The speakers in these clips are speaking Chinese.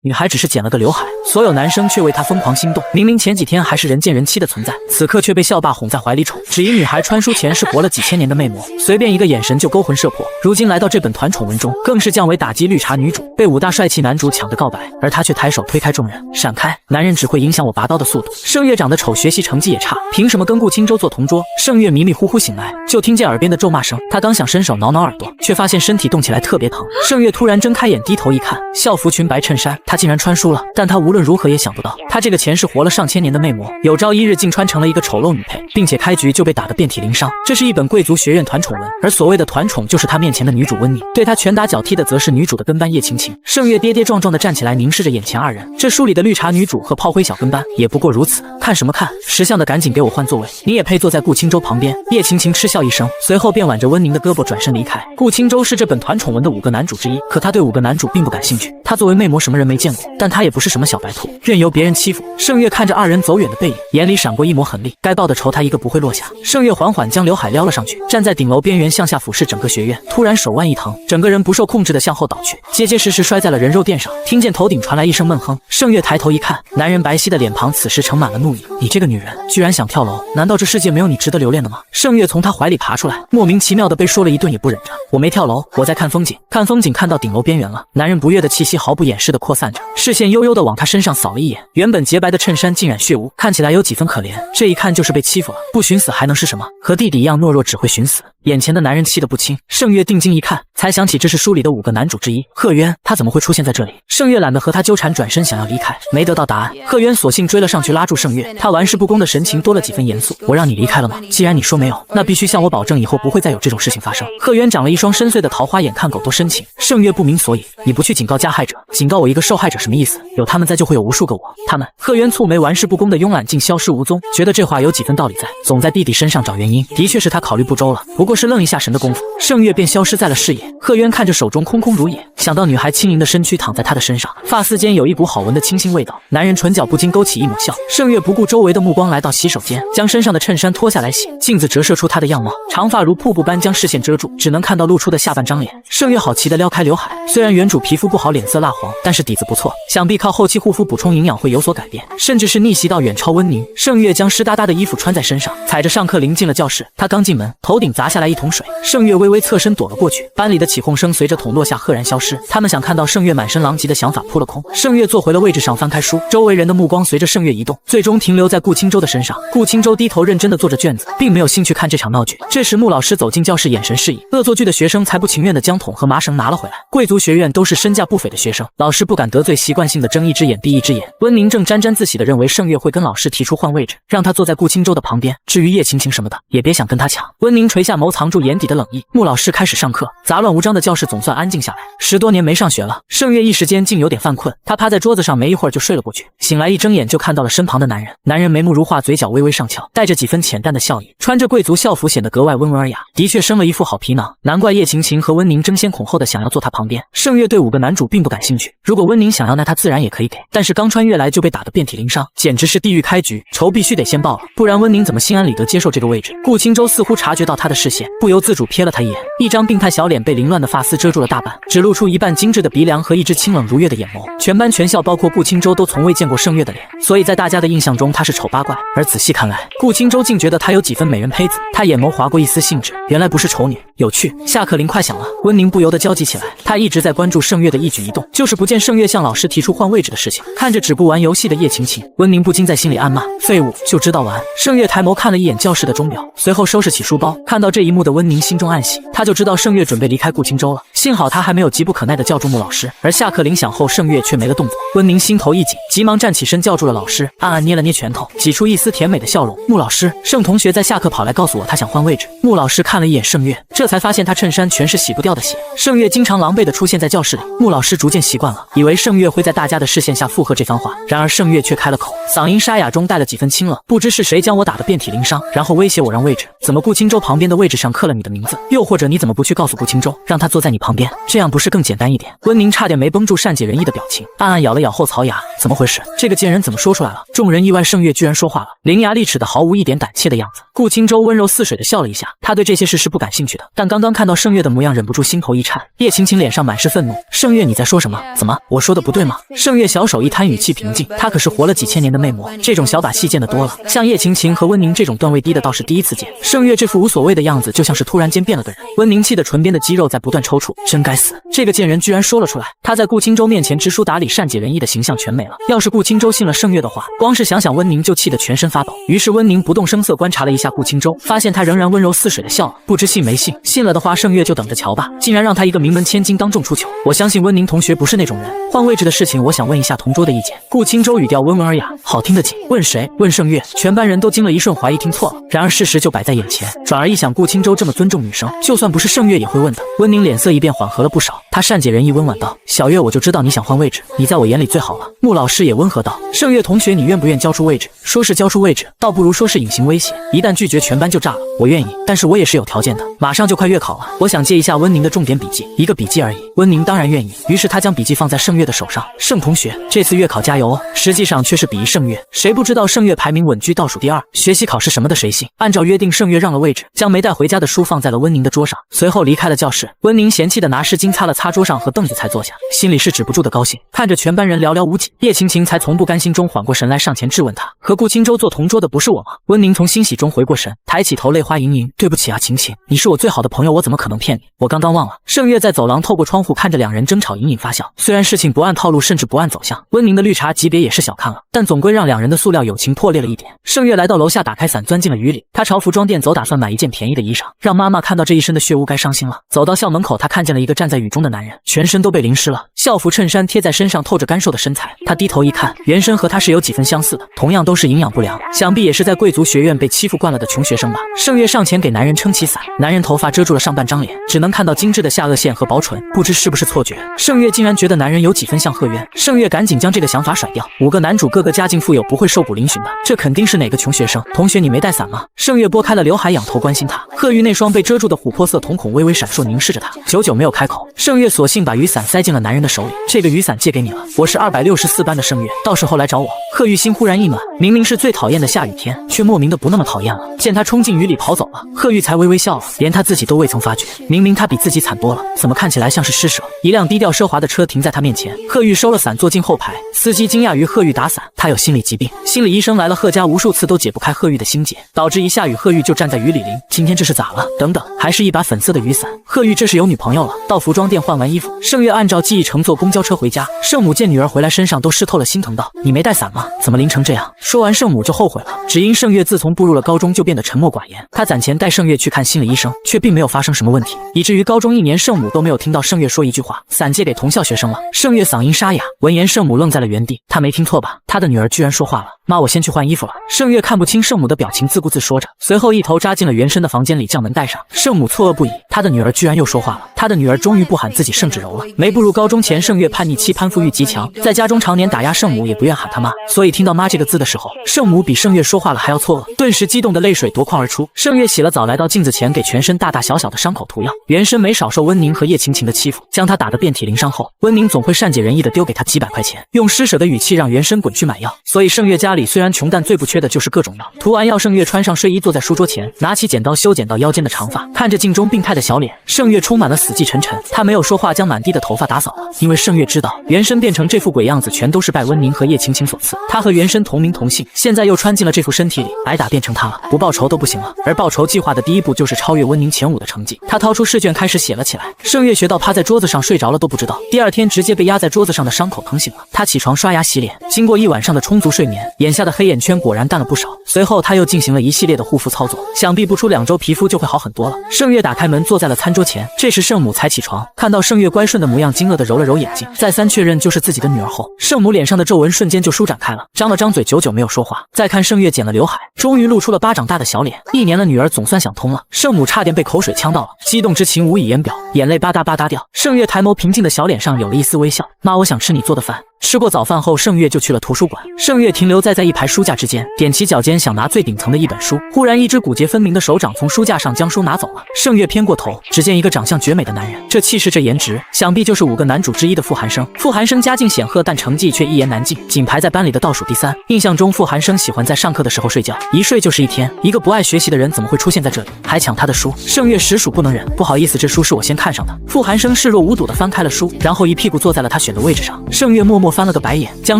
女孩只是剪了个刘海，所有男生却为她疯狂心动。明明前几天还是人见人妻的存在，此刻却被校霸哄在怀里宠。只因女孩穿书前是活了几千年的魅魔，随便一个眼神就勾魂摄魄。如今来到这本团宠文中，更是降为打击绿茶女主，被武大帅气男主抢着告白，而她却抬手推开众人，闪开。男人只会影响我拔刀的速度。盛月长得丑，学习成绩也差，凭什么跟顾青州做同桌？盛月迷迷糊糊醒来，就听见耳边的咒骂声。他刚想伸手挠挠耳朵，却发现身体动起来特别疼。盛月突然睁开眼，低头一看，校服裙白衬衫，她竟然穿书了。但她无论如何也想不到，她这个前世活了上千年的魅魔，有朝一日竟穿成了一个丑陋女配，并且开局就被打得遍体鳞伤。这是一本贵族学院团宠文，而所谓的团宠就是她面前的女主温妮，对她拳打脚踢的则是女主的跟班叶青青。盛月跌跌撞撞地站起来，凝视着眼前二人。这书里的绿茶女主和炮灰小跟班也不过如此。看什么看？识相的赶紧给我换座位，你也配坐在顾青州旁边？叶青青嗤笑一声，随后便挽着温宁的胳膊转身离开。顾青州是这本团宠文的5个男主之一，可他对5个男主并不感兴趣。他作为魅魔什么人没见过，但他也不是什么小白兔，任由别人欺负。盛月看着二人走远的背影，眼里闪过一抹狠戾，该报的仇他一个不会落下。盛月缓缓将刘海撩了上去，站在顶楼边缘向下俯视整个学院，突然手腕一疼，整个人不受控制的向后倒去，结结实实摔在了人肉垫上。听见头顶传来一声闷哼，盛月抬头一看，男人白皙的脸庞此时盛满了怒意。你这个女人居然想跳楼，难道这世界没有你值得留恋的吗？盛月从他怀里爬出来，莫名其妙的被说了一顿也不忍着。我没跳楼，我在看风景。看风景看到顶楼边缘了，男人不悦的气息毫不掩饰的扩散着，视线悠悠的往他身上扫了一眼，原本洁白的衬衫浸染血污，看起来有几分可怜。这一看就是被欺负了，不寻死还能是什么？和弟弟一样懦弱，只会寻死。眼前的男人气得不轻，盛月定睛一看，才想起这是书里的5个男主之一贺渊，他怎么会出现在这里？盛月懒得和他纠缠，转身想要离开，没得到答案。贺渊索性追了上去，拉住盛月，他玩世不恭的神情多了几分严肃。我让你离开了吗？既然你说没有，那必须向我保证以后不会再有这种事情发生。贺渊长了一双深邃的桃花眼，看狗多深情。盛月不明所以，你不去警告加害者，警告我一个受害者什么意思？有他们在就会有无数个我。他们。贺渊蹙眉，玩世不恭的慵懒竟消失无踪，觉得这话有几分道理在，总在弟弟身上找原因，的确是他考虑不周了。不过是愣一下神的功夫，盛月便消失在了视野。贺渊看着手中空空如也，想到女孩轻盈的身躯躺在他的身上，发丝间有一股好闻的清新味道，男人唇角不禁勾起一抹笑。盛月不顾周围的目光，来到洗手间，将身上的衬衫脱下来洗，镜子折射出他的样貌，长发如瀑布般将视线遮住，只能看到露出的下半张脸。盛月好奇地撩开刘海，虽然原主皮肤不好，脸色蜡黄，但是底子不错，想必靠后期护肤补充营养会有所改变，甚至是逆袭到远超温宁。盛月将湿哒哒的衣服穿在身上，踩着上课铃进了教室。他刚进门，头顶砸下来一桶水，盛月微微侧身躲了过去，班里的起哄声随着桶落下赫然消失。他们想看到盛月满身狼藉的想法扑了空。盛月坐回了位置上，翻开书，周围人的目光随着盛月移动，最终停留在顾青州的身上。顾青州低头认真地做着卷子，并没有兴趣看这场闹剧。这时穆老师走进教室，眼神示意，恶作剧的学生才不情愿地将桶和麻绳拿了回来。贵族学院都是身价不菲的学生，老师不敢得罪，习惯性地睁一只眼闭一只眼。温宁正沾沾自喜地认为盛月会跟老师提出换位置，让他坐在顾青州的旁边，至于叶青青什么的也别想跟他抢。温宁垂下眸，藏住眼底的冷意。穆老师开始上课，杂乱无章的教室总算安静下来。10多年没上学了，盛月一时间竟有点犯困，他趴在桌子上没一会儿就睡了过去。醒来一睁眼就看到了身旁的男人，男人眉目如画，嘴角微微上翘，带着几分浅淡的笑意，穿着贵族校服显得格外温文尔雅，的确生了一副好皮囊。难怪叶晴晴和温宁争先恐后的想要坐他旁边。盛月对5个男主并不感兴趣，如果温宁想要，那他自然也可以给，但是刚穿越来就被打得遍体鳞伤，简直是地狱开局，仇必须得先报了，不然温宁怎么心安理得接受这个位置？顾青州似乎察觉到他的视线，不由自主瞥了他一眼，一张病态小脸被凌乱的发丝遮住了大半，只露出一半精致的鼻梁和一只清冷如月的眼眸。全班全校包括顾青州都从未见过盛月的脸，所以在大家的印象中他是丑八怪，而仔细看来，顾青州竟觉得他有几分美人胚子。他眼眸划过一丝兴致，原来不是丑女，有趣。下课铃快响了，温宁不由得焦急起来，他一直在关注盛月的一举一动，就是不见盛月向老师提出换位置的事情。看着只顾玩游戏的叶晴晴，温宁不禁在心里暗骂，废物，就知道玩。盛月抬眸看了一眼教室的钟表，随后收拾起书包。看到这一幕的温宁心中暗喜，他就知道盛月准备离开顾青州了。幸好他还没有急不可耐地叫住穆老师，而下课铃响后盛月却没了动作。温宁心头一紧，急忙站起身叫住了老师，暗暗捏了捏拳头，挤出一丝甜美的笑容。穆老师，盛同学在下课跑来告诉我他想换位置。穆老师看了一眼盛月，这才发现他衬衫全是洗不掉的血。盛月经常狼狈地出现在教室里，穆老师逐渐习惯了，以为盛月会在大家的视线下附和这番话，然而盛月却开了口，嗓音沙哑中带了几分清冷，不知是谁将我打得遍体鳞伤，然后威胁我让位置。怎么顾青州旁边的位置上刻了你的名字？又或者你怎么不去告诉顾青州，让他坐在你旁边，这样不是更简单一点？温宁差点没绷住善解人意的表情，暗暗咬了咬后槽牙，怎么回事？这个贱人怎么说出来了？众人意外，盛月居然说话了，伶牙俐齿的，毫无一点胆怯的样子。顾青舟温柔似水的笑了一下，他对这些事是不感兴趣的，但刚刚看到盛月的模样，忍不住心头一颤。叶晴晴脸上满是愤怒，盛月你在说什么？怎么我说的不对吗？盛月小手一摊，语气平静，她可是活了几千年的魅魔，这种小把戏见得多了，像叶晴晴和温宁这种段位低的倒是第一次见。盛月这副无所谓的样子，就像是突然间变了个人。温宁气的唇边的肌肉在不断抽搐，真该死，这个贱人居然说了出来。他在顾青舟面前知书达理、善解人意的形象全没了。要是顾青舟信了盛月的话，光是想想温宁就气得全身发抖。于是温宁不动声色观察了一下顾青舟，发现他仍然温柔似水的笑了。不知信没信，信了的话，盛月就等着瞧吧。竟然让他一个名门千金当众出糗，我相信温宁同学不是那种人。换位置的事情，我想问一下同桌的意见。顾青舟语调温文尔雅，好听得紧。问谁？问盛月。全班人都惊了一瞬，怀疑听错了。然而事实就摆在眼前。转而一想，顾青舟这么尊重女生，就算不是盛月也会问的。温宁脸色一变，缓和了不少。他善解人意温婉道：小月，我就知道你想换位置，你在我眼里最好了。穆老师也温和道：盛月同学，你愿不愿交出位置？说是交出位置，倒不如说是隐形威胁，一旦拒绝，全班就炸了。我愿意，但是我也是有条件的。马上就快月考了，我想借一下温宁的重点笔记，一个笔记而已。温宁当然愿意，于是他将笔记放在盛月的手上。盛同学，这次月考加油哦！实际上却是鄙夷盛月，谁不知道盛月排名稳居倒数第二，学习考试什么的谁信？按照约定，盛月让了位置，将没带回家的书放在了温宁的桌上，随后离开了教室。温宁嫌弃的拿湿巾擦了擦桌上和凳子才坐下，心里是止不住的高兴。看着全班人寥寥无几，叶晴晴才从不甘心中缓过神来，上前质问他：和顾青舟做同桌的不是我吗？温宁从欣喜中回过神，抬起头，泪花盈盈：对不起啊，晴晴，你是我最好的朋友，我怎么可能骗你？我刚刚忘了。盛月在走廊透过窗户看着两人争吵，隐隐发笑。虽然事情不按套路，甚至不按走向，温宁的绿茶级别也是小看了，但总归让两人的塑料友情破裂了一点。盛月来到楼下，打开伞，钻进了雨里。他朝服装店走，打算买一件便宜的衣裳，让妈妈看到这一身的血污该伤心了。走到校门口，他看见了一个站在雨中的男人，全身都被淋湿了，校服衬衫贴在身上，透着干瘦的身材。他低头一看，原身和他是有几分相似的，同样都是营养不良，想必也是在贵族学院被欺负惯了的穷学生吧。盛月上前给男人撑起伞，男人头发遮住了上半张脸，只能看到精致的下颚线和薄唇，不知是不是错觉，盛月竟然觉得男人有几分像贺渊。盛月赶紧将这个想法甩掉，五个男主个个家境富有，不会受捕嶙峋的，这肯定是哪个穷学生。同学，你没带伞吗？盛月拨开了刘海，仰头关心他。贺玉那双被遮住的琥珀色瞳孔微微闪烁，凝视着他，久久没有开口。盛月索性把雨伞塞进了男人的手里，这个雨伞借给你了，我是264班的盛月，到时候来找我。贺玉心忽然一暖，明明是最讨厌的下雨天，却莫名的不那么讨厌了。见他冲进雨里跑走了，贺玉才微微笑了，连他自己都未曾发觉，明明他比自己惨多了，怎么看起来像是施舍？一辆低调奢华的车停在他面前，贺玉收了伞坐进后排，司机惊讶于贺玉打伞，他有心理疾病，心理医生来了贺家无数次都解不开贺玉的心结，导致一下雨贺玉就站在雨里淋。今天这是咋了？等等，还是一把粉色的雨伞。贺玉这是有女朋友了。到服装店换完衣服，盛月按照记忆乘坐公交车回家。盛母见女儿回来，身上都湿透了，心疼道：你没带伞吗？怎么淋成这样？说完盛母就后悔了，只因盛月自从步入了高中就变得沉默寡言，他攒钱带盛月去看心理医生，却并没有发生什么问题，以至于高中1年盛母都没有听到盛月说一句话，伞借给同校学生了。盛月嗓音沙哑，闻言盛母愣在了原地，他没听错吧？他的女儿居然说话了。妈，我先去换衣服了。盛月看不清盛母的表情，自顾自说着，随后一头扎进了原身的房间里，将门带上。盛母错愕不已，他的女儿居然又说话了。他的女儿终于不喊自己盛芷柔了。没步入高中前，盛月叛逆期攀附欲极强，在家中常年打压盛母，也不愿喊他妈，所以听到妈这个字的时候，盛母比盛月说话了还要错愕，顿时激动的泪水夺眶而出。盛月洗了澡，来到镜子前，给全身大大小小的伤口涂药。原身没少受温宁和叶晴晴的欺负，将他打得遍体鳞伤后，温宁总会善解人意的丢给他几百块钱，用施舍的语气让原身滚去买药。所以盛月家里虽然穷，但最不缺的就是各种药。涂完药，盛月穿上睡衣，坐在书桌前，拿起剪刀修剪到腰间的长发，看着镜中病态的小脸，盛月充满了死气沉沉。他没有说话，将满地的头发打扫了，因为盛月知道原身变成这副鬼样子全都是拜温宁和叶晴晴所赐。他和原身同名同姓，现在又穿进了这副身体里，挨打变成他了，不报仇都不行了。而报仇计划的第一步就是超越温宁前5的成绩。他掏出试卷开始写了起来。盛月学到趴在桌子上睡着了都不知道，第二天直接被压在桌子上的伤口疼醒了。他起床刷牙洗脸，经过一晚上的充足睡眠，眼下的黑眼圈果然淡了不少。随后他又进行了一系列的护肤操作，想必不出2周皮肤就会好很多了。盛月打开门坐在了餐桌前，这时盛母才起床，看到盛月乖顺的模样，惊愕地揉了揉眼睛，再三确认就是自己的女儿后，盛母脸上的皱纹瞬间就舒展开了，张了张嘴，久久没有说话。再看盛月剪了刘海，终于露出了巴掌大的小脸，1年的女儿总算想通了。盛母差点被口水呛到了，激动之情无以言表，眼泪吧嗒吧嗒掉。盛月抬眸，平静的小脸上有了一丝微笑，妈，我想吃你做的饭。吃过早饭后，盛月就去了图书馆。盛月停留在一排书架之间，踮起脚尖想拿最顶层的一本书，忽然一只骨节分明的手掌从书架上将书拿走了。盛月偏过头，只见一个长相绝美的男人，这气势这颜值，想必就是5个男主之一的傅寒生。傅寒生家境显赫，但成绩却一言难尽，仅排在班里的倒数第3。印象中，傅寒生喜欢在上课的时候睡觉，一睡就是1天。一个不爱学习的人怎么会出现在这里，还抢他的书？盛月实属不能忍，不好意思，这书是我先看上的。傅寒生视若无睹地翻开了书，然后一屁股坐在了他选的位置上。盛月默默翻了个白眼，将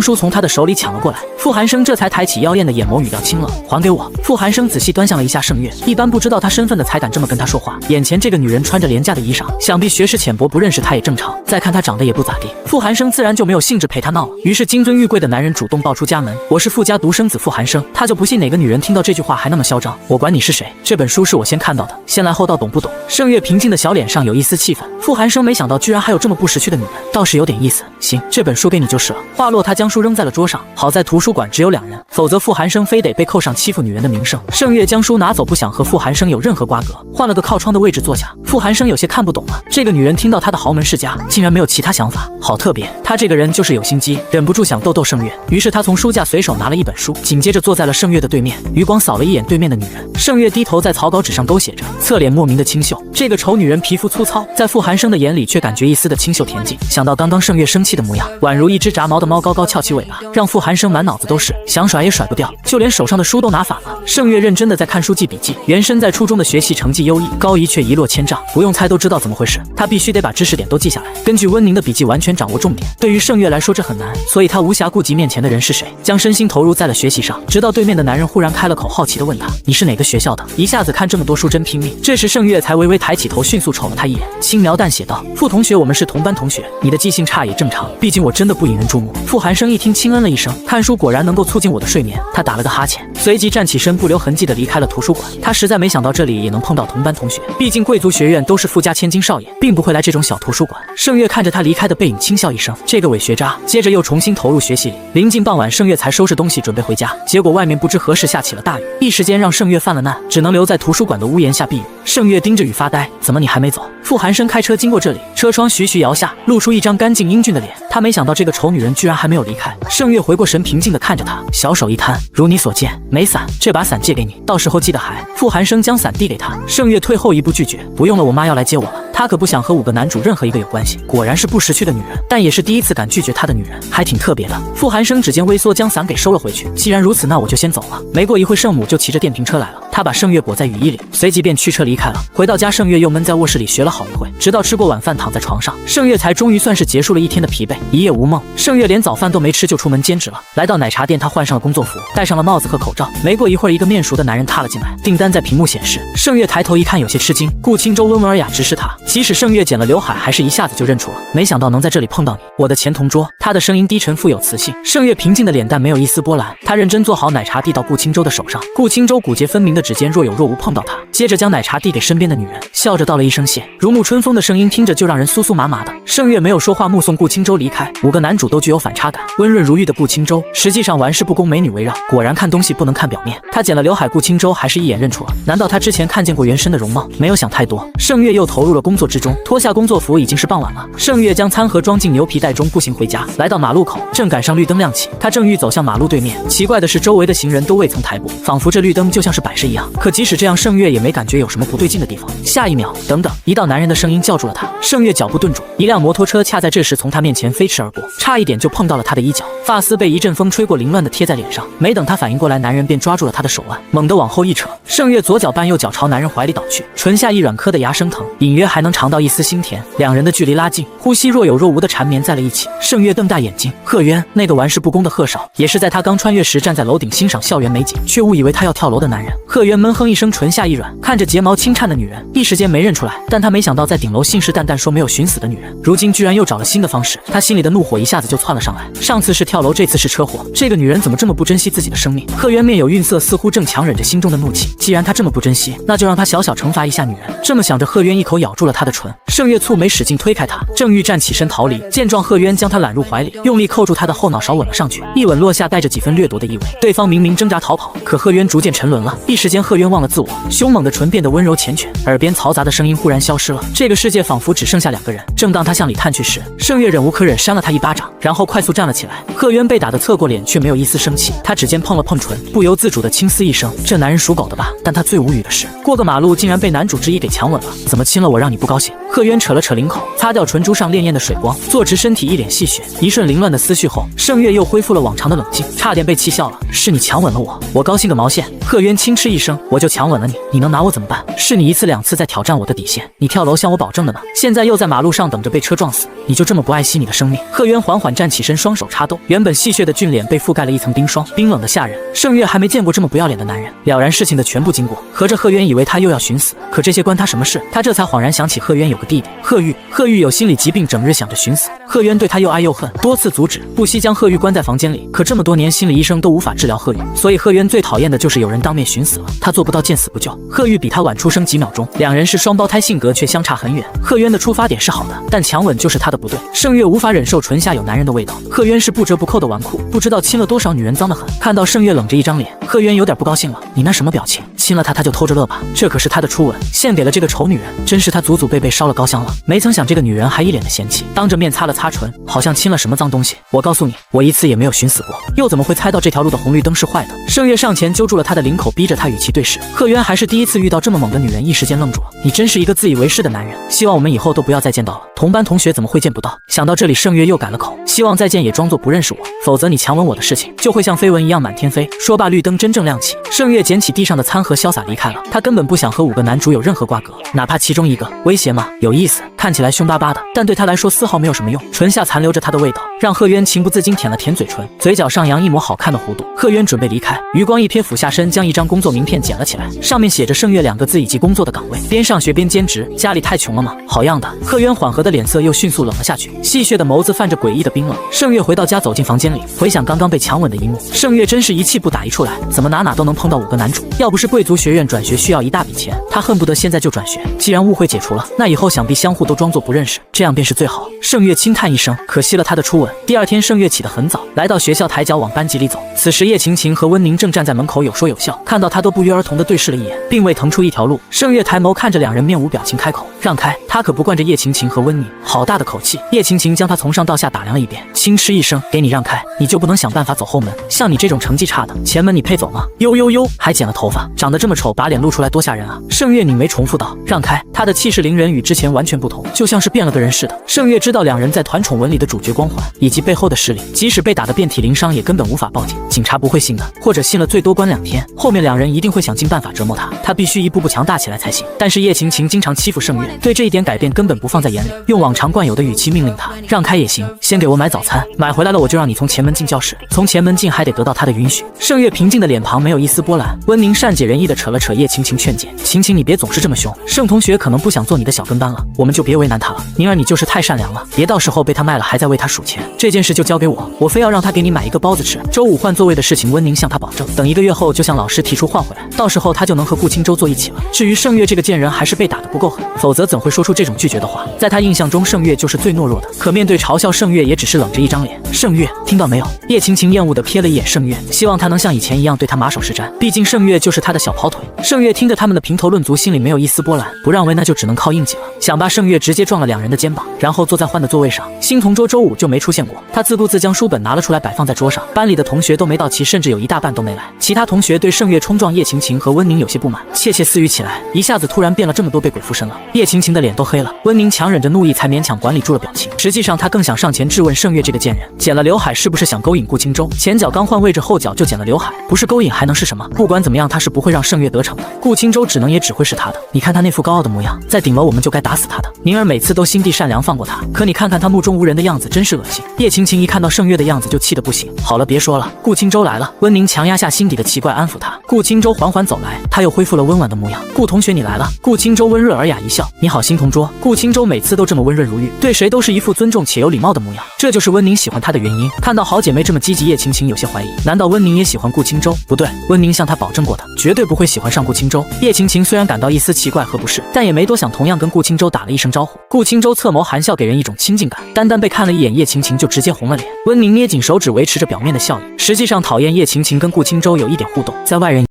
书从他的手里抢了过来。傅寒生这才抬起妖艳的眼眸，语调清冷：“还给我。”傅寒生仔细端详了一下盛月，一般不知道他身份的才敢这么跟他说话。眼前这个女人穿着廉价的衣裳，想必学识浅薄，不认识他也正常。再看他长得也不咋地，傅寒生自然就没有兴致陪他闹了。于是金尊玉贵的男人主动抱出家门：“我是傅家独生子傅寒生。”他就不信哪个女人听到这句话还那么嚣张。我管你是谁，这本书是我先看到的，先来后到，懂不懂？盛月平静的小脸上有一丝气愤。傅寒生没想到居然还有这么不识趣的女人，倒是有点意思。行，这本书给你就是了。话落，他将书扔在了桌上。好在图书馆只有2人，否则傅寒生非得被扣上欺负女人的名声。盛月将书拿走，不想和傅寒生有任何瓜葛，换了个靠窗的位置坐下。傅寒生有些看不懂了，这个女人听到他的豪门世家，竟然没有其他想法，好特别。他这个人就是有心机，忍不住想逗逗盛月。于是他从书架随手拿了一本书，紧接着坐在了盛月的对面。余光扫了一眼对面的女人，盛月低头在草稿纸上勾写着，侧脸莫名的清秀。这个丑女人皮肤粗糙，在傅寒生的眼里却感觉一丝的清秀恬静。想到刚刚盛月生气的模样，宛如一只炸毛的猫高高翘起尾巴，让傅寒生满脑子都是，想甩也甩不掉，就连手上的书都拿反了。盛月认真的在看书记笔记，原身在初中的学习成绩优异，高一却一落千丈，不用猜都知道怎么回事。他必须得把知识点都记下来，根据温宁的笔记完全掌握重点。对于盛月来说这很难，所以他无暇顾及面前的人是谁，将身心投入在了学习上。直到对面的男人忽然开了口，好奇的问他：“你是哪个学校的？”一下子看这么多书真拼命。这时盛月才微微抬起头，迅速瞅了他一眼，轻描淡写道：“傅同学，我们是同班同学，你的记性差也正常，毕竟我真的不引人注目。”傅寒生一听轻嗯了一声，看书果然能够促进我的睡眠。他打了个哈欠，随即站起身，不留痕迹地离开了图书馆。他实在没想到这里也能碰到同班同学，毕竟贵族学院都是傅家千金少爷，并不会来这种小图书馆。盛月看着他离开的背影，轻笑一声：“这个伪学渣。”接着又重新投入学习里。临近傍晚，盛月才收拾东西准备回家，结果外面不知何时下起了大雨，一时间让盛月犯了难，只能留在图书馆的屋檐下避雨。盛月盯着雨发呆：“怎么你还没走？”傅寒生开车经过这里，车窗徐徐摇下，露出一张干净英俊的脸。他没想到这个丑女人居然还没有离开。盛月回过神，平静地看着他，小手一摊：“如你所见，没伞，这把伞借给你，到时候记得还。”傅寒生将伞递给他，盛月退后一步拒绝：“不用了，我妈要来接我了。”他可不想和5个男主任何一个有关系。果然是不识趣的女人，但也是第一次敢拒绝他的女人，还挺特别的。傅寒生指尖微缩，将伞给收了回去。既然如此，那我就先走了。没过一会，盛母就骑着电瓶车来了。他把盛月裹在雨衣里，随即便驱车离开了。回到家，盛月又闷在卧室里学了好一会，直到吃过晚饭躺在床上，盛月才终于算是结束了一天的疲惫，一夜无梦。盛月连早饭都没吃就出门兼职了。来到奶茶店，他换上了工作服，戴上了帽子和口罩。没过一会儿，一个面熟的男人踏了进来，订单在屏幕显示。盛月抬头一看，有些吃惊，顾青舟温文尔雅直视他。即使盛月剪了刘海，还是一下子就认出了。没想到能在这里碰到你，我的前同桌。他的声音低沉富有磁性。盛月平静的脸蛋没有一丝波澜，他认真做好奶茶递到顾青舟的手上。顾青舟骨节分明的指尖若有若无碰到他，接着将奶茶递给身边的女人，笑着道了一声谢。如沐春风的声音听着就让人酥酥麻麻的。盛月没有说话，目送顾青舟离开。5个男主都具有反差感，温润如玉的顾青舟，实际上玩世不恭，美女围绕。果然看东西不能看表面。他剪了刘海，顾青舟还是一眼认出了。难道他之前看见过原身的容貌？没有想太多，盛月又投入了工作之中。脱下工作服，已经是傍晚了。盛月将餐盒装进牛皮袋中，步行回家。来到马路口，正赶上绿灯亮起，他正欲走向马路对面。奇怪的是，周围的行人都未曾抬步，仿佛这绿灯就像是摆设一样。可即使这样，盛月也没感觉有什么不对劲的地方。下一秒，等等，一道男人的声音叫住了他。盛月脚步顿住，一辆摩托车恰在这时从他面前飞驰而过，差一点就碰到了他的衣角，发丝被一阵风吹过，凌乱的贴在脸上。没等他反应过来，男人便抓住了他的手腕，猛地往后一扯。盛月左脚绊右脚朝男人怀里倒去，唇下一软，磕的牙生疼，隐约还能尝到一丝腥甜。两人的距离拉近，呼吸若有若无的缠绵在了一起。盛月瞪大眼睛，贺渊，那个玩世不恭的贺少，也是在他刚穿越时站在楼顶欣赏校园美景，却误以为他要跳楼的男人。贺渊闷哼一声，唇下一软，看着睫毛轻颤的女人，一时间没认出来。但他没想到，在顶楼信誓旦旦说没有寻死的女人，如今居然又找了新的方式。他心里的怒火一下子就窜了上来。上次是跳楼，这次是车祸，这个女人怎么这么不珍惜自己的生命？贺渊面有愠色，似乎正强忍着心中的怒气。既然他这么不珍惜，那就让他小小惩罚一下女人。这么想着，贺渊一口咬住了他的唇。盛月蹙眉，使劲推开他，正欲站起身逃离，见状，贺渊将他揽入怀里，用力扣住他的后脑勺吻了上去。一吻落下，带着几分掠夺的意味。对方明明挣扎逃跑，可贺渊逐渐沉沦了。一时间，贺渊忘了自我，凶猛的唇变得温柔缱绻，耳边嘈杂的声音忽然消失了。这个世界仿佛只剩下2个人。正当他向里探去时，盛月忍无可忍，扇了他一巴掌。然后快速站了起来。贺渊被打得侧过脸，却没有一丝生气，他指尖碰了碰唇，不由自主地轻嘶一声：“这男人属狗的吧？”但他最无语的是，过个马路竟然被男主之一给强吻了。怎么亲了我让你不高兴？贺渊扯了扯领口，擦掉唇珠上潋滟的水光，坐直身体，一脸戏谑。一瞬凌乱的思绪后，盛月又恢复了往常的冷静，差点被气笑了。是你强吻了我，我高兴个毛线！贺渊轻嗤一声，我就强吻了你，你能拿我怎么办？是你一次两次在挑战我的底线，你跳楼向我保证的呢，现在又在马路上等着被车撞死，你就这么不爱惜你的生命？贺渊缓缓站起身，双手插兜，原本戏谑的俊脸被覆盖了一层冰霜，冰冷的吓人。盛月还没见过这么不要脸的男人，了然事情的全部经过。合着贺渊以为他又要寻死，可这些关他什么事？他这才恍然想起贺渊有个弟弟贺玉，贺玉有心理疾病，整日想着寻死。贺渊对他又爱又恨，多次阻止，不惜将贺玉关在房间里。可这么多年，心理医生都无法治疗贺玉，所以贺渊最讨厌的就是有人当面寻死了，他做不到见死不救。贺玉比他晚出生几秒钟，两人是双胞胎，性格却相差很远。贺渊的出发点是好的，但强吻就是他的不对。盛月无法忍受唇下有男人的味道，贺渊是不折不扣的纨绔，不知道亲了多少女人，脏得很。看到盛月冷着一张脸，贺渊有点不高兴了。你那什么表情？亲了他就偷着乐吧，这可是他的初吻，献给了这个丑女人，真是他祖祖辈辈烧了高香了。没曾想这个女人还一脸的嫌弃，当着面擦了擦唇，好像亲了什么脏东西。我告诉你，我一次也没有寻死过，又怎么会猜到这条路的红绿灯是坏的？盛月上前揪住了他的领口，逼着他与其对视。贺渊还是第一次遇到这么猛的女人，一时间愣住了。你真是一个自以为是的男人，希望我们以后都不要再见到了。同班同学怎么会见不到？想到这里，盛月又改了口，希望再见也装作不认识我，否则你强吻我的事情就会像绯闻一样满天飞。说罢，绿灯真正亮起，盛月捡起地上的餐盒，潇洒离开了。他根本不想和5个男主有任何瓜葛，哪怕其中一个。威胁吗？有意思，看起来凶巴巴的，但对他来说丝毫没有什么用。唇下残留着他的味道，让贺渊情不自禁舔了舔嘴唇，嘴角上扬一抹好看的弧度。贺渊准备离开，余光一瞥，俯下身将一张工作名片捡了起来，上面写着盛月2个字以及工作的岗位，边上学边兼职。家里太穷了吗？好样的！贺渊缓和的脸色又迅速冷了下去，戏谑的眸子泛着诡异的冰冷。盛月回到家，走进房间里，回想刚刚被强吻的一幕，盛月真是一气不打一处来，怎么哪都能碰到5个男主？要不是贵族学院转学需要一大笔钱，他恨不得现在就转学。既然误会解除了，那以后想必相互都装作不认识，这样便是最好。盛月轻叹一声，可惜了他的初吻。第二天，盛月起得很早，来到学校抬脚往班级里走。此时，叶晴晴和温宁正站在门口有说有笑，看到他都不约而同地对视了一眼，并未腾出一条路。盛月抬眸看着两人，面无表情开口：“让开！”他可不惯着叶晴晴和温宁，好大的口气！叶晴晴将他从上到下打量了一遍，轻嗤一声：“给你让开，你就不能想办法走后门？像你这种成绩差的，前门你配走吗？呦呦呦，还剪了头发，长得这么丑，把脸露出来多吓人啊！”盛月拧眉重复道：“让开！”他的气势凌人，与之前完全不同，就像是变了个人似的。盛月知道两人在团宠文里的主角光环以及背后的势力，即使被打得遍体鳞伤，也根本无法报警，警察不会信的，或者信了最多关2天，后面两人一定会想尽办法折磨他，他必须一步步强大起来才行。但是叶晴晴经常欺负盛月，对这一点改变根本不放在眼里，用往常惯有的语气命令他：“让开也行，先给我买早餐，买回来了我就让你从前门进教室，从前门进还得得到他的允许。”盛月平静的脸庞没有一丝波澜，温宁善解人意的扯了扯叶晴晴，劝解：“晴晴，你别总是这么凶，盛同学可能不想做你的小跟班了，我们就别为难他了。宁儿，你就是太善良了，别到时候被他卖了还在为他数钱。这件事就交给我，我非要让他给你买一个包子吃。周5换座位的事情，温宁向他保证，等1个月后就向老师提出换回来，到时候他就能和顾青舟坐一起了。至于盛月这个贱人，还是被打得不够狠，否则怎会说出这种拒绝的话？在他印象中，盛月就是最懦弱的，可面对嘲笑，盛月也只是冷着一张脸。盛月，听到没有？叶晴晴厌恶地瞥了一眼盛月，希望他能像以前一样对他马首是瞻，毕竟盛月就是他的小跑腿。盛月听着他们的评头论足，心里没有一丝波澜，不让位那就只能靠硬气了。想罢，盛月直接撞了两人的肩膀，然后坐在换的座位上。新同桌周5就没出现过，他自顾自将书本拿了出来摆放在桌上。班里的同学都没到齐，甚至有一大半都没来。其他同学对盛月冲撞叶晴晴和温宁有些不满，窃窃私语起来，一下子突然变了这么多倍鬼附身了。叶晴晴的脸都黑了，温宁强忍着怒意才勉强管理住了表情，实际上他更想上前质问盛月这个贱人，剪了刘海是不是想勾引顾青舟？前脚刚换位置，后脚就剪了刘海，不是勾引还能是什么？不管怎么样，他是不会让盛月得逞的。顾青舟只能也只会是他的。你看他那副高傲的模样，在顶楼我们就该打死他的。宁儿每次都心地善良放过他，可你看看他目中无人的样子，真是恶心。叶晴晴一看到盛月的样子就气得不行。好了，别说了，顾青舟来了。温宁强压下心底的奇怪，安抚他。顾青舟缓缓走来，他又恢复了温婉的模样。顾同学你来了。顾青舟温润尔雅一笑，你好新同桌。顾青舟每次都这么温润如玉，对谁都是一副尊重且有礼貌的模样，这就是温宁喜欢他的原因。看到好姐妹这么积极，叶晴晴有些怀疑，难道温宁也喜欢顾青舟？不对，温宁向他保证过的，绝对不会喜欢上顾青舟。叶晴晴虽然感到一丝奇怪和不适，但也没多想，同样跟顾青舟打了一声招呼。顾青舟侧眸含笑，给人一种亲近感。单单被看了一眼，叶晴晴就直接红了脸。温宁捏紧手指，维持着表面的笑意，实际上讨厌叶晴晴跟顾青舟有一点互动，在外人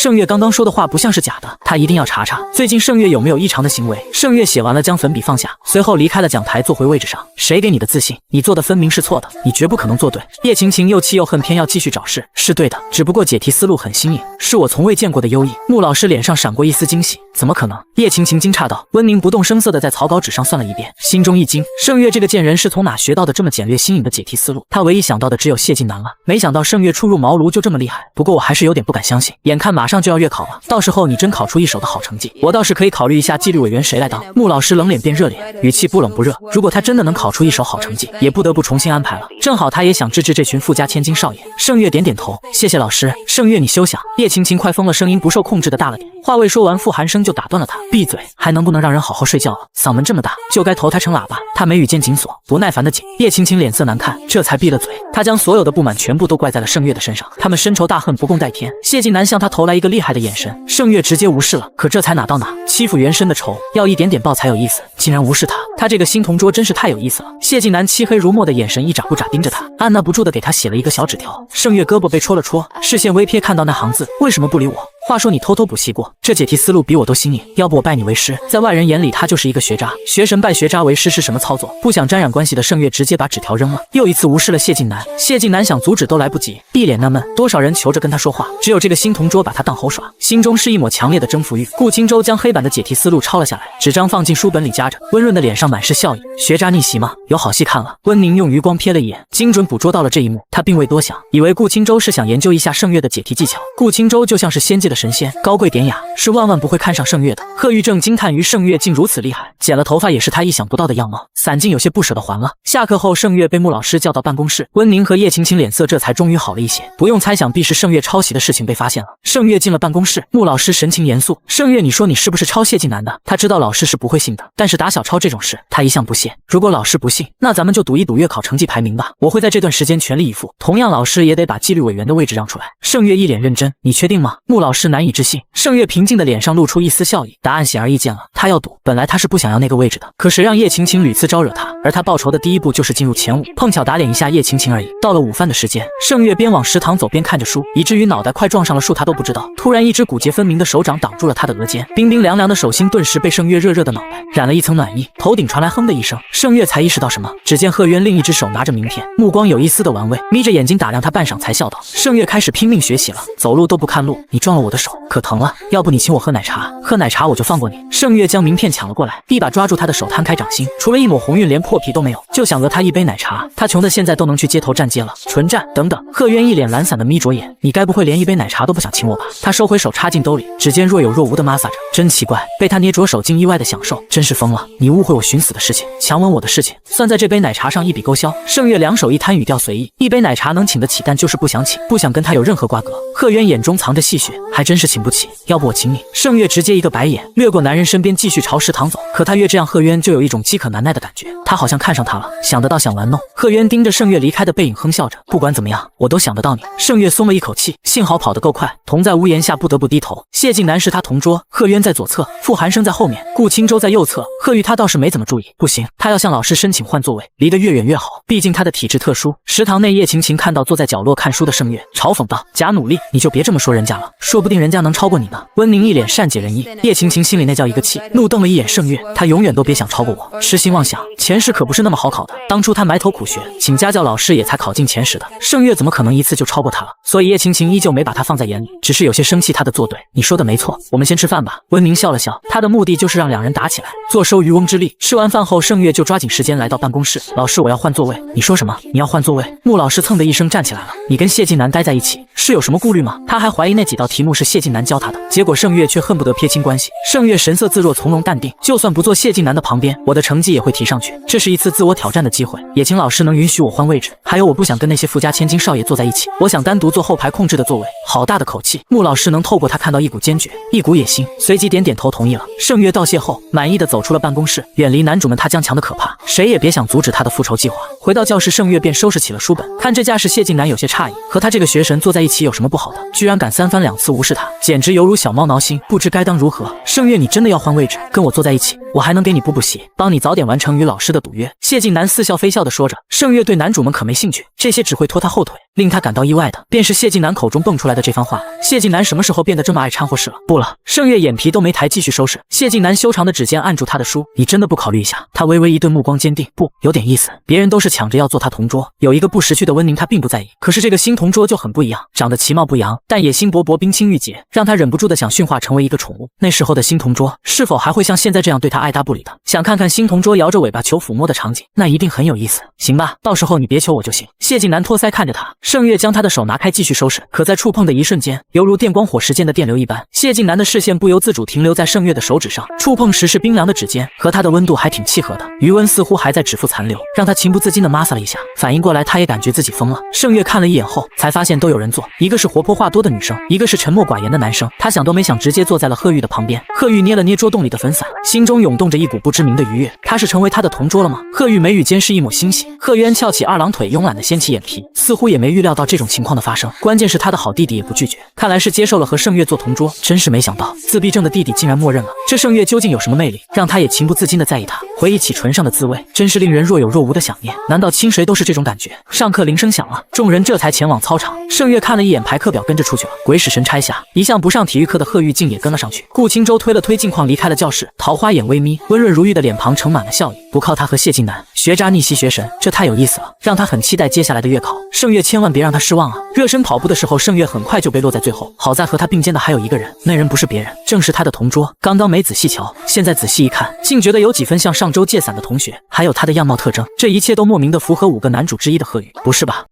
盛月刚刚说的话不像是假的，他一定要查查最近盛月有没有异常的行为。盛月写完了，将粉笔放下，随后离开了讲台，坐回位置上。谁给你的自信？你做的分明是错的，你绝不可能做对。叶晴晴又气又恨，偏要继续找事。是对的，只不过解题思路很新颖，是我从未见过的优异。穆老师脸上闪过一丝惊喜，怎么可能？叶晴晴惊诧道。温宁不动声色地在草稿纸上算了一遍，心中一惊，盛月这个贱人是从哪学到的这么简略新颖的解题思路？他唯一想到的只有谢晋南了，没想到盛月初入茅庐就这么厉害。不过我还是有点不敢相信，眼看马上就要月考了，到时候你真考出一手的好成绩，我倒是可以考虑一下纪律委员谁来当。穆老师冷脸变热脸，语气不冷不热。如果他真的能考出一手好成绩，也不得不重新安排了。正好他也想治治这群富家千金少爷。盛月点点头，谢谢老师。盛月你休想！叶晴晴快疯了，声音不受控制的大了点。话未说完，傅寒生就打断了他，闭嘴，还能不能让人好好睡觉了？嗓门这么大，就该投胎成喇叭。他眉宇间紧锁，不耐烦的紧。叶晴晴脸色难看，这才闭了嘴。他将所有的不满全部都怪在了盛月的身上，他们深仇大恨，不共戴天。谢晋南向他投来一个厉害的眼神，盛月直接无视了。可这才哪到哪，欺负原身的仇要一点点报才有意思，竟然无视他，他这个新同桌真是太有意思了。谢晋南漆黑如墨的眼神一眨不眨盯着他，按捺不住的给他写了一个小纸条。盛月胳膊被戳了戳，视线微瞥看到那行字，为什么不理我？话说你偷偷补习过，这解题思路比我都新颖，要不我拜你为师。在外人眼里他就是一个学渣，学神拜学渣为师是什么操作？不想沾染关系的盛月直接把纸条扔了，又一次无视了谢晋南。谢晋南想阻止都来不及，一脸纳闷，多少人求着跟他说话，只有这个新同桌把他当猴耍，心中是一抹强烈的征服欲。顾青舟将黑板的解题思路抄了下来，纸张放进书本里夹着，温润的脸上满是笑意。学渣逆袭吗？有好戏看了。温宁用余光瞥了一眼，精准捕捉到了这一幕，他并未多想，以为顾青舟是想研究一下盛月的解题技巧。顾青舟就像是仙界的神仙，高贵典雅，是万万不会看上盛月的。贺玉正惊叹于盛月竟如此厉害，剪了头发也是他意想不到的样貌。伞镜有些不舍得还了。下课后，盛月被穆老师叫到办公室，温宁和叶晴晴脸色这才终于好了一些，不用猜想必是盛月抄袭的事情被发现了。盛月进了办公室，穆老师神情严肃，盛月你说你是不是抄谢晋南的？他知道老师是不会信的，但是打小抄这种事他一向不屑。如果老师不信，那咱们就赌一赌月考成绩排名吧，我会在这段时间全力以赴，同样老师也得把纪律委员的位置让出来。盛月一脸认真，你确定吗？穆老师难以置信。盛月平静的脸上露出一丝笑意，答案显而易见了，他要赌。本来他是不想要那个位置的，可谁让叶晴晴屡次招惹他，而他报仇的第一步就是进入前5，碰巧打脸一下叶晴晴而已。到了午饭的时间，盛月边往食堂走边看着书，以至于脑袋快撞上了树他都不知道。突然一只骨节分明的手掌挡住了他的额间，冰冰凉凉的手心顿时被盛月热热的脑袋染了一层暖意，头顶传来哼的一声，盛月才意识到什么，只见贺渊另一只手拿着名片，目光有一丝的玩味，眯着眼睛打量他半晌才笑道，盛月开始拼命学习了，走路都不看路，你撞了我的手可疼了，要不你请我喝奶茶，喝奶茶我就放过你。盛月将名片抢了过来，一把抓住他的手，摊开掌心，除了一抹红晕连破皮都没有，就想讹他一杯奶茶，他穷的现在都能去街头站街了，纯站。等等，贺渊一脸懒散的眯着眼，你该不会连一杯奶茶都不想请我吧？他收回手插进兜里，指尖若有若无的摩挲着，真奇怪，被他捏着手竟意外的享受，真是疯了。你误会我寻死的事情，强吻我的事情，算在这杯奶茶上一笔勾销。盛月两手一摊，语调随意，一杯奶茶能请得起，但就是不想请，不想跟他有任何瓜葛。贺渊眼中藏着戏谑，还真是请不起，要不我请你。盛月直接一个白眼，掠过男人身边继续朝食堂走。可他越这样，贺渊就有一种饥渴难耐的感觉，他好像看上他了，想得到想玩弄。贺渊盯着盛月离开的背影哼笑着，不管怎么样我都想得到你。盛月松了一口气，幸好跑得够快，同在屋檐下不得不低头。谢晋南是他同桌，贺渊在左侧，傅寒生在后面，顾青舟在右侧。贺玉他倒是没怎么注意，不行，他要向老师申请换座位，离得越远越好，毕竟他的体质特殊。食堂内，叶晴晴看到坐在角落看书的盛月，嘲讽道，假努力，你就别这么说人家了，说不定人家能超过你呢。温宁一脸善解人意，叶晴晴心里那叫一个气，怒瞪了一眼盛月，他永远都别想超过我，痴心妄想，前世可不是那么好考的，当初他埋头苦学，请家教老师也才考进前10的，盛月怎么可能一次就超过他了？所以叶晴晴依旧没把他放在眼里，只是有些生气他的作对。你说的没错，我们先吃饭吧。温宁笑了笑，他的目的就是让两人打起来，坐收渔翁之利。吃完饭后，盛月就抓紧时间来到办公室，老师我要换座位。你说什么？你要换座位？穆老师蹭的一声站起来了，你跟谢晋南待在一起是有什么顾虑吗？他还怀疑那几道题目是谢晋南教他的，结果盛月却恨不得撇清关系。盛月神色自若，从容淡定，就算不坐谢晋南的旁边，我的成绩也会提上去，这是一次自我挑战的机会，也请老师能允许我换位置。还有，我不想跟那些富家千金少爷坐在一起，我想单独坐后排控制的座位。好大的口气！穆老师能透过他看到一股坚决，一股野心，随即点点头同意了。盛月道谢后，满意的走出了办公室，远离男主们他将强的可怕，谁也别想阻止他的复仇计划。回到教室，盛月便收拾起了书本，看这架势，谢晋南有些诧异，和他这个学神坐在一起起有什么不好的？居然敢三番两次无视他，简直犹如小猫挠心，不知该当如何。盛月，你真的要换位置，跟我坐在一起，我还能给你补习，帮你早点完成与老师的赌约。谢晋南似笑非笑的说着。盛月对男主们可没兴趣，这些只会拖他后腿。令他感到意外的，便是谢晋南口中蹦出来的这番话。谢晋南什么时候变得这么爱掺和事了？不了，盛月眼皮都没抬，继续收拾。谢晋南修长的指尖按住他的书，你真的不考虑一下？他微微一顿，目光坚定，不，有点意思。别人都是抢着要做他同桌，有一个不识趣的温宁，他并不在意。可是这个新同桌就很不一样，长得其貌不扬，但野心勃勃，冰清玉洁，让他忍不住的想驯化成为一个宠物。那时候的新同桌是否还会像现在这样对他爱答不理的？想看看新同桌摇着尾巴求抚摸的场景，那一定很有意思。行吧，到时候你别求我就行。谢晋南托腮看着他，盛月将他的手拿开继续收拾，可在触碰的一瞬间，犹如电光火石间的电流一般，谢晋南的视线不由自主停留在盛月的手指上，触碰时是冰凉的指尖，和他的温度还挺契合的，余温似乎还在指腹残留，让他情不自禁的摩挲了一下。反应过来，他也感觉自己疯了。盛月看了一眼后，才发现都有人坐，一个是活泼话多的女生，一个是沉默寡言的男生。他想都没想，直接坐在了贺玉的旁边。贺玉捏了捏桌洞里的粉伞，心中涌动着一股不知名的愉悦。他是成为他的同桌了吗？贺玉眉宇间是一抹欣喜。贺渊翘起二郎腿，慵懒的掀起眼皮，似乎也没预料到这种情况的发生。关键是他的好弟弟也不拒绝，看来是接受了和盛月做同桌。真是没想到，自闭症的弟弟竟然默认了。这盛月究竟有什么魅力，让他也情不自禁的在意他？回忆起唇上的滋味，真是令人若有若无的想念。难道亲谁都是这种感觉？上课铃声响了，众人这才前往操场。盛月看了一眼排课表，跟着出去了。鬼使神差下，一向不上体育课的贺玉竟也跟了上去。顾青舟推了推镜框离开了教室，桃花眼微眯，温润如玉的脸庞盛满了笑意。不靠他和谢晋南，学渣逆袭学神，这太有意思了，让他很期待接下来的月考。盛月千万别让他失望啊！热身跑步的时候，盛月很快就被落在最后。好在和他并肩的还有一个人，那人不是别人，正是他的同桌。刚刚没仔细瞧，现在仔细一看，竟觉得有几分像上周借伞的同学，还有他的样貌特征，这一切都莫名的符合5个男主之一的贺宇，不是吧？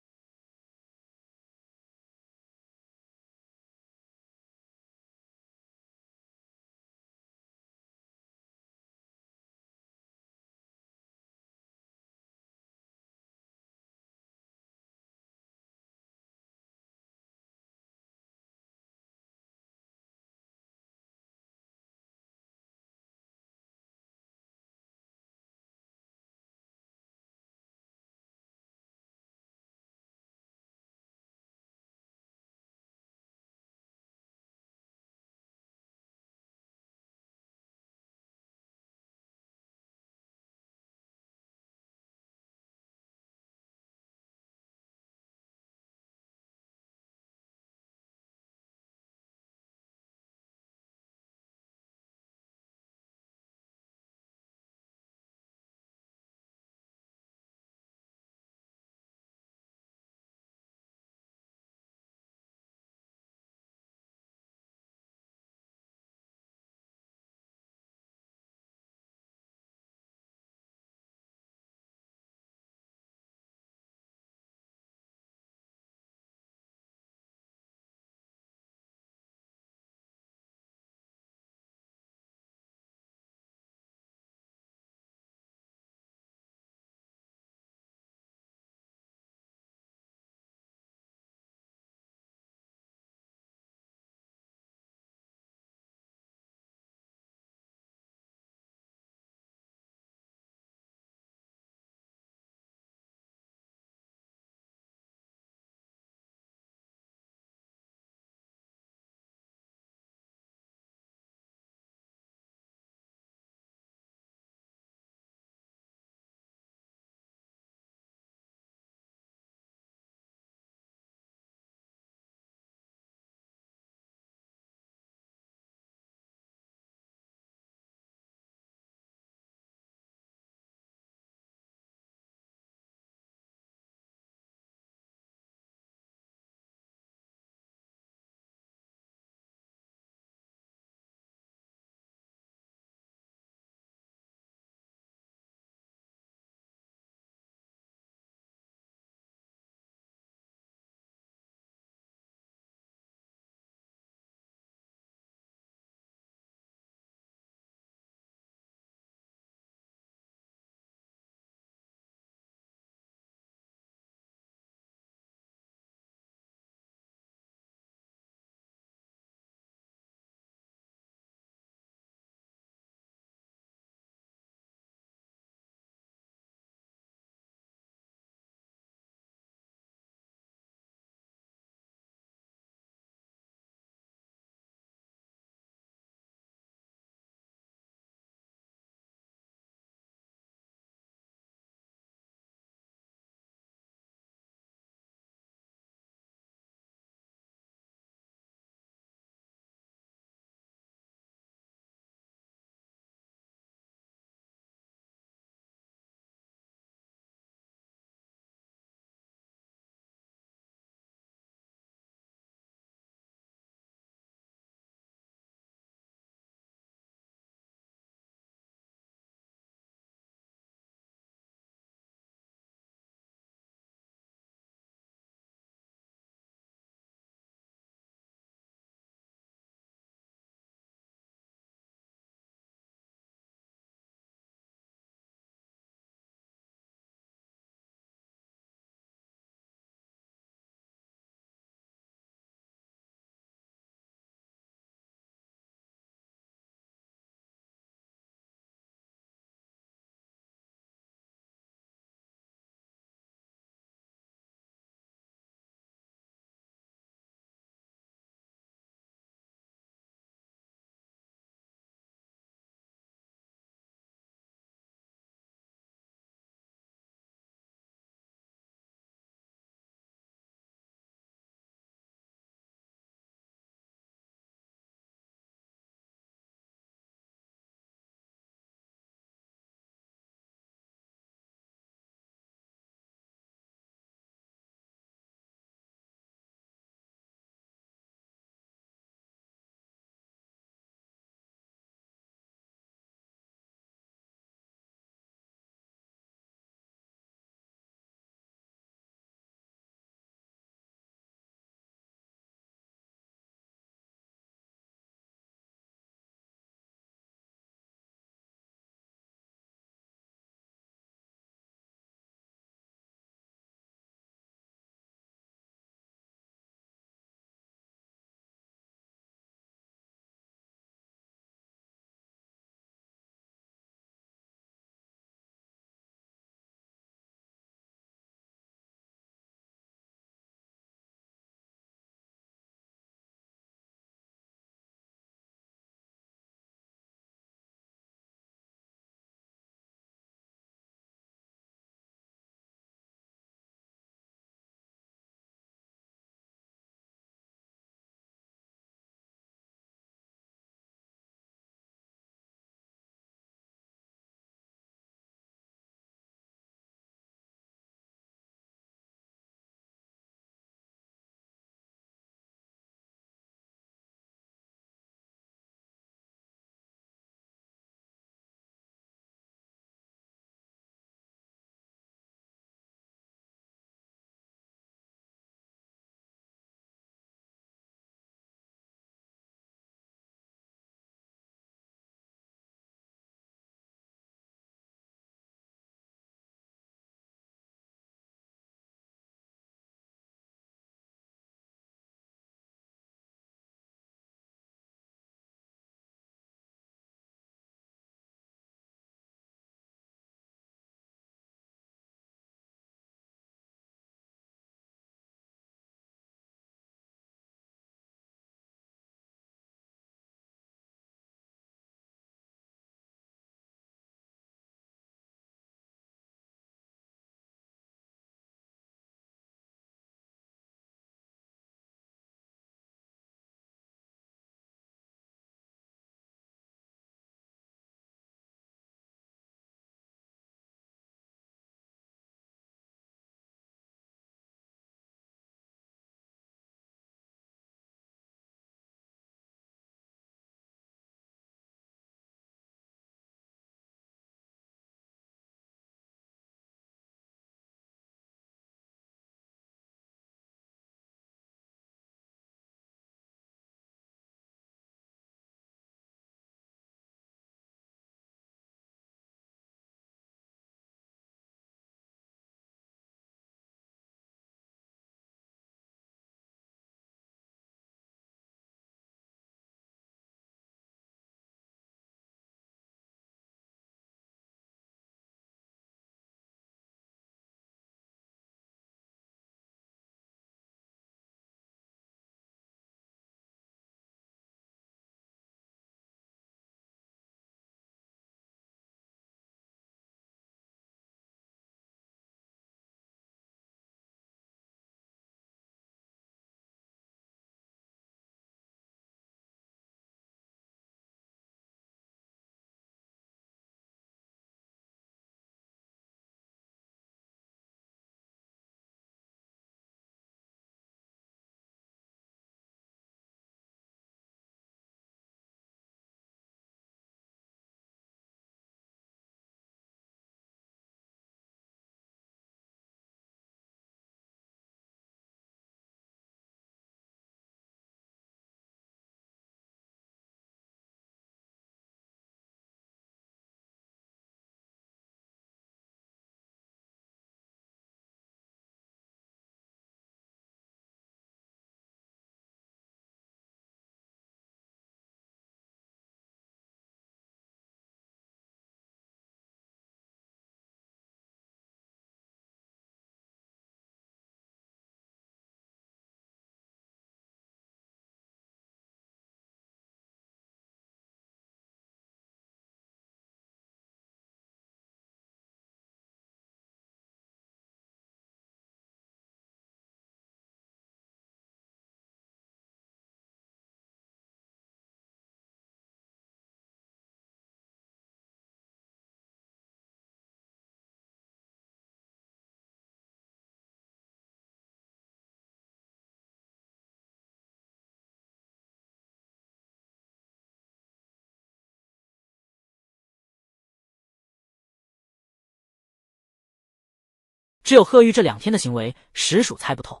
只有贺玉这2天的行为实属猜不透。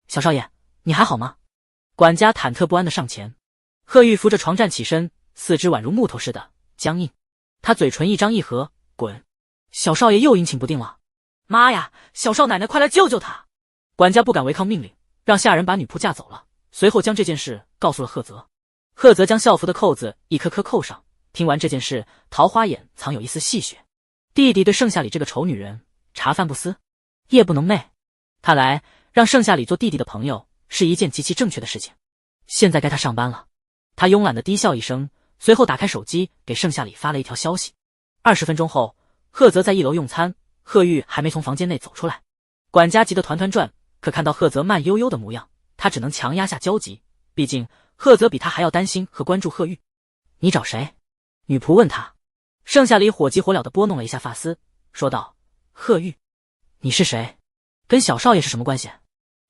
小少爷，你还好吗？管家忐忑不安地上前。贺玉扶着床站起身，四肢宛如木头似的僵硬，他嘴唇一张一合，滚！小少爷又阴晴不定了。妈呀，小少奶奶快来救救他！管家不敢违抗命令，让下人把女仆架走了，随后将这件事告诉了贺泽。贺泽将校服的扣子一颗颗扣上，听完这件事，桃花眼藏有一丝戏谑。弟弟对盛夏里这个丑女人茶饭不思，夜不能寐，看来让盛夏里做弟弟的朋友是一件极其正确的事情。现在该他上班了。他慵懒地低笑一声，随后打开手机给盛夏里发了一条消息。20分钟后，贺泽在1楼用餐，贺玉还没从房间内走出来。管家急得团团转，可看到贺泽慢悠悠的模样，他只能强压下焦急，毕竟贺泽比他还要担心和关注贺玉。你找谁？女仆问他。盛夏里火急火燎地拨弄了一下发丝，说道：贺玉，你是谁？跟小少爷是什么关系？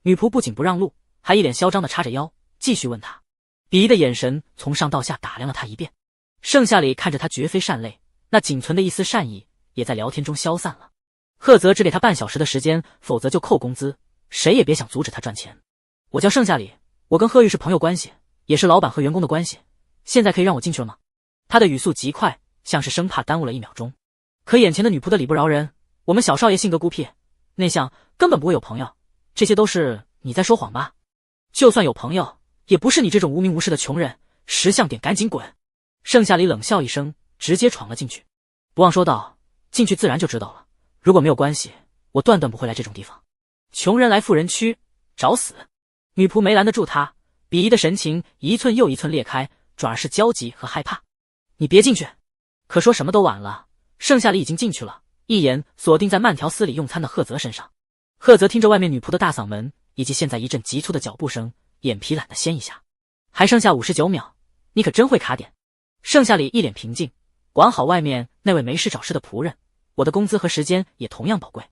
女仆不仅不让路，还一脸嚣张地叉着腰，继续问他。鄙夷的眼神从上到下打量了他一遍。盛夏里看着他绝非善类，那仅存的一丝善意也在聊天中消散了。贺泽只给他半小时的时间，否则就扣工资，谁也别想阻止他赚钱。我叫盛夏里，我跟贺玉是朋友关系，也是老板和员工的关系，现在可以让我进去了吗？他的语速极快，像是生怕耽误了1秒钟。可眼前的女仆的理不饶人，我们小少爷性格孤僻内向，根本不会有朋友，这些都是你在说谎吧？就算有朋友，也不是你这种无名无势的穷人，识相点，赶紧滚！盛夏里冷笑一声，直接闯了进去。不忘说道，进去自然就知道了，如果没有关系，我断断不会来这种地方。穷人来富人区，找死！女仆没拦得住他，鄙夷的神情一寸又一寸裂开，转而是焦急和害怕。你别进去！可说什么都晚了，盛夏里已经进去了，一眼锁定在慢条斯理用餐的贺泽身上。贺泽听着外面女仆的大嗓门，以及现在一阵急促的脚步声，眼皮懒得掀一下。还剩下59秒，你可真会卡点。盛夏里一脸平静，管好外面那位没事找事的仆人，我的工资和时间也同样宝贵。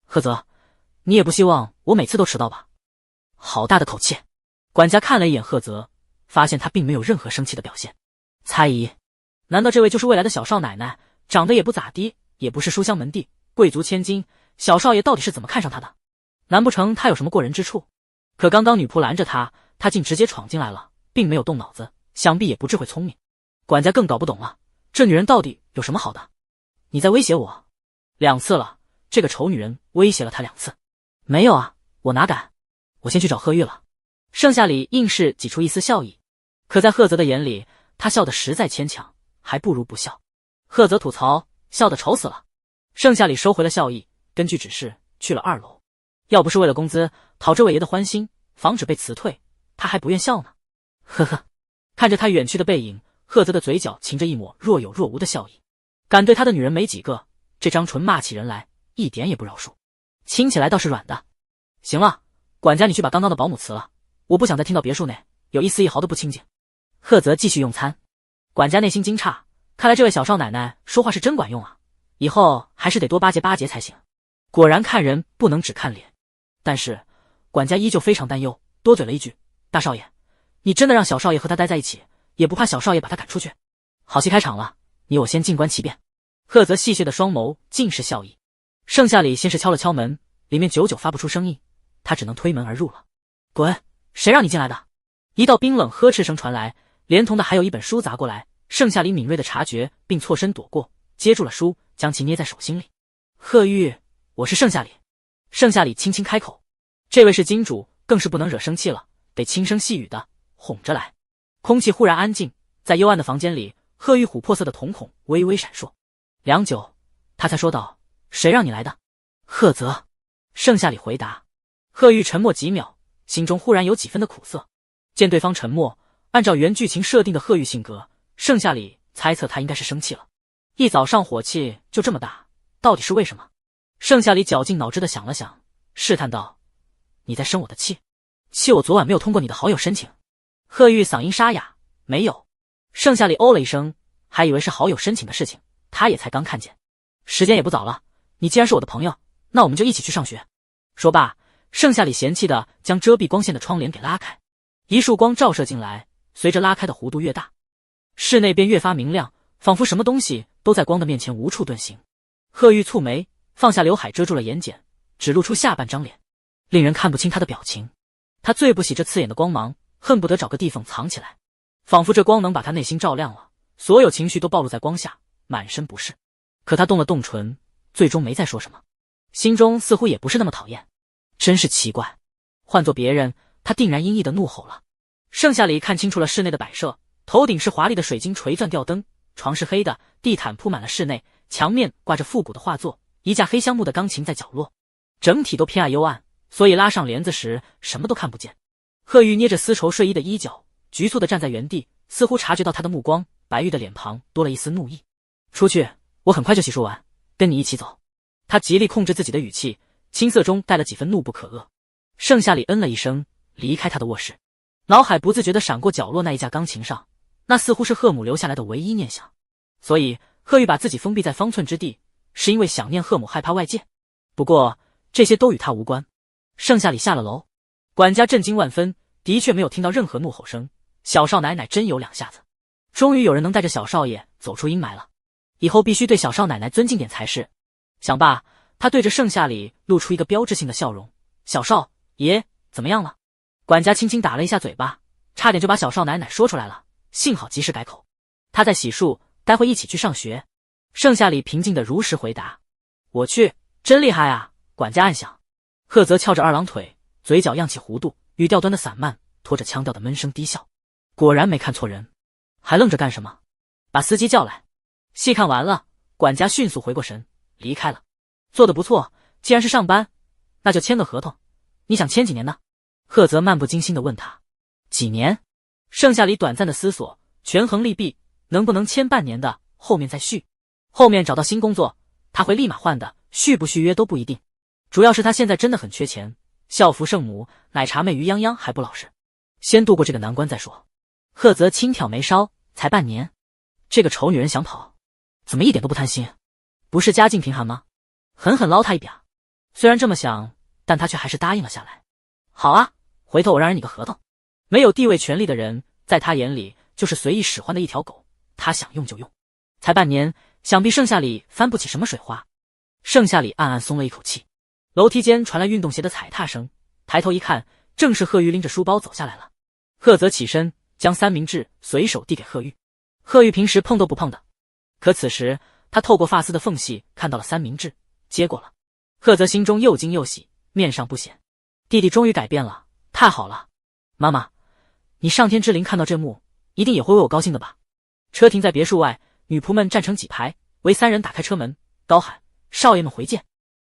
贺泽，你也不希望我每次都迟到吧？好大的口气！管家看了一眼贺泽，发现他并没有任何生气的表现。猜疑，难道这位就是未来的小少奶奶？长得也不咋地，也不是书香门第，贵族千金，小少爷到底是怎么看上她的？难不成他有什么过人之处？可刚刚女仆拦着他，他竟直接闯进来了，并没有动脑子，想必也不智慧聪明。管家更搞不懂了，这女人到底有什么好的？你在威胁我？2次了，这个丑女人威胁了他2次。没有啊，我哪敢？我先去找贺玉了。盛夏里硬是挤出一丝笑意，可在贺泽的眼里，他笑得实在牵强，还不如不笑。贺泽吐槽，笑得丑死了。盛夏里收回了笑意，根据指示去了2楼。要不是为了工资，讨这位爷的欢心，防止被辞退，他还不愿笑呢。呵呵，看着他远去的背影，贺泽的嘴角噙着一抹若有若无的笑意。敢对他的女人没几个，这张唇骂起人来一点也不饶恕，亲起来倒是软的。行了，管家你去把刚刚的保姆辞了，我不想再听到别墅内有一丝一毫的不清静。贺泽继续用餐，管家内心惊诧，看来这位小少奶奶说话是真管用啊，以后还是得多巴结巴结才行。果然看人不能只看脸。但是管家依旧非常担忧，多嘴了一句：大少爷，你真的让小少爷和他待在一起，也不怕小少爷把他赶出去？好戏开场了，你我先静观其变。贺泽戏谑的双眸尽是笑意。盛夏里先是敲了敲门，里面久久发不出声音，他只能推门而入了。滚！谁让你进来的？一道冰冷呵斥声传来，连同的还有一本书砸过来。盛夏里敏锐的察觉，并错身躲过，接住了书，将其捏在手心里。贺玉，我是盛夏里。盛夏里轻轻开口，这位是金主，更是不能惹生气了，得轻声细语的哄着来。空气忽然安静，在幽暗的房间里，贺玉琥珀色的瞳孔微微闪烁。良久，他才说道：谁让你来的？贺泽。盛夏里回答。贺玉沉默几秒，心中忽然有几分的苦涩。见对方沉默，按照原剧情设定的贺玉性格，盛夏里猜测他应该是生气了。一早上火气就这么大，到底是为什么？盛夏里绞尽脑汁的想了想，试探道：你在生我的气？气我昨晚没有通过你的好友申请？贺玉嗓音沙哑：没有。盛夏里哦了一声，还以为是好友申请的事情，他也才刚看见。时间也不早了，你既然是我的朋友，那我们就一起去上学。说罢，盛夏里嫌弃的将遮蔽光线的窗帘给拉开，一束光照射进来，随着拉开的弧度越大，室内便越发明亮，仿佛什么东西都在光的面前无处遁形。贺玉蹙眉，放下刘海遮住了眼睑，只露出下半张脸，令人看不清他的表情。他最不喜这刺眼的光芒，恨不得找个地缝藏起来，仿佛这光能把他内心照亮了，所有情绪都暴露在光下，满身不适。可他动了动唇，最终没再说什么，心中似乎也不是那么讨厌。真是奇怪，换做别人，他定然阴翳的怒吼了。盛夏里看清楚了室内的摆设，头顶是华丽的水晶垂钻吊灯，床是黑的，地毯铺满了室内，墙面挂着复古的画作，一架黑橡木的钢琴在角落，整体都偏暗幽暗，所以拉上帘子时什么都看不见。贺玉捏着丝绸睡衣的衣角，局促地站在原地，似乎察觉到他的目光，白玉的脸庞多了一丝怒意。出去，我很快就洗漱完，跟你一起走。他极力控制自己的语气，青涩中带了几分怒不可遏。盛夏里嗯了一声，离开他的卧室，脑海不自觉地闪过角落那一架钢琴上，那似乎是贺母留下来的唯一念想。所以贺玉把自己封闭在方寸之地，是因为想念贺母，害怕外界。不过这些都与他无关。盛夏里下了楼，管家震惊万分，的确没有听到任何怒吼声。小少奶奶真有两下子，终于有人能带着小少爷走出阴霾了，以后必须对小少奶奶尊敬点才是。想罢，他对着盛夏里露出一个标志性的笑容。小少爷怎么样了？管家轻轻打了一下嘴巴，差点就把小少奶奶说出来了，幸好及时改口。他在洗漱，待会一起去上学。盛夏里平静的如实回答。我去，真厉害啊！管家暗想。贺泽翘着二郎腿，嘴角漾起弧度，语调端的散漫，拖着腔调的闷声低笑。果然没看错人，还愣着干什么？把司机叫来。戏看完了，管家迅速回过神，离开了。做得不错，既然是上班，那就签个合同。你想签几年呢？贺泽漫不经心地问他。几年？盛夏里短暂的思索，权衡利弊，能不能签半年的，后面再续。后面找到新工作，他会立马换的，续不续约都不一定。主要是他现在真的很缺钱，校服圣母、奶茶妹于泱泱还不老实，先度过这个难关再说。贺泽轻挑眉梢，才半年，这个丑女人想跑，怎么一点都不贪心？不是家境贫寒吗？狠狠捞他一把。虽然这么想，但他却还是答应了下来。好啊，回头我让人拟个合同。没有地位权力的人，在他眼里就是随意使唤的一条狗，他想用就用。才半年，想必盛夏里翻不起什么水花。盛夏里暗暗松了一口气。楼梯间传来运动鞋的踩踏声，抬头一看，正是贺玉拎着书包走下来了。贺泽起身，将三明治随手递给贺玉。贺玉平时碰都不碰的，可此时他透过发丝的缝隙看到了三明治，接过了。贺泽心中又惊又喜，面上不显。弟弟终于改变了，太好了。妈妈，你上天之灵看到这幕，一定也会为我高兴的吧？车停在别墅外，女仆们站成几排，为三人打开车门，高喊：少爷们回见。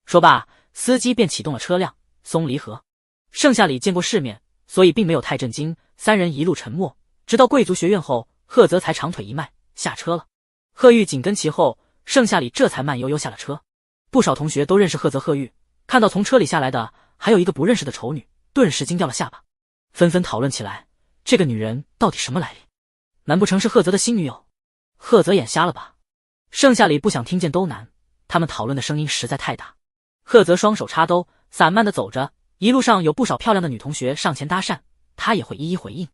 说罢，司机便启动了车辆，松离合。盛夏里见过世面，所以并没有太震惊。三人一路沉默，直到贵族学院后，贺泽才长腿一迈下车了。贺玉紧跟其后，盛夏里这才慢悠悠下了车。不少同学都认识贺泽贺玉，看到从车里下来的还有一个不认识的丑女，顿时惊掉了下巴，纷纷讨论起来，这个女人到底什么来历？难不成是贺泽的新女友？贺泽眼瞎了吧？盛夏里不想听见都难，他们讨论的声音实在太大。贺泽双手插兜，散漫地走着，一路上有不少漂亮的女同学上前搭讪，他也会一一回应。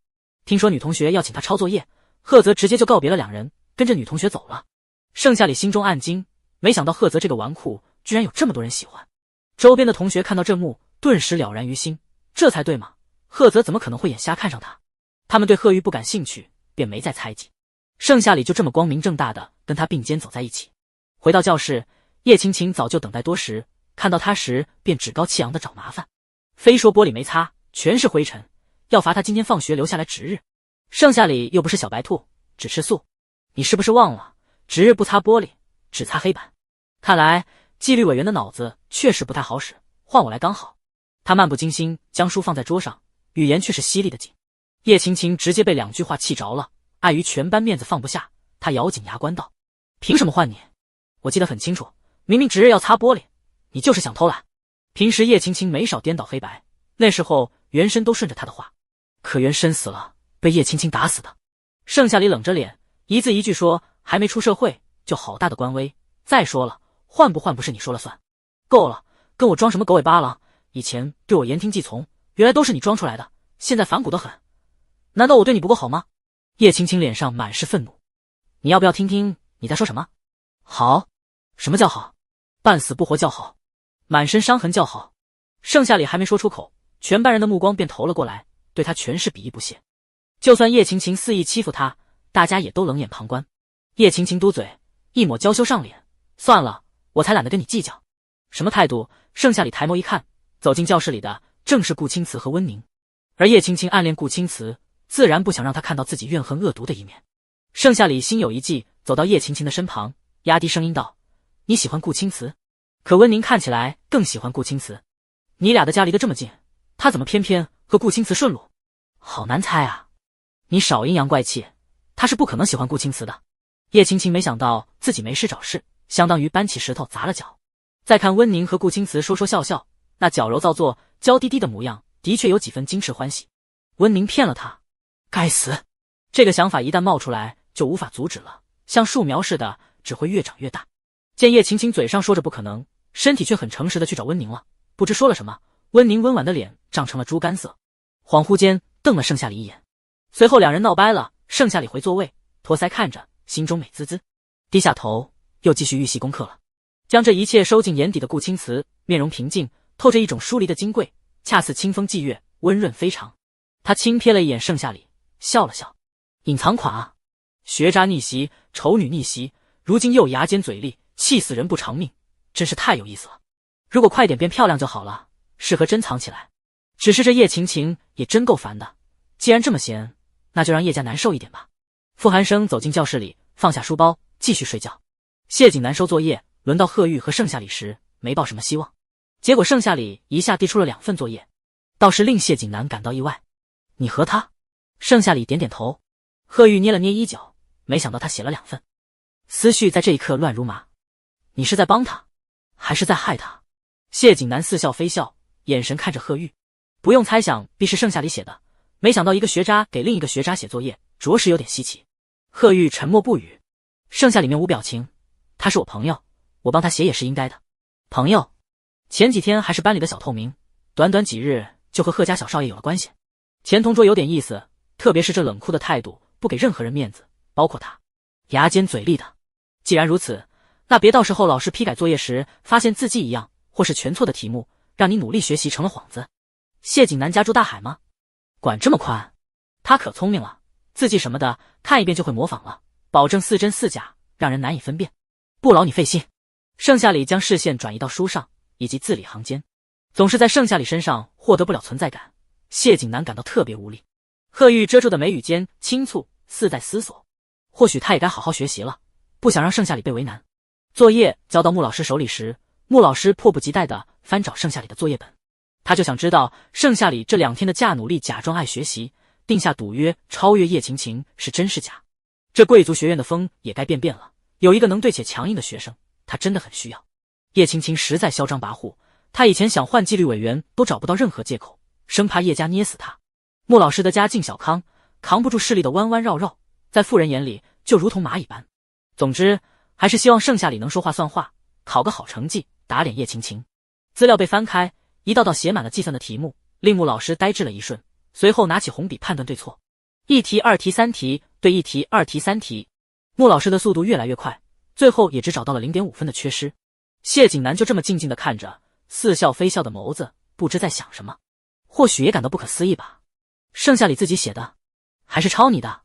听说女同学要请他抄作业，贺泽直接就告别了两人，跟着女同学走了。盛夏里心中暗惊，没想到贺泽这个纨绔居然有这么多人喜欢。周边的同学看到这幕，顿时了然于心，这才对嘛，贺泽怎么可能会眼瞎看上他？他们对贺玉不感兴趣，便没再猜忌。盛夏里就这么光明正大的跟他并肩走在一起。回到教室，叶青青早就等待多时，看到他时便趾高气扬的找麻烦，非说玻璃没擦，全是灰尘，要罚他今天放学留下来值日。盛夏里又不是小白兔，只吃素，你是不是忘了值日不擦玻璃，只擦黑板？看来纪律委员的脑子确实不太好使，换我来刚好。他漫不经心将书放在桌上，语言却是犀利的紧。叶青青直接被两句话气着了，碍于全班面子放不下，他咬紧牙关道：凭什么换你？我记得很清楚，明明值日要擦玻璃，你就是想偷懒。平时叶青青没少颠倒黑白，那时候原身都顺着他的话，可原身死了，被叶青青打死的。盛夏里冷着脸，一字一句说：还没出社会就好大的官威，再说了，换不换不是你说了算。够了，跟我装什么狗尾巴狼？以前对我言听计从，原来都是你装出来的，现在反骨得很。难道我对你不够好吗？叶青青脸上满是愤怒。你要不要听听你在说什么？好？什么叫好？半死不活叫好？满身伤痕叫好。盛夏里还没说出口，全班人的目光便投了过来，对他全是鄙夷不屑。就算叶晴晴肆意欺负他，大家也都冷眼旁观。叶晴晴嘟嘴，一抹娇羞上脸，算了，我才懒得跟你计较。什么态度？盛夏里抬眸一看，走进教室里的正是顾青瓷和温宁，而叶晴晴暗恋顾青瓷，自然不想让他看到自己怨恨恶毒的一面。盛夏里心有一计，走到叶晴晴的身旁，压低声音道：“你喜欢顾青瓷？”可温宁看起来更喜欢顾青瓷。你俩的家离得这么近，他怎么偏偏和顾青瓷顺路？好难猜啊！你少阴阳怪气，他是不可能喜欢顾青瓷的。叶晴晴没想到自己没事找事，相当于搬起石头砸了脚。再看温宁和顾青瓷说说笑笑，那矫揉造作、娇滴滴的模样，的确有几分矜持欢喜。温宁骗了他，该死！这个想法一旦冒出来，就无法阻止了，像树苗似的，只会越长越大。见叶晴晴嘴上说着不可能，身体却很诚实的去找温宁了，不知说了什么，温宁温婉的脸涨成了猪肝色，恍惚间瞪了盛夏里一眼。随后两人闹掰了，盛夏里回座位，托腮看着，心中美滋滋，低下头又继续预习功课了。将这一切收进眼底的顾青瓷，面容平静，透着一种疏离的金贵，恰似清风霁月，温润非常。他轻瞥了一眼盛夏里，笑了笑，隐藏款啊，学渣逆袭，丑女逆袭，如今又牙尖嘴利，气死人不偿命，真是太有意思了。如果快点变漂亮就好了，适合珍藏起来。只是这叶晴晴也真够烦的，既然这么闲，那就让叶家难受一点吧。傅寒生走进教室里，放下书包，继续睡觉。谢景南收作业，轮到贺玉和盛夏里时，没抱什么希望。结果盛夏里一下递出了2份作业，倒是令谢景南感到意外。你和他？盛夏里点点头。贺玉捏了捏衣角，没想到他写了2份，思绪在这一刻乱如麻。你是在帮他，还是在害他？谢景南似笑非笑，眼神看着贺玉。不用猜想，必是盛夏里写的。没想到一个学渣给另一个学渣写作业，着实有点稀奇。贺玉沉默不语。盛夏里面无表情。他是我朋友，我帮他写也是应该的。朋友？前几天还是班里的小透明，短短几日就和贺家小少爷有了关系。前同桌有点意思，特别是这冷酷的态度，不给任何人面子，包括他。牙尖嘴利的。既然如此，那别到时候老师批改作业时发现字迹一样或是全错的题目，让你努力学习成了幌子。谢景南家住大海吗？管这么宽？他可聪明了，字迹什么的看一遍就会模仿了，保证似真似假，让人难以分辨。不劳你费心。盛夏里将视线转移到书上以及字里行间，总是在盛夏里身上获得不了存在感，谢景南感到特别无力。贺玉遮住的眉宇间轻蹙，似在思索，或许他也该好好学习了，不想让盛夏里被为难。作业交到穆老师手里时，穆老师迫不及待地翻找盛夏里的作业本，他就想知道盛夏里这2天的假努力，假装爱学习，定下赌约超越叶晴晴是真是假。这贵族学院的风也该变了，有一个能对且强硬的学生，他真的很需要。叶晴晴实在嚣张跋扈，他以前想换纪律委员都找不到任何借口，生怕叶家捏死他。穆老师的家境小康，扛不住势力的弯弯绕绕，在富人眼里就如同蚂蚁般。总之还是希望盛夏里能说话算话，考个好成绩，打脸叶晴晴。资料被翻开，一道道写满了计算的题目，令穆老师呆滞了一瞬，随后拿起红笔判断对错。1题2题3题对1题2题3题。穆老师的速度越来越快，最后也只找到了 0.5 分的缺失。谢景南就这么静静地看着，似笑非笑的眸子不知在想什么，或许也感到不可思议吧。盛夏里自己写的，还是抄你的？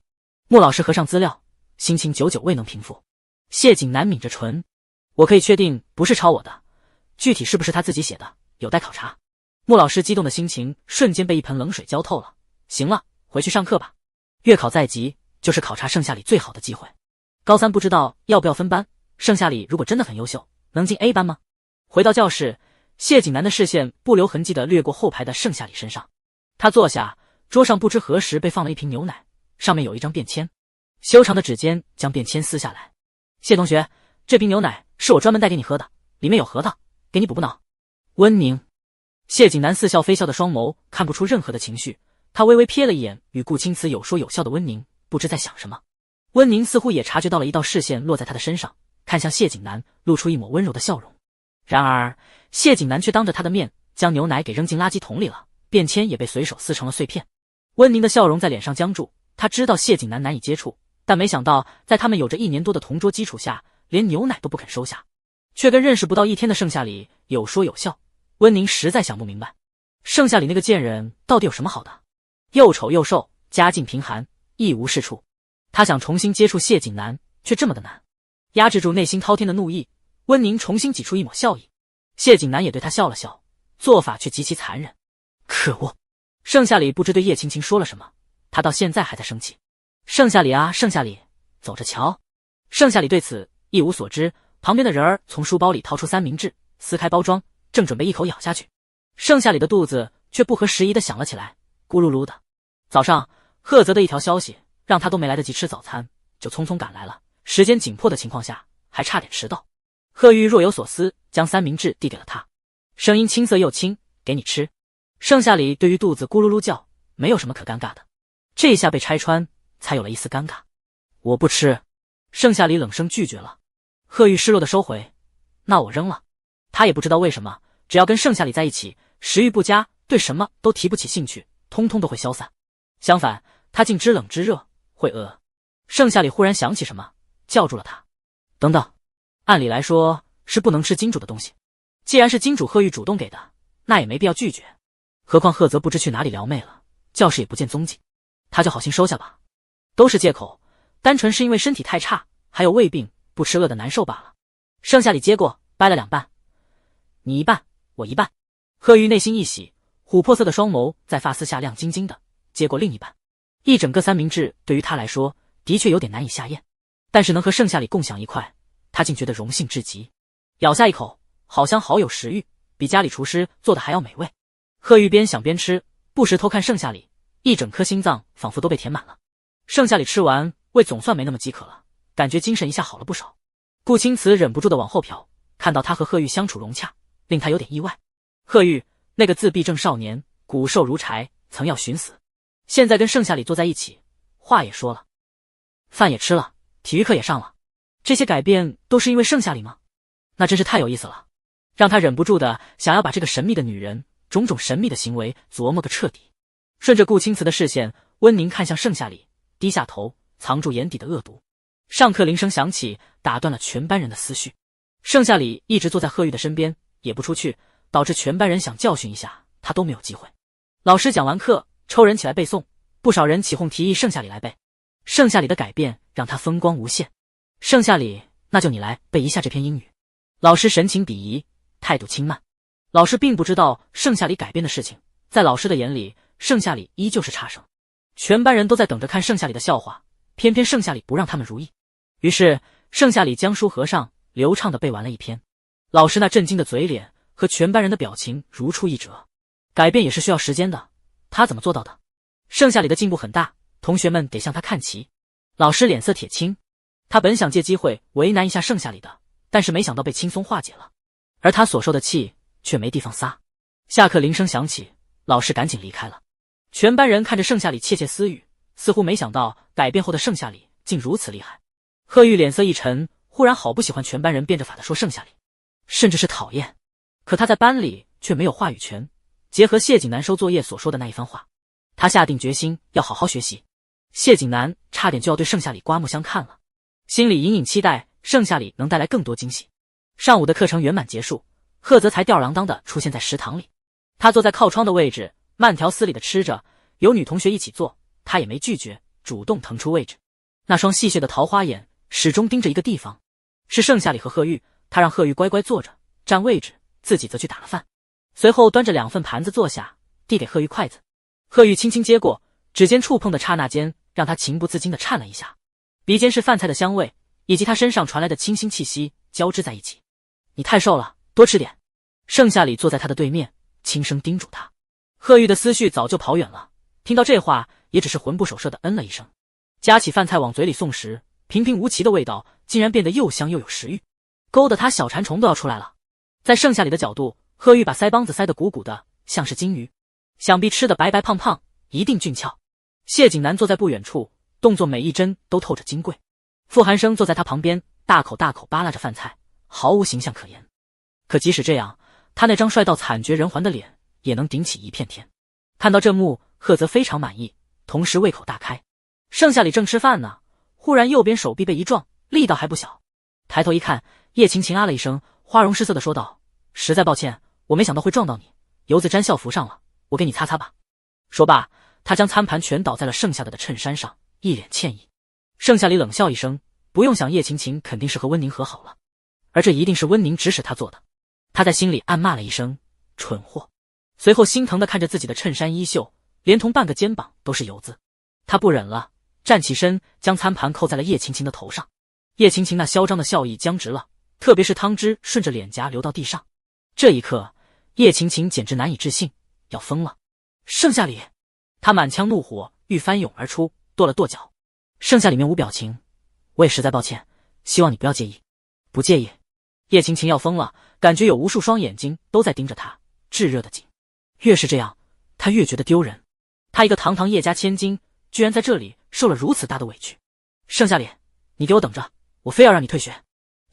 穆老师合上资料，心情久久未能平复。谢景南抿着唇，我可以确定不是抄我的，具体是不是他自己写的，有待考察。穆老师激动的心情瞬间被一盆冷水浇透了。行了，回去上课吧。月考在即，就是考察盛夏里最好的机会。高3不知道要不要分班，盛夏里如果真的很优秀，能进 A 班吗？回到教室，谢景南的视线不留痕迹地掠过后排的盛夏里身上。他坐下，桌上不知何时被放了一瓶牛奶，上面有一张便签，修长的指尖将便签撕下来。谢同学，这瓶牛奶是我专门带给你喝的，里面有核桃，给你补补脑。温宁。谢景南似笑非笑的双眸看不出任何的情绪，他微微瞥了一眼与顾青瓷有说有笑的温宁，不知在想什么。温宁似乎也察觉到了一道视线落在他的身上，看向谢景南，露出一抹温柔的笑容。然而谢景南却当着他的面将牛奶给扔进垃圾桶里了，便签也被随手撕成了碎片。温宁的笑容在脸上僵住，他知道谢景南难以接触，但没想到在他们有着1年多的同桌基础下，连牛奶都不肯收下，却跟认识不到1天的盛夏里有说有笑。温宁实在想不明白，盛夏里那个贱人到底有什么好的？又丑又瘦，家境贫寒，一无是处。他想重新接触谢景南，却这么的难。压制住内心滔天的怒意，温宁重新挤出一抹笑意。谢景南也对他笑了笑，做法却极其残忍。可恶！盛夏里不知对叶青青说了什么，他到现在还在生气。盛夏里啊，盛夏里，走着瞧。盛夏里对此一无所知，旁边的人儿从书包里掏出三明治，撕开包装，正准备一口咬下去，盛夏里的肚子却不合时宜的响了起来，咕噜噜的。早上，赫泽的一条消息让他都没来得及吃早餐，就匆匆赶来了。时间紧迫的情况下，还差点迟到。贺玉若有所思，将三明治递给了他，声音青涩又轻：“给你吃。”盛夏里对于肚子咕噜噜叫，没有什么可尴尬的。这下被拆穿，才有了一丝尴尬。我不吃。盛夏里冷声拒绝了。贺玉失落的收回：“那我扔了。”他也不知道为什么，只要跟盛夏里在一起，食欲不佳，对什么都提不起兴趣，通通都会消散。相反，他竟知冷知热，会饿。盛夏里忽然想起什么，叫住了他：“等等，按理来说是不能吃金主的东西，既然是金主贺玉主动给的，那也没必要拒绝。何况贺泽不知去哪里撩妹了，教室也不见踪迹，他就好心收下吧。都是借口，单纯是因为身体太差，还有胃病，不吃饿的难受罢了。”盛夏里接过，掰了两半：“你一半，我一半。”贺玉内心一喜，琥珀色的双眸在发丝下亮晶晶的，接过另一半。一整个三明治对于他来说的确有点难以下咽，但是能和盛夏里共享一块，他竟觉得荣幸至极。咬下一口，好香好有食欲，比家里厨师做的还要美味。贺玉边想边吃，不时偷看盛夏里，一整颗心脏仿佛都被填满了。盛夏里吃完，胃总算没那么饥渴了，感觉精神一下好了不少。顾青瓷忍不住的往后瞟，看到他和贺玉相处融洽，令他有点意外。贺玉那个自闭症少年，骨瘦如柴，曾要寻死，现在跟盛夏里坐在一起，话也说了，饭也吃了，体育课也上了，这些改变都是因为盛夏里吗？那真是太有意思了，让他忍不住的想要把这个神秘的女人种种神秘的行为琢磨个彻底。顺着顾青瓷的视线，温宁看向盛夏里，低下头，藏住眼底的恶毒。上课铃声响起，打断了全班人的思绪。盛夏里一直坐在贺玉的身边，也不出去，导致全班人想教训一下他都没有机会。老师讲完课，抽人起来背诵，不少人起哄提议盛夏里来背。盛夏里的改变让他风光无限。盛夏里，那就你来背一下这篇英语。老师神情鄙夷，态度轻慢。老师并不知道盛夏里改变的事情，在老师的眼里，盛夏里依旧是差生。全班人都在等着看盛夏里的笑话，偏偏盛夏里不让他们如意。于是盛夏里将书合上，流畅地背完了一篇。老师那震惊的嘴脸和全班人的表情如出一辙。改变也是需要时间的，他怎么做到的？盛夏里的进步很大，同学们得向他看齐。老师脸色铁青，他本想借机会为难一下盛夏里的，但是没想到被轻松化解了，而他所受的气却没地方撒。下课铃声响起，老师赶紧离开了。全班人看着盛夏里窃窃私语，似乎没想到改变后的盛夏里竟如此厉害。贺玉脸色一沉，忽然好不喜欢全班人变着法的说盛夏里，甚至是讨厌。可他在班里却没有话语权，结合谢景南收作业所说的那一番话，他下定决心要好好学习。谢景南差点就要对盛夏里刮目相看了，心里隐隐期待盛夏里能带来更多惊喜。上午的课程圆满结束，赫泽才吊儿郎当的出现在食堂里。他坐在靠窗的位置，慢条斯理的吃着，有女同学一起坐，他也没拒绝，主动腾出位置。那双戏谑的桃花眼始终盯着一个地方，是盛夏里和贺玉。他让贺玉乖乖坐着占位置，自己则去打了饭，随后端着2份盘子坐下，递给贺玉筷子。贺玉轻轻接过，指尖触碰的刹那间，让他情不自禁地颤了一下，鼻尖是饭菜的香味，以及他身上传来的清新气息交织在一起。你太瘦了，多吃点。盛夏里坐在他的对面，轻声叮嘱他。贺玉的思绪早就跑远了，听到这话也只是魂不守舍地嗯了一声，夹起饭菜往嘴里送时，平平无奇的味道竟然变得又香又有食欲，勾得他小馋虫都要出来了。在盛夏里的角度，贺玉把腮帮子塞得鼓鼓的，像是金鱼，想必吃得白白胖胖，一定俊俏。谢景南坐在不远处，动作每一帧都透着金贵。傅寒生坐在他旁边，大口大口扒拉着饭菜，毫无形象可言。可即使这样，他那张帅到惨绝人寰的脸也能顶起一片天。看到这幕，贺泽非常满意，同时胃口大开。盛夏里正吃饭呢，忽然右边手臂被一撞，力道还不小。抬头一看，叶晴晴啊了一声，花容失色地说道：实在抱歉，我没想到会撞到你，油渍沾校服上了，我给你擦擦吧。说罢，他将餐盘全倒在了剩下的衬衫上，一脸歉意。盛夏里冷笑一声，不用想，叶晴晴肯定是和温宁和好了，而这一定是温宁指使他做的。他在心里暗骂了一声蠢货，随后心疼地看着自己的衬衫衣袖，连同半个肩膀都是油渍。他不忍了，站起身，将餐盘扣在了叶晴晴的头上。叶晴晴那嚣张的笑意僵直了，特别是汤汁顺着脸颊流到地上。这一刻，叶晴晴简直难以置信，要疯了。盛夏里，他满腔怒火欲翻涌而出，跺了跺脚。盛夏里面无表情，我也实在抱歉，希望你不要介意。不介意。叶晴晴要疯了，感觉有无数双眼睛都在盯着她，炙热的紧。越是这样，她越觉得丢人。她一个堂堂叶家千金，居然在这里受了如此大的委屈。盛夏里，你给我等着，我非要让你退学。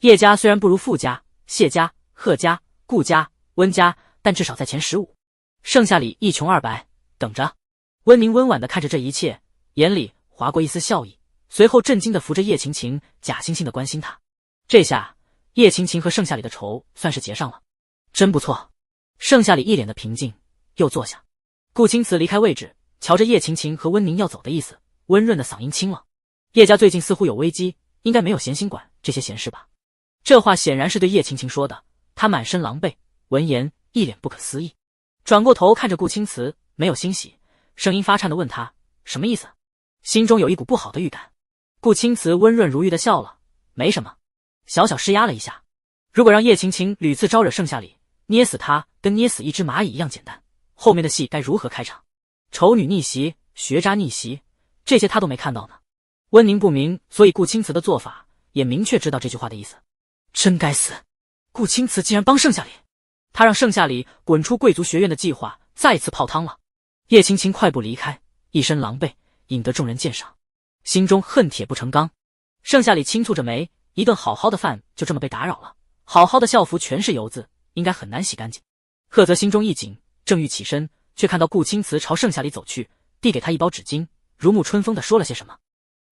叶家虽然不如傅家、谢家、贺家、顾家、温家，但至少在前15。盛夏里一穷二白，等着。温宁温婉地看着这一切，眼里划过一丝笑意，随后震惊地扶着叶晴晴，假惺惺地关心她。这下叶晴晴和盛夏里的仇算是结上了。真不错。盛夏里一脸的平静，又坐下。顾青瓷离开位置，瞧着叶晴晴和温宁要走的意思，温润的嗓音轻了。叶家最近似乎有危机，应该没有闲心管这些闲事吧。这话显然是对叶晴晴说的，她满身狼狈，闻言一脸不可思议，转过头看着顾青瓷，没有欣喜，声音发颤地问他什么意思，心中有一股不好的预感。顾青瓷温润如玉地笑了，没什么，小小施压了一下。如果让叶晴晴屡次招惹盛夏里，捏死她跟捏死一只蚂蚁一样简单，后面的戏该如何开场？丑女逆袭，学渣逆袭，这些他都没看到呢。温宁不明，所以顾青瓷的做法也明确知道这句话的意思。真该死，顾青瓷竟然帮盛夏里，他让盛夏里滚出贵族学院的计划再次泡汤了。叶晴晴快步离开，一身狼狈，引得众人鉴赏，心中恨铁不成钢。盛夏里轻蹙着眉，一顿好好的饭就这么被打扰了，好好的校服全是油渍，应该很难洗干净。贺泽心中一紧，正欲起身，却看到顾青瓷朝盛夏里走去，递给他一包纸巾，如沐春风地说了些什么。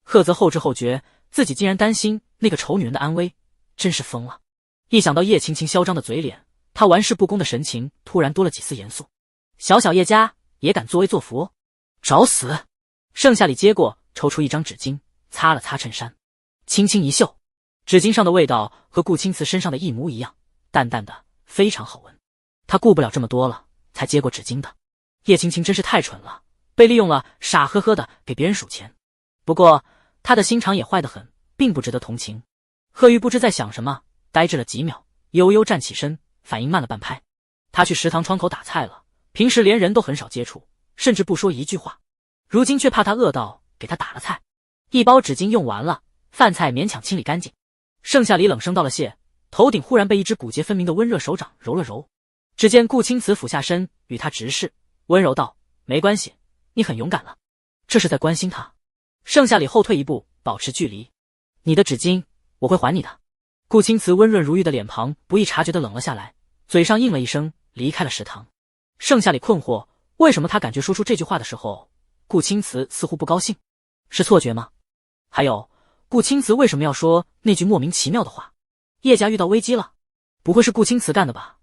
贺泽后知后觉，自己竟然担心那个丑女人的安危，真是疯了。一想到叶晴晴嚣张的嘴脸，他玩世不恭的神情突然多了几丝严肃。小小叶家也敢作威作福，找死！盛夏里接过，抽出一张纸巾，擦了擦衬衫，轻轻一嗅，纸巾上的味道和顾青瓷身上的一模一样，淡淡的，非常好闻。他顾不了这么多了，才接过纸巾的。叶晴晴真是太蠢了，被利用了，傻呵呵的给别人数钱。不过他的心肠也坏得很，并不值得同情。贺玉不知在想什么，呆滞了几秒，悠悠站起身，反应慢了半拍。他去食堂窗口打菜了，平时连人都很少接触，甚至不说一句话，如今却怕他饿到，给他打了菜。一包纸巾用完了，饭菜勉强清理干净。盛夏里冷声道了谢，头顶忽然被一只骨节分明的温热手掌揉了揉。只见顾青瓷俯下身与他直视，温柔道：没关系，你很勇敢了。这是在关心他。盛夏里后退一步，保持距离。你的纸巾我会还你的。顾青瓷温润如玉的脸庞不易察觉地冷了下来，嘴上应了一声，离开了食堂。盛夏里困惑，为什么他感觉说出这句话的时候，顾青瓷似乎不高兴？是错觉吗？还有，顾青瓷为什么要说那句莫名其妙的话？叶家遇到危机了，不会是顾青瓷干的吧？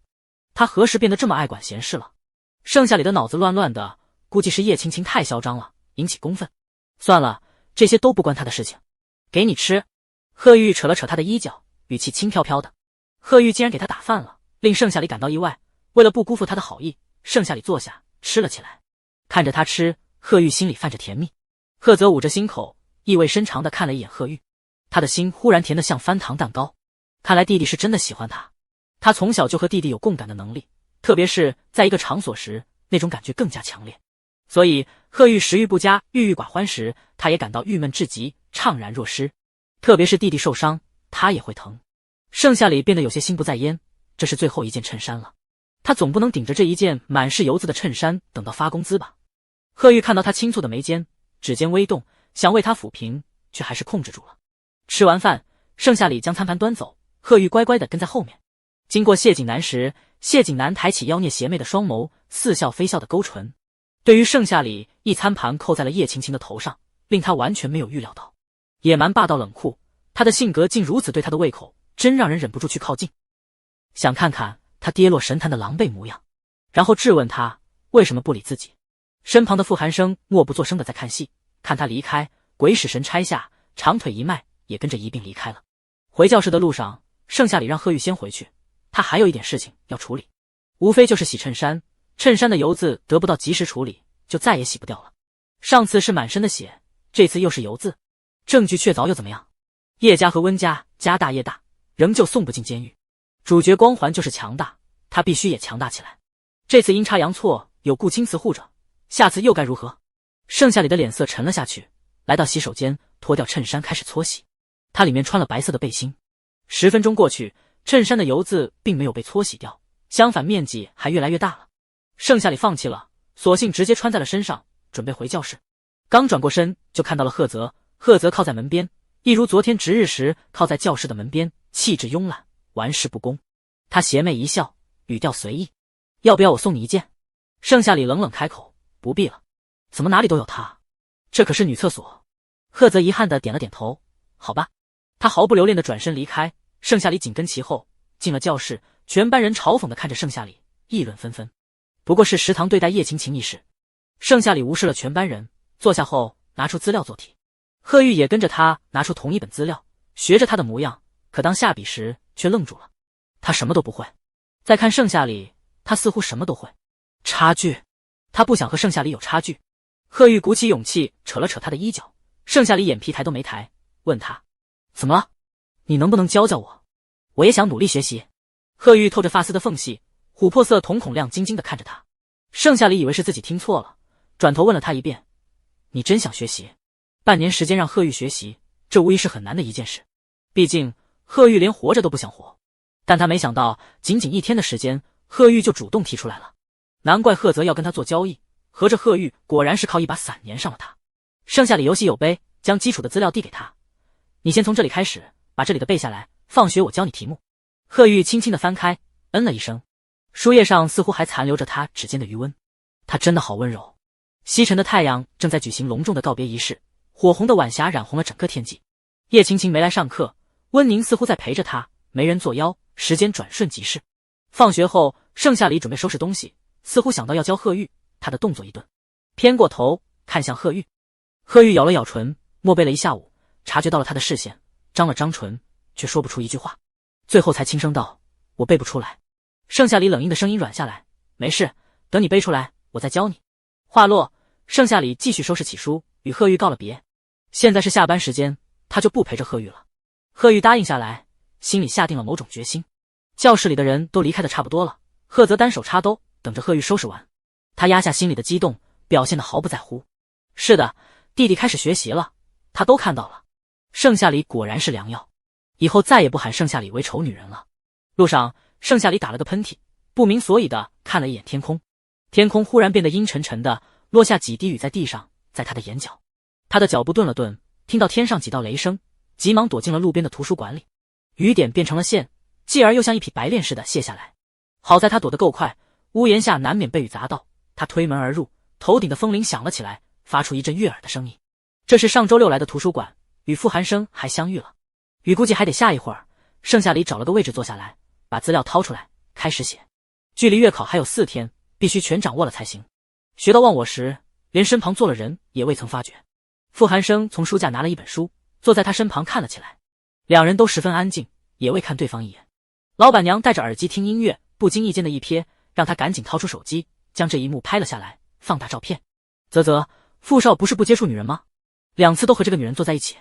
他何时变得这么爱管闲事了？盛夏里的脑子乱乱的，估计是叶晴晴太嚣张了，引起公愤。算了，这些都不关他的事情。给你吃。贺玉扯了扯他的衣角，语气轻飘飘的。贺玉竟然给他打饭了，令盛夏里感到意外。为了不辜负他的好意，盛夏里坐下吃了起来。看着他吃，贺玉心里泛着甜蜜。贺泽捂着心口，意味深长地看了一眼贺玉，他的心忽然甜得像翻糖蛋糕。看来弟弟是真的喜欢他。他从小就和弟弟有共感的能力，特别是在一个场所时，那种感觉更加强烈。所以贺玉食欲不佳、郁郁寡欢时，他也感到郁闷至极，怅然若失。特别是弟弟受伤，他也会疼。盛夏里变得有些心不在焉，这是最后一件衬衫了，他总不能顶着这一件满是油渍的衬衫等到发工资吧。贺玉看到他轻蹙的眉间，指尖微动，想为他抚平，却还是控制住了。吃完饭，盛夏里将餐盘端走，贺玉乖乖地跟在后面。经过谢景南时，谢景南抬起妖孽邪魅的双眸，似笑非笑的勾唇。对于盛夏里一餐盘扣在了叶晴晴的头上，令他完全没有预料到。野蛮霸道冷酷，他的性格竟如此对他的胃口，真让人忍不住去靠近。想看看他他跌落神坛的狼狈模样，然后质问他为什么不理自己。身旁的傅寒生默不作声的在看戏，看他离开，鬼使神差下，长腿一迈也跟着一并离开了。回教室的路上，盛夏里让贺玉先回去，他还有一点事情要处理，无非就是洗衬衫，衬衫的油渍得不到及时处理，就再也洗不掉了。上次是满身的血，这次又是油渍，证据确凿又怎么样？叶家和温家家大业大，仍旧送不进监狱。主角光环就是强大，他必须也强大起来。这次阴差阳错有顾青瓷护着，下次又该如何？盛夏里的脸色沉了下去，来到洗手间，脱掉衬衫开始搓洗。他里面穿了白色的背心。10分钟过去，衬衫的油渍并没有被搓洗掉，相反面积还越来越大了。盛夏里放弃了，索性直接穿在了身上，准备回教室。刚转过身，就看到了贺泽。贺泽靠在门边，一如昨天值日时靠在教室的门边，气质慵懒，玩世不恭。他邪魅一笑，语调随意：“要不要我送你一件？”盛夏里冷冷开口：“不必了。”怎么哪里都有他？这可是女厕所。贺泽遗憾地点了点头：“好吧。”他毫不留恋地转身离开，盛夏里紧跟其后。进了教室，全班人嘲讽地看着盛夏里，议论纷纷。不过是食堂对待叶晴晴一事。盛夏里无视了全班人，坐下后拿出资料做题。贺玉也跟着他拿出同一本资料，学着他的模样，可当下笔时却愣住了。他什么都不会。再看盛夏里，他似乎什么都会。差距，他不想和盛夏里有差距。贺玉鼓起勇气扯了扯他的衣角，盛夏里眼皮抬都没抬，问他：“怎么了？你能不能教教我？我也想努力学习。”贺玉透着发丝的缝隙，琥珀色瞳孔亮晶晶地看着他。盛夏里以为是自己听错了，转头问了他一遍：“你真想学习？”半年时间让贺玉学习，这无疑是很难的一件事。毕竟贺玉连活着都不想活。但他没想到，仅仅1天的时间，贺玉就主动提出来了。难怪贺泽要跟他做交易，合着贺玉果然是靠一把伞粘上了他。盛夏里有喜有悲，将基础的资料递给他：“你先从这里开始，把这里的背下来，放学我教你题目。”贺玉轻轻地翻开，嗯了一声，书页上似乎还残留着他指尖的余温。他真的好温柔。西沉的太阳正在举行隆重的告别仪式，火红的晚霞染红了整个天际。叶晴晴没来上课，温宁似乎在陪着她，没人作妖，时间转瞬即逝。放学后，盛夏里准备收拾东西，似乎想到要教贺玉，他的动作一顿，偏过头看向贺玉。贺玉咬了咬唇，默背了一下午，察觉到了他的视线，张了张唇，却说不出一句话，最后才轻声道：“我背不出来。”盛夏里冷硬的声音软下来：“没事，等你背出来，我再教你。”话落，盛夏里继续收拾起书，与贺玉告了别。现在是下班时间，他就不陪着贺玉了。贺玉答应下来，心里下定了某种决心。教室里的人都离开的差不多了，贺泽单手插兜，等着贺玉收拾完。他压下心里的激动，表现得毫不在乎。是的，弟弟开始学习了，他都看到了。盛夏里果然是良药，以后再也不喊盛夏里为丑女人了。路上，盛夏里打了个喷嚏，不明所以的看了一眼天空，天空忽然变得阴沉沉的，落下几滴雨在地上，在他的眼角。他的脚步顿了顿，听到天上几道雷声，急忙躲进了路边的图书馆里。雨点变成了线，继而又像一匹白练似的卸下来。好在他躲得够快，屋檐下难免被雨砸到。他推门而入，头顶的风铃响了起来，发出一阵悦耳的声音。这是上周6来的图书馆，与傅寒生还相遇了。雨估计还得下一会儿。盛夏里找了个位置坐下来，把资料掏出来，开始写。距离月考还有4天，必须全掌握了才行。学到忘我时，连身旁坐了人也未曾发觉。傅寒生从书架拿了一本书，坐在他身旁看了起来。两人都十分安静，也未看对方一眼。老板娘戴着耳机听音乐，不经意间的一瞥，让他赶紧掏出手机，将这一幕拍了下来，放大照片。啧啧，傅少不是不接触女人吗？2次都和这个女人坐在一起，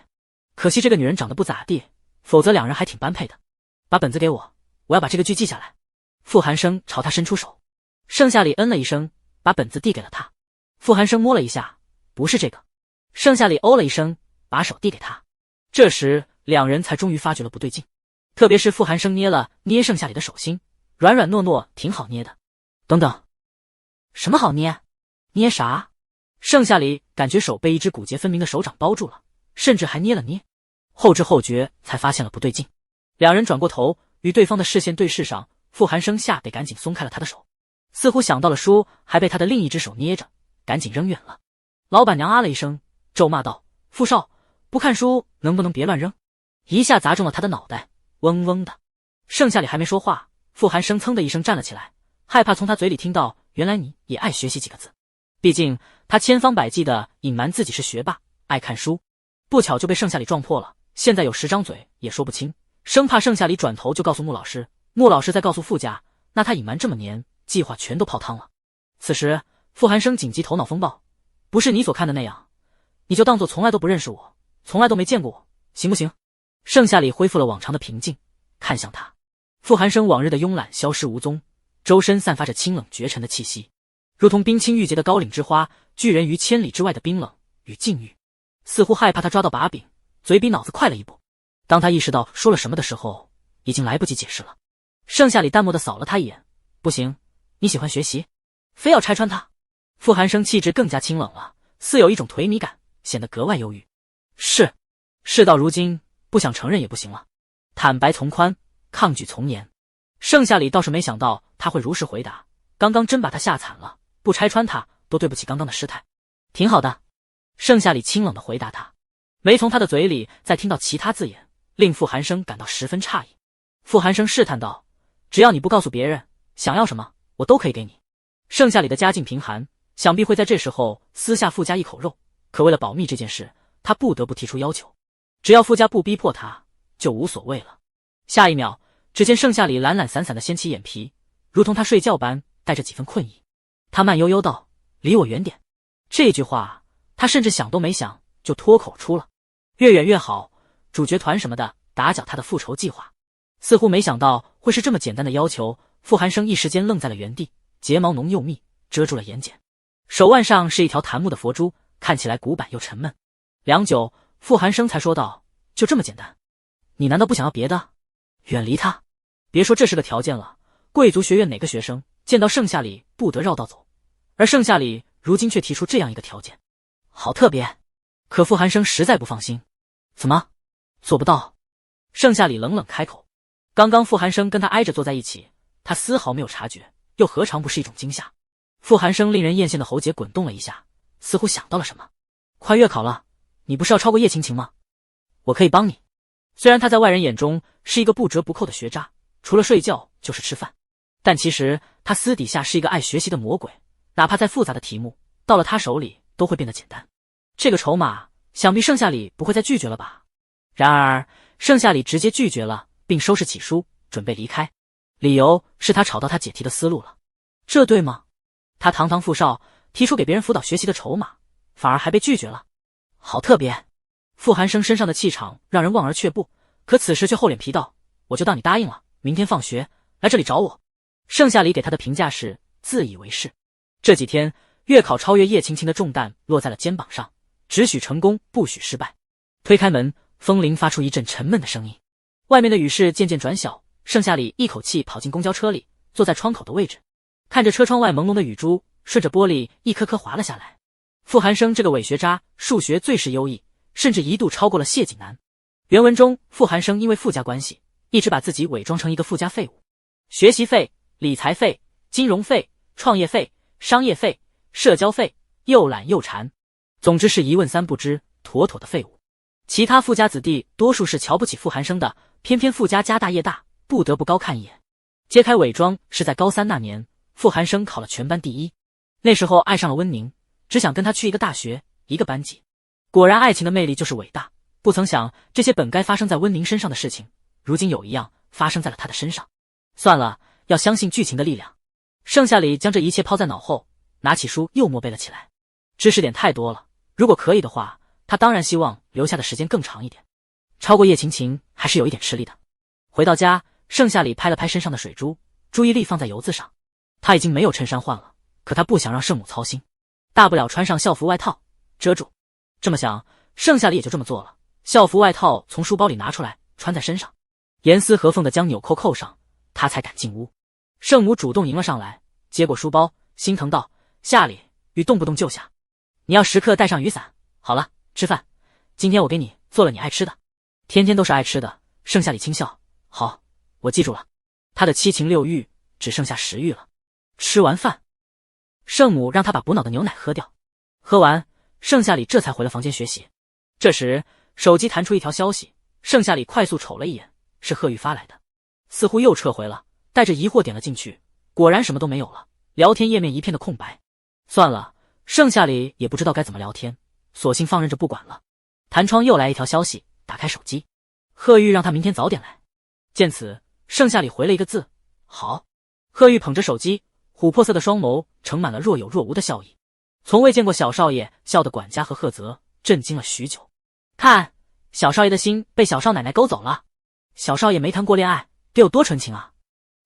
可惜这个女人长得不咋地，否则两人还挺般配的。把本子给我，我要把这个剧记下来。傅寒生朝他伸出手，盛夏里嗯了一声，把本子递给了他。傅寒生摸了一下，不是这个。盛夏里哦了一声，把手递给他。这时两人才终于发觉了不对劲，特别是傅寒生捏了捏盛夏里的手心，软软糯糯，挺好捏的。等等，什么好捏？捏啥？盛夏里感觉手被一只骨节分明的手掌包住了，甚至还捏了捏，后知后觉才发现了不对劲。两人转过头，与对方的视线对视上，傅寒生吓得赶紧松开了他的手，似乎想到了书还被他的另一只手捏着，赶紧扔远了。老板娘啊了一声，咒骂道：“傅少，不看书能不能别乱扔？”一下砸中了他的脑袋，嗡嗡的。盛夏里还没说话，傅寒生噌的一声站了起来，害怕从他嘴里听到原来你也爱学习几个字。毕竟他千方百计地隐瞒自己是学霸，爱看书，不巧就被盛夏里撞破了，现在有10张嘴也说不清，生怕盛夏里转头就告诉穆老师，穆老师再告诉傅家，那他隐瞒这么年，计划全都泡汤了。此时傅寒生紧急头脑风暴，不是你所看的那样，你就当作从来都不认识我，从来都没见过我，行不行？盛夏里恢复了往常的平静，看向他。傅寒生往日的慵懒消失无踪，周身散发着清冷绝尘的气息，如同冰清玉洁的高岭之花，拒人于千里之外的冰冷与禁欲，似乎害怕他抓到把柄，嘴比脑子快了一步。当他意识到说了什么的时候，已经来不及解释了。盛夏里淡漠地扫了他一眼，不行，你喜欢学习，非要拆穿他。傅寒生气质更加清冷了，似有一种颓靡感，显得格外忧郁。是，事到如今，不想承认也不行了。坦白从宽，抗拒从严。盛夏里倒是没想到他会如实回答，刚刚真把他吓惨了，不拆穿他都对不起刚刚的失态。挺好的，盛夏里清冷地回答他，没从他的嘴里再听到其他字眼，令傅寒生感到十分诧异。傅寒生试探道，只要你不告诉别人，想要什么我都可以给你。盛夏里的家境贫寒，想必会在这时候撕下傅家一口肉，可为了保密这件事，他不得不提出要求，只要傅家不逼迫他，就无所谓了。下一秒，只见盛夏里懒懒散散地掀起眼皮，如同他睡觉般带着几分困意。他慢悠悠道，离我远点。这句话他甚至想都没想就脱口出了，越远越好，主角团什么的打搅他的复仇计划。似乎没想到会是这么简单的要求，傅寒生一时间愣在了原地，睫毛浓又密，遮住了眼睑。手腕上是一条檀木的佛珠，看起来古板又沉闷。良久，傅寒生才说道，就这么简单，你难道不想要别的？远离他。别说这是个条件了，贵族学院哪个学生见到盛夏里不得绕道走，而盛夏里如今却提出这样一个条件，好特别。可傅寒生实在不放心。怎么做不到？盛夏里冷冷开口。刚刚傅寒生跟他挨着坐在一起，他丝毫没有察觉，又何尝不是一种惊吓？傅寒生令人艳羡的喉结滚动了一下，似乎想到了什么。快月考了，你不是要超过叶晴晴吗？我可以帮你。虽然他在外人眼中是一个不折不扣的学渣，除了睡觉就是吃饭，但其实他私底下是一个爱学习的魔鬼，哪怕再复杂的题目，到了他手里都会变得简单。这个筹码，想必盛夏里不会再拒绝了吧？然而盛夏里直接拒绝了，并收拾起书准备离开，理由是他吵到他解题的思路了。这对吗？他堂堂富少，提出给别人辅导学习的筹码，反而还被拒绝了，好特别。傅寒生身上的气场让人望而却步，可此时却厚脸皮道，我就当你答应了，明天放学来这里找我。盛夏里给他的评价是自以为是。这几天月考超越叶晴晴的重担落在了肩膀上，只许成功不许失败。推开门，风铃发出一阵沉闷的声音，外面的雨势渐渐转小。盛夏里一口气跑进公交车里，坐在窗口的位置，看着车窗外朦胧的雨珠顺着玻璃一颗颗滑了下来。傅寒生这个伪学渣，数学最是优异，甚至一度超过了谢景南。原文中，傅寒生因为傅家关系，一直把自己伪装成一个富家废物，学习费、理财费、金融费、创业费、商业费、社交费，又懒又馋，总之是一问三不知，妥妥的废物。其他富家子弟多数是瞧不起傅寒生的，偏偏傅家家大业大，不得不高看一眼。揭开伪装是在高三那年，傅寒生考了全班第一，那时候爱上了温宁，只想跟他去一个大学，一个班级。果然爱情的魅力就是伟大，不曾想这些本该发生在温宁身上的事情，如今有一样发生在了他的身上。算了，要相信剧情的力量。盛夏里将这一切抛在脑后，拿起书又默背了起来。知识点太多了，如果可以的话，他当然希望留下的时间更长一点，超过叶晴晴还是有一点吃力的。回到家，盛夏里拍了拍身上的水珠，注意力放在油渍上。他已经没有衬衫换了，可他不想让圣母操心，大不了穿上校服外套遮住。这么想，盛夏里也就这么做了，校服外套从书包里拿出来穿在身上，严丝合缝地将纽扣扣上，他才敢进屋。圣母主动迎了上来，接过书包，心疼道，夏里，雨动不动就下，你要时刻带上雨伞。好了，吃饭，今天我给你做了你爱吃的。天天都是爱吃的，盛夏里轻笑，好，我记住了。他的7情6欲只剩下食欲了。吃完饭，圣母让他把补脑的牛奶喝掉，喝完，盛夏里这才回了房间学习。这时手机弹出一条消息，盛夏里快速瞅了一眼，是贺玉发来的，似乎又撤回了，带着疑惑点了进去，果然什么都没有了，聊天页面一片的空白。算了，盛夏里也不知道该怎么聊天，索性放任着不管了。弹窗又来一条消息，打开手机，贺玉让他明天早点来。见此，盛夏里回了一个字：好。贺玉捧着手机，琥珀色的双眸盛满了若有若无的笑意。从未见过小少爷笑的管家和贺泽震惊了许久。看，小少爷的心被小少奶奶勾走了。小少爷没谈过恋爱，得有多纯情啊！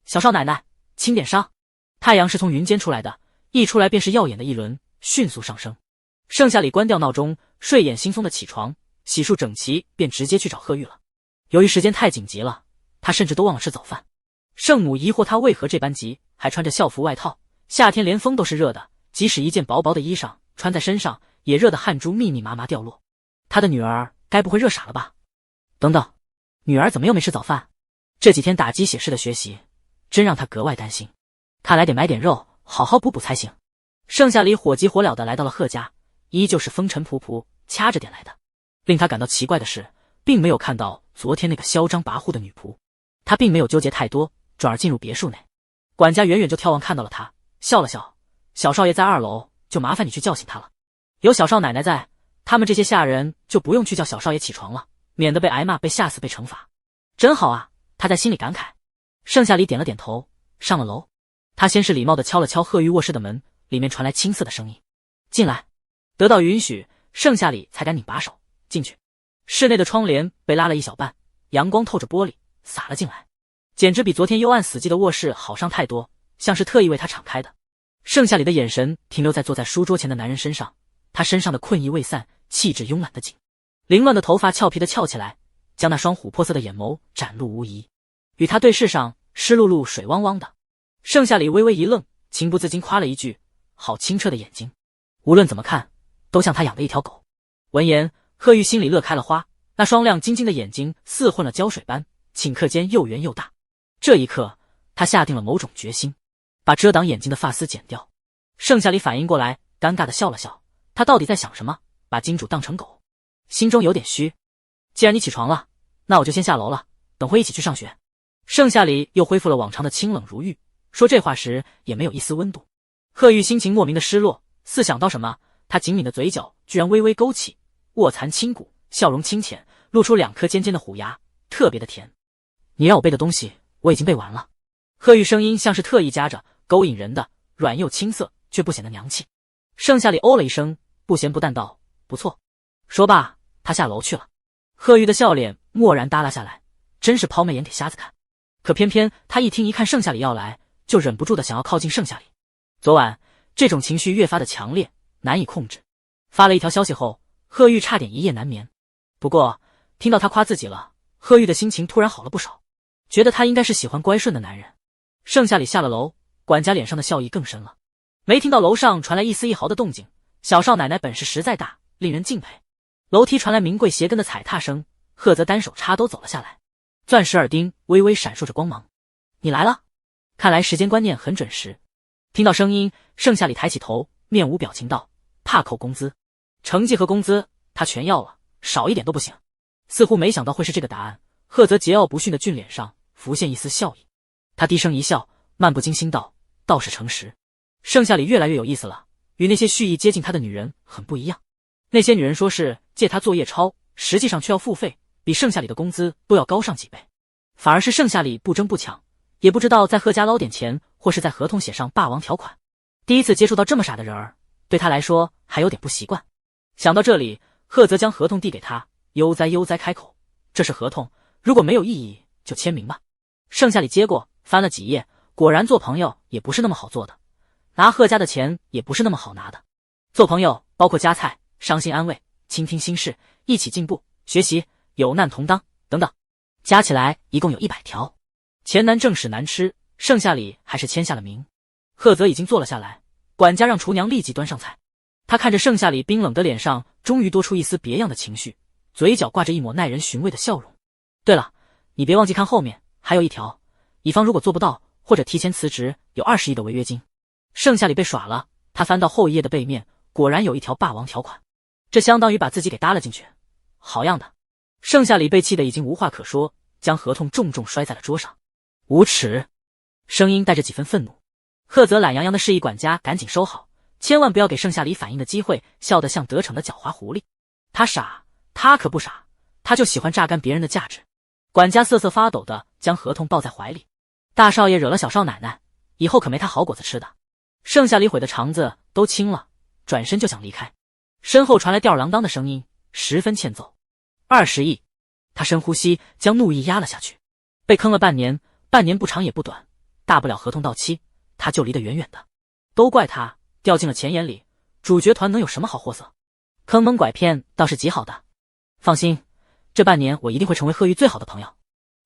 小少奶奶，轻点伤。太阳是从云间出来的，一出来便是耀眼的一轮，迅速上升。盛夏里关掉闹钟，睡眼惺忪的起床，洗漱整齐，便直接去找贺玉了。由于时间太紧急了，他甚至都忘了吃早饭。圣母疑惑他为何这般急，还穿着校服外套，夏天连风都是热的，即使一件薄薄的衣裳穿在身上，也热得汗珠密密麻麻掉落。他的女儿该不会热傻了吧？等等，女儿怎么又没吃早饭？这几天打鸡血式的学习，真让他格外担心。看来得买点肉，好好补补才行。盛夏里火急火燎的来到了贺家，依旧是风尘仆仆，掐着点来的。令他感到奇怪的是，并没有看到昨天那个嚣张跋扈的女仆。他并没有纠结太多，转而进入别墅内。管家远远就眺望看到了他，笑了笑：小少爷在2楼，就麻烦你去叫醒他了。有小少奶奶在，他们这些下人就不用去叫小少爷起床了，免得被挨骂，被吓死，被惩罚。真好啊，他在心里感慨。盛夏里点了点头，上了楼。他先是礼貌地敲了敲贺玉卧室的门，里面传来青涩的声音：进来。得到允许，盛夏里才赶紧把手进去。室内的窗帘被拉了一小半，阳光透着玻璃洒了进来，简直比昨天幽暗死寂的卧室好上太多，像是特意为他敞开的。盛夏里的眼神停留在坐在书桌前的男人身上，他身上的困意未散，气质慵懒的紧，凌乱的头发俏皮的翘起来，将那双琥珀色的眼眸展露无遗。与他对视上，湿漉漉水汪汪的。盛夏里微微一愣，情不自禁夸了一句：好清澈的眼睛，无论怎么看都像他养的一条狗。闻言，贺玉心里乐开了花，那双亮晶晶的眼睛似混了胶水般，顷刻间又圆又大。这一刻，他下定了某种决心，把遮挡眼睛的发丝剪掉。盛夏里反应过来，尴尬的笑了笑，他到底在想什么？把金主当成狗，心中有点虚。既然你起床了，那我就先下楼了，等会一起去上学。盛夏里又恢复了往常的清冷如玉，说这话时也没有一丝温度。贺玉心情莫名的失落，似想到什么，他紧抿的嘴角居然微微勾起，卧蚕轻骨，笑容清浅，露出2颗尖尖的虎牙，特别的甜。你让我背的东西我已经背完了。贺玉声音像是特意夹着，勾引人的，软又青涩，却不显得娘气。盛夏里哦了一声，不咸不淡道：不错。说罢，他下楼去了。贺玉的笑脸蓦然耷拉下来，真是抛媚眼给瞎子看。可偏偏他一听一看盛夏里要来，就忍不住的想要靠近盛夏里。昨晚这种情绪越发的强烈，难以控制。发了一条消息后，贺玉差点一夜难眠。不过听到他夸自己了，贺玉的心情突然好了不少，觉得他应该是喜欢乖顺的男人。盛夏里下了楼，管家脸上的笑意更深了。没听到楼上传来一丝一毫的动静，小少奶奶本事实在大，令人敬佩。楼梯传来名贵鞋跟的踩踏声，贺泽单手插兜走了下来，钻石耳钉微微闪烁着光芒。你来了，看来时间观念很准时。听到声音，盛夏里抬起头，面无表情道：怕扣工资，成绩和工资他全要了，少一点都不行。似乎没想到会是这个答案，贺泽桀骜不驯的俊脸上浮现一丝笑意。他低声一笑，漫不经心道：倒是诚实。盛夏里越来越有意思了，与那些蓄意接近他的女人很不一样。那些女人说是借他作业抄，实际上却要付费，比盛夏里的工资都要高上几倍。反而是盛夏里不争不抢，也不知道在贺家捞点钱，或是在合同写上霸王条款。第一次接触到这么傻的人儿，对他来说还有点不习惯。想到这里，贺泽将合同递给他，悠哉悠哉开口：这是合同，如果没有异议就签名吧。盛夏里接过，翻了几页，果然做朋友也不是那么好做的，拿贺家的钱也不是那么好拿的。做朋友包括夹菜、伤心安慰、倾听心事、一起进步、学习、有难同当等等，加起来一共有100条。钱难挣，屎难吃，盛夏里还是签下了名。贺泽已经坐了下来，管家让厨娘立即端上菜。他看着盛夏里冰冷的脸上，终于多出一丝别样的情绪，嘴角挂着一抹耐人寻味的笑容。对了，你别忘记看后面，还有一条，乙方如果做不到或者提前辞职，有20亿的违约金。盛夏里被耍了，他翻到后一页的背面，果然有一条霸王条款，这相当于把自己给搭了进去。好样的！盛夏里被气得已经无话可说，将合同重重摔在了桌上。无耻！声音带着几分愤怒。赫泽懒洋洋的示意管家赶紧收好，千万不要给盛夏里反应的机会，笑得像得逞的狡猾狐狸。他傻，他可不傻，他就喜欢榨干别人的价值。管家瑟瑟发抖的将合同抱在怀里。大少爷惹了小少奶奶，以后可没他好果子吃的。盛夏里悔的肠子都青了，转身就想离开。身后传来吊儿郎当的声音，十分欠揍。20亿。他深呼吸，将怒意压了下去。被坑了半年，半年不长也不短，大不了合同到期，他就离得远远的。都怪他掉进了钱眼里，主角团能有什么好货色？坑蒙拐骗倒是极好的。放心，这半年我一定会成为贺玉最好的朋友。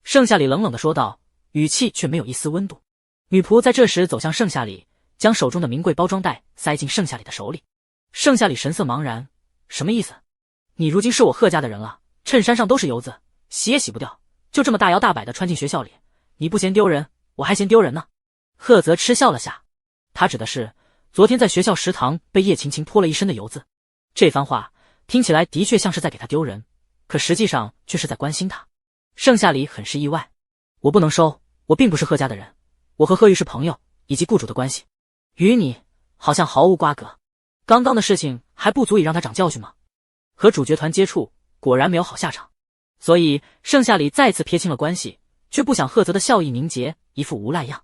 盛夏里冷冷地说道，语气却没有一丝温度。女仆在这时走向盛夏里，将手中的名贵包装袋塞进盛夏里的手里。盛夏里神色茫然，什么意思？你如今是我贺家的人了，衬衫上都是油渍，洗也洗不掉，就这么大摇大摆地穿进学校里，你不嫌丢人，我还嫌丢人呢。贺泽嗤笑了下，他指的是昨天在学校食堂被叶晴晴泼了一身的油渍。这番话听起来的确像是在给他丢人，可实际上却是在关心他。盛夏里很是意外，我不能收，我并不是贺家的人，我和贺玉是朋友以及雇主的关系，与你好像毫无瓜葛。刚刚的事情还不足以让他长教训吗？和主角团接触果然没有好下场，所以盛夏里再次撇清了关系，却不想贺泽的笑意凝结，一副无赖样。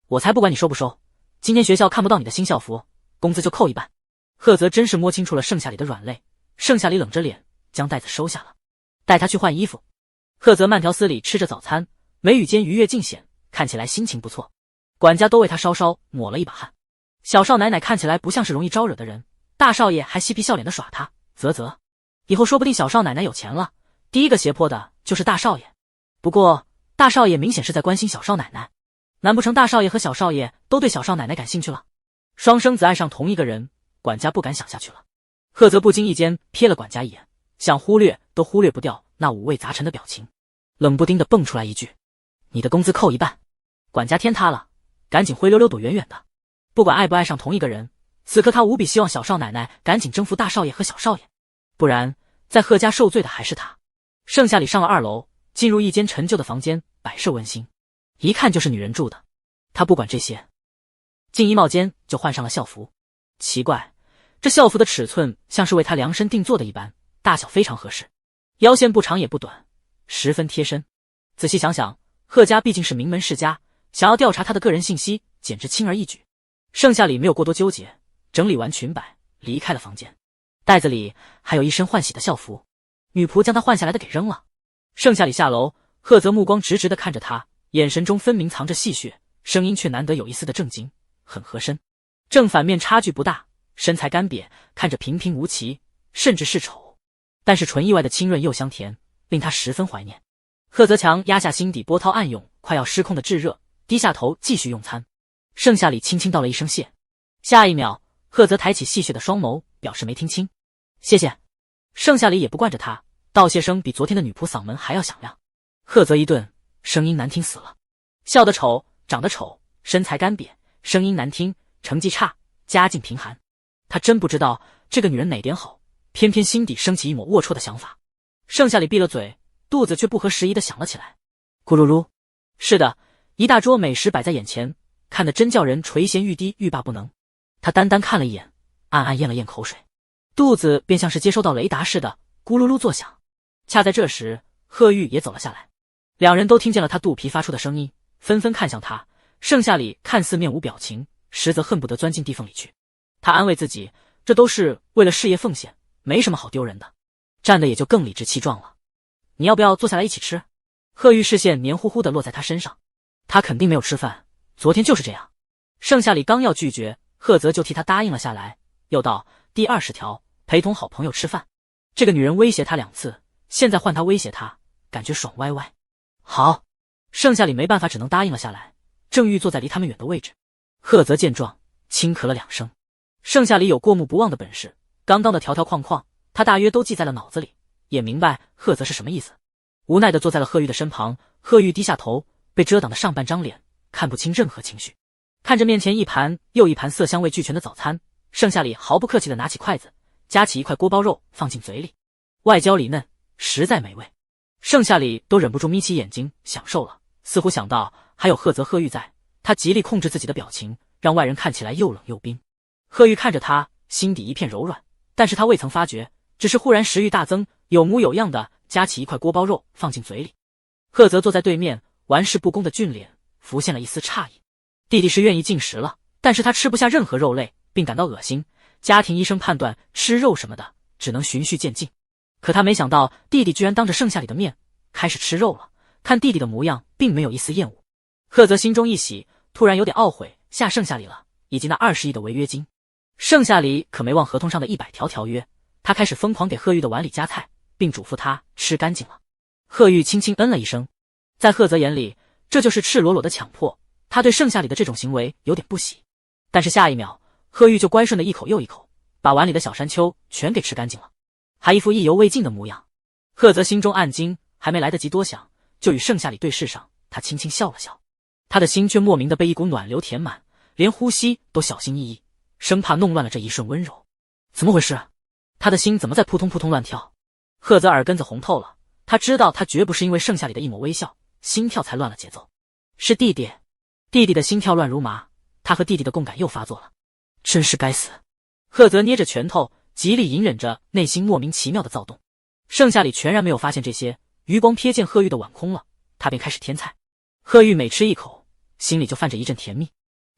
我才不管你收不收，今天学校看不到你的新校服，工资就扣一半。贺泽真是摸清楚了盛夏里的软肋，盛夏里冷着脸将袋子收下了，带他去换衣服。贺泽慢条斯理吃着早餐，眉宇间愉悦尽显，看起来心情不错。管家都为他稍稍抹了一把汗。小少奶奶看起来不像是容易招惹的人，大少爷还嬉皮笑脸的耍他，以后说不定小少奶奶有钱了，第一个胁迫的就是大少爷。不过大少爷明显是在关心小少奶奶，难不成大少爷和小少爷都对小少奶奶感兴趣了？双生子爱上同一个人，管家不敢想下去了。贺泽不经意间瞥了管家一眼，想忽略都忽略不掉那五味杂陈的表情，冷不丁的蹦出来一句，你的工资扣一半。管家天塌了，赶紧灰溜溜躲远远的。不管爱不爱上同一个人，此刻他无比希望小少奶奶赶紧征服大少爷和小少爷，不然在贺家受罪的还是他。盛夏里上了2楼，进入一间陈旧的房间，摆设温馨，一看就是女人住的。他不管这些，进衣帽间就换上了校服。奇怪，这校服的尺寸像是为他量身定做的一般，大小非常合适，腰线不长也不短，十分贴身。仔细想想，贺家毕竟是名门世家，想要调查他的个人信息简直轻而易举。盛夏里没有过多纠结，整理完裙摆离开了房间。袋子里还有一身换洗的校服，女仆将他换下来的给扔了。盛夏里下楼，贺泽目光直直地看着他，眼神中分明藏着戏谑，声音却难得有一丝的正经，很合身。正反面差距不大，身材干瘪，看着平平无奇，甚至是丑，但是纯意外的清润又香甜，令他十分怀念。贺泽强压下心底波涛暗涌，快要失控的炙热，低下头继续用餐。盛夏里轻轻道了一声谢，下一秒贺泽抬起戏谑的双眸，表示没听清。谢谢。盛夏里也不惯着他，道谢声比昨天的女仆嗓门还要响亮。贺泽一顿，声音难听死了，笑得丑，长得丑，身材干瘪，声音难听，成绩差，家境贫寒。他真不知道这个女人哪点好，偏偏心底升起一抹龌龊的想法。盛夏里闭了嘴，肚子却不合时宜地响了起来。咕噜噜。是的，一大桌美食摆在眼前，看得真叫人垂涎欲滴，欲罢不能。他单单看了一眼，暗暗咽了咽口水，肚子便像是接收到雷达似的咕噜噜作响。恰在这时，贺玉也走了下来，两人都听见了他肚皮发出的声音，纷纷看向他。盛夏里看似面无表情，实则恨不得钻进地缝里去。他安慰自己，这都是为了事业奉献，没什么好丢人的，站得也就更理直气壮了。你要不要坐下来一起吃？贺玉视线黏糊糊地落在他身上，他肯定没有吃饭，昨天就是这样。盛夏里刚要拒绝，贺泽就替他答应了下来，又道第20条，陪同好朋友吃饭。这个女人威胁他2次，现在换他威胁他，感觉爽歪歪。好，盛夏里没办法，只能答应了下来。正欲坐在离他们远的位置，贺泽见状轻咳了2声。盛夏里有过目不忘的本事，刚刚的条条框框他大约都记在了脑子里，也明白贺泽是什么意思。无奈地坐在了贺玉的身旁，贺玉低下头，被遮挡的上半张脸看不清任何情绪，看着面前一盘又一盘色香味俱全的早餐，盛夏里毫不客气地拿起筷子，夹起一块锅包肉放进嘴里，外焦里嫩，实在美味。盛夏里都忍不住眯起眼睛享受了，似乎想到还有贺泽贺玉在，他极力控制自己的表情，让外人看起来又冷又冰。贺玉看着他，心底一片柔软，但是他未曾发觉，只是忽然食欲大增，有模有样的夹起一块锅包肉放进嘴里。贺泽坐在对面，玩世不恭的俊脸浮现了一丝诧异。弟弟是愿意进食了，但是他吃不下任何肉类，并感到恶心。家庭医生判断吃肉什么的只能循序渐进，可他没想到弟弟居然当着盛夏里的面开始吃肉了。看弟弟的模样，并没有一丝厌恶。贺泽心中一喜，突然有点懊悔下盛夏里了，以及那20亿的违约金。盛夏里可没忘合同上的100条条约，他开始疯狂给贺玉的碗里加菜，并嘱咐他吃干净了。贺玉轻轻嗯了一声，在贺泽眼里，这就是赤裸裸的强迫。他对盛夏里的这种行为有点不喜，但是下一秒，贺玉就乖顺的一口又一口把碗里的小山丘全给吃干净了，还一副意犹未尽的模样。贺泽心中暗惊，还没来得及多想，就与盛夏里对视上，他轻轻笑了笑，他的心却莫名的被一股暖流填满，连呼吸都小心翼翼，生怕弄乱了这一瞬温柔。怎么回事？他的心怎么在扑通扑通乱跳？贺泽耳根子红透了，他知道他绝不是因为盛夏里的一抹微笑，心跳才乱了节奏，是弟弟。弟弟的心跳乱如麻，他和弟弟的共感又发作了。真是该死！贺泽捏着拳头，极力隐忍着内心莫名其妙的躁动。盛夏里全然没有发现这些，余光瞥见贺玉的碗空了，他便开始添菜。贺玉每吃一口，心里就泛着一阵甜蜜，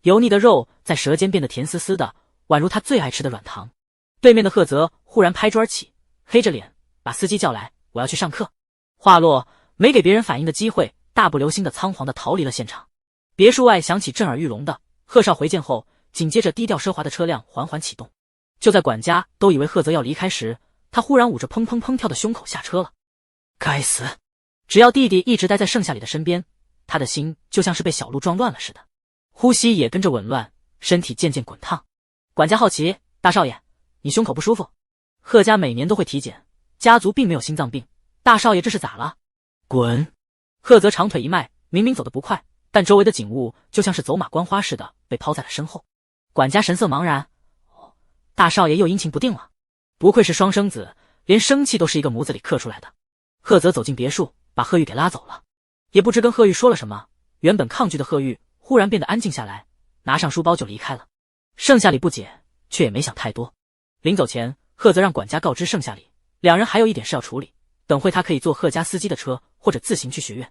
油腻的肉在舌尖变得甜丝丝的，宛如他最爱吃的软糖。对面的贺泽忽然拍桌起，黑着脸把司机叫来，我要去上课。话落，没给别人反应的机会，大步流星的仓皇的逃离了现场。别墅外响起震耳欲聋的贺少回见后，紧接着低调奢华的车辆缓缓启动。就在管家都以为贺泽要离开时，他忽然捂着砰砰砰跳的胸口下车了。该死！只要弟弟一直待在盛夏里的身边，他的心就像是被小鹿撞乱了似的，呼吸也跟着紊乱，身体渐渐滚烫。管家好奇，大少爷，你胸口不舒服？贺家每年都会体检，家族并没有心脏病，大少爷这是咋了？滚！贺泽长腿一迈，明明走得不快，但周围的景物就像是走马观花似的被抛在了身后。管家神色茫然，大少爷又阴晴不定了，不愧是双生子，连生气都是一个模子里刻出来的。贺泽走进别墅，把贺玉给拉走了，也不知跟贺玉说了什么，原本抗拒的贺玉忽然变得安静下来，拿上书包就离开了。盛夏里不解，却也没想太多。临走前，贺泽让管家告知盛夏里，两人还有一点事要处理，等会他可以坐贺家司机的车，或者自行去学院。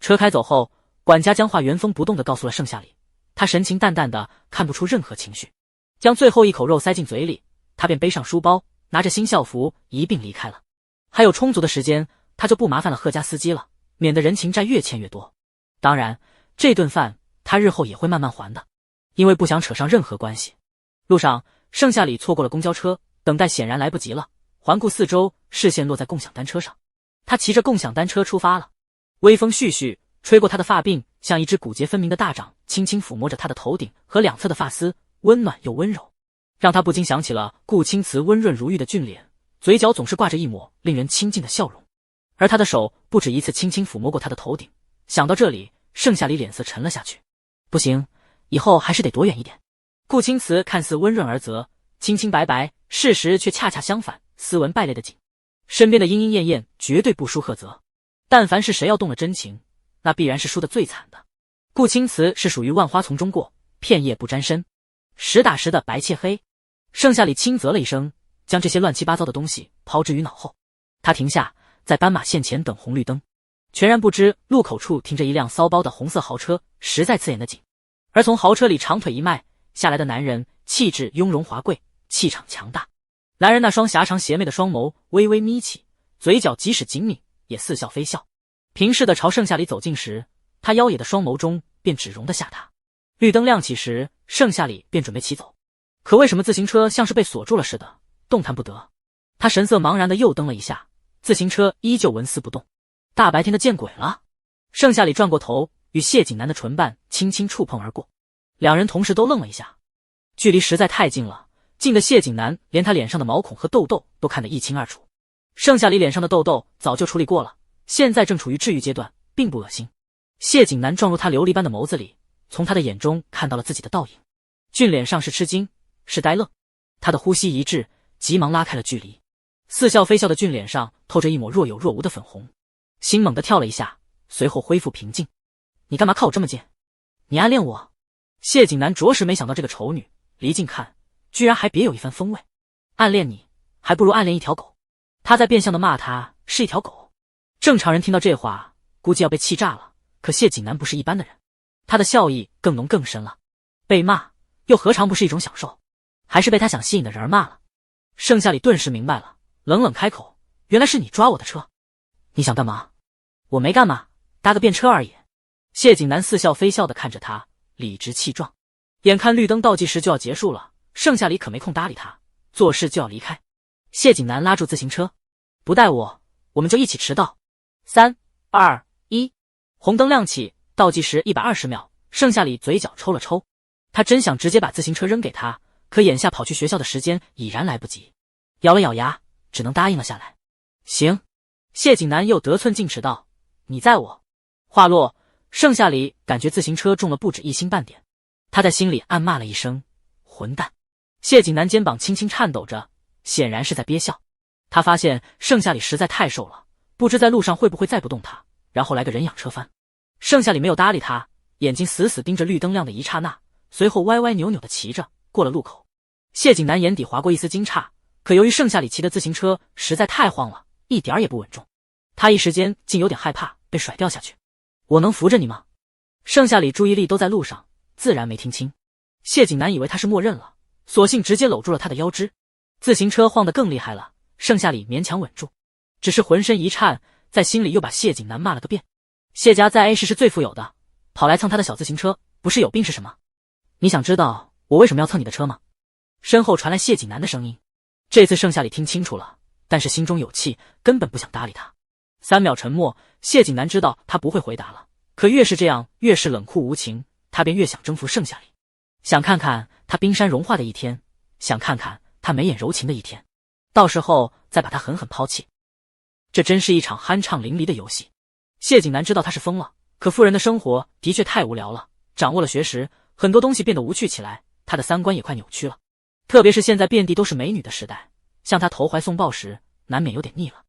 车开走后，管家将话原封不动地告诉了盛夏里，他神情淡淡的，看不出任何情绪。将最后一口肉塞进嘴里，他便背上书包，拿着新校服一并离开了。还有充足的时间，他就不麻烦了贺家司机了，免得人情债越欠越多。当然，这顿饭他日后也会慢慢还的，因为不想扯上任何关系。路上，盛夏里错过了公交车，等待显然来不及了，环顾四周，视线落在共享单车上。他骑着共享单车出发了，微风徐徐吹过他的发鬓，像一只骨节分明的大掌，轻轻抚摸着他的头顶和两侧的发丝，温暖又温柔，让他不禁想起了顾青瓷温润如玉的俊脸，嘴角总是挂着一抹令人亲近的笑容。而他的手不止一次轻轻抚摸过他的头顶。想到这里，盛夏里脸色沉了下去。不行，以后还是得躲远一点。顾青瓷看似温润而泽，清清白白，事实却恰恰相反，斯文败类的紧。身边的莺莺燕燕绝对不输贺泽，但凡是谁要动了真情，那必然是输得最惨的。顾青瓷是属于万花丛中过，片叶不沾身，实打实的白切黑。盛夏里轻啧了一声，将这些乱七八糟的东西抛之于脑后。他停下，在斑马线前等红绿灯，全然不知路口处停着一辆骚包的红色豪车，实在刺眼的紧。而从豪车里长腿一迈下来的男人，气质雍容华贵，气场强大。男人那双狭长邪魅的双眸微微眯起，嘴角即使紧抿也似笑非笑。平视的朝盛夏里走近时，他妖冶的双眸中便只容得下他。绿灯亮起时，盛夏里便准备骑走，可为什么自行车像是被锁住了似的，动弹不得？他神色茫然的又蹬了一下，自行车依旧纹丝不动。大白天的见鬼了！盛夏里转过头，与谢景南的唇瓣轻轻触碰而过，两人同时都愣了一下，距离实在太近了，近的谢景南连他脸上的毛孔和痘痘都看得一清二楚。盛夏里脸上的痘痘早就处理过了，现在正处于治愈阶段，并不恶心。谢景南撞入他琉璃般的眸子里，从他的眼中看到了自己的倒影。俊脸上是吃惊，是呆愣，他的呼吸一滞，急忙拉开了距离。似笑非笑的俊脸上透着一抹若有若无的粉红，心猛地跳了一下，随后恢复平静。你干嘛靠我这么近？你暗恋我？谢景南着实没想到这个丑女离近看居然还别有一番风味，暗恋你还不如暗恋一条狗。他在变相的骂他是一条狗。正常人听到这话估计要被气炸了，可谢景南不是一般的人，他的笑意更浓更深了。被骂又何尝不是一种享受，还是被他想吸引的人骂了。盛夏里顿时明白了，冷冷开口，原来是你抓我的车，你想干嘛？我没干嘛，搭个便车而已。谢景南似笑非笑地看着他，理直气壮。眼看绿灯倒计时就要结束了，盛夏里可没空搭理他，做事就要离开。谢景南拉住自行车，不带我，我们就一起迟到。3、2、1，红灯亮起，倒计时120秒。盛夏里嘴角抽了抽，他真想直接把自行车扔给他，可眼下跑去学校的时间已然来不及，咬了咬牙，只能答应了下来。行。谢景南又得寸进尺道，你载我。话落，盛夏里感觉自行车重了不止1星半点，他在心里暗骂了一声混蛋。谢景南肩膀轻轻颤抖着，显然是在憋笑。他发现盛夏里实在太瘦了，不知在路上会不会再不动他，然后来个人仰车翻。盛夏里没有搭理他，眼睛死死盯着绿灯亮的一刹那，随后歪歪扭扭地骑着过了路口。谢景南眼底划过一丝惊诧，可由于盛夏里骑的自行车实在太晃了，一点也不稳重，他一时间竟有点害怕被甩掉下去。我能扶着你吗？盛夏里注意力都在路上，自然没听清。谢景南以为他是默认了，索性直接搂住了他的腰肢。自行车晃得更厉害了，盛夏里勉强稳住，只是浑身一颤，在心里又把谢景南骂了个遍。谢家在 A 市是最富有的，跑来蹭他的小自行车，不是有病是什么？你想知道我为什么要蹭你的车吗？身后传来谢景南的声音。这次盛夏里听清楚了，但是心中有气，根本不想搭理他。3秒沉默，谢景南知道他不会回答了，可越是这样，越是冷酷无情，他便越想征服盛夏里，想看看他冰山融化的一天，想看看他眉眼柔情的一天，到时候再把他狠狠抛弃。这真是一场酣畅淋漓的游戏。谢景南知道他是疯了，可富人的生活的确太无聊了，掌握了学识，很多东西变得无趣起来，他的三观也快扭曲了。特别是现在遍地都是美女的时代，向他投怀送抱时，难免有点腻了。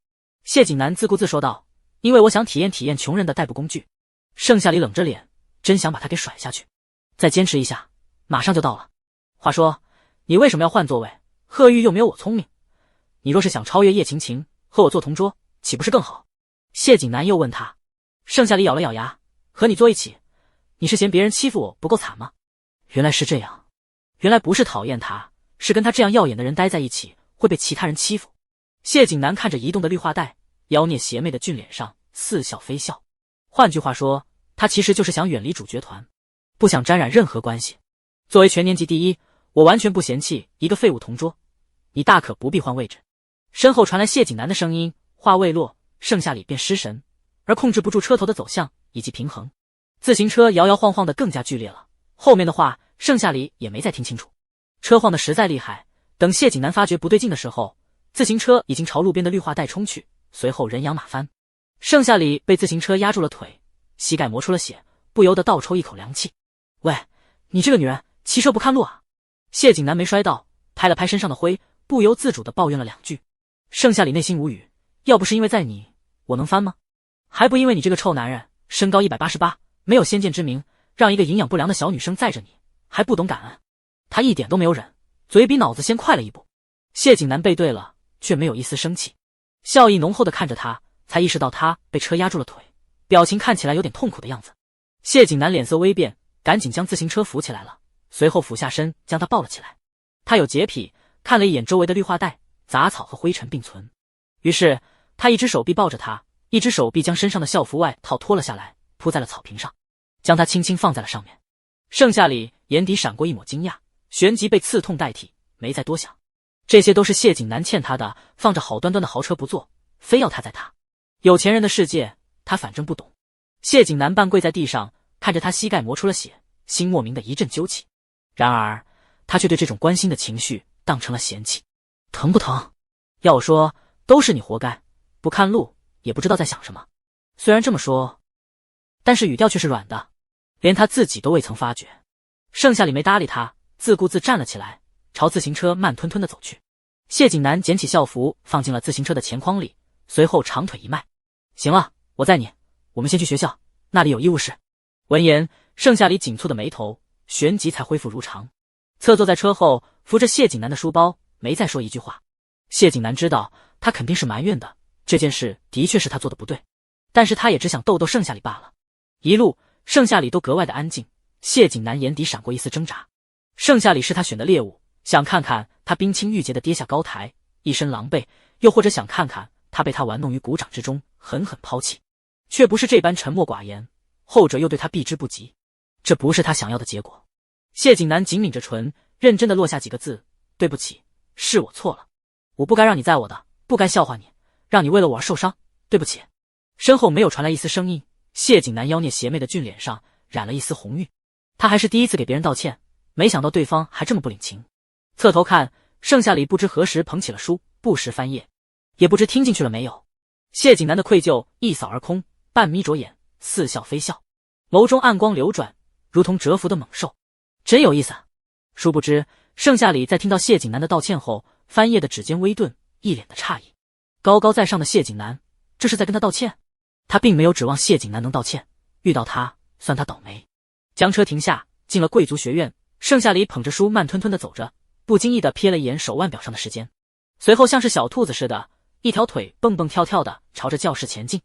谢景南自顾自说道，因为我想体验体验穷人的代步工具。盛夏里冷着脸，真想把他给甩下去。再坚持一下，马上就到了。话说，你为什么要换座位？贺玉又没有我聪明，你若是想超越叶晴晴，和我坐同桌，岂不是更好？谢景南又问他。盛夏里咬了咬牙，和你坐一起，你是嫌别人欺负我不够惨吗？原来是这样，原来不是讨厌他，是跟他这样耀眼的人待在一起会被其他人欺负。谢景南看着移动的绿化带，妖孽邪魅的俊脸上似笑非笑。换句话说，他其实就是想远离主角团，不想沾染任何关系。作为全年级第一，我完全不嫌弃一个废物同桌，你大可不必换位置。身后传来谢景南的声音，话未落，盛夏里便失神，而控制不住车头的走向以及平衡，自行车摇摇晃晃的更加剧烈了。后面的话盛夏里也没再听清楚。车晃得实在厉害，等谢景南发觉不对劲的时候，自行车已经朝路边的绿化带冲去，随后人仰马翻。盛夏里被自行车压住了腿，膝盖磨出了血，不由得倒抽一口凉气。喂，你这个女人骑车不看路啊！谢景南没摔到，拍了拍身上的灰，不由自主地抱怨了2句。盛夏里内心无语，要不是因为在你，我能翻吗？还不因为你这个臭男人，身高188，没有先见之明，让一个营养不良的小女生载着你，还不懂感恩。他一点都没有忍，嘴比脑子先快了一步。谢景南背对了，却没有一丝生气，笑意浓厚地看着他，才意识到他被车压住了腿，表情看起来有点痛苦的样子。谢景南脸色微变，赶紧将自行车扶起来了，随后俯下身将他抱了起来。他有洁癖，看了一眼周围的绿化带，杂草和灰尘并存，于是他一只手臂抱着他，一只手臂将身上的校服外套脱了下来，铺在了草坪上，将他轻轻放在了上面。盛夏里眼底闪过一抹惊讶，旋即被刺痛代替，没再多想。这些都是谢景南欠他的，放着好端端的豪车不坐，非要他载他。有钱人的世界，他反正不懂。谢景南半跪在地上，看着他膝盖磨出了血，心莫名的一阵揪起。然而，他却对这种关心的情绪当成了嫌弃。疼不疼？要我说，都是你活该，不看路，也不知道在想什么。虽然这么说，但是语调却是软的，连他自己都未曾发觉。盛夏里没搭理他，自顾自站了起来，朝自行车慢吞吞地走去。谢景南捡起校服放进了自行车的前筐里，随后长腿一迈，行了，我载你，我们先去学校，那里有医务室。闻言，盛夏里紧蹙的眉头旋即才恢复如常。侧坐在车后，扶着谢景南的书包，没再说一句话。谢景南知道他肯定是埋怨的，这件事的确是他做的不对，但是他也只想逗逗盛夏里罢了。一路盛夏里都格外的安静，谢景南眼底闪过一丝挣扎。盛夏里是他选的猎物，想看看他冰清玉洁的跌下高台，一身狼狈，又或者想看看他被他玩弄于股掌之中，狠狠抛弃，却不是这般沉默寡言，后者又对他避之不及，这不是他想要的结果。谢景南紧抿着唇，认真的落下几个字：对不起，是我错了，我不该让你载我的，不该笑话你，让你为了我而受伤，对不起。身后没有传来一丝声音，谢景南妖孽邪魅的俊脸上染了一丝红晕。他还是第一次给别人道歉，没想到对方还这么不领情。侧头看，盛夏里不知何时捧起了书，不时翻页，也不知听进去了没有。谢景南的愧疚一扫而空，半眯着眼，似笑非笑，眸中暗光流转，如同蛰伏的猛兽，真有意思。殊不知盛夏里在听到谢景南的道歉后，翻页的指尖微顿，一脸的诧异。高高在上的谢景南，这是在跟他道歉？他并没有指望谢景南能道歉，遇到他算他倒霉。将车停下，进了贵族学院，盛夏里捧着书慢吞吞地走着，不经意地瞥了一眼手腕表上的时间，随后像是小兔子似的，一条腿蹦蹦跳跳地朝着教室前进。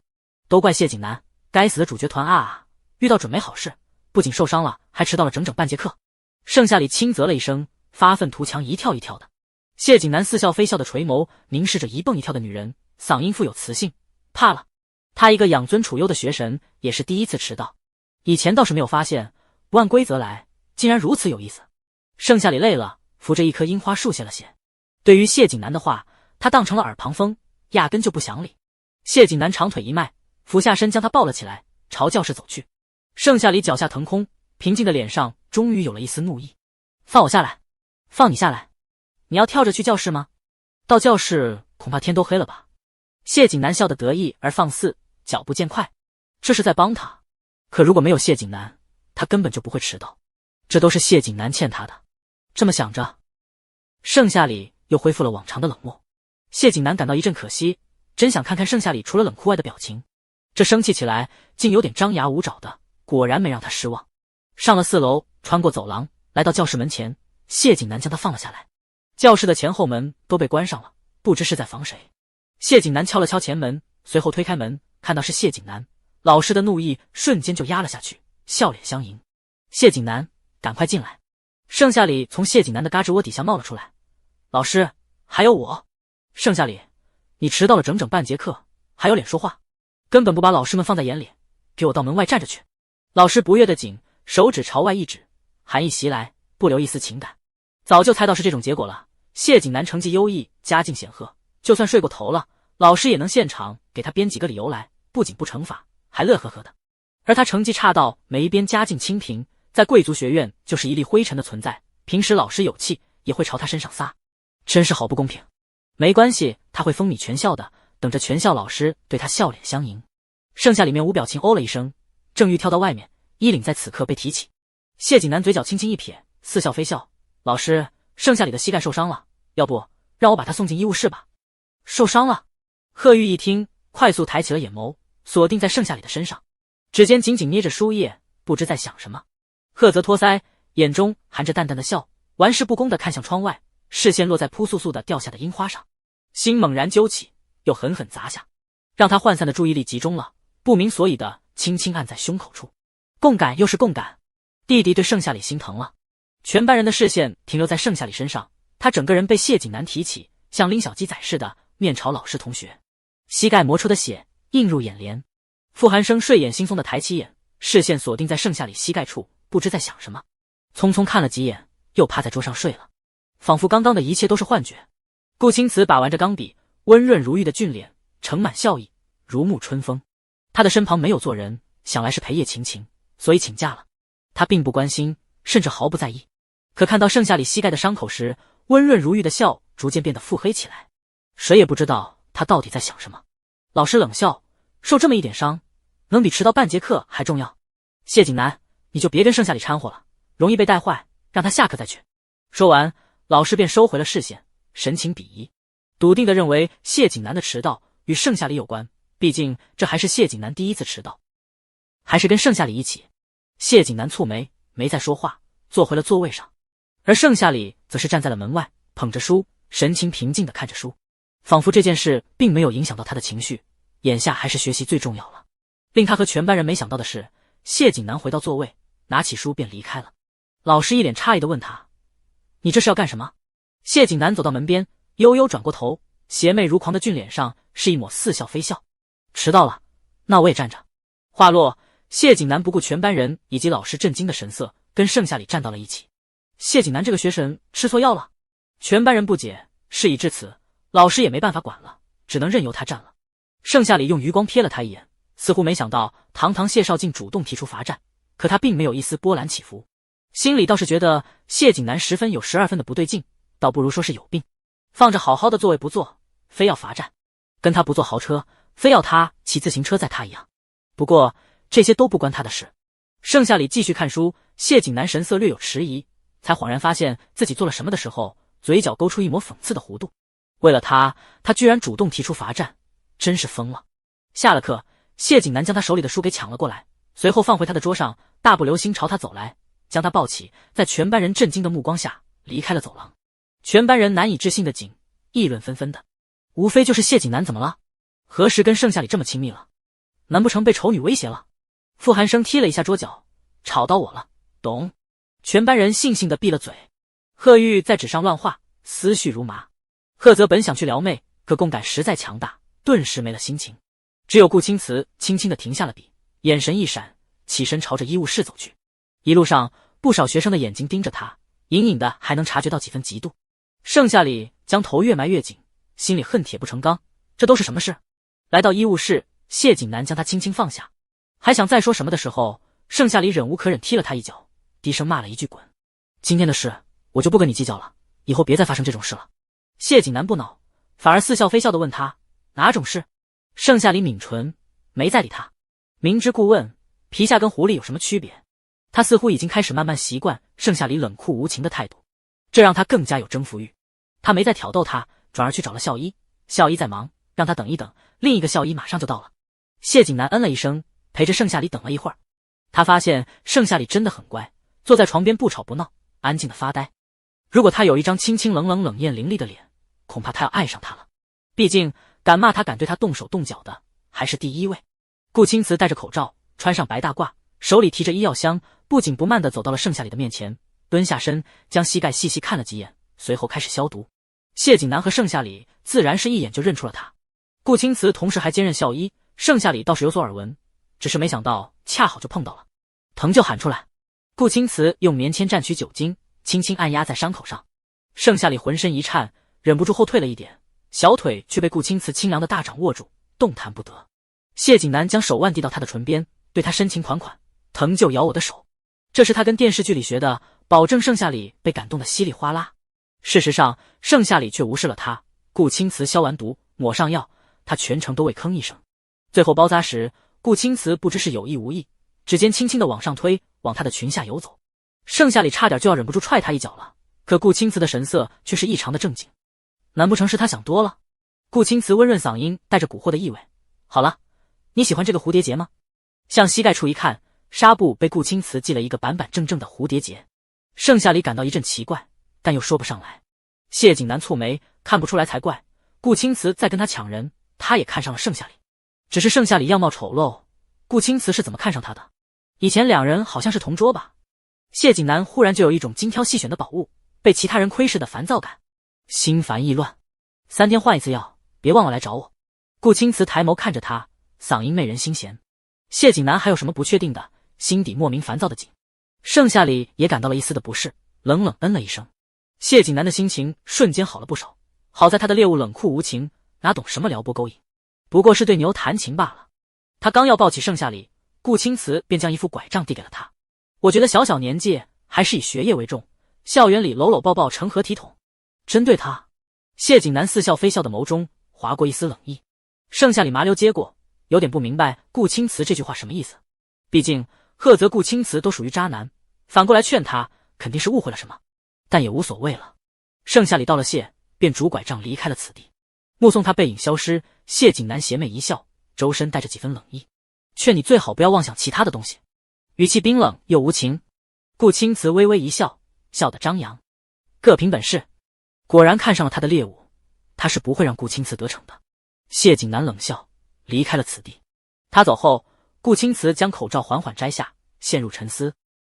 都怪谢景南，该死的主角团啊！遇到准没好事，不仅受伤了，还迟到了整整半节课。盛夏里轻啧了一声，发愤图强，一跳一跳的。谢景南似笑非笑的垂眸凝视着一蹦一跳的女人，嗓音富有磁性：怕了。他一个养尊处优的学神，也是第一次迟到，以前倒是没有发现，不按规则来，竟然如此有意思。盛夏里累了，扶着一棵樱花树歇了歇。对于谢景南的话，他当成了耳旁风，压根就不想理。谢景南长腿一迈，俯下身将他抱了起来，朝教室走去。盛夏里脚下腾空，平静的脸上终于有了一丝怒意：放我下来！放你下来！你要跳着去教室吗？到教室恐怕天都黑了吧。谢景南笑得得意而放肆，脚步渐快，这是在帮他。可如果没有谢景南，他根本就不会迟到，这都是谢景南欠他的。这么想着，盛夏里又恢复了往常的冷漠。谢景南感到一阵可惜，真想看看盛夏里除了冷酷外的表情，这生气起来竟有点张牙舞爪的，果然没让他失望。上了4楼，穿过走廊，来到教室门前，谢景南将他放了下来。教室的前后门都被关上了，不知是在防谁。谢景南敲了敲前门，随后推开门，看到是谢景南，老师的怒意瞬间就压了下去，笑脸相迎：谢景南，赶快进来。盛夏里从谢景南的胳肢窝底下冒了出来：老师，还有我。盛夏里，你迟到了整整半节课，还有脸说话？根本不把老师们放在眼里，给我到门外站着去。老师不悦的紧，手指朝外一指，寒意袭来，不留一丝情感。早就猜到是这种结果了。谢景南成绩优异，家境显赫，就算睡过头了，老师也能现场给他编几个理由来，不仅不惩罚，还乐呵呵的。而他成绩差到没编，家境清贫，在贵族学院就是一粒灰尘的存在，平时老师有气也会朝他身上撒，真是好不公平。没关系，他会风靡全校的，等着全校老师对他笑脸相迎。盛夏里面无表情哦了一声，正欲跳到外面，衣领在此刻被提起。谢景南嘴角轻轻一撇，似笑非笑：老师，盛夏里的膝盖受伤了，要不让我把他送进医务室吧。受伤了？贺玉一听，快速抬起了眼眸，锁定在盛夏里的身上，指尖紧紧捏着书页，不知在想什么。贺泽托腮，眼中含着淡淡的笑，玩世不恭地看向窗外，视线落在扑簌簌地掉下的樱花上，心猛然揪起，又狠狠砸下，让他涣散的注意力集中了，不明所以地轻轻按在胸口处。共感又是共感，弟弟对盛夏里心疼了。全班人的视线停留在盛夏里身上，他整个人被谢景南提起，像拎小鸡仔似的面朝老师同学，膝盖磨出的血映入眼帘。傅寒生睡眼惺忪地抬起眼，视线锁定在盛夏里膝盖处，不知在想什么，匆匆看了几眼，又趴在桌上睡了，仿佛刚刚的一切都是幻觉。顾青瓷把玩着钢笔，温润如玉的俊脸盛满笑意，如沐春风。他的身旁没有坐人，想来是陪叶晴晴，所以请假了。他并不关心，甚至毫不在意。可看到盛夏里膝盖的伤口时，温润如玉的笑逐渐变得腹黑起来。谁也不知道他到底在想什么。老师冷笑：受这么一点伤，能比迟到半节课还重要。谢景南，你就别跟盛夏里掺和了，容易被带坏，让他下课再去。说完，老师便收回了视线，神情鄙夷，笃定地认为谢景南的迟到与盛夏里有关，毕竟这还是谢景南第一次迟到，还是跟盛夏里一起。谢景南蹙眉，没再说话，坐回了座位上，而盛夏里则是站在了门外，捧着书，神情平静地看着书，仿佛这件事并没有影响到他的情绪，眼下还是学习最重要了。令他和全班人没想到的是，谢景南回到座位，拿起书便离开了。老师一脸诧异地问他：“你这是要干什么？”谢景南走到门边，悠悠转过头，邪魅如狂的俊脸上是一抹似笑非笑。迟到了，那我也站着。话落，谢景南不顾全班人以及老师震惊的神色，跟盛夏里站到了一起。谢景南这个学神吃错药了？全班人不解，事已至此，老师也没办法管了，只能任由他站了。盛夏里用余光瞥了他一眼，似乎没想到堂堂谢少竟主动提出罚站，可他并没有一丝波澜起伏，心里倒是觉得谢景南十分有12分的不对劲，倒不如说是有病，放着好好的座位不坐，非要罚站，跟他不坐豪车，非要他骑自行车载他一样。不过这些都不关他的事。盛夏里继续看书，谢景南神色略有迟疑，才恍然发现自己做了什么的时候，嘴角勾出一抹讽刺的弧度。为了他居然主动提出罚站，真是疯了。下了课，谢景南将他手里的书给抢了过来，随后放回他的桌上，大步流星朝他走来，将他抱起，在全班人震惊的目光下离开了走廊。全班人难以置信的紧，议论纷纷的，无非就是谢景南怎么了？何时跟盛夏里这么亲密了？难不成被丑女威胁了？傅寒生踢了一下桌角，吵到我了，懂？全班人悻悻地闭了嘴。贺玉在纸上乱画，思绪如麻。贺泽本想去撩妹，可共感实在强大，顿时没了心情。只有顾青瓷轻轻地停下了笔，眼神一闪，起身朝着医务室走去。一路上，不少学生的眼睛盯着他，隐隐的还能察觉到几分嫉妒。盛夏里将头越埋越紧，心里恨铁不成钢，这都是什么事？来到医务室，谢景南将他轻轻放下，还想再说什么的时候，盛夏里忍无可忍踢了他一脚，低声骂了一句滚。今天的事我就不跟你计较了，以后别再发生这种事了。谢景南不恼，反而似笑非笑地问他哪种事。盛夏里抿唇，没再理他。明知故问，皮下跟狐狸有什么区别？他似乎已经开始慢慢习惯盛夏里冷酷无情的态度，这让他更加有征服欲。他没再挑逗他，转而去找了校医。校医在忙，让他等一等，另一个校医马上就到了。谢景南嗯了一声，陪着盛夏里等了一会儿。他发现盛夏里真的很乖，坐在床边不吵不闹，安静的发呆。如果他有一张清清冷冷、冷艳凌厉的脸，恐怕他要爱上他了。毕竟敢骂他、敢对他动手动脚的还是第一位。顾青瓷戴着口罩，穿上白大褂，手里提着医药箱，不紧不慢地走到了盛夏里的面前，蹲下身，将膝盖细细看了几眼，随后开始消毒。谢景南和盛夏里自然是一眼就认出了他。顾青瓷同时还兼任校医，盛夏里倒是有所耳闻，只是没想到恰好就碰到了，疼就喊出来。顾青瓷用棉签蘸取酒精，轻轻按压在伤口上。盛夏里浑身一颤，忍不住后退了一点，小腿却被顾青瓷清凉的大掌握住，动弹不得。谢景南将手腕递到他的唇边，对他深情款款，疼就咬我的手。这是他跟电视剧里学的，保证盛夏里被感动的稀里哗啦。事实上，盛夏里却无视了他。顾青瓷消完毒，抹上药，他全程都未吭一声。最后包扎时，顾青瓷不知是有意无意，指尖轻轻地往上推，往他的裙下游走。盛夏里差点就要忍不住踹他一脚了，可顾青瓷的神色却是异常的正经。难不成是他想多了？顾青瓷温润嗓音带着蛊惑的意味。好了，你喜欢这个蝴蝶结吗？向膝盖处一看，纱布被顾青瓷系了一个板板正正的蝴蝶结。盛夏里感到一阵奇怪，但又说不上来。谢景南蹙眉，看不出来才怪。顾青瓷在跟他抢人，他也看上了盛夏里。只是盛夏里样貌丑陋，顾青瓷是怎么看上他的？以前两人好像是同桌吧？谢景南忽然就有一种精挑细选的宝物被其他人窥视的烦躁感，心烦意乱。3天换一次药，别忘了来找我。顾青瓷抬眸看着他，嗓音媚人心弦。谢景南还有什么不确定的，心底莫名烦躁的紧。盛夏里也感到了一丝的不适，冷冷嗯了一声。谢景南的心情瞬间好了不少，好在他的猎物冷酷无情，哪懂什么撩拨勾引，不过是对牛弹琴罢了。他刚要抱起盛夏里，顾青瓷便将一副拐杖递给了他。我觉得小小年纪还是以学业为重，校园里搂搂抱抱成何体统？针对他？谢景南似笑非笑的眸中划过一丝冷意。盛夏里麻溜接过，有点不明白顾青瓷这句话什么意思。毕竟赫泽顾青瓷都属于渣男，反过来劝他肯定是误会了什么，但也无所谓了。盛夏里道了谢，便拄拐杖离开了此地。目送他背影消失，谢景南邪魅一笑，周身带着几分冷意，劝你最好不要妄想其他的东西，语气冰冷又无情。顾青瓷微微一笑，笑得张扬，各凭本事。果然看上了他的猎物，他是不会让顾青瓷得逞的。谢景南冷笑，离开了此地。他走后，顾青瓷将口罩缓缓摘下，陷入沉思。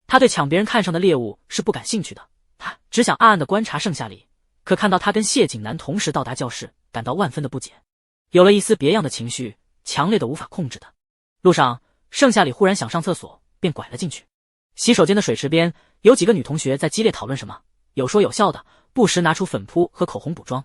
他对抢别人看上的猎物是不感兴趣的，他只想暗暗地观察盛夏里。可看到他跟谢景南同时到达教室，感到万分的不解，有了一丝别样的情绪，强烈的无法控制的。路上，盛夏里忽然想上厕所，便拐了进去。洗手间的水池边，有几个女同学在激烈讨论什么，有说有笑的，不时拿出粉扑和口红补妆。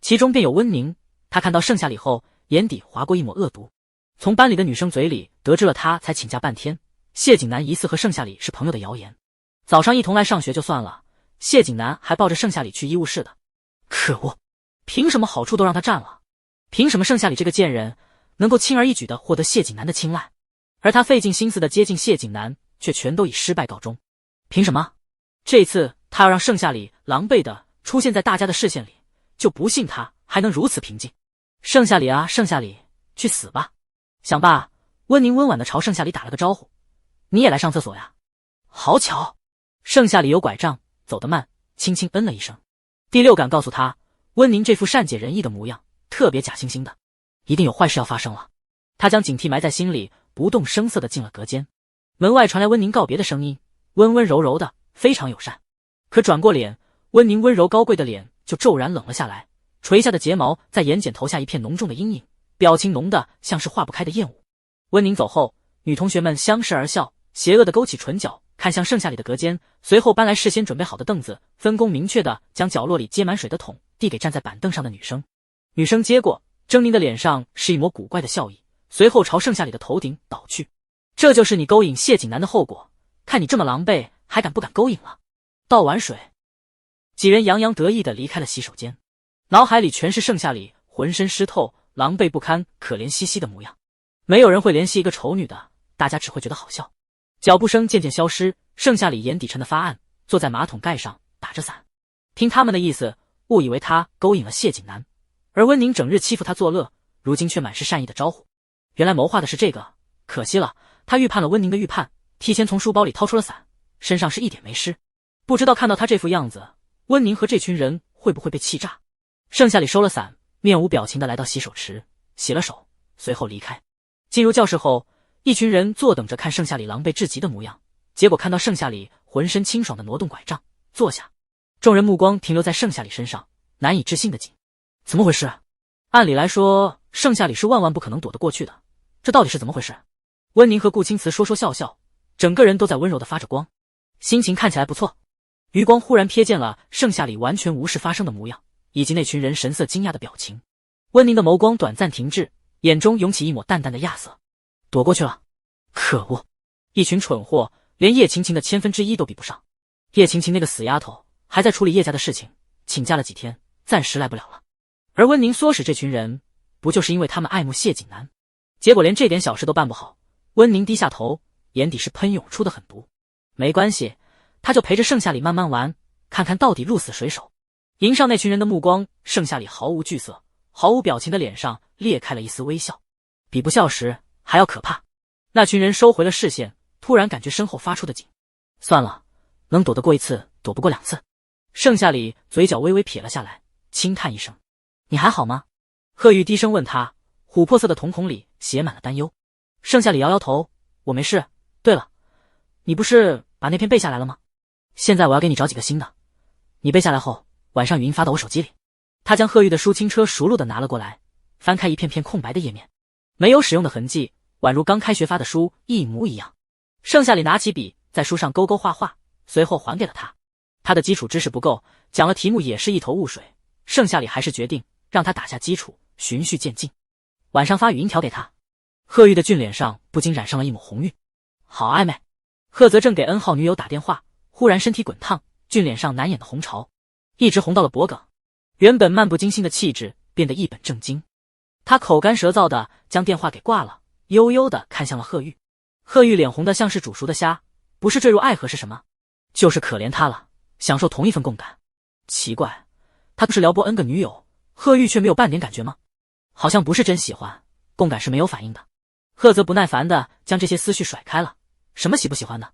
其中便有温宁，她看到盛夏里后，眼底划过一抹恶毒。从班里的女生嘴里得知了她才请假半天，谢景南疑似和盛夏里是朋友的谣言。早上一同来上学就算了，谢景南还抱着盛夏里去医务室的。可恶，凭什么好处都让他占了？凭什么盛夏里这个贱人能够轻而易举地获得谢景南的青睐，而他费尽心思地接近谢景南，却全都以失败告终？凭什么？这次他要让盛夏里狼狈地出现在大家的视线里，就不信他还能如此平静。盛夏里啊，盛夏里，去死吧！想罢，温宁温婉地朝盛夏里打了个招呼：“你也来上厕所呀？”好巧，盛夏里有拐杖，走得慢，轻轻嗯了一声。第六感告诉他，温宁这副善解人意的模样，特别假惺惺的，一定有坏事要发生了。他将警惕埋在心里，不动声色地进了隔间。门外传来温宁告别的声音，温温柔柔的，非常友善。可转过脸，温宁温柔高贵的脸就骤然冷了下来，垂下的睫毛在眼睑投下一片浓重的阴影，表情浓得像是化不开的厌恶。温宁走后，女同学们相视而笑，邪恶地勾起唇角，看向盛夏里的隔间，随后搬来事先准备好的凳子，分工明确地将角落里接满水的桶递给站在板凳上的女生。女生接过，狰狞的脸上是一抹古怪的笑意，随后朝盛夏里的头顶倒去。这就是你勾引谢景南的后果，看你这么狼狈，还敢不敢勾引了？倒碗水。几人洋洋得意地离开了洗手间，脑海里全是盛夏里浑身湿透、狼狈不堪、可怜兮兮的模样。没有人会怜惜一个丑女的，大家只会觉得好笑。脚步声渐渐消失，盛夏里眼底沉得发暗，坐在马桶盖上打着伞。听他们的意思，误以为他勾引了谢景南，而温宁整日欺负他作乐，如今却满是善意的招呼。原来谋划的是这个，可惜了，他预判了温宁的预判，提前从书包里掏出了伞，身上是一点没湿。不知道看到他这副样子，温宁和这群人会不会被气炸？盛夏里收了伞，面无表情地来到洗手池，洗了手，随后离开。进入教室后，一群人坐等着看盛夏里狼狈至极的模样，结果看到盛夏里浑身清爽地挪动拐杖坐下，众人目光停留在盛夏里身上，难以置信的紧。怎么回事？按理来说，盛夏里是万万不可能躲得过去的，这到底是怎么回事？温宁和顾青瓷说说笑笑，整个人都在温柔地发着光，心情看起来不错。余光忽然瞥见了盛夏里完全无事发生的模样，以及那群人神色惊讶的表情。温宁的眸光短暂停滞，眼中涌起一抹淡淡的亚色。躲过去了？可恶，一群蠢货，连叶晴晴的1/1000都比不上。叶晴晴那个死丫头还在处理叶家的事情，请假了几天，暂时来不了了。而温宁唆使这群人，不就是因为他们爱慕谢景南？结果连这点小事都办不好。温宁低下头，眼底是喷涌出的狠毒。没关系，他就陪着盛夏里慢慢玩，看看到底鹿死谁手。迎上那群人的目光，盛夏里毫无惧色，毫无表情的脸上裂开了一丝微笑，比不笑时还要可怕。那群人收回了视线，突然感觉身后发出的紧。算了，能躲得过一次，躲不过2次。盛夏里嘴角微微撇了下来，轻叹一声：“你还好吗？”贺玉低声问他，琥珀色的瞳孔里写满了担忧。盛夏里摇摇头：“我没事。对了，你不是把那篇背下来了吗？现在我要给你找几个新的，你背下来后，晚上语音发到我手机里。”他将贺玉的书轻车熟路地拿了过来，翻开一片片空白的页面，没有使用的痕迹，宛如刚开学发的书一模一样。盛夏里拿起笔，在书上勾勾画画，随后还给了他。他的基础知识不够，讲了题目也是一头雾水。盛夏里还是决定让他打下基础，循序渐进。晚上发语音条给他。贺玉的俊脸上不禁染上了一抹红晕，好暧昧。贺泽正给 N 号女友打电话，忽然身体滚烫，俊脸上难掩的红潮一直红到了脖颈，原本漫不经心的气质变得一本正经。他口干舌燥的将电话给挂了，悠悠的看向了贺玉。贺玉脸红的像是煮熟的虾，不是坠入爱河是什么？就是可怜他了，享受同一份共感。奇怪，他不是撩拨 N 个女友，贺玉却没有半点感觉吗？好像不是真喜欢，共感是没有反应的。贺泽不耐烦的将这些思绪甩开了，什么喜不喜欢的？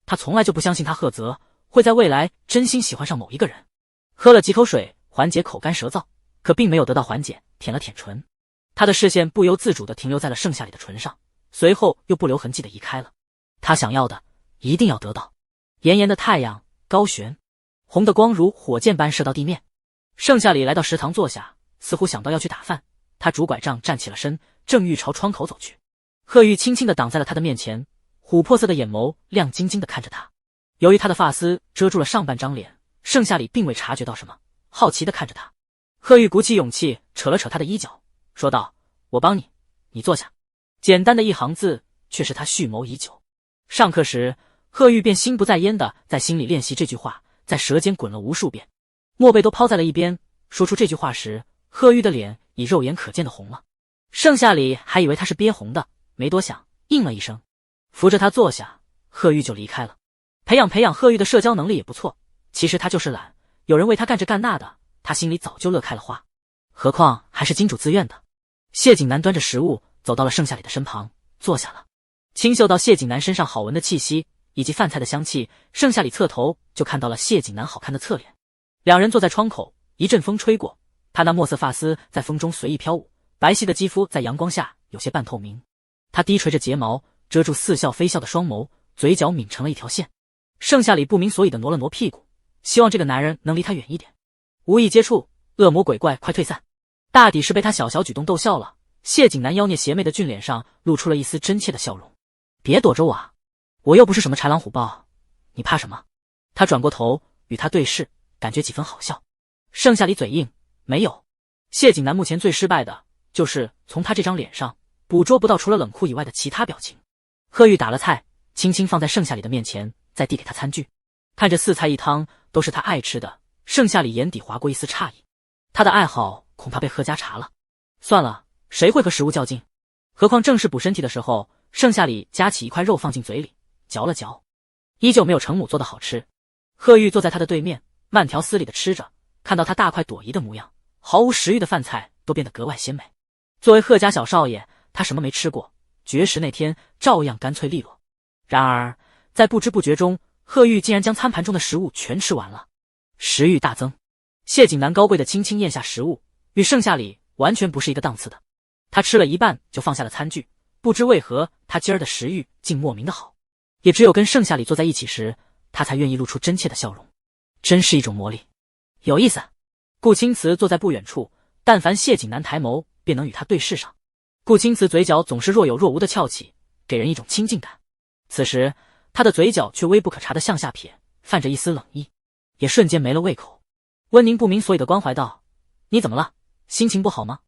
他从来就不相信他赫泽会在未来真心喜欢上某一个人。喝了几口水缓解口干舌燥，可并没有得到缓解，舔了舔唇。他的视线不由自主地停留在了盛夏里的唇上，随后又不留痕迹地移开了。他想要的一定要得到。炎炎的太阳高悬，红的光如火箭般射到地面。盛夏里来到食堂坐下，似乎想到要去打饭。他拄拐杖站起了身，正欲朝窗口走去。贺玉轻轻地挡在了他的面前，琥珀色的眼眸亮晶晶地看着他。由于他的发丝遮住了上半张脸，盛夏里并未察觉到什么，好奇地看着他。贺玉鼓起勇气扯了扯他的衣角，说道：“我帮你，你坐下。”简单的一行字，却是他蓄谋已久。上课时，贺玉便心不在焉地在心里练习这句话，在舌尖滚了无数遍。墨贝都抛在了一边，说出这句话时，贺玉的脸已肉眼可见的红了。盛夏里还以为他是憋红的，没多想，应了一声，扶着他坐下，贺玉就离开了。培养贺玉的社交能力也不错，其实他就是懒，有人为他干这干那的，他心里早就乐开了花。何况还是金主自愿的。谢景南端着食物走到了盛夏里的身旁，坐下了。轻嗅到谢景南身上好闻的气息以及饭菜的香气，盛夏里侧头就看到了谢景南好看的侧脸。两人坐在窗口，一阵风吹过，他那墨色发丝在风中随意飘舞，白皙的肌肤在阳光下有些半透明。他低垂着睫毛，遮住似笑非笑的双眸，嘴角抿成了一条线。盛夏里不明所以的挪了挪屁股，希望这个男人能离他远一点。无意接触，恶魔鬼怪快退散。大抵是被他小小举动逗笑了，谢景南妖孽邪魅的俊脸上露出了一丝真切的笑容。别躲着我啊，我又不是什么豺狼虎豹，你怕什么？他转过头与他对视，感觉几分好笑。盛夏里嘴硬，没有。谢景南目前最失败的就是从他这张脸上捕捉不到除了冷酷以外的其他表情。贺玉打了菜，轻轻放在盛夏里的面前，再递给他餐具。看着四菜一汤都是他爱吃的，盛夏里眼底划过一丝诧异。他的爱好恐怕被贺家查了。算了，谁会和食物较劲？何况正是补身体的时候。盛夏里夹起一块肉放进嘴里，嚼了嚼，依旧没有程母做的好吃。贺玉坐在他的对面，慢条斯理的吃着，看到他大快朵颐的模样，毫无食欲的饭菜都变得格外鲜美。作为贺家小少爷，他什么没吃过，绝食那天照样干脆利落。然而在不知不觉中，贺玉竟然将餐盘中的食物全吃完了，食欲大增。谢景南高贵的轻轻咽下食物，与盛夏里完全不是一个档次的。他吃了一半就放下了餐具，不知为何他今儿的食欲竟莫名的好，也只有跟盛夏里坐在一起时，他才愿意露出真切的笑容。真是一种魔力，有意思。顾青瓷坐在不远处，但凡谢景南抬眸，便能与他对视上。顾青瓷嘴角总是若有若无的翘起，给人一种亲近感。此时他的嘴角却微不可察的向下撇，泛着一丝冷意，也瞬间没了胃口。温宁不明所以的关怀道：“你怎么了？心情不好吗？”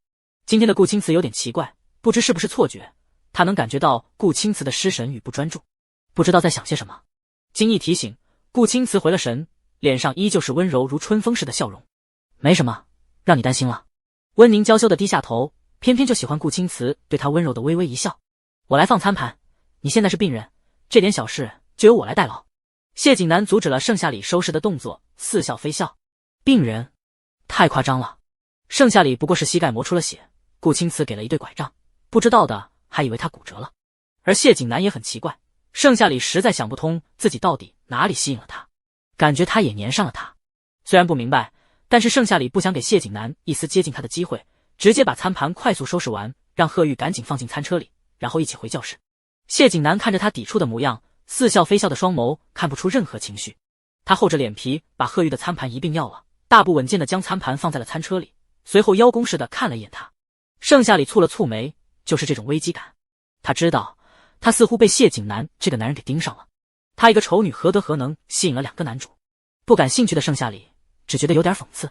今天的顾青瓷有点奇怪，不知是不是错觉，他能感觉到顾青瓷的失神与不专注，不知道在想些什么。经一提醒，顾青瓷回了神，脸上依旧是温柔如春风似的笑容。没什么，让你担心了。温宁娇羞的低下头，偏偏就喜欢顾青瓷对他温柔的微微一笑。我来放餐盘，你现在是病人，这点小事就由我来代劳。谢景南阻止了盛夏里收拾的动作，似笑非笑。病人？太夸张了。盛夏里不过是膝盖磨出了血，顾青瓷给了一对拐杖，不知道的还以为他骨折了。而谢景南也很奇怪，盛夏里实在想不通自己到底哪里吸引了他，感觉他也粘上了他。虽然不明白，但是盛夏里不想给谢景南一丝接近他的机会，直接把餐盘快速收拾完，让贺玉赶紧放进餐车里，然后一起回教室。谢景南看着他抵触的模样，似笑非笑的双眸看不出任何情绪。他厚着脸皮把贺玉的餐盘一并要了，大步稳健地将餐盘放在了餐车里，随后邀功似的看了一眼他。盛夏里蹙了蹙眉，就是这种危机感。他知道他似乎被谢景南这个男人给盯上了。他一个丑女何德何能吸引了两个男主？不感兴趣的盛夏里只觉得有点讽刺，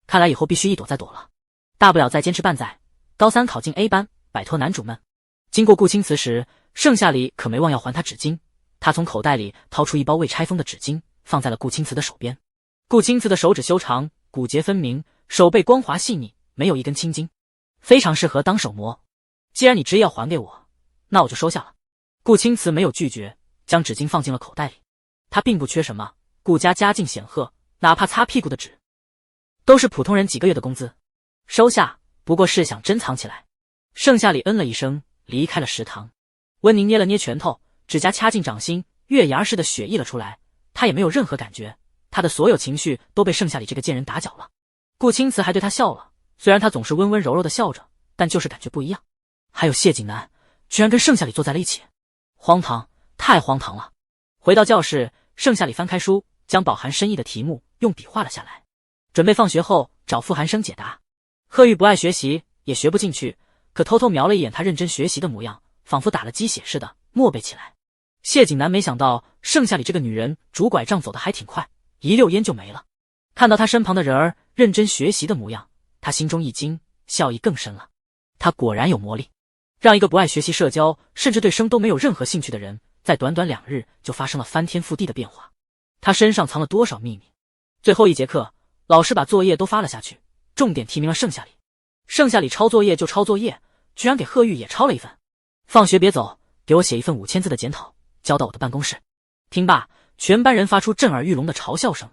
看来以后必须一躲再躲了，大不了再坚持半载，高三考进 A 班，摆脱男主们。经过顾青瓷时，盛夏里可没忘要还他纸巾，他从口袋里掏出一包未拆封的纸巾，放在了顾青瓷的手边。顾青瓷的手指修长，骨节分明，手背光滑细腻，没有一根青筋，非常适合当手模。既然你执意要还给我，那我就收下了。顾青瓷没有拒绝，将纸巾放进了口袋里。他并不缺什么，顾家家境显赫，哪怕擦屁股的纸都是普通人几个月的工资。收下，不过是想珍藏起来。盛夏里嗯了一声，离开了食堂。温宁捏了捏拳头，指甲掐进掌心，月牙似的血溢了出来，他也没有任何感觉，他的所有情绪都被盛夏里这个贱人打搅了。顾青瓷还对他笑了，虽然他总是温温柔柔的笑着，但就是感觉不一样。还有谢景南居然跟盛夏里坐在了一起，荒唐，太荒唐了。回到教室，盛夏里翻开书，将饱含深意的题目用笔画了下来，准备放学后找傅寒生解答。贺玉不爱学习，也学不进去，可偷偷瞄了一眼他认真学习的模样，仿佛打了鸡血似的默背起来。谢景南没想到盛夏里这个女人拄拐杖走得还挺快，一溜烟就没了。看到他身旁的人儿认真学习的模样，他心中一惊，笑意更深了。他果然有魔力，让一个不爱学习社交，甚至对生都没有任何兴趣的人，在短短2日就发生了翻天覆地的变化。他身上藏了多少秘密？最后一节课，老师把作业都发了下去，重点提名了盛夏里。盛夏里抄作业就抄作业，居然给贺玉也抄了一份。放学别走，给我写一份5000字的检讨，交到我的办公室。听罢，全班人发出震耳欲聋的嘲笑声，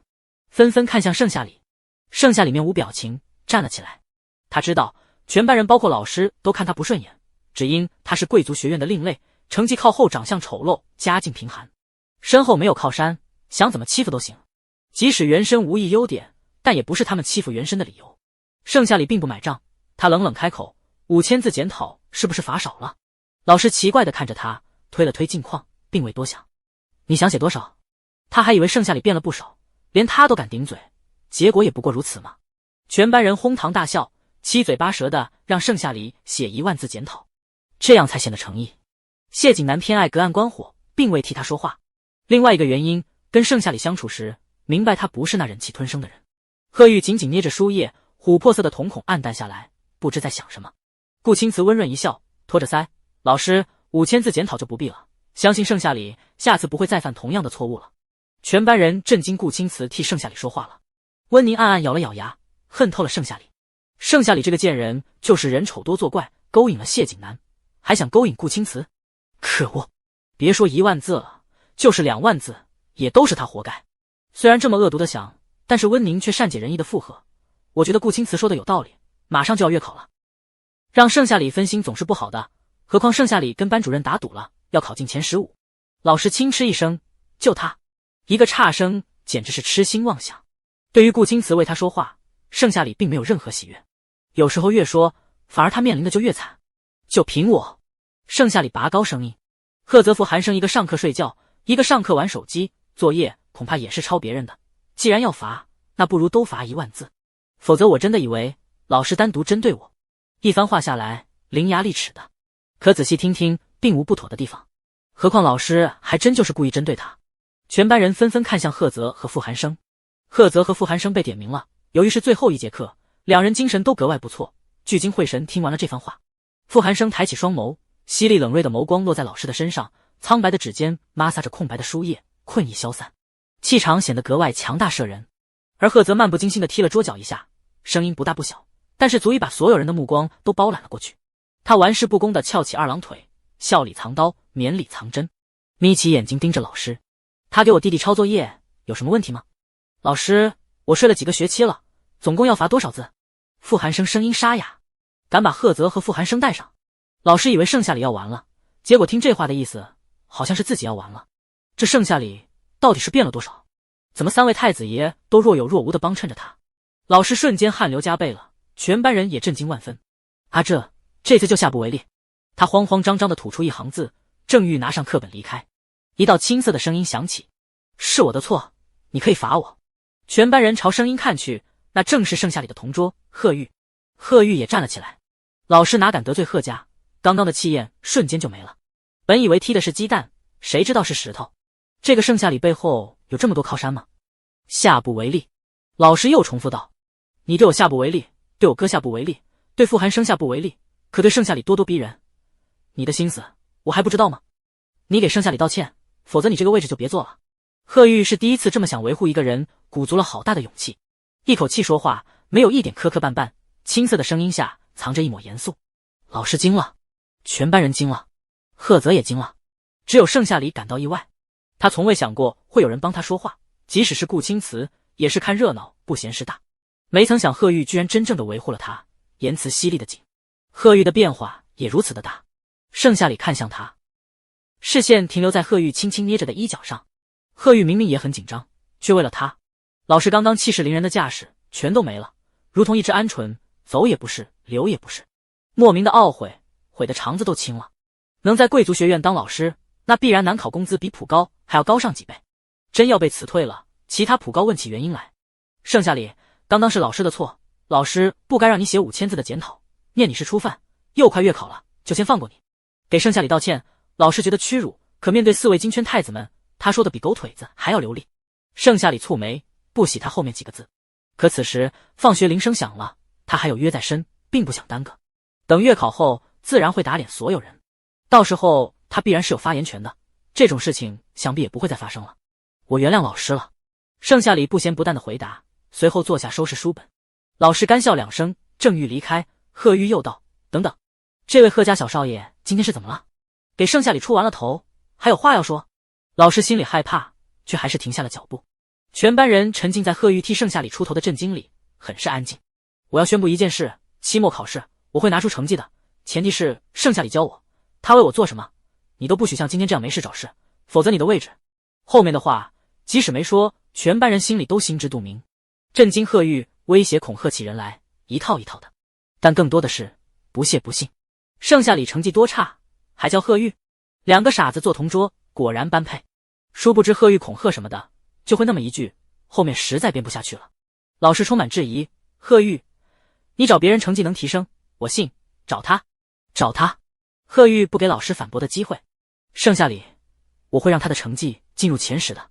纷纷看向盛夏里。盛夏里面无表情站了起来，他知道全班人包括老师都看他不顺眼，只因他是贵族学院的另类，成绩靠后，长相丑陋，家境贫寒，身后没有靠山，想怎么欺负都行。即使原身无一优点，但也不是他们欺负原身的理由。盛夏里并不买账，他冷冷开口：“5000字检讨是不是罚少了？”老师奇怪地看着他，推了推镜框，并未多想。你想写多少？他还以为盛夏里变了不少，连他都敢顶嘴，结果也不过如此嘛。全班人哄堂大笑，七嘴八舌的让盛夏里写10000字检讨，这样才显得诚意。谢景南偏爱隔岸观火，并未替他说话。另外一个原因，跟盛夏里相处时，明白他不是那忍气吞声的人。贺玉紧紧捏着书页，琥珀色的瞳孔暗淡下来，不知在想什么。顾青瓷温润一笑，托着腮：“老师，5000字检讨就不必了，相信盛夏里下次不会再犯同样的错误了。”全班人震惊顾青瓷替盛夏里说话了。温宁暗暗咬了咬牙，恨透了盛夏里。盛夏里这个贱人就是人丑多作怪，勾引了谢景南，还想勾引顾青瓷。可恶！别说10000字了，就是20000字，也都是他活该。虽然这么恶毒的想，但是温宁却善解人意的附和：“我觉得顾青瓷说的有道理，马上就要月考了，让盛夏里分心总是不好的，何况盛夏里跟班主任打赌了，要考进前15。”老师轻嗤一声：“就他一个差生，简直是痴心妄想。”对于顾青瓷为他说话，盛夏里并没有任何喜悦，有时候越说，反而他面临的就越惨。就凭我！盛夏里拔高声音，贺泽福寒生一个上课睡觉，一个上课玩手机，作业恐怕也是抄别人的。既然要罚，那不如都罚10000字，否则我真的以为老师单独针对我。一番话下来，伶牙俐齿的，可仔细听听，并无不妥的地方。何况老师还真就是故意针对他。全班人纷纷看向贺泽和傅寒生。贺泽和傅寒生被点名了，由于是最后一节课，两人精神都格外不错，聚精会神听完了这番话。傅寒生抬起双眸，犀利冷锐的眸光落在老师的身上，苍白的指尖摩挲着空白的书页，困意消散，气场显得格外强大慑人。而贺泽漫不经心地踢了桌角一下，声音不大不小，但是足以把所有人的目光都包揽了过去。他玩世不恭地翘起2郎腿，笑里藏刀，绵里藏针，眯起眼睛盯着老师。他给我弟弟抄作业，有什么问题吗？老师，我睡了几个学期了，总共要罚多少字？傅寒生声音沙哑，敢把贺泽和傅寒生带上。老师以为盛夏里要完了，结果听这话的意思，好像是自己要完了。这盛夏里到底是变了多少？怎么3位太子爷都若有若无地帮衬着他？老师瞬间汗流浃背了，全班人也震惊万分。啊，这次就下不为例。他慌慌张张地吐出一行字，正欲拿上课本离开，一道青涩的声音响起：“是我的错，你可以罚我。”全班人朝声音看去，那正是盛夏里的同桌贺玉。贺玉也站了起来。老师哪敢得罪贺家，刚刚的气焰瞬间就没了。本以为踢的是鸡蛋，谁知道是石头。这个盛夏里背后有这么多靠山吗？下不为例。老师又重复道：“你对我下不为例，对我哥下不为例，对傅寒生下不为例，可对盛夏里咄咄逼人。你的心思我还不知道吗？你给盛夏里道歉，否则你这个位置就别坐了。”贺玉是第一次这么想维护一个人，鼓足了好大的勇气，一口气说话，没有一点磕磕绊绊，青涩的声音下藏着一抹严肃。老师惊了，全班人惊了，贺泽也惊了，只有盛夏里感到意外。他从未想过会有人帮他说话，即使是顾青瓷，也是看热闹不嫌事大。没曾想贺玉居然真正的维护了他，言辞犀利的紧。贺玉的变化也如此的大。盛夏里看向他，视线停留在贺玉轻轻捏着的衣角上。贺玉明明也很紧张，却为了他，老师刚刚气势凌人的架势全都没了，如同一只鹌鹑，走也不是，留也不是，莫名的懊悔，悔得肠子都青了。能在贵族学院当老师，那必然难考工资比普高还要高上几倍。真要被辞退了，其他普高问起原因来。盛夏里，刚刚是老师的错，老师不该让你写5000字的检讨，念你是初犯，又快月考了，就先放过你。给盛夏里道歉，老师觉得屈辱，可面对4位金圈太子们，他说的比狗腿子还要流利。盛夏里蹙眉，不喜他后面几个字。可此时放学铃声响了，他还有约在身，并不想耽搁。等月考后，自然会打脸所有人，到时候他必然是有发言权的，这种事情想必也不会再发生了。我原谅老师了。盛夏里不咸不淡的回答，随后坐下收拾书本。老师干笑2声，正欲离开，贺玉又道：等等，这位贺家小少爷今天是怎么了？给盛夏里出完了头，还有话要说？老师心里害怕，却还是停下了脚步。全班人沉浸在贺玉替盛夏里出头的震惊里，很是安静。我要宣布一件事，期末考试我会拿出成绩的，前提是盛夏里教我，他为我做什么，你都不许像今天这样没事找事，否则你的位置……后面的话即使没说，全班人心里都心知肚明。震惊贺玉威胁恐吓起人来，一套一套的，但更多的是不屑不信。盛夏里成绩多差，还叫贺玉？2个傻子做同桌，果然般配。殊不知贺玉恐吓什么的，就会那么一句，后面实在编不下去了。老师充满质疑：贺玉，你找别人成绩能提升，我信；找他。贺玉不给老师反驳的机会。盛夏里，我会让他的成绩进入前10的。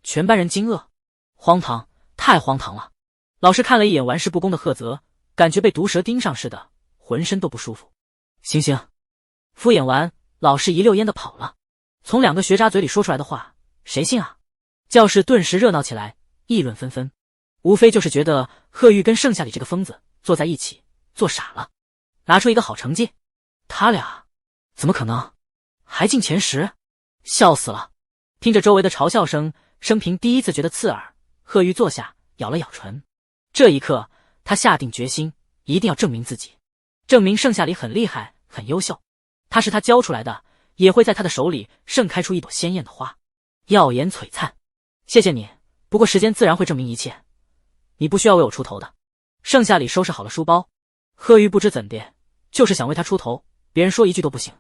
全班人惊愕，荒唐，太荒唐了。老师看了一眼玩世不恭的贺泽，感觉被毒蛇盯上似的，浑身都不舒服。行，敷衍完，老师一溜烟的跑了。从2个学渣嘴里说出来的话，谁信啊？教室顿时热闹起来，议论纷纷，无非就是觉得贺玉跟盛夏里这个疯子坐在一起做傻了，拿出一个好成绩，他俩怎么可能还进前10？笑死了！听着周围的嘲笑声，生平第一次觉得刺耳。贺玉坐下，咬了咬唇。这一刻，他下定决心，一定要证明自己，证明盛夏里很厉害，很优秀。他是他教出来的，也会在他的手里盛开出一朵鲜艳的花，耀眼璀璨。谢谢你，不过时间自然会证明一切，你不需要为我出头的。盛夏里收拾好了书包，贺玉不知怎的，就是想为他出头，别人说一句都不行。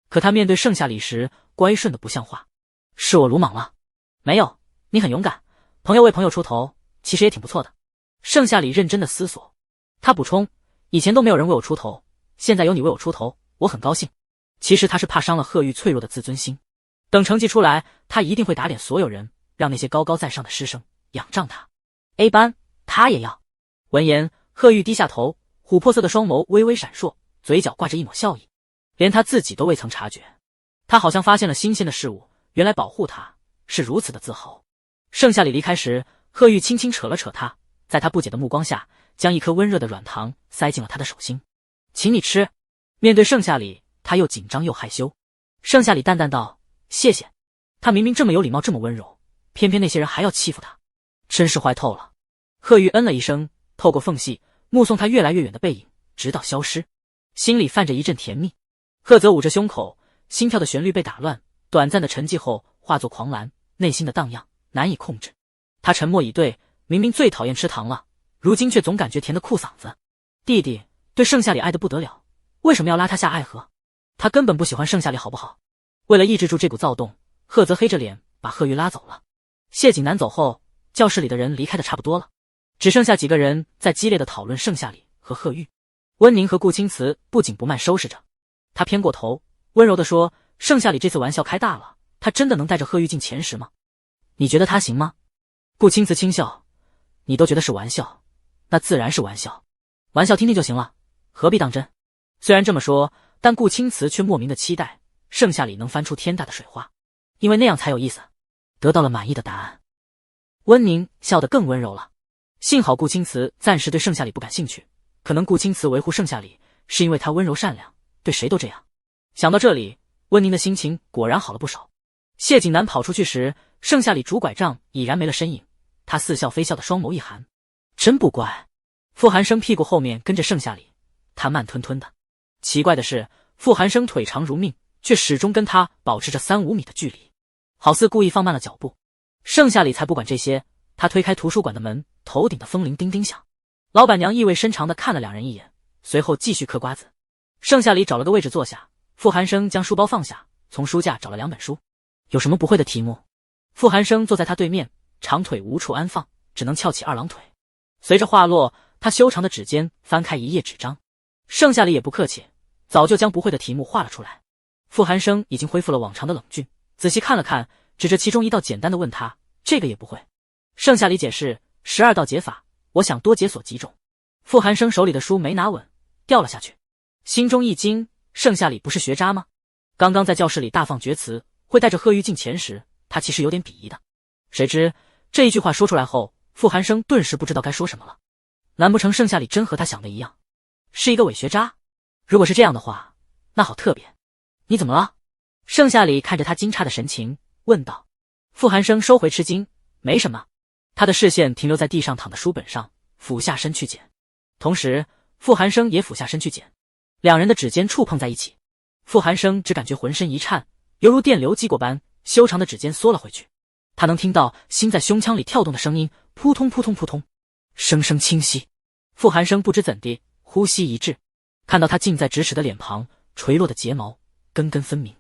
可他面对盛夏里时，乖顺的不像话。是我鲁莽了？没有，你很勇敢，朋友为朋友出头，其实也挺不错的。盛夏里认真的思索，他补充，以前都没有人为我出头，现在有你为我出头，我很高兴。其实他是怕伤了贺玉脆弱的自尊心，等成绩出来，他一定会打脸所有人，让那些高高在上的师生仰仗他。A 班他也要。闻言，贺玉低下头，琥珀色的双眸微微闪烁，嘴角挂着一抹笑意，连他自己都未曾察觉。他好像发现了新鲜的事物，原来保护他是如此的自豪。盛夏里离开时，贺玉轻轻扯了扯他，在他不解的目光下，将一颗温热的软糖塞进了他的手心。请你吃。面对盛夏里，他又紧张又害羞。盛夏里淡淡道：谢谢。他明明这么有礼貌，这么温柔，偏偏那些人还要欺负他，真是坏透了。贺玉嗯了一声，透过缝隙目送他越来越远的背影，直到消失，心里泛着一阵甜蜜。贺泽捂着胸口，心跳的旋律被打乱，短暂的沉寂后化作狂澜，内心的荡漾难以控制。他沉默以对，明明最讨厌吃糖了，如今却总感觉甜得哭嗓子。弟弟对盛夏里爱得不得了，为什么要拉他下爱河？他根本不喜欢盛夏里好不好？为了抑制住这股躁动，贺泽黑着脸把贺玉拉走了。谢景南走后，教室里的人离开的差不多了，只剩下几个人在激烈的讨论盛夏里和贺玉。温宁和顾青瓷不紧不慢收拾着，他偏过头温柔地说，盛夏里这次玩笑开大了，他真的能带着贺玉进前10吗？你觉得他行吗？顾青瓷轻笑，你都觉得是玩笑，那自然是玩笑，玩笑听听就行了，何必当真？虽然这么说，但顾青瓷却莫名的期待盛夏里能翻出天大的水花，因为那样才有意思。得到了满意的答案，温宁笑得更温柔了。幸好顾青瓷暂时对盛夏里不感兴趣，可能顾青瓷维护盛夏里是因为他温柔善良，对谁都这样。想到这里，温宁的心情果然好了不少。谢景南跑出去时，盛夏里拄拐杖已然没了身影，他似笑非笑的双眸一寒，真不乖。傅寒生屁股后面跟着盛夏里，他慢吞吞的。奇怪的是，傅寒生腿长如命，却始终跟他保持着3-5米的距离，好似故意放慢了脚步。盛夏里才不管这些，他推开图书馆的门，头顶的风铃叮叮响。老板娘意味深长地看了两人一眼，随后继续嗑瓜子。盛夏里找了个位置坐下，傅寒生将书包放下，从书架找了2本书。有什么不会的题目？傅寒生坐在他对面，长腿无处安放，只能翘起2郎腿。随着话落，他修长的指尖翻开一页纸张。盛夏里也不客气，早就将不会的题目画了出来。傅寒生已经恢复了往常的冷峻，仔细看了看，指着其中一道简单的问他：“这个也不会？”盛夏里解释：“12道解法，我想多解锁几种。”傅寒生手里的书没拿稳，掉了下去，心中一惊：盛夏里不是学渣吗？刚刚在教室里大放厥词，会带着贺玉进前时，他其实有点鄙夷的。谁知这一句话说出来后，傅寒生顿时不知道该说什么了。难不成盛夏里真和他想的一样，是一个伪学渣？如果是这样的话，那好特别。你怎么了？盛夏里看着他惊诧的神情，问道。傅寒生收回吃惊，没什么。他的视线停留在地上躺的书本上，俯下身去捡。同时，傅寒生也俯下身去捡，两人的指尖触碰在一起。傅寒生只感觉浑身一颤，犹如电流击过般，修长的指尖缩了回去。他能听到心在胸腔里跳动的声音，扑通扑通扑通，声声清晰。傅寒生不知怎地，呼吸一滞，看到他近在咫尺的脸庞，垂落的睫毛根根分明，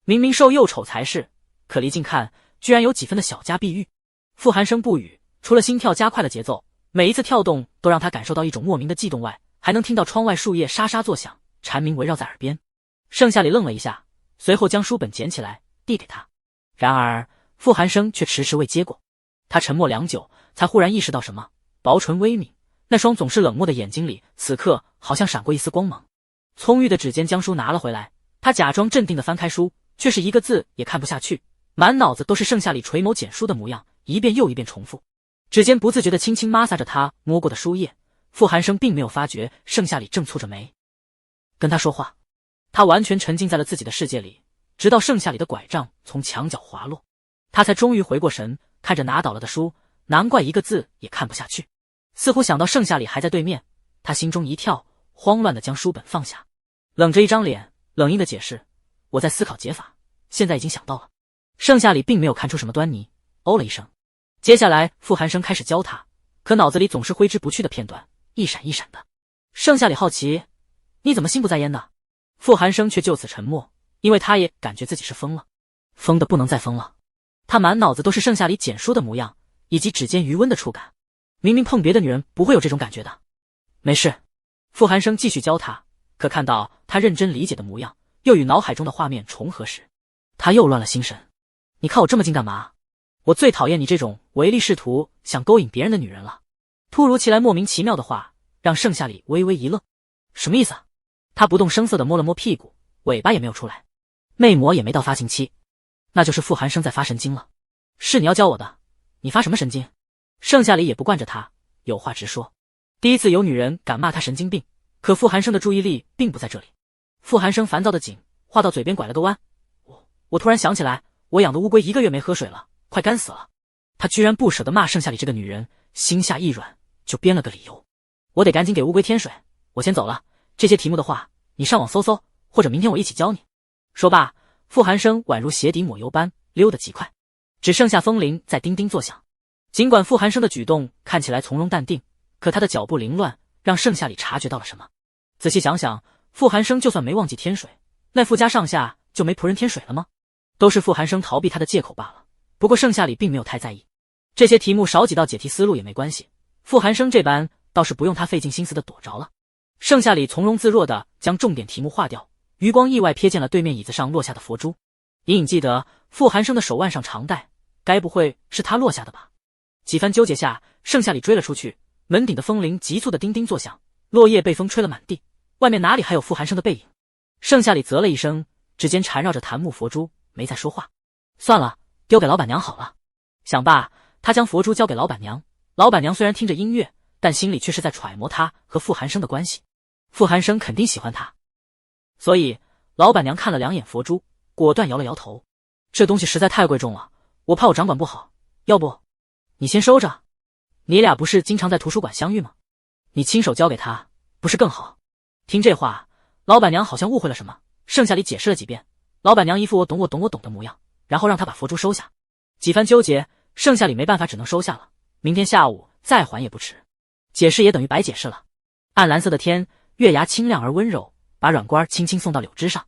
明明瘦又丑才是，可离近看，居然有几分的小家碧玉。傅寒生不语，除了心跳加快了节奏，每一次跳动都让他感受到一种莫名的悸动外，还能听到窗外树叶沙沙作响，蝉鸣围绕在耳边。盛夏里愣了一下，随后将书本捡起来递给他，然而傅寒生却迟迟未接过。他沉默良久，才忽然意识到什么，薄唇微抿，那双总是冷漠的眼睛里此刻好像闪过一丝光芒。葱郁的指尖将书拿了回来，他假装镇定地翻开书，却是一个字也看不下去，满脑子都是盛夏里垂眸捡书的模样，一遍又一遍重复。指尖不自觉地轻轻摩挲着他摸过的书页，傅寒生并没有发觉盛夏里正蹙着眉跟他说话。他完全沉浸在了自己的世界里，直到盛夏里的拐杖从墙角滑落，他才终于回过神，看着拿倒了的书，难怪一个字也看不下去。似乎想到盛夏里还在对面，他心中一跳，慌乱地将书本放下，冷着一张脸，冷硬地解释：“我在思考解法，现在已经想到了。”盛夏里并没有看出什么端倪，哦了一声。接下来傅寒生开始教他，可脑子里总是挥之不去的片段，一闪一闪的。盛夏里好奇：“你怎么心不在焉的？”傅寒生却就此沉默，因为他也感觉自己是疯了，疯的不能再疯了。他满脑子都是盛夏里捡书的模样，以及指尖余温的触感。明明碰别的女人不会有这种感觉的。没事，傅寒生继续教他，可看到他认真理解的模样，又与脑海中的画面重合时，他又乱了心神。你看我这么近干嘛？我最讨厌你这种唯利是图想勾引别人的女人了。突如其来莫名其妙的话让盛夏里微微一愣。什么意思啊？他不动声色地摸了摸屁股，尾巴也没有出来，魅魔也没到发情期，那就是傅寒生在发神经了。是你要教我的，你发什么神经？盛夏里也不惯着他，有话直说。第一次有女人敢骂他神经病，可傅寒生的注意力并不在这里。傅寒生烦躁的紧，话到嘴边拐了个弯。我突然想起来，我养的乌龟1个月没喝水了，快干死了。他居然不舍得骂盛夏里这个女人，心下一软，就编了个理由：我得赶紧给乌龟添水，我先走了。这些题目的话，你上网搜搜，或者明天我一起教你。说罢，傅寒生宛如鞋底抹油般溜得极快，只剩下风铃在叮叮作响。尽管傅寒生的举动看起来从容淡定，可他的脚步凌乱，让盛夏里察觉到了什么。仔细想想，傅寒生就算没忘记添水，那傅家上下就没仆人添水了吗？都是傅寒生逃避他的借口罢了。不过盛夏里并没有太在意，这些题目少几道解题思路也没关系，傅寒生这般倒是不用他费尽心思的躲着了。盛夏里从容自若地将重点题目划掉，余光意外瞥见了对面椅子上落下的佛珠，隐隐记得傅寒生的手腕上常戴，该不会是他落下的吧？几番纠结下，盛夏里追了出去，门顶的风铃急促的叮叮作响，落叶被风吹了满地，外面哪里还有傅寒生的背影？盛夏里啧了一声，指尖缠绕着檀木佛珠，没再说话。算了，丢给老板娘好了。想罢，他将佛珠交给老板娘。老板娘虽然听着音乐，但心里却是在揣摩他和傅寒生的关系。傅寒生肯定喜欢他，所以老板娘看了2眼佛珠，果断摇了摇头。这东西实在太贵重了，我怕我掌管不好，要不你先收着。你俩不是经常在图书馆相遇吗？你亲手交给他不是更好？听这话，老板娘好像误会了什么。盛夏里解释了几遍，老板娘一副我懂的模样，然后让他把佛珠收下。几番纠结，盛夏里没办法，只能收下了。明天下午再还也不迟。解释也等于白解释了。暗蓝色的天，月牙清亮而温柔，把软瓜轻轻送到柳枝上。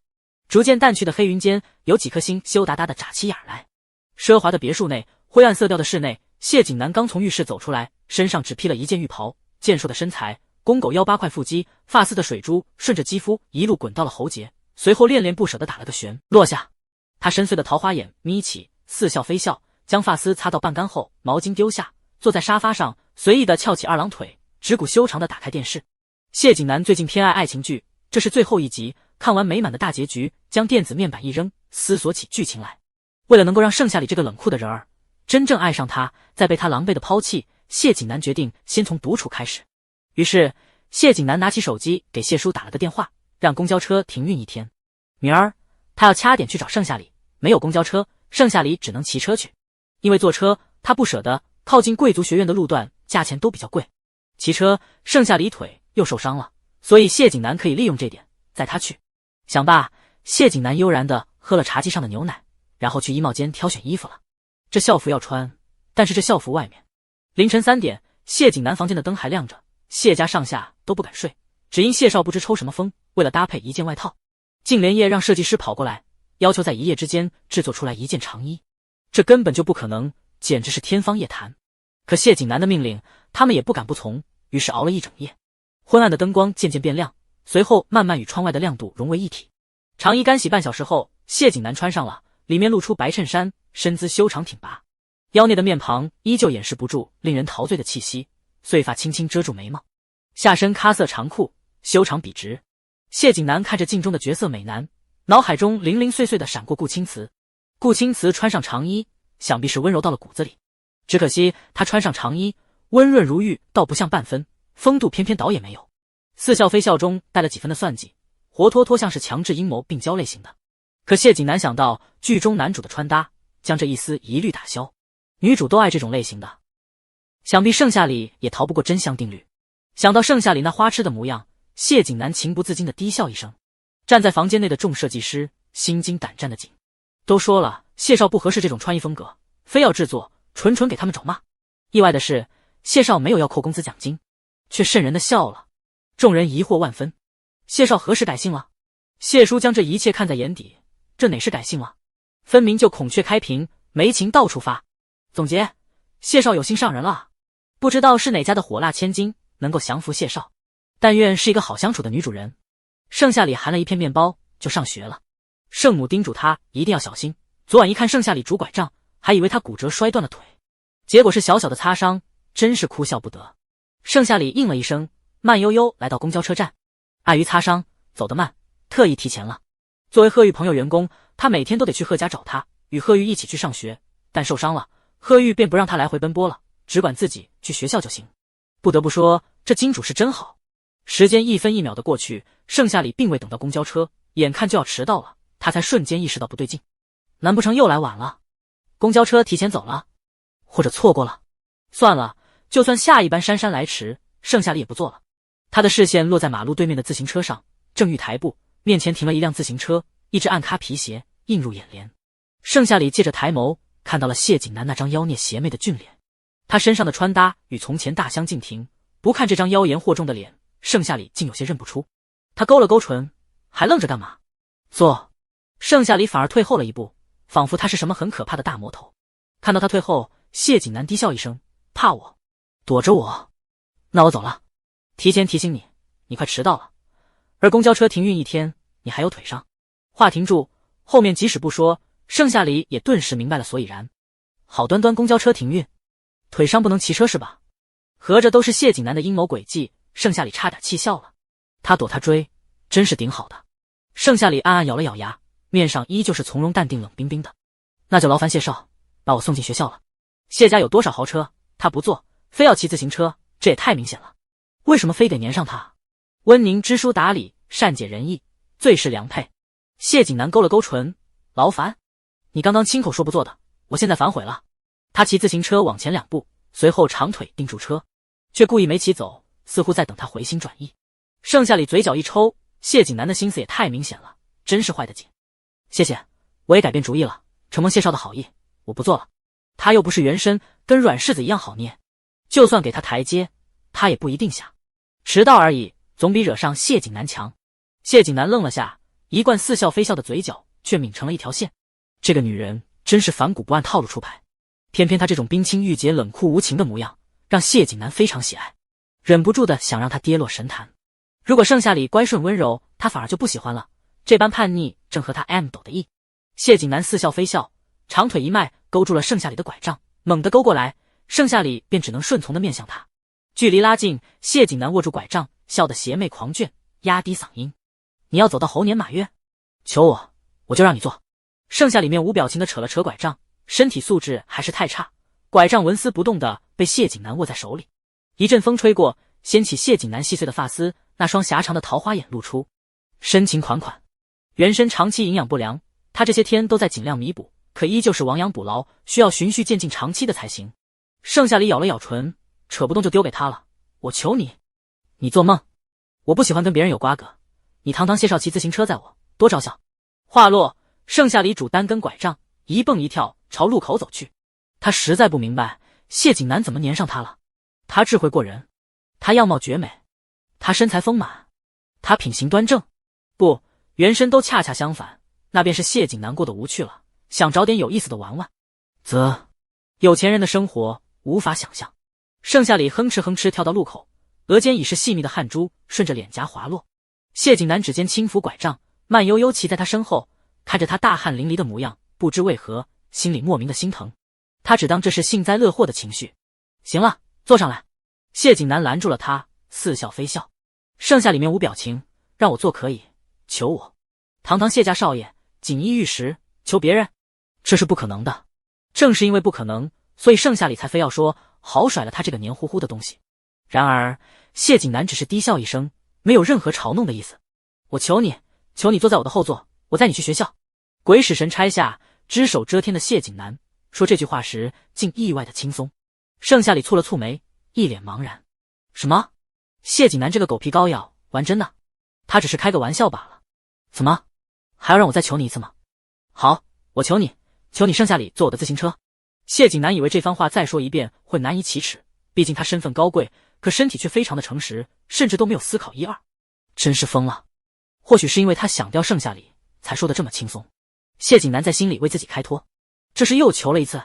逐渐淡去的黑云间，有几颗星羞答答的眨起眼来。奢华的别墅内，灰暗色调的室内，谢景南刚从浴室走出来，身上只披了一件浴袍，健硕的身材，公狗腰8块腹肌，发丝的水珠顺着肌肤一路滚到了喉结，随后恋恋不舍地打了个旋落下。他深邃的桃花眼眯起，似笑非笑，将发丝擦到半干后，毛巾丢下，坐在沙发上，随意地翘起2郎腿，指骨修长地打开电视。谢景南最近偏爱爱情剧，这是最后一集，看完美满的大结局，将电子面板一扔，思索起剧情来。为了能够让盛夏里这个冷酷的人儿真正爱上他，再被他狼狈的抛弃，谢景南决定先从独处开始。于是谢景南拿起手机给谢叔打了个电话，让公交车停运一天。明儿他要掐点去找盛夏里，没有公交车，盛夏里只能骑车去。因为坐车他不舍得，靠近贵族学院的路段价钱都比较贵，骑车盛夏里腿又受伤了，所以谢景南可以利用这点载他去。想罢，谢景南悠然地喝了茶几上的牛奶，然后去衣帽间挑选衣服了。这校服要穿，但是这校服外面。凌晨3点，谢景南房间的灯还亮着，谢家上下都不敢睡，只因谢少不知抽什么风，为了搭配一件外套，竟连夜让设计师跑过来，要求在一夜之间制作出来一件长衣。这根本就不可能，简直是天方夜谭。可谢景南的命令，他们也不敢不从，于是熬了一整夜。昏暗的灯光渐渐变亮，随后慢慢与窗外的亮度融为一体。长衣干洗半小时后，谢景南穿上了，里面露出白衬衫，身姿修长挺拔，妖孽的面庞依旧掩饰不住令人陶醉的气息，碎发轻轻遮住眉毛，下身咖色长裤，修长笔直。谢景南看着镜中的绝色美男，脑海中零零碎碎的闪过顾青瓷。顾青瓷穿上长衣，想必是温柔到了骨子里，只可惜他穿上长衣，温润如玉，倒不像半分，风度偏偏倒也没有，似笑非笑中带了几分的算计，活脱脱像是强制阴谋病娇类型的。可谢景南想到剧中男主的穿搭，将这一丝疑虑打消，女主都爱这种类型的，想必盛夏里也逃不过真相定律。想到盛夏里那花痴的模样，谢景南情不自禁地低笑一声。站在房间内的众设计师心惊胆战的紧，都说了谢少不合适这种穿衣风格，非要制作，纯纯给他们找骂。意外的是，谢少没有要扣工资奖金，却瘆人的笑了。众人疑惑万分，谢少何时改姓了？谢叔将这一切看在眼底，这哪是改姓了，分明就孔雀开屏，眉情到处发。总结，谢少有心上人了，不知道是哪家的火辣千金能够降服谢少，但愿是一个好相处的女主人。盛夏里含了一片面包就上学了，圣母叮嘱他一定要小心。昨晚一看盛夏里拄拐杖，还以为他骨折摔断了腿，结果是小小的擦伤，真是哭笑不得。盛夏里应了一声，慢悠悠来到公交车站，碍于擦伤走得慢，特意提前了。作为贺玉朋友员工，他每天都得去贺家找他，与贺玉一起去上学，但受伤了，贺玉便不让他来回奔波了，只管自己去学校就行。不得不说，这金主是真好。时间一分一秒的过去，盛夏里并未等到公交车，眼看就要迟到了，他才瞬间意识到不对劲，难不成又来晚了？公交车提前走了，或者错过了？算了，就算下一班姗姗来迟，盛夏里也不坐了。他的视线落在马路对面的自行车上，正欲抬步，面前停了一辆自行车，一只暗咖皮鞋映入眼帘。盛夏里借着抬眸，看到了谢景南那张妖孽邪魅的俊脸，他身上的穿搭与从前大相径庭，不看这张妖言惑众的脸，盛夏里竟有些认不出。他勾了勾唇，还愣着干嘛？坐。盛夏里反而退后了一步，仿佛他是什么很可怕的大魔头。看到他退后，谢景南低笑一声，怕我？躲着我？那我走了。提前提醒你，你快迟到了，而公交车停运一天，你还有腿伤。话停住，后面即使不说，盛夏里也顿时明白了所以然。好端端公交车停运，腿伤不能骑车是吧？合着都是谢景南的阴谋诡计，盛夏里差点气笑了。他躲他追，真是顶好的。盛夏里暗暗咬了咬牙，面上依旧是从容淡定冷冰冰的。那就劳烦谢少把我送进学校了。谢家有多少豪车，他不坐，非要骑自行车，这也太明显了。为什么非得粘上他？温宁知书达理，善解人意，最是良配。谢景南勾了勾唇，劳烦。你刚刚亲口说不做的，我现在反悔了。他骑自行车往前2步，随后长腿定住车，却故意没骑走，似乎在等他回心转意。盛夏里嘴角一抽，谢景南的心思也太明显了，真是坏得紧。谢谢，我也改变主意了，承蒙谢少的好意，我不做了。他又不是原身，跟软柿子一样好捏，就算给他台阶，他也不一定下。迟到而已，总比惹上谢景南强。谢景南愣了下，一贯似笑非笑的嘴角却抿成了一条线。这个女人真是反骨不按套路出牌，偏偏她这种冰清玉洁、冷酷无情的模样，让谢景南非常喜爱，忍不住的想让她跌落神坛。如果盛夏里乖顺温柔，他反而就不喜欢了，这般叛逆正合他 M 斗的意。谢景南似笑非笑，长腿一迈勾住了盛夏里的拐杖，猛地勾过来，盛夏里便只能顺从的面向他。距离拉近，谢景南握住拐杖，笑得邪魅狂狷，压低嗓音：你要走到猴年马月，求我，我就让你做。盛夏里面无表情的扯了扯拐杖，身体素质还是太差，拐杖纹丝不动的被谢景南握在手里。一阵风吹过，掀起谢景南细碎的发丝，那双狭长的桃花眼露出，深情款款。原身长期营养不良，他这些天都在尽量弥补，可依旧是亡羊补牢，需要循序渐进长期的才行。盛夏里咬了咬唇，扯不动就丢给他了。我求你，你做梦！我不喜欢跟别人有瓜葛，你堂堂谢少骑自行车载我，多招笑。话落，盛夏里拄单根拐杖，一蹦一跳朝路口走去。他实在不明白谢景南怎么粘上他了。他智慧过人，他样貌绝美，他身材丰满，他品行端正。不，原身都恰恰相反，那便是谢景南过得无趣了，想找点有意思的玩玩。有钱人的生活无法想象。盛夏里哼哧哼哧跳到路口，额间已是细密的汗珠顺着脸颊滑落。谢景南指尖轻抚拐杖，慢悠悠骑在他身后，看着他大汗淋漓的模样，不知为何心里莫名的心疼。他只当这是幸灾乐祸的情绪。行了，坐上来。谢景南拦住了他，似笑非笑。盛夏里面无表情，让我坐可以，求我。堂堂谢家少爷，锦衣玉食，求别人，这是不可能的。正是因为不可能，所以盛夏里才非要说好甩了他这个黏糊糊的东西。然而谢景南只是低笑一声，没有任何嘲弄的意思。我求你，求你坐在我的后座，我载你去学校。鬼使神差下，只手遮天的谢景南说这句话时竟意外的轻松。盛夏里蹙了蹙眉，一脸茫然。什么？谢景南这个狗皮膏药玩真的？他只是开个玩笑罢了。怎么？还要让我再求你一次吗？好，我求你，求你盛夏里坐我的自行车。谢景南以为这番话再说一遍会难以启齿，毕竟他身份高贵，可身体却非常的诚实，甚至都没有思考一二。真是疯了。或许是因为他想掉盛夏里，才说的这么轻松。谢景南在心里为自己开脱，这是又求了一次。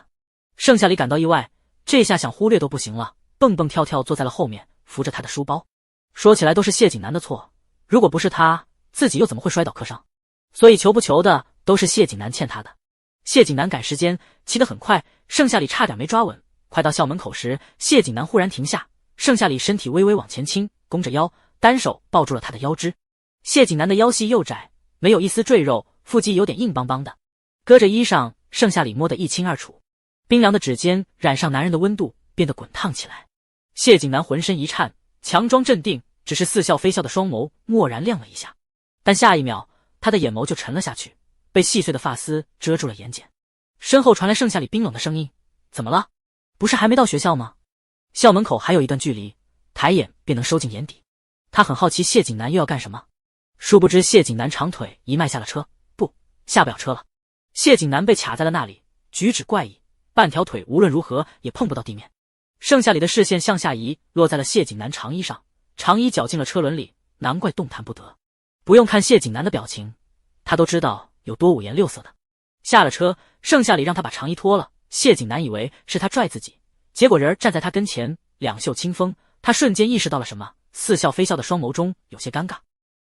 盛夏里感到意外，这下想忽略都不行了，蹦蹦跳跳坐在了后面，扶着他的书包。说起来都是谢景南的错，如果不是他，自己又怎么会摔倒磕伤？所以求不求的都是谢景南欠他的。谢景南赶时间，骑得很快，盛夏里差点没抓稳。快到校门口时，谢景南忽然停下，盛夏里身体微微往前倾，弓着腰，单手抱住了他的腰肢。谢景南的腰细又窄，没有一丝赘肉，腹肌有点硬邦邦的，搁着衣裳，盛夏里摸得一清二楚。冰凉的指尖染上男人的温度，变得滚烫起来。谢景南浑身一颤，强装镇定，只是似笑非笑的双眸蓦然亮了一下，但下一秒他的眼眸就沉了下去，被细碎的发丝遮住了眼睑。身后传来盛夏里冰冷的声音：怎么了？不是还没到学校吗？校门口还有一段距离，抬眼便能收进眼底。他很好奇谢景南又要干什么，殊不知谢景南长腿一迈下了车，不，下不了车了。谢景南被卡在了那里，举止怪异，半条腿无论如何也碰不到地面。盛夏里的视线向下移，落在了谢景南长衣上，长衣绞进了车轮里，难怪动弹不得。不用看谢景南的表情，他都知道有多五颜六色的。下了车，盛夏里让他把长衣脱了，谢景南以为是他拽自己，结果人站在他跟前，两袖清风，他瞬间意识到了什么，似笑非笑的双眸中有些尴尬。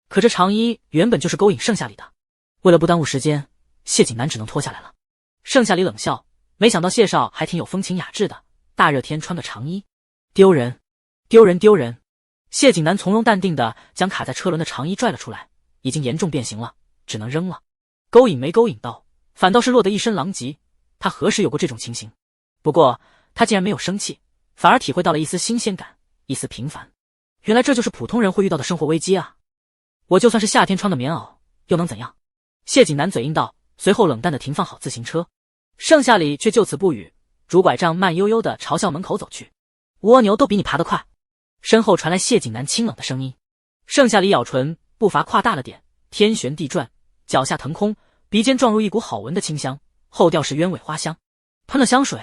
可这长衣原本就是勾引盛夏里的，为了不耽误时间，谢景南只能脱下来了。盛夏里冷笑，没想到谢少还挺有风情雅致的，大热天穿个长衣，丢人，丢人，丢人。谢景南从容淡定地将卡在车轮的长衣拽了出来，已经严重变形了，只能扔了。勾引没勾引到，反倒是落得一身狼藉，他何时有过这种情形？不过他竟然没有生气，反而体会到了一丝新鲜感，一丝平凡。原来这就是普通人会遇到的生活危机啊！我就算是夏天穿个棉袄，又能怎样？谢景南嘴硬道，随后冷淡地停放好自行车。盛夏里却就此不语，拄拐杖慢悠悠地朝校门口走去。蜗牛都比你爬得快。身后传来谢景南清冷的声音。盛夏里咬唇，步伐跨大了点，天旋地转，脚下腾空，鼻尖撞入一股好闻的清香，后调是鸢尾花香，喷了香水，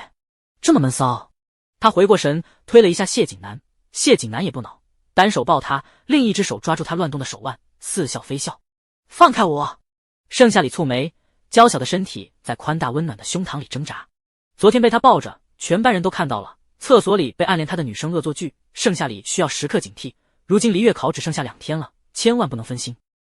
这么闷骚。他回过神，推了一下谢景南，谢景南也不恼，单手抱他，另一只手抓住他乱动的手腕，似笑非笑。放开我！盛夏里蹙眉，娇小的身体在宽大温暖的胸膛里挣扎。昨天被他抱着，全班人都看到了，厕所里被暗恋他的女生恶作剧，盛夏里需要时刻警惕。如今离月考只剩下2天了，千万不能分心，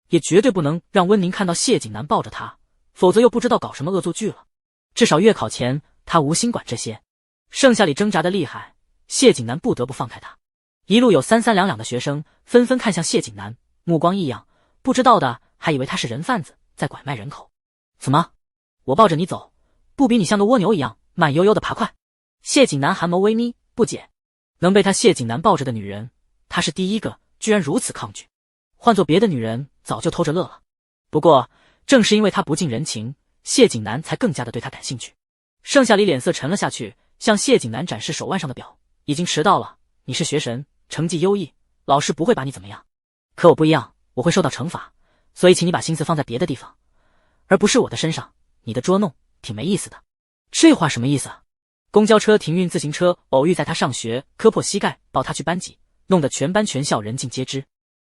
也绝对不能让温宁看到谢景南抱着他，否则又不知道搞什么恶作剧了。至少月考前他无心管这些。盛夏里挣扎的厉害，谢景南不得不放开他。一路有3、3两两的学生纷纷看向谢景南，目光异样，不知道的还以为他是人贩子在拐卖人口。怎么，我抱着你走，不比你像个蜗牛一样慢悠悠的爬快？谢景南寒眸微眯，不解。能被他谢景南抱着的女人，他是第一个，居然如此抗拒。换做别的女人早就偷着乐了。不过正是因为他不近人情，谢景南才更加的对他感兴趣。盛夏里脸色沉了下去，向谢景南展示手腕上的表，已经迟到了，你是学神，成绩优异，老师不会把你怎么样。可我不一样，我会受到惩罚，所以请你把心思放在别的地方，而不是我的身上。你的捉弄挺没意思的。这话什么意思啊？公交车停运，自行车偶遇在他上学，磕破膝盖抱他去班级，弄得全班全校人尽皆知。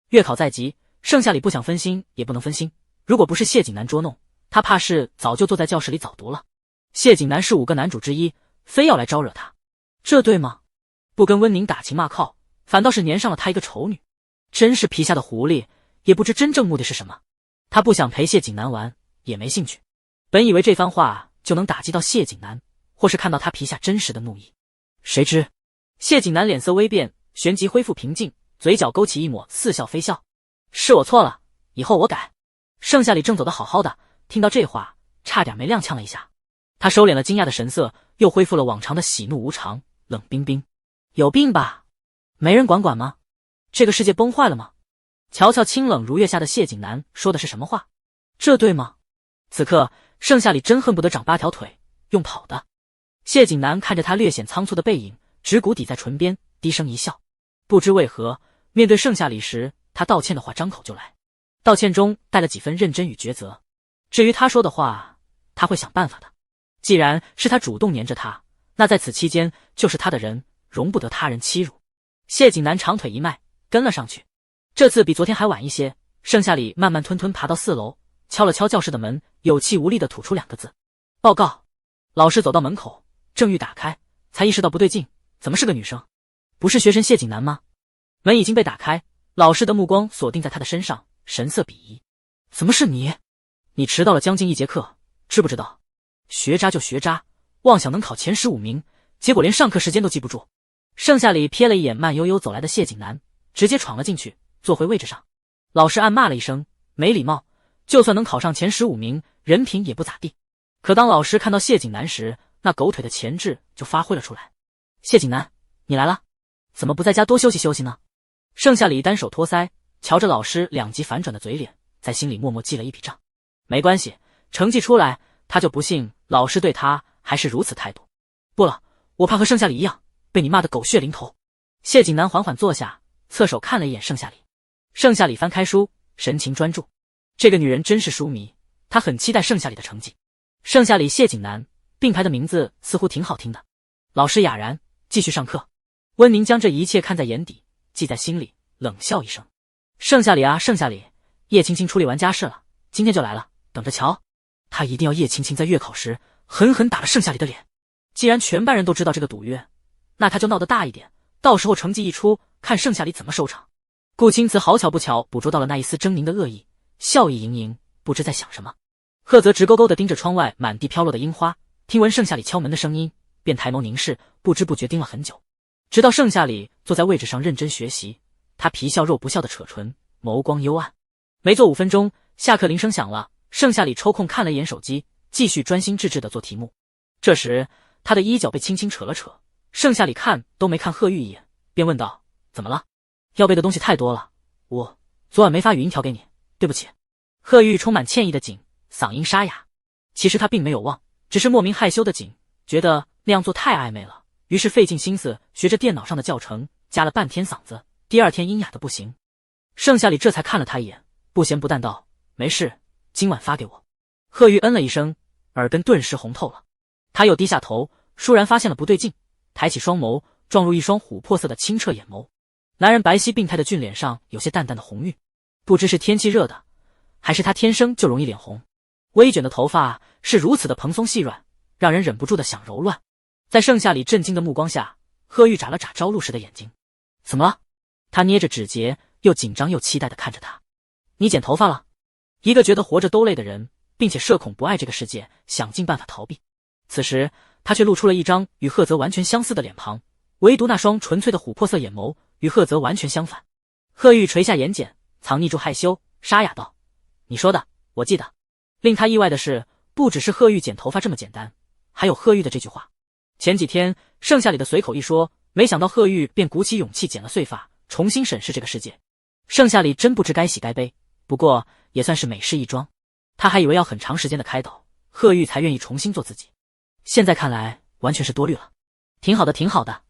月考在即，盛夏里不想分心也不能分心，如果不是谢景南捉弄，他怕是早就坐在教室里早读了。谢景南是5个男主之一，非要来招惹他，这对吗？不跟温宁打情骂俏，反倒是粘上了他一个丑女，真是皮下的狐狸，也不知真正目的是什么。他不想陪谢景南玩，也没兴趣。本以为这番话就能打击到谢景南，或是看到他皮下真实的怒意，谁知谢景南脸色微变，旋即恢复平静，嘴角勾起一抹似笑非笑。是我错了，以后我改。盛夏里正走得好好的，听到这话差点没踉跄了一下。他收敛了惊讶的神色，又恢复了往常的喜怒无常，冷冰冰。有病吧？没人管吗？这个世界崩坏了吗？瞧瞧清冷如月下的谢景南说的是什么话，这对吗？此刻盛夏里真恨不得长8条腿用跑的。谢景南看着他略显仓促的背影，指骨抵在唇边，低声一笑。不知为何，面对盛夏里时，他道歉的话张口就来，道歉中带了几分认真与抉择。至于他说的话，他会想办法的。既然是他主动黏着他，那在此期间就是他的人，容不得他人欺辱。谢景南长腿一迈，跟了上去。这次比昨天还晚一些，盛夏里慢慢吞吞爬到4楼，敲了敲教室的门，有气无力地吐出2个字：报告。老师走到门口，正欲打开，才意识到不对劲，怎么是个女生？不是学生谢景南吗？门已经被打开，老师的目光锁定在他的身上，神色鄙夷。怎么是你？你迟到了将近1节课，知不知道？学渣就学渣，妄想能考前15名，结果连上课时间都记不住。盛夏里瞥了一眼慢悠悠走来的谢景南，直接闯了进去，坐回位置上。老师暗骂了一声，没礼貌，就算能考上前15名，人品也不咋地。可当老师看到谢景南时，那狗腿的潜质就发挥了出来。谢景南，你来了，怎么不在家多休息休息呢？盛夏里单手托腮，瞧着老师2极反转的嘴脸，在心里默默记了一笔账。没关系，成绩出来，他就不信老师对他还是如此态度。不了，我怕和盛夏里一样，被你骂得狗血淋头。谢景南缓缓坐下，侧手看了一眼盛夏里。盛夏里翻开书，神情专注。这个女人真是书迷，她很期待盛夏里的成绩。盛夏里谢景南并排的名字似乎挺好听的。老师哑然，继续上课。温宁将这一切看在眼底，记在心里，冷笑一声。盛夏里啊，盛夏里，叶青青处理完家事了，今天就来了，等着瞧。他一定要叶青青在月考时狠狠打了盛夏里的脸。既然全班人都知道这个赌约，那他就闹得大一点，到时候成绩一出，看盛夏里怎么收场。顾青瓷好巧不巧捕捉到了那一丝狰狞的恶意，笑意盈盈，不知在想什么。赫泽直勾勾地盯着窗外满地飘落的樱花，听闻盛夏里敲门的声音，便抬眸凝视，不知不觉盯了很久。直到盛夏里坐在位置上认真学习，他皮笑肉不笑的扯唇，眸光幽暗。没坐5分钟，下课铃声响了，盛夏里抽空看了一眼手机，继续专心致志地做题目。这时他的衣角被轻轻扯了扯，盛夏里看都没看贺玉一眼，便问道：怎么了？要背的东西太多了，我昨晚没发语音调给你，对不起。贺玉充满歉意的紧，嗓音沙哑。其实他并没有忘，只是莫名害羞的紧，觉得那样做太暧昧了，于是费尽心思学着电脑上的教程，加了半天嗓子，第2天音哑的不行。盛夏里这才看了他一眼，不咸不淡道：没事，今晚发给我。贺玉嗯了一声，耳根顿时红透了。他又低下头，倏然发现了不对劲，抬起双眸，撞入一双琥珀色的清澈眼眸。男人白皙病态的俊脸上有些淡淡的红晕，不知是天气热的，还是他天生就容易脸红。微卷的头发是如此的蓬松细软，让人忍不住的想揉乱。在盛夏里震惊的目光下，贺玉眨了眨朝露时的眼睛。怎么了？他捏着指节，又紧张又期待地看着他。你剪头发了？一个觉得活着都累的人，并且社恐不爱这个世界，想尽办法逃避。此时他却露出了一张与赫泽完全相似的脸庞，唯独那双纯粹的琥珀色眼眸与赫泽完全相反。贺玉垂下眼睑，藏匿住害羞，沙哑道：你说的我记得。令他意外的是，不只是贺玉剪头发这么简单，还有贺玉的这句话。前几天盛夏里的随口一说，没想到贺玉便鼓起勇气剪了碎发，重新审视这个世界。盛夏里真不知该喜该悲，不过也算是美事一桩。他还以为要很长时间的开导，贺玉才愿意重新做自己，现在看来完全是多虑了。挺好的挺好的。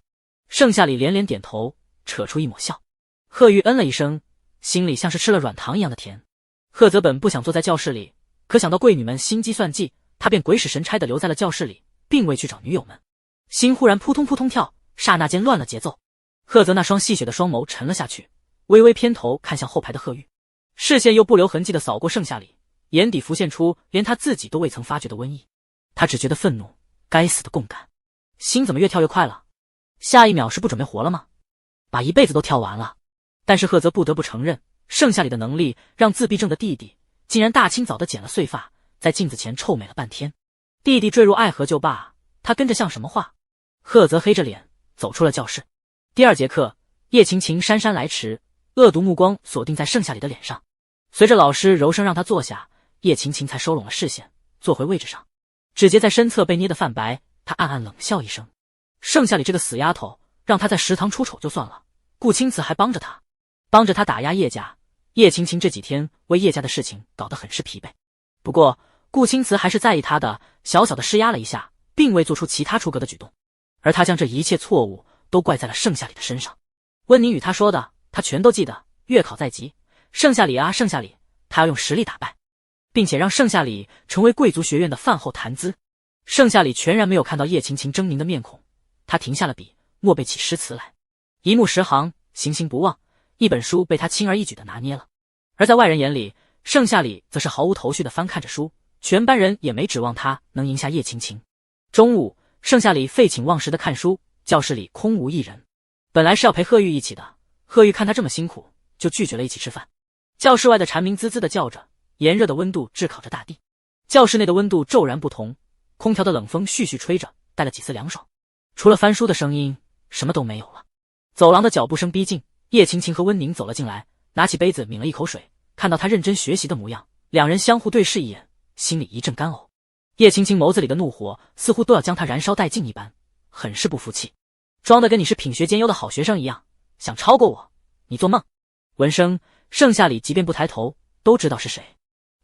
盛夏里连连点头，扯出一抹笑。贺玉嗯了一声，心里像是吃了软糖一样的甜。贺泽本不想坐在教室里，可想到贵女们心机算计，他便鬼使神差地留在了教室里，并未去找女友们。心忽然扑通扑通跳，刹那间乱了节奏。贺泽那双戏谑的双眸沉了下去，微微偏头看向后排的贺玉，视线又不留痕迹地扫过盛夏里，眼底浮现出连他自己都未曾发觉的瘟疫。他只觉得愤怒，该死的共感，心怎么越跳越快了？下一秒是不准备活了吗？把一辈子都跳完了。但是贺泽不得不承认，盛夏里的能力让自闭症的弟弟竟然大清早的剪了碎发，在镜子前臭美了半天。弟弟坠入爱河就罢，他跟着像什么话？贺泽黑着脸走出了教室。第二节课，叶晴晴姗姗来迟，恶毒目光锁定在盛夏里的脸上。随着老师柔声让他坐下，叶晴晴才收拢了视线，坐回位置上。指节在身侧被捏得泛白，他暗暗冷笑一声。盛夏里这个死丫头，让他在食堂出丑就算了，顾青瓷还帮着他打压叶家。叶晴晴这几天为叶家的事情搞得很是疲惫，不过顾青瓷还是在意他的，小小的施压了一下，并未做出其他出格的举动。而他将这一切错误都怪在了盛夏里的身上。温宁与他说的，他全都记得。月考在即，盛夏里啊盛夏里，他要用实力打败，并且让盛夏里成为贵族学院的饭后谈资。盛夏里全然没有看到叶晴晴狰狞的面孔，他停下了笔，默背起诗词来，一目十行，行行不忘。一本书被他轻而易举地拿捏了。而在外人眼里，盛夏里则是毫无头绪地翻看着书，全班人也没指望他能赢下叶晴晴。中午，盛夏里废寝忘食地看书，教室里空无一人。本来是要陪贺玉一起的，贺玉看他这么辛苦，就拒绝了一起吃饭。教室外的蝉鸣滋滋地叫着，炎热的温度炙烤着大地。教室内的温度骤然不同，空调的冷风徐徐吹着，带了几丝凉爽。除了翻书的声音，什么都没有了。走廊的脚步声逼近，叶晴晴和温宁走了进来，拿起杯子抿了一口水，看到他认真学习的模样，两人相互对视一眼，心里一阵干呕。叶晴晴眸子里的怒火似乎都要将他燃烧殆尽一般，很是不服气，装得跟你是品学兼优的好学生一样，想超过我，你做梦。闻声，盛夏里即便不抬头都知道是谁。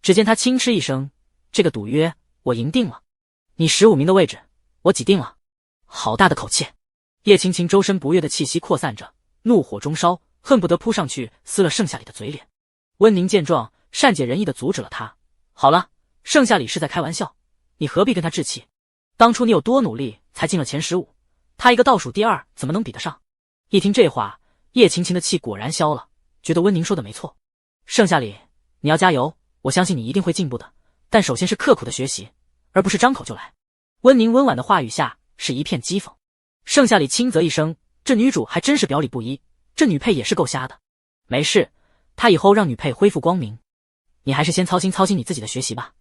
只见他轻嗤一声，这个赌约我赢定了，你15名的位置我挤定了。好大的口气。叶晴晴周身不悦的气息扩散着，怒火中烧，恨不得扑上去撕了盛夏里的嘴脸。温宁见状，善解人意地阻止了他。好了，盛夏里是在开玩笑，你何必跟他置气？当初你有多努力才进了前15，他一个倒数第2怎么能比得上？一听这话，叶晴晴的气果然消了，觉得温宁说的没错。盛夏里，你要加油，我相信你一定会进步的，但首先是刻苦的学习，而不是张口就来。温宁温婉的话语下是一片讥讽。盛夏里轻啧一声，这女主还真是表里不一，这女配也是够瞎的。没事，她以后让女配恢复光明，你还是先操心操心你自己的学习吧，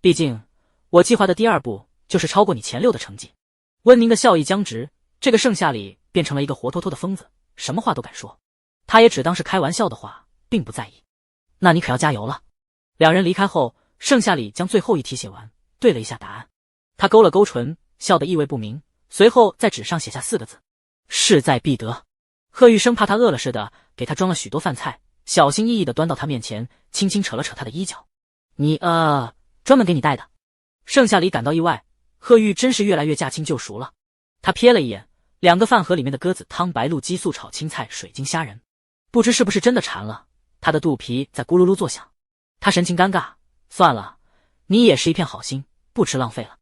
毕竟我计划的第2步就是超过你前6的成绩。温宁的笑意僵直，这个盛夏里变成了一个活脱脱的疯子，什么话都敢说。他也只当是开玩笑的话，并不在意。那你可要加油了。两人离开后，盛夏里将最后一题写完，对了一下答案，他勾了勾唇，笑得意味不明，随后在纸上写下4个字：势在必得。贺玉生怕他饿了似的，给他装了许多饭菜，小心翼翼地端到他面前，轻轻扯了扯他的衣角。你专门给你带的。盛夏里感到意外，贺玉真是越来越驾轻就熟了。他瞥了一眼2个饭盒里面的鸽子汤、白露鸡素炒青菜、水晶虾仁，不知是不是真的馋了，他的肚皮在咕噜噜作响。他神情尴尬，算了，你也是一片好心，不吃浪费了。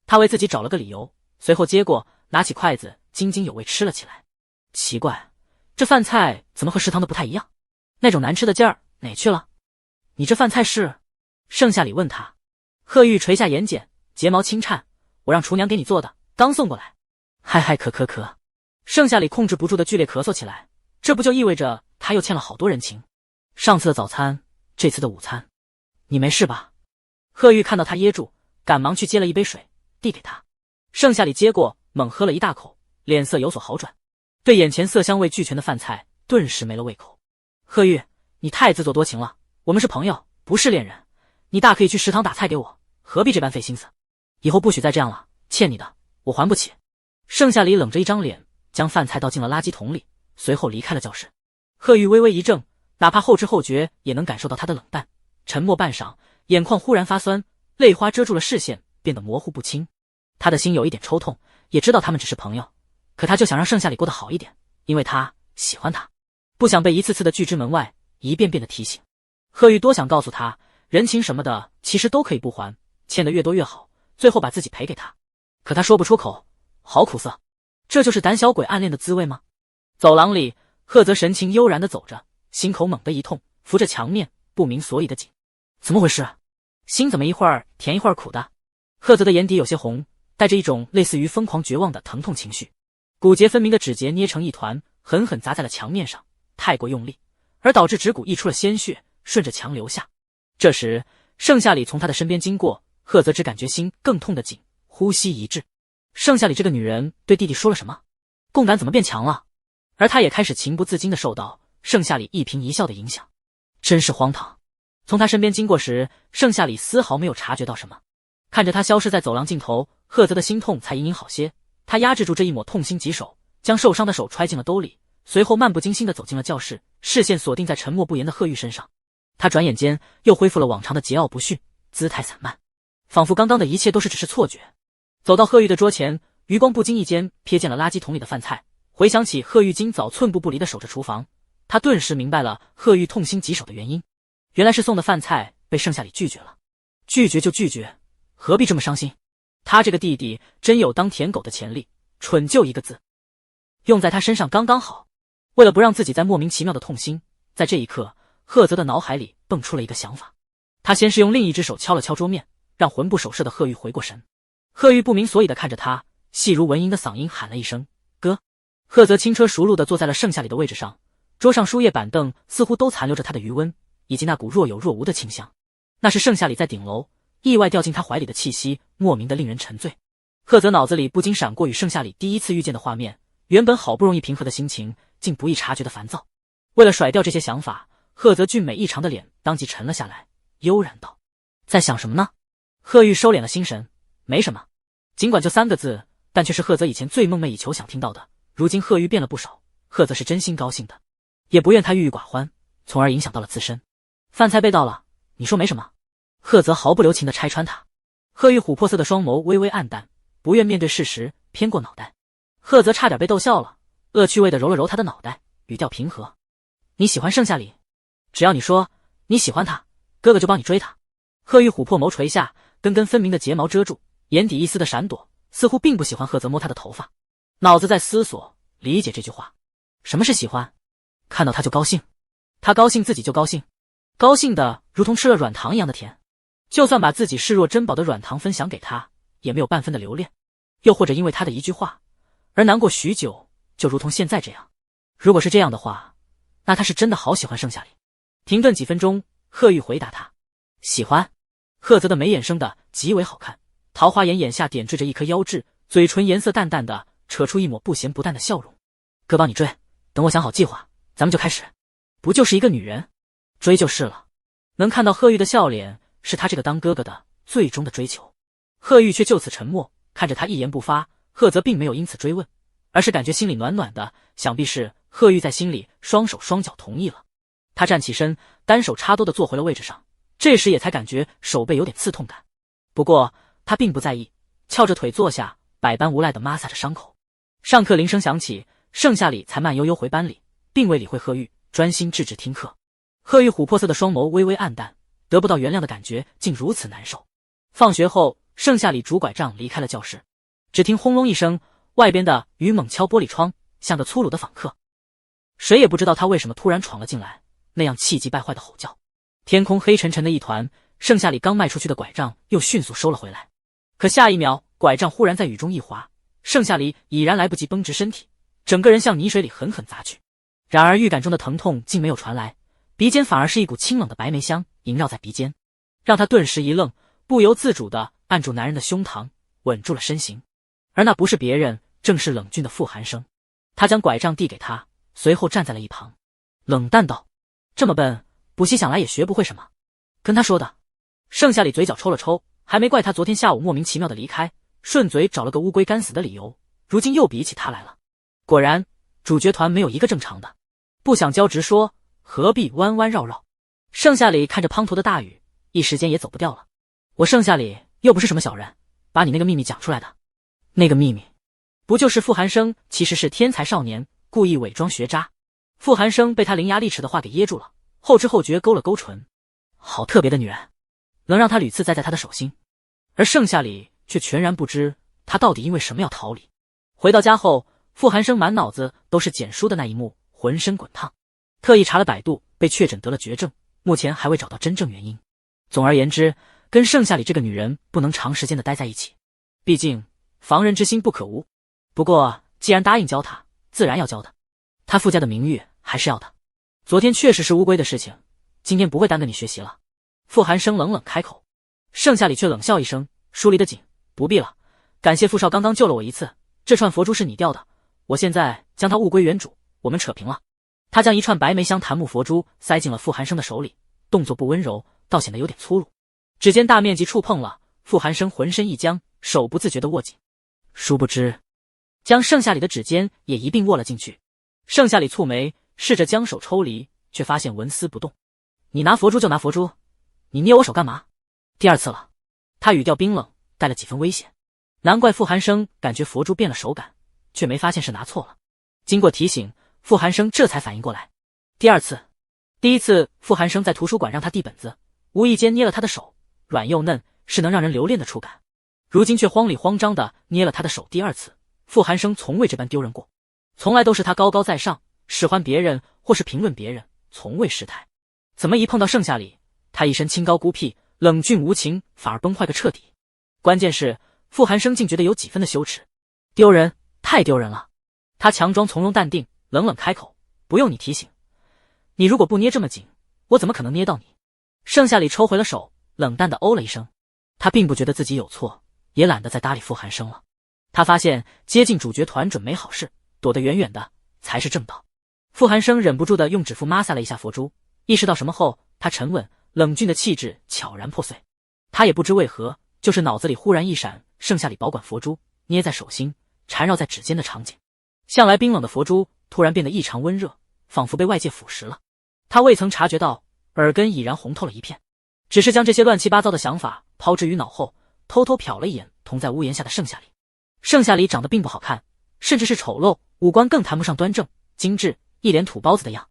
他为自己找了个理由，随后接过，拿起筷子津津有味吃了起来。奇怪，这饭菜怎么和食堂的不太一样？那种难吃的劲儿哪去了？你这饭菜是？盛夏里问他。贺玉垂下眼睑，睫毛轻颤，我让厨娘给你做的，刚送过来。嗨嗨咳咳咳。盛夏里控制不住的剧烈咳嗽起来，这不就意味着他又欠了好多人情？上次的早餐，这次的午餐，你没事吧？贺玉看到他噎住，赶忙去接了一杯水，递给他。盛夏里接过，猛喝了一大口，脸色有所好转，对眼前色香味俱全的饭菜顿时没了胃口。贺玉，你太自作多情了，我们是朋友，不是恋人，你大可以去食堂打菜给我，何必这般费心思？以后不许再这样了，欠你的我还不起。盛夏里冷着一张脸，将饭菜倒进了垃圾桶里，随后离开了教室。贺玉微微一怔，哪怕后知后觉也能感受到他的冷淡。沉默半晌，眼眶忽然发酸，泪花遮住了视线，变得模糊不清。他的心有一点抽痛，也知道他们只是朋友，可他就想让盛夏里过得好一点，因为他喜欢他，不想被一次次的拒之门外，一遍遍的提醒。贺玉多想告诉他，人情什么的其实都可以不还，欠得越多越好，最后把自己赔给他。可他说不出口，好苦涩。这就是胆小鬼暗恋的滋味吗？走廊里，贺泽神情悠然地走着，心口猛地一痛，扶着墙面，不明所以的紧。怎么回事？心怎么一会儿甜一会儿苦的？贺泽的眼底有些红，带着一种类似于疯狂绝望的疼痛情绪。骨节分明的指节捏成一团，狠狠砸在了墙面上，太过用力，而导致指骨溢出了鲜血，顺着墙流下。这时，盛夏里从他的身边经过，贺泽只感觉心更痛得紧，呼吸一滞。盛夏里这个女人对弟弟说了什么？共感怎么变强了？而他也开始情不自禁地受到盛夏里一颦一笑的影响，真是荒唐。从他身边经过时，盛夏里丝毫没有察觉到什么。看着他消失在走廊尽头，贺泽的心痛才隐隐好些。他压制住这一抹痛心疾首，将受伤的手揣进了兜里，随后漫不经心地走进了教室，视线锁定在沉默不言的贺玉身上。他转眼间又恢复了往常的桀骜不驯，姿态散漫，仿佛刚刚的一切都只是错觉。走到贺玉的桌前，余光不经意间瞥见了垃圾桶里的饭菜，回想起贺玉今早寸步不离地守着厨房，他顿时明白了贺玉痛心疾首的原因，原来是送的饭菜被盛夏里拒绝了。拒绝就拒绝，何必这么伤心？他这个弟弟真有当舔狗的潜力，蠢就一个字，用在他身上刚刚好。为了不让自己再莫名其妙的痛心，在这一刻，贺泽的脑海里蹦出了一个想法。他先是用另一只手敲了敲桌面，让魂不守舍的贺玉回过神。贺玉不明所以地看着他，细如蚊蝇的嗓音喊了一声哥。贺泽轻车熟路地坐在了盛夏里的位置上，桌上书页板凳似乎都残留着他的余温，以及那股若有若无的清香。那是盛夏里在顶楼意外掉进他怀里的气息，莫名的令人沉醉。贺泽脑子里不禁闪过与盛夏里第一次遇见的画面，原本好不容易平和的心情竟不易察觉的烦躁。为了甩掉这些想法，贺泽俊美异常的脸当即沉了下来，悠然道：在想什么呢？贺玉收敛了心神，没什么。尽管就3个字，但却是贺泽以前最梦寐以求想听到的。如今贺玉变了不少，贺泽是真心高兴的，也不愿他郁郁寡欢，从而影响到了自身。饭菜被盗了，你说没什么？贺泽毫不留情地拆穿他。贺玉琥珀色的双眸微微暗淡，不愿面对事实，偏过脑袋。贺泽差点被逗笑了，恶趣味地揉了揉他的脑袋，语调平和：你喜欢盛夏里？只要你说你喜欢他，哥哥就帮你追他。贺玉琥珀眸垂下，根根分明的睫毛遮住，眼底一丝的闪躲，似乎并不喜欢贺泽摸他的头发。脑子在思索理解这句话，什么是喜欢？看到他就高兴，他高兴自己就高兴，高兴的如同吃了软糖一样的甜。就算把自己视若珍宝的软糖分享给他，也没有半分的留恋。又或者因为他的一句话而难过许久，就如同现在这样。如果是这样的话，那他是真的好喜欢盛夏里。停顿几分钟，贺玉回答他：喜欢。贺泽的眉眼生的极为好看，桃花眼眼下点缀着一颗妖痣，嘴唇颜色淡淡的，扯出一抹不咸不淡的笑容。哥帮你追，等我想好计划，咱们就开始。不就是一个女人，追就是了。能看到贺玉的笑脸，是他这个当哥哥的最终的追求。贺玉却就此沉默，看着他一言不发。贺泽并没有因此追问，而是感觉心里暖暖的，想必是贺玉在心里双手双脚同意了。他站起身，单手插兜的坐回了位置上，这时也才感觉手背有点刺痛感。不过他并不在意，翘着腿坐下，百般无赖的抹撒着伤口。上课铃声响起，盛夏里才慢悠悠回班里，并未理会贺玉，专心致志听课。贺玉琥珀色的双眸微微暗淡，得不到原谅的感觉竟如此难受。放学后，盛夏里拄拐杖离开了教室，只听轰隆一声，外边的雨猛敲玻璃窗，像个粗鲁的访客。谁也不知道他为什么突然闯了进来，那样气急败坏的吼叫。天空黑沉沉的一团，盛夏里刚迈出去的拐杖又迅速收了回来。可下一秒，拐杖忽然在雨中一滑，盛夏里已然来不及绷直身体，整个人向泥水里狠狠砸去。然而预感中的疼痛竟没有传来，鼻尖反而是一股清冷的白梅香萦绕在鼻尖，让他顿时一愣，不由自主地按住男人的胸膛，稳住了身形。而那不是别人，正是冷峻的傅寒生。他将拐杖递给他，随后站在了一旁，冷淡道：“这么笨，补习想来也学不会什么。”跟他说的。盛夏里嘴角抽了抽，还没怪他昨天下午莫名其妙的离开，顺嘴找了个乌龟干死的理由，如今又比起他来了。果然，主角团没有一个正常的，不想教直说，何必弯弯绕绕。盛夏里看着滂沱的大雨，一时间也走不掉了。我盛夏里又不是什么小人，把你那个秘密讲出来的。那个秘密，不就是傅寒生其实是天才少年，故意伪装学渣。傅寒生被他伶牙俐齿的话给噎住了，后知后觉勾了勾唇。好特别的女人，能让他屡次栽在他的手心。而盛夏里却全然不知他到底因为什么要逃离。回到家后，傅寒生满脑子都是简书的那一幕，浑身滚烫。特意查了百度，被确诊得了绝症，目前还未找到真正原因。总而言之，跟盛夏里这个女人不能长时间的待在一起，毕竟防人之心不可无。不过既然答应教他，自然要教他。他傅家的名誉还是要的。昨天确实是乌龟的事情，今天不会耽搁你学习了。傅寒生冷冷开口。盛夏里却冷笑一声，疏离得紧，不必了，感谢傅少刚刚救了我一次，这串佛珠是你掉的，我现在将它物归原主，我们扯平了。他将一串白梅香檀木佛珠塞进了傅寒生的手里，动作不温柔，倒显得有点粗鲁。指尖大面积触碰了，傅寒生浑身一僵，手不自觉地握紧，殊不知将盛夏里的指尖也一并握了进去。盛夏里蹙眉，试着将手抽离，却发现纹丝不动。你拿佛珠就拿佛珠，你捏我手干嘛？第二次了。他语调冰冷，带了几分危险。难怪傅寒生感觉佛珠变了手感，却没发现是拿错了。经过提醒，傅寒生这才反应过来。第二次。第一次傅寒生在图书馆让他递本子，无意间捏了他的手，软又嫩，是能让人留恋的触感。如今却慌里慌张的捏了他的手第二次。傅寒生从未这般丢人过，从来都是他高高在上，使唤别人或是评论别人，从未失态。怎么一碰到盛夏里，他一身清高孤僻，冷峻无情，反而崩坏个彻底。关键是傅寒生竟觉得有几分的羞耻，丢人，太丢人了。他强装从容淡定，冷冷开口：不用你提醒，你如果不捏这么紧，我怎么可能捏到你？盛夏里抽回了手，冷淡的哦了一声。他并不觉得自己有错，也懒得再搭理傅寒生了。他发现接近主角团准没好事，躲得远远的才是正道。傅寒生忍不住的用指腹抹撒了一下佛珠，意识到什么后，他沉稳冷峻的气质悄然破碎。他也不知为何，就是脑子里忽然一闪盛夏里保管佛珠捏在手心缠绕在指尖的场景，向来冰冷的佛珠突然变得异常温热，仿佛被外界腐蚀了。他未曾察觉到耳根已然红透了一片，只是将这些乱七八糟的想法抛之于脑后，偷偷瞟了一眼同在屋檐下的盛夏里。盛夏里长得并不好看，甚至是丑陋，五官更谈不上端正精致，一脸土包子的样。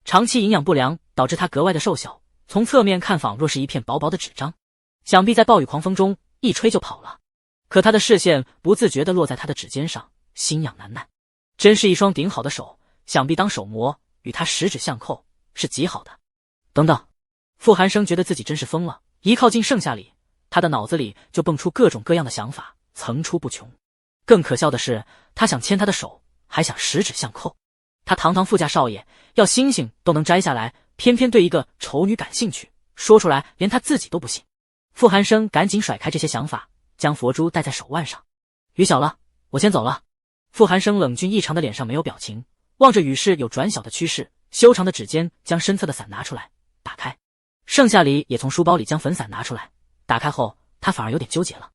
长期营养不良导致他格外的瘦小，从侧面看仿若是一片薄薄的纸张，想必在暴雨狂风中一吹就跑了。可他的视线不自觉地落在他的指尖上，心痒难耐。真是一双顶好的手，想必当手模与他十指相扣是极好的。等等，傅寒生觉得自己真是疯了，一靠近盛夏里，他的脑子里就蹦出各种各样的想法，层出不穷。更可笑的是，他想牵他的手，还想十指相扣。他堂堂傅家少爷，要星星都能摘下来，偏偏对一个丑女感兴趣，说出来连他自己都不信。傅寒生赶紧甩开这些想法，将佛珠戴在手腕上。雨小了，我先走了。傅寒生冷峻异常的脸上没有表情，望着雨势有转小的趋势，修长的指尖将身侧的伞拿出来，打开。盛夏里也从书包里将粉伞拿出来，打开后他反而有点纠结了。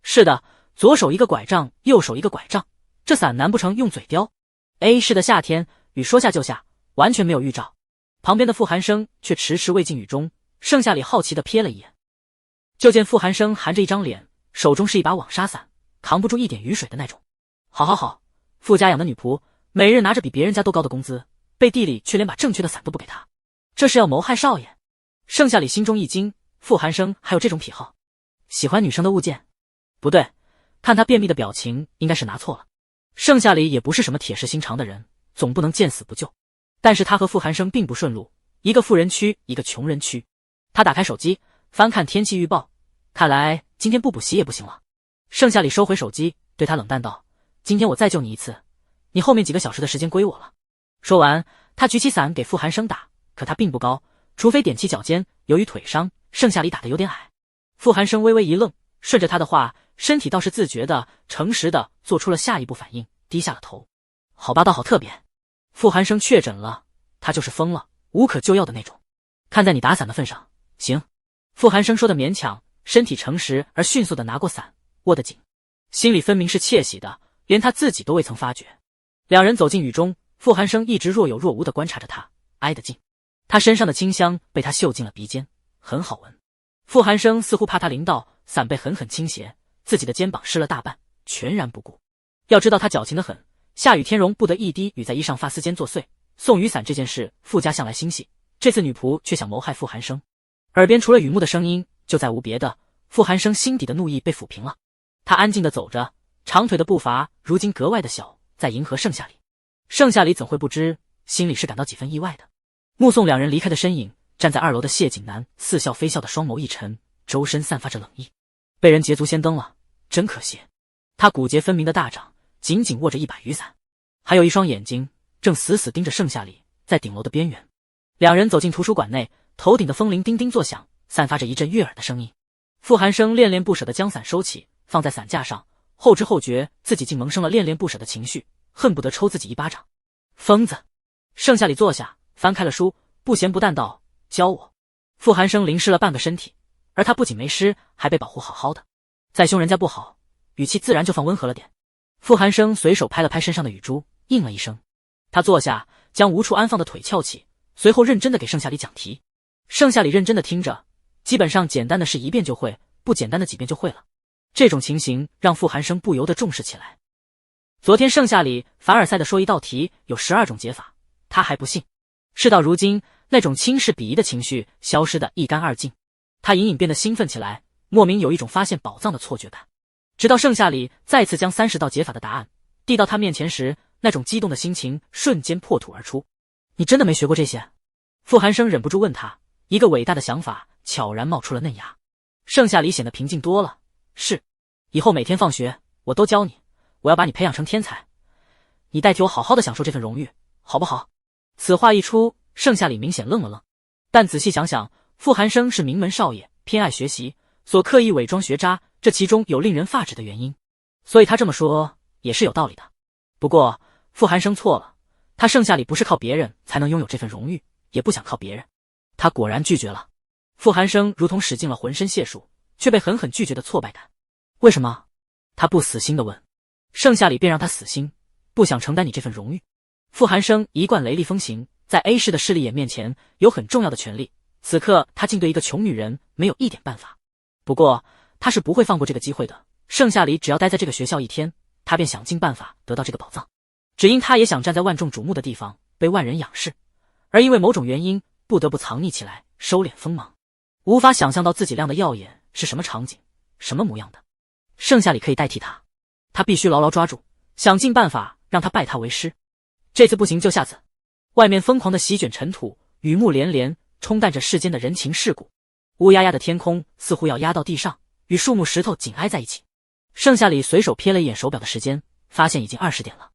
是的，左手一个拐杖，右手一个拐杖，这伞难不成用嘴叼？A 市的夏天，雨说下就下，完全没有预兆。旁边的傅寒生却迟迟未进雨中，盛夏里好奇地瞥了一眼，就见傅寒生含着一张脸，手中是一把网纱伞，扛不住一点雨水的那种。好，傅家养的女仆，每日拿着比别人家都高的工资，背地里却连把正确的伞都不给他，这是要谋害少爷。盛夏里心中一惊，傅寒生还有这种癖好。喜欢女生的物件？不对，看他便秘的表情，应该是拿错了。盛夏里也不是什么铁石心肠的人，总不能见死不救。但是他和傅寒生并不顺路，一个富人区，一个穷人区。他打开手机，翻看天气预报，看来今天不补习也不行了。盛夏里收回手机，对他冷淡道：“今天我再救你一次，你后面几个小时的时间归我了。”说完，他举起伞给傅寒生打，可他并不高，除非踮起脚尖。由于腿伤，盛夏里打得有点矮。傅寒生微微一愣，顺着他的话，身体倒是自觉的、诚实的做出了下一步反应，低下了头。好霸道，好特别。傅寒生确诊了，他就是疯了，无可救药的那种。看在你打伞的份上，行。傅寒生说的勉强，身体诚实而迅速的拿过伞，握得紧，心里分明是窃喜的，连他自己都未曾发觉。两人走进雨中，傅寒生一直若有若无的观察着他，挨得近，他身上的清香被他嗅进了鼻尖，很好闻。傅寒生似乎怕他淋到，伞被狠狠倾斜，自己的肩膀湿了大半，全然不顾。要知道他矫情得很，下雨天容不得一滴雨在衣上发丝间作祟。送雨伞这件事，傅家向来心细，这次女仆却想谋害傅寒生。耳边除了雨幕的声音，就再无别的。傅寒生心底的怒意被抚平了，他安静地走着，长腿的步伐如今格外的小，在迎合盛夏里。盛夏里怎会不知，心里是感到几分意外的。目送两人离开的身影，站在2楼的谢景南似笑非笑的双眸一沉，周身散发着冷意。被人捷足先登了，真可惜。他骨节分明的大掌紧紧握着一把雨伞，还有一双眼睛正死死盯着盛夏里，在顶楼的边缘。两人走进图书馆内，头顶的风铃叮叮作响，散发着一阵悦耳的声音。傅寒生恋恋不舍地将伞收起，放在伞架上，后知后觉自己竟萌生了恋恋不舍的情绪，恨不得抽自己一巴掌。疯子！盛夏里坐下，翻开了书，不咸不淡道：“教我。”傅寒生淋湿了半个身体，而他不仅没湿，还被保护好好的。再凶人家不好，语气自然就放温和了点。傅寒生随手拍了拍身上的雨珠，应了一声。他坐下，将无处安放的腿翘起，随后认真地给盛夏里讲题。盛夏里认真地听着，基本上简单的事一遍就会，不简单的几遍就会了。这种情形让傅寒生不由得重视起来。昨天盛夏里凡尔赛地说一道题有12种解法，他还不信。事到如今，那种轻视鄙夷的情绪消失得一干二净，他隐隐变得兴奋起来，莫名有一种发现宝藏的错觉感。直到盛夏里再次将30道解法的答案递到他面前时，那种激动的心情瞬间破土而出。你真的没学过这些？傅寒生忍不住问他，一个伟大的想法悄然冒出了嫩芽。盛夏里显得平静多了，是，以后每天放学我都教你，我要把你培养成天才，你代替我好好的享受这份荣誉，好不好？此话一出，盛夏里明显愣了愣，但仔细想想，傅寒生是名门少爷，偏爱学习，所刻意伪装学渣，这其中有令人发指的原因，所以他这么说也是有道理的。不过傅寒生错了，他盛夏里不是靠别人才能拥有这份荣誉，也不想靠别人。他果然拒绝了。傅寒生如同使尽了浑身解数，却被狠狠拒绝的挫败感。为什么？他不死心地问。盛夏里便让他死心，不想承担你这份荣誉。傅寒生一贯雷厉风行，在 A 市的势利眼面前有很重要的权利，此刻他竟对一个穷女人没有一点办法。不过他是不会放过这个机会的，盛夏里只要待在这个学校一天，他便想尽办法得到这个宝藏。只因他也想站在万众瞩目的地方，被万人仰视，而因为某种原因不得不藏匿起来，收敛锋芒，无法想象到自己亮的耀眼是什么场景，什么模样的。盛夏里可以代替他，他必须牢牢抓住，想尽办法让他拜他为师。这次不行就下次。外面疯狂的席卷尘土，雨幕连连，冲淡着世间的人情世故。乌压压的天空似乎要压到地上，与树木石头紧挨在一起。盛夏里随手瞥了一眼手表的时间，发现已经20点了，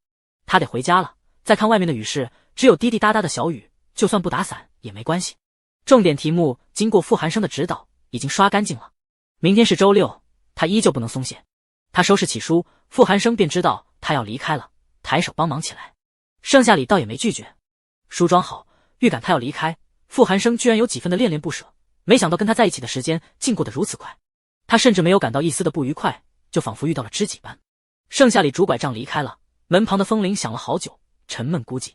他得回家了。再看外面的雨势，只有滴滴答答的小雨，就算不打伞也没关系。重点题目经过傅寒生的指导，已经刷干净了。明天是周六，他依旧不能松懈。他收拾起书，傅寒生便知道他要离开了，抬手帮忙起来。盛夏里倒也没拒绝，梳妆好，预感他要离开，傅寒生居然有几分的恋恋不舍，没想到跟他在一起的时间竟过得如此快。他甚至没有感到一丝的不愉快，就仿佛遇到了知己般。盛夏里拄拐杖离开了，门旁的风铃响了好久，沉闷孤寂，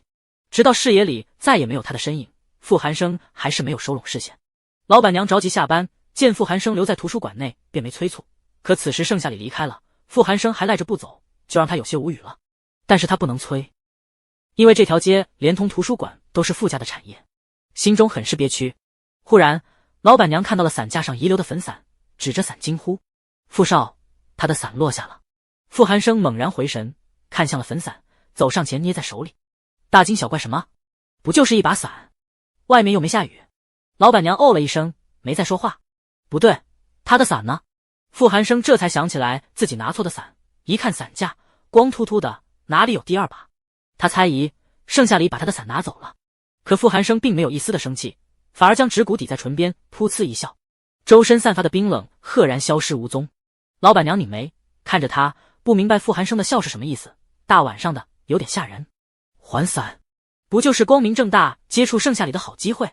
直到视野里再也没有他的身影，傅寒生还是没有收拢视线。老板娘着急下班，见傅寒生留在图书馆内，便没催促。可此时盛夏里离开了，傅寒生还赖着不走，就让他有些无语了。但是他不能催，因为这条街连同图书馆都是傅家的产业，心中很是憋屈。忽然，老板娘看到了伞架上遗留的粉伞，指着伞惊呼：“傅少，他的伞落下了。傅寒生猛然回神，看向了粉伞，走上前捏在手里。大惊小怪什么？不就是一把伞，外面又没下雨。老板娘哦了一声，没再说话。不对，他的伞呢？傅寒生这才想起来自己拿错的伞，一看伞架，光秃秃的，哪里有第二把？他猜疑盛夏里把他的伞拿走了。可傅寒生并没有一丝的生气，反而将指骨抵在唇边，噗呲一笑，周身散发的冰冷赫然消失无踪。老板娘拧眉看着他，不明白傅寒生的笑是什么意思，大晚上的有点吓人。还伞，不就是光明正大接触盛夏里的好机会？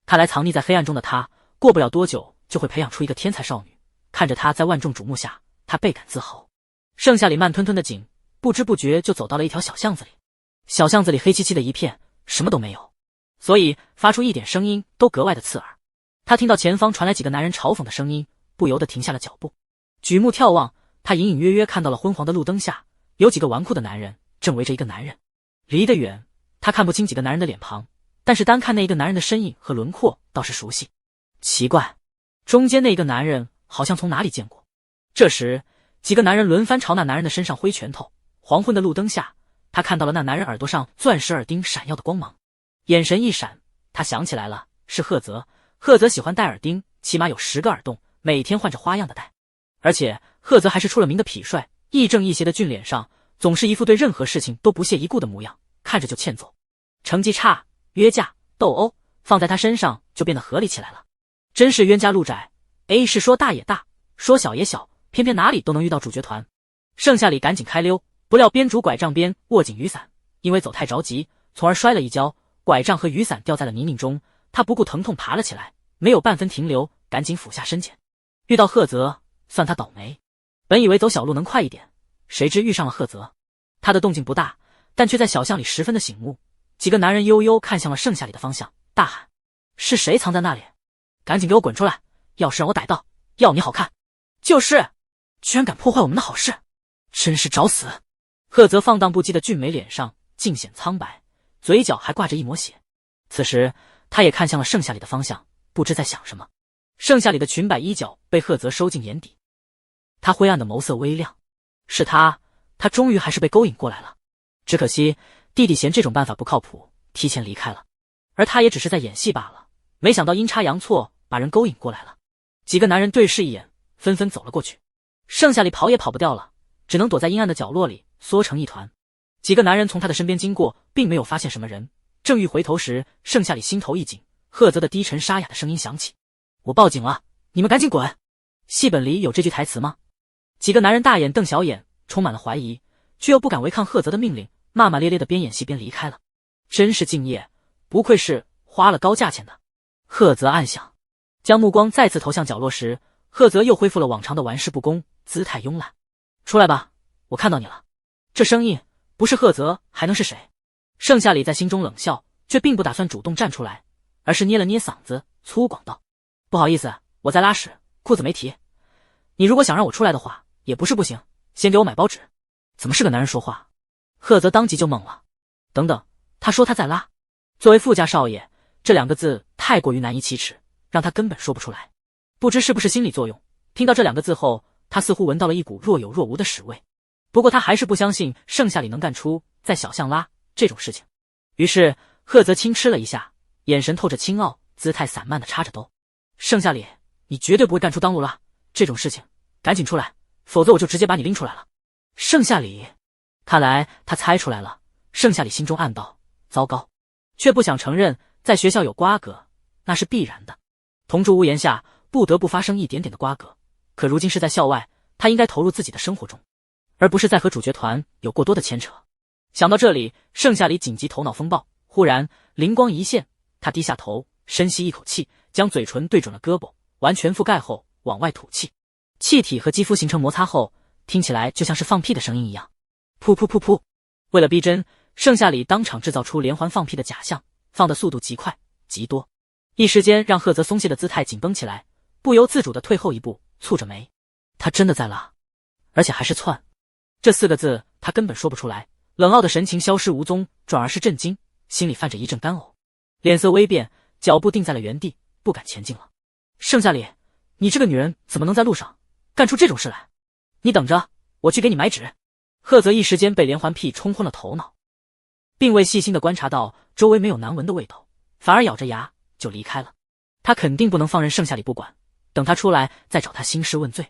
看来藏匿在黑暗中的他，过不了多久就会培养出一个天才少女。看着他在万众瞩目下，他倍感自豪。盛夏里慢吞吞的紧，不知不觉就走到了一条小巷子里。小巷子里黑漆漆的一片，什么都没有，所以发出一点声音都格外的刺耳。他听到前方传来几个男人嘲讽的声音，不由得停下了脚步。举目眺望，他隐隐约约看到了昏黄的路灯下，有几个纨绔的男人正围着一个男人。离得远，他看不清几个男人的脸庞，但是单看那一个男人的身影和轮廓倒是熟悉。奇怪，中间那一个男人好像从哪里见过。这时，几个男人轮番朝那男人的身上挥拳头。黄昏的路灯下，他看到了那男人耳朵上钻石耳钉闪耀的光芒，眼神一闪，他想起来了，是赫泽。赫泽喜欢戴耳钉，起码有10个耳洞，每天换着花样的戴。而且赫泽还是出了名的痞帅，亦正亦邪的俊脸上总是一副对任何事情都不屑一顾的模样，看着就欠揍。成绩差、约架、斗殴，放在他身上就变得合理起来了。真是冤家路窄，是说大也大，说小也小，偏偏哪里都能遇到主角团。盛夏里赶紧开溜，不料边拄拐杖边握紧雨伞，因为走太着急，从而摔了一跤，拐杖和雨伞掉在了泥泞中。他不顾疼痛爬了起来，没有半分停留，赶紧俯下身前。遇到赫泽，算他倒霉。本以为走小路能快一点，谁知遇上了赫泽。他的动静不大，但却在小巷里十分的醒目。几个男人悠悠看向了盛夏里的方向，大喊：是谁藏在那里？赶紧给我滚出来，要是让我逮到，要你好看。就是，居然敢破坏我们的好事，真是找死。赫泽放荡不羁的俊美脸上尽显苍白，嘴角还挂着一抹血。此时他也看向了盛夏里的方向，不知在想什么。盛夏里的裙摆衣角被赫泽收进眼底，他灰暗的眸色微亮。是他终于还是被勾引过来了。只可惜弟弟嫌这种办法不靠谱，提前离开了，而他也只是在演戏罢了。没想到阴差阳错把人勾引过来了。几个男人对视一眼，纷纷走了过去。盛夏里跑也跑不掉了，只能躲在阴暗的角落里缩成一团。几个男人从他的身边经过，并没有发现什么人。正欲回头时，盛夏里心头一紧，赫泽的低沉沙哑的声音响起：我报警了，你们赶紧滚。戏本里有这句台词吗？几个男人大眼瞪小眼，充满了怀疑，却又不敢违抗赫泽的命令，骂骂咧咧的边演戏边离开了。真是敬业，不愧是花了高价钱的。赫泽暗想。将目光再次投向角落时，赫泽又恢复了往常的玩世不恭，姿态慵懒。出来吧，我看到你了。这声音不是赫泽还能是谁？盛夏里在心中冷笑，却并不打算主动站出来，而是捏了捏嗓子，粗犷道：不好意思，我在拉屎，裤子没提。你如果想让我出来的话，也不是不行，先给我买包纸。怎么是个男人说话？赫泽当即就懵了。等等，他说他在拉。作为富家少爷，这2个字太过于难以启齿，让他根本说不出来。不知是不是心理作用，听到这2个字后，他似乎闻到了一股若有若无的屎味。不过他还是不相信盛夏里能干出在小巷拉这种事情。于是赫泽轻吃了一下，眼神透着轻傲，姿态散漫的插着兜：盛夏里，你绝对不会干出当路拉这种事情，赶紧出来，否则我就直接把你拎出来了。盛夏里，看来他猜出来了。盛夏里心中暗道：糟糕，却不想承认在学校有瓜葛，那是必然的。同住屋檐下，不得不发生一点点的瓜葛，可如今是在校外，他应该投入自己的生活中，而不是在和主角团有过多的牵扯。想到这里，盛夏里紧急头脑风暴，忽然灵光一现，他低下头，深吸一口气，将嘴唇对准了胳膊，完全覆盖后往外吐气。气体和肌肤形成摩擦后，听起来就像是放屁的声音一样。噗噗噗噗。为了逼真，盛夏里当场制造出连环放屁的假象，放的速度极快极多，一时间让赫泽松懈的姿态紧绷起来，不由自主地退后一步，蹙着眉。他真的在拉，而且还是窜。这4个字他根本说不出来，冷傲的神情消失无踪，转而是震惊，心里泛着一阵干呕，脸色微变，脚步定在了原地，不敢前进了。盛夏里，你这个女人怎么能在路上？干出这种事来！你等着，我去给你买纸。赫泽一时间被连环屁冲昏了头脑，并未细心地观察到周围没有难闻的味道，反而咬着牙就离开了。他肯定不能放任盛夏里不管，等他出来再找他兴师问罪。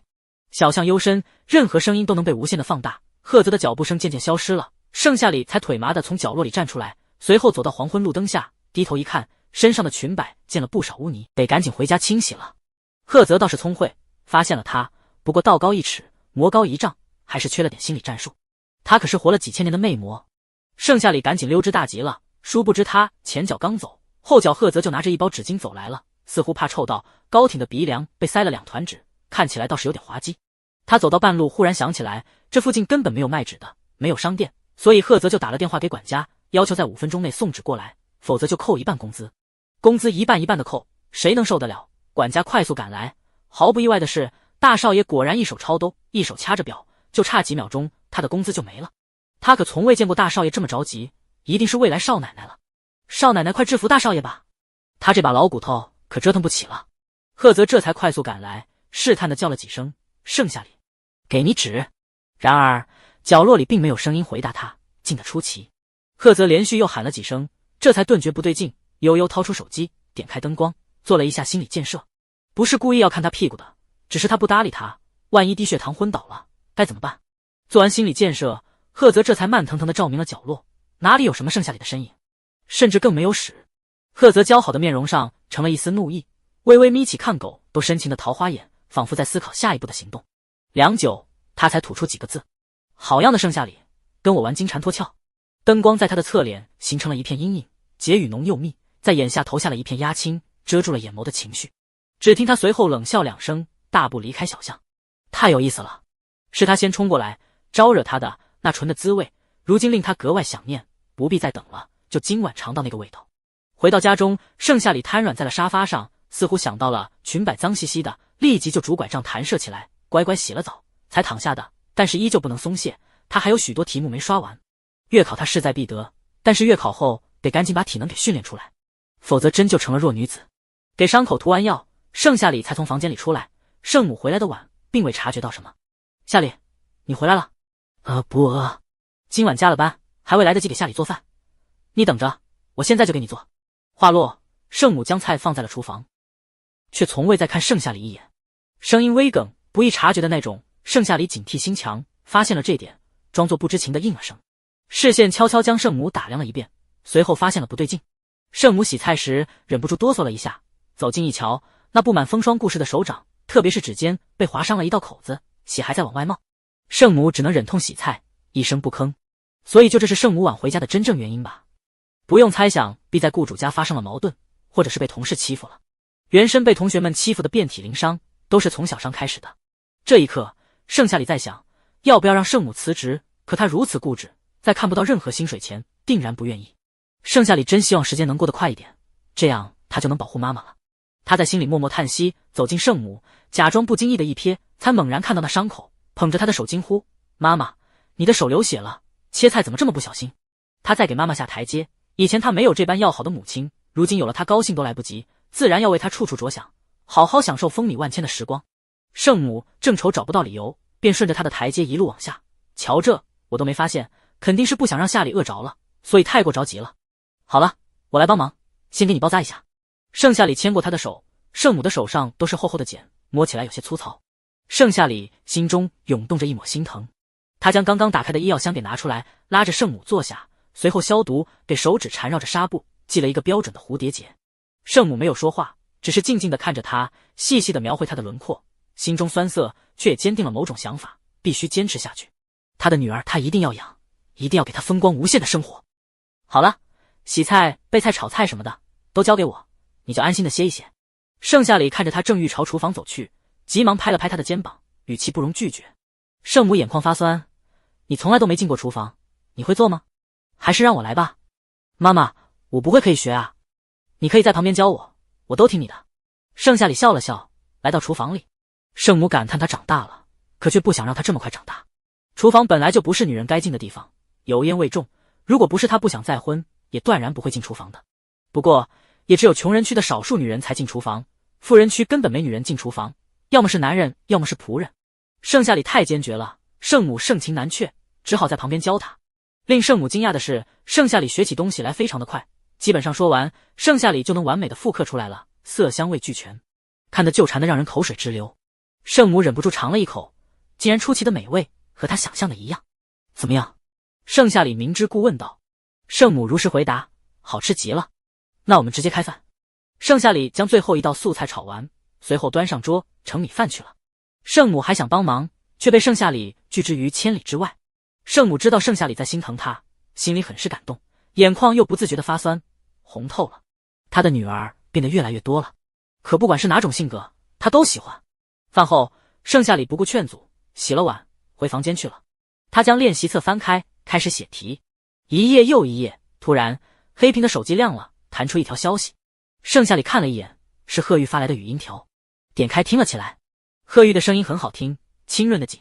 小巷幽深，任何声音都能被无限的放大。赫泽的脚步声渐渐消失了，盛夏里才腿麻地从角落里站出来，随后走到黄昏路灯下，低头一看，身上的裙摆溅了不少污泥，得赶紧回家清洗了。赫泽倒是聪慧，发现了他，不过道高一尺，魔高一丈，还是缺了点心理战术。他可是活了几千年的魅魔。盛夏里赶紧溜之大吉了，殊不知他前脚刚走，后脚赫泽就拿着一包纸巾走来了，似乎怕臭到，高挺的鼻梁被塞了2团纸，看起来倒是有点滑稽。他走到半路，忽然想起来，这附近根本没有卖纸的，没有商店，所以赫泽就打了电话给管家，要求在5分钟内送纸过来，否则就扣1半工资。工资一半一半的扣，谁能受得了？管家快速赶来，毫不意外的是，大少爷果然一手抄兜，一手掐着表，就差几秒钟，他的工资就没了。他可从未见过大少爷这么着急，一定是未来少奶奶了。少奶奶快制服大少爷吧，他这把老骨头可折腾不起了。赫泽这才快速赶来，试探地叫了几声，盛夏里，给你纸。然而角落里并没有声音回答他，静得出奇。赫泽连续又喊了几声，这才顿觉不对劲，悠悠掏出手机，点开灯光，做了一下心理建设。不是故意要看他屁股的，只是他不搭理他，万一低血糖昏倒了该怎么办？做完心理建设，赫泽这才慢腾腾地照明了角落，哪里有什么盛夏里的身影，甚至更没有屎。赫泽姣好的面容上成了一丝怒意，微微眯起看狗都深情的桃花眼，仿佛在思考下一步的行动。良久，他才吐出几个字：好样的盛夏里，跟我玩金蝉脱壳。灯光在他的侧脸形成了一片阴影，结语浓又密，在眼下投下了一片压青，遮住了眼眸的情绪。只听他随后冷笑2声，大步离开小巷。太有意思了，是他先冲过来，招惹他的那醇的滋味，如今令他格外想念，不必再等了，就今晚尝到那个味道。回到家中，盛夏里瘫软在了沙发上，似乎想到了裙摆脏兮兮的，立即就拄拐杖弹射起来，乖乖洗了澡才躺下的，但是依旧不能松懈，他还有许多题目没刷完。月考他势在必得，但是月考后得赶紧把体能给训练出来，否则真就成了弱女子。给伤口涂完药，盛夏里才从房间里出来。圣母回来的晚，并未察觉到什么。夏里，你回来了？不饿。今晚加了班，还未来得及给夏里做饭。你等着，我现在就给你做。话落，圣母将菜放在了厨房，却从未再看盛夏里一眼。声音微梗，不易察觉的那种。盛夏里警惕心强，发现了这点，装作不知情的应了声。视线悄悄将圣母打量了一遍，随后发现了不对劲。圣母洗菜时忍不住哆嗦了一下，走近一瞧，那布满风霜故事的手掌，特别是指尖被划伤了一道口子，血还在往外冒。圣母只能忍痛洗菜，一声不吭。所以就这是圣母晚回家的真正原因吧？不用猜想，必在雇主家发生了矛盾，或者是被同事欺负了。原身被同学们欺负的遍体鳞伤，都是从小伤开始的。这一刻，盛夏里在想，要不要让圣母辞职，可他如此固执，在看不到任何薪水前，定然不愿意。盛夏里真希望时间能过得快一点，这样他就能保护妈妈了。他在心里默默叹息，走进圣母，假装不经意的一瞥，才猛然看到那伤口，捧着他的手惊呼：妈妈，你的手流血了，切菜怎么这么不小心？他再给妈妈下台阶，以前他没有这般要好的母亲，如今有了他高兴都来不及，自然要为他处处着想，好好享受风靡万千的时光。圣母正愁找不到理由，便顺着他的台阶一路往下。瞧这，我都没发现，肯定是不想让夏里饿着了，所以太过着急了。好了，我来帮忙，先给你包扎一下。盛夏里牵过他的手，圣母的手上都是厚厚的茧，摸起来有些粗糙。盛夏里心中涌动着一抹心疼，他将刚刚打开的医药箱给拿出来，拉着圣母坐下，随后消毒，给手指缠绕着纱布，系了一个标准的蝴蝶结。圣母没有说话，只是静静地看着他，细细地描绘他的轮廓，心中酸涩，却也坚定了某种想法，必须坚持下去。他的女儿他一定要养，一定要给他风光无限的生活。好了，洗菜、备菜、炒菜什么的都交给我，你就安心的歇一歇。盛夏里看着他正欲朝厨房走去，急忙拍了拍他的肩膀，语气不容拒绝。圣母眼眶发酸，你从来都没进过厨房，你会做吗？还是让我来吧。妈妈，我不会可以学啊，你可以在旁边教我，我都听你的。盛夏里笑了笑，来到厨房里。圣母感叹他长大了，可却不想让他这么快长大。厨房本来就不是女人该进的地方，油烟味重，如果不是他不想再婚，也断然不会进厨房的。不过也只有穷人区的少数女人才进厨房，富人区根本没女人进厨房，要么是男人，要么是仆人。盛夏里太坚决了，圣母盛情难却，只好在旁边教他。令圣母惊讶的是，盛夏里学起东西来非常的快，基本上说完，盛夏里就能完美的复刻出来了，色香味俱全，看得就馋得让人口水直流。圣母忍不住尝了一口，竟然出奇的美味，和他想象的一样。怎么样？盛夏里明知故问道。圣母如实回答，好吃极了。那我们直接开饭。盛夏里将最后一道素菜炒完，随后端上桌盛米饭去了。圣母还想帮忙，却被盛夏里拒之于千里之外。圣母知道盛夏里在心疼他，心里很是感动，眼眶又不自觉的发酸，红透了。他的女儿变得越来越多了，可不管是哪种性格，他都喜欢。饭后，盛夏里不顾劝阻，洗了碗，回房间去了。他将练习册翻开，开始写题，一页又一页。突然，黑屏的手机亮了，弹出一条消息。盛夏里看了一眼，是贺玉发来的语音条，点开听了起来。贺玉的声音很好听，清润的紧，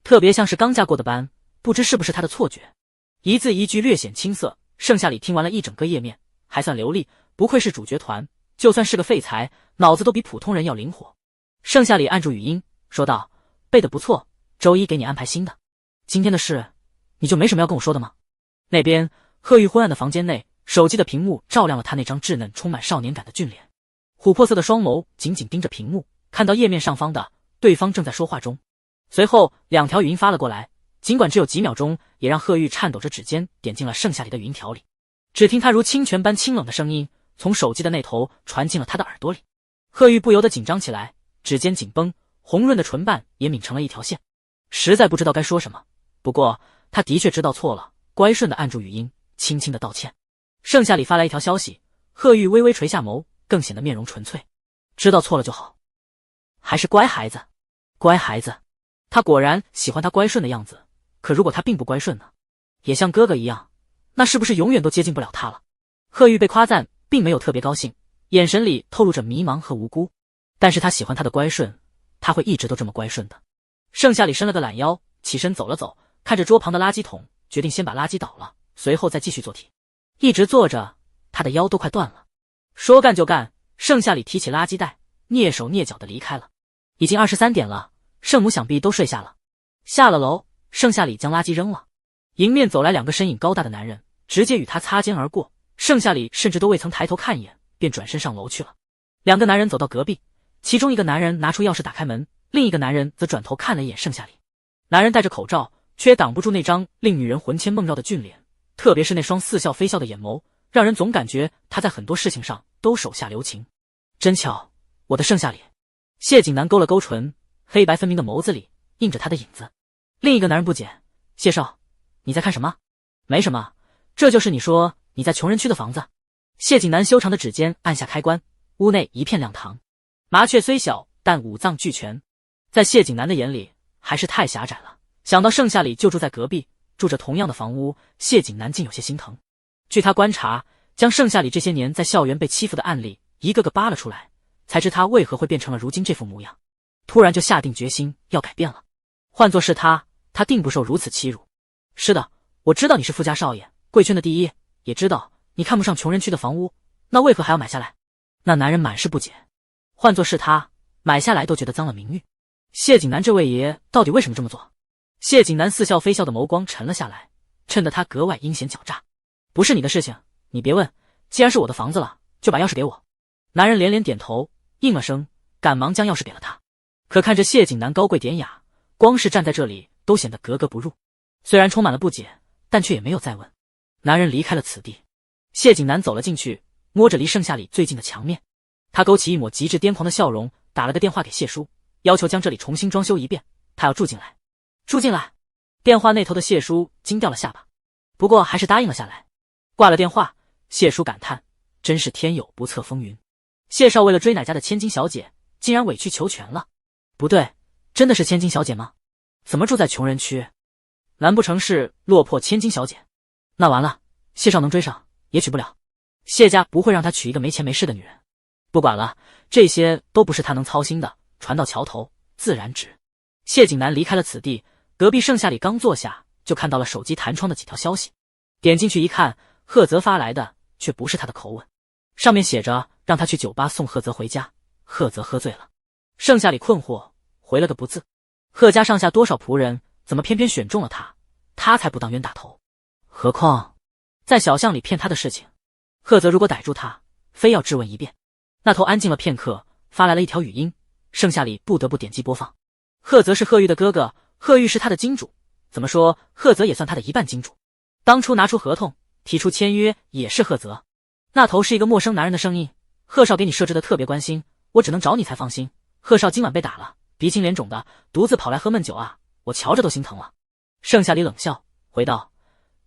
特别像是刚嫁过的般，不知是不是他的错觉。一字一句略显青涩，盛夏里听完了一整个页面，还算流利，不愧是主角团，就算是个废材，脑子都比普通人要灵活。盛夏里按住语音，说道：背得不错，周一给你安排新的。今天的事，你就没什么要跟我说的吗？那边，贺玉昏暗的房间内，手机的屏幕照亮了他那张稚嫩充满少年感的俊脸，琥珀色的双眸紧紧盯着屏幕，看到页面上方的对方正在说话中。随后2条语音发了过来，尽管只有几秒钟，也让贺玉颤抖着指尖点进了盛夏里的语音条里。只听他如清泉般清冷的声音从手机的那头传进了他的耳朵里。贺玉不由得紧张起来，指尖紧绷，红润的唇瓣也抿成了一条线，实在不知道该说什么。不过他的确知道错了，乖顺地按住语音，轻轻地道歉。盛夏里发来一条消息，贺玉微微垂下眸，更显得面容纯粹。知道错了就好，还是乖孩子，乖孩子。他果然喜欢他乖顺的样子，可如果他并不乖顺呢？也像哥哥一样，那是不是永远都接近不了他了？贺玉被夸赞，并没有特别高兴，眼神里透露着迷茫和无辜。但是他喜欢他的乖顺，他会一直都这么乖顺的。盛夏里伸了个懒腰，起身走了走，看着桌旁的垃圾桶，决定先把垃圾倒了，随后再继续做题。一直坐着，他的腰都快断了。说干就干，盛夏里提起垃圾袋，蹑手蹑脚地离开了。已经23点了，圣母想必都睡下了。下了楼，盛夏里将垃圾扔了。迎面走来2个身影高大的男人，直接与他擦肩而过。盛夏里甚至都未曾抬头看一眼，便转身上楼去了。2个男人走到隔壁，其中一个男人拿出钥匙打开门，另一个男人则转头看了一眼盛夏里。男人戴着口罩，却挡不住那张令女人魂牵梦绕的俊脸，特别是那双似笑非笑的眼眸，让人总感觉他在很多事情上都手下留情。真巧，我的盛夏里。谢景南勾了勾唇，黑白分明的眸子里映着他的影子。另一个男人不解：谢少，你在看什么？没什么，这就是你说你在穷人区的房子。谢景南修长的指尖按下开关，屋内一片亮堂。麻雀虽小，但五脏俱全。在谢景南的眼里，还是太狭窄了。想到盛夏里就住在隔壁，住着同样的房屋，谢景南竟有些心疼。据他观察，将盛夏里这些年在校园被欺负的案例一个个扒了出来，才知他为何会变成了如今这副模样。突然就下定决心要改变了。换作是他定不受如此欺辱。是的，我知道你是富家少爷，贵圈的第一，也知道你看不上穷人区的房屋，那为何还要买下来？那男人满是不解。换作是他，买下来都觉得脏了名誉。谢景南这位爷到底为什么这么做？谢景南似笑非笑的眸光沉了下来，衬得他格外阴险狡诈。不是你的事情，你别问，既然是我的房子了，就把钥匙给我。男人连连点头，应了声，赶忙将钥匙给了他。可看着谢景南高贵典雅，光是站在这里都显得格格不入。虽然充满了不解，但却也没有再问。男人离开了此地。谢景南走了进去，摸着离盛夏里最近的墙面，他勾起一抹极致癫狂的笑容，打了个电话给谢叔，要求将这里重新装修一遍，他要住进来。住进来。电话那头的谢叔惊掉了下巴，不过还是答应了下来。挂了电话，谢叔感叹，真是天有不测风云。谢少为了追哪家的千金小姐，竟然委曲求全了。不对，真的是千金小姐吗？怎么住在穷人区？难不成是落魄千金小姐？那完了，谢少能追上也娶不了。谢家不会让他娶一个没钱没势的女人。不管了，这些都不是他能操心的，船到桥头自然直。谢景南离开了此地，隔壁盛夏里刚坐下，就看到了手机弹窗的几条消息。点进去一看，贺泽发来的却不是他的口吻，上面写着让他去酒吧送贺泽回家，贺泽喝醉了。盛夏里困惑，回了个不字。贺家上下多少仆人，怎么偏偏选中了他？他才不当冤大头。何况在小巷里骗他的事情，贺泽如果逮住他，非要质问一遍。那头安静了片刻，发来了一条语音，盛夏里不得不点击播放。贺泽是贺玉的哥哥，贺玉是他的金主，怎么说贺泽也算他的一半金主。当初拿出合同提出签约也是贺泽。那头是一个陌生男人的声音，贺少给你设置的特别关心，我只能找你才放心。贺少今晚被打了，鼻青脸肿的，独自跑来喝闷酒啊，我瞧着都心疼了。盛夏里冷笑回道，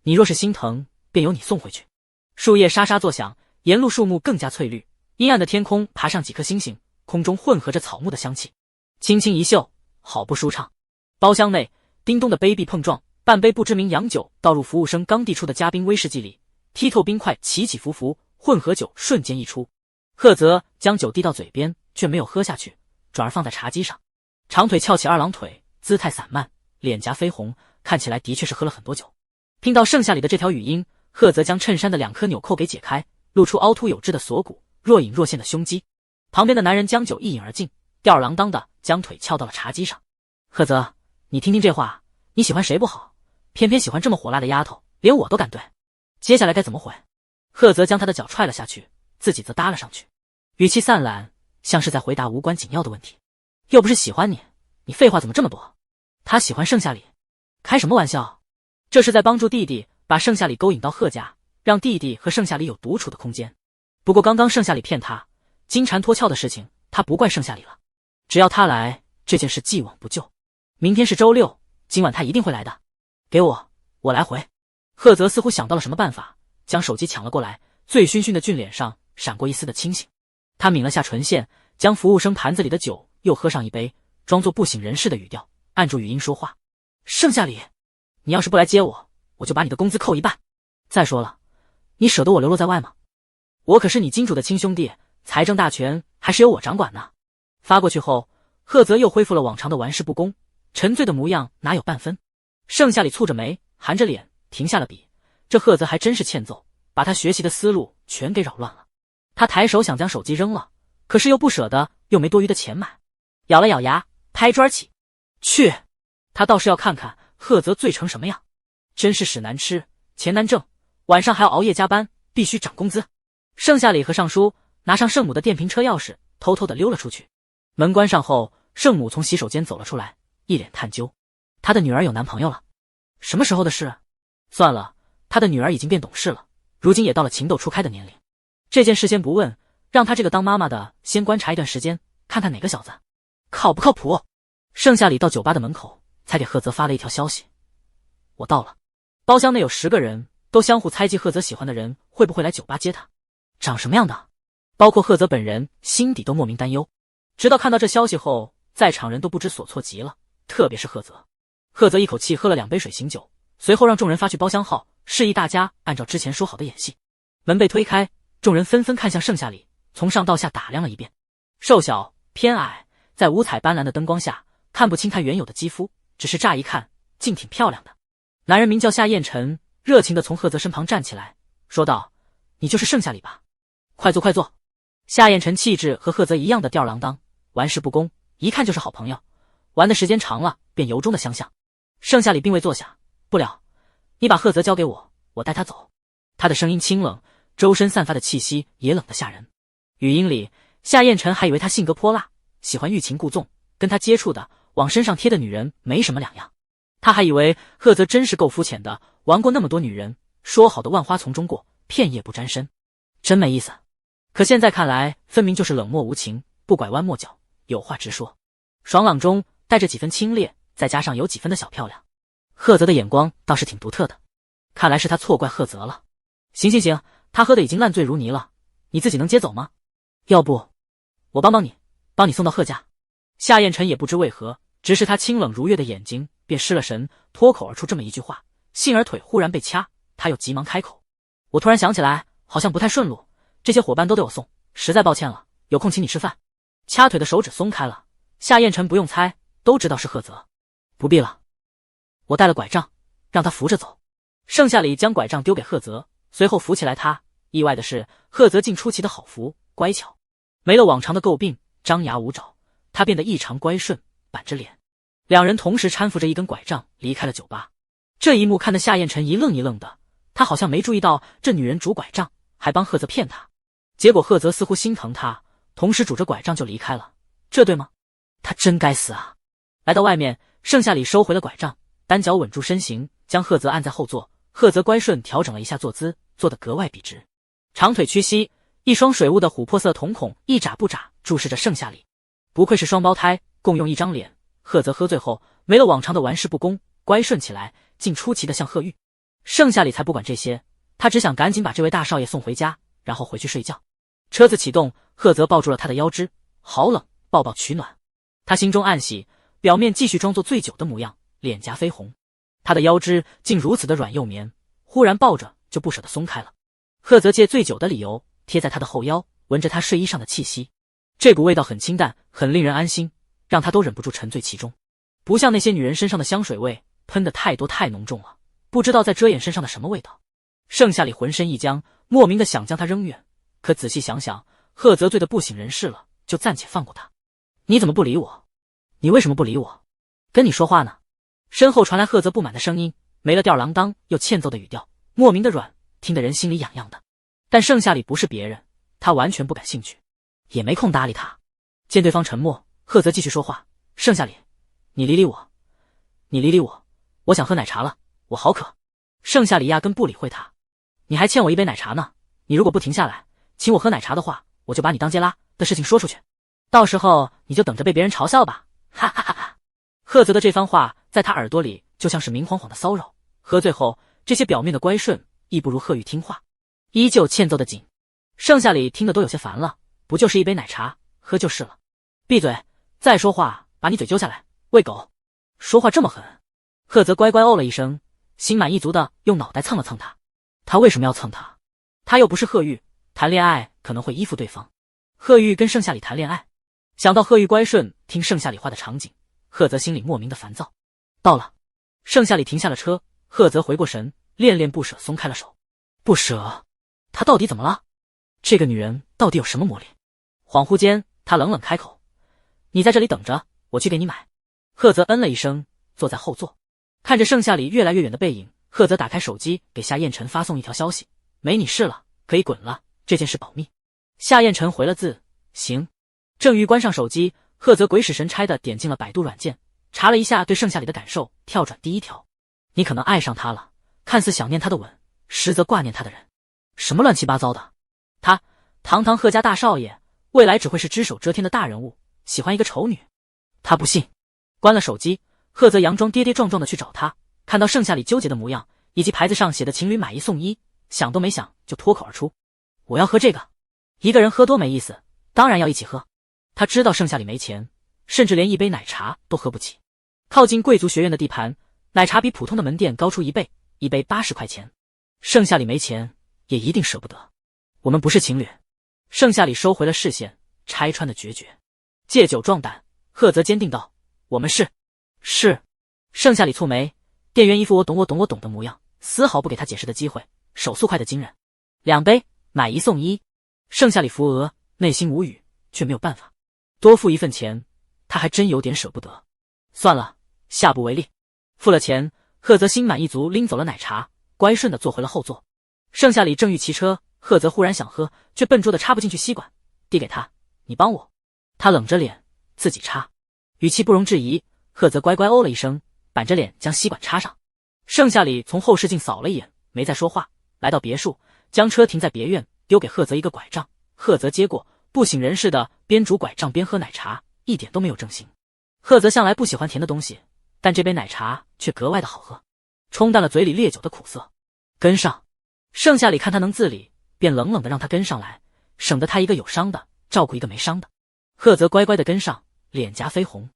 你若是心疼，便由你送回去。树叶沙沙作响，沿路树木更加翠绿，阴暗的天空爬上几颗星星，空中混合着草木的香气，轻轻一嗅，好不舒畅。包厢内叮咚的杯壁碰撞，半杯不知名洋酒倒入服务生刚递出的嘉宾威士忌里，剔透冰块起起伏伏，混合酒瞬间溢出。贺泽将酒递到嘴边，却没有喝下去，转而放在茶几上。长腿翘起二郎腿，姿态散漫，脸颊绯红，看起来的确是喝了很多酒。听到盛夏里的这条语音，贺泽将衬衫的2颗纽扣给解开，露出凹凸有致的锁骨，若隐若现的胸肌。旁边的男人将酒一饮而尽，吊儿郎当的将腿翘到了茶几上。贺泽，你听听这话，你喜欢谁不好，偏偏喜欢这么火辣的丫头，连我都敢对。接下来该怎么回？贺泽将他的脚踹了下去，自己则搭了上去，语气散懒，像是在回答无关紧要的问题。又不是喜欢你，你废话怎么这么多？他喜欢盛夏里？开什么玩笑？这是在帮助弟弟把盛夏里勾引到贺家，让弟弟和盛夏里有独处的空间。不过刚刚盛夏里骗他金蝉脱壳的事情，他不怪盛夏里了。只要他来，这件事既往不咎。明天是周六，今晚他一定会来的。给我，我来回。贺泽似乎想到了什么办法，将手机抢了过来，醉醺醺的俊脸上闪过一丝的清醒。他抿了下唇线，将服务生盘子里的酒又喝上一杯，装作不省人事的语调，按住语音说话。盛夏里，你要是不来接我，我就把你的工资扣一半。再说了，你舍得我流落在外吗？我可是你金主的亲兄弟，财政大权还是由我掌管呢。发过去后，贺泽又恢复了往常的玩世不恭，沉醉的模样哪有半分。盛夏里蹙着眉，含着脸停下了笔。这贺泽还真是欠揍，把他学习的思路全给扰乱了。他抬手想将手机扔了，可是又不舍得，又没多余的钱买，咬了咬牙，拍砖起去。他倒是要看看贺泽醉成什么样，真是屎难吃，钱难挣，晚上还要熬夜加班，必须涨工资。盛夏里和尚书拿上圣母的电瓶车钥匙，偷偷的溜了出去。门关上后，圣母从洗手间走了出来，一脸探究。他的女儿有男朋友了？什么时候的事？算了，他的女儿已经变懂事了，如今也到了情窦初开的年龄。这件事先不问，让他这个当妈妈的先观察一段时间，看看哪个小子靠不靠谱。盛夏里到酒吧的门口，才给贺泽发了一条消息：我到了。包厢内有10个人，都相互猜忌贺泽喜欢的人会不会来酒吧接他，长什么样的，包括贺泽本人，心底都莫名担忧。直到看到这消息后，在场人都不知所措极了，特别是贺泽。贺泽一口气喝了2杯水醒酒，随后让众人发去包厢号，示意大家按照之前说好的演戏。门被推开，众人纷纷看向盛夏里，从上到下打量了一遍。瘦小偏矮，在五彩斑斓的灯光下，看不清他原有的肌肤，只是乍一看竟挺漂亮的。男人名叫夏彦辰，热情地从贺泽身旁站起来，说道：你就是盛夏里吧？快坐快坐。夏彦辰气质和贺泽一样的吊儿郎当，玩世不恭，一看就是好朋友，玩的时间长了便由衷的相像。盛夏里并未坐下，不了，你把贺泽交给我，我带他走。他的声音清冷，周身散发的气息也冷得吓人。语音里，夏彦辰还以为他性格泼辣，喜欢欲擒故纵，跟他接触的往身上贴的女人没什么两样。他还以为贺泽真是够肤浅的，玩过那么多女人，说好的万花丛中过，片叶不沾身，真没意思。可现在看来，分明就是冷漠无情，不拐弯抹角，有话直说，爽朗中带着几分清冽，再加上有几分的小漂亮。贺泽的眼光倒是挺独特的，看来是他错怪贺泽了。行行行，他喝的已经烂醉如泥了，你自己能接走吗？要不我帮你送到贺家。夏彦辰也不知为何，直视他清冷如月的眼睛，便失了神，脱口而出这么一句话。杏儿腿忽然被掐，他又急忙开口：我突然想起来，好像不太顺路，这些伙伴都得我送，实在抱歉了，有空请你吃饭。掐腿的手指松开了，夏彦辰不用猜，都知道是贺泽。不必了，我带了拐杖，让他扶着走。盛夏里将拐杖丢给贺泽，随后扶起来他。意外的是，贺泽竟出奇的好扶乖巧，没了往常的诟病，张牙舞爪，他变得异常乖顺，板着脸。两人同时搀扶着一根拐杖离开了酒吧。这一幕看得夏彦辰一愣一愣的，他好像没注意到这女人拄拐杖还帮赫泽骗他，结果赫泽似乎心疼他，同时拄着拐杖就离开了，这对吗？他真该死啊！来到外面，盛夏里收回了拐杖，单脚稳住身形，将赫泽按在后座。赫泽乖顺调整了一下坐姿，坐得格外笔直，长腿屈膝，一双水雾的琥珀色瞳孔一眨不眨注视着盛夏里。不愧是双胞胎，共用一张脸。赫泽喝醉后没了往常的玩世不恭，乖顺起来竟出奇的像贺玉。盛夏里才不管这些，他只想赶紧把这位大少爷送回家，然后回去睡觉。车子启动，赫泽抱住了他的腰肢，好冷，抱抱取暖。他心中暗喜，表面继续装作醉酒的模样，脸颊绯红。他的腰肢竟如此的软又绵，忽然抱着就不舍得松开了。赫泽借醉酒的理由贴在他的后腰，闻着他睡衣上的气息，这股味道很清淡，很令人安心，让他都忍不住沉醉其中。不像那些女人身上的香水味，喷得太多太浓重了，不知道在遮掩身上的什么味道。盛夏里浑身一僵，莫名的想将他扔远，可仔细想想，赫泽醉得不省人事了，就暂且放过他。你怎么不理我？你为什么不理我？跟你说话呢。身后传来赫泽不满的声音，没了吊儿郎当又欠揍的语调，莫名的软，听得人心里痒痒的。但盛夏里不是别人，他完全不感兴趣，也没空搭理他。见对方沉默，赫泽继续说话：盛夏里，你理理我，你理理我，我想喝奶茶了，我好渴。盛夏里压根不理会他。你还欠我一杯奶茶呢，你如果不停下来请我喝奶茶的话，我就把你当街拉的事情说出去，到时候你就等着被别人嘲笑吧，哈哈哈哈。赫泽的这番话在他耳朵里就像是明晃晃的骚扰。喝醉后，这些表面的乖顺亦不如贺玉听话，依旧欠揍的紧。盛夏里听得都有些烦了，不就是一杯奶茶，喝就是了。闭嘴，再说话把你嘴揪下来，喂狗。说话这么狠。赫泽乖乖哦了一声，心满意足的用脑袋蹭了蹭他。他为什么要蹭他？他又不是贺玉，谈恋爱可能会依附对方。贺玉跟盛夏里谈恋爱，想到贺玉乖顺听盛夏里话的场景，赫泽心里莫名的烦躁。到了，盛夏里停下了车，赫泽回过神，恋恋不舍松开了手。不舍？他到底怎么了？这个女人到底有什么魔力？恍惚间，他冷冷开口：你在这里等着，我去给你买。赫泽嗯了一声，坐在后座，看着盛夏里越来越远的背影，赫泽打开手机给夏彦辰发送一条消息：没你事了，可以滚了，这件事保密。夏彦辰回了字：行。正欲关上手机，赫泽鬼使神差的点进了百度软件，查了一下对盛夏里的感受，跳转第一条：你可能爱上他了，看似想念他的吻，实则挂念他的人。什么乱七八糟的？他堂堂贺家大少爷，未来只会是只手遮天的大人物，喜欢一个丑女？他不信。关了手机，赫泽佯装跌跌撞撞的去找他，看到盛夏里纠结的模样，以及牌子上写的情侣买一送一，想都没想就脱口而出：我要喝这个。一个人喝多没意思，当然要一起喝。他知道盛夏里没钱，甚至连一杯奶茶都喝不起。靠近贵族学院的地盘，奶茶比普通的门店高出1倍，一杯80块钱。盛夏里没钱，也一定舍不得。我们不是情侣。盛夏里收回了视线，拆穿的决绝。借酒壮胆，赫泽坚定道：我们是。是。盛夏里蹙眉，店员一副我懂的模样，丝毫不给他解释的机会，手速快的惊人。2杯，买1送1。盛夏里扶额，内心无语，却没有办法。多付1份钱，他还真有点舍不得。算了，下不为例。付了钱，赫泽心满意足拎走了奶茶，乖顺的坐回了后座。盛夏里正欲骑车，赫泽忽然想喝，却笨拙的插不进去吸管，递给他：你帮我。他冷着脸自己插，语气不容置疑。赫泽乖乖哦了一声，板着脸将吸管插上。盛夏里从后视镜扫了一眼，没再说话，来到别墅，将车停在别院，丢给赫泽一个拐杖。赫泽接过，不省人事的边拄拐杖边喝奶茶，一点都没有正形。赫泽向来不喜欢甜的东西，但这杯奶茶却格外的好喝，冲淡了嘴里烈酒的苦涩。跟上。盛夏里看他能自理，便冷冷的让他跟上来，省得他一个有伤的照顾一个没伤的。赫泽乖乖的跟上，脸颊绯红。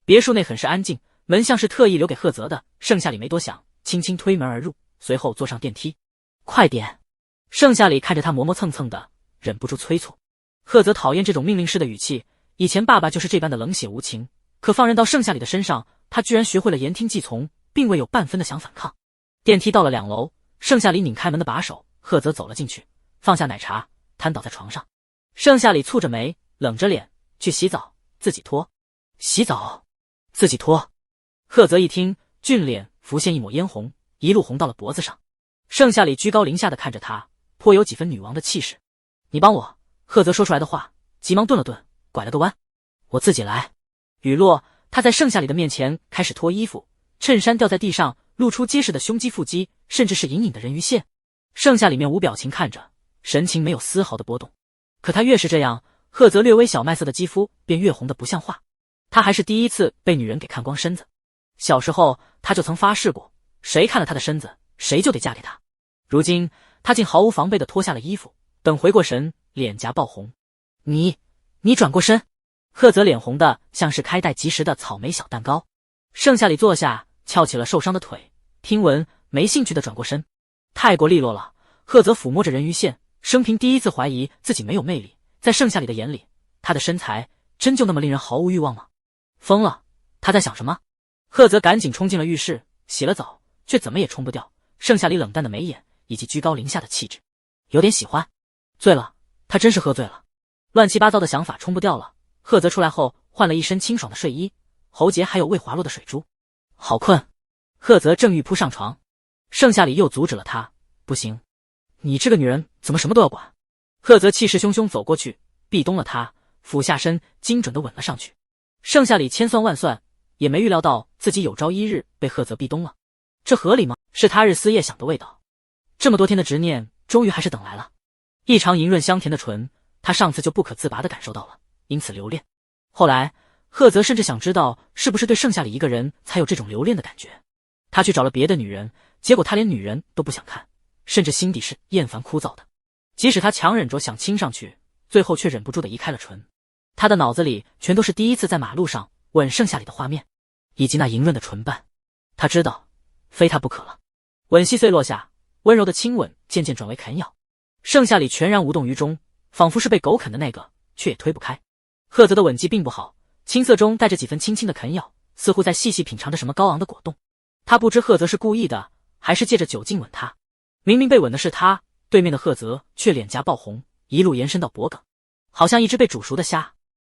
别墅内很是安静，门像是特意留给赫泽的。盛夏里没多想，轻轻推门而入，随后坐上电梯。快点。盛夏里看着他磨磨蹭蹭的，忍不住催促。赫泽讨厌这种命令式的语气，以前爸爸就是这般的冷血无情，可放任到盛夏里的身上，他居然学会了言听计从，并未有半分的想反抗。电梯到了2楼，盛夏里拧开门的把手，赫泽走了进去，放下奶茶，瘫倒在床上。盛夏里蹙着眉，冷着脸去洗澡，自己脱。洗澡，自己脱。赫泽一听，俊脸浮现一抹嫣红，一路红到了脖子上。盛夏里居高临下的看着他，颇有几分女王的气势。你帮我。赫泽说出来的话，急忙顿了顿，拐了个弯。我自己来。雨落，他在盛夏里的面前开始脱衣服，衬衫掉在地上，露出结实的胸肌腹肌，甚至是隐隐的人鱼线。盛夏里面无表情看着，神情没有丝毫的波动。可他越是这样，赫泽略微小麦色的肌肤便越红得不像话。他还是第一次被女人给看光身子。小时候他就曾发誓过，谁看了他的身子，谁就得嫁给他。如今他竟毫无防备地脱下了衣服，等回过神，脸颊爆红。你转过身。赫泽脸红的像是开袋即食的草莓小蛋糕。盛夏里坐下，翘起了受伤的腿，听闻没兴趣地转过身。太过利落了。赫泽抚摸着人鱼线，生平第一次怀疑自己没有魅力。在盛夏里的眼里，他的身材真就那么令人毫无欲望吗？疯了，他在想什么？赫泽赶紧冲进了浴室，洗了澡，却怎么也冲不掉盛夏里冷淡的眉眼以及居高临下的气质。有点喜欢。醉了，他真是喝醉了。乱七八糟的想法冲不掉了。赫泽出来后换了一身清爽的睡衣，喉结还有未滑落的水珠。好困。赫泽正欲扑上床，盛夏里又阻止了他。不行，你这个女人怎么什么都要管？赫泽气势汹汹走过去，壁咚了他，俯下身精准地吻了上去。盛夏里千算万算也没预料到自己有朝一日被赫泽壁咚了，这合理吗？是他日思夜想的味道。这么多天的执念终于还是等来了。异常莹润香甜的唇，他上次就不可自拔地感受到了，因此留恋。后来赫泽甚至想知道是不是对盛夏里一个人才有这种留恋的感觉。他去找了别的女人，结果他连女人都不想看，甚至心底是厌烦枯燥的。即使他强忍着想亲上去，最后却忍不住地移开了唇。他的脑子里全都是第一次在马路上吻盛夏里的画面，以及那莹润的唇瓣。他知道非他不可了。吻细碎落下，温柔的亲吻渐渐转为啃咬。盛夏里全然无动于衷，仿佛是被狗啃的那个，却也推不开。赫泽的吻技并不好，青涩中带着几分轻轻的啃咬，似乎在细细品尝着什么高昂的果冻。他不知赫泽是故意的，还是借着酒劲吻他。明明被吻的是他，对面的赫泽却脸颊爆红，一路延伸到脖颈，好像一只被煮熟的虾。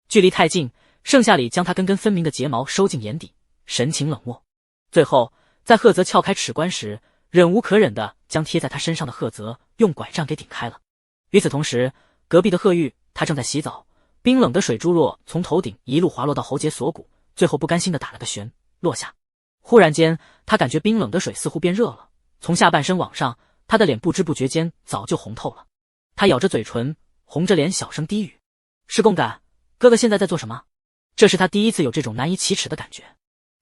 距离太近，盛夏里将他根根分明的睫毛收进眼底，神情冷漠。最后在赫泽撬开齿关时，忍无可忍地将贴在他身上的赫泽用拐杖给顶开了。与此同时，隔壁的赫玉他正在洗澡，冰冷的水珠落从头顶一路滑落到喉结锁骨，最后不甘心地打了个旋落下。忽然间他感觉冰冷的水似乎变热了，从下半身往上，他的脸不知不觉间早就红透了。他咬着嘴唇，红着脸小声低语：是共感，哥哥现在在做什么？这是他第一次有这种难以启齿的感觉。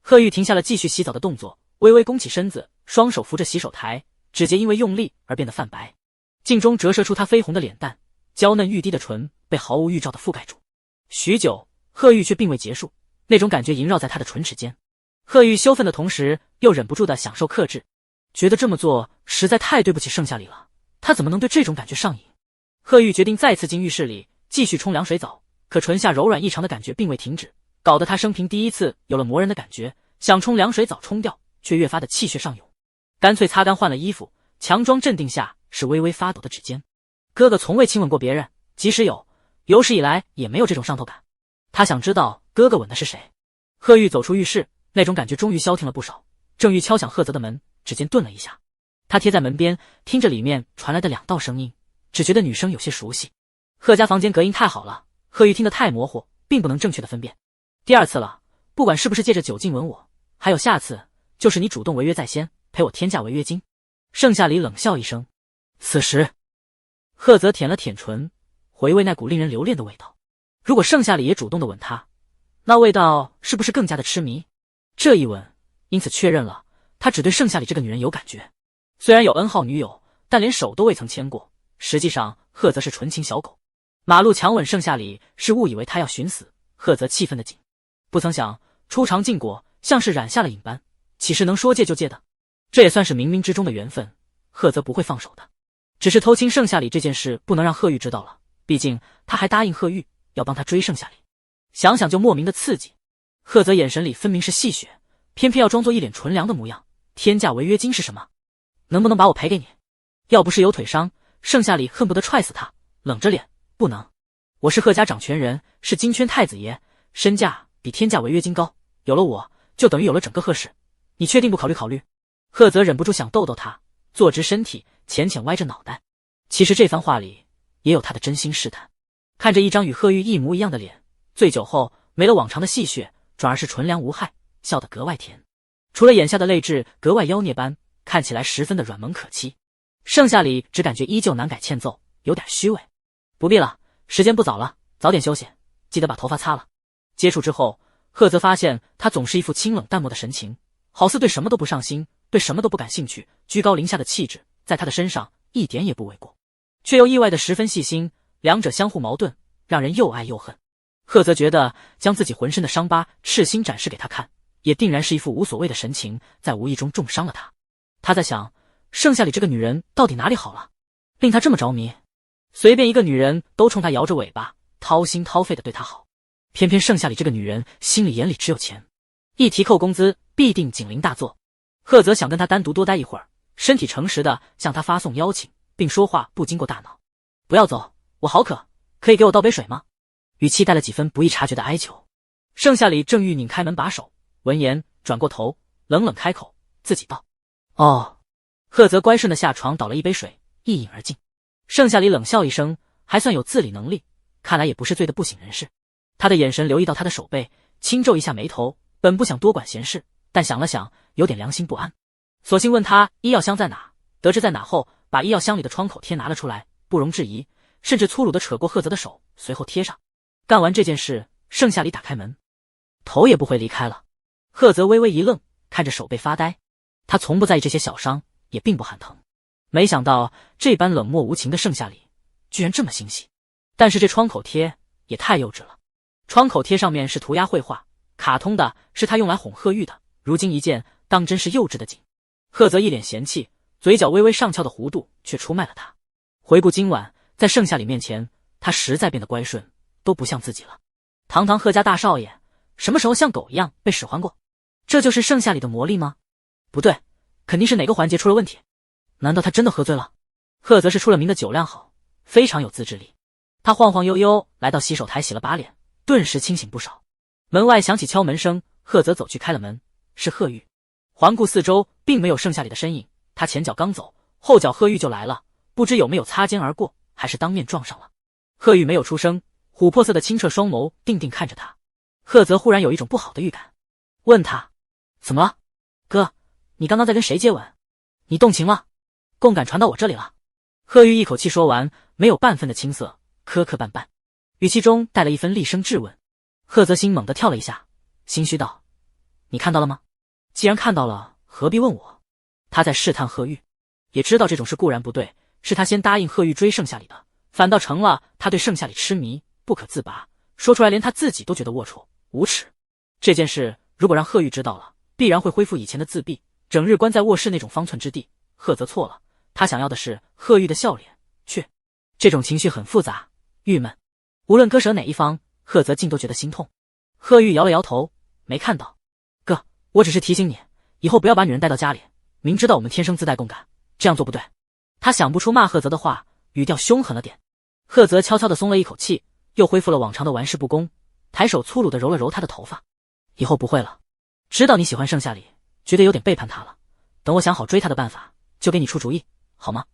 赫玉停下了继续洗澡的动作，微微弓起身子，双手扶着洗手台，指节因为用力而变得泛白，镜中折射出他绯红的脸蛋，娇嫩欲滴的唇被毫无预兆地覆盖住。许久，赫玉却并未结束，那种感觉萦绕在他的唇齿间。赫玉羞愤的同时又忍不住地享受克制，觉得这么做实在太对不起盛夏里了，他怎么能对这种感觉上瘾？赫玉决定再次进浴室里继续冲凉水澡，可唇下柔软异常的感觉并未停止，搞得他生平第一次有了磨人的感觉，想冲凉水澡冲掉，却越发的气血上涌。干脆擦干换了衣服，强装镇定下是微微发抖的指尖。哥哥从未亲吻过别人，即使有史以来也没有这种上头感。他想知道哥哥吻的是谁。赫玉走出浴室，那种感觉终于消停了不少，正欲敲响赫泽的门，指尖顿了一下。他贴在门边，听着里面传来的两道声音，只觉得女声有些熟悉。赫家房间隔音太好了，赫玉听得太模糊，并不能正确的分辨。第二次了，不管是不是借着酒劲吻我，还有下次，就是你主动违约在先，赔我天价违约金。盛夏里冷笑一声。此时赫泽舔了舔唇，回味那股令人留恋的味道。如果盛夏里也主动的吻他，那味道是不是更加的痴迷？这一吻因此确认了他只对盛夏里这个女人有感觉。虽然有 N 号女友，但连手都未曾牵过，实际上赫泽是纯情小狗。马路强吻盛夏里是误以为他要寻死，赫泽气愤的紧，不曾想初尝禁果，像是染下了瘾般，岂是能说戒就戒的？这也算是冥冥之中的缘分，赫泽不会放手的。只是偷亲盛夏里这件事不能让赫玉知道了，毕竟他还答应赫玉要帮他追盛夏里，想想就莫名的刺激。赫泽眼神里分明是戏谑，偏偏要装作一脸纯良的模样。天价违约金是什么？能不能把我赔给你？要不是有腿伤，盛夏里恨不得踹死他。冷着脸，不能，我是赫家掌权人，是金圈太子爷，身价比天价违约金高，有了我就等于有了整个贺氏，你确定不考虑考虑？贺泽忍不住想逗逗他，坐直身体，浅浅歪着脑袋。其实这番话里也有他的真心试探。看着一张与贺玉一模一样的脸，醉酒后没了往常的戏谑，转而是纯良无害，笑得格外甜。除了眼下的泪痣格外妖孽般，看起来十分的软萌可期。盛夏里只感觉依旧难改欠揍，有点虚伪。不必了，时间不早了，早点休息，记得把头发擦了。接触之后，贺泽发现他总是一副清冷淡漠的神情，好似对什么都不上心，对什么都不感兴趣，居高临下的气质在他的身上一点也不为过，却又意外的十分细心，两者相互矛盾，让人又爱又恨。贺泽觉得将自己浑身的伤疤赤心展示给他看，也定然是一副无所谓的神情，在无意中重伤了他。他在想，盛夏里这个女人到底哪里好了，令他这么着迷？随便一个女人都冲他摇着尾巴，掏心掏肺的对他好，偏偏盛夏里这个女人心里眼里只有钱，一提扣工资必定警铃大作。贺泽想跟他单独多待一会儿，身体诚实的向他发送邀请，并说话不经过大脑。不要走，我好渴，可以给我倒杯水吗？语气带了几分不易察觉的哀求。盛夏里正欲拧开门把手，闻言转过头，冷冷开口，自己倒。哦。贺泽乖顺的下床倒了一杯水，一饮而尽。盛夏里冷笑一声，还算有自理能力，看来也不是醉得不省人事。他的眼神留意到他的手背，轻皱一下眉头，本不想多管闲事，但想了想，有点良心不安，索性问他医药箱在哪。得知在哪后，把医药箱里的创口贴拿了出来，不容置疑，甚至粗鲁地扯过贺泽的手，随后贴上。干完这件事，盛夏里打开门，头也不回离开了。贺泽微微一愣，看着手背发呆。他从不在意这些小伤，也并不喊疼，没想到这般冷漠无情的盛夏里居然这么心细。但是这创口贴也太幼稚了，创口贴上面是涂鸦绘画，卡通的，是他用来哄贺玉的，如今一见当真是幼稚的紧。贺泽一脸嫌弃，嘴角微微上翘的弧度却出卖了他。回顾今晚在盛夏里面前，他实在变得乖顺，都不像自己了。堂堂贺家大少爷，什么时候像狗一样被使唤过？这就是盛夏里的魔力吗？不对，肯定是哪个环节出了问题。难道他真的喝醉了？贺泽是出了名的酒量好，非常有自制力。他晃晃悠悠来到洗手台洗了把脸，顿时清醒不少。门外响起敲门声，贺泽走去开了门，是贺玉。环顾四周，并没有盛夏里的身影。他前脚刚走，后脚贺玉就来了，不知有没有擦肩而过，还是当面撞上了。贺玉没有出声，琥珀色的清澈双眸定定看着他。贺泽忽然有一种不好的预感，问他怎么了？哥，你刚刚在跟谁接吻？你动情了？共感传到我这里了？贺玉一口气说完，没有半分的青涩，磕磕绊绊，语气中带了一分厉声质问。贺泽心猛地跳了一下，心虚道：你看到了吗？既然看到了，何必问我？他在试探贺玉，也知道这种事固然不对，是他先答应贺玉追盛夏里的，反倒成了他对盛夏里痴迷不可自拔，说出来连他自己都觉得龌龊无耻。这件事如果让贺玉知道了，必然会恢复以前的自闭，整日关在卧室那种方寸之地。贺泽错了，他想要的是贺玉的笑脸，却这种情绪很复杂郁闷，无论割舍哪一方，贺泽竟都觉得心痛。贺玉摇了摇头，没看到。哥，我只是提醒你，以后不要把女人带到家里，明知道我们天生自带共感，这样做不对。他想不出骂贺泽的话，语调凶狠了点。贺泽悄悄地松了一口气，又恢复了往常的玩世不恭，抬手粗鲁地揉了揉他的头发。以后不会了，知道你喜欢盛夏里，觉得有点背叛他了，等我想好追他的办法，就给你出主意，好吗？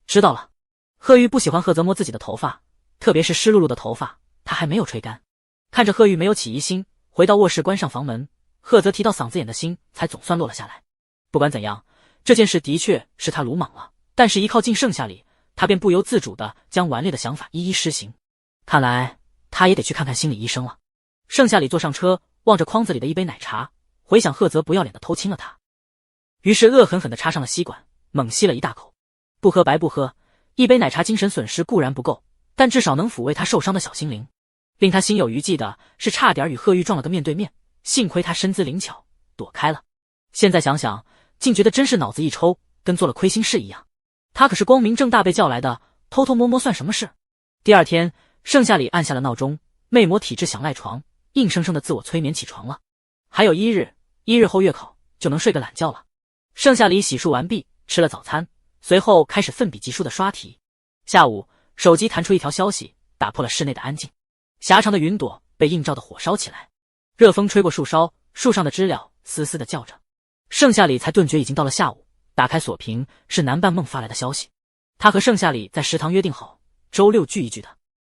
知道了。贺玉不喜欢贺泽摸自己的头发，特别是湿漉漉的头发，他还没有吹干。看着贺玉没有起疑心，回到卧室关上房门，贺泽提到嗓子眼的心才总算落了下来。不管怎样，这件事的确是他鲁莽了，但是一靠近盛夏里，他便不由自主地将顽劣的想法一一施行。看来他也得去看看心理医生了。盛夏里坐上车，望着筐子里的一杯奶茶，回想贺泽不要脸地偷亲了他，于是恶狠狠地插上了吸管，猛吸了一大口。不喝白不喝，一杯奶茶精神损失固然不够，但至少能抚慰他受伤的小心灵。令他心有余悸的是，差点与贺玉撞了个面对面，幸亏他身姿灵巧，躲开了。现在想想，竟觉得真是脑子一抽，跟做了亏心事一样。他可是光明正大被叫来的，偷偷摸摸算什么事？第二天，盛夏里按下了闹钟，魅魔体质想赖床，硬生生的自我催眠起床了。还有1日，1日后月考就能睡个懒觉了。盛夏里洗漱完毕，吃了早餐，随后开始奋笔疾书的刷题。下午，手机弹出一条消息，打破了室内的安静。狭长的云朵被映照的火烧起来，热风吹过树梢，树上的知了嘶嘶地叫着。盛夏里才顿觉已经到了下午，打开锁屏，是南半梦发来的消息。他和盛夏里在食堂约定好，周六聚一聚的，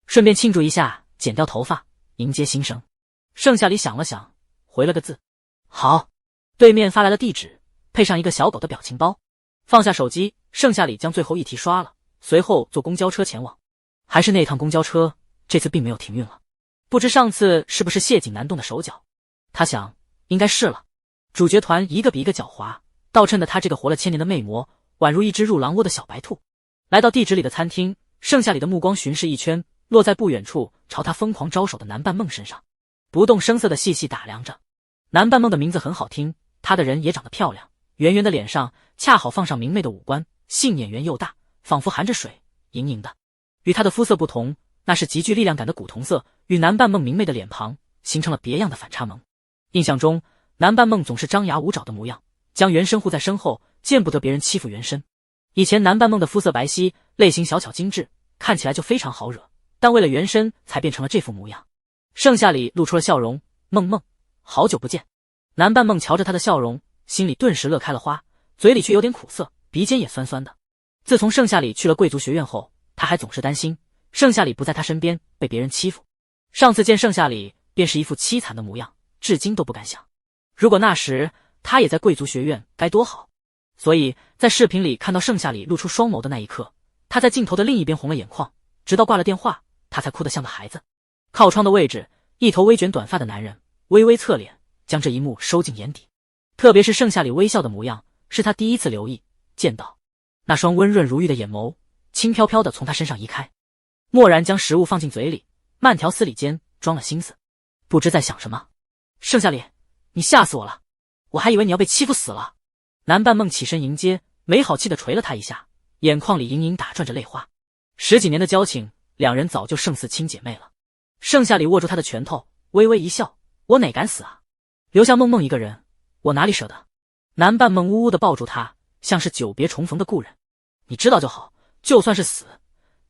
顺便庆祝一下，剪掉头发，迎接新生。盛夏里想了想，回了个字：好。对面发来了地址，配上一个小狗的表情包。放下手机，盛夏里将最后一题刷了，随后坐公交车前往。还是那趟公交车，这次并没有停运了。不知上次是不是谢景南动的手脚？他想，应该是了。主角团一个比一个狡猾，倒衬的他这个活了1000年的魅魔，宛如一只入狼窝的小白兔。来到地址里的餐厅，盛夏里的目光巡视一圈，落在不远处朝他疯狂招手的南半梦身上，不动声色地细细打量着。南半梦的名字很好听，他的人也长得漂亮，圆圆的脸上恰好放上明媚的五官，杏眼圆又大，仿佛含着水，盈盈的。与他的肤色不同，那是极具力量感的古铜色，与南半梦明媚的脸庞形成了别样的反差萌。印象中，南半梦总是张牙舞爪的模样，将原身护在身后，见不得别人欺负原身。以前南半梦的肤色白皙，类型小巧精致，看起来就非常好惹，但为了原身才变成了这副模样。盛夏里露出了笑容，梦梦，好久不见。南半梦瞧着他的笑容，心里顿时乐开了花，嘴里却有点苦涩，鼻尖也酸酸的。自从盛夏里去了贵族学院后，他还总是担心盛夏里不在他身边被别人欺负。上次见盛夏里便是一副凄惨的模样，至今都不敢想，如果那时他也在贵族学院该多好。所以在视频里看到盛夏里露出双眸的那一刻，他在镜头的另一边红了眼眶，直到挂了电话，他才哭得像个孩子。靠窗的位置，一头微卷短发的男人微微侧脸，将这一幕收进眼底。特别是盛夏里微笑的模样，是他第一次留意见到。那双温润如玉的眼眸轻飘飘地从他身上移开，蓦然将食物放进嘴里，慢条斯理间装了心思，不知在想什么。盛夏里，你吓死我了，我还以为你要被欺负死了。南半梦起身迎接，没好气地捶了他一下，眼眶里隐隐打转着泪花。10几年的交情，两人早就胜似亲姐妹了。盛夏里握住他的拳头，微微一笑，我哪敢死啊，留下梦梦一个人，我哪里舍得。南半梦呜呜地抱住他，像是久别重逢的故人。你知道就好，就算是死，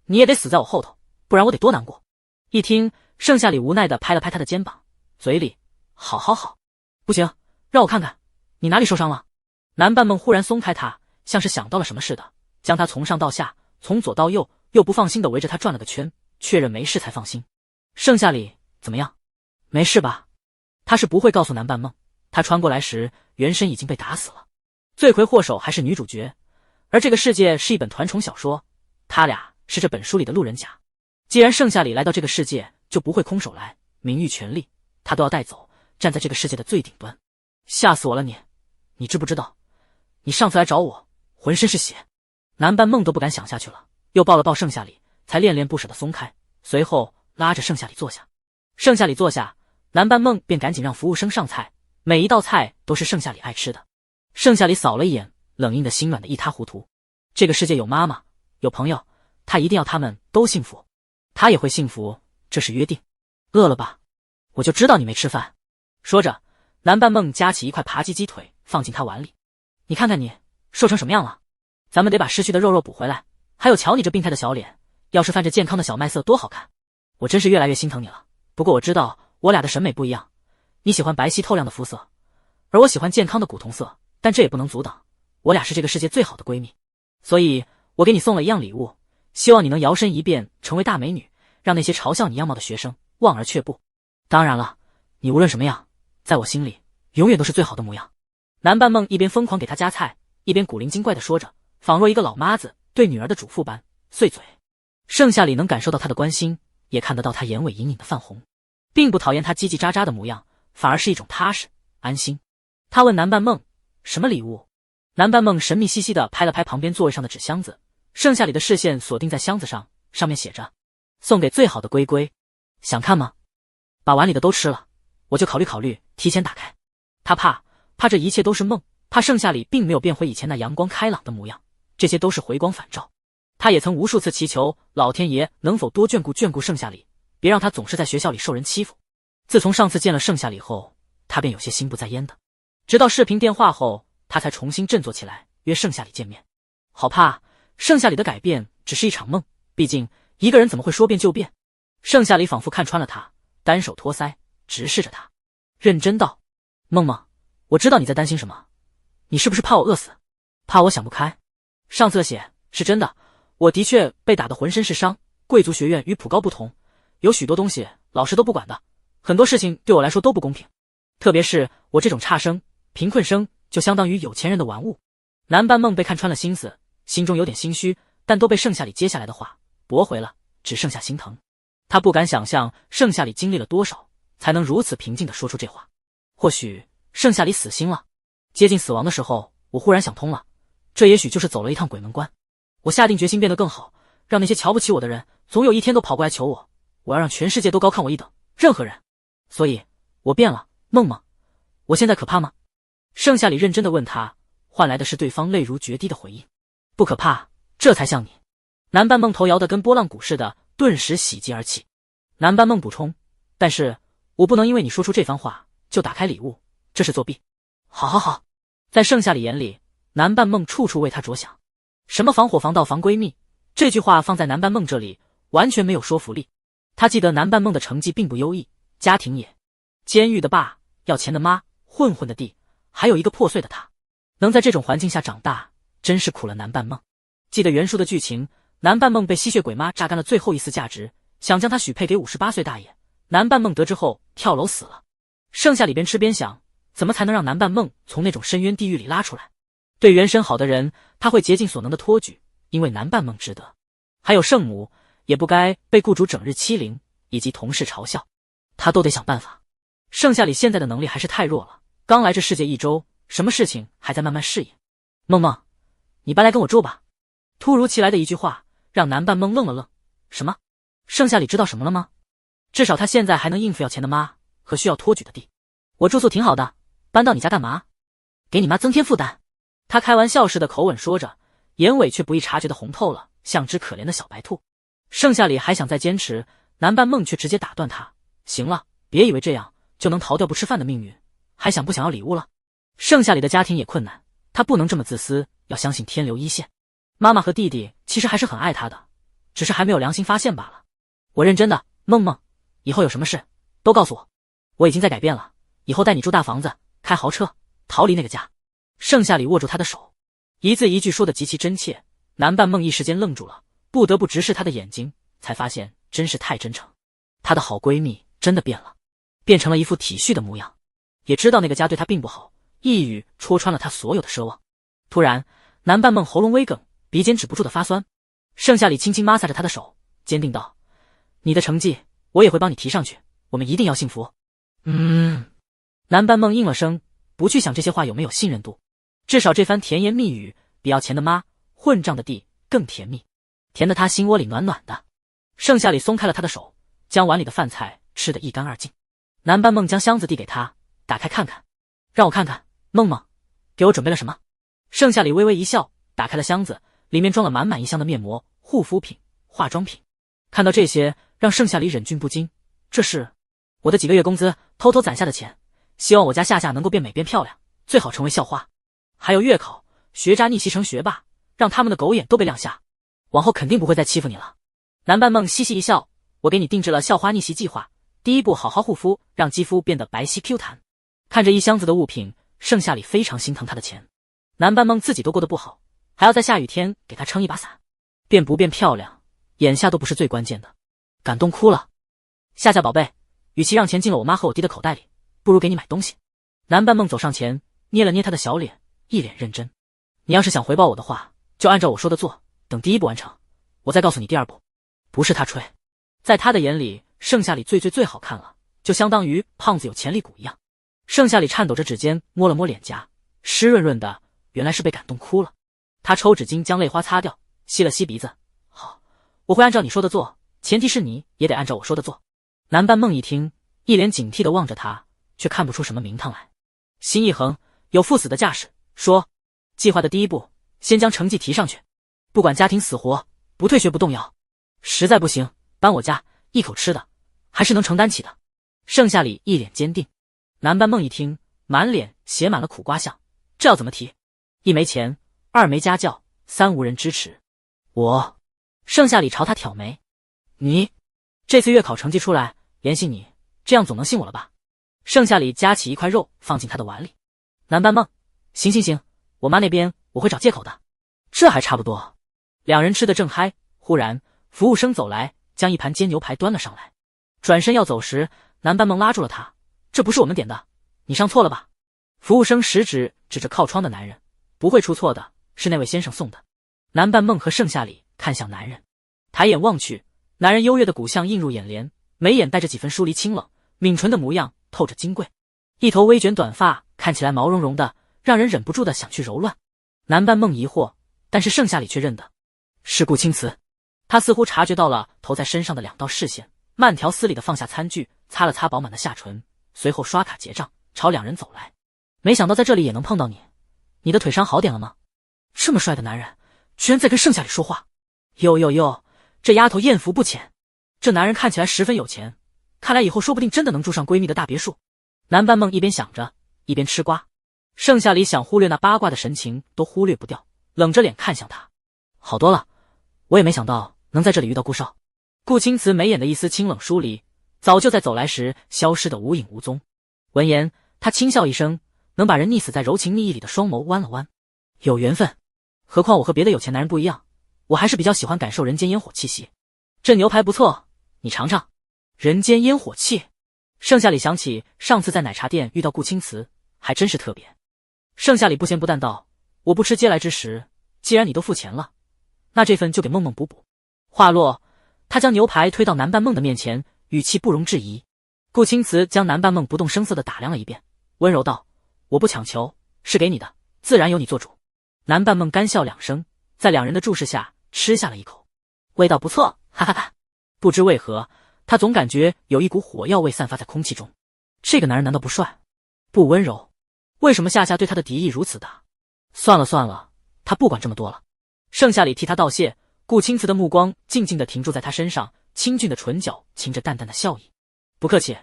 你也得死在我后头，不然我得多难过。一听，盛夏里无奈地拍了拍他的肩膀，嘴里好好好。不行，让我看看你哪里受伤了。南半梦忽然松开他，像是想到了什么似的，将他从上到下，从左到右，又不放心地围着他转了个圈，确认没事才放心。盛夏里怎么样？没事吧？他是不会告诉南半梦，他穿过来时原身已经被打死了。罪魁祸首还是女主角，而这个世界是一本团宠小说，他俩是这本书里的路人甲。既然盛夏里来到这个世界，就不会空手来，名誉权利他都要带走，站在这个世界的最顶端。吓死我了你知不知道，你上次来找我浑身是血。南半梦都不敢想下去了，又抱了抱盛夏里，才恋恋不舍地松开，随后拉着盛夏里坐下。盛夏里坐下，南半梦便赶紧让服务生上菜，每一道菜都是盛夏里爱吃的。盛夏里扫了一眼，冷硬的心软的一塌糊涂。这个世界有妈妈，有朋友，他一定要他们都幸福，他也会幸福，这是约定。饿了吧？我就知道你没吃饭。说着，南半梦夹起一块扒鸡鸡腿放进他碗里。你看看你瘦成什么样了，咱们得把失去的肉补回来。还有瞧你这病态的小脸，要是泛着健康的小麦色多好看。我真是越来越心疼你了。不过我知道我俩的审美不一样，你喜欢白皙透亮的肤色，而我喜欢健康的古铜色，但这也不能阻挡我俩是这个世界最好的闺蜜。所以我给你送了一样礼物，希望你能摇身一变成为大美女，让那些嘲笑你样貌的学生望而却步。当然了，你无论什么样，在我心里永远都是最好的模样。南半梦一边疯狂给他夹菜，一边古灵精怪地说着，仿若一个老妈子对女儿的嘱咐般碎嘴。盛夏里能感受到他的关心，也看得到他眼尾隐隐的泛红，并不讨厌他叽叽喳喳的模样，反而是一种踏实安心。他问南半梦，什么礼物？南半梦神秘兮兮地拍了拍旁边座位上的纸箱子，盛夏里的视线锁定在箱子上，上面写着送给最好的龟龟，想看吗？把碗里的都吃了，我就考虑提前打开。他怕这一切都是梦，怕盛夏里并没有变回以前那阳光开朗的模样，这些都是回光返照。他也曾无数次祈求老天爷能否多眷顾盛夏里，别让他总是在学校里受人欺负。自从上次见了盛夏里后，他便有些心不在焉的，直到视频电话后，他才重新振作起来，约盛夏里见面。好怕盛夏里的改变只是一场梦，毕竟一个人怎么会说变就变。盛夏里仿佛看穿了他，单手托腮直视着他，认真道，梦梦，我知道你在担心什么，你是不是怕我饿死？怕我想不开？上次的血是真的，我的确被打得浑身是伤。贵族学院与普高不同，有许多东西老师都不管的，很多事情对我来说都不公平。特别是我这种差生、贫困生，就相当于有钱人的玩物。南半梦被看穿了心思，心中有点心虚，但都被盛夏里接下来的话驳回了，只剩下心疼。他不敢想象盛夏里经历了多少，才能如此平静地说出这话。或许盛夏里死心了，接近死亡的时候，我忽然想通了，这也许就是走了一趟鬼门关。我下定决心变得更好，让那些瞧不起我的人总有一天都跑过来求我，我要让全世界都高看我一等，任何人。所以我变了，梦梦，我现在可怕吗？盛夏里认真地问他，换来的是对方泪如决堤的回应。不可怕，这才像你。南半梦头摇得跟拨浪鼓似的，顿时喜极而泣。南半梦补充，但是我不能因为你说出这番话就打开礼物，这是作弊。好好好。在盛夏里眼里，南半梦处处为他着想。什么防火防盗防闺蜜，这句话放在南半梦这里完全没有说服力。他记得南半梦的成绩并不优异，家庭也监狱的爸，要钱的妈，混混的弟，还有一个破碎的他。能在这种环境下长大，真是苦了南半梦。记得原书的剧情，南半梦被吸血鬼妈榨干了最后一丝价值，想将她许配给58岁大爷。南半梦得知后跳楼死了。盛夏里边吃边想，怎么才能让南半梦从那种深渊地狱里拉出来？对原身好的人，他会竭尽所能的托举，因为南半梦值得。还有圣母，也不该被雇主整日欺凌，以及同事嘲笑，他都得想办法。盛夏里现在的能力还是太弱了，刚来这世界1周，什么事情还在慢慢适应。梦梦，你搬来跟我住吧。突如其来的一句话让南半梦愣了愣。什么？盛夏里知道什么了吗？至少他现在还能应付要钱的妈和需要托举的弟。我住宿挺好的，搬到你家干嘛？给你妈增添负担。他开玩笑似的口吻说着，眼尾却不易察觉的红透了，像只可怜的小白兔。盛夏里还想再坚持，南半梦却直接打断他。行了，别以为这样就能逃掉不吃饭的命运，还想不想要礼物了？盛夏里的家庭也困难，他不能这么自私，要相信天流一线。妈妈和弟弟其实还是很爱他的，只是还没有良心发现罢了。我认真的，梦梦，以后有什么事都告诉我。我已经在改变了，以后带你住大房子，开豪车，逃离那个家。盛夏里握住他的手，一字一句说得极其真切。南半梦一时间愣住了，不得不直视他的眼睛，才发现真是太真诚。她的好闺蜜真的变了，变成了一副体恤的模样，也知道那个家对她并不好，一语戳穿了她所有的奢望。突然，南半梦喉咙微哽，鼻尖止不住的发酸。盛夏里轻轻抹擦着她的手，坚定道：你的成绩我也会帮你提上去，我们一定要幸福。南半梦应了声，不去想这些话有没有信任度。至少这番甜言蜜语比要钱的妈、混账的弟更甜蜜，甜得他心窝里暖暖的。盛夏里松开了他的手，将碗里的饭菜吃得一干二净。南半梦将箱子递给他，打开看看。让我看看，梦梦，给我准备了什么？盛夏里微微一笑，打开了箱子，里面装了满满一箱的面膜、护肤品、化妆品。看到这些，让盛夏里忍俊不禁。这是我的几个月工资偷偷攒下的钱，希望我家夏夏能够变美变漂亮，最好成为校花。还有月考，学渣逆袭成学霸，让他们的狗眼都被亮瞎，往后肯定不会再欺负你了。南半梦嘻嘻一笑，我给你定制了校花逆袭计划，第一步好好护肤，让肌肤变得白皙 Q 弹。看着一箱子的物品，盛夏里非常心疼他的钱。南半梦自己都过得不好，还要在下雨天给他撑一把伞。变不变漂亮，眼下都不是最关键的。感动哭了。夏夏宝贝，与其让钱进了我妈和我弟的口袋里，不如给你买东西。南半梦走上前，捏了捏他的小脸，一脸认真。你要是想回报我的话，就按照我说的做，等第一步完成，我再告诉你第二步。不是他吹，在他的眼里，盛夏里最好看了，就相当于胖子有潜力股一样。盛夏里颤抖着指尖摸了摸脸颊，湿润润的，原来是被感动哭了。他抽纸巾将泪花擦掉，吸了吸鼻子。好，我会按照你说的做，前提是你也得按照我说的做。南半梦一听，一脸警惕地望着他，却看不出什么名堂来。心一横，有赴死的架势，说：计划的第一步，先将成绩提上去，不管家庭死活，不退学不动摇。实在不行，搬我家，一口吃的，还是能承担起的。盛夏里一脸坚定。南半梦一听，满脸写满了苦瓜相，这要怎么提？一没钱，二没家教，三无人支持。我……盛夏里朝他挑眉。你这次月考成绩出来，联系你，这样总能信我了吧？盛夏里夹起一块肉放进他的碗里。南半梦，行行行，我妈那边我会找借口的。这还差不多。两人吃得正嗨，忽然服务生走来，将一盘煎牛排端了上来。转身要走时，南半梦拉住了他：“这不是我们点的，你上错了吧？”服务生食指指着靠窗的男人：“不会出错的，是那位先生送的。”南半梦和盛夏里看向男人，抬眼望去，男人优越的骨相映入眼帘，眉眼带着几分疏离清冷，抿唇的模样透着金贵，一头微卷短发看起来毛茸茸的，让人忍不住的想去揉乱。南半梦疑惑，但是盛夏里却认得是顾青瓷。他似乎察觉到了投在身上的两道视线，慢条斯理的放下餐具，擦了擦饱满的下唇，随后刷卡结账，朝两人走来。没想到在这里也能碰到你，你的腿伤好点了吗？这么帅的男人居然在跟盛夏里说话。哟，这丫头艳福不浅。这男人看起来十分有钱，看来以后说不定真的能住上闺蜜的大别墅。南半梦一边想着，一边吃瓜。盛夏里想忽略那八卦的神情都忽略不掉，冷着脸看向他。好多了，我也没想到能在这里遇到顾少。顾青瓷眉眼的一丝清冷疏离，早就在走来时消失得无影无踪。闻言，他轻笑一声，能把人溺死在柔情蜜意里的双眸弯了弯。有缘分，何况我和别的有钱男人不一样，我还是比较喜欢感受人间烟火气息。这牛排不错，你尝尝。人间烟火气。盛夏里想起上次在奶茶店遇到顾青瓷，还真是特别。盛夏里不咸不淡道：“我不吃嗟来之食，既然你都付钱了，那这份就给梦梦补补。”话落，他将牛排推到南半梦的面前，语气不容置疑。顾青瓷将南半梦不动声色地打量了一遍，温柔道：“我不强求，是给你的，自然由你做主。”南半梦干笑两声，在两人的注视下吃下了一口，味道不错，哈哈哈。不知为何，他总感觉有一股火药味散发在空气中。这个男人难道不帅，不温柔？为什么夏夏对他的敌意如此大？算了，他不管这么多了。盛夏里替他道谢，顾青瓷的目光静静地停住在他身上，清俊的唇角噙着淡淡的笑意。不客气，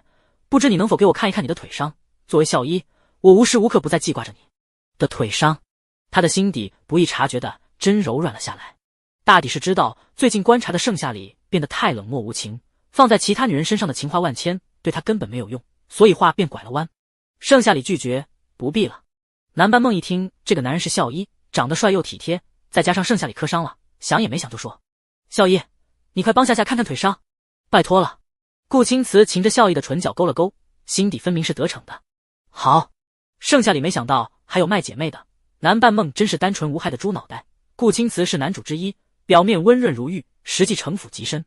不知你能否给我看一看你的腿伤？作为校医，我无时无刻不在记挂着你的腿伤。他的心底不易察觉的真柔软了下来，大抵是知道最近观察的盛夏里变得太冷漠无情，放在其他女人身上的情话万千对他根本没有用，所以话便拐了弯。盛夏里拒绝：“不必了。”南半梦一听这个男人是校医，长得帅又体贴，再加上盛夏里磕伤了，想也没想就说：“校医，你快帮夏夏看看腿伤，拜托了。”顾青瓷噙着笑意的唇角勾了勾，心底分明是得逞的。好。盛夏里没想到还有卖姐妹的，南半梦真是单纯无害的猪脑袋。顾青瓷是男主之一，表面温润如玉，实际城府极深。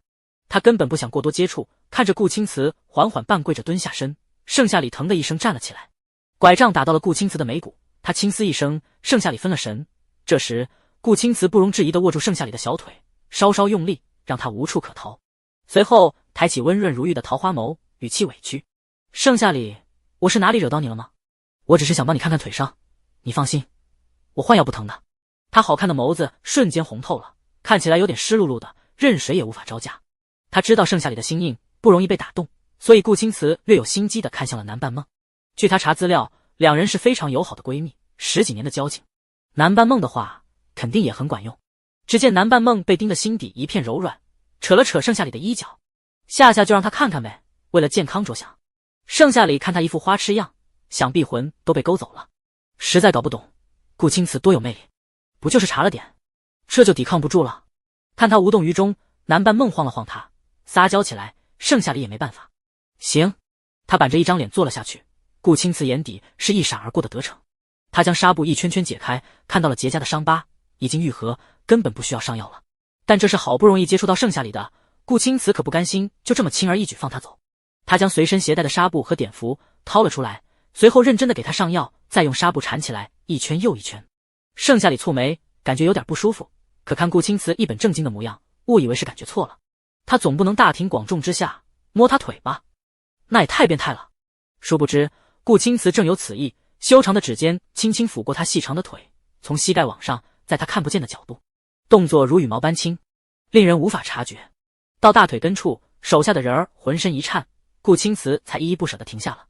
他根本不想过多接触，看着顾青瓷缓缓半跪着蹲下身，盛夏里疼的一声站了起来，拐杖打到了顾青瓷的眉骨，他轻嘶一声，盛夏里分了神。这时顾青瓷不容置疑地握住盛夏里的小腿，稍稍用力，让他无处可逃。随后抬起温润如玉的桃花眸，语气委屈：“盛夏里，我是哪里惹到你了吗？我只是想帮你看看腿伤，你放心，我换药不疼的。”他好看的眸子瞬间红透了，看起来有点湿漉漉的，任谁也无法招架。他知道盛夏里的心硬，不容易被打动，所以顾青瓷略有心机地看向了南半梦。据他查资料，两人是非常友好的闺蜜，10几年的交情。南半梦的话肯定也很管用。只见南半梦被盯得心底一片柔软，扯了扯盛夏里的衣角：“夏夏就让他看看呗，为了健康着想。”盛夏里看他一副花痴样，想必魂都被勾走了，实在搞不懂顾青瓷多有魅力，不就是查了点，这就抵抗不住了？看他无动于衷，南半梦晃了晃他，撒娇起来，盛夏里也没办法。行，他板着一张脸坐了下去。顾青瓷眼底是一闪而过的得逞，他将纱布一圈圈解开，看到了结痂的伤疤已经愈合，根本不需要上药了。但这是好不容易接触到盛夏里的，顾青瓷可不甘心就这么轻而易举放他走。他将随身携带的纱布和碘伏掏了出来，随后认真的给他上药，再用纱布缠起来，一圈又一圈。盛夏里蹙眉，感觉有点不舒服，可看顾青瓷一本正经的模样，误以为是感觉错了。他总不能大庭广众之下摸他腿吧，那也太变态了。殊不知顾青瓷正有此意，修长的指尖轻轻抚过他细长的腿，从膝盖往上，在他看不见的角度，动作如羽毛般轻，令人无法察觉。到大腿根处，手下的人儿浑身一颤，顾青瓷才依依不舍地停下了。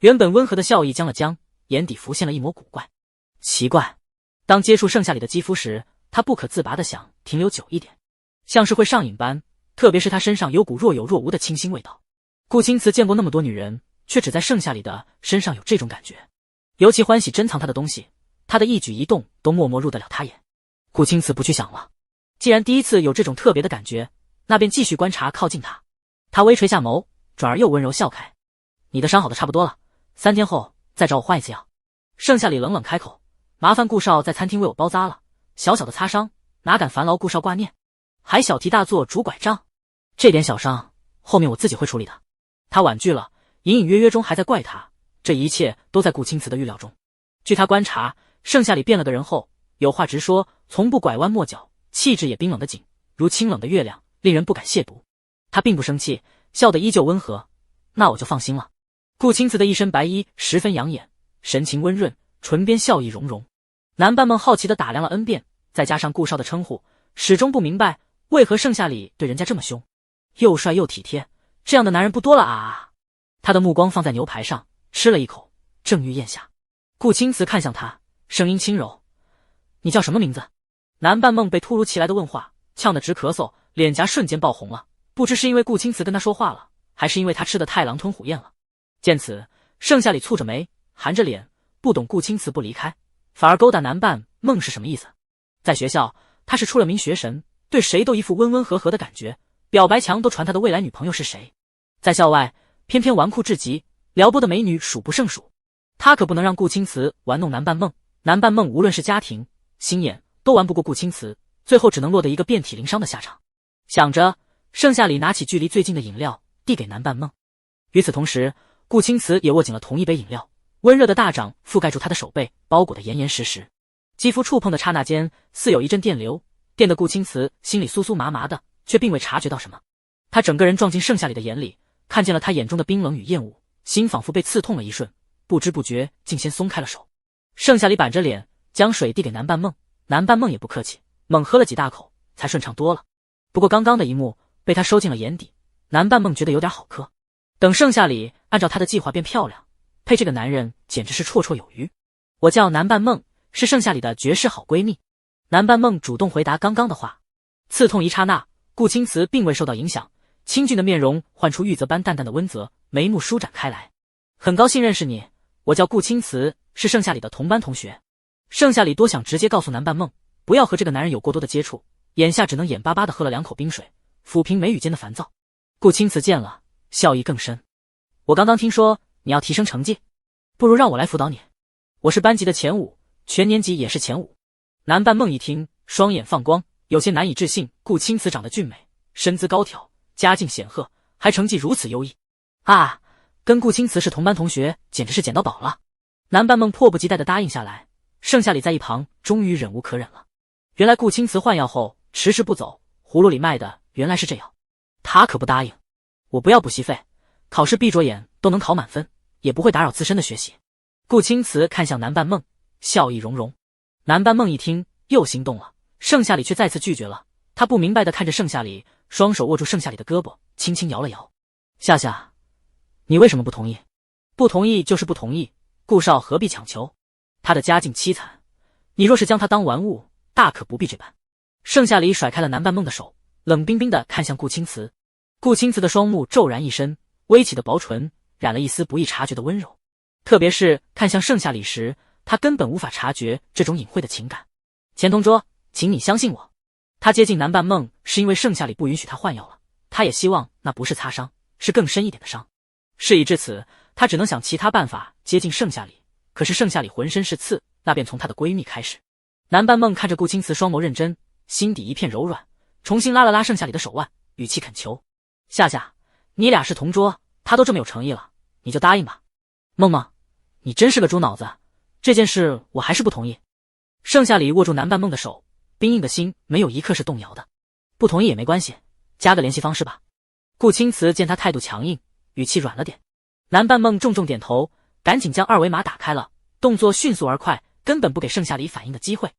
原本温和的笑意僵了僵，眼底浮现了一抹古怪。奇怪，当接触盛夏里的肌肤时，他不可自拔地想停留久一点，像是会上瘾般，特别是他身上有股若有若无的清新味道。顾青瓷见过那么多女人，却只在盛夏里的身上有这种感觉。尤其欢喜珍藏他的东西，他的一举一动都默默入得了他眼。顾青瓷不去想了，既然第一次有这种特别的感觉，那便继续观察靠近他。他微垂下眸，转而又温柔笑开：“你的伤好的差不多了，3天后再找我换一次药。”盛夏里冷冷开口：“麻烦顾少在餐厅为我包扎了，小小的擦伤，哪敢烦劳顾少挂念，还小题大做拄拐杖。这点小伤，后面我自己会处理的。”他婉拒了，隐隐约约中还在怪他，这一切都在顾青瓷的预料中。据他观察，盛夏里变了个人后，有话直说，从不拐弯抹角，气质也冰冷的紧，如清冷的月亮，令人不敢亵渎。他并不生气，笑得依旧温和：“那我就放心了。”顾青瓷的一身白衣十分养眼，神情温润，唇边笑意融融。南半梦好奇地打量了 N 遍，再加上顾少的称呼，始终不明白为何盛夏里对人家这么凶。又帅又体贴，这样的男人不多了啊！他的目光放在牛排上，吃了一口，正欲咽下。顾青瓷看向他，声音轻柔：“你叫什么名字？”南半梦被突如其来的问话呛得直咳嗽，脸颊瞬间爆红了，不知是因为顾青瓷跟他说话了，还是因为他吃的太狼吞虎咽了。见此，盛夏里蹙着眉，含着脸，不懂顾青瓷不离开，反而勾搭南半梦是什么意思。在学校，他是出了名学神，对谁都一副温温和和的感觉，表白墙都传他的未来女朋友是谁。在校外，偏偏纨绔至极，撩拨的美女数不胜数。他可不能让顾青瓷玩弄南半梦，南半梦无论是家庭、心眼都玩不过顾青瓷，最后只能落得一个遍体鳞伤的下场。想着，盛夏里拿起距离最近的饮料递给南半梦。与此同时，顾青瓷也握紧了同一杯饮料，温热的大掌覆盖住他的手背，包裹得严严实实。肌肤触碰的刹那间，似有一阵电流，电得顾青瓷心里酥酥麻麻的，却并未察觉到什么。他整个人撞进盛夏里的眼里，看见了他眼中的冰冷与厌恶，心仿佛被刺痛了一瞬，不知不觉竟先松开了手。盛夏里板着脸将水递给南半梦，南半梦也不客气，猛喝了几大口，才顺畅多了。不过刚刚的一幕被他收进了眼底，南半梦觉得有点好磕。等盛夏里按照他的计划变漂亮，配这个男人简直是绰绰有余。我叫南半梦，是盛夏里的绝世好闺蜜。南半梦主动回答刚刚的话。刺痛一刹那，顾青瓷并未受到影响，清俊的面容焕出玉泽般淡淡的温泽，眉目舒展开来。很高兴认识你，我叫顾青瓷，是盛夏里的同班同学。盛夏里多想直接告诉南半梦，不要和这个男人有过多的接触，眼下只能眼巴巴地喝了2口冰水，抚平眉宇间的烦躁。顾青瓷见了，笑意更深。我刚刚听说你要提升成绩，不如让我来辅导你。我是班级的前5，全年级也是前5。南半梦一听，双眼放光，有些难以置信。顾青瓷长得俊美，身姿高挑，家境显赫，还成绩如此优异啊！跟顾青瓷是同班同学，简直是捡到宝了。南半梦迫不及待地答应下来。盛夏里在一旁终于忍无可忍了。原来顾青瓷换药后迟迟不走，葫芦里卖的原来是这药。他可不答应，我不要补习费，考试闭着眼都能考满分，也不会打扰自身的学习。顾青瓷看向南半梦，笑意融融。南半梦一听又心动了，盛夏里却再次拒绝了。他不明白地看着盛夏里，双手握住盛夏里的胳膊，轻轻摇了摇。夏夏，你为什么不同意？不同意就是不同意，顾少何必强求？他的家境凄惨，你若是将他当玩物，大可不必这般。盛夏里甩开了南半梦的手，冷冰冰地看向顾青瓷。顾青瓷的双目骤然一深，微起的薄唇染了一丝不易察觉的温柔。特别是看向盛夏里时，他根本无法察觉这种隐晦的情感。钱同桌，请你相信我。他接近南半梦是因为盛夏里不允许他换药了，他也希望那不是擦伤，是更深一点的伤。事已至此，他只能想其他办法接近盛夏里。可是盛夏里浑身是刺，那便从她的闺蜜开始。南半梦看着顾青瓷双眸认真，心底一片柔软，重新拉了拉盛夏里的手腕，语气恳求：夏夏，你俩是同桌，他都这么有诚意了，你就答应吧。梦梦，你真是个猪脑子，这件事我还是不同意。盛夏里握住南半梦的手，冰硬的心没有一刻是动摇的。不同意也没关系，加个联系方式吧。顾青瓷见他态度强硬，语气软了点。南半梦重重点头，赶紧将2维码打开了，动作迅速而快，根本不给盛夏里反应的机会。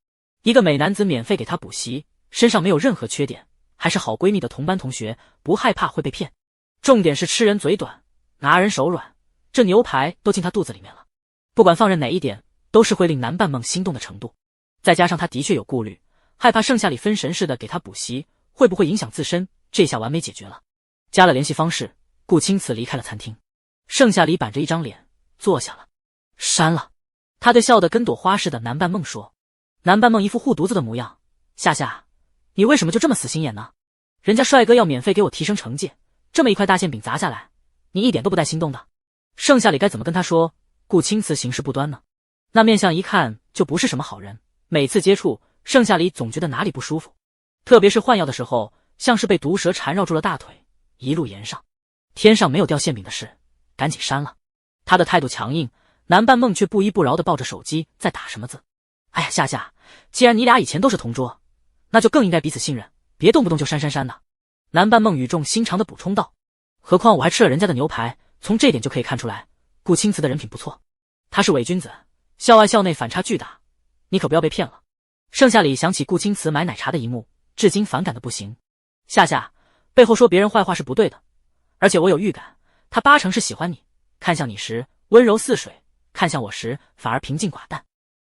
一个美男子免费给她补习，身上没有任何缺点，还是好闺蜜的同班同学，不害怕会被骗。重点是吃人嘴短，拿人手软，这牛排都进她肚子里面了。不管放任哪一点，都是会令南半梦心动的程度。再加上她的确有顾虑，害怕盛夏里分神似的给她补习，会不会影响自身，这下完美解决了。加了联系方式，顾青瓷离开了餐厅。盛夏里板着一张脸坐下了，删了。他对笑得跟朵花似的南半梦说。南半梦一副护犊子的模样，夏夏，你为什么就这么死心眼呢？人家帅哥要免费给我提升成绩，这么一块大馅饼砸下来，你一点都不带心动的。盛夏里该怎么跟他说顾青瓷行事不端呢？那面相一看就不是什么好人，每次接触盛夏里总觉得哪里不舒服，特别是换药的时候，像是被毒蛇缠绕住了大腿，一路延上。天上没有掉馅饼的事，赶紧删了。他的态度强硬，南半梦却不依不饶地抱着手机在打什么字。哎呀，夏夏，既然你俩以前都是同桌，那就更应该彼此信任，别动不动就删的。南半梦语重心长地补充道。何况我还吃了人家的牛排，从这点就可以看出来，顾青瓷的人品不错。他是伪君子，校外校内反差巨大，你可不要被骗了。盛夏里想起顾青瓷买奶茶的一幕，至今反感的不行。夏夏，背后说别人坏话是不对的，而且我有预感，他八成是喜欢你，看向你时温柔似水，看向我时反而平静寡淡。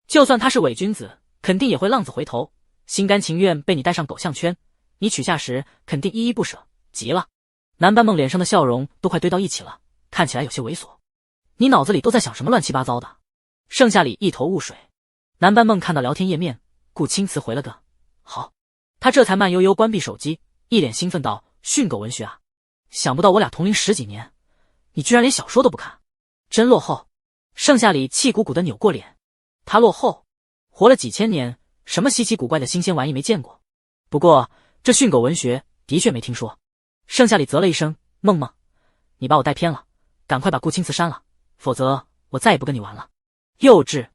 就算他是伪君子，肯定也会浪子回头，心甘情愿被你带上狗项圈，你取下时肯定依依不舍，急了。南半梦脸上的笑容都快堆到一起了，看起来有些猥琐。你脑子里都在想什么乱七八糟的？盛夏里一头雾水。南半梦看到聊天页面，顾青瓷回了个好，他这才慢悠悠关闭手机，一脸兴奋道：训狗文学啊，想不到我俩同龄10几年，你居然连小说都不看，真落后。盛夏里气鼓鼓的扭过脸，他落后？活了几千年，什么稀奇古怪的新鲜玩意没见过？不过这训狗文学的确没听说。盛夏里啧了一声，梦梦，你把我带偏了，赶快把顾青瓷删了，否则我再也不跟你玩了。幼稚。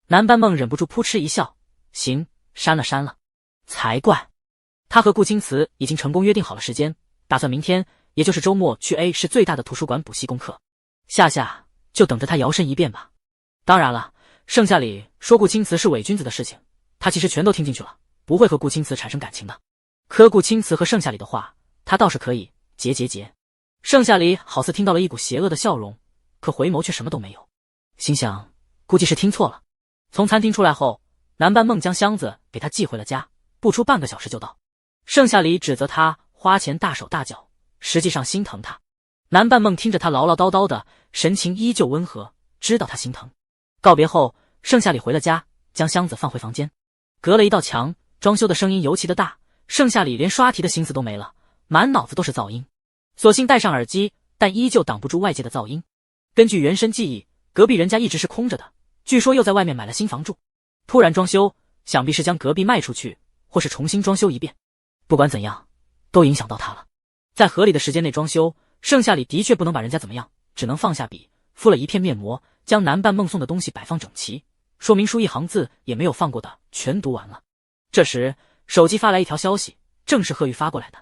南半梦忍不住扑哧一笑，行，删了，才怪。他和顾青瓷已经成功约定好了时间，打算明天也就是周末去 A 市最大的图书馆补习功课。夏夏就等着他摇身一变吧。当然了，盛夏里说顾青瓷是伪君子的事情，他其实全都听进去了，不会和顾青瓷产生感情的。可顾青瓷和盛夏里的话，他倒是可以结。盛夏里好似听到了一股邪恶的笑容，可回眸却什么都没有，心想估计是听错了。从餐厅出来后，南半梦将箱子给他寄回了家，不出半个小时就到。盛夏里指责他花钱大手大脚，实际上心疼他。南半梦听着他唠唠叨叨的，神情依旧温和，知道他心疼。告别后，盛夏里回了家，将箱子放回房间。隔了一道墙，装修的声音尤其的大，盛夏里连刷题的心思都没了，满脑子都是噪音。索性戴上耳机，但依旧挡不住外界的噪音。根据原生记忆，隔壁人家一直是空着的，据说又在外面买了新房住，突然装修，想必是将隔壁卖出去，或是重新装修一遍。不管怎样，都影响到他了。在合理的时间内装修，盛夏里的确不能把人家怎么样，只能放下笔，敷了一片面膜，将南半梦送的东西摆放整齐，说明书一行字也没有放过的全读完了。这时手机发来一条消息，正是贺玉发过来的，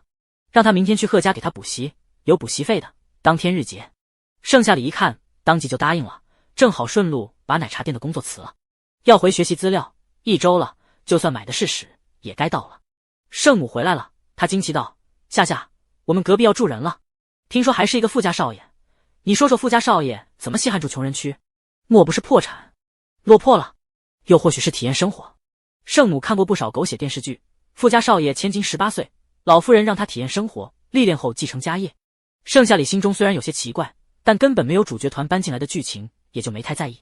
让他明天去贺家给他补习，有补习费的，当天日结。盛夏里一看，当即就答应了，正好顺路把奶茶店的工作辞了，要回学习资料，1周了，就算买的是屎也该到了。盛母回来了，他惊奇道：夏夏，我们隔壁要住人了，听说还是一个富家少爷，你说说富家少爷怎么稀罕住穷人区？莫不是破产落魄了？又或许是体验生活。盛母看过不少狗血电视剧，富家少爷千金18岁，老夫人让他体验生活，历练后继承家业。盛夏里心中虽然有些奇怪，但根本没有主角团搬进来的剧情，也就没太在意，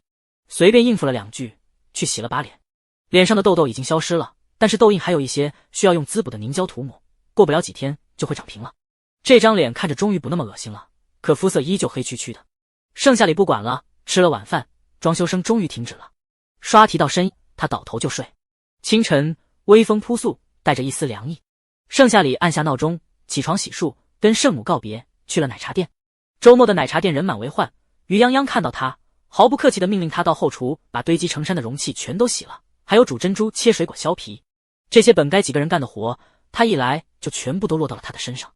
随便应付了2句，去洗了把脸。脸上的痘痘已经消失了，但是痘印还有一些，需要用滋补的凝胶涂抹，过不了几天就会长平了。这张脸看着终于不那么恶心了，可肤色依旧黑黢黢的。盛夏里不管了，吃了晚饭，装修声终于停止了。刷题到深夜，他倒头就睡。清晨，微风扑簌，带着一丝凉意。盛夏里按下闹钟，起床洗漱，跟盛母告别，去了奶茶店。周末的奶茶店人满为患，于泱泱看到他，毫不客气地命令他到后厨把堆积成山的容器全都洗了，还有煮珍珠、切水果、削皮。这些本该几个人干的活，他一来就全部都落到了他的身上。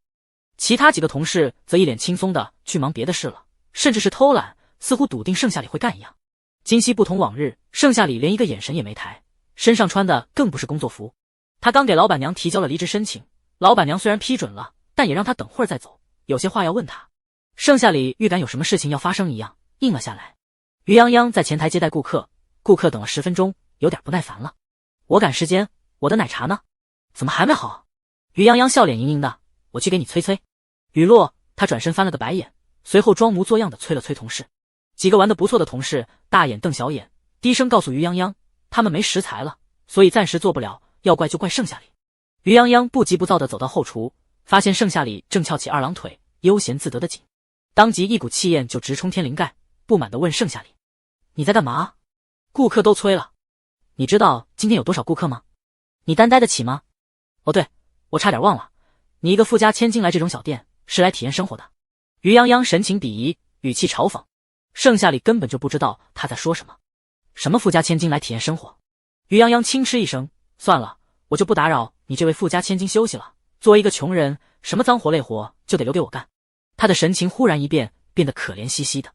其他几个同事则一脸轻松地去忙别的事了，甚至是偷懒，似乎笃定盛夏里会干一样。今夕不同往日，盛夏里连一个眼神也没抬，身上穿的更不是工作服。他刚给老板娘提交了离职申请，老板娘虽然批准了，但也让他等会儿再走，有些话要问他。盛夏里预感有什么事情要发生一样，应了下来。于泱泱在前台接待顾客，顾客等了10分钟，有点不耐烦了。我赶时间，我的奶茶呢？怎么还没好？于泱泱笑脸盈盈的，我去给你催催。雨落，他转身翻了个白眼，随后装模作样的催了催同事。几个玩得不错的同事大眼瞪小眼，低声告诉于泱泱，他们没食材了，所以暂时做不了，要怪就怪盛夏里。于泱泱不急不躁地走到后厨，发现盛夏里正翘起二郎腿，悠闲自得的紧，当即一股气焰就直冲天灵盖，不满地问盛夏里：“你在干嘛？顾客都催了，你知道今天有多少顾客吗？你担待得起吗？哦对，我差点忘了，你一个富家千金来这种小店是来体验生活的。”于泱泱神情鄙夷，语气嘲讽，盛夏里根本就不知道他在说什么。什么富家千金来体验生活？于泱泱轻嗤一声，算了，我就不打扰你这位富家千金休息了。作为一个穷人，什么脏活累活就得留给我干。他的神情忽然一变，变得可怜兮兮的，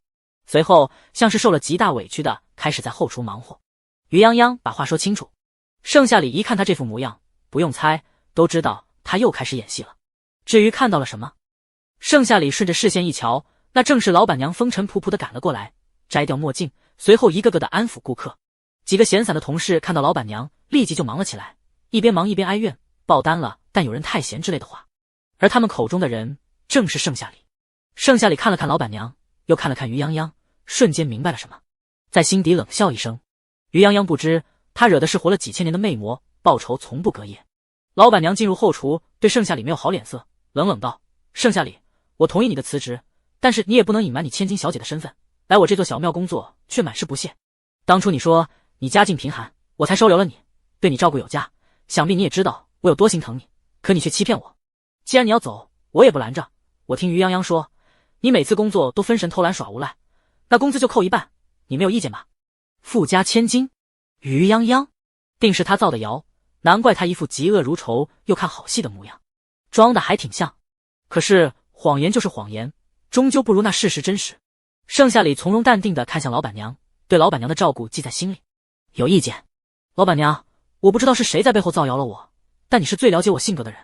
随后像是受了极大委屈的开始在后厨忙活。于泱泱把话说清楚，盛夏里一看他这副模样，不用猜都知道他又开始演戏了。至于看到了什么，盛夏里顺着视线一瞧，那正是老板娘风尘仆仆的赶了过来，摘掉墨镜，随后一个个的安抚顾客。几个闲散的同事看到老板娘，立即就忙了起来，一边忙一边哀怨爆单了，但有人太闲之类的话。而他们口中的人正是盛夏里。盛夏里看了看老板娘，又看了看于泱泱，瞬间明白了什么，在心底冷笑一声。于泱泱不知，他惹的是活了几千年的魅魔，报仇从不隔夜。老板娘进入后厨，对盛夏里没有好脸色，冷冷道：“盛夏里，我同意你的辞职，但是你也不能隐瞒你千金小姐的身份，来我这座小庙工作却满是不屑。当初你说你家境贫寒，我才收留了你，对你照顾有加，想必你也知道我有多心疼你，可你却欺骗我。既然你要走，我也不拦着。我听于泱泱说，你每次工作都分神偷懒耍无赖，那工资就扣一半，你没有意见吧？”富家千金，于泱泱，定是他造的谣，难怪他一副嫉恶如仇又看好戏的模样，装的还挺像。可是谎言就是谎言，终究不如那事实真实。盛夏里从容淡定地看向老板娘，对老板娘的照顾记在心里。有意见？老板娘，我不知道是谁在背后造谣了我，但你是最了解我性格的人。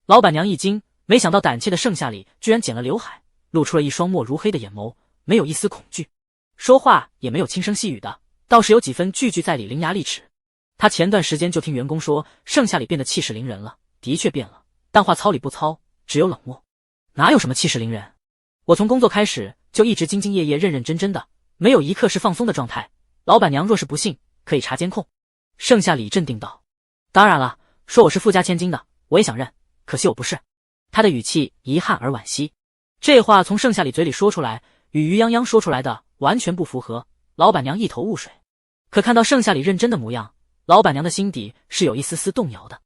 老板娘一惊，没想到胆怯的盛夏里居然剪了刘海，露出了一双墨如黑的眼眸，没有一丝恐惧，说话也没有轻声细语的，倒是有几分句句在理，伶牙俐齿。他前段时间就听员工说盛夏里变得气势凌人了，的确变了，但话糙理不糙，只有冷漠，哪有什么气势凌人？我从工作开始就一直兢兢业业认认真真的，没有一刻是放松的状态，老板娘若是不信可以查监控。盛夏里镇定道，当然了，说我是富家千金的我也想认，可惜我不是。他的语气遗憾而惋惜，这话从盛夏里嘴里说出来，与于泱泱说出来的完全不符合，老板娘一头雾水。可看到盛夏里认真的模样，老板娘的心底是有一丝丝动摇的。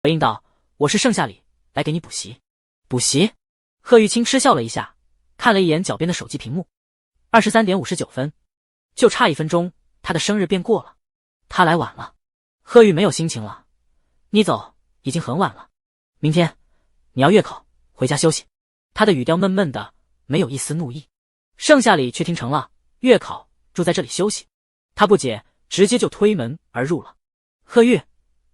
回应道：“我是盛夏里，来给你补习。”补习？贺玉清嗤笑了一下，看了一眼脚边的手机屏幕，23点59分，就差1分钟，他的生日便过了。他来晚了，贺玉没有心情了。你走，已经很晚了。明天你要月考，回家休息。他的语调闷闷的，没有一丝怒意。盛夏里却听成了月考，住在这里休息。他不解，直接就推门而入了。贺玉，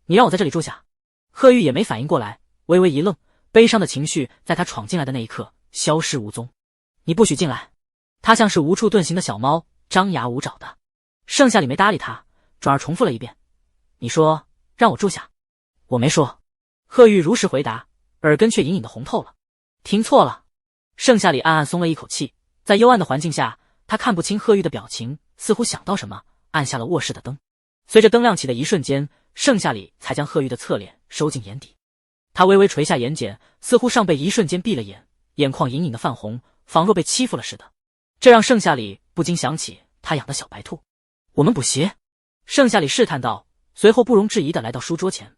你让我在这里住下？贺玉也没反应过来，微微一愣，悲伤的情绪在他闯进来的那一刻消失无踪。你不许进来！他像是无处遁形的小猫，张牙舞爪的。盛夏里没搭理他，转而重复了一遍：你说让我住下？我没说。贺玉如实回答，耳根却隐隐的红透了。听错了。盛夏里暗暗松了一口气，在幽暗的环境下，他看不清贺玉的表情，似乎想到什么，按下了卧室的灯。随着灯亮起的一瞬间，盛夏里才将贺玉的侧脸收进眼底。他微微垂下眼睑，似乎上被一瞬间闭了眼，眼眶隐隐的泛红，仿若被欺负了似的。这让盛夏里不禁想起他养的小白兔。我们补习？盛夏里试探道，随后不容置疑地来到书桌前。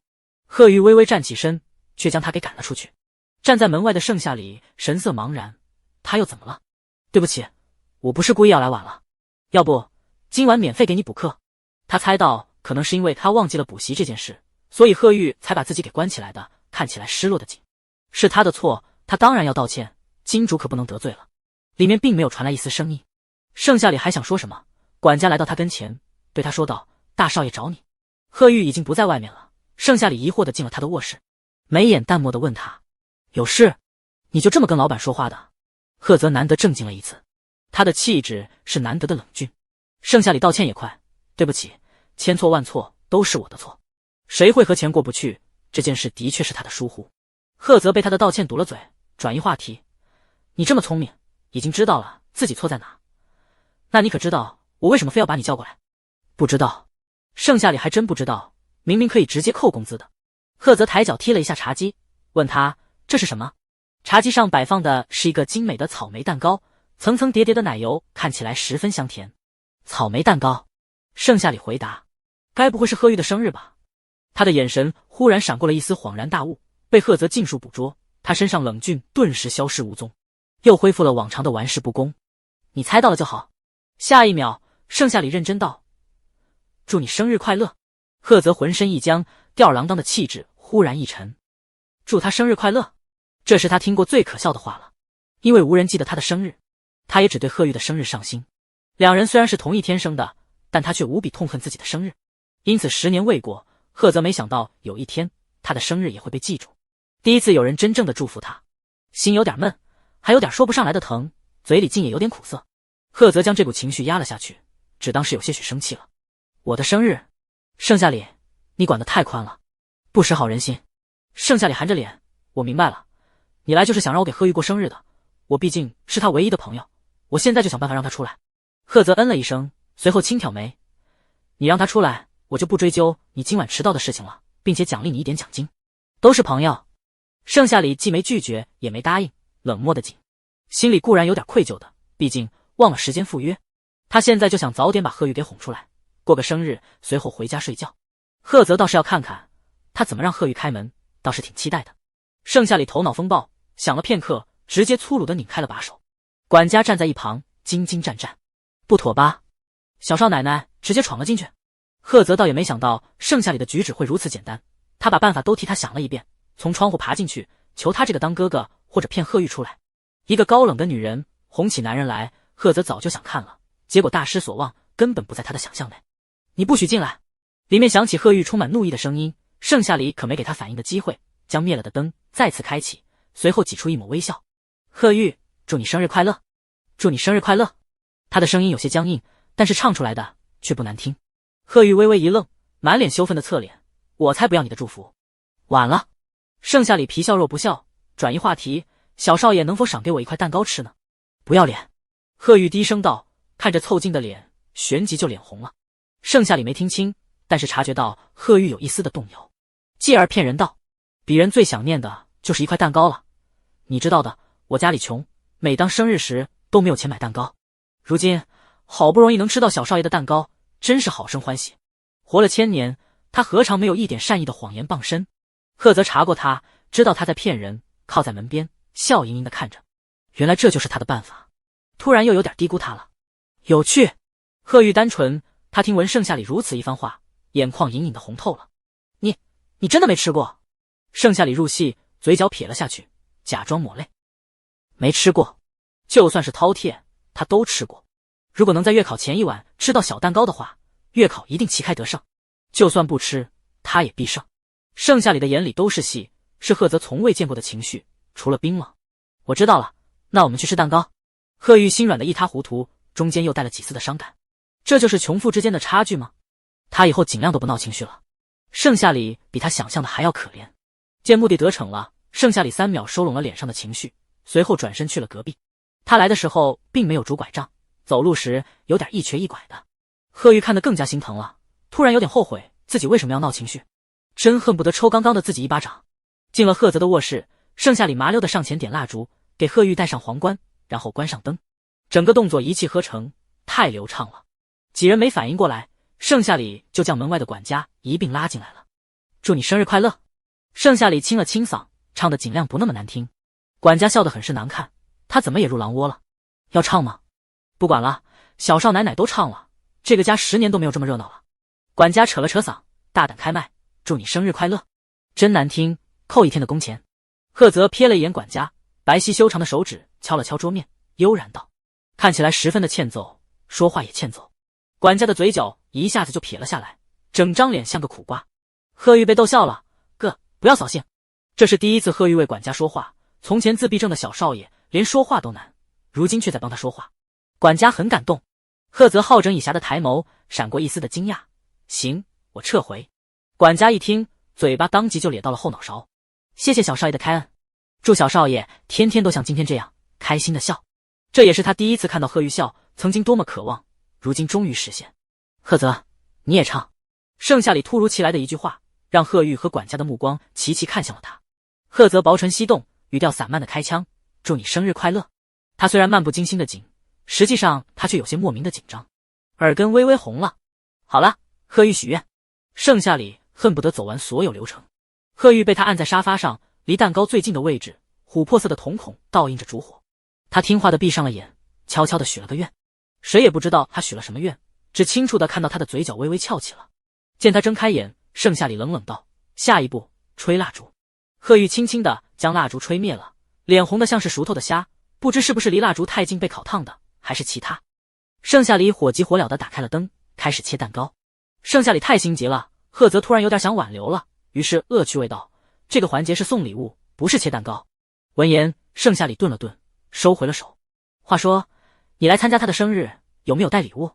贺玉微微站起身，却将他给赶了出去。站在门外的盛夏里神色茫然，他又怎么了？对不起，我不是故意要来晚了，要不今晚免费给你补课。他猜到可能是因为他忘记了补习这件事，所以贺玉才把自己给关起来的，看起来失落的紧。是他的错，他当然要道歉，金主可不能得罪了。里面并没有传来一丝声音。盛夏里还想说什么，管家来到他跟前，对他说道：大少爷找你。贺玉已经不在外面了，盛夏里疑惑地进了他的卧室，眉眼淡漠地问他：有事？你就这么跟老板说话的？贺泽难得正经了一次，他的气质是难得的冷峻。盛夏里道歉也快，对不起，千错万错，都是我的错。谁会和钱过不去？这件事的确是他的疏忽。贺泽被他的道歉堵了嘴，转移话题：你这么聪明，已经知道了自己错在哪，那你可知道我为什么非要把你叫过来？不知道。盛夏里还真不知道，明明可以直接扣工资的。贺泽抬脚踢了一下茶几，问他这是什么？茶几上摆放的是一个精美的草莓蛋糕，层层叠叠的奶油看起来十分香甜。草莓蛋糕？盛夏里回答，该不会是贺玉的生日吧？他的眼神忽然闪过了一丝恍然大悟，被贺泽尽数捕捉，他身上冷峻顿时消失无踪，又恢复了往常的玩世不恭。你猜到了就好。下一秒，盛夏里认真道：祝你生日快乐。贺泽浑身一僵，吊儿郎当的气质忽然一沉。祝他生日快乐，这是他听过最可笑的话了。因为无人记得他的生日，他也只对贺玉的生日上心。两人虽然是同一天生的，但他却无比痛恨自己的生日，因此10年未过，贺泽没想到有一天他的生日也会被记住。第一次有人真正的祝福他，心有点闷，还有点说不上来的疼，嘴里竟也有点苦涩。贺泽将这股情绪压了下去，只当是有些许生气了。我的生日？盛夏里，你管得太宽了，不识好人心。盛夏里含着脸，我明白了，你来就是想让我给贺玉过生日的，我毕竟是他唯一的朋友，我现在就想办法让他出来。贺泽嗯了一声，随后轻挑眉，你让他出来，我就不追究你今晚迟到的事情了，并且奖励你一点奖金。都是朋友。盛夏里既没拒绝也没答应，冷漠的紧，心里固然有点愧疚的，毕竟忘了时间赴约。他现在就想早点把贺玉给哄出来，过个生日，随后回家睡觉。贺泽倒是要看看他怎么让贺玉开门，倒是挺期待的。盛夏里头脑风暴，想了片刻，直接粗鲁地拧开了把手。管家站在一旁惊惊战战，不妥吧？小少奶奶直接闯了进去。贺泽倒也没想到盛夏里的举止会如此简单，他把办法都替他想了一遍，从窗户爬进去，求他这个当哥哥或者骗贺玉出来。一个高冷的女人哄起男人来，贺泽早就想看了，结果大失所望，根本不在他的想象内。你不许进来！里面响起贺玉充满怒意的声音，盛夏里可没给他反应的机会，将灭了的灯再次开启，随后挤出一抹微笑。贺玉，祝你生日快乐！祝你生日快乐！他的声音有些僵硬，但是唱出来的却不难听。贺玉微微一愣，满脸羞愤的侧脸，我才不要你的祝福。晚了。盛夏里皮笑肉不笑，转移话题，小少爷能否赏给我一块蛋糕吃呢？不要脸。贺玉低声道，看着凑近的脸，旋即就脸红了。盛夏里没听清，但是察觉到贺玉有一丝的动摇，继而骗人道，鄙人最想念的就是一块蛋糕了。你知道的，我家里穷，每当生日时都没有钱买蛋糕，如今好不容易能吃到小少爷的蛋糕，真是好生欢喜。活了1000年，他何尝没有一点善意的谎言傍身？赫泽查过他，知道他在骗人，靠在门边，笑盈盈地看着。原来这就是他的办法。突然又有点低估他了。有趣。贺玉单纯，他听闻盛夏里如此一番话，眼眶隐隐的红透了。你真的没吃过？盛夏里入戏，嘴角撇了下去，假装抹泪。没吃过，就算是饕餮，他都吃过。如果能在月考前一晚吃到小蛋糕的话，月考一定旗开得胜。就算不吃，他也必胜。盛夏里的眼里都是戏，是赫泽从未见过的情绪，除了冰冷。我知道了，那我们去吃蛋糕。贺玉心软的一塌糊涂，中间又带了几丝的伤感。这就是穷富之间的差距吗？他以后尽量都不闹情绪了。盛夏里比他想象的还要可怜。见目的得逞了，盛夏里3秒收拢了脸上的情绪，随后转身去了隔壁。他来的时候并没有拄拐杖，走路时有点一瘸一拐的。贺玉看得更加心疼了，突然有点后悔自己为什么要闹情绪，真恨不得抽刚刚的自己一巴掌。进了赫泽的卧室，盛夏里麻溜的上前点蜡烛，给贺玉戴上皇冠，然后关上灯，整个动作一气呵成，太流畅了。几人没反应过来，盛夏里就将门外的管家一并拉进来了。祝你生日快乐。盛夏里清了清嗓，唱得尽量不那么难听。管家笑得很是难看，他怎么也入狼窝了？要唱吗？不管了，小少奶奶都唱了，这个家10年都没有这么热闹了。管家扯了扯嗓，大胆开麦，祝你生日快乐。真难听，扣1天的工钱。赫泽瞥了一眼管家，白皙修长的手指敲了敲桌面，悠然道，看起来十分的欠揍，说话也欠揍。管家的嘴角一下子就撇了下来，整张脸像个苦瓜。贺玉被逗笑了，哥，不要扫兴。这是第一次贺玉为管家说话，从前自闭症的小少爷连说话都难，如今却在帮他说话。管家很感动。赫泽好整以暇的抬眸，闪过一丝的惊讶。行，我撤回。管家一听，嘴巴当即就咧到了后脑勺。谢谢小少爷的开恩，祝小少爷天天都像今天这样开心的笑。这也是他第一次看到贺玉笑，曾经多么渴望，如今终于实现。赫泽，你也唱。盛夏里突如其来的一句话，让贺玉和管家的目光齐齐看向了他。赫泽薄唇翕动，语调散漫的开腔，祝你生日快乐。他虽然漫不经心的紧，实际上他却有些莫名的紧张，耳根微微红了。好了，贺玉许愿。盛夏里恨不得走完所有流程。贺玉被他按在沙发上，离蛋糕最近的位置，琥珀色的瞳孔倒映着烛火。他听话的闭上了眼，悄悄的许了个愿。谁也不知道他许了什么愿，只清楚的看到他的嘴角微微翘起了。见他睁开眼，盛夏里冷冷道，下一步吹蜡烛。贺玉轻轻的将蜡烛吹灭了，脸红的像是熟透的虾，不知是不是离蜡烛太近被烤烫的，还是其他。盛夏里火急火燎的打开了灯，开始切蛋糕。盛夏里太心急了，赫泽突然有点想挽留了，于是恶趣味道，这个环节是送礼物，不是切蛋糕。闻言，盛夏里顿了顿，收回了手。话说，你来参加他的生日，有没有带礼物？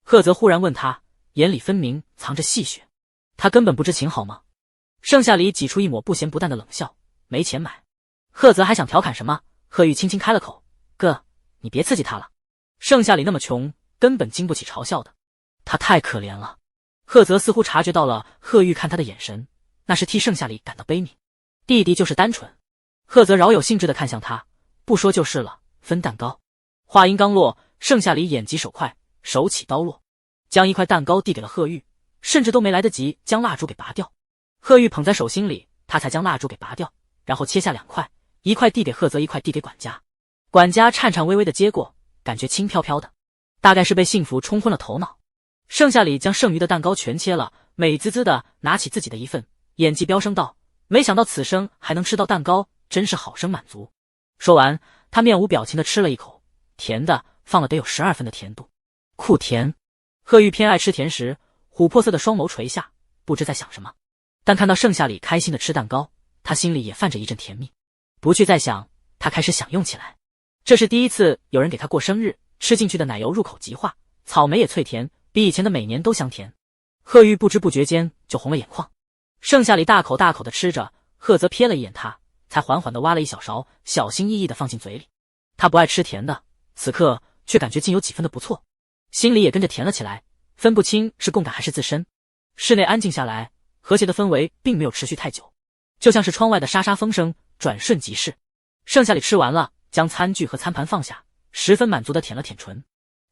赫泽忽然问他，眼里分明藏着戏谑。他根本不知情好吗？盛夏里挤出一抹不咸不淡的冷笑，没钱买。赫泽还想调侃什么，贺玉轻轻开了口，哥，你别刺激他了。盛夏里那么穷，根本经不起嘲笑的，他太可怜了。赫泽似乎察觉到了贺玉看他的眼神，那是替盛夏里感到悲悯。弟弟就是单纯。赫泽饶有兴致地看向他，不说就是了，分蛋糕。话音刚落，盛夏里眼疾手快，手起刀落，将一块蛋糕递给了贺玉，甚至都没来得及将蜡烛给拔掉。贺玉捧在手心里，他才将蜡烛给拔掉，然后切下2块，一块递给赫泽，一块递给管家。管家颤颤巍巍地接过，感觉轻飘飘的，大概是被幸福冲昏了头脑。盛夏里将剩余的蛋糕全切了，美滋滋的拿起自己的一份，演技飙升道，没想到此生还能吃到蛋糕，真是好生满足。说完，他面无表情的吃了一口，甜的放了得有12分的甜度，酷甜。贺玉偏爱吃甜食，琥珀色的双眸垂下，不知在想什么。但看到盛夏里开心的吃蛋糕，他心里也泛着一阵甜蜜。不去再想，他开始享用起来。这是第一次有人给他过生日，吃进去的奶油入口即化，草莓也脆甜，比以前的每年都香甜。贺玉不知不觉间就红了眼眶。盛夏里大口大口的吃着，赫泽瞥了一眼他，才缓缓的挖了一小勺，小心翼翼的放进嘴里。他不爱吃甜的，此刻却感觉竟有几分的不错，心里也跟着甜了起来，分不清是共感还是自身。室内安静下来，和谐的氛围并没有持续太久，就像是窗外的沙沙风声，转瞬即逝。盛夏里吃完了，将餐具和餐盘放下，十分满足的舔了舔唇。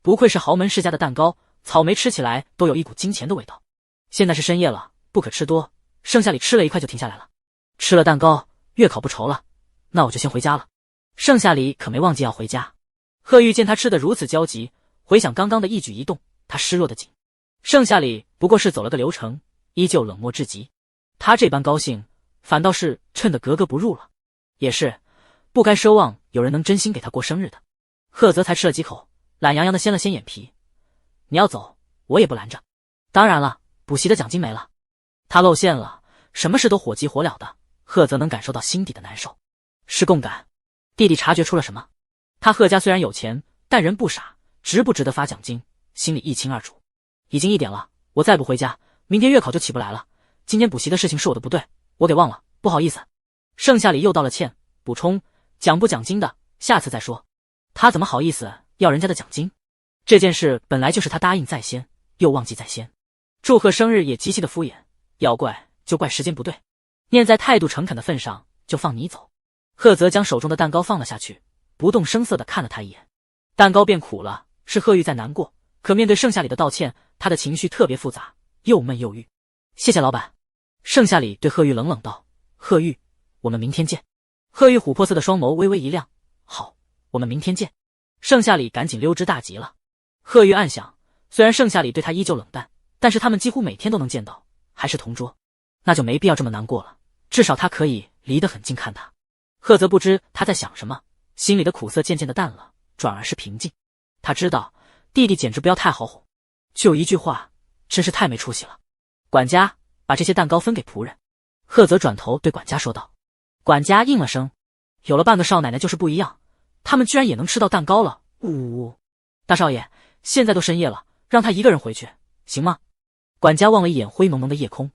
不愧是豪门世家的蛋糕，草莓吃起来都有一股金钱的味道。现在是深夜了，不可吃多，盛夏里吃了一块就停下来了。吃了蛋糕，月考不愁了，那我就先回家了。盛夏里可没忘记要回家。贺玉见他吃得如此焦急，回想刚刚的一举一动，他失落的紧。盛夏里不过是走了个流程，依旧冷漠至极。他这般高兴，反倒是衬得格格不入了。也是，不该奢望有人能真心给他过生日的。贺泽才吃了几口，懒洋洋的掀了掀眼皮。你要走，我也不拦着。当然了，补习的奖金没了。他露馅了，什么事都火急火燎的，贺泽能感受到心底的难受。是共感。弟弟察觉出了什么？他贺家虽然有钱，但人不傻，值不值得发奖金，心里一清二楚。已经1点了，我再不回家，明天月考就起不来了。今天补习的事情是我的不对，我给忘了，不好意思。盛夏里又道了歉，补充，奖不奖金的，下次再说。他怎么好意思要人家的奖金？这件事本来就是他答应在先，又忘记在先。祝贺生日也极其的敷衍，要怪就怪时间不对。念在态度诚恳的份上，就放你走。贺泽将手中的蛋糕放了下去，不动声色地看了他一眼。蛋糕变苦了，是贺玉在难过，可面对盛夏里的道歉，他的情绪特别复杂，又闷又郁。谢谢老板。盛夏里对贺玉冷冷道，贺玉，我们明天见。贺玉琥珀色的双眸微微一亮，好，我们明天见。盛夏里赶紧溜之大吉了。贺玉暗想，虽然盛夏里对他依旧冷淡，但是他们几乎每天都能见到，还是同桌，那就没必要这么难过了，至少他可以离得很近看他。贺泽不知他在想什么，心里的苦涩渐渐的淡了，转而是平静。他知道弟弟简直不要太好哄，就一句话，真是太没出息了。管家，把这些蛋糕分给仆人。贺泽转头对管家说道。管家应了声，有了半个少奶奶就是不一样，他们居然也能吃到蛋糕了，呜呜呜。大少爷，现在都深夜了，让他一个人回去，行吗？管家望了一眼灰蒙蒙的夜空。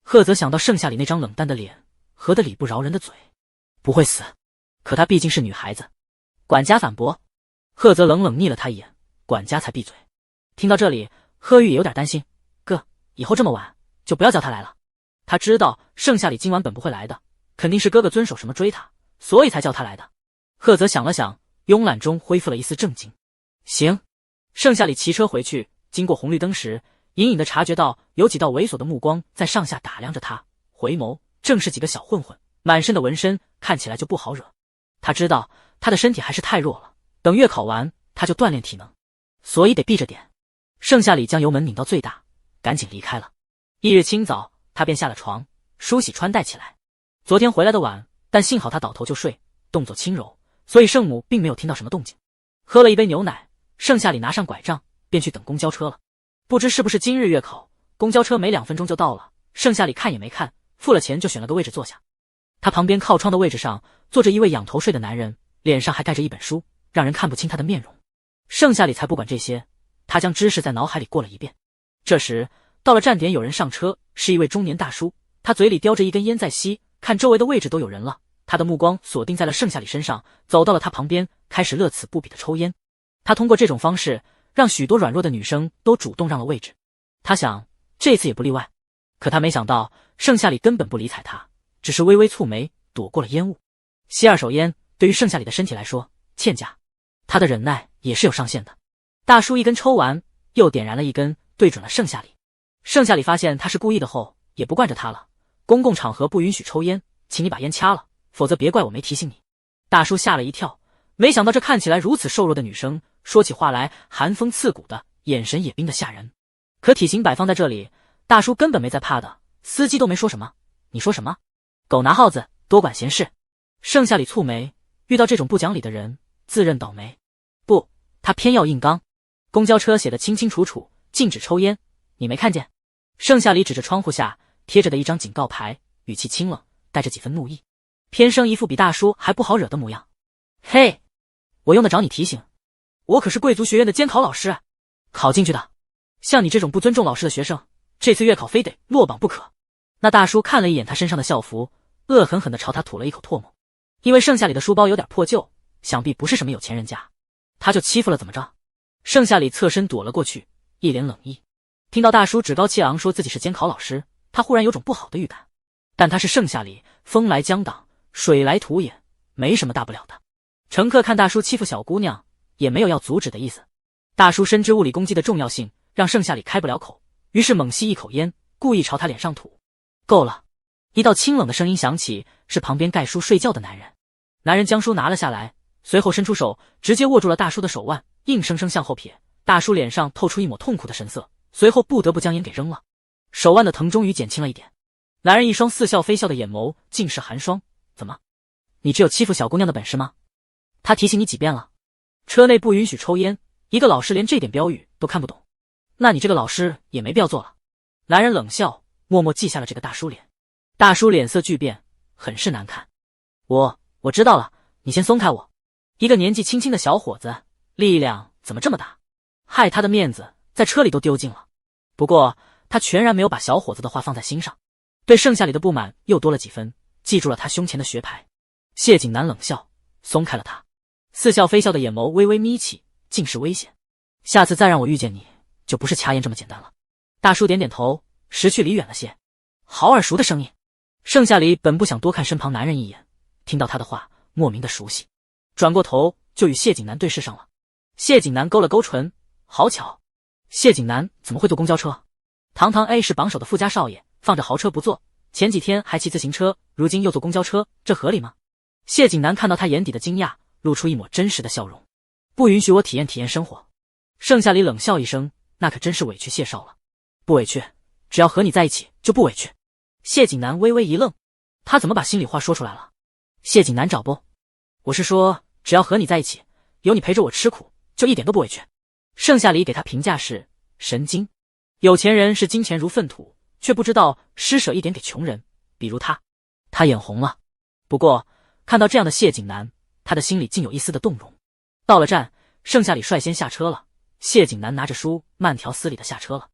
贺泽想到盛夏里那张冷淡的脸和的理不饶人的嘴，不会死，可她毕竟是女孩子。管家反驳。贺泽冷冷睨了他一眼，管家才闭嘴。听到这里，贺玉也有点担心，哥，以后这么晚就不要叫他来了。他知道盛夏里今晚本不会来的，肯定是哥哥遵守什么追他，所以才叫他来的。贺泽想了想，慵懒中恢复了一丝正经。行。盛夏里骑车回去，经过红绿灯时，隐隐地察觉到有几道猥琐的目光在上下打量着他，回眸正是几个小混混，满身的纹身，看起来就不好惹。他知道他的身体还是太弱了，等月考完他就锻炼体能，所以得避着点。盛夏里将油门拧到最大，赶紧离开了。翌日清早，他便下了床，梳洗穿戴起来。昨天回来的晚，但幸好他倒头就睡，动作轻柔，所以圣母并没有听到什么动静。喝了一杯牛奶，盛夏里拿上拐杖，便去等公交车了。不知是不是今日月考，公交车没2分钟就到了。盛夏里看也没看，付了钱就选了个位置坐下。他旁边靠窗的位置上坐着一位仰头睡的男人，脸上还盖着一本书，让人看不清他的面容。盛夏里才不管这些，他将知识在脑海里过了一遍。这时到了站点，有人上车，是一位中年大叔，他嘴里叼着一根烟在吸，看周围的位置都有人了，他的目光锁定在了盛夏里身上，走到了他旁边，开始乐此不疲的抽烟。他通过这种方式让许多软弱的女生都主动让了位置，他想这次也不例外。可他没想到盛夏里根本不理睬他，只是微微蹙眉躲过了烟雾。吸2手烟对于盛夏里的身体来说欠佳，他的忍耐也是有上限的。大叔一根抽完，又点燃了一根，对准了盛夏里。盛夏里发现他是故意的后，也不惯着他了。公共场合不允许抽烟，请你把烟掐了，否则别怪我没提醒你。大叔吓了一跳，没想到这看起来如此瘦弱的女生说起话来寒风刺骨的，眼神也冰得吓人。可体型摆放在这里，大叔根本没在怕的，司机都没说什么。你说什么？狗拿耗子，多管闲事。盛夏里蹙眉，遇到这种不讲理的人，自认倒霉。不，他偏要硬刚。公交车写得清清楚楚，禁止抽烟，你没看见？盛夏里指着窗户下贴着的一张警告牌，语气清冷，带着几分怒意，偏生一副比大叔还不好惹的模样。嘿，我用得着你提醒？我可是贵族学院的监考老师，考进去的。像你这种不尊重老师的学生，这次月考非得落榜不可。那大叔看了一眼他身上的校服，恶狠狠地朝他吐了一口唾沫。因为盛夏里的书包有点破旧，想必不是什么有钱人家，他就欺负了怎么着？盛夏里侧身躲了过去，一脸冷意。听到大叔趾高气昂说自己是监考老师，他忽然有种不好的预感。但他是盛夏里，风来将挡，水来土掩，没什么大不了的。乘客看大叔欺负小姑娘，也没有要阻止的意思。大叔深知物理攻击的重要性，让盛夏里开不了口，于是猛吸一口烟，故意朝他脸上吐。够了。一道清冷的声音响起，是旁边盖书睡觉的男人。男人将书拿了下来，随后伸出手，直接握住了大叔的手腕，硬生生向后撇。大叔脸上透出一抹痛苦的神色，随后不得不将烟给扔了。手腕的疼终于减轻了一点。男人一双似笑非笑的眼眸尽是寒霜。怎么？你只有欺负小姑娘的本事吗？他提醒你几遍了？车内不允许抽烟，一个老师连这点标语都看不懂，那你这个老师也没必要做了。男人冷笑，默默记下了这个大叔脸。大叔脸色巨变，很是难看。我知道了，你先松开我。一个年纪轻轻的小伙子，力量怎么这么大？害他的面子在车里都丢尽了。不过他全然没有把小伙子的话放在心上，对盛夏里的不满又多了几分，记住了他胸前的学牌。谢景南冷笑，松开了他，似笑非笑的眼眸微微眯起，尽是危险。下次再让我遇见你，就不是掐烟这么简单了。大叔点点头，识趣离远了些。好耳熟的声音。盛夏里本不想多看身旁男人一眼，听到他的话，莫名的熟悉，转过头就与谢景南对视上了。谢景南勾了勾唇，好巧，谢景南怎么会坐公交车？堂堂 A 市榜首的富家少爷，放着豪车不坐，前几天还骑自行车，如今又坐公交车，这合理吗？谢景南看到他眼底的惊讶，露出一抹真实的笑容。不允许我体验体验生活。盛夏里冷笑一声，那可真是委屈谢少了。不委屈，只要和你在一起就不委屈。谢景南微微一愣，他怎么把心里话说出来了？谢景南找不？我是说，只要和你在一起，有你陪着我吃苦，就一点都不委屈。盛夏里给他评价是神经。有钱人是金钱如粪土，却不知道施舍一点给穷人，比如他。他眼红了。不过看到这样的谢景南，他的心里竟有一丝的动容。到了站，盛夏里率先下车了，谢景南拿着书慢条斯理的下车了。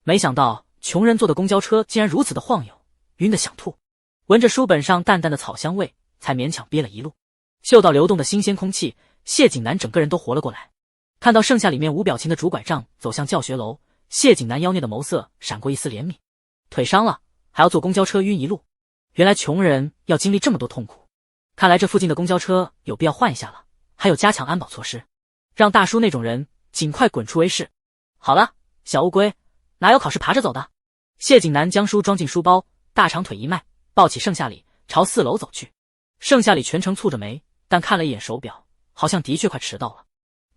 没想到穷人坐的公交车竟然如此的晃悠，晕得想吐。闻着书本上淡淡的草香味，才勉强憋了一路。嗅到流动的新鲜空气，谢景南整个人都活了过来。看到盛夏里面无表情的拄拐杖走向教学楼，谢景南妖孽的眸色闪过一丝怜悯。腿伤了还要坐公交车晕一路，原来穷人要经历这么多痛苦。看来这附近的公交车有必要换一下了，还有加强安保措施，让大叔那种人尽快滚出 A 市。好了，小乌龟，哪有考试爬着走的？谢景南将书装进书包，大长腿一迈，抱起盛夏里朝4楼走去。盛夏里全程蹙着眉，但看了一眼手表，好像的确快迟到了，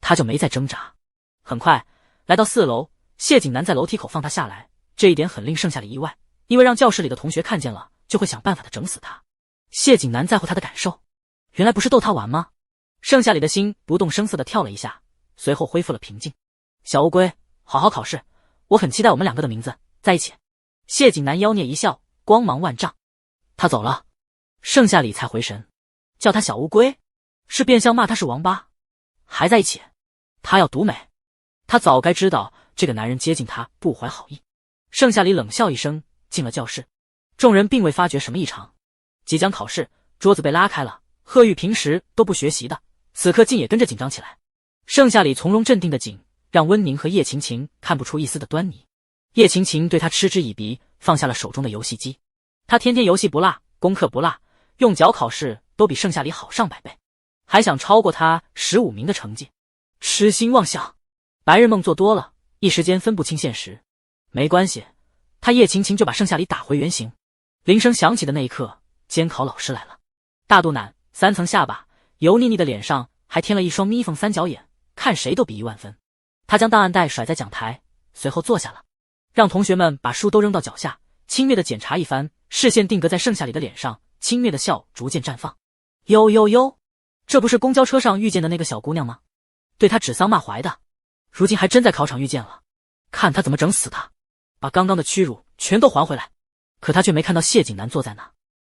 他就没再挣扎。很快来到4楼，谢景南在楼梯口放他下来，这一点很令盛夏里意外，因为让教室里的同学看见了就会想办法的整死他。谢景南在乎他的感受，原来不是逗他玩吗？盛夏里的心不动声色地跳了一下，随后恢复了平静。小乌龟，好好考试，我很期待我们2个的名字在一起。谢景南妖孽一笑，光芒万丈。他走了，盛夏里才回神，叫他小乌龟，是变相骂他是王八。还在一起，他要独美。他早该知道这个男人接近他不怀好意。盛夏里冷笑一声，进了教室。众人并未发觉什么异常。即将考试，桌子被拉开了，贺玉平时都不学习的，此刻竟也跟着紧张起来。盛夏里从容镇定的紧，让温宁和叶晴晴看不出一丝的端倪。叶晴晴对他嗤之以鼻，放下了手中的游戏机。他天天游戏不落，功课不落，用脚考试都比盛夏里好上百倍，还想超过他15名的成绩，痴心妄想，白日梦做多了，一时间分不清现实。没关系，他叶晴晴就把盛夏里打回原形。铃声响起的那一刻，监考老师来了。大肚腩，3层下巴，油腻腻的脸上还添了一双眯缝3角眼，看谁都比1万分。他将档案袋甩在讲台，随后坐下了，让同学们把书都扔到脚下，轻蔑的检查一番，视线定格在盛夏里的脸上，轻蔑的笑逐渐绽放。呦呦呦，这不是公交车上遇见的那个小姑娘吗？对他指桑骂槐的，如今还真在考场遇见了，看他怎么整死他，把刚刚的屈辱全都还回来。可他却没看到谢景南坐在那。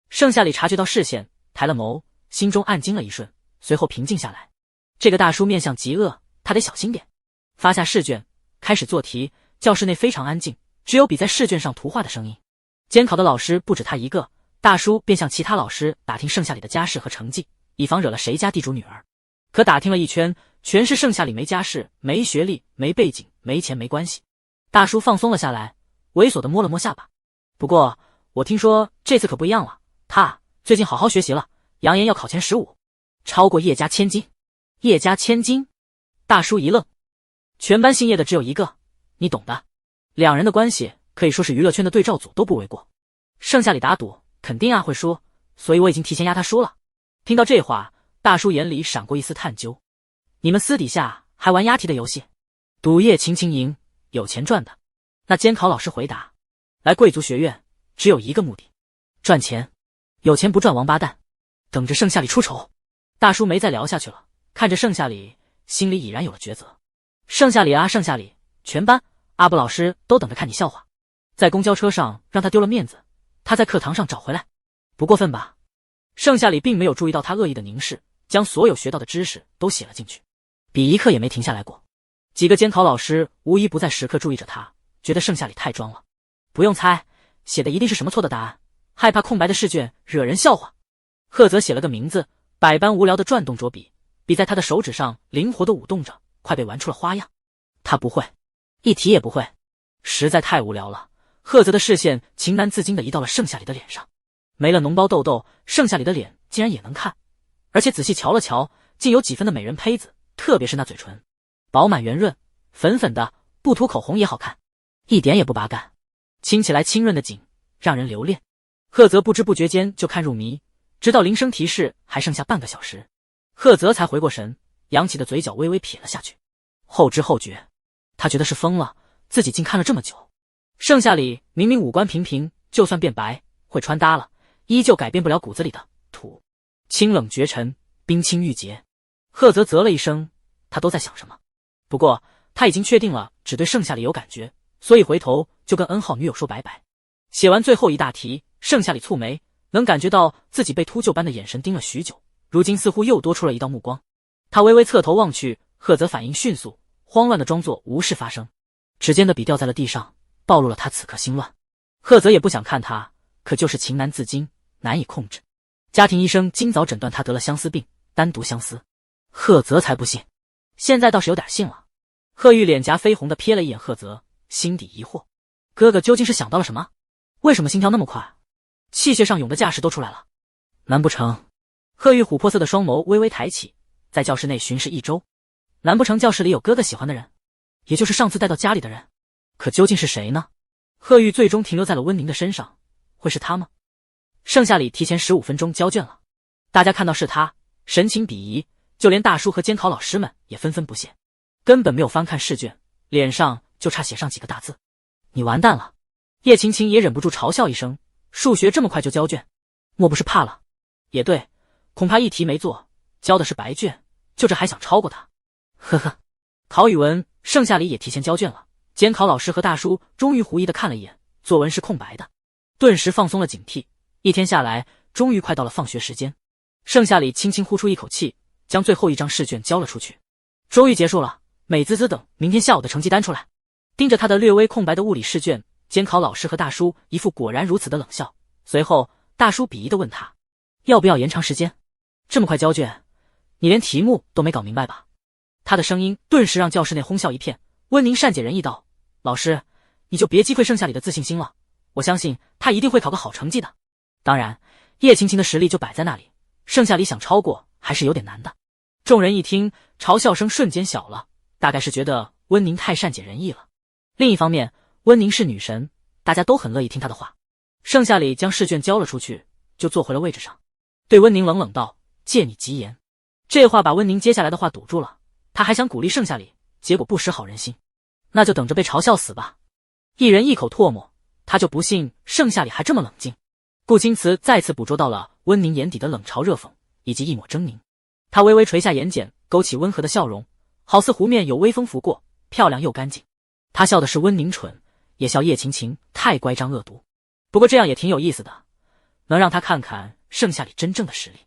盛夏里察觉到视线，抬了眸，心中暗惊了一瞬，随后平静下来。这个大叔面相极恶，他得小心点。发下试卷，开始做题。教室内非常安静，只有笔在试卷上涂画的声音。监考的老师不止他一个，大叔便向其他老师打听盛夏里的家世和成绩，以防惹了谁家地主女儿。可打听了一圈，全是盛夏里没家世、没学历、没背景、没钱、没关系。大叔放松了下来，猥琐地摸了摸下巴。不过我听说这次可不一样了，他最近好好学习了，扬言要考前15，超过叶家千金。叶家千金？大叔一愣，全班姓叶的只有一个，你懂的。2人的关系可以说是娱乐圈的对照组都不为过。盛夏里打赌，肯定啊会输，所以我已经提前压他输了。听到这话，大叔眼里闪过一丝探究。你们私底下还玩押题的游戏？赌叶晴晴赢，有钱赚的。那监考老师回答，来贵族学院只有一个目的，赚钱。有钱不赚王八蛋，等着盛夏里出丑。大叔没再聊下去了，看着盛夏里，心里已然有了抉择。盛夏里啊盛夏里，全班阿布老师都等着看你笑话。在公交车上让他丢了面子，他在课堂上找回来，不过分吧？盛夏里并没有注意到他恶意的凝视，将所有学到的知识都写了进去，笔一刻也没停下来过。几个监考老师无一不在时刻注意着他，觉得盛夏里太装了。不用猜，写的一定是什么错的答案，害怕空白的试卷惹人笑话。赫泽写了个名字，百般无聊的转动着笔，笔在他的手指上灵活地舞动着，快被玩出了花样。他不会，一题也不会，实在太无聊了。赫泽的视线情难自禁地移到了盛夏里的脸上，没了脓包痘痘，盛夏里的脸竟然也能看，而且仔细瞧了瞧，竟有几分的美人胚子，特别是那嘴唇，饱满圆润，粉粉的，不涂口红也好看，一点也不拔干，亲起来清润的紧，让人留恋。赫泽不知不觉间就看入迷，直到铃声提示还剩下半个小时，赫泽才回过神，扬起的嘴角微微撇了下去，后知后觉，他觉得是疯了，自己竟看了这么久。盛夏里明明五官平平，就算变白会穿搭了，依旧改变不了骨子里的土。清冷绝尘，冰清玉洁。赫泽啧了一声，他都在想什么？不过他已经确定了只对盛夏里有感觉，所以回头就跟 N 号女友说拜拜。写完最后一大题，盛夏里蹙眉，能感觉到自己被秃鹫般的眼神盯了许久，如今似乎又多出了一道目光。他微微侧头望去，赫泽反应迅速，慌乱的装作无事发生，指尖的笔掉在了地上，暴露了他此刻心乱。赫泽也不想看他，可就是情难自禁，难以控制。家庭医生今早诊断他得了相思病，单独相思。赫泽才不信，现在倒是有点信了。贺玉脸颊绯红的瞥了一眼赫泽，心底疑惑，哥哥究竟是想到了什么？为什么心跳那么快？气血上涌的架势都出来了？难不成……贺玉琥珀色的双眸微微抬起，在教室内巡视一周，难不成教室里有哥哥喜欢的人，也就是上次带到家里的人？可究竟是谁呢？贺玉最终停留在了温宁的身上，会是他吗？盛夏里提前15分钟交卷了，大家看到是他，神情鄙夷，就连大叔和监考老师们也纷纷不屑，根本没有翻看试卷，脸上就差写上几个大字：你完蛋了。叶晴晴也忍不住嘲笑一声，数学这么快就交卷，莫不是怕了？也对，恐怕一题没做，交的是白卷，就这还想超过他？呵呵。考语文，盛夏里也提前交卷了，监考老师和大叔终于狐疑的看了一眼，作文是空白的，顿时放松了警惕。一天下来，终于快到了放学时间，盛夏里轻轻呼出一口气，将最后一张试卷交了出去。终于结束了，美滋滋等明天下午的成绩单出来。盯着他的略微空白的物理试卷，监考老师和大叔一副果然如此的冷笑。随后大叔鄙夷的问他，要不要延长时间？这么快交卷，你连题目都没搞明白吧？他的声音顿时让教室内哄笑一片。温宁善解人意道，老师，你就别击溃盛夏里的自信心了，我相信他一定会考个好成绩的。当然，叶晴晴的实力就摆在那里，盛夏里想超过还是有点难的。众人一听，嘲笑声瞬间小了，大概是觉得温宁太善解人意了。另一方面，温宁是女神，大家都很乐意听她的话。盛夏里将试卷交了出去，就坐回了位置上，对温宁冷冷道，借你吉言。这话把温宁接下来的话堵住了，他还想鼓励盛夏里，结果不识好人心，那就等着被嘲笑死吧。一人一口唾沫，他就不信盛夏里还这么冷静。顾青瓷再次捕捉到了温宁眼底的冷嘲热讽以及一抹狰狞，他微微垂下眼睑，勾起温和的笑容，好似湖面有微风拂过，漂亮又干净。他笑的是温宁蠢，也笑叶晴晴太乖张恶毒。不过这样也挺有意思的，能让他看看盛夏里真正的实力，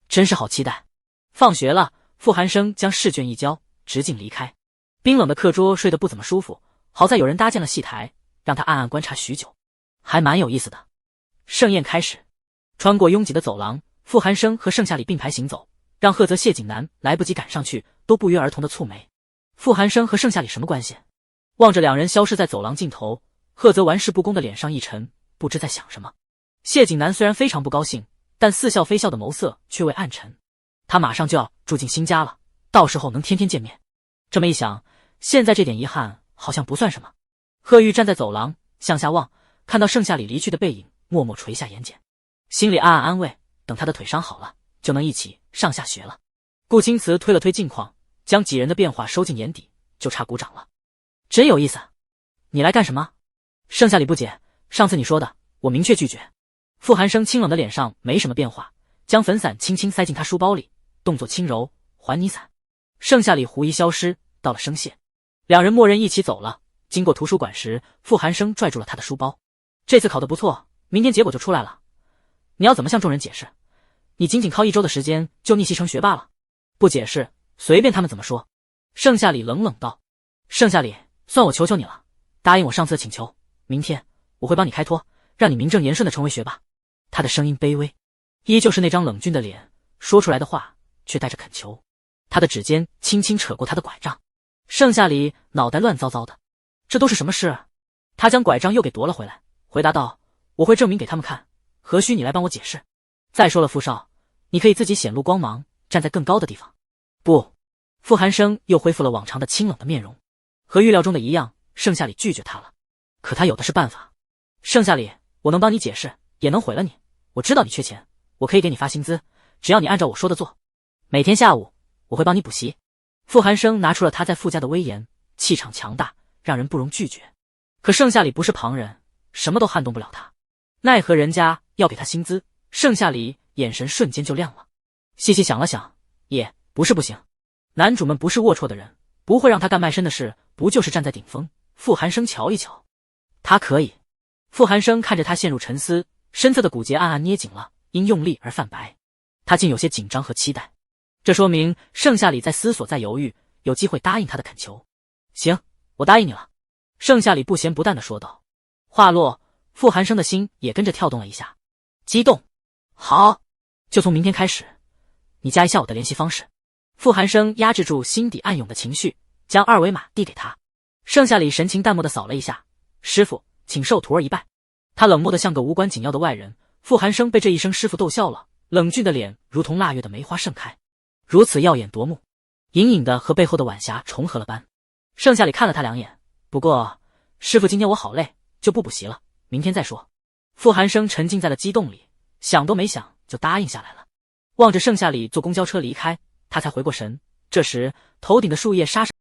真是好期待。放学了，傅寒生将试卷一交，直径离开。冰冷的课桌睡得不怎么舒服，好在有人搭建了戏台，让他暗暗观察许久，还蛮有意思的。盛宴开始，穿过拥挤的走廊，傅寒生和盛夏里并排行走，让赫泽、谢景南来不及赶上去，都不约而同的蹙眉。傅寒生和盛夏里什么关系？望着两人消失在走廊尽头，赫泽玩世不恭的脸上一沉，不知在想什么。谢景南虽然非常不高兴，但似笑非笑的眸色却未暗沉。他马上就要住进新家了，到时候能天天见面。这么一想，现在这点遗憾好像不算什么。贺玉站在走廊向下望，看到盛夏里离去的背影，默默垂下眼睑。心里暗暗安慰，等他的腿伤好了，就能一起上下学了。顾青瓷推了推镜框，将几人的变化收进眼底，就差鼓掌了。真有意思，你来干什么？盛夏里不解，上次你说的，我明确拒绝。傅寒生清冷的脸上没什么变化，将粉伞轻轻塞进他书包里，动作轻柔，还你伞。盛夏里狐疑消失，到了声谢。两人默认一起走了。经过图书馆时，傅寒生拽住了他的书包。这次考得不错，明天结果就出来了。你要怎么向众人解释？你仅仅靠1周的时间就逆袭成学霸了？不解释，随便他们怎么说。盛夏里冷冷道。盛夏里，算我求求你了，答应我上次的请求，明天我会帮你开脱，让你名正言顺的成为学霸。他的声音卑微，依旧是那张冷峻的脸，说出来的话却带着恳求。他的指尖轻轻扯过他的拐杖。盛夏里脑袋乱糟糟的，这都是什么事？他将拐杖又给夺了回来，回答道：我会证明给他们看，何须你来帮我解释？再说了，傅少，你可以自己显露光芒，站在更高的地方。不，傅寒生又恢复了往常的清冷的面容。和预料中的一样，盛夏里拒绝他了。可他有的是办法。盛夏里，我能帮你解释，也能毁了你。我知道你缺钱，我可以给你发薪资，只要你按照我说的做。每天下午我会帮你补习。傅寒生拿出了他在傅家的威严，气场强大，让人不容拒绝。可盛夏里不是旁人，什么都撼动不了他。奈何人家要给他薪资，盛夏里眼神瞬间就亮了。细细想了想，也不是不行。男主们不是龌龊的人，不会让他干卖身的事，不就是站在顶峰？傅寒生瞧一瞧，他可以。傅寒生看着他陷入沉思，身侧的骨节暗暗捏紧了，因用力而泛白。他竟有些紧张和期待，这说明盛夏里在思索，在犹豫，有机会答应他的恳求。行，我答应你了。盛夏里不咸不淡地说道。话落，傅寒生的心也跟着跳动了一下，激动。好，就从明天开始，你加一下我的联系方式。傅寒生压制住心底暗涌的情绪，将2维码递给他。盛夏里神情淡漠地扫了一下，师傅，请受徒儿一拜。他冷漠得像个无关紧要的外人。傅寒生被这一声师傅逗笑了，冷峻的脸如同腊月的梅花盛开，如此耀眼夺目，隐隐的和背后的晚霞重合了般。盛夏里看了他2眼，不过师傅今天我好累，就不补习了，明天再说。傅寒生沉浸在了激动里，想都没想就答应下来了。望着盛夏里坐公交车离开，他才回过神。这时头顶的树叶沙沙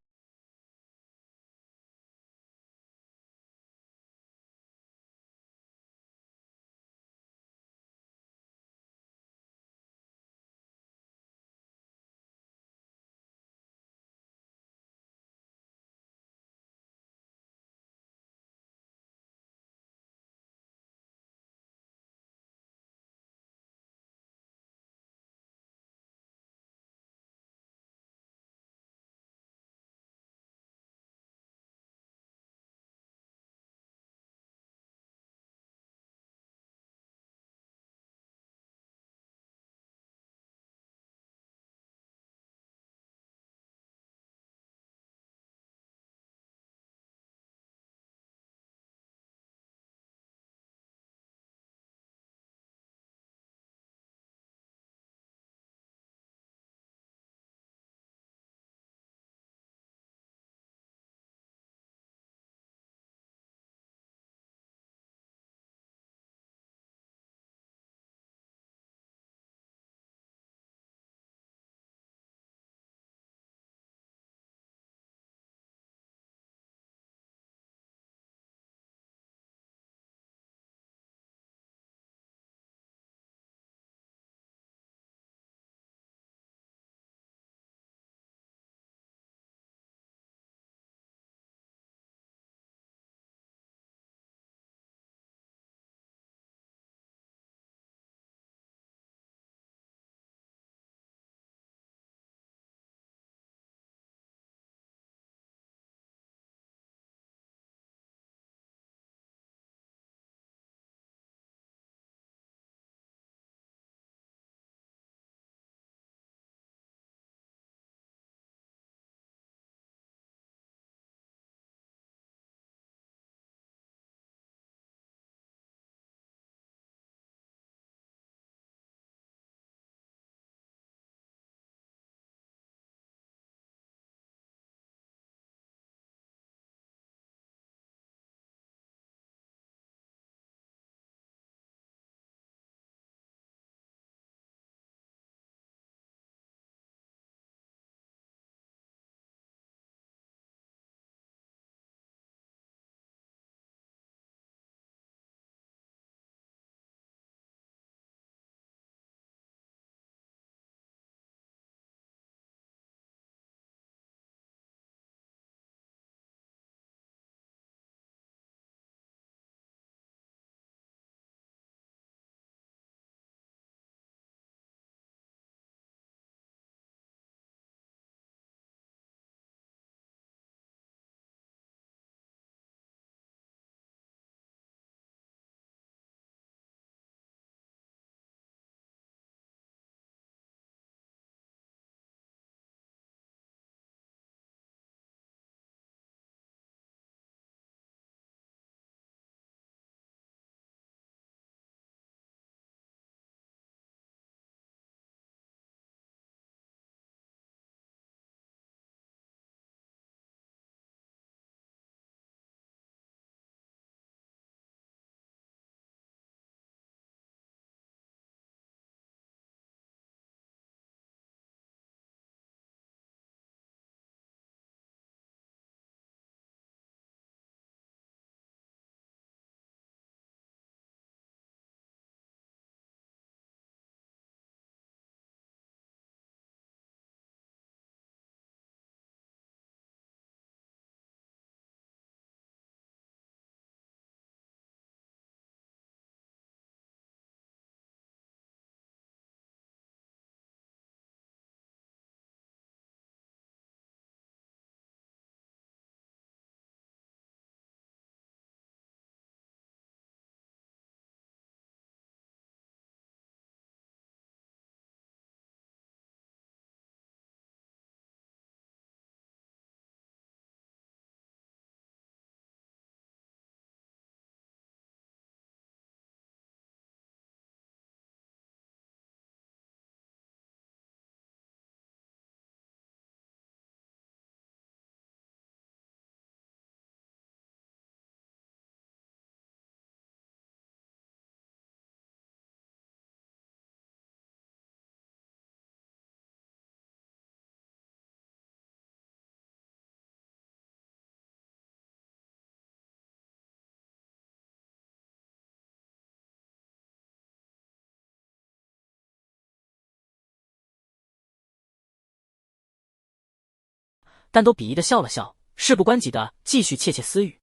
但都鄙夷的笑了笑，事不关己的继续窃窃私语。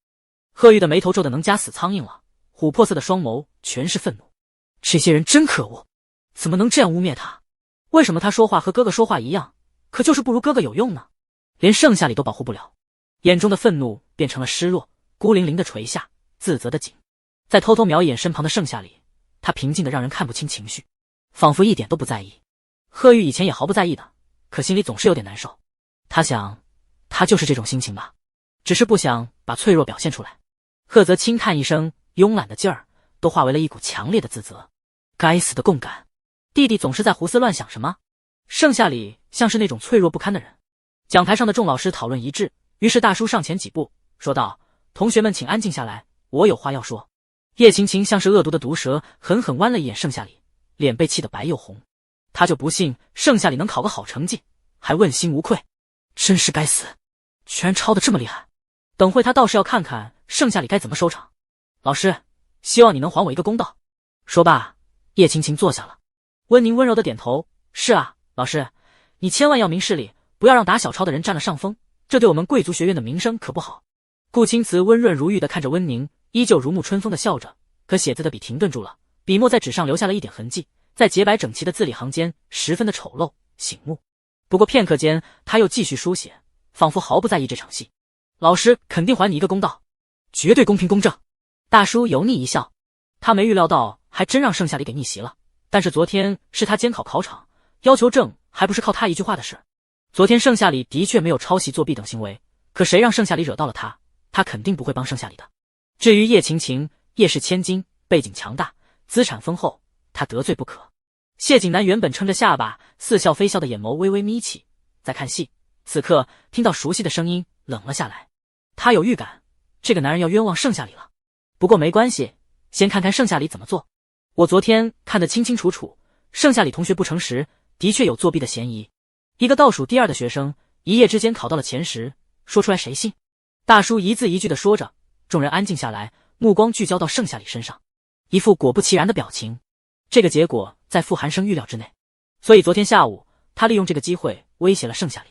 贺玉的眉头皱得能夹死苍蝇了，琥珀色的双眸全是愤怒。这些人真可恶，怎么能这样污蔑他？为什么他说话和哥哥说话一样，可就是不如哥哥有用呢？连盛夏里都保护不了。眼中的愤怒变成了失落，孤零零的垂下，自责的紧。再偷偷瞄一眼身旁的盛夏里，他平静的让人看不清情绪，仿佛一点都不在意。贺玉以前也毫不在意的，可心里总是有点难受。他想，他就是这种心情吧，只是不想把脆弱表现出来。贺泽轻叹一声，慵懒的劲儿都化为了一股强烈的自责。该死的共感，弟弟总是在胡思乱想什么？盛夏里像是那种脆弱不堪的人。讲台上的众老师讨论一致，于是大叔上前几步说道：“同学们请安静下来，我有话要说。”叶晴晴像是恶毒的毒蛇，狠狠剜了一眼盛夏里，脸被气得白又红。他就不信盛夏里能考个好成绩，还问心无愧。真是该死，居然抄得这么厉害。等会他倒是要看看盛夏里该怎么收场。老师，希望你能还我一个公道。说罢，叶晴晴坐下了。温宁温柔的点头，是啊，老师，你千万要明事理，不要让打小抄的人占了上风，这对我们贵族学院的名声可不好。顾青瓷温润如玉的看着温宁，依旧如沐春风的笑着，可写字的笔停顿住了，笔墨在纸上留下了一点痕迹，在洁白整齐的字里行间十分的丑陋醒目。不过片刻间，他又继续书写，仿佛毫不在意这场戏。老师肯定还你一个公道，绝对公平公正。大叔油腻一笑，他没预料到还真让盛夏里给逆袭了。但是昨天是他监考考场，要求证还不是靠他一句话的事。昨天盛夏里的确没有抄袭作弊等行为，可谁让盛夏里惹到了他，他肯定不会帮盛夏里的。至于叶晴晴，叶氏千金，背景强大，资产丰厚，他得罪不可。谢景南原本撑着下巴，似笑非笑的眼眸微微眯起，在看戏。此刻听到熟悉的声音，冷了下来。他有预感，这个男人要冤枉盛夏里了。不过没关系，先看看盛夏里怎么做。我昨天看得清清楚楚，盛夏里同学不诚实，的确有作弊的嫌疑。一个倒数第二的学生，一夜之间考到了前10，说出来谁信？大叔一字一句地说着，众人安静下来，目光聚焦到盛夏里身上，一副果不其然的表情。这个结果在傅寒生预料之内，所以昨天下午他利用这个机会威胁了盛夏里。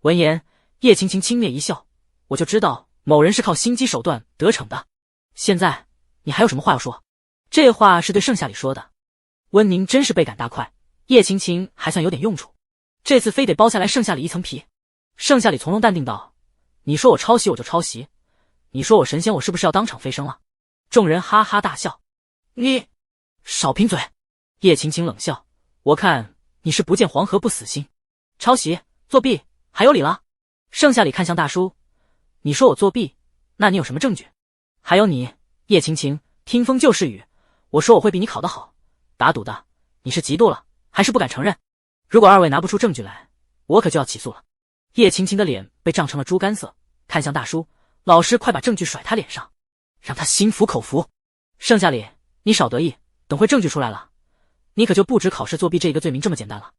闻言，叶晴晴轻蔑一笑，我就知道某人是靠心机手段得逞的。现在你还有什么话要说？这话是对盛夏里说的。温宁真是倍感大快，叶晴晴还算有点用处，这次非得剥下来盛夏里一层皮。盛夏里从容淡定道：你说我抄袭我就抄袭，你说我神仙我是不是要当场飞升了？众人哈哈大笑。你少贫嘴！叶晴晴冷笑，我看你是不见黄河不死心，抄袭作弊还有理了？盛夏里看向大叔，你说我作弊，那你有什么证据？还有你叶晴晴，听风就是雨，我说我会比你考得好，打赌的你是嫉妒了还是不敢承认？如果二位拿不出证据来，我可就要起诉了。叶晴晴的脸被涨成了猪肝色，看向大叔，老师快把证据甩他脸上，让他心服口服。盛夏里，你少得意，等会证据出来了，你可就不止考试作弊这一个罪名这么简单了。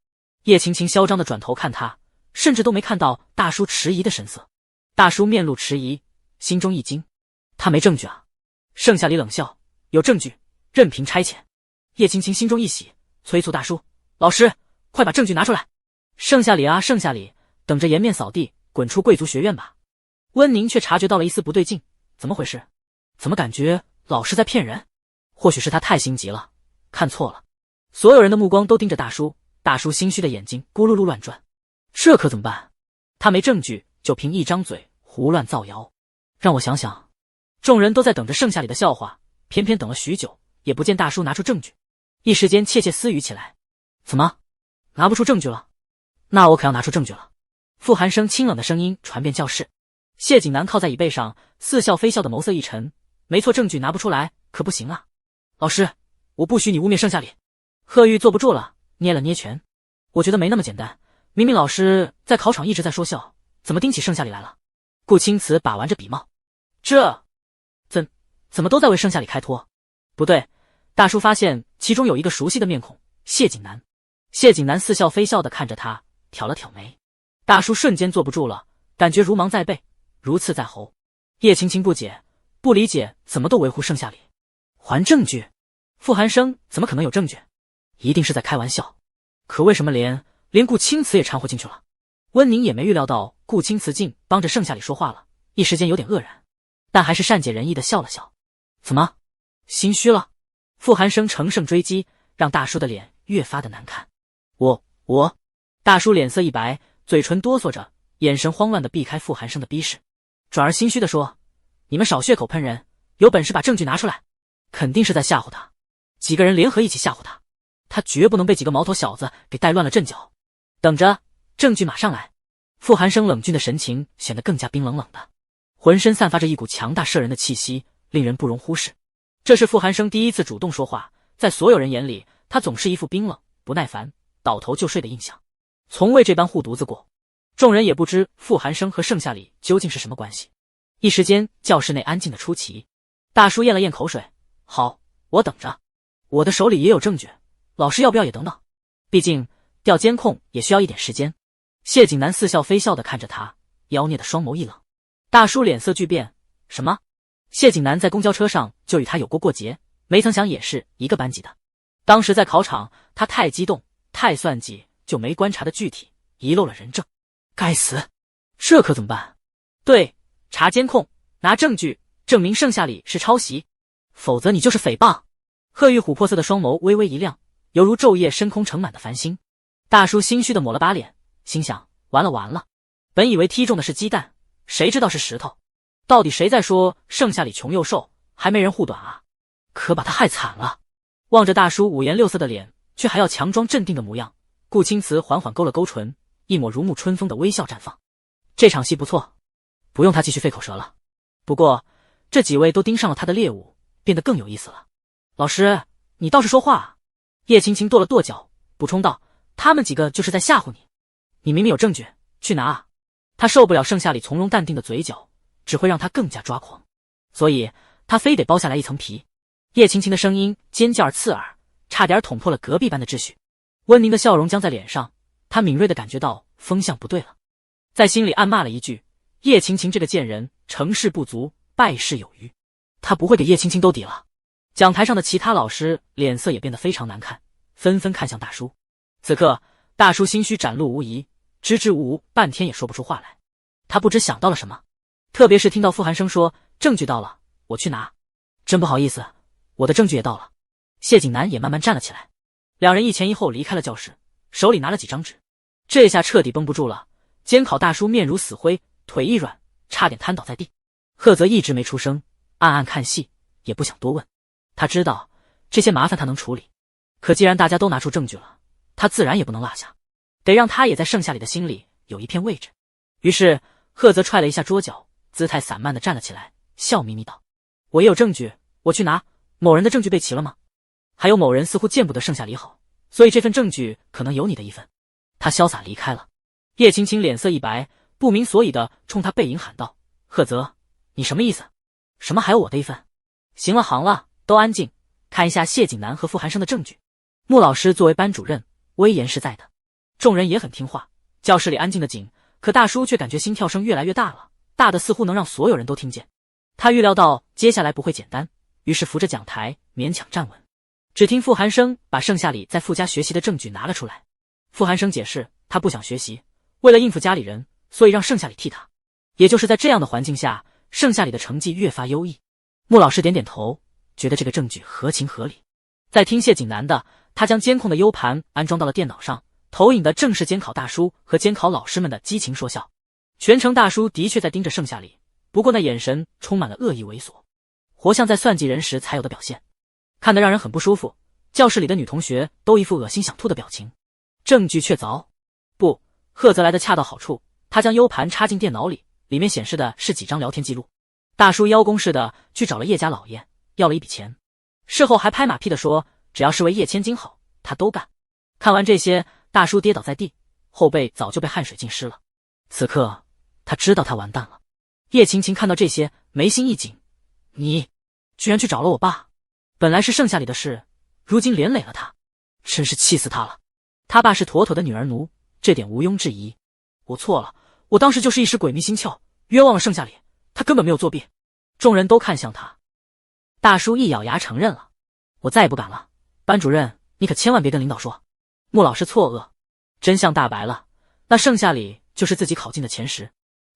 叶晴晴嚣张地转头看他，甚至都没看到大叔迟疑的神色。大叔面露迟疑，心中一惊，他没证据啊？盛夏里冷笑，有证据，任凭差遣。叶晴晴心中一喜，催促大叔，老师快把证据拿出来。盛夏里啊盛夏里，等着颜面扫地，滚出贵族学院吧。温宁却察觉到了一丝不对劲，怎么回事？怎么感觉老师在骗人？或许是他太心急了，看错了。所有人的目光都盯着大叔，大叔心虚的眼睛咕噜噜乱转。这可怎么办？他没证据，就凭一张嘴胡乱造谣。让我想想。众人都在等着盛夏里的笑话，偏偏等了许久，也不见大叔拿出证据，一时间窃窃私语起来。怎么，拿不出证据了？那我可要拿出证据了。傅寒生清冷的声音传遍教室。谢景南靠在椅背上，似笑非笑的眸色一沉。没错，证据拿不出来可不行啊。老师，我不许你污蔑盛夏里。贺玉坐不住了，捏了捏拳。我觉得没那么简单，明明老师在考场一直在说笑，怎么盯起盛夏里来了？顾青瓷把玩着笔帽，这怎么都在为盛夏里开脱？不对，大叔发现其中有一个熟悉的面孔，谢景南。谢景南似笑非笑地看着他，挑了挑眉。大叔瞬间坐不住了，感觉如芒在背，如刺在喉。叶晴晴不解，不理解怎么都维护盛夏里。还证据？傅寒生怎么可能有证据？一定是在开玩笑。可为什么连顾青瓷也掺和进去了？温宁也没预料到顾青瓷镜帮着盛夏里说话了，一时间有点愕然，但还是善解人意的笑了笑。怎么，心虚了？傅寒生乘胜追击，让大叔的脸越发的难看。我……大叔脸色一白，嘴唇哆嗦着，眼神慌乱的避开傅寒生的逼视，转而心虚的说：你们少血口喷人，有本事把证据拿出来。肯定是在吓唬他，几个人联合一起吓唬他，他绝不能被几个毛头小子给带乱了阵脚。等着，证据马上来。傅寒生冷峻的神情显得更加冰冷冷的，浑身散发着一股强大摄人的气息，令人不容忽视。这是傅寒生第一次主动说话，在所有人眼里，他总是一副冰冷、不耐烦、倒头就睡的印象，从未这般护犊子过。众人也不知傅寒生和盛夏里究竟是什么关系。一时间，教室内安静的出奇。大叔咽了咽口水，好，我等着。我的手里也有证据，老师要不要也等等？毕竟调监控也需要一点时间。谢景南似笑非笑的看着他，妖孽的双眸一冷。大叔脸色巨变，什么？谢景南在公交车上就与他有过过节，没曾想也是一个班级的。当时在考场，他太激动，太算计，就没观察的具体，遗漏了人证。该死，这可怎么办？对，查监控，拿证据证明盛夏里是抄袭，否则你就是诽谤。贺玉琥珀色的双眸微微一亮，犹如昼夜深空盛满的繁星。大叔心虚的抹了把脸，心想完了，本以为踢中的是鸡蛋，谁知道是石头。到底谁在说盛夏里穷又瘦，还没人护短啊？可把他害惨了。望着大叔五颜六色的脸，却还要强装镇定的模样，顾青瓷缓缓勾了勾唇，一抹如沐春风的微笑绽放。这场戏不错，不用他继续费口舌了。不过这几位都盯上了他的猎物，变得更有意思了。老师，你倒是说话啊！叶青青跺了跺脚，补充道：他们几个就是在吓唬你，你明明有证据，去拿啊！他受不了盛夏里从容淡定的嘴角，只会让他更加抓狂，所以他非得剥下来一层皮。叶青青的声音尖叫而刺耳，差点捅破了隔壁班的秩序。温宁的笑容僵在脸上，他敏锐地感觉到风向不对了，在心里暗骂了一句：叶青青这个贱人，成事不足，败事有余。他不会给叶青青兜底了。讲台上的其他老师脸色也变得非常难看，纷纷看向大叔。此刻大叔心虚展露无遗，支支吾吾半天也说不出话来。他不知想到了什么，特别是听到傅寒生说证据到了，我去拿。真不好意思，我的证据也到了。谢景南也慢慢站了起来，两人一前一后离开了教室，手里拿了几张纸。这下彻底绷不住了，监考大叔面如死灰，腿一软，差点瘫倒在地。贺泽一直没出声，暗暗看戏，也不想多问。他知道这些麻烦他能处理，可既然大家都拿出证据了，他自然也不能落下，得让他也在盛夏里的心里有一片位置。于是贺泽踹了一下桌角，姿态散漫地站了起来，笑眯眯道：我也有证据，我去拿。某人的证据被齐了吗？还有某人似乎见不得盛夏里好，所以这份证据可能有你的一份。他潇洒离开了。叶青青脸色一白，不明所以地冲他背影喊道：贺泽，你什么意思？什么还有我的一份？行了，都安静，看一下谢景南和傅寒生的证据。穆老师作为班主任，威严是在的。众人也很听话，教室里安静的紧，可大叔却感觉心跳声越来越大了，大的似乎能让所有人都听见。他预料到接下来不会简单，于是扶着讲台勉强站稳。只听傅寒生把盛夏里在傅家学习的证据拿了出来。傅寒生解释，他不想学习，为了应付家里人，所以让盛夏里替他。也就是在这样的环境下，盛夏里的成绩越发优异。穆老师点点头，觉得这个证据合情合理。在听谢景南的，他将监控的 U 盘安装到了电脑上，投影的正是监考大叔和监考老师们的激情说笑。全程大叔的确在盯着盛夏里，不过那眼神充满了恶意猥琐，活像在算计人时才有的表现，看得让人很不舒服。教室里的女同学都一副恶心想吐的表情。证据确凿。不，贺泽来的恰到好处，他将 U 盘插进电脑里，里面显示的是几张聊天记录。大叔邀功似的去找了叶家老爷，要了一笔钱，事后还拍马屁的说只要是为叶千金好，他都干。看完这些，大叔跌倒在地，后背早就被汗水浸湿了。此刻他知道他完蛋了。叶晴晴看到这些，眉心一紧，你居然去找了我爸，本来是盛夏里的事，如今连累了他，真是气死他了。他爸是妥妥的女儿奴，这点毋庸置疑。我错了，我当时就是一时鬼迷心窍，冤枉了盛夏里，他根本没有作弊。众人都看向他，大叔一咬牙承认了。我再也不敢了，班主任你可千万别跟领导说。穆老师错愕，真相大白了，那盛夏里就是自己考进的前10，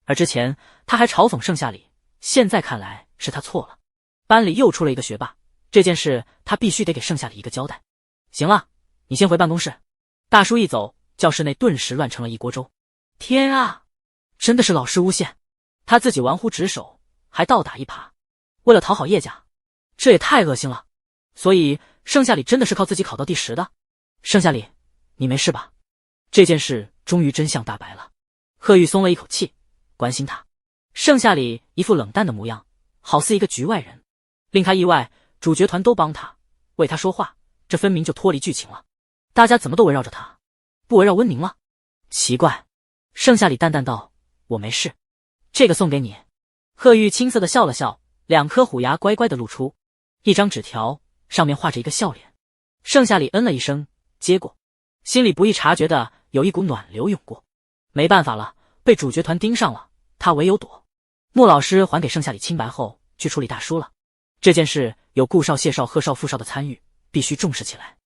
而之前他还嘲讽盛夏里，现在看来是他错了。班里又出了一个学霸，这件事他必须得给盛夏里一个交代。行了，你先回办公室。大叔一走，教室内顿时乱成了一锅粥。天啊，真的是老师诬陷，他自己玩忽职守，还倒打一耙，为了讨好叶家，这也太恶心了。所以盛夏里真的是靠自己考到第10的。盛夏里，你没事吧？这件事终于真相大白了。贺玉松了一口气，关心他。盛夏里一副冷淡的模样，好似一个局外人。令他意外，主角团都帮他，为他说话，这分明就脱离剧情了。大家怎么都围绕着他，不围绕温宁了？奇怪。盛夏里淡淡道：“我没事，这个送给你。”贺玉青涩的笑了笑，2颗虎牙乖乖的露出，一张纸条，上面画着一个笑脸。盛夏里嗯了一声，接过，心里不易察觉的有一股暖流涌过。没办法了，被主角团盯上了，他唯有躲。穆老师还给盛夏里清白后，去处理大叔了。这件事有顾少、谢少、贺少、傅少的参与，必须重视起来。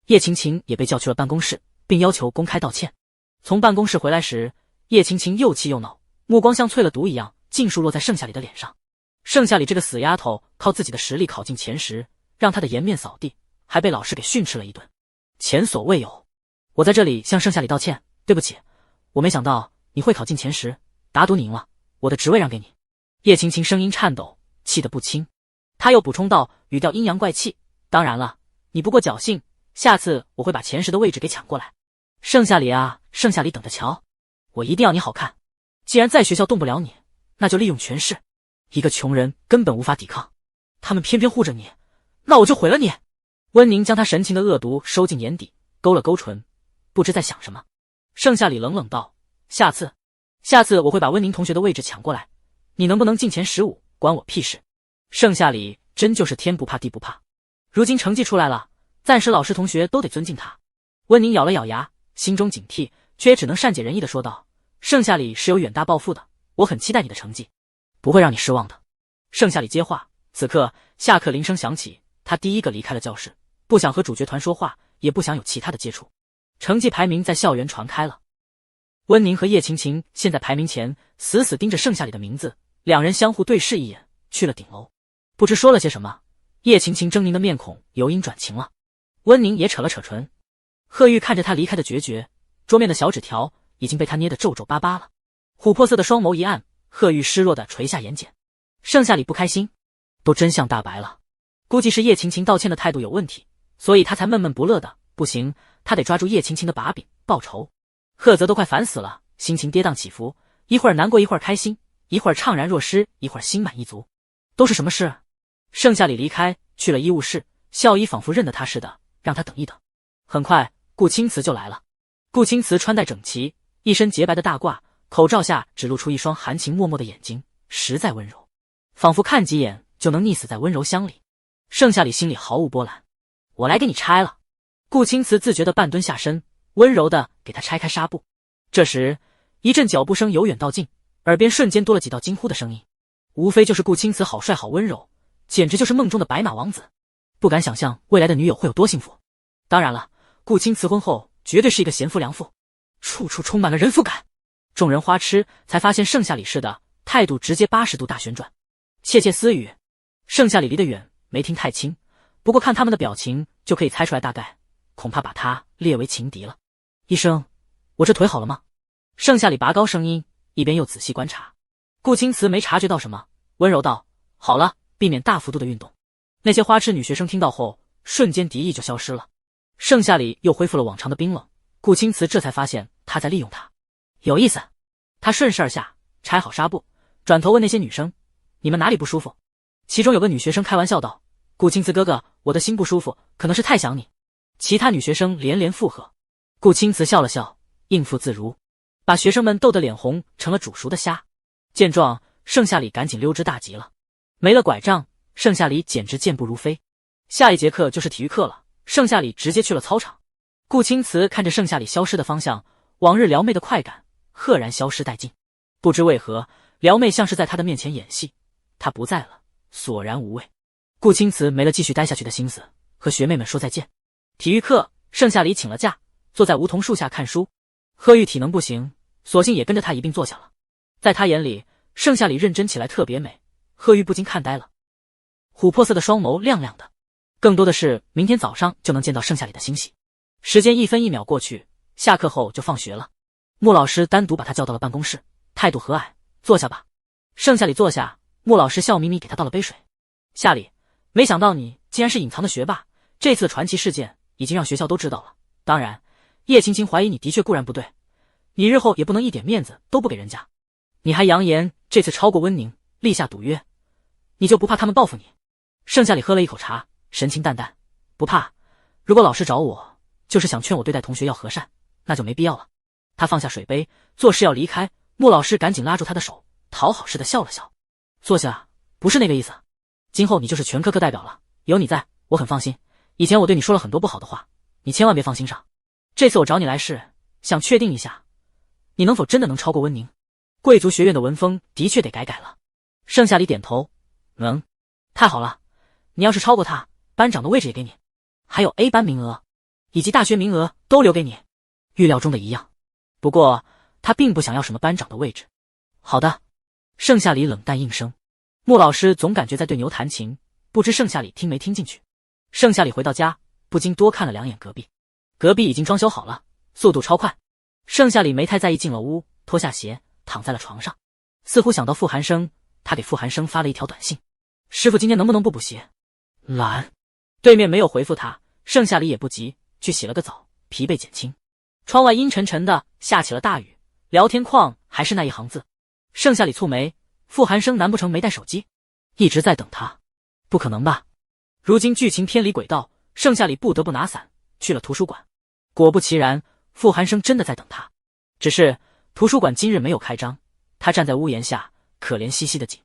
叶晴晴也被叫去了办公室，并要求公开道歉。从办公室回来时，叶晴晴又气又恼，目光像淬了毒一样，尽数落在盛夏里的脸上。盛夏里这个死丫头，靠自己的实力考进前10，让她的颜面扫地，还被老师给训斥了一顿，前所未有。我在这里向盛夏里道歉，对不起，我没想到你会考进前10，打赌你赢了，我的职位让给你。叶晴晴声音颤抖，气得不轻。她又补充道，语调阴阳怪气，当然了，你不过侥幸，下次我会把前10的位置给抢过来。盛夏里啊，盛夏里等着瞧，我一定要你好看。既然在学校动不了你，那就利用权势。一个穷人根本无法抵抗，他们偏偏护着你，那我就毁了你。温宁将他神情的恶毒收进眼底，勾了勾唇，不知在想什么。盛夏里冷冷道：下次我会把温宁同学的位置抢过来，你能不能进前15，关我屁事。盛夏里真就是天不怕地不怕，如今成绩出来了，暂时老师同学都得尊敬他。温宁咬了咬牙，心中警惕，却也只能善解人意的说道：盛夏里是有远大抱负的，我很期待你的成绩，不会让你失望的。盛夏里接话。此刻下课铃声响起，他第一个离开了教室，不想和主角团说话，也不想有其他的接触。成绩排名在校园传开了，温宁和叶晴晴现在排名前，死死盯着盛夏里的名字，两人相互对视一眼，去了顶楼。不知说了些什么，叶晴晴狰狞的面孔由阴转晴了。温宁也扯了扯唇。贺玉看着他离开的决绝，桌面的小纸条已经被他捏得皱皱巴巴了。琥珀色的双眸一暗，贺玉失落的垂下眼睑。盛夏里不开心，都真相大白了，估计是叶晴晴道歉的态度有问题，所以他才闷闷不乐的。不行，他得抓住叶晴晴的把柄报仇。贺泽都快烦死了，心情跌宕起伏，一会儿难过一会儿开心，一会儿怅然若失，一会儿心满意足。都是什么事？盛夏里离开去了医务室，校医仿佛认得他似的，让他等一等。很快顾青瓷就来了。顾青瓷穿戴整齐，一身洁白的大褂，口罩下只露出一双含情脉脉的眼睛，实在温柔，仿佛看几眼就能溺死在温柔乡里。盛夏里心里毫无波澜。我来给你拆了。顾青瓷自觉地半蹲下身，温柔地给他拆开纱布。这时一阵脚步声由远到近，耳边瞬间多了几道惊呼的声音，无非就是顾青瓷好帅好温柔，简直就是梦中的白马王子，不敢想象未来的女友会有多幸福。当然了，顾青瓷婚后绝对是一个贤夫良妇，处处充满了人妇感。众人花痴，才发现盛夏里似的态度直接80度大旋转，窃窃私语。盛夏里离得远，没听太清，不过看他们的表情就可以猜出来大概，恐怕把他列为情敌了。医生，我这腿好了吗？盛夏里拔高声音，一边又仔细观察。顾青瓷没察觉到什么，温柔道：好了，避免大幅度的运动。那些花痴女学生听到后，瞬间敌意就消失了。盛夏里又恢复了往常的冰冷，顾青瓷这才发现他在利用他，有意思。他顺势而下，拆好纱布，转头问那些女生：你们哪里不舒服？其中有个女学生开玩笑道：顾青瓷哥哥，我的心不舒服，可能是太想你。其他女学生连连附和。顾青瓷笑了笑，应付自如，把学生们逗得脸红成了煮熟的虾。见状，盛夏里赶紧溜之大吉了。没了拐杖，盛夏里简直健步如飞。下一节课就是体育课了，盛夏里直接去了操场。顾青瓷看着盛夏里消失的方向，往日撩妹的快感赫然消失殆尽。不知为何，撩妹像是在他的面前演戏，他不在了，索然无味。顾青瓷没了继续待下去的心思，和学妹们说再见。体育课，盛夏里请了假，坐在梧桐树下看书。贺玉体能不行，索性也跟着他一并坐下了。在他眼里，盛夏里认真起来特别美，贺玉不禁看呆了。琥珀色的双眸亮亮的，更多的是明天早上就能见到盛夏里的欣喜。时间一分一秒过去，下课后就放学了。穆老师单独把他叫到了办公室，态度和蔼，坐下吧。盛夏里坐下，穆老师笑眯眯给他倒了杯水。夏里，没想到你竟然是隐藏的学霸，这次的传奇事件已经让学校都知道了。当然，叶青青怀疑你的确固然不对，你日后也不能一点面子都不给人家。你还扬言这次超过温宁，立下赌约，你就不怕他们报复你？盛夏里喝了一口茶，神情淡淡，不怕。如果老师找我，就是想劝我对待同学要和善，那就没必要了。他放下水杯，做事要离开，穆老师赶紧拉住他的手，讨好似的笑了笑。坐下，不是那个意思。今后你就是全科科代表了，有你在，我很放心。以前我对你说了很多不好的话，你千万别放心上。这次我找你来是想确定一下，你能否真的能超过温宁？贵族学院的文风的确得改了。盛夏里点头，能。太好了，你要是超过他，班长的位置也给你，还有 A 班名额，以及大学名额都留给你。预料中的一样，不过他并不想要什么班长的位置。好的，盛夏里冷淡应声。穆老师总感觉在对牛弹琴，不知盛夏里听没听进去。盛夏里回到家，不禁多看了两眼隔壁。隔壁已经装修好了，速度超快。盛夏里没太在意，进了屋，脱下鞋，躺在了床上。似乎想到傅寒生，他给傅寒生发了一条短信：师傅今天能不能不补习？懒。对面没有回复他，盛夏里也不急，去洗了个澡，疲惫减轻。窗外阴沉沉的，下起了大雨，聊天框还是那一行字。盛夏里蹙眉，傅寒生难不成没带手机？一直在等他？不可能吧。如今剧情偏离轨道，盛夏里不得不拿伞去了图书馆。果不其然，傅寒生真的在等他。只是图书馆今日没有开张，他站在屋檐下，可怜兮兮的紧。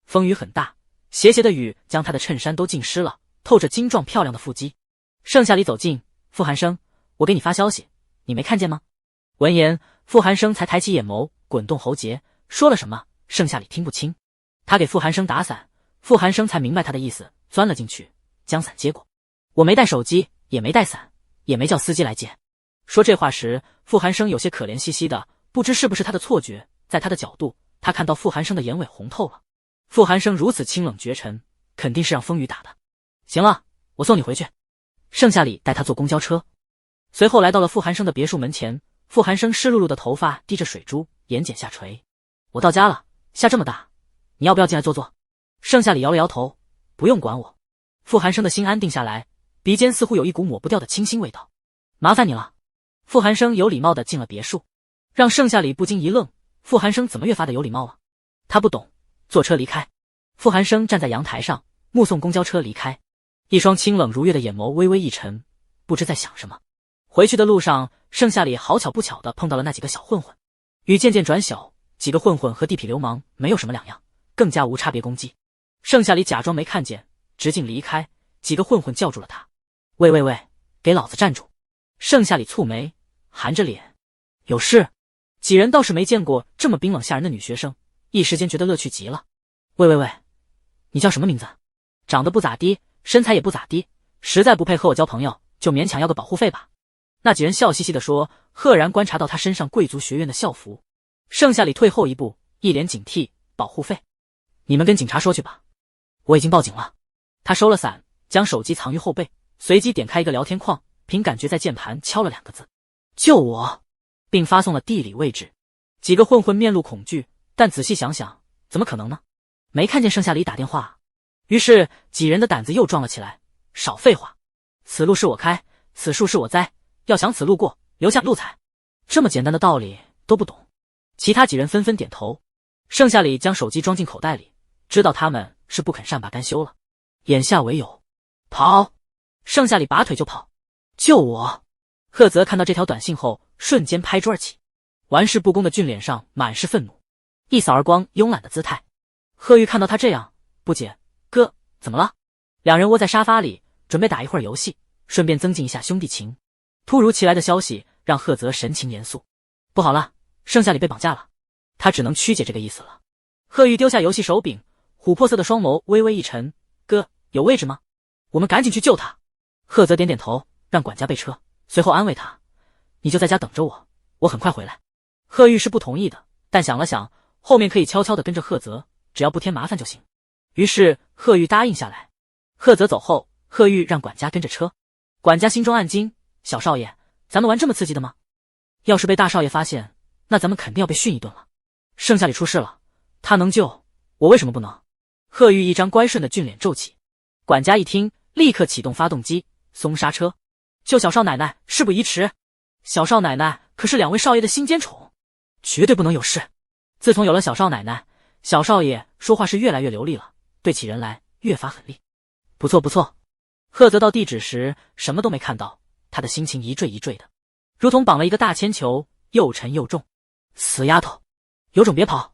风雨很大，斜斜的雨将他的衬衫都浸湿了，透着精壮漂亮的腹肌。盛夏里走近，傅寒生，我给你发消息，你没看见吗？闻言，傅寒生才抬起眼眸，滚动喉结，说了什么？盛夏里听不清。他给傅寒生打伞，傅寒生才明白他的意思，钻了进去，将伞接过。我没带手机，也没带伞，也没叫司机来接。说这话时，傅寒生有些可怜兮兮的，不知是不是他的错觉，在他的角度，他看到傅寒生的眼尾红透了。傅寒生如此清冷绝尘，肯定是让风雨打的。行了，我送你回去。盛夏里带他坐公交车，随后来到了傅寒生的别墅门前。傅寒生湿漉漉的头发滴着水珠，眼睑下垂。我到家了，下这么大，你要不要进来坐坐？盛夏里摇了摇头，不用管我。傅寒生的心安定下来，鼻尖似乎有一股抹不掉的清新味道。麻烦你了。傅寒生有礼貌的进了别墅，让盛夏里不禁一愣，傅寒生怎么越发的有礼貌了？他不懂，坐车离开。傅寒生站在阳台上，目送公交车离开，一双清冷如月的眼眸微微一沉，不知在想什么。回去的路上，盛夏里好巧不巧的碰到了那几个小混混。雨渐渐转小，几个混混和地痞流氓没有什么两样，更加无差别攻击。盛夏里假装没看见，直径离开。几个混混叫住了他：喂喂喂，给老子站住！盛夏里蹙眉，含着脸：有事？几人倒是没见过这么冰冷吓人的女学生，一时间觉得乐趣极了。喂喂喂，你叫什么名字？长得不咋地，身材也不咋地，实在不配和我交朋友，就勉强要个保护费吧。那几人笑嘻嘻地说，赫然观察到他身上贵族学院的校服。盛夏里退后一步，一脸警惕：保护费？你们跟警察说去吧，我已经报警了。他收了伞，将手机藏于后背，随即点开一个聊天框，凭感觉在键盘敲了2个字：救我，并发送了地理位置。几个混混面露恐惧，但仔细想想，怎么可能呢？没看见盛夏里打电话。于是几人的胆子又壮了起来。少废话，此路是我开，此树是我栽，要想此路过，留下路财。这么简单的道理都不懂。其他几人纷纷点头。盛夏里将手机装进口袋里，知道他们是不肯善罢甘休了，眼下唯有跑。盛夏里拔腿就跑。救我！赫泽看到这条短信后，瞬间拍桌而起，玩世不恭的俊脸上满是愤怒，一扫而光慵懒的姿态。贺玉看到他这样，不解：哥，怎么了？两人窝在沙发里，准备打一会儿游戏，顺便增进一下兄弟情。突如其来的消息让赫泽神情严肃。不好了，盛夏里被绑架了。他只能曲解这个意思了。贺玉丢下游戏手柄，琥珀色的双眸微微一沉：哥，有位置吗？我们赶紧去救他。赫泽点点头，让管家备车，随后安慰他：你就在家等着我，我很快回来。贺玉是不同意的，但想了想，后面可以悄悄地跟着赫泽，只要不添麻烦就行。于是贺玉答应下来。赫泽走后，贺玉让管家跟着车。管家心中暗惊，小少爷，咱们玩这么刺激的吗？要是被大少爷发现，那咱们肯定要被训一顿了。盛夏里出事了，他能救，我为什么不能？贺玉一张乖顺的俊脸皱起。管家一听，立刻启动发动机，松刹车。救小少奶奶，事不宜迟。小少奶奶可是2位少爷的心尖宠，绝对不能有事。自从有了小少奶奶，小少爷说话是越来越流利了，对起人来越发狠厉。不错不错。赫泽到地址时什么都没看到，他的心情一坠一坠的，如同绑了一个大铅球，又沉又重。死丫头，有种别跑，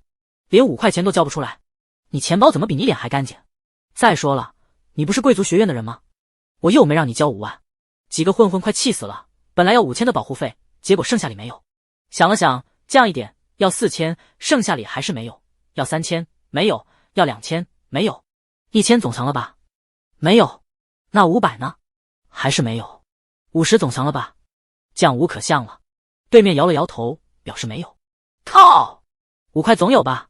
连5块钱都交不出来，你钱包怎么比你脸还干净？再说了，你不是贵族学院的人吗？我又没让你交5万。几个混混快气死了，本来要5000的保护费，结果剩下里没有。想了想，降一点，要4000，剩下里还是没有。要3000，没有。要2000，没有。1000总藏了吧？没有。那500呢？还是没有。50总藏了吧？降无可降了。对面摇了摇头，表示没有。靠！5块总有吧？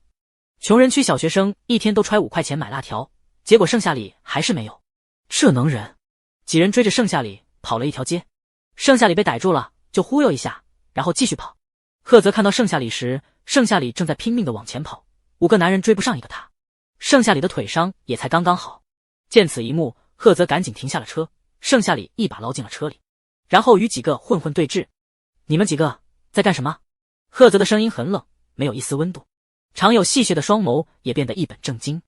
穷人区小学生一天都揣5块钱买辣条，结果剩下里还是没有。这能忍？几人追着剩下里跑了一条街，剩下里被逮住了，就忽悠一下，然后继续跑。赫泽看到剩下里时，剩下里正在拼命的往前跑，5个男人追不上一个他，剩下里的腿伤也才刚刚好。见此一幕，赫泽赶紧停下了车，剩下里一把捞进了车里，然后与几个混混对峙。你们几个在干什么？赫泽的声音很冷，没有一丝温度，常有戏谑的双眸也变得一本正经。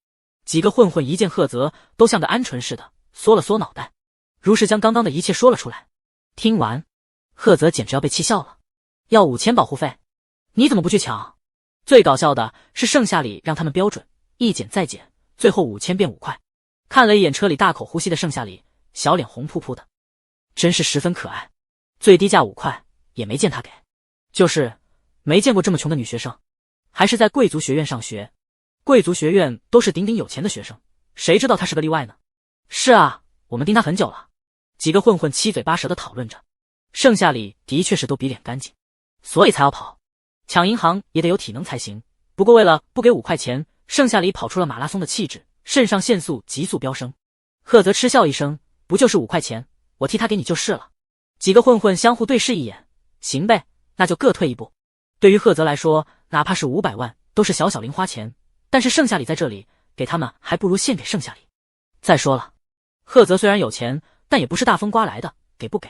几个混混一见赫泽，都像个鹌鹑似的缩了缩脑袋，如是将刚刚的一切说了出来。听完，赫泽简直要被气笑了。要5000保护费，你怎么不去抢？最搞笑的是剩下里让他们标准，一减再减，最后5000变5块。看了一眼车里大口呼吸的剩下里，小脸红扑扑的，真是十分可爱。最低价5块，也没见他给，就是没见过这么穷的女学生，还是在贵族学院上学。贵族学院都是顶顶有钱的学生，谁知道他是个例外呢？是啊，我们盯他很久了。几个混混七嘴八舌的讨论着，剩下里的确是都比脸干净，所以才要跑。抢银行也得有体能才行，不过为了不给5块钱，剩下里跑出了马拉松的气质，肾上腺素急速飙升。赫泽嗤笑一声，不就是5块钱，我替他给你就是了。几个混混相互对视一眼，行呗，那就各退一步。对于赫泽来说，哪怕是500万都是小小零花钱，但是剩下里在这里给他们，还不如现给剩下里。再说了，赫泽虽然有钱，但也不是大风刮来的，给不给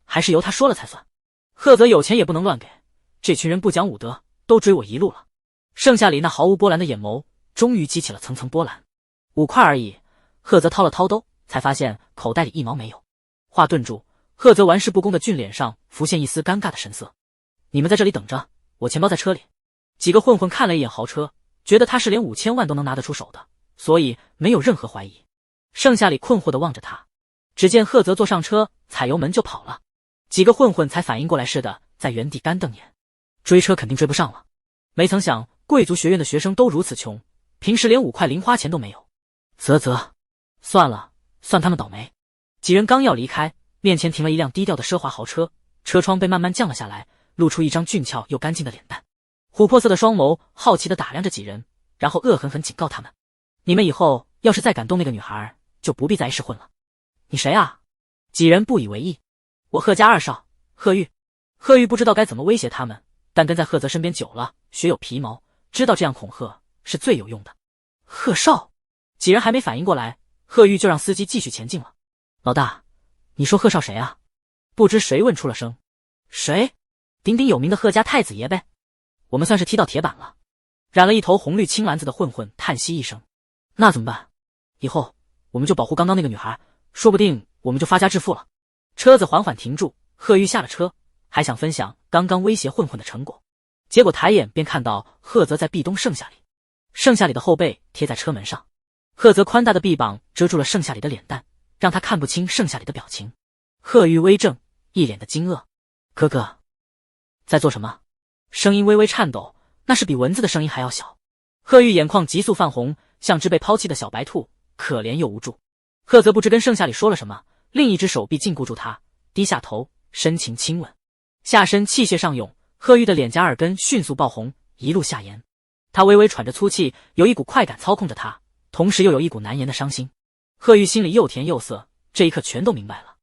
还是由他说了才算。赫泽有钱也不能乱给，这群人不讲武德，都追我一路了。剩下里那毫无波澜的眼眸终于激起了层层波澜。5块而已。赫泽掏了掏兜，才发现口袋里1毛没有。话顿住，赫泽玩世不恭的俊脸上浮现一丝尴尬的神色。你们在这里等着，我钱包在车里。几个混混看了一眼豪车，觉得他是连5000万都能拿得出手的，所以没有任何怀疑。剩下里困惑地望着他，只见赫泽坐上车，踩油门就跑了。几个混混才反应过来似的，在原地干瞪眼。追车肯定追不上了。没曾想贵族学院的学生都如此穷，平时连5块零花钱都没有。啧，算了，算他们倒霉。几人刚要离开，面前停了一辆低调的奢华豪车，车窗被慢慢降了下来，露出一张俊俏又干净的脸蛋。琥珀色的双眸好奇地打量着几人，然后恶狠狠警告他们：你们以后要是再敢动那个女孩，就不必在一室混了。你谁啊？几人不以为意。我贺家二少贺玉。贺玉不知道该怎么威胁他们，但跟在赫泽身边久了，学有皮毛，知道这样恐吓是最有用的。贺少，几人还没反应过来，贺玉就让司机继续前进了。老大，你说贺少谁啊？不知谁问出了声。谁？鼎鼎有名的贺家太子爷呗。我们算是踢到铁板了。染了一头红绿青蓝子的混混叹息一声。那怎么办？以后我们就保护刚刚那个女孩，说不定我们就发家致富了。车子缓缓停住，贺玉下了车，还想分享刚刚威胁混混的成果，结果抬眼便看到赫泽在壁咚剩下里，剩下里的后背贴在车门上，赫泽宽大的臂膀遮住了剩下里的脸蛋，让他看不清剩下里的表情。贺玉微怔，一脸的惊愕。哥哥在做什么？声音微微颤抖，那是比蚊子的声音还要小。贺玉眼眶急速泛红，像只被抛弃的小白兔，可怜又无助。赫泽不知跟剩下里说了什么，另一只手臂禁锢住他，低下头深情亲吻，下身气血上涌，贺玉的脸颊耳根迅速爆红，一路下沿。他微微喘着粗气，有一股快感操控着他，同时又有一股难言的伤心。贺玉心里又甜又涩，这一刻全都明白了。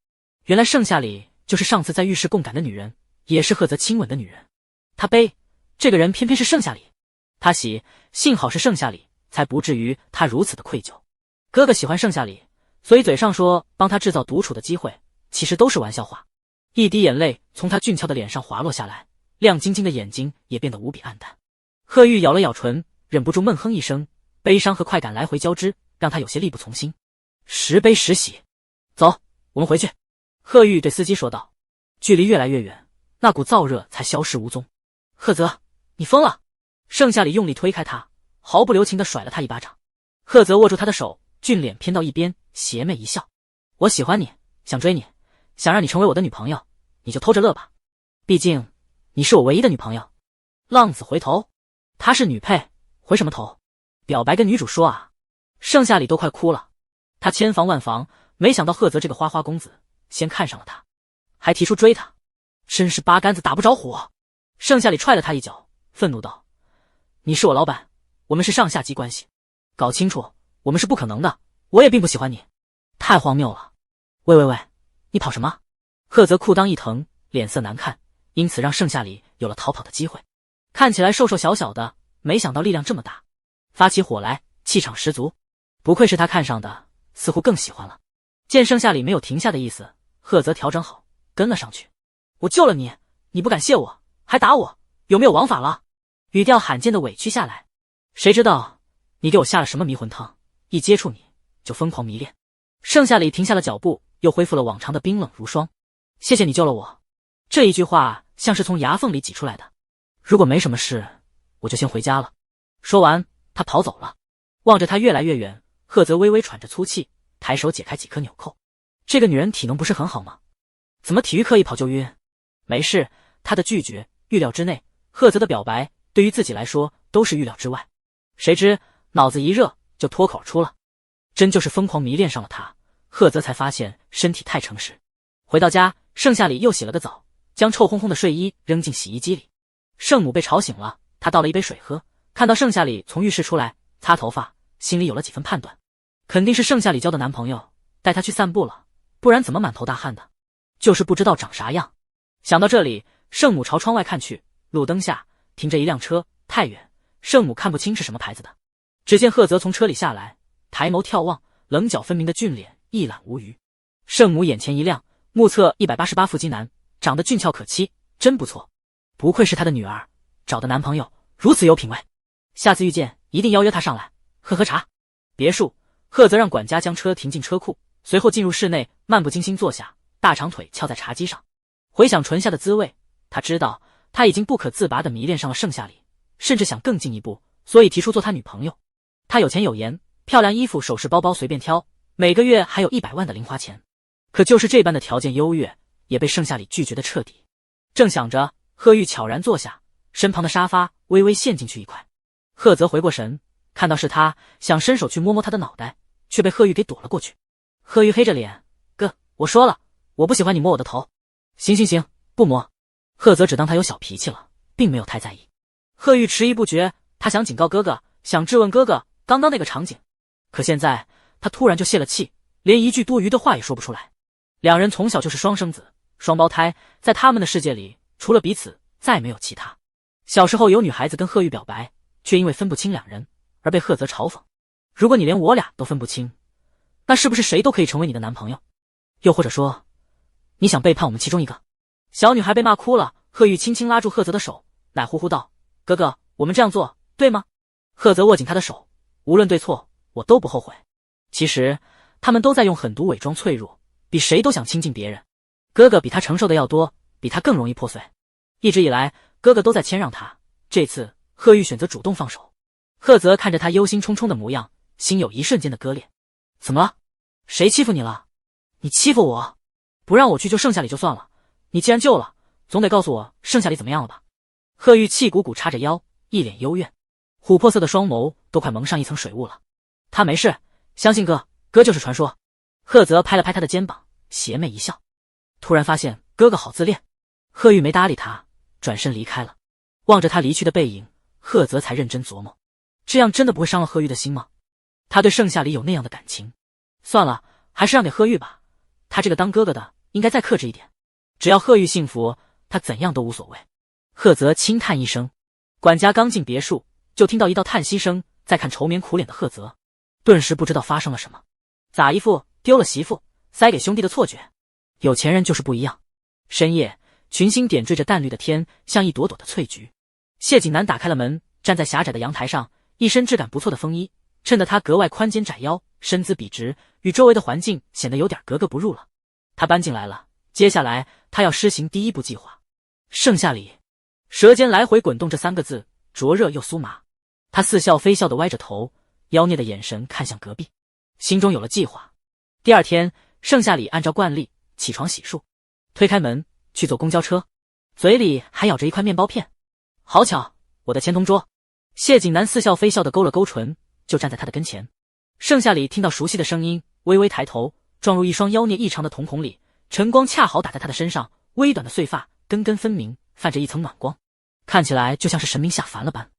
原来盛夏里就是上次在浴室共感的女人，也是赫泽亲吻的女人。他悲，这个人偏偏是盛夏里。他喜，幸好是盛夏里，才不至于他如此的愧疚。哥哥喜欢盛夏里，所以嘴上说帮他制造独处的机会，其实都是玩笑话。一滴眼泪从他俊俏的脸上滑落下来，亮晶晶的眼睛也变得无比暗淡。贺玉咬了咬唇，忍不住闷哼一声，悲伤和快感来回交织，让他有些力不从心。时悲时喜，走，我们回去。贺玉对司机说道。距离越来越远，那股燥热才消失无踪。贺泽，你疯了！盛夏里用力推开他，毫不留情地甩了他一巴掌。贺泽握住他的手，俊脸偏到一边，邪魅一笑。我喜欢你，想追你，想让你成为我的女朋友，你就偷着乐吧。毕竟你是我唯一的女朋友。浪子回头，她是女配，回什么头？表白跟女主说啊。盛夏里都快哭了。他千防万防，没想到贺泽这个花花公子先看上了他，还提出追他，真是八竿子打不着火。盛夏里踹了他一脚，愤怒道：你是我老板，我们是上下级关系，搞清楚，我们是不可能的，我也并不喜欢你。太荒谬了。喂，你跑什么？贺泽裤裆一疼，脸色难看，因此让盛夏里有了逃跑的机会。看起来瘦瘦小小的，没想到力量这么大，发起火来气场十足，不愧是他看上的，似乎更喜欢了。见盛夏里没有停下的意思，贺泽调整好跟了上去。我救了你，你不感谢我，还打我，有没有王法了？语调罕见的委屈下来。谁知道你给我下了什么迷魂汤，一接触你就疯狂迷恋。盛夏里停下了脚步，又恢复了往常的冰冷如霜。谢谢你救了我。这一句话像是从牙缝里挤出来的。如果没什么事，我就先回家了。说完他跑走了。望着他越来越远，贺泽微微喘着粗气，抬手解开几颗纽扣。这个女人体能不是很好吗？怎么体育课一跑就晕？没事，他的拒绝预料之内，贺泽的表白对于自己来说都是预料之外。谁知脑子一热就脱口而出了，真就是疯狂迷恋上了他。贺泽才发现身体太诚实。回到家，盛夏里又洗了个澡，将臭烘烘的睡衣扔进洗衣机里。盛母被吵醒了，他倒了一杯水喝，看到盛夏里从浴室出来擦头发，心里有了几分判断，肯定是盛夏里交的男朋友带她去散步了，不然怎么满头大汗的，就是不知道长啥样。想到这里，盛母朝窗外看去，路灯下停着一辆车，太远，盛母看不清是什么牌子的。只见贺泽从车里下来，抬眸眺望，棱角分明的俊脸一览无余。盛母眼前一亮，目测188腹肌男，长得俊俏可期，真不错，不愧是他的女儿，找的男朋友如此有品位，下次遇见一定邀约他上来喝喝茶。别墅，贺泽让管家将车停进车库，随后进入室内，漫不经心坐下，大长腿翘在茶几上，回想唇下的滋味，他知道他已经不可自拔地迷恋上了盛夏里，甚至想更进一步，所以提出做他女朋友。他有钱有颜，漂亮衣服首饰包包随便挑，每个月还有100万的零花钱，可就是这般的条件优越，也被盛夏里拒绝得彻底。正想着，贺玉悄然坐下，身旁的沙发微微陷进去一块。贺泽回过神，看到是他，想伸手去摸摸他的脑袋，却被贺玉给躲了过去。贺玉黑着脸，哥，我说了，我不喜欢你摸我的头。行，不摸。贺泽只当他有小脾气了，并没有太在意。贺玉迟疑不决，他想警告哥哥，想质问哥哥刚刚那个场景，可现在他突然就泄了气，连一句多余的话也说不出来。两人从小就是双生子，双胞胎，在他们的世界里，除了彼此，再没有其他。小时候有女孩子跟贺玉表白，却因为分不清两人而被贺泽嘲讽。如果你连我俩都分不清，那是不是谁都可以成为你的男朋友？又或者说，你想背叛我们其中一个？小女孩被骂哭了，贺玉轻轻拉住贺泽的手，奶呼呼道：哥哥，我们这样做对吗？贺泽握紧她的手，无论对错，我都不后悔。其实他们都在用狠毒伪装脆弱，比谁都想亲近别人。哥哥比他承受的要多，比他更容易破碎。一直以来，哥哥都在谦让他，这次贺玉选择主动放手。贺泽看着他忧心忡忡的模样，心有一瞬间的割裂。怎么了？谁欺负你了？你欺负我？不让我去救盛夏里就算了，你既然救了，总得告诉我盛夏里怎么样了吧？贺玉气鼓鼓叉着腰，一脸幽怨，琥珀色的双眸都快蒙上一层水雾了。他没事，相信哥，哥就是传说。贺泽拍了拍他的肩膀，邪魅一笑。突然发现哥哥好自恋。贺玉没搭理他，转身离开了。望着他离去的背影，贺泽才认真琢磨。这样真的不会伤了贺玉的心吗？他对盛夏里有那样的感情，算了，还是让给贺玉吧。他这个当哥哥的应该再克制一点，只要贺玉幸福，他怎样都无所谓。贺泽轻叹一声，管家刚进别墅，就听到一道叹息声，再看愁眉苦脸的贺泽，顿时不知道发生了什么，咋一副丢了媳妇塞给兄弟的错觉。有钱人就是不一样。深夜，群星点缀着淡绿的天，像一朵朵的翠菊。谢景南打开了门，站在狭窄的阳台上，一身质感不错的风衣衬得他格外宽肩窄腰，身姿笔直，与周围的环境显得有点格格不入了。他搬进来了，接下来他要施行第一步计划。盛夏里，舌尖来回滚动这3个字，灼热又酥麻。他似笑非笑地歪着头，妖孽的眼神看向隔壁，心中有了计划。第二天，盛夏里按照惯例起床洗漱，推开门去坐公交车，嘴里还咬着一块面包片。好巧，我的前同桌。谢景南似笑非笑地勾了勾唇，就站在他的跟前。盛夏里听到熟悉的声音，微微抬头，撞入一双妖孽异常的瞳孔里，晨光恰好打在他的身上，微短的碎发根根分明，泛着一层暖光，看起来就像是神明下凡了般。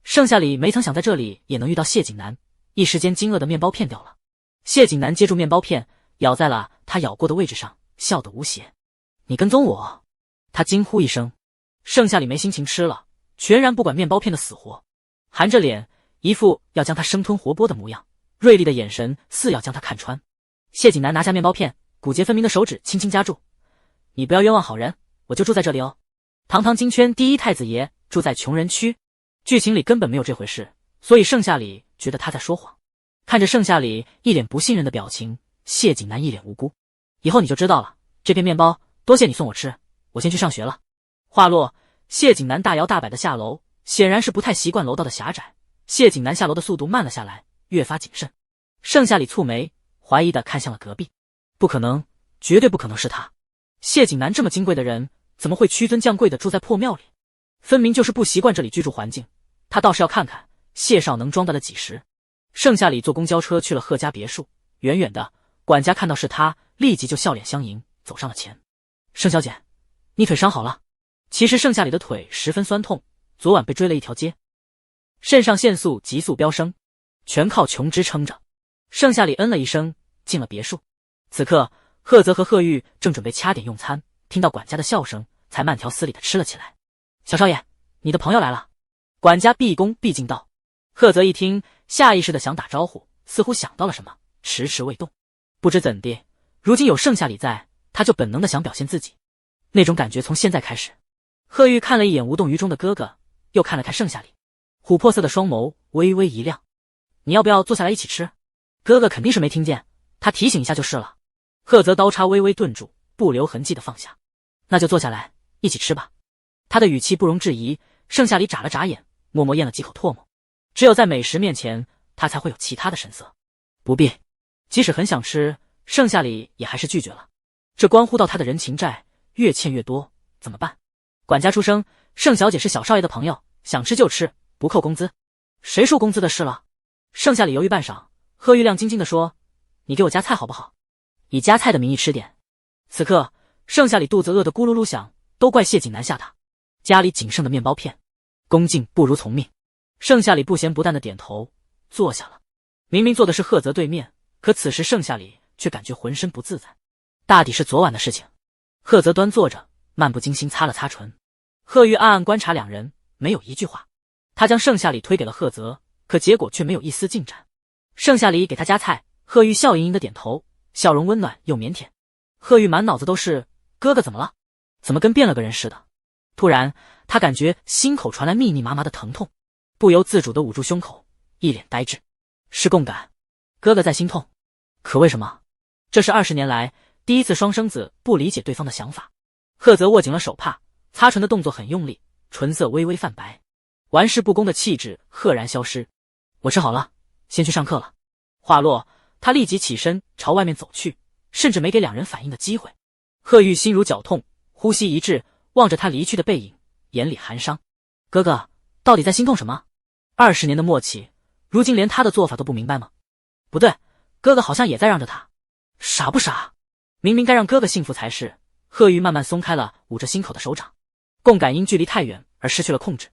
盛夏里没曾想在这里也能遇到谢景南，一时间惊愕的面包片掉了。谢景南接住面包片，咬在了他咬过的位置上，笑得无邪。你跟踪我？他惊呼一声。盛夏里没心情吃了，全然不管面包片的死活，含着脸，一副要将他生吞活剥的模样，锐利的眼神似要将他看穿。谢景南拿下面包片，骨节分明的手指轻轻夹住。你不要冤枉好人，我就住在这里哦。堂堂金圈第一太子爷住在穷人区，剧情里根本没有这回事，所以盛夏里觉得他在说谎。看着盛夏里一脸不信任的表情，谢景南一脸无辜。以后你就知道了，这片面包多谢你送我吃，我先去上学了。话落，谢景南大摇大摆的下楼，显然是不太习惯楼道的狭窄。谢景南下楼的速度慢了下来，越发谨慎。盛夏里蹙眉，怀疑的看向了隔壁。不可能，绝对不可能是他。谢景南这么金贵的人，怎么会屈尊降贵的住在破庙里？分明就是不习惯这里居住环境。他倒是要看看谢少能装得了几时。盛夏里坐公交车去了贺家别墅，远远的，管家看到是他，立即就笑脸相迎，走上了前。盛小姐，你腿伤好了？其实盛夏里的腿十分酸痛，昨晚被追了一条街，肾上腺素急速飙升，全靠琼支撑着。盛夏里嗯了一声，进了别墅。此刻，贺泽和贺玉正准备掐点用餐，听到管家的笑声，才慢条斯理的吃了起来。小少爷，你的朋友来了。管家毕恭毕敬道。贺泽一听，下意识的想打招呼，似乎想到了什么，迟迟未动。不知怎地，如今有盛夏里在，他就本能的想表现自己。那种感觉从现在开始。贺玉看了一眼无动于衷的哥哥，又看了看盛夏里，琥珀色的双眸微微一亮。你要不要坐下来一起吃？哥哥肯定是没听见，他提醒一下就是了。贺泽刀叉微微顿住，不留痕迹的放下。那就坐下来一起吃吧。他的语气不容置疑。盛夏里眨了眨眼，默默咽了几口唾沫。只有在美食面前，他才会有其他的神色。不必。即使很想吃，盛夏里也还是拒绝了。这关乎到他的人情债，越欠越多，怎么办？管家出声，盛小姐是小少爷的朋友，想吃就吃，不扣工资。谁说工资的事了？盛夏里犹豫半晌，贺玉亮晶晶地说，你给我夹菜好不好？以夹菜的名义吃点。此刻盛夏里肚子饿得咕噜噜响，都怪谢景南吓他。家里仅剩的面包片，恭敬不如从命。盛夏里不咸不淡的点头，坐下了。明明坐的是贺泽对面，可此时盛夏里却感觉浑身不自在。大抵是昨晚的事情。贺泽端坐着，漫不经心擦了擦唇。贺玉暗暗观察两人，没有一句话。他将盛夏里推给了贺泽，可结果却没有一丝进展。盛夏里给他夹菜，贺玉笑盈盈的点头，笑容温暖又腼腆。贺玉满脑子都是哥哥怎么了？怎么跟变了个人似的？突然他感觉心口传来密密麻麻的疼痛，不由自主地捂住胸口，一脸呆滞。是共感，哥哥在心痛。可为什么？这是20年来第一次双生子不理解对方的想法。贺泽握紧了手帕，擦唇的动作很用力，唇色微微泛白，玩世不恭的气质赫然消失。我吃好了，先去上课了。话落，他立即起身朝外面走去，甚至没给两人反应的机会。贺玉心如绞痛，呼吸一滞，望着他离去的背影，眼里含伤。哥哥到底在心痛什么？20年的默契，如今连他的做法都不明白吗？不对，哥哥好像也在让着他。傻不傻？明明该让哥哥幸福才是。贺玉慢慢松开了捂着心口的手掌，共感因距离太远而失去了控制。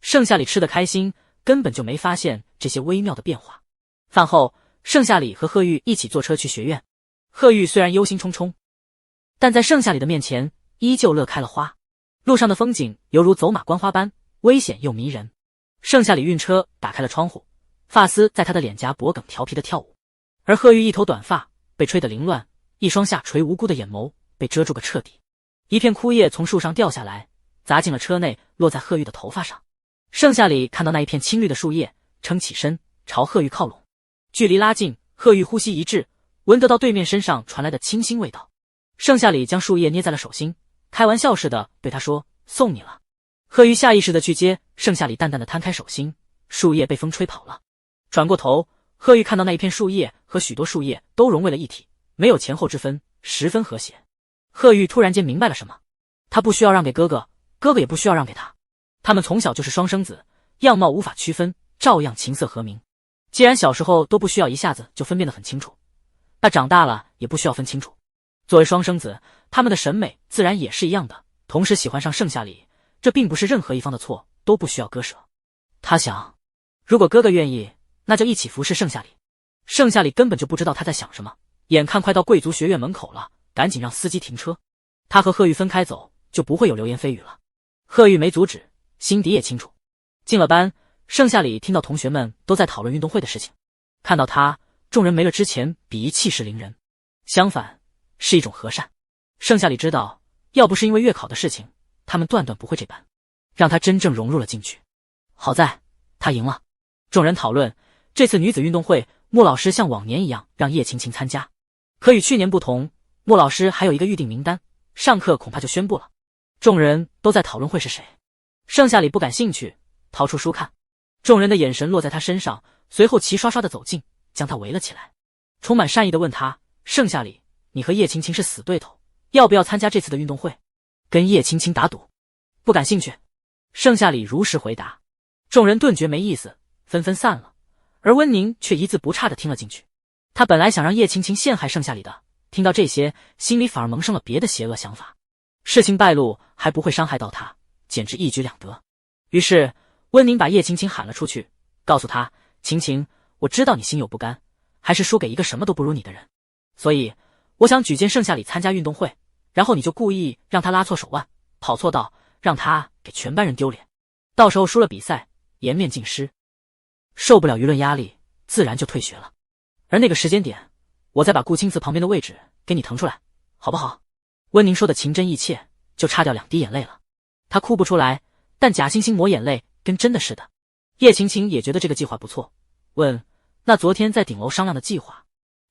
盛夏里吃得开心，根本就没发现这些微妙的变化。饭后，盛夏里和贺玉一起坐车去学院。贺玉虽然忧心忡忡，但在盛夏里的面前依旧乐开了花。路上的风景犹如走马观花般危险又迷人。盛夏里晕车，打开了窗户，发丝在他的脸颊脖梗调皮的跳舞，而贺玉一头短发被吹得凌乱，一双下垂无辜的眼眸被遮住个彻底。一片枯叶从树上掉下来，砸进了车内，落在贺玉的头发上。盛夏里看到那一片青绿的树叶，撑起身朝贺玉靠拢。距离拉近，贺玉呼吸一滞，闻得到对面身上传来的清新味道。盛夏里将树叶捏在了手心，开玩笑似的对他说：“送你了。”贺玉下意识的去接，盛夏里淡淡的摊开手心，树叶被风吹跑了。转过头，贺玉看到那一片树叶和许多树叶都融为了一体，没有前后之分，十分和谐。贺玉突然间明白了什么，他不需要让给哥哥，哥哥也不需要让给他。他们从小就是双生子，样貌无法区分，照样琴瑟和鸣。既然小时候都不需要一下子就分辨得很清楚，那长大了也不需要分清楚。作为双生子，他们的审美自然也是一样的，同时喜欢上盛夏里，这并不是任何一方的错，都不需要割舍。他想，如果哥哥愿意，那就一起服侍盛夏里。盛夏里根本就不知道他在想什么，眼看快到贵族学院门口了，赶紧让司机停车。他和贺玉分开走，就不会有流言蜚语了。贺玉没阻止，心底也清楚。进了班，盛夏里听到同学们都在讨论运动会的事情，看到他，众人没了之前鄙夷气势凌人，相反是一种和善。盛夏里知道，要不是因为月考的事情，他们断不会这般，让他真正融入了进去。好在他赢了。众人讨论这次女子运动会，莫老师像往年一样让叶晴晴参加，可与去年不同，莫老师还有一个预定名单，上课恐怕就宣布了。众人都在讨论会是谁，盛夏里不感兴趣，掏出书看。众人的眼神落在他身上，随后齐刷刷的走近，将他围了起来，充满善意的问他：“盛夏里，你和叶晴晴是死对头，要不要参加这次的运动会？跟叶晴晴打赌？”不感兴趣。盛夏里如实回答。众人顿觉没意思，纷纷散了，而温宁却一字不差的听了进去。他本来想让叶晴晴陷害盛夏里的，听到这些，心里反而萌生了别的邪恶想法。事情败露还不会伤害到他，简直一举两得。于是温宁把叶晴晴喊了出去，告诉他：“晴晴，我知道你心有不甘，还是输给一个什么都不如你的人，所以我想举荐盛夏里参加运动会，然后你就故意让他拉错手腕，跑错道，让他给全班人丢脸，到时候输了比赛，颜面尽失，受不了舆论压力，自然就退学了。而那个时间点，我再把顾青瓷旁边的位置给你腾出来，好不好？”温宁说的情真意切，就差掉2滴眼泪了。他哭不出来，但假惺惺抹眼泪跟真的似的。叶晴晴也觉得这个计划不错，问：“那昨天在顶楼商量的计划？”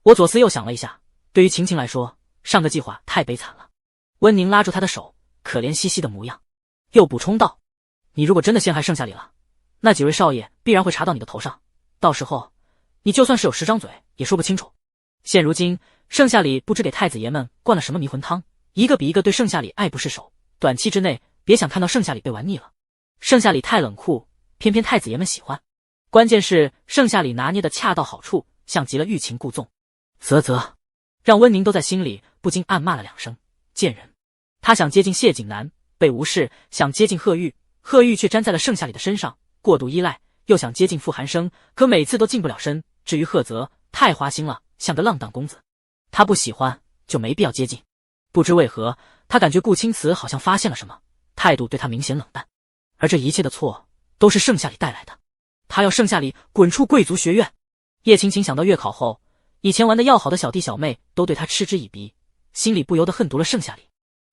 我左思右想了一下，对于晴晴来说，上个计划太悲惨了。温宁拉住他的手，可怜兮兮的模样，又补充道：“你如果真的陷害盛夏里了，那几位少爷必然会查到你的头上，到时候你就算是有10张嘴也说不清楚。现如今盛夏里不知给太子爷们灌了什么迷魂汤，一个比一个对盛夏里爱不释手，短期之内别想看到盛夏里被玩腻了。盛夏里太冷酷，偏偏太子爷们喜欢，关键是盛夏里拿捏的恰到好处，像极了欲擒故纵。啧，让温宁都在心里不禁暗骂了2声，贱人。他想接近谢景南，被无视；想接近贺玉，贺玉却粘在了盛夏里的身上，过度依赖；又想接近傅寒生，可每次都近不了身。至于贺泽，太花心了，像个浪荡公子，他不喜欢就没必要接近。不知为何，他感觉顾青瓷好像发现了什么，态度对他明显冷淡，而这一切的错都是盛夏里带来的。他要盛夏里滚出贵族学院。叶晴晴想到月考后，以前玩的要好的小弟小妹都对他嗤之以鼻，心里不由得恨毒了盛夏里。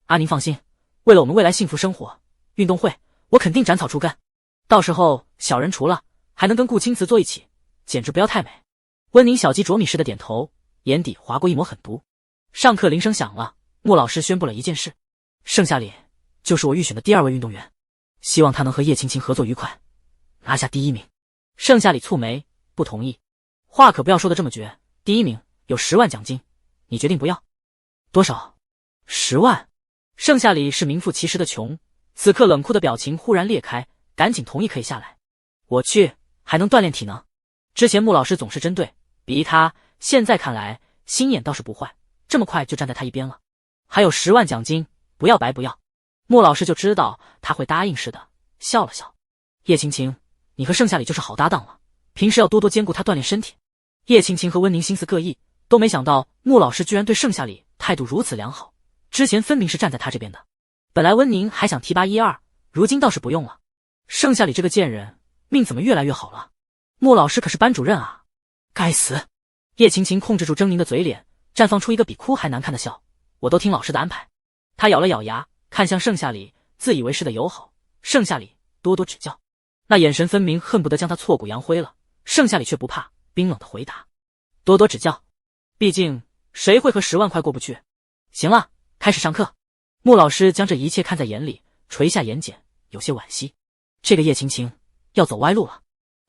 阿宁放心，为了我们未来幸福生活，运动会我肯定斩草除根，到时候小人除了，还能跟顾青瓷坐一起，简直不要太美。温宁小鸡啄米似的点头，眼底划过一抹狠毒。上课铃声响了，穆老师宣布了一件事：盛夏里就是我预选的第2位运动员，希望他能和叶晴晴合作愉快，拿下第1名。盛夏里蹙眉，不同意。话可不要说的这么绝，第1名有10万奖金，你决定不要？多少？10万。盛夏里是名副其实的穷，此刻冷酷的表情忽然裂开，赶紧同意可以下来。我去，还能锻炼体能。之前穆老师总是针对鄙夷他，现在看来心眼倒是不坏，这么快就站在他一边了。还有10万奖金，不要白不要。穆老师就知道他会答应似的，笑了笑。叶晴晴，你和盛夏里就是好搭档了，平时要多多兼顾他锻炼身体。叶青青和温宁心思各异，都没想到穆老师居然对盛夏里态度如此良好，之前分明是站在他这边的。本来温宁还想提拔一二，如今倒是不用了。盛夏里这个贱人，命怎么越来越好了？穆老师可是班主任啊！该死！叶青青控制住狰狞的嘴脸，绽放出一个比哭还难看的笑。我都听老师的安排。他咬了咬牙，看向盛夏里，自以为是的友好。盛夏里，多多指教。那眼神分明恨不得将他挫骨扬灰了。盛夏里却不怕，冰冷的回答：多多指教。毕竟谁会和10万块过不去？行了，开始上课。穆老师将这一切看在眼里，垂下眼睑，有些惋惜。这个叶青青要走歪路了。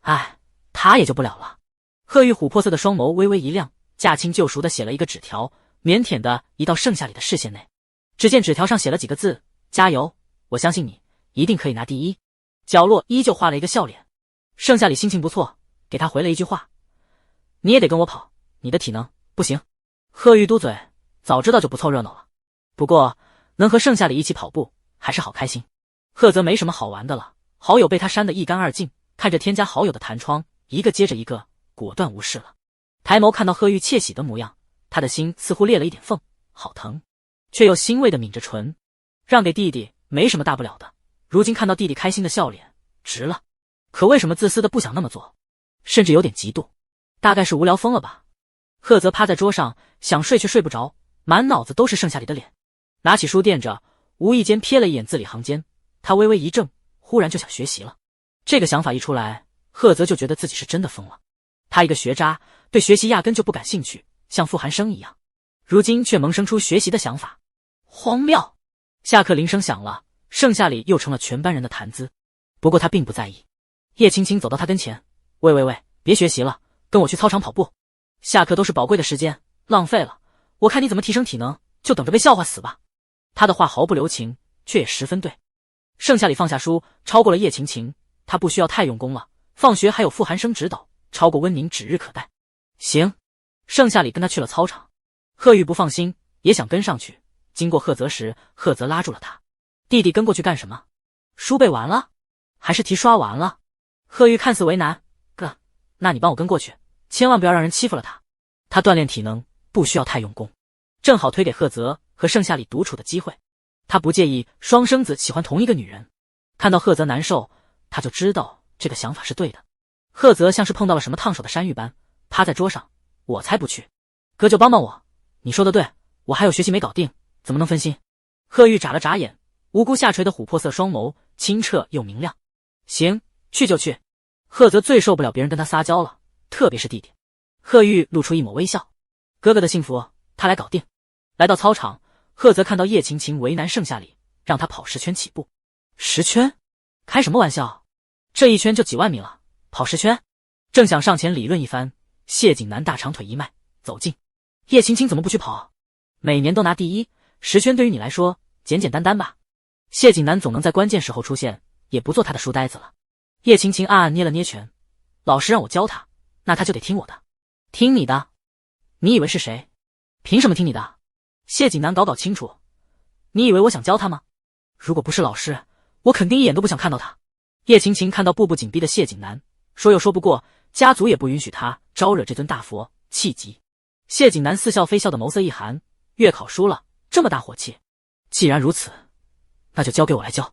唉，他也救不了了。贺玉琥珀色的双眸微微一亮，驾轻就熟地写了一个纸条，腼腆地移到盛夏里的视线内。只见纸条上写了几个字：加油，我相信你一定可以拿第一。角落依旧画了一个笑脸。盛夏里心情不错，给他回了一句话：你也得跟我跑，你的体能不行。贺玉嘟嘴，早知道就不凑热闹了。不过能和盛夏里一起跑步还是好开心。贺泽没什么好玩的了，好友被他删得一干二净，看着添加好友的弹窗一个接着一个，果断无视了。抬眸看到贺玉窃喜的模样，他的心似乎裂了一点缝，好疼，却又欣慰地抿着唇。让给弟弟没什么大不了的，如今看到弟弟开心的笑脸，值了。可为什么自私的不想那么做，甚至有点嫉妒？大概是无聊疯了吧。贺泽趴在桌上，想睡却睡不着，满脑子都是盛夏里的脸。拿起书垫着，无意间瞥了一眼字里行间，他微微一怔，忽然就想学习了。这个想法一出来，贺泽就觉得自己是真的疯了。他一个学渣，对学习压根就不感兴趣，像傅寒生一样，如今却萌生出学习的想法，荒谬。下课铃声响了，盛夏里又成了全班人的谈资。不过他并不在意。叶青青走到他跟前：喂，别学习了，跟我去操场跑步。下课都是宝贵的时间，浪费了，我看你怎么提升体能，就等着被笑话死吧。他的话毫不留情，却也十分对。盛夏里放下书，超过了叶青青，他不需要太用功了，放学还有傅寒生指导，超过温宁指日可待。行。盛夏里跟他去了操场。贺玉不放心，也想跟上去，经过贺泽时，贺泽拉住了他。弟弟跟过去干什么？书背完了？还是题刷完了？贺玉看似为难，哥，那你帮我跟过去，千万不要让人欺负了他。他锻炼体能不需要太用功，正好推给贺泽和盛夏里独处的机会。他不介意双生子喜欢同一个女人。看到贺泽难受，他就知道这个想法是对的。贺泽像是碰到了什么烫手的山芋般，趴在桌上：我才不去，哥就帮帮我。你说的对，我还有学习没搞定，怎么能分心？贺玉眨了眨眼，无辜下垂的琥珀色双眸清澈又明亮。行，去就去。贺泽最受不了别人跟他撒娇了，特别是弟弟。贺玉露出一抹微笑，哥哥的幸福他来搞定。来到操场，贺泽看到叶晴晴为难盛夏里，让他跑10圈起步。10圈？开什么玩笑？这一圈就几万米了，跑10圈？正想上前理论一番，谢景南大长腿一迈走近。叶晴晴怎么不去跑？每年都拿第一，10圈对于你来说简简单单吧。谢景南总能在关键时候出现，也不做他的书呆子了。叶晴晴暗暗捏了捏拳，老师让我教他，那他就得听我的。听你的？你以为是谁？凭什么听你的？谢景南搞清楚，你以为我想教他吗？如果不是老师，我肯定一眼都不想看到他。叶晴晴看到步步紧逼的谢景南，说又说不过，家族也不允许他招惹这尊大佛，气急。谢景南似笑非笑的眸色一寒，月考输了，这么大火气？既然如此，那就交给我来教。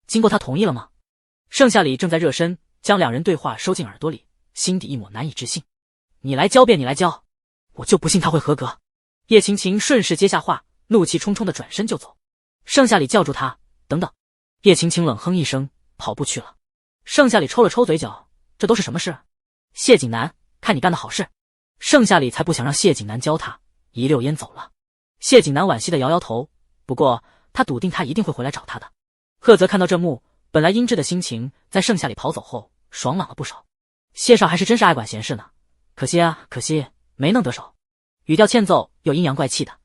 经过他同意了吗？盛夏里正在热身，将两人对话收进耳朵里，心底一抹难以置信。你来教便你来教，我就不信他会合格。叶晴晴顺势接下话，怒气冲冲的转身就走。盛夏里叫住他，等等。叶晴晴冷哼一声，跑步去了。盛夏里抽了抽嘴角，这都是什么事？谢景南，看你干的好事。盛夏里才不想让谢景南教他，一溜烟走了。谢景南惋惜的摇摇头，不过他笃定他一定会回来找他的。贺泽看到这幕，本来阴鸷的心情在盛夏里跑走后爽朗了不少。谢少还是真是爱管闲事呢，可惜啊，可惜没能得手。语调欠揍又阴阳怪气的。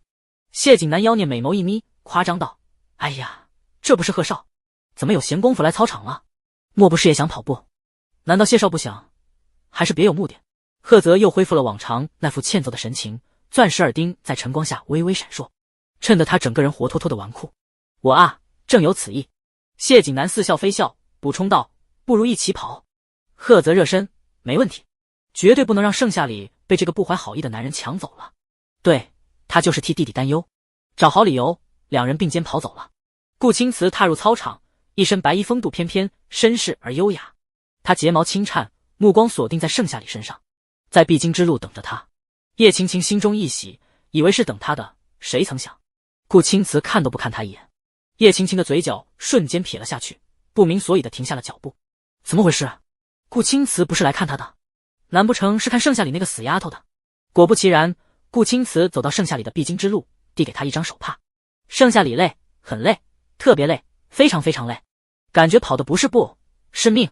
谢景南妖孽美眸一眯，夸张道：哎呀，这不是贺少，怎么有闲工夫来操场了？莫不是也想跑步？难道谢少不想？还是别有目的？贺泽又恢复了往常那副欠揍的神情，钻石耳钉在晨光下微微闪烁，衬得他整个人活脱脱的纨绔。我啊，正有此意。谢景南似笑非笑，补充道：不如一起跑。赫泽热身，没问题，绝对不能让盛夏里被这个不怀好意的男人抢走了。对，他就是替弟弟担忧。找好理由，两人并肩跑走了。顾青瓷踏入操场，一身白衣风度翩翩，绅士而优雅。他睫毛轻颤，目光锁定在盛夏里身上，在必经之路等着他。叶青青心中一喜，以为是等他的，谁曾想顾青瓷看都不看他一眼。叶青青的嘴角瞬间撇了下去，不明所以的停下了脚步。怎么回事？顾青瓷不是来看他的，难不成是看盛夏里那个死丫头的？果不其然，顾青瓷走到盛夏里的必经之路，递给他一张手帕。盛夏里累，很累，特别累，非常非常累，感觉跑的不是步，是命。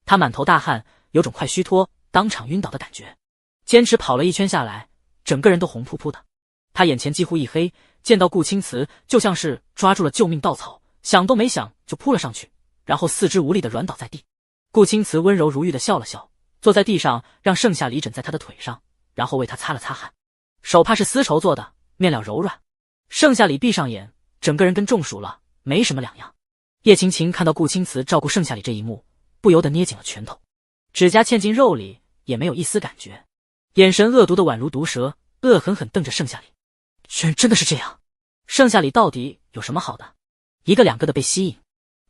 他满头大汗，有种快虚脱，当场晕倒的感觉。坚持跑了一圈下来，整个人都红扑扑的。他眼前几乎一黑，见到顾青瓷就像是抓住了救命稻草，想都没想就扑了上去，然后四肢无力的软倒在地。顾青瓷温柔如玉的笑了笑，坐在地上，让盛夏里枕在他的腿上，然后为他擦了擦汗。手帕是丝绸做的，面料柔软。盛夏里闭上眼，整个人跟中暑了，没什么两样。叶青青看到顾青瓷照顾盛夏里这一幕，不由得捏紧了拳头，指甲嵌进肉里，也没有一丝感觉，眼神恶毒的宛如毒蛇，恶狠狠瞪着盛夏里。居然真的是这样，盛夏里到底有什么好的？一个两个的被吸引，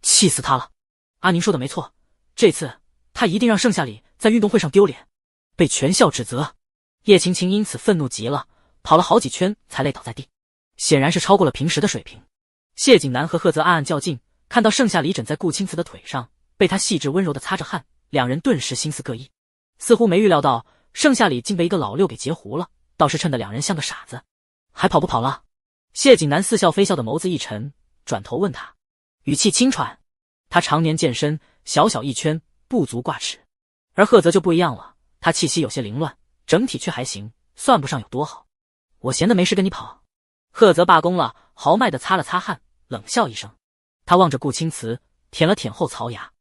气死他了。阿宁说的没错，这次他一定让盛夏里在运动会上丢脸，被全校指责。叶青青因此愤怒极了，跑了好几圈才累倒在地，显然是超过了平时的水平。谢景南和赫泽暗暗较劲，看到盛夏里枕在顾青瓷的腿上，被他细致温柔的擦着汗，两人顿时心思各异，似乎没预料到盛夏里竟被一个老六给截胡了，倒是衬得两人像个傻子。还跑不跑了？谢景南似笑非笑的眸子一沉，转头问他，语气轻喘。他常年健身，小小一圈不足挂齿，而赫泽就不一样了，他气息有些凌乱，整体却还行，算不上有多好。我闲的没事跟你跑。赫泽罢工了，豪迈的擦了擦汗，冷笑一声。他望着顾青瓷，舔了舔后槽牙，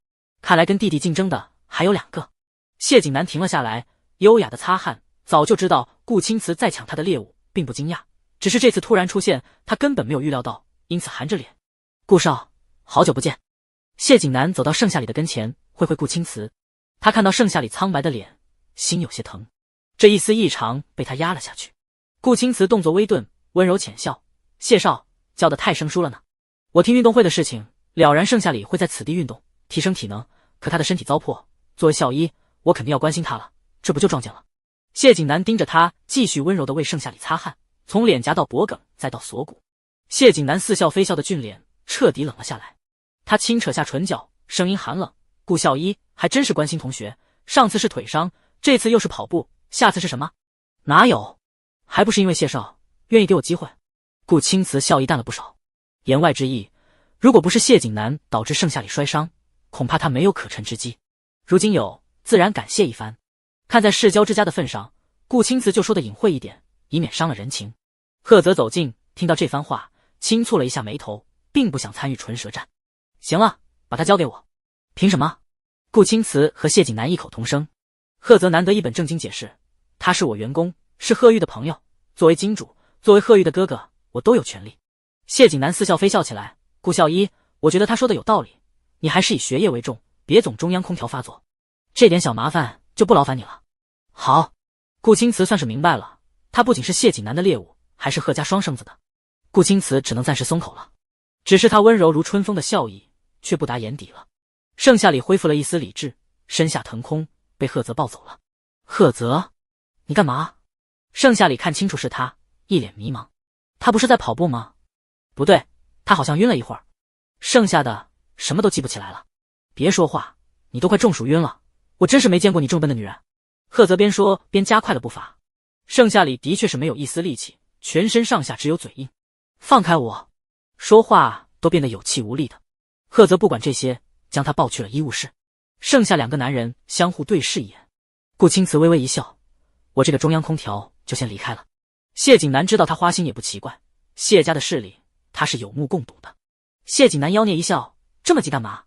看来跟弟弟竞争的还有两个。谢景南停了下来，优雅的擦汗，早就知道顾青瓷在抢他的猎物，并不惊讶，只是这次突然出现，他根本没有预料到，因此含着脸。顾少，好久不见。谢景南走到盛夏里的跟前，会顾青瓷。他看到盛夏里苍白的脸，心有些疼，这一丝异常被他压了下去。顾青瓷动作微顿，温柔浅笑，谢少，叫得太生疏了呢。我听运动会的事情，了然盛夏里会在此地运动，提升体能，可他的身体糟粕，作为校医，我肯定要关心他了，这不就撞见了。谢景南盯着他，继续温柔地为盛夏里擦汗，从脸颊到脖颈再到锁骨。谢景南似笑非笑的俊脸彻底冷了下来，他轻扯下唇角，声音寒冷，顾校医还真是关心同学，上次是腿伤，这次又是跑步，下次是什么？哪有，还不是因为谢少愿意给我机会。顾青瓷笑意淡了不少，言外之意，如果不是谢景南导致盛夏里摔伤，恐怕他没有可乘之机，如今有，自然感谢一番。看在世交之家的份上，顾青瓷就说的隐晦一点，以免伤了人情。赫泽走近，听到这番话，轻蹙了一下眉头，并不想参与唇舌战。行了，把他交给我。凭什么？顾青瓷和谢景南异口同声。赫泽难得一本正经解释，他是我员工，是贺玉的朋友，作为金主，作为贺玉的哥哥，我都有权利。谢景南似笑非笑起来，顾校医，我觉得他说的有道理，你还是以学业为重，别总中央空调发作，这点小麻烦就不劳烦你了。好，顾青瓷算是明白了，他不仅是谢景南的猎物，还是贺家双生子的。顾青瓷只能暂时松口了，只是他温柔如春风的笑意却不达眼底了。盛夏里恢复了一丝理智，身下腾空，被赫泽抱走了。赫泽，你干嘛？盛夏里看清楚是他，一脸迷茫。他不是在跑步吗？不对，他好像晕了一会儿，剩下的什么都记不起来了。别说话，你都快中暑晕了，我真是没见过你这么笨的女人。赫泽边说边加快了步伐。盛夏里的确是没有一丝力气，全身上下只有嘴硬。放开我！说话都变得有气无力的。赫泽不管这些，将他抱去了医务室。剩下两个男人相互对视一眼，顾青瓷微微一笑，我这个中央空调就先离开了。谢景南知道他花心也不奇怪，谢家的势力他是有目共睹的。谢景南妖孽一笑，这么急干嘛？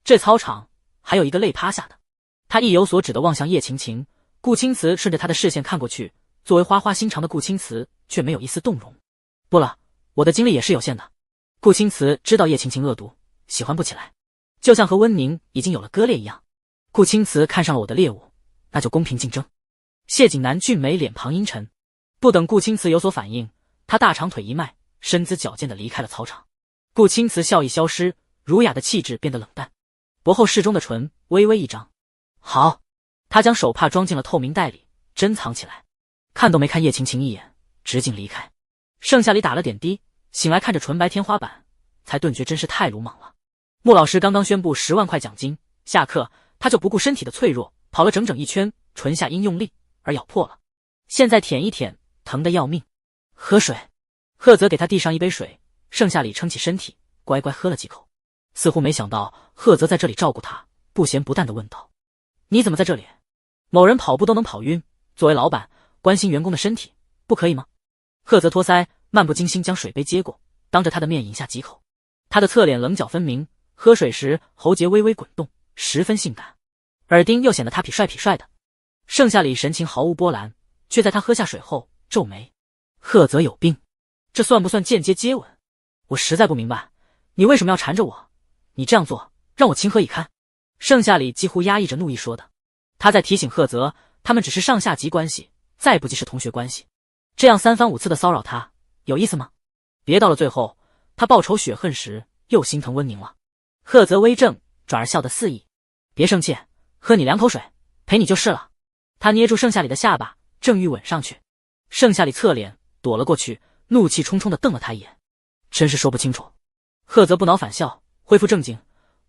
这操场还有一个累趴下的。他意有所指的望向叶晴晴，顾青瓷顺着他的视线看过去，作为花花心肠的顾青瓷却没有一丝动容。不了，我的精力也是有限的。顾青瓷知道叶晴晴恶毒，喜欢不起来，就像和温宁已经有了割裂一样。顾青瓷看上了我的猎物，那就公平竞争。谢景南俊美脸庞阴沉，不等顾青瓷有所反应，他大长腿一迈，身姿矫健地离开了操场。顾青瓷笑意消失，儒雅的气质变得冷淡，薄厚适中的唇微微一张。好，他将手帕装进了透明袋里，珍藏起来，看都没看叶晴晴一眼，直径离开。盛夏里打了点滴，醒来看着纯白天花板，才顿觉真是太鲁莽了。穆老师刚刚宣布10万块奖金，下课他就不顾身体的脆弱，跑了整整一圈，唇下因用力而咬破了，现在舔一舔，疼得要命。喝水。赫泽给他递上一杯水，盛夏里撑起身体，乖乖喝了几口，似乎没想到赫泽在这里照顾他，不咸不淡地问道：你怎么在这里？某人跑步都能跑晕，作为老板关心员工的身体，不可以吗？赫泽托腮，漫不经心将水杯接过，当着他的面饮下几口。他的侧脸棱角分明，喝水时喉结微微滚动，十分性感，耳钉又显得他痞帅的。盛夏里神情毫无波澜，却在他喝下水后皱眉：赫泽有病，这算不算间接接吻？我实在不明白，你为什么要缠着我？你这样做让我情何以堪？盛夏里几乎压抑着怒意说的。他在提醒赫泽，他们只是上下级关系，再不济是同学关系，这样3番5次的骚扰他，有意思吗？别到了最后，他报仇雪恨时又心疼温宁了。赫泽微怔，转而笑得肆意。别生气，喝你2口水，陪你就是了。他捏住盛夏里的下巴，正欲吻上去，盛夏里侧脸躲了过去，怒气冲冲地瞪了他一眼。真是说不清楚。赫泽不恼反笑，恢复正经，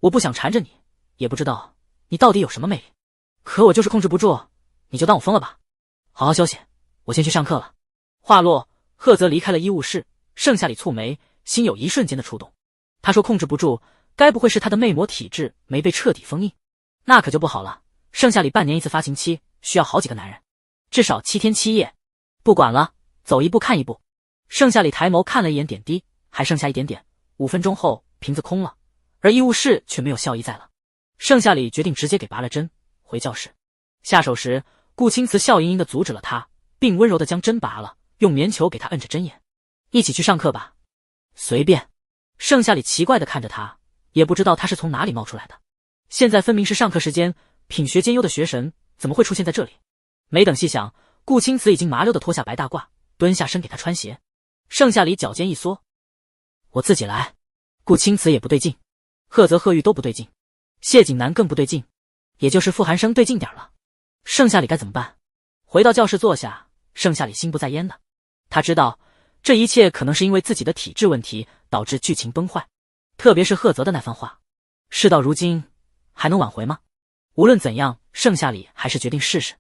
我不想缠着你，也不知道你到底有什么魅力，可我就是控制不住，你就当我疯了吧。好好休息，我先去上课了。话落，赫泽离开了医务室，盛夏里蹙眉，心有一瞬间的触动。他说控制不住，该不会是他的魅魔体质没被彻底封印？那可就不好了，盛夏里半年一次发情期，需要好几个男人，至少7天7夜。不管了，走一步看一步。盛夏里抬眸看了一眼点滴，还剩下一点点，5分钟后瓶子空了，而医务室却没有校医在了。盛夏里决定直接给拔了针，回教室。下手时，顾青瓷笑盈盈地阻止了他，并温柔地将针拔了，用棉球给他摁着针眼。一起去上课吧。随便。盛夏里奇怪地看着他，也不知道他是从哪里冒出来的。现在分明是上课时间，品学兼优的学神怎么会出现在这里？没等细想，顾青瓷已经麻溜地脱下白大褂，蹲下身给他穿鞋。盛夏里脚尖一缩，我自己来。顾青瓷也不对劲，赫泽贺玉都不对劲，谢景南更不对劲，也就是傅寒生对劲点了。盛夏里该怎么办？回到教室坐下，盛夏里心不在焉的。他知道这一切可能是因为自己的体质问题导致剧情崩坏，特别是赫泽的那番话。事到如今，还能挽回吗？无论怎样，盛夏里还是决定试试。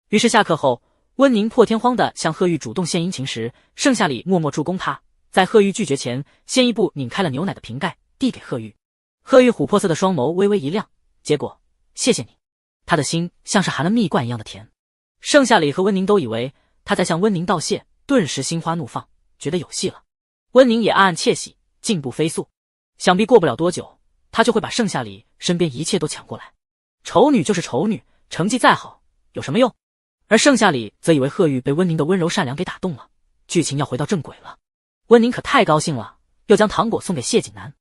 于是下课后，温宁破天荒地向贺玉主动献殷勤时，盛夏里默默助攻他，在贺玉拒绝前，先一步拧开了牛奶的瓶盖，递给贺玉。贺玉琥珀色的双眸微微一亮，结果谢谢你。他的心像是含了蜜罐一样的甜。盛夏里和温宁都以为他在向温宁道谢，顿时心花怒放，觉得有戏了。温宁也暗暗窃喜，进步飞速，想必过不了多久，他就会把盛夏里身边一切都抢过来。丑女就是丑女，成绩再好有什么用？而盛夏里则以为贺玉被温宁的温柔善良给打动了，剧情要回到正轨了。温宁可太高兴了，又将糖果送给谢景南。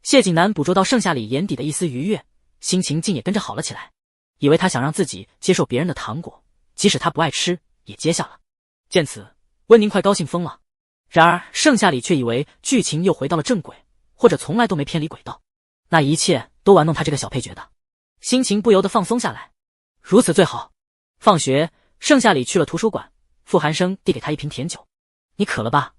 谢景南捕捉到盛夏里眼底的一丝愉悦，心情竟也跟着好了起来，以为他想让自己接受别人的糖果，即使他不爱吃也接下了。见此，温宁快高兴疯了。然而盛夏里却以为剧情又回到了正轨，或者从来都没偏离轨道，那一切都玩弄他这个小配角的，心情不由得放松下来。如此最好。放学，盛夏里去了图书馆，傅寒生递给他一瓶甜酒。你渴了吧？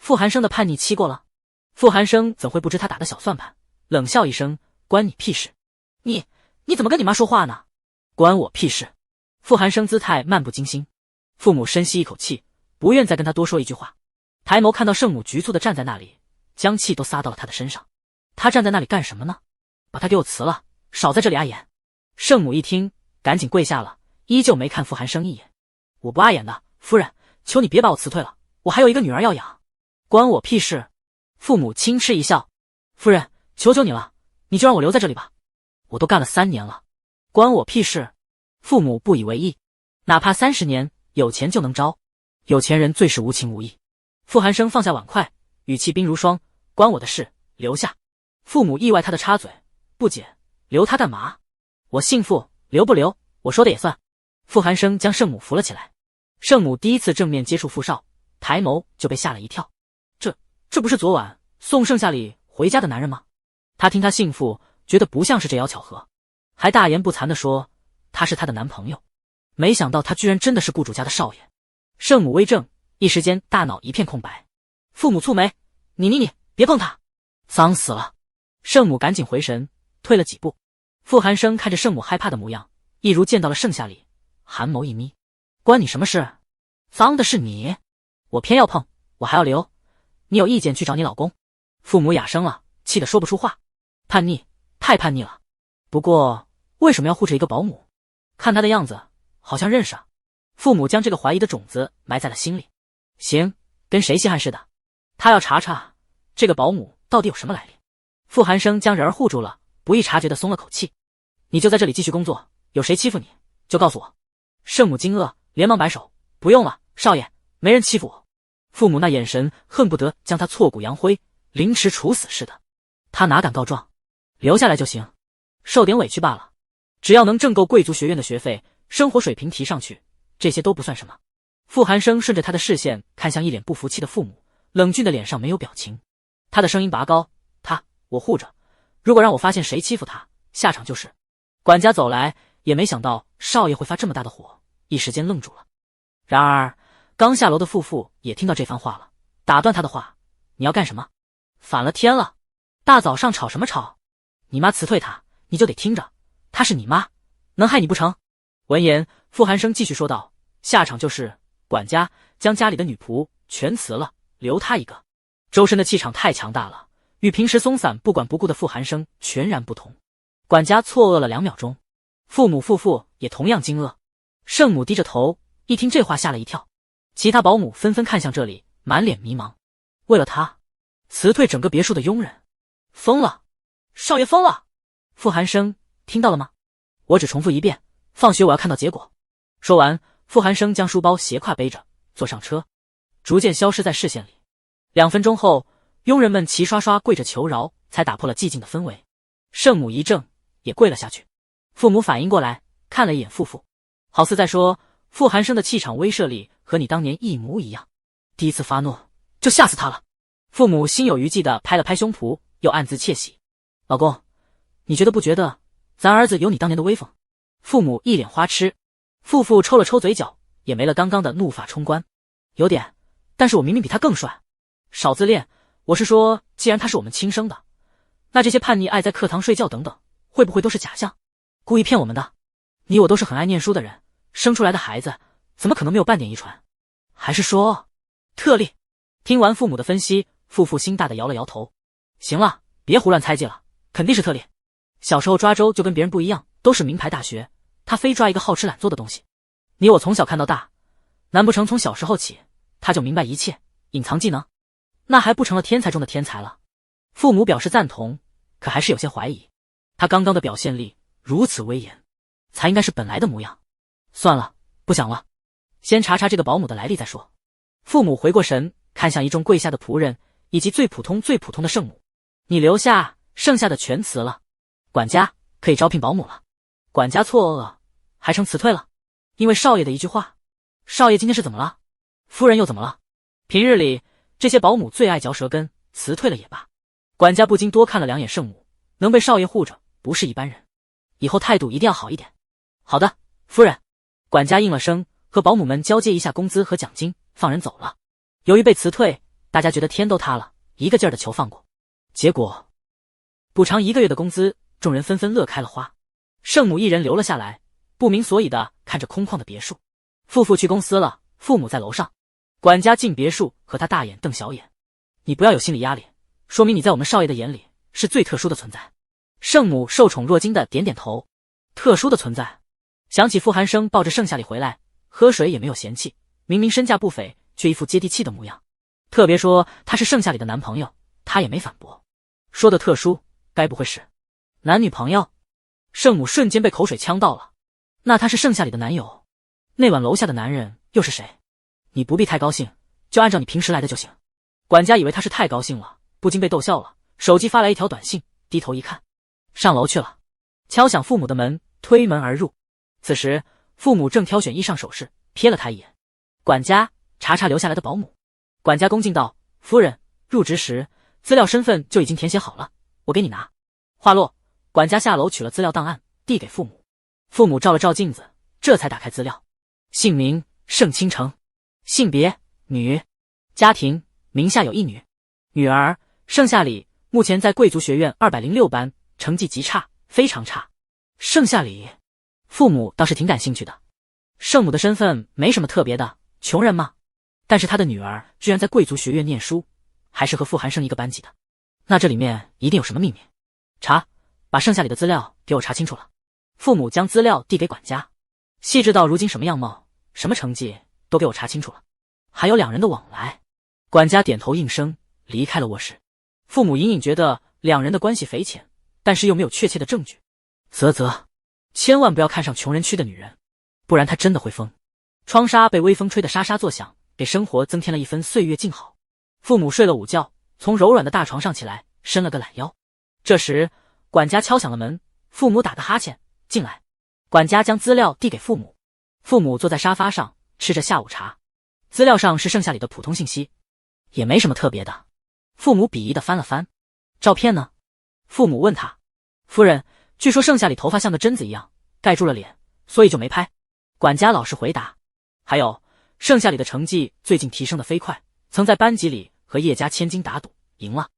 傅寒生的叛逆期过了。傅寒生怎会不知他打的小算盘，冷笑一声，关你屁事。你怎么跟你妈说话呢？关我屁事。傅寒生姿态漫不经心。父母深吸一口气，不愿再跟他多说一句话。抬眸看到圣母局促的站在那里，将气都撒到了他的身上。他站在那里干什么呢？把他给我辞了，少在这里碍眼。圣母一听，赶紧跪下了，依旧没看傅寒生一眼。我不碍眼的，夫人，求你别把我辞退了，我还有一个女儿要养。关我屁事。父母轻嗤一笑，夫人，求求你了，你就让我留在这里吧，我都干了3年了。关我屁事。父母不以为意，哪怕30年，有钱就能招，有钱人最是无情无义。傅寒生放下碗筷，语气冰如霜，关我的事，留下。父母意外他的插嘴，不解，留他干嘛？我姓傅，留不留，我说的也算。傅寒生将圣母扶了起来。圣母第一次正面接触傅少，抬眸就被吓了一跳。这不是昨晚送盛夏礼回家的男人吗？他听他姓傅，觉得不像是这妖巧合，还大言不惭地说他是他的男朋友。没想到他居然真的是雇主家的少爷。圣母微怔，一时间大脑一片空白。父母蹙眉，你别碰他，脏死了。圣母赶紧回神，退了几步。傅寒生看着圣母害怕的模样，一如见到了盛夏礼，寒眸一眯，关你什么事？脏的是你，我偏要碰，我还要留。你有意见去找你老公。父母哑声了，气得说不出话。叛逆，太叛逆了。不过为什么要护着一个保姆？看他的样子好像认识啊。父母将这个怀疑的种子埋在了心里。行，跟谁稀罕似的。他要查查这个保姆到底有什么来历。傅寒生将人儿护住了，不易察觉地松了口气。你就在这里继续工作，有谁欺负你就告诉我。圣母惊愕，连忙摆手，不用了，少爷，没人欺负我。父母那眼神恨不得将他挫骨扬灰，凌迟处死似的。他哪敢告状？留下来就行，受点委屈罢了。只要能挣够贵族学院的学费，生活水平提上去，这些都不算什么。傅寒生顺着他的视线看向一脸不服气的父母，冷峻的脸上没有表情。他的声音拔高，我护着，如果让我发现谁欺负他，下场就是。管家走来，也没想到少爷会发这么大的火，一时间愣住了。然而刚下楼的傅父也听到这番话了，打断他的话，你要干什么？反了天了，大早上吵什么吵？你妈辞退他，你就得听着，她是你妈，能害你不成？闻言，傅寒生继续说道，下场就是管家将家里的女仆全辞了，留他一个。周身的气场太强大了，与平时松散不管不顾的傅寒生全然不同。管家错愕了2秒钟，父母夫妇也同样惊愕。圣母低着头，一听这话吓了一跳。其他保姆纷纷看向这里，满脸迷茫。为了他，辞退整个别墅的佣人，疯了！少爷疯了！傅寒生，听到了吗？我只重复一遍，放学我要看到结果。说完，傅寒生将书包斜挎背着，坐上车，逐渐消失在视线里。2分钟后，佣人们齐刷刷跪着求饶，才打破了寂静的氛围。圣母一怔，也跪了下去。父母反应过来，看了一眼父父，好似在说，傅寒生的气场威慑力和你当年一模一样。第一次发怒就吓死他了。父母心有余悸地拍了拍胸脯，又暗自窃喜。老公，你觉得不觉得咱儿子有你当年的威风？父母一脸花痴。父父抽了抽嘴角，也没了刚刚的怒发冲冠。有点，但是我明明比他更帅。少自恋，我是说，既然他是我们亲生的，那这些叛逆爱在课堂睡觉等等，会不会都是假象，故意骗我们的？你我都是很爱念书的人，生出来的孩子怎么可能没有半点遗传？还是说特例？听完父母的分析，父父心大的摇了摇头。行了，别胡乱猜忌了，肯定是特例。小时候抓周就跟别人不一样，都是名牌大学，他非抓一个好吃懒做的东西。你我从小看到大，难不成从小时候起他就明白一切，隐藏技能？那还不成了天才中的天才了？父母表示赞同，可还是有些怀疑。他刚刚的表现力如此威严，才应该是本来的模样。算了，不想了，先查查这个保姆的来历再说。父母回过神，看向一众跪下的仆人，以及最普通的圣母。你留下，剩下的全辞了。管家可以招聘保姆了。管家错愕，还成辞退了？因为少爷的一句话？少爷今天是怎么了？夫人又怎么了？平日里这些保姆最爱嚼舌根，辞退了也罢。管家不禁多看了2眼圣母，能被少爷护着，不是一般人，以后态度一定要好一点。好的，夫人。管家应了声，和保姆们交接一下工资和奖金，放人走了。由于被辞退，大家觉得天都塌了，一个劲儿的求放过。结果补偿1个月的工资，众人纷纷乐开了花。圣母一人留了下来，不明所以的看着空旷的别墅。父去公司了，父母在楼上。管家进别墅和他大眼瞪小眼。你不要有心理压力，说明你在我们少爷的眼里是最特殊的存在。圣母受宠若惊的点点头。特殊的存在。想起傅寒生抱着盛夏里回来，喝水也没有嫌弃，明明身价不菲，却一副接地气的模样。特别说他是盛夏里的男朋友，他也没反驳。说的特殊，该不会是男女朋友？圣母瞬间被口水呛到了。那他是盛夏里的男友，那晚楼下的男人又是谁？你不必太高兴，就按照你平时来的就行。管家以为他是太高兴了，不禁被逗笑了，手机发来一条短信，低头一看，上楼去了。敲响父母的门，推门而入。此时父母正挑选衣裳首饰，瞥了他一眼。管家，查查留下来的保姆。管家恭敬道：夫人，入职时资料身份就已经填写好了，我给你拿。话落，管家下楼取了资料档案，递给父母。父母照了照镜子，这才打开资料。姓名：盛倾城，性别：女，家庭：名下有一女，女儿盛夏里，目前在贵族学院206班，成绩极差，非常差。盛夏里，父母倒是挺感兴趣的。圣母的身份没什么特别的，穷人嘛。但是他的女儿居然在贵族学院念书，还是和傅寒生一个班级的，那这里面一定有什么秘密。查，把盛夏里的资料给我查清楚了。父母将资料递给管家，细致到如今什么样貌、什么成绩都给我查清楚了，还有2人的往来。管家点头应声，离开了卧室。父母隐隐觉得2人的关系匪浅，但是又没有确切的证据。啧，千万不要看上穷人区的女人，不然她真的会疯。窗纱被微风吹得沙沙作响，给生活增添了一分岁月静好。父母睡了午觉，从柔软的大床上起来，伸了个懒腰。这时管家敲响了门，父母打个哈欠，进来。管家将资料递给父母。父母坐在沙发上吃着下午茶。资料上是盛夏里的普通信息，也没什么特别的。父母鄙夷地翻了翻。照片呢？父母问他。夫人，据说盛夏里头发像个榛子一样，盖住了脸，所以就没拍。管家老实回答。还有，盛夏里的成绩最近提升得飞快，曾在班级里和叶家千金打赌，赢了。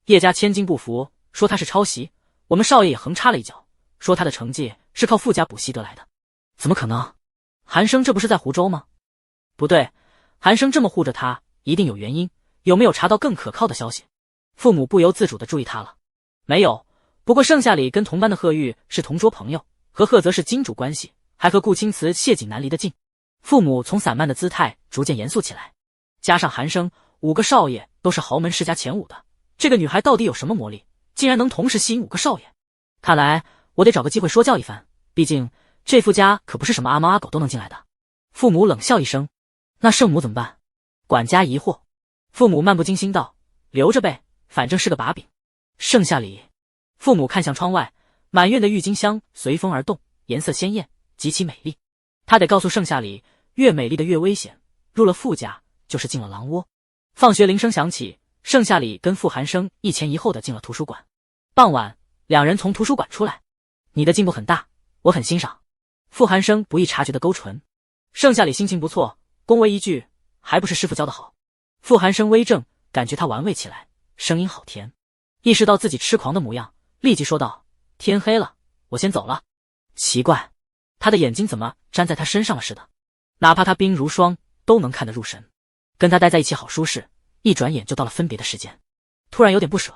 叶家千金不服，说他是抄袭，我们少爷也横插了一脚，说他的成绩是靠傅家补习得来的。怎么可能？韩生这不是在湖州吗？不对，韩生这么护着他，一定有原因，有没有查到更可靠的消息？父母不由自主地注意他了。没有，不过盛夏里跟同班的贺玉是同桌朋友，和贺泽是金主关系，还和顾青瓷谢景南离得近。父母从散漫的姿态逐渐严肃起来。加上韩生，5个少爷都是豪门世家前5的，这个女孩到底有什么魔力，竟然能同时吸引5个少爷？看来我得找个机会说教一番，毕竟这傅家可不是什么阿猫阿狗都能进来的。父母冷笑一声。那圣母怎么办？管家疑惑。父母漫不经心道：留着呗，反正是个把柄。盛夏里，父母看向窗外，满院的郁金香随风而动，颜色鲜艳，极其美丽。他得告诉盛夏里，越美丽的越危险，入了傅家就是进了狼窝。放学铃声响起，盛夏里跟傅寒生一前一后的进了图书馆。傍晚，2人从图书馆出来。你的进步很大，我很欣赏。傅寒生不易察觉的勾唇。盛夏里心情不错，恭维一句，还不是师傅教的好。傅寒生微怔，感觉他玩味起来，声音好甜。意识到自己痴狂的模样，立即说道：天黑了，我先走了。奇怪，他的眼睛怎么粘在他身上了似的，哪怕他冰如霜都能看得入神。跟他待在一起好舒适，一转眼就到了分别的时间，突然有点不舍。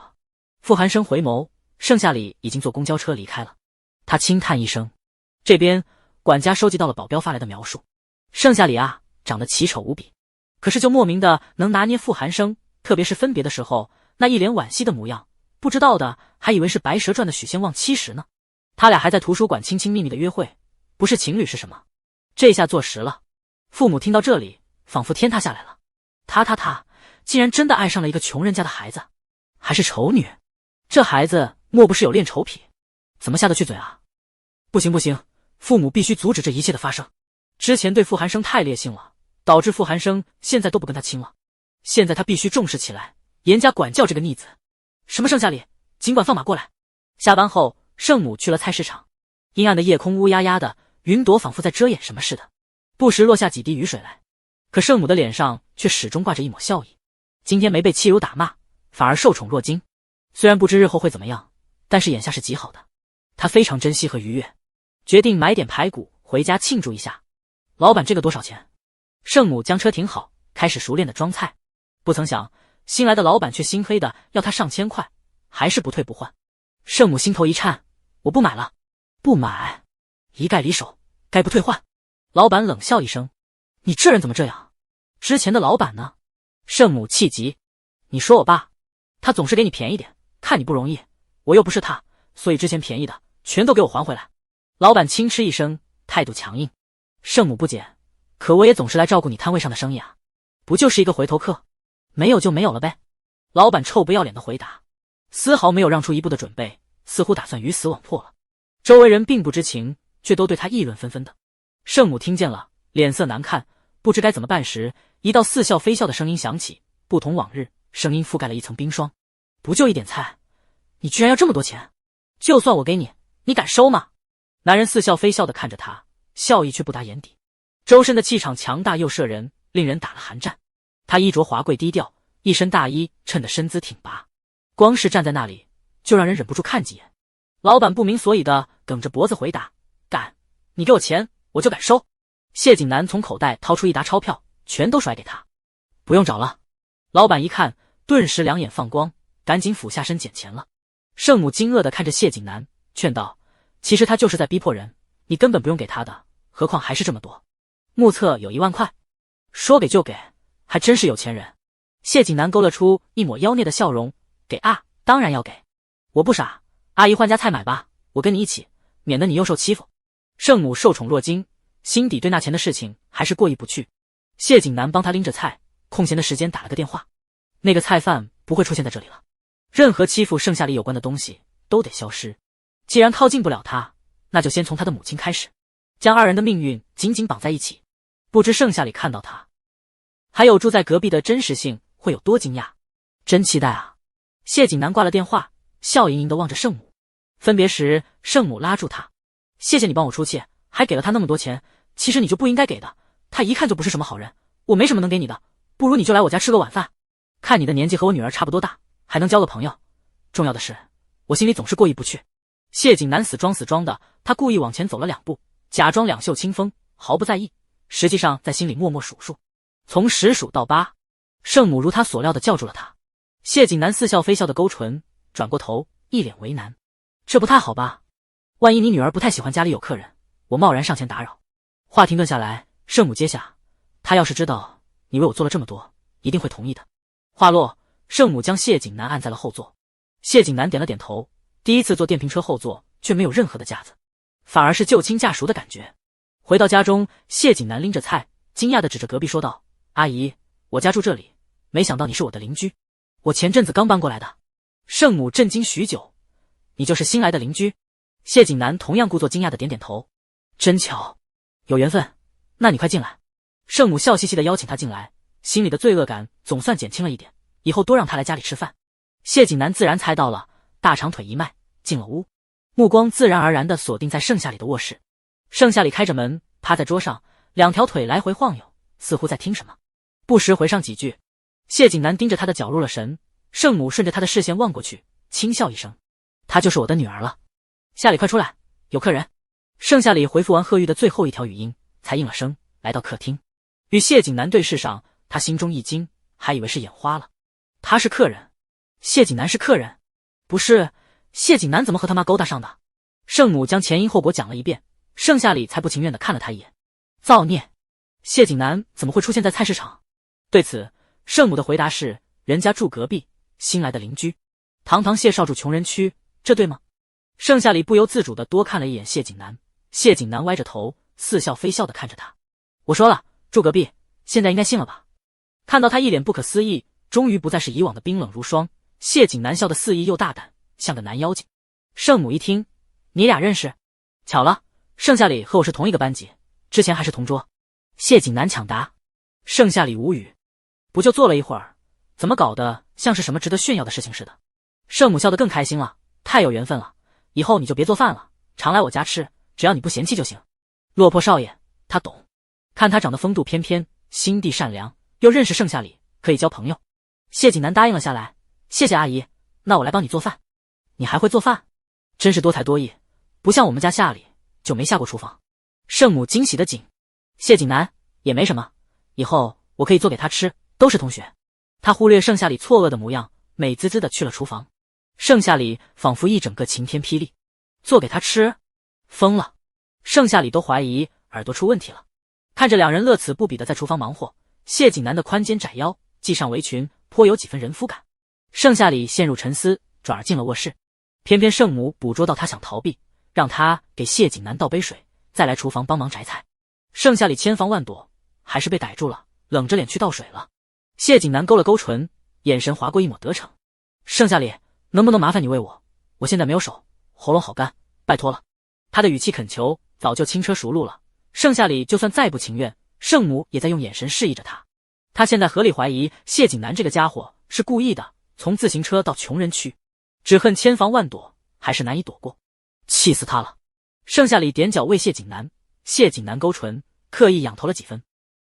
傅寒生回眸，盛夏里已经坐公交车离开了。他轻叹一声。这边管家收集到了保镖发来的描述，盛夏里啊，长得奇丑无比，可是就莫名的能拿捏傅寒生，特别是分别的时候那一脸惋惜的模样，不知道的还以为是白蛇传的许仙望70呢。他俩还在图书馆亲亲密密的约会，不是情侣是什么？这下坐实了。父母听到这里，仿佛天塌下来了。他竟然真的爱上了一个穷人家的孩子，还是丑女。这孩子莫不是有恋丑癖？怎么下得去嘴啊？不行，父母必须阻止这一切的发生。之前对傅寒生太烈性了，导致傅寒生现在都不跟他亲了。现在他必须重视起来，严加管教这个逆子。什么盛夏里，尽管放马过来。下班后，圣母去了菜市场。阴暗的夜空乌压压的，云朵仿佛在遮掩什么似的，不时落下几滴雨水来。可圣母的脸上却始终挂着一抹笑意。今天没被欺辱打骂，反而受宠若惊。虽然不知日后会怎么样，但是眼下是极好的。他非常珍惜和愉悦，决定买点排骨回家庆祝一下。老板，这个多少钱？圣母将车停好，开始熟练的装菜。不曾想，新来的老板却心黑的要他上千块，还是不退不换。圣母心头一颤，我不买了。不买？一概离手，概不退换。老板冷笑一声，你这人怎么这样？之前的老板呢？圣母气急，你说我爸，他总是给你便宜点，看你不容易，我又不是他，所以之前便宜的全都给我还回来。老板轻嗤一声，态度强硬。圣母不解，可我也总是来照顾你摊位上的生意啊，不就是一个回头客，没有就没有了呗。老板臭不要脸的回答，丝毫没有让出一步的准备，似乎打算鱼死网破了。周围人并不知情，却都对他议论纷纷的。圣母听见了，脸色难看，不知该怎么办时，一道似笑非笑的声音响起，不同往日，声音覆盖了一层冰霜。不就一点菜，你居然要这么多钱？就算我给你，你敢收吗？男人似笑非笑地看着他，笑意却不达眼底。周身的气场强大又慑人，令人打了寒战。他衣着华贵低调，一身大衣衬得身姿挺拔，光是站在那里就让人忍不住看几眼。老板不明所以的梗着脖子回答，敢，你给我钱我就敢收。谢景南从口袋掏出一沓钞票，全都甩给他。不用找了。老板一看，顿时两眼放光，赶紧俯下身捡钱了。圣母惊愕地看着谢景南，劝道，其实他就是在逼迫人，你根本不用给他的，何况还是这么多。目测有1万块，说给就给，还真是有钱人。谢景南勾勒出一抹妖孽的笑容，给啊，当然要给，我不傻，阿姨换家菜买吧，我跟你一起，免得你又受欺负。圣母受宠若惊，心底对那钱的事情还是过意不去。谢景南帮他拎着菜，空闲的时间打了个电话，那个菜贩不会出现在这里了，任何欺负盛夏里有关的东西都得消失。既然靠近不了他，那就先从他的母亲开始，将二人的命运紧紧绑在一起。不知盛夏里看到他，还有住在隔壁的真实性会有多惊讶，真期待啊。谢景南挂了电话，笑盈盈地望着圣母。分别时，圣母拉住他，谢谢你帮我出气，还给了他那么多钱，其实你就不应该给的，他一看就不是什么好人，我没什么能给你的，不如你就来我家吃个晚饭，看你的年纪和我女儿差不多大，还能交个朋友，重要的是我心里总是过意不去。谢景南死装的，他故意往前走了2步，假装两袖清风，毫不在意，实际上在心里默默数数，从10数到8。圣母如他所料的叫住了他。谢景南似笑非笑的勾唇，转过头，一脸为难，这不太好吧，万一你女儿不太喜欢家里有客人，我贸然上前打扰。话停顿下来，圣母接下，他要是知道你为我做了这么多，一定会同意的。话落，圣母将谢景南按在了后座。谢景南点了点头，第一次坐电瓶车后座却没有任何的架子，反而是就亲驾熟的感觉。回到家中，谢景南拎着菜，惊讶地指着隔壁说道，阿姨，我家住这里，没想到你是我的邻居，我前阵子刚搬过来的。圣母震惊许久，你就是新来的邻居？谢景南同样故作惊讶地点点头，真巧，有缘分，那你快进来。圣母笑嘻嘻地邀请他进来，心里的罪恶感总算减轻了一点，以后多让他来家里吃饭。谢景南自然猜到了，大长腿一迈进了屋，目光自然而然地锁定在盛夏里的卧室。盛夏里开着门，趴在桌上，2条腿来回晃悠，似乎在听什么，不时回上几句。谢景南盯着他的脚入了神，圣母顺着他的视线望过去，轻笑一声，她就是我的女儿了。夏里快出来，有客人。盛夏里回复完贺玉的最后一条语音，才应了声，来到客厅，与谢景南对视上，他心中一惊，还以为是眼花了。他是客人？谢景南是客人？不是，谢景南怎么和他妈勾搭上的？圣母将前因后果讲了一遍，盛夏里才不情愿地看了他一眼。造孽，谢景南怎么会出现在菜市场？对此，圣母的回答是，人家住隔壁，新来的邻居。堂堂谢少住穷人区，这对吗？盛夏里不由自主地多看了一眼谢景南，谢景南歪着头，似笑非笑地看着他。我说了，住隔壁，现在应该信了吧？看到他一脸不可思议，终于不再是以往的冰冷如霜，谢景南笑得肆意又大胆，像个男妖精。圣母一听，你俩认识？巧了，盛夏里和我是同一个班级，之前还是同桌。谢景南抢答。盛夏里无语，不就坐了一会儿，怎么搞得像是什么值得炫耀的事情似的？圣母笑得更开心了，太有缘分了，以后你就别做饭了，常来我家吃，只要你不嫌弃就行。落魄少爷，他懂，看他长得风度翩翩，心地善良，又认识盛夏里，可以交朋友。谢景南答应了下来，谢谢阿姨，那我来帮你做饭。你还会做饭？真是多才多艺，不像我们家夏里就没下过厨房。圣母惊喜的紧，谢景南也没什么，以后我可以做给他吃，都是同学。他忽略盛夏里错愕的模样，美滋滋的去了厨房。盛夏里仿佛一整个晴天霹雳，做给他吃？疯了！盛夏里都怀疑耳朵出问题了。看着两人乐此不彼的在厨房忙活，谢景南的宽肩窄腰，系上围裙，颇有几分人夫感。盛夏里陷入沉思，转而进了卧室。偏偏圣母捕捉到他想逃避，让他给谢景南倒杯水，再来厨房帮忙摘菜。盛夏里千防万躲，还是被逮住了，冷着脸去倒水了。谢景南勾了勾唇，眼神划过一抹得逞。盛夏里，能不能麻烦你喂我？我现在没有手，喉咙好干，拜托了。他的语气恳求早就轻车熟路了。盛夏里就算再不情愿，圣母也在用眼神示意着他。他现在合理怀疑谢景南这个家伙是故意的，从自行车到穷人区，只恨千防万躲，还是难以躲过。气死他了！盛夏里踮脚喂谢景南，谢景南勾唇，刻意仰头了几分。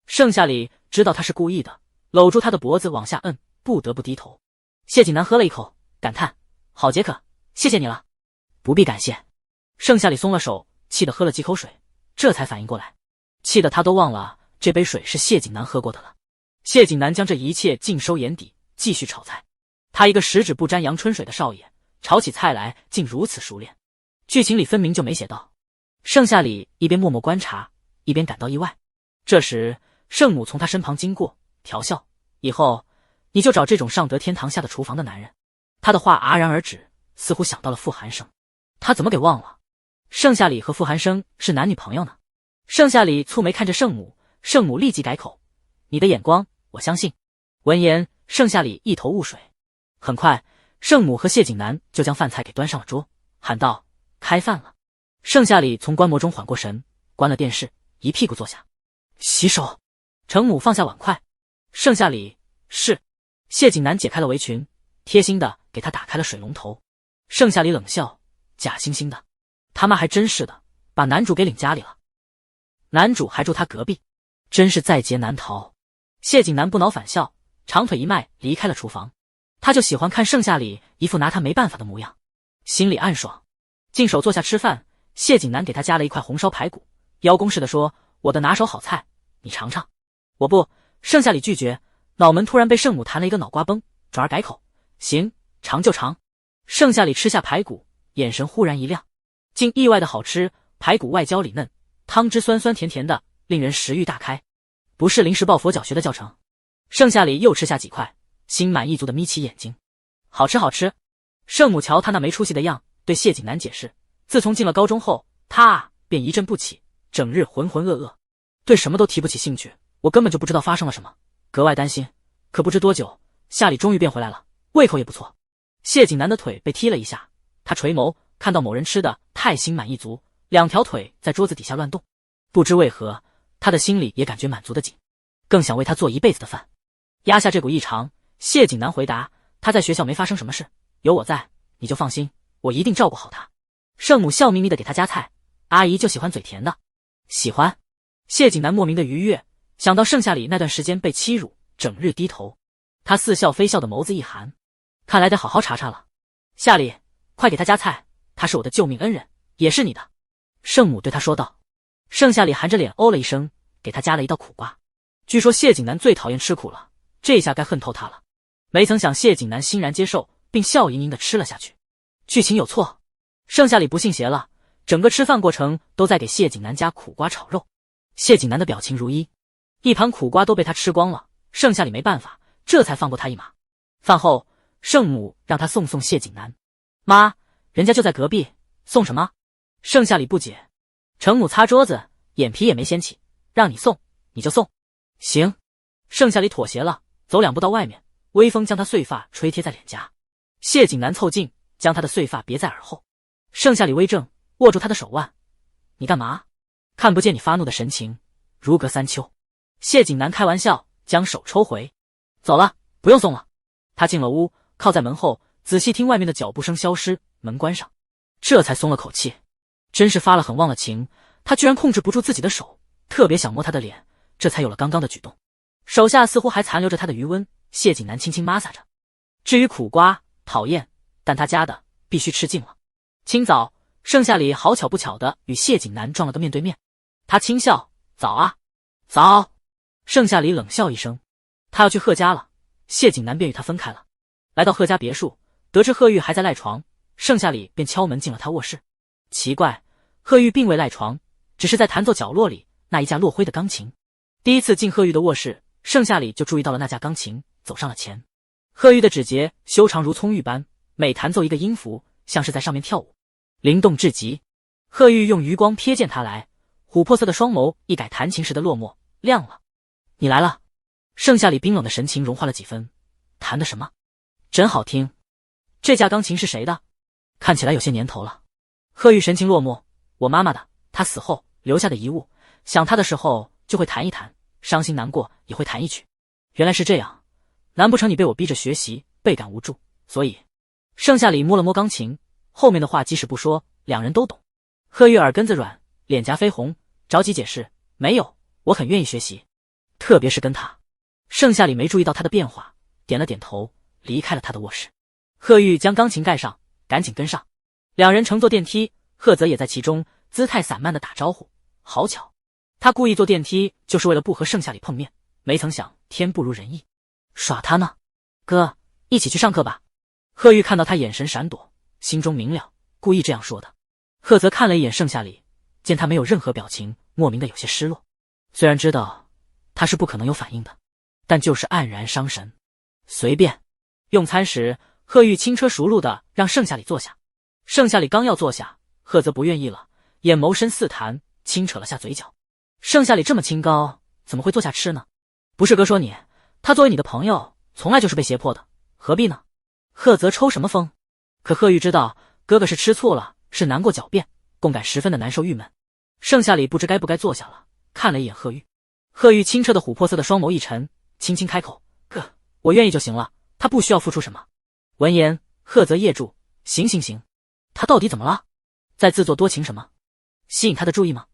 盛夏里知道他是故意的，搂住他的脖子往下摁，不得不低头。谢景南喝了一口，感叹：好解渴，谢谢你了。不必感谢。盛夏里松了手，气得喝了几口水，这才反应过来，气得他都忘了这杯水是谢景南喝过的了。谢景南将这一切尽收眼底，继续炒菜。他一个十指不沾阳春水的少爷，炒起菜来竟如此熟练。剧情里分明就没写到。盛夏里一边默默观察，一边感到意外。这时圣母从他身旁经过，调笑：以后你就找这种上得天堂下的厨房的男人。他的话戛然而止，似乎想到了傅寒生。他怎么给忘了？盛夏里和傅寒生是男女朋友呢？盛夏里蹙眉看着圣母，圣母立即改口：你的眼光我相信。闻言，盛夏里一头雾水。很快，圣母和谢景南就将饭菜给端上了桌，喊道：开饭了。盛夏里从观摩中缓过神，关了电视，一屁股坐下。洗手。程母放下碗筷。盛夏里：是。谢景南解开了围裙，贴心的给他打开了水龙头。盛夏里冷笑：假惺惺的，他妈还真是的，把男主给领家里了。男主还住他隔壁，真是在劫难逃。谢景南不恼反笑，长腿一迈离开了厨房。他就喜欢看盛夏里一副拿他没办法的模样，心里暗爽。净手坐下吃饭，谢景南给他夹了一块红烧排骨，邀功似的说：我的拿手好菜，你尝尝。我不。盛夏里拒绝，脑门突然被圣母弹了一个脑瓜崩，转而改口：行，尝就尝。盛夏里吃下排骨，眼神忽然一亮，竟意外的好吃，排骨外焦里嫩，汤汁酸酸甜甜的，令人食欲大开。不是临时抱佛脚学的教程。盛夏里又吃下几块，心满意足的眯起眼睛：好吃好吃。圣母瞧他那没出息的样，对谢景南解释：自从进了高中后，他便一振不起，整日浑浑噩噩，对什么都提不起兴趣。我根本就不知道发生了什么，格外担心。可不知多久，夏里终于变回来了，胃口也不错。谢景南的腿被踢了一下，他垂眸看到某人吃的太心满意足，两条腿在桌子底下乱动。不知为何，他的心里也感觉满足的紧，更想为他做一辈子的饭。压下这股异常，谢景南回答：他在学校没发生什么事，有我在，你就放心，我一定照顾好他。圣母笑眯眯的给他夹菜：阿姨就喜欢嘴甜的。喜欢。谢景南莫名的愉悦，想到盛夏里那段时间被欺辱，整日低头，他似笑非笑的眸子一寒，看来得好好查查了。夏里，快给他夹菜，他是我的救命恩人，也是你的。圣母对他说道。盛夏里含着脸哦了一声，给他夹了一道苦瓜。据说谢景南最讨厌吃苦了，这下该恨透他了。没曾想谢景南欣然接受，并笑盈盈的吃了下去。剧情有错，盛夏里不信邪了，整个吃饭过程都在给谢景南夹苦瓜炒肉。谢景南的表情如一，一盘苦瓜都被他吃光了，盛夏里没办法，这才放过他一马。饭后，圣母让他送谢景南。妈，人家就在隔壁，送什么？盛夏里不解。程母擦桌子，眼皮也没掀起，让你送你就送。行。盛夏里妥协了，走两步到外面，微风将他碎发吹贴在脸颊。谢景南凑近，将他的碎发别在耳后。盛夏里微怔，握住他的手腕：你干嘛？看不见你发怒的神情，如隔三秋。谢景南开玩笑，将手抽回。走了，不用送了。他进了屋，靠在门后，仔细听外面的脚步声消失，门关上，这才松了口气。真是发了狠忘了情，他居然控制不住自己的手，特别想摸他的脸，这才有了刚刚的举动。手下似乎还残留着他的余温，谢景南轻轻抹撒着。至于苦瓜，讨厌，但他家的必须吃尽了。清早，盛夏里好巧不巧的与谢景南撞了个面对面。他轻笑：“早啊。”“早。”盛夏里冷笑一声。他要去贺家了，谢景南便与他分开了。来到贺家别墅，得知贺玉还在赖床，盛夏里便敲门进了他卧室。奇怪，贺玉并未赖床，只是在弹奏角落里那一架落灰的钢琴。第一次进贺玉的卧室，盛夏里就注意到了那架钢琴，走上了前。贺玉的指节修长如葱玉般，每弹奏一个音符，像是在上面跳舞，灵动至极。贺玉用余光瞥见他来，琥珀色的双眸一改弹琴时的落寞，亮了。“你来了。”盛夏里冰冷的神情融化了几分。“弹的什么？真好听。这架钢琴是谁的？看起来有些年头了。”贺玉神情落寞：“我妈妈的，她死后留下的遗物，想她的时候就会弹一弹，伤心难过也会弹一曲。原来是这样，难不成你被我逼着学习，倍感无助，所以……”盛夏里摸了摸钢琴，后面的话即使不说，两人都懂。贺玉耳根子软，脸颊绯红，着急解释：“没有，我很愿意学习，特别是跟他。”盛夏里没注意到他的变化，点了点头，离开了他的卧室。贺玉将钢琴盖上，赶紧跟上。两人乘坐电梯，贺泽也在其中，姿态散漫的打招呼。好巧，他故意坐电梯就是为了不和盛夏里碰面，没曾想天不如人意。耍他呢？哥，一起去上课吧。贺玉看到他眼神闪躲，心中明了，故意这样说的。贺泽看了一眼盛夏里，见他没有任何表情，莫名的有些失落。虽然知道他是不可能有反应的，但就是黯然伤神。随便。用餐时，贺玉轻车熟路的让盛夏里坐下。盛夏里刚要坐下，贺泽不愿意了，眼眸深似潭，轻扯了下嘴角。盛夏里这么清高，怎么会坐下吃呢？不是哥说你，他作为你的朋友，从来就是被胁迫的，何必呢？贺泽抽什么风？可贺玉知道哥哥是吃醋了，是难过狡辩，共感十分的难受郁闷。盛夏里不知该不该坐下了，看了一眼贺玉。贺玉清澈的琥珀色的双眸一沉，轻轻开口：“哥，我愿意就行了，他不需要付出什么。”闻言，贺泽噎住：“行行行，他到底怎么了？在自作多情什么？吸引他的注意吗？”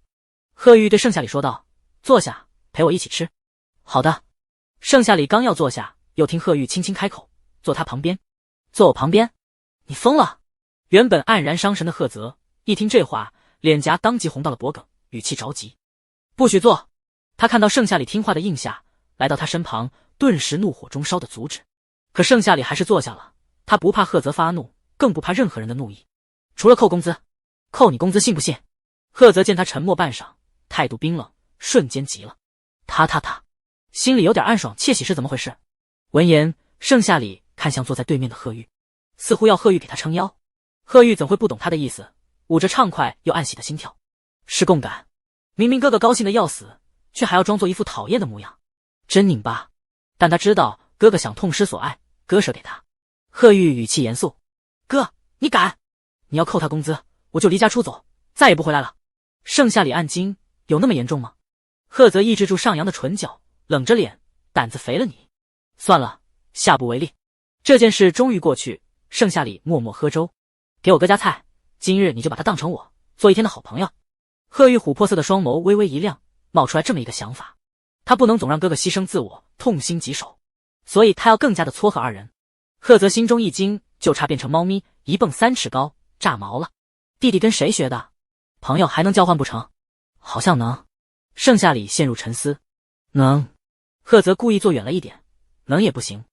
贺玉对盛夏里说道：“坐下，陪我一起吃。”“好的。”盛夏里刚要坐下，又听贺玉轻轻开口：“坐他旁边。”“坐我旁边？你疯了！”原本黯然伤神的贺泽一听这话，脸颊当即红到了脖颈，语气着急：“不许坐！”他看到盛夏里听话的应下，来到他身旁，顿时怒火中烧的阻止。可盛夏里还是坐下了，他不怕贺泽发怒，更不怕任何人的怒意，除了扣工资。扣你工资信不信？贺泽见他沉默半晌，态度冰冷，瞬间急了。他心里有点暗爽，窃喜是怎么回事？闻言，盛夏里看向坐在对面的贺玉，似乎要贺玉给他撑腰。贺玉怎会不懂他的意思，捂着畅快又暗喜的心跳。是共感，明明哥哥高兴的要死，却还要装作一副讨厌的模样，真拧巴。但他知道哥哥想痛失所爱，割舍给他。贺玉语气严肃：“哥，你敢？你要扣他工资，我就离家出走，再也不回来了。”盛夏里暗惊，有那么严重吗？贺泽抑制住上扬的唇角，冷着脸：“胆子肥了你。算了，下不为例。”这件事终于过去，盛夏里默默喝粥：“给我哥夹菜，今日你就把他当成我做一天的好朋友。”贺玉琥珀色的双眸微微一亮，冒出来这么一个想法：他不能总让哥哥牺牲自我，痛心疾首，所以他要更加的撮合二人。贺泽心中一惊，就差变成猫咪一蹦3尺高，炸毛了。弟弟跟谁学的？朋友还能交换不成？好像能。盛夏里陷入沉思。能。贺泽故意坐远了一点。能也不行。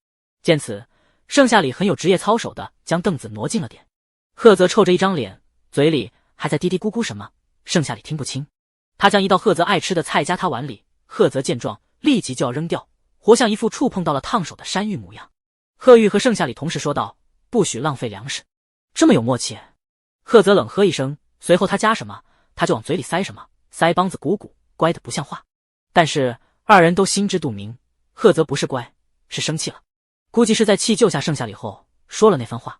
见此，盛夏里很有职业操守的将凳子挪近了点。贺泽臭着一张脸，嘴里还在嘀嘀咕咕什么，盛夏里听不清。他将一道贺泽爱吃的菜夹他碗里，贺泽见状立即就要扔掉，活像一副触碰到了烫手的山芋模样。贺玉和盛夏里同时说道：“不许浪费粮食。”这么有默契。贺泽冷喝一声，随后他夹什么他就往嘴里塞什么，腮帮子鼓鼓，乖得不像话。但是二人都心知肚明，贺泽不是乖，是生气了，估计是在气救下盛夏里后说了那番话。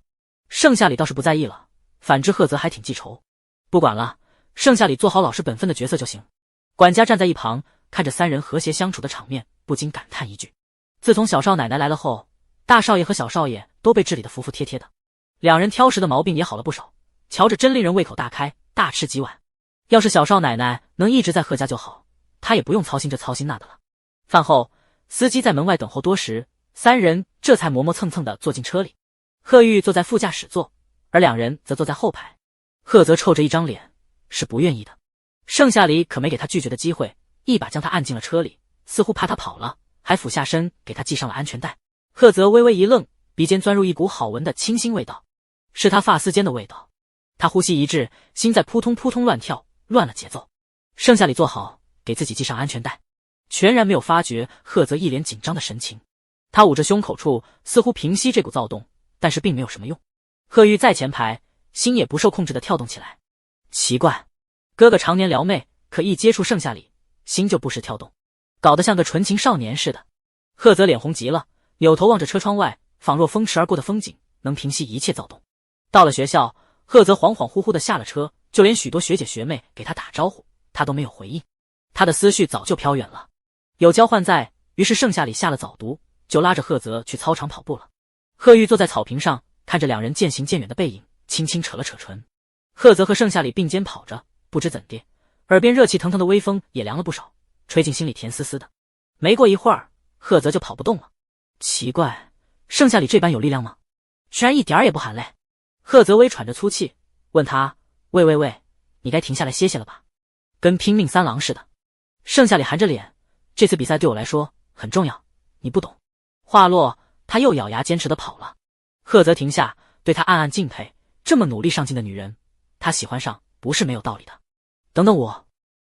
盛夏里倒是不在意了，反之贺泽还挺记仇。不管了，盛夏里做好老实本分的角色就行。管家站在一旁，看着三人和谐相处的场面，不禁感叹一句：自从小少奶奶来了后，大少爷和小少爷都被治理得服服帖帖的，两人挑食的毛病也好了不少，瞧着真令人胃口大开，大吃几碗。要是小少奶奶能一直在贺家就好，他也不用操心这操心那的了。饭后，司机在门外等候多时，三人这才磨磨蹭蹭地坐进车里。贺玉坐在副驾驶座，而两人则坐在后排。贺泽臭着一张脸，是不愿意的。盛夏里可没给他拒绝的机会，一把将他按进了车里，似乎怕他跑了，还俯下身给他系上了安全带。贺泽微微一愣，鼻尖钻入一股好闻的清新味道，是他发丝间的味道。他呼吸一滞，心在扑通扑通乱跳，乱了节奏。盛夏里坐好，给自己系上安全带，全然没有发觉贺泽一脸紧张的神情。他捂着胸口处，似乎平息这股躁动，但是并没有什么用。贺玉在前排，心也不受控制地跳动起来。奇怪，哥哥常年撩妹，可一接触盛夏里，心就不时跳动，搞得像个纯情少年似的。贺泽脸红极了，扭头望着车窗外，仿若风驰而过的风景，能平息一切躁动。到了学校，贺泽恍恍惚惚地下了车，就连许多学姐学妹给他打招呼，他都没有回应。他的思绪早就飘远了。有交换在，于是盛夏里下了早读，就拉着贺泽去操场跑步了。贺玉坐在草坪上，看着两人渐行渐远的背影，轻轻扯了扯唇。贺泽和盛夏里并肩跑着，不知怎地，耳边热气腾腾的微风也凉了不少，吹进心里甜丝丝的。没过一会儿，贺泽就跑不动了。奇怪，盛夏里这般有力量吗？居然一点儿也不喊累。贺泽微喘着粗气，问他：喂，你该停下来歇歇了吧？跟拼命三郎似的。盛夏里含着脸，这次比赛对我来说很重要，你不懂。话落，他又咬牙坚持地跑了。贺泽停下，对他暗暗敬佩，这么努力上进的女人，他喜欢上不是没有道理的。等等我。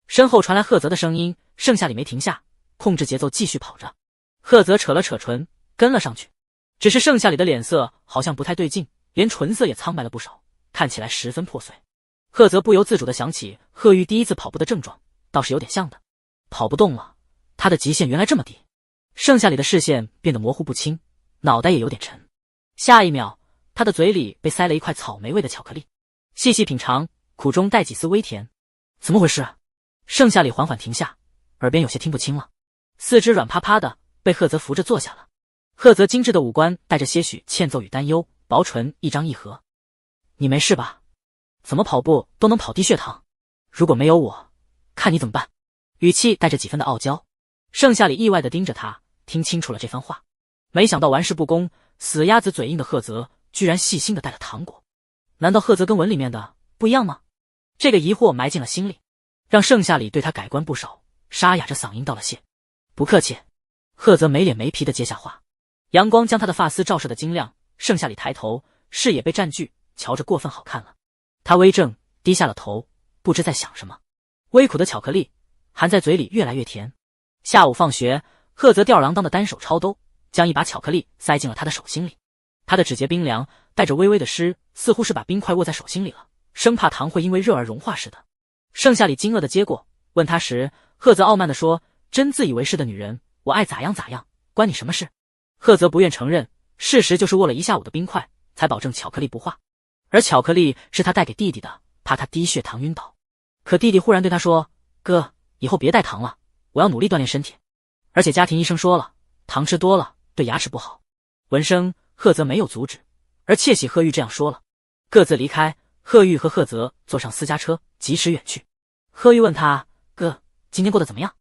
身后传来贺泽的声音，盛夏里没停下，控制节奏继续跑着。贺泽扯了扯唇，跟了上去。只是盛夏里的脸色好像不太对劲，连唇色也苍白了不少，看起来十分破碎。贺泽不由自主地想起贺玉第一次跑步的症状，倒是有点像的。跑不动了，他的极限原来这么低。盛夏里的视线变得模糊不清，脑袋也有点沉。下一秒，他的嘴里被塞了一块草莓味的巧克力，细细品尝，苦中带几丝微甜。怎么回事？盛夏里缓缓停下，耳边有些听不清了，四肢软趴趴的，被贺泽扶着坐下了。贺泽精致的五官带着些许欠揍与担忧，薄唇一张一合。你没事吧？怎么跑步都能跑低血糖？如果没有我，看你怎么办？语气带着几分的傲娇。盛夏里意外地盯着他，听清楚了这番话。没想到玩世不恭，死鸭子嘴硬的贺泽居然细心地带了糖果。难道贺泽跟文里面的不一样吗？这个疑惑埋进了心里，让盛夏里对他改观不少，沙哑着嗓音道了谢。不客气。贺泽没脸没皮地接下话。阳光将他的发丝照射得晶亮，盛夏里抬头，视野被占据，瞧着过分好看了。他微怔，低下了头，不知在想什么。微苦的巧克力含在嘴里越来越甜。下午放学，贺泽吊儿郎当的单手抄兜，将一把巧克力塞进了他的手心里。他的指节冰凉，带着微微的湿，似乎是把冰块握在手心里了，生怕糖会因为热而融化似的。盛夏里惊愕地接过，问他时，贺泽傲慢地说：真自以为是的女人，我爱咋样咋样，关你什么事？贺泽不愿承认，事实就是握了一下午的冰块，才保证巧克力不化。而巧克力是他带给弟弟的，怕他低血糖晕倒。可弟弟忽然对他说：哥，以后别带糖了，我要努力锻炼身体，而且家庭医生说了，糖吃多了对牙齿不好。闻声，贺泽没有阻止，而窃喜贺玉这样说了。各自离开，贺玉和贺泽坐上私家车，疾驰远去。贺玉问他：哥，今天过得怎么样？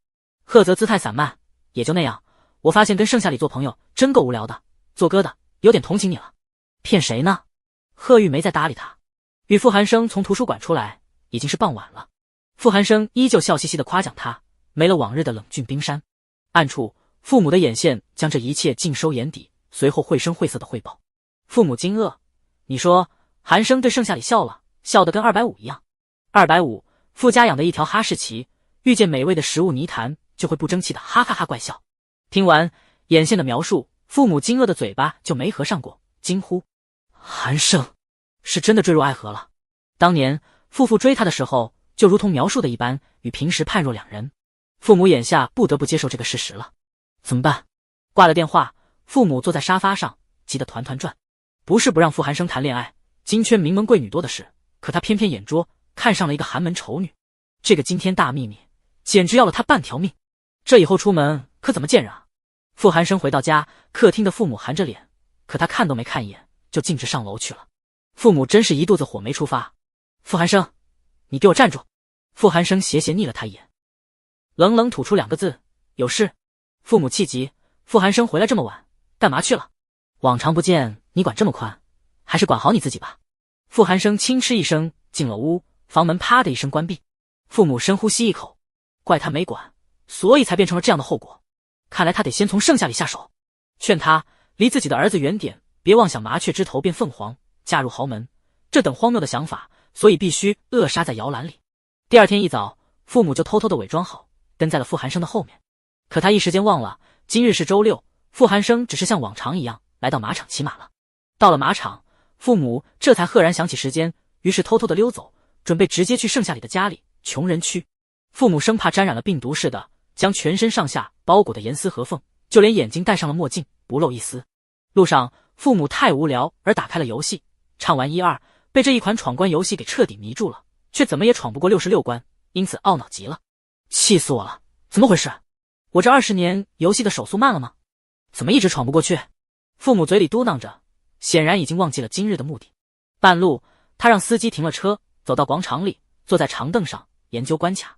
贺泽姿态散漫：也就那样，我发现跟盛夏里做朋友真够无聊的，做哥的有点同情你了。骗谁呢？贺玉没再搭理他。与傅寒生从图书馆出来，已经是傍晚了。傅寒生依旧笑嘻嘻地夸奖他，没了往日的冷峻冰山。暗处，父母的眼线将这一切尽收眼底，随后绘声绘色的汇报。父母惊愕：你说寒生对盛夏里笑了，笑得跟250一样。250，傅家养的一条哈士奇，遇见美味的食物泥潭就会不争气的哈哈哈怪笑。听完眼线的描述，父母惊愕的嘴巴就没合上过，惊呼：寒生是真的坠入爱河了。当年父追他的时候，就如同描述的一般，与平时判若两人。父母眼下不得不接受这个事实了。怎么办？挂了电话，父母坐在沙发上，急得团团转。不是不让傅寒生谈恋爱，金圈名门贵女多的是，可他偏偏眼拙，看上了一个寒门丑女。这个惊天大秘密，简直要了他半条命。这以后出门可怎么见人啊？傅寒生回到家，客厅的父母含着脸，可他看都没看一眼，就径直上楼去了。父母真是一肚子火没出发。傅寒生，你给我站住！傅寒生斜斜睨了他一眼，冷冷吐出2个字：有事。父母气急，傅寒生回来这么晚，干嘛去了？往常不见你管这么宽，还是管好你自己吧。傅寒生轻嗤一声，进了屋，房门啪的一声关闭。父母深呼吸一口，怪他没管，所以才变成了这样的后果。看来他得先从盛夏里下手，劝他离自己的儿子远点，别妄想麻雀枝头变凤凰，嫁入豪门，这等荒谬的想法，所以必须扼杀在摇篮里。第二天一早，父母就偷偷的伪装好，跟在了傅寒生的后面。可他一时间忘了，今日是周六，傅寒生只是像往常一样来到马场骑马了。到了马场，父母这才赫然想起时间，于是偷偷的溜走，准备直接去盛夏里的家里，穷人区。父母生怕沾染了病毒似的，将全身上下包裹的严丝合缝，就连眼睛戴上了墨镜，不露一丝。路上，父母太无聊而打开了游戏，唱完1、2，被这一款闯关游戏给彻底迷住了，却怎么也闯不过66关，因此懊恼极了。气死我了，怎么回事？我这20年游戏的手速慢了吗？怎么一直闯不过去？父母嘴里嘟囔着，显然已经忘记了今日的目的。半路，他让司机停了车，走到广场里，坐在长凳上研究关卡。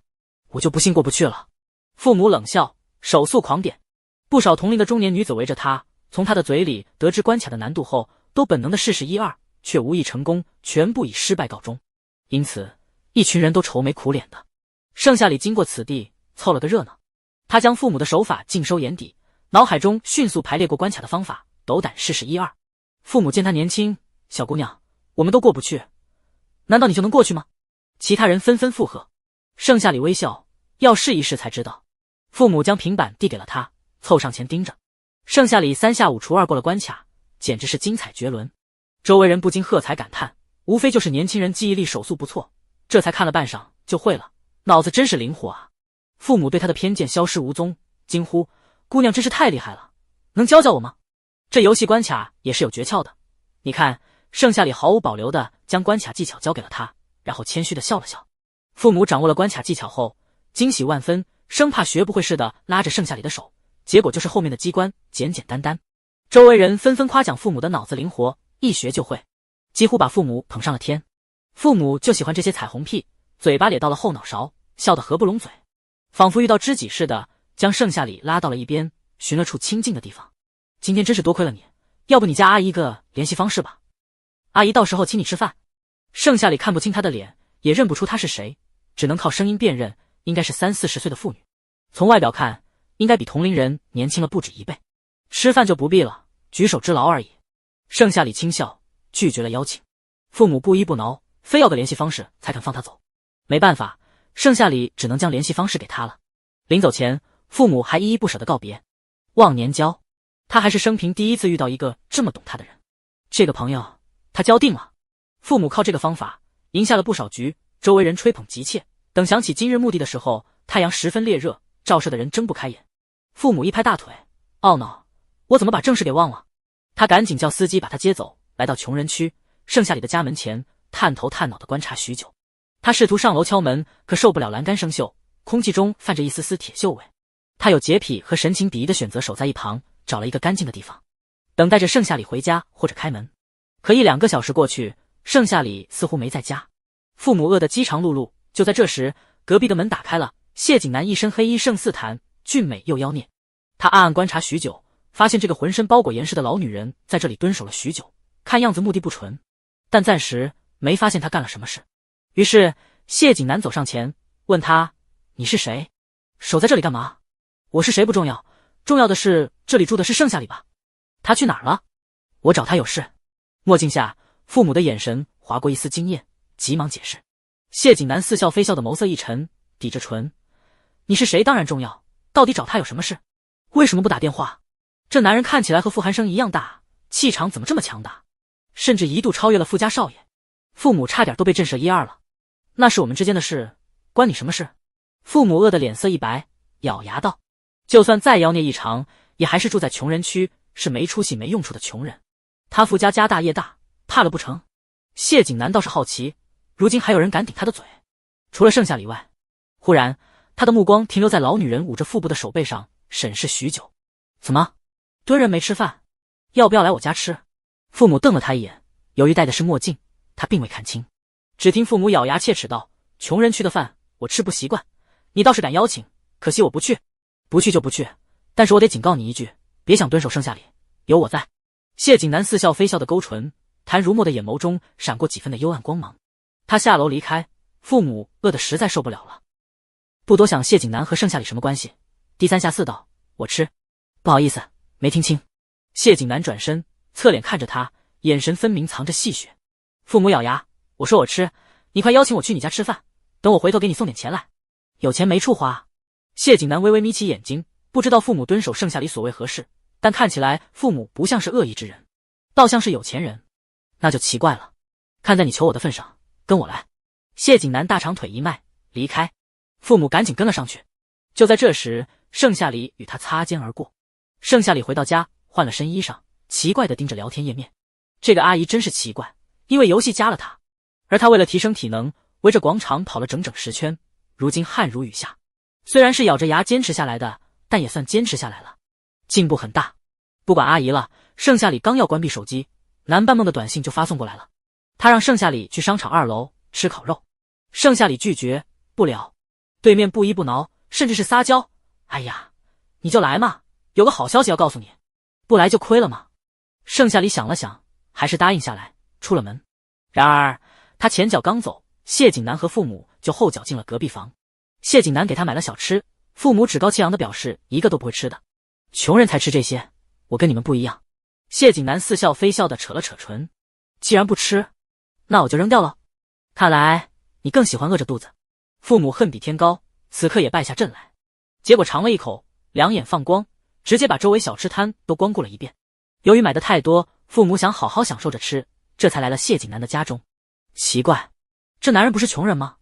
我就不信过不去了。父母冷笑，手速狂点。不少同龄的中年女子围着他，从他的嘴里得知关卡的难度后，都本能的试试1、2，却无意成功，全部以失败告终。因此，一群人都愁眉苦脸的。盛夏里经过此地，凑了个热闹。他将父母的手法尽收眼底，脑海中迅速排列过关卡的方法，斗胆试试1、2。父母见他年轻，小姑娘，我们都过不去，难道你就能过去吗？其他人纷纷附和。盛夏里微笑，要试一试才知道。父母将平板递给了他，凑上前盯着。盛夏里3下5除2过了关卡，简直是精彩绝伦。周围人不禁喝彩感叹，无非就是年轻人记忆力手速不错，这才看了半晌就会了，脑子真是灵活啊。父母对他的偏见消失无踪，惊呼：姑娘真是太厉害了，能教教我吗？这游戏关卡也是有诀窍的，你看。盛夏里毫无保留地将关卡技巧交给了他，然后谦虚地笑了笑。父母掌握了关卡技巧后，惊喜万分，生怕学不会似的，拉着盛夏里的手，结果就是后面的机关简简单单。周围人纷纷夸奖父母的脑子灵活，一学就会，几乎把父母捧上了天。父母就喜欢这些彩虹屁，嘴巴咧到了后脑勺，笑得合不拢嘴，仿佛遇到知己似的，将盛夏里拉到了一边，寻了处清静的地方。今天真是多亏了你，要不你加阿姨一个联系方式吧，阿姨到时候请你吃饭。盛夏里看不清他的脸，也认不出他是谁，只能靠声音辨认，应该是30、40岁的妇女。从外表看，应该比同龄人年轻了不止1倍。吃饭就不必了，举手之劳而已。盛夏里轻笑，拒绝了邀请。父母不依不挠，非要个联系方式才肯放他走。没办法，盛夏里只能将联系方式给他了。临走前，父母还依依不舍地告别。忘年交，他还是生平第一次遇到一个这么懂他的人。这个朋友他交定了。父母靠这个方法赢下了不少局，周围人吹捧急切。等想起今日目的的时候，太阳十分烈热，照射的人睁不开眼。父母一拍大腿，懊恼：我怎么把正事给忘了？他赶紧叫司机把他接走，来到穷人区盛夏里的家门前，探头探脑地观察许久。他试图上楼敲门，可受不了栏杆生锈，空气中泛着一丝丝铁锈味。他有洁癖和神情鄙夷的选择守在一旁，找了一个干净的地方，等待着盛夏里回家或者开门。可1、2个小时过去，盛夏里似乎没在家。父母饿得饥肠辘辘，就在这时，隔壁的门打开了，谢景南一身黑衣胜似檀，俊美又妖孽。他暗暗观察许久，发现这个浑身包裹严实的老女人在这里蹲守了许久，看样子目的不纯，但暂时没发现她干了什么事。于是谢景南走上前问他：你是谁？守在这里干嘛？我是谁不重要，重要的是这里住的是盛夏里吧？他去哪儿了？我找他有事。墨镜下，父母的眼神划过一丝惊艳，急忙解释。谢景南似笑非笑的眸色一沉，抵着唇：你是谁当然重要，到底找他有什么事？为什么不打电话？这男人看起来和傅寒生一样大，气场怎么这么强大，甚至一度超越了傅家少爷。父母差点都被震慑1、2了。那是我们之间的事，关你什么事？父母饿得脸色一白，咬牙道：就算再妖孽异常，也还是住在穷人区，是没出息没用处的穷人。他傅家家大业大，怕了不成？谢景南倒是好奇，如今还有人敢顶他的嘴？除了盛夏里外。忽然他的目光停留在老女人捂着腹部的手背上，审视许久。怎么，蹲人没吃饭？要不要来我家吃？父母瞪了他一眼，由于戴的是墨镜，他并未看清。只听父母咬牙切齿道：穷人区的饭我吃不习惯，你倒是敢邀请，可惜我不去。不去就不去，但是我得警告你一句，别想蹲守盛夏里，有我在。谢景南似笑非笑的勾唇，谭如墨的眼眸中闪过几分的幽暗光芒。他下楼离开，父母饿得实在受不了了。不多想谢景南和盛夏里什么关系，低三下四道：“我吃。”不好意思，没听清。谢景南转身，侧脸看着他，眼神分明藏着戏谑。父母咬牙：“我说我吃，你快邀请我去你家吃饭，等我回头给你送点钱来。有钱没处花。”谢景南微微眯起眼睛，不知道父母蹲守盛夏里所谓何事，但看起来父母不像是恶意之人，倒像是有钱人，那就奇怪了。看在你求我的份上，跟我来。谢景南大长腿一迈，离开。父母赶紧跟了上去。就在这时，盛夏里与他擦肩而过。盛夏里回到家，换了身衣裳，奇怪地盯着聊天页面。这个阿姨真是奇怪，因为游戏加了她，而她为了提升体能，围着广场跑了整整10圈，如今汗如雨下。虽然是咬着牙坚持下来的，但也算坚持下来了，进步很大。不管阿姨了，盛夏里刚要关闭手机，南半梦的短信就发送过来了。他让盛夏里去商场2楼吃烤肉，盛夏里拒绝不了。对面不依不挠，甚至是撒娇：“哎呀，你就来嘛，有个好消息要告诉你，不来就亏了嘛。”盛夏里想了想，还是答应下来，出了门。然而他前脚刚走，谢景南和父母就后脚进了隔壁房。谢景南给他买了小吃，父母趾高气扬地表示一个都不会吃的，穷人才吃这些，我跟你们不一样。谢景南似笑非笑地扯了扯唇：“既然不吃，那我就扔掉了。看来你更喜欢饿着肚子。”父母恨比天高，此刻也败下阵来，结果尝了一口，两眼放光，直接把周围小吃摊都光顾了一遍。由于买的太多，父母想好好享受着吃，这才来了谢景南的家中。奇怪，这男人不是穷人吗？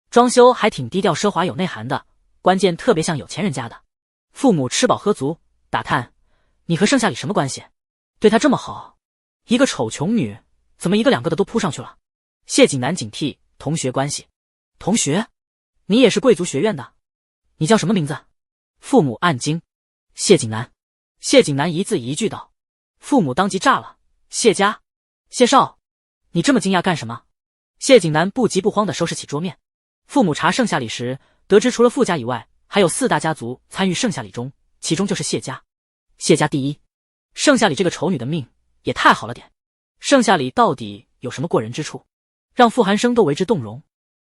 装修还挺低调奢华有内涵的，关键特别像有钱人家的。父母吃饱喝足，打探：“你和盛夏里什么关系？对他这么好，一个丑穷女，怎么一个两个的都扑上去了？”谢景南警惕：“同学关系。”同学？你也是贵族学院的？你叫什么名字？父母暗惊。谢景南。谢景南一字一句道。父母当即炸了：“谢家？谢少，你这么惊讶干什么？”谢景南不急不慌地收拾起桌面。父母查盛夏里时，得知除了傅家以外，还有4大家族参与盛夏里中，其中就是谢家。谢家第一。盛夏里这个丑女的命也太好了点。盛夏里到底有什么过人之处，让傅寒生都为之动容？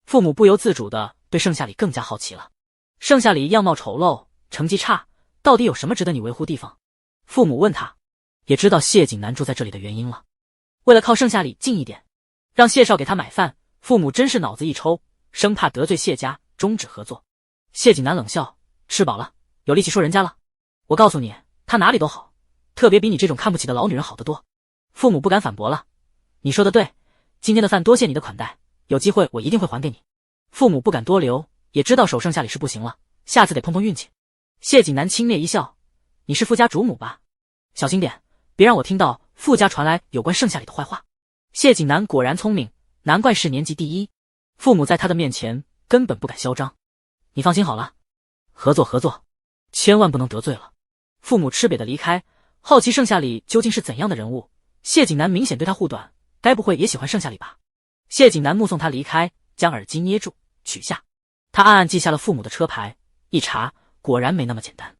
父母不由自主地对盛夏里更加好奇了。盛夏里样貌丑陋，成绩差，到底有什么值得你维护地方？父母问他，也知道谢景南住在这里的原因了。为了靠盛夏里近一点，让谢少给他买饭，父母真是脑子一抽，生怕得罪谢家，终止合作。谢景南冷笑：“吃饱了，有力气说人家了。我告诉你，他哪里都好，特别比你这种看不起的老女人好得多。”父母不敢反驳了：“你说的对，今天的饭多谢你的款待，有机会我一定会还给你。”父母不敢多留，也知道守盛夏里是不行了，下次得碰碰运气。谢景南轻蔑一笑：“你是傅家主母吧？小心点，别让我听到傅家传来有关盛夏里的坏话。”谢景南果然聪明，难怪是年级第一。父母在他的面前根本不敢嚣张。你放心好了，合作合作，千万不能得罪了。父母吃瘪的离开，好奇盛夏里究竟是怎样的人物。谢景南明显对他护短，该不会也喜欢盛夏里吧？谢景南目送他离开，将耳机捏住取下。他暗暗记下了父母的车牌，一查果然没那么简单。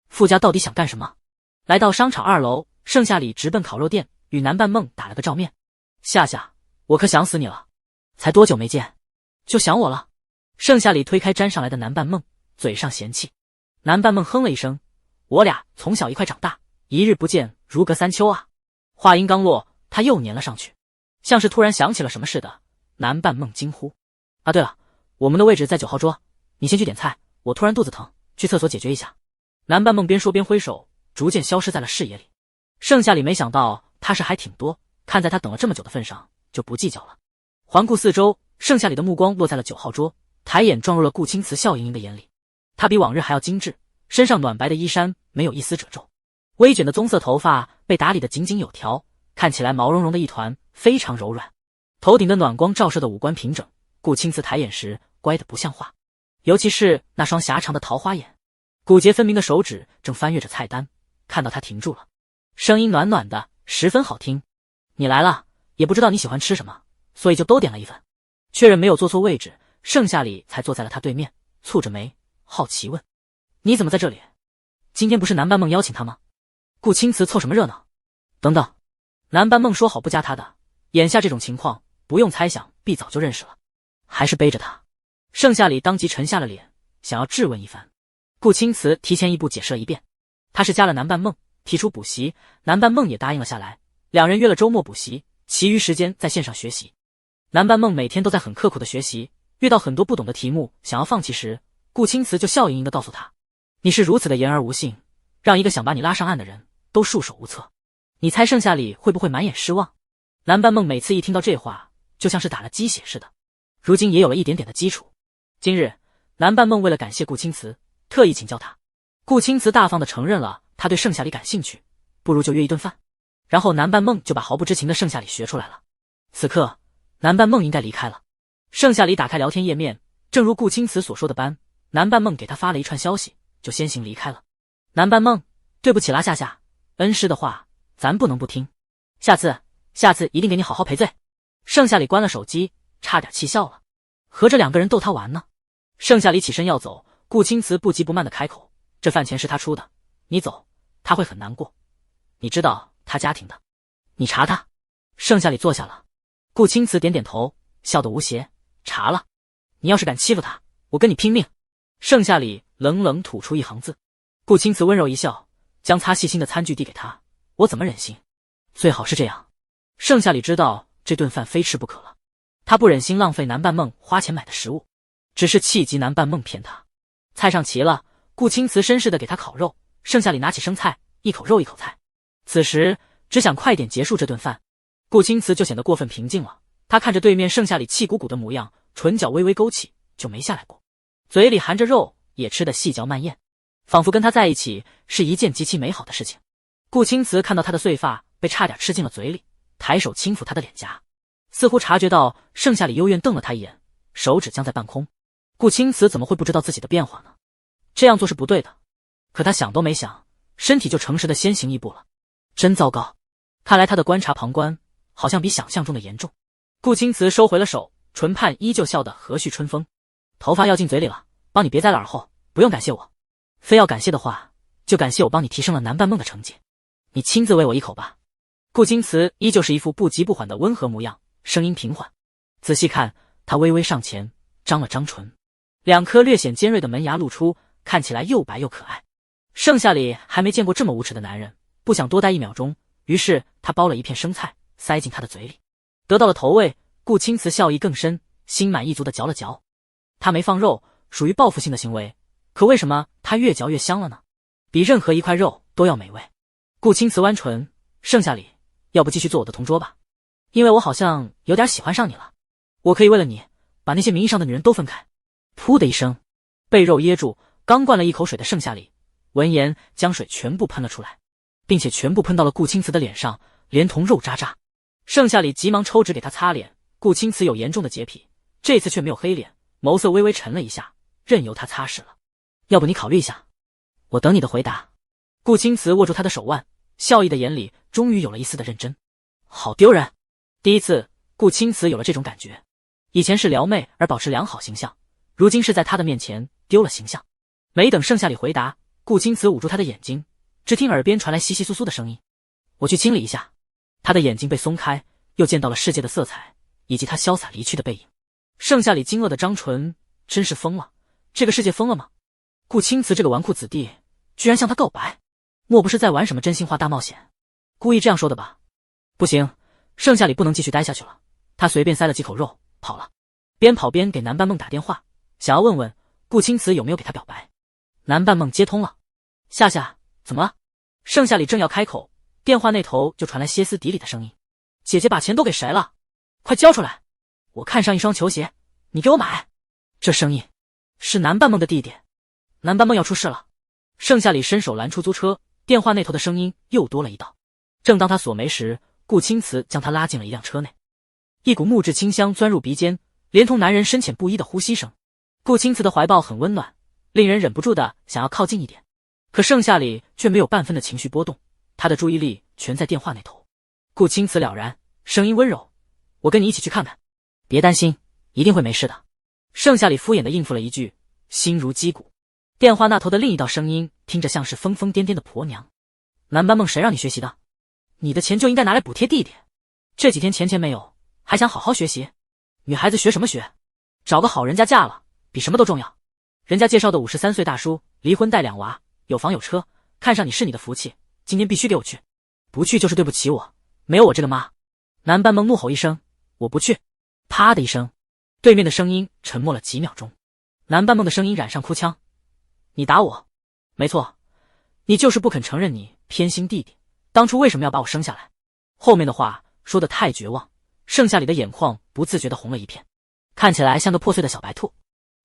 傅家到底想干什么？来到商场2楼，盛夏里直奔烤肉店，与南半梦打了个照面。夏夏，我可想死你了，才多久没见，就想我了？盛夏里推开粘上来的南半梦，嘴上嫌弃。南半梦哼了一声：“我俩从小一块长大，一日不见如隔三秋啊。”话音刚落，他又粘了上去，像是突然想起了什么似的。南半梦惊呼：“啊，对了，我们的位置在9号桌，你先去点菜，我突然肚子疼，去厕所解决一下。”南半梦边说边挥手，逐渐消失在了视野里。盛夏里没想到他事还挺多，看在他等了这么久的份上，就不计较了。环顾四周，盛夏里的目光落在了9号桌，抬眼撞入了顾青瓷笑盈盈的眼里。她比往日还要精致，身上暖白的衣衫没有一丝褶皱，微卷的棕色头发被打理得井井有条，看起来毛茸茸的一团，非常柔软。头顶的暖光照射的五官平整，顾青瓷抬眼时乖得不像话，尤其是那双狭长的桃花眼。骨节分明的手指正翻阅着菜单，看到他停住了，声音暖暖的，十分好听：“你来了，也不知道你喜欢吃什么，所以就都点了一份。”确认没有坐错位置，盛夏里才坐在了他对面，蹙着眉好奇问：“你怎么在这里？今天不是南半梦邀请他吗？”顾青瓷凑什么热闹？等等，南半梦说好不加他的，眼下这种情况，不用猜想，必早就认识了，还是背着他。盛夏里当即沉下了脸，想要质问一番。顾青瓷提前一步解释了一遍，他是加了南半梦，提出补习，南半梦也答应了下来，两人约了周末补习，其余时间在线上学习。南半梦每天都在很刻苦的学习，遇到很多不懂的题目想要放弃时，顾青瓷就笑盈盈地告诉他，你是如此的言而无信，让一个想把你拉上岸的人都束手无策。你猜盛夏里会不会满眼失望？南半梦每次一听到这话，就像是打了鸡血似的，如今也有了一点点的基础。今日南半梦为了感谢顾青瓷，特意请教他。顾青瓷大方地承认了他对盛夏里感兴趣，不如就约一顿饭。然后南半梦就把毫不知情的盛夏里学出来了。此刻南半梦应该离开了。盛夏里打开聊天页面，正如顾青瓷所说的般，南半梦给他发了一串消息，就先行离开了。南半梦，对不起啦夏夏，恩师的话咱不能不听，下次一定给你好好赔罪。盛夏里关了手机，差点气笑了，合着两个人逗他玩呢。盛夏里起身要走，顾青瓷不急不慢的开口，这饭钱是他出的，你走他会很难过，你知道他家庭的，你查他。盛夏里坐下了，顾青瓷点点头，笑得无邪，查了，你要是敢欺负他，我跟你拼命。盛夏里冷冷吐出一行字。顾青瓷温柔一笑，将擦细心的餐具递给他，我怎么忍心，最好是这样。盛夏里知道这顿饭非吃不可了，他不忍心浪费南半梦花钱买的食物，只是气急南半梦骗他。菜上齐了，顾青瓷绅士的给他烤肉，盛夏里拿起生菜，一口肉一口菜。此时只想快点结束这顿饭，顾青瓷就显得过分平静了。他看着对面盛夏里气鼓鼓的模样，唇角微微勾起，就没下来过，嘴里含着肉也吃得细嚼慢咽，仿佛跟他在一起是一件极其美好的事情。顾青瓷看到他的碎发被差点吃进了嘴里，抬手轻抚他的脸颊，似乎察觉到盛夏里幽怨瞪了他一眼，手指僵在半空。顾青瓷怎么会不知道自己的变化呢？这样做是不对的，可他想都没想，身体就诚实的先行一步了。真糟糕，看来他的观察旁观好像比想象中的严重。顾青瓷收回了手，唇畔依旧笑得和煦春风。头发要进嘴里了，帮你别在了耳后，不用感谢我，非要感谢的话，就感谢我帮你提升了南半梦的成绩，你亲自喂我一口吧。顾青瓷依旧是一副不急不缓的温和模样，声音平缓。仔细看，他微微上前，张了张唇，两颗略显尖锐的门牙露出，看起来又白又可爱。盛夏里还没见过这么无耻的男人，不想多待一秒钟，于是他剥了一片生菜塞进他的嘴里。得到了投喂，顾青瓷笑意更深，心满意足地嚼了嚼。他没放肉，属于报复性的行为，可为什么他越嚼越香了呢？比任何一块肉都要美味。顾青瓷弯唇，盛夏里，要不继续做我的同桌吧，因为我好像有点喜欢上你了，我可以为了你把那些名义上的女人都分开。噗的一声，被肉噎住，刚灌了一口水的盛夏里闻言将水全部喷了出来，并且全部喷到了顾青瓷的脸上，连同肉渣渣。盛夏里急忙抽纸给他擦脸，顾青瓷有严重的洁癖，这次却没有黑脸，眸色微微沉了一下，任由他擦拭了。要不你考虑一下，我等你的回答。顾青瓷握住他的手腕，笑意的眼里终于有了一丝的认真。好丢人，第一次顾青瓷有了这种感觉，以前是撩妹而保持良好形象，如今是在他的面前丢了形象。没等盛夏里回答，顾青瓷捂住他的眼睛，只听耳边传来窸窸窣窣的声音，我去清理一下。他的眼睛被松开，又见到了世界的色彩以及他潇洒离去的背影。盛夏里惊愕的张唇，真是疯了，这个世界疯了吗？顾青瓷这个纨绔子弟居然向他告白，莫不是在玩什么真心话大冒险？故意这样说的吧？不行，盛夏里不能继续待下去了。他随便塞了几口肉跑了，边跑边给南半梦打电话，想要问问顾青瓷有没有给他表白。南半梦接通了，夏夏，怎么了？盛夏里正要开口，电话那头就传来歇斯底里的声音，姐姐把钱都给谁了？快交出来，我看上一双球鞋，你给我买。这声音是南半梦的弟弟，南半梦要出事了。盛夏里伸手拦出租车，电话那头的声音又多了一道。正当他锁眉时，顾青瓷将他拉进了一辆车内，一股木质清香钻入鼻尖，连同男人深浅不一的呼吸声。顾青瓷的怀抱很温暖，令人忍不住的想要靠近一点，可盛夏里却没有半分的情绪波动，他的注意力全在电话那头。顾青瓷了然，声音温柔，我跟你一起去看看，别担心，一定会没事的。盛夏里敷衍的应付了一句，心如击鼓。电话那头的另一道声音听着像是疯疯癫癫的婆娘，南半梦谁让你学习的？你的钱就应该拿来补贴弟弟。这几天钱没有，还想好好学习？女孩子学什么学？找个好人家嫁了，比什么都重要。人家介绍的53岁大叔，离婚带2娃，有房有车，看上你是你的福气，今天必须给我去，不去就是对不起我，没有我这个妈。南半梦怒吼一声，我不去。啪的一声，对面的声音沉默了几秒钟。南半梦的声音染上哭腔，你打我？没错，你就是不肯承认你偏心弟弟，当初为什么要把我生下来？后面的话说得太绝望，盛夏里的眼眶不自觉地红了一片，看起来像个破碎的小白兔。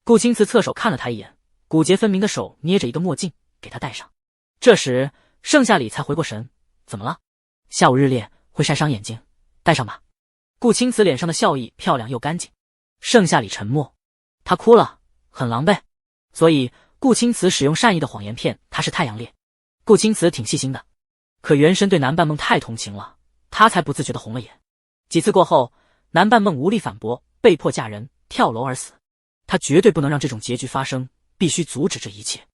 顾青瓷侧手看了他一眼，骨节分明的手捏着一个墨镜给他戴上。这时盛夏里才回过神，怎么了？下午日烈会晒伤眼睛，戴上吧。顾青瓷脸上的笑意漂亮又干净。盛夏里沉默，他哭了，很狼狈，所以顾青瓷使用善意的谎言骗他是太阳烈。顾青瓷挺细心的，可原神对南半梦太同情了，他才不自觉地红了眼。几次过后，南半梦无力反驳，被迫嫁人跳楼而死。他绝对不能让这种结局发生，必须阻止这一切。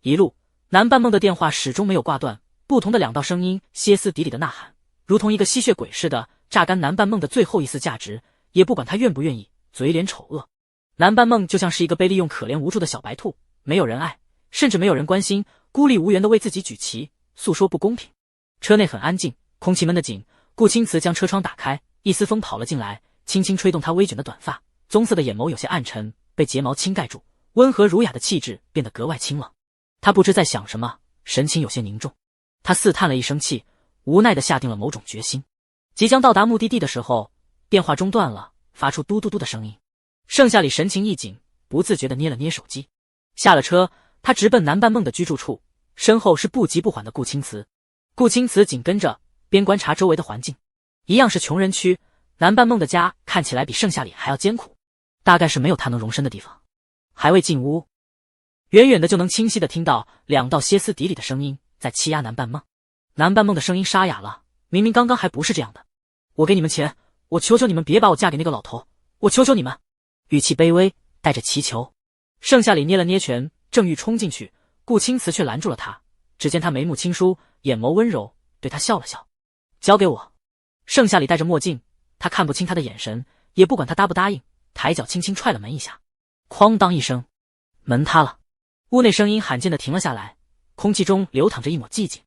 一路，南半梦的电话始终没有挂断，不同的2道声音歇斯底里的呐喊，如同一个吸血鬼似的，榨干南半梦的最后一丝价值，也不管他愿不愿意，嘴脸丑恶。南半梦就像是一个被利用可怜无助的小白兔，没有人爱，甚至没有人关心，孤立无援的为自己举旗，诉说不公平。车内很安静，空气闷得紧。顾青瓷将车窗打开，一丝风跑了进来，轻轻吹动她微卷的短发，棕色的眼眸有些暗沉，被睫毛轻盖住，温和儒雅的气质变得格外清冷。他不知在想什么，神情有些凝重。他似叹了一声气，无奈地下定了某种决心。即将到达目的地的时候，电话中断了，发出嘟嘟嘟的声音。盛夏里神情一紧，不自觉地捏了捏手机。下了车，他直奔南半梦的居住处，身后是不急不缓的顾青瓷。顾青瓷紧跟着，边观察周围的环境。一样是穷人区，南半梦的家看起来比盛夏里还要艰苦，大概是没有他能容身的地方。还未进屋，远远的就能清晰地听到2道歇斯底里的声音在欺压南半梦。南半梦的声音沙哑了，明明刚刚还不是这样的。我给你们钱，我求求你们别把我嫁给那个老头，我求求你们。语气卑微，带着祈求。盛夏里捏了捏拳，正欲冲进去，顾青瓷却拦住了他。只见他眉目轻舒，眼眸温柔，对他笑了笑。交给我。盛夏里戴着墨镜，他看不清他的眼神，也不管他答不答应，抬脚轻轻踹了门一下。哐当一声，门塌了，屋内声音罕见的停了下来，空气中流淌着一抹寂静。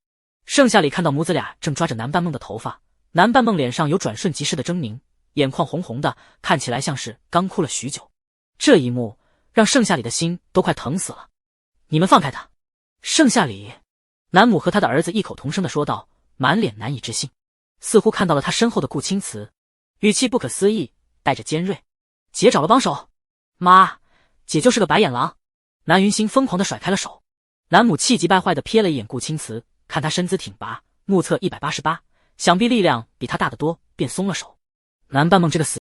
盛夏里看到母子俩正抓着南半梦的头发，南半梦脸上有转瞬即逝的狰狞，眼眶红红的，看起来像是刚哭了许久。这一幕让盛夏里的心都快疼死了。你们放开他！盛夏里，南母和他的儿子异口同声地说道，满脸难以置信，似乎看到了他身后的顾青瓷，语气不可思议，带着尖锐。姐找了帮手？妈，姐就是个白眼狼！南云星疯狂地甩开了手。南母气急败坏地瞥了一眼顾青瓷，看他身姿挺拔，目测188，想必力量比他大得多，便松了手。南半梦这个死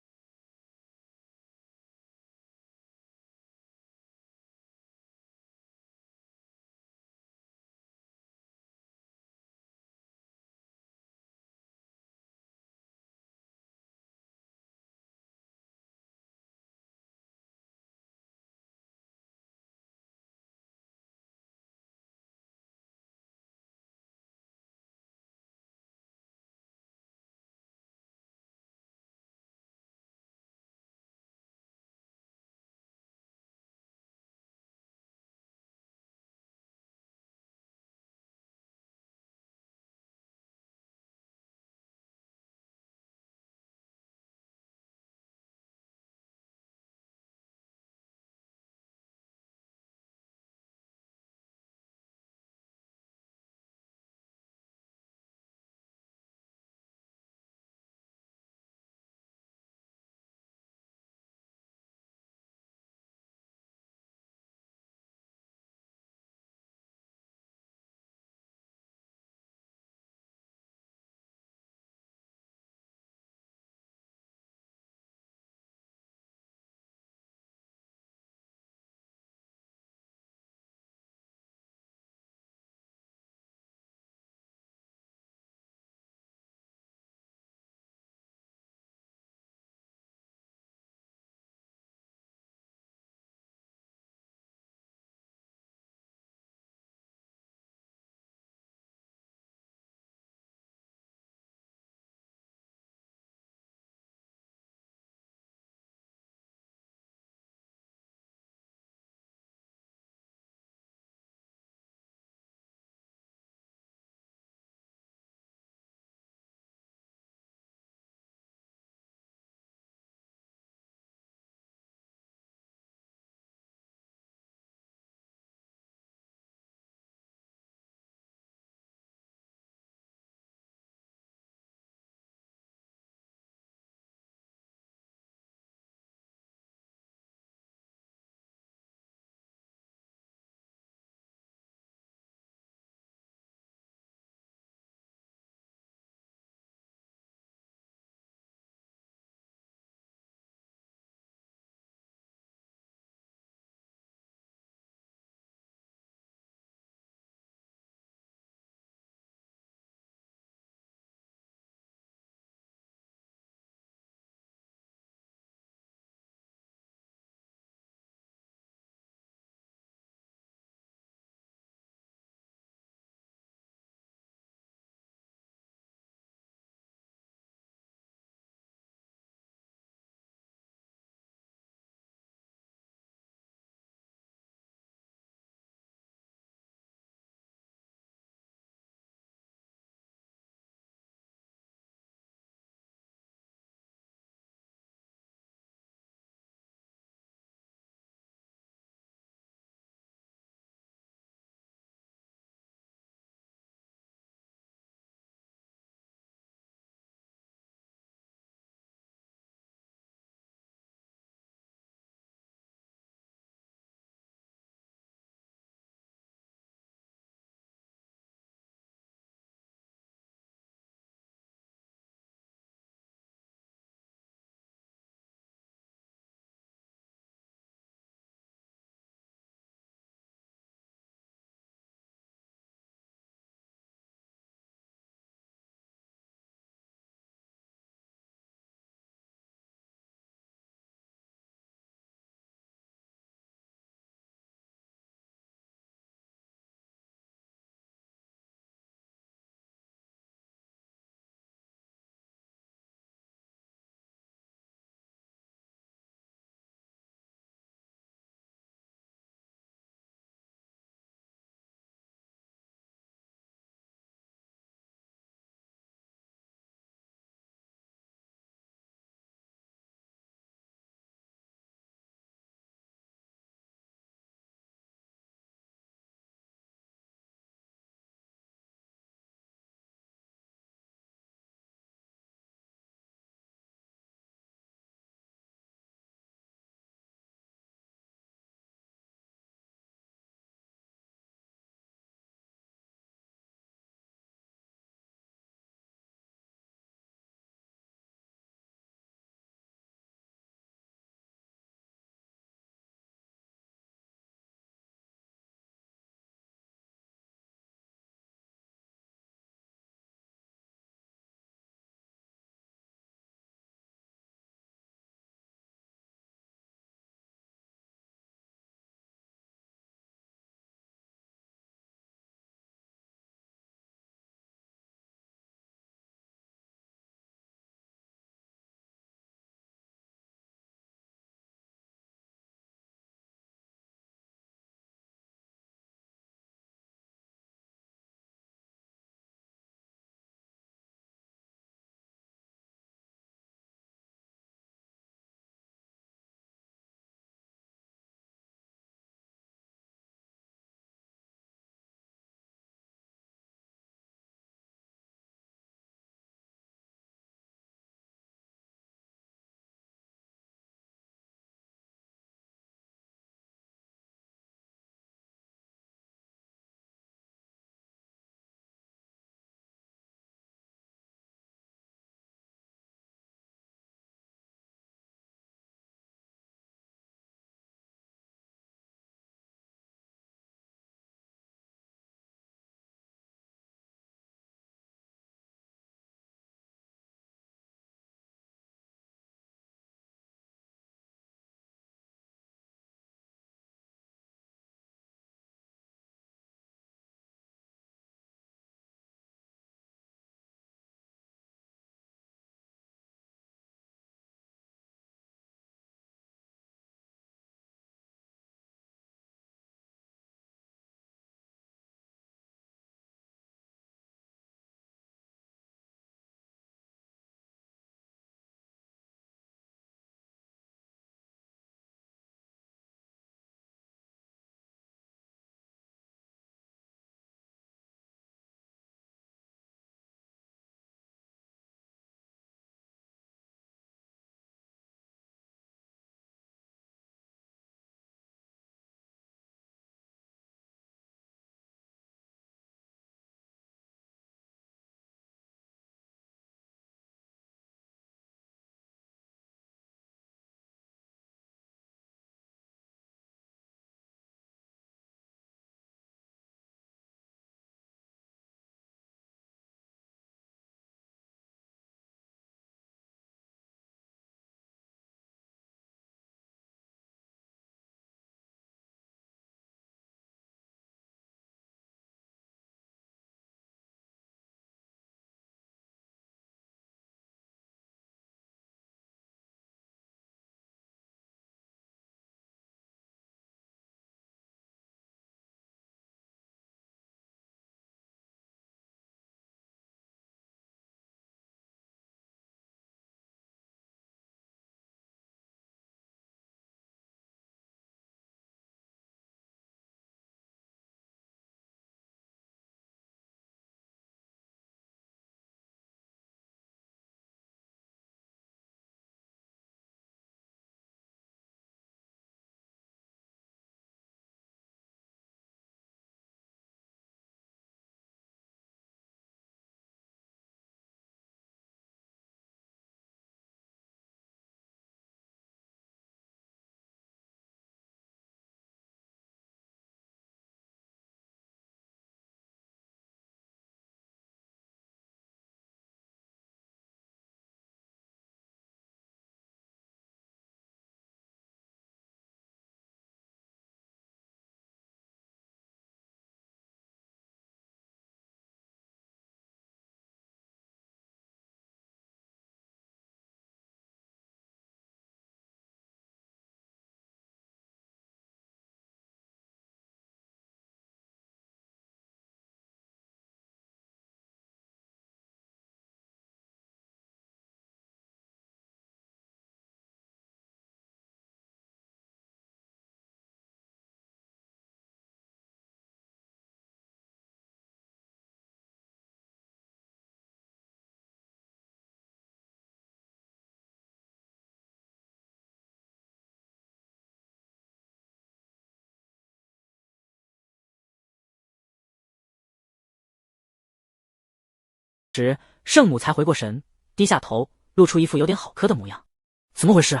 时，圣母才回过神，低下头，露出一副有点好磕的模样。怎么回事？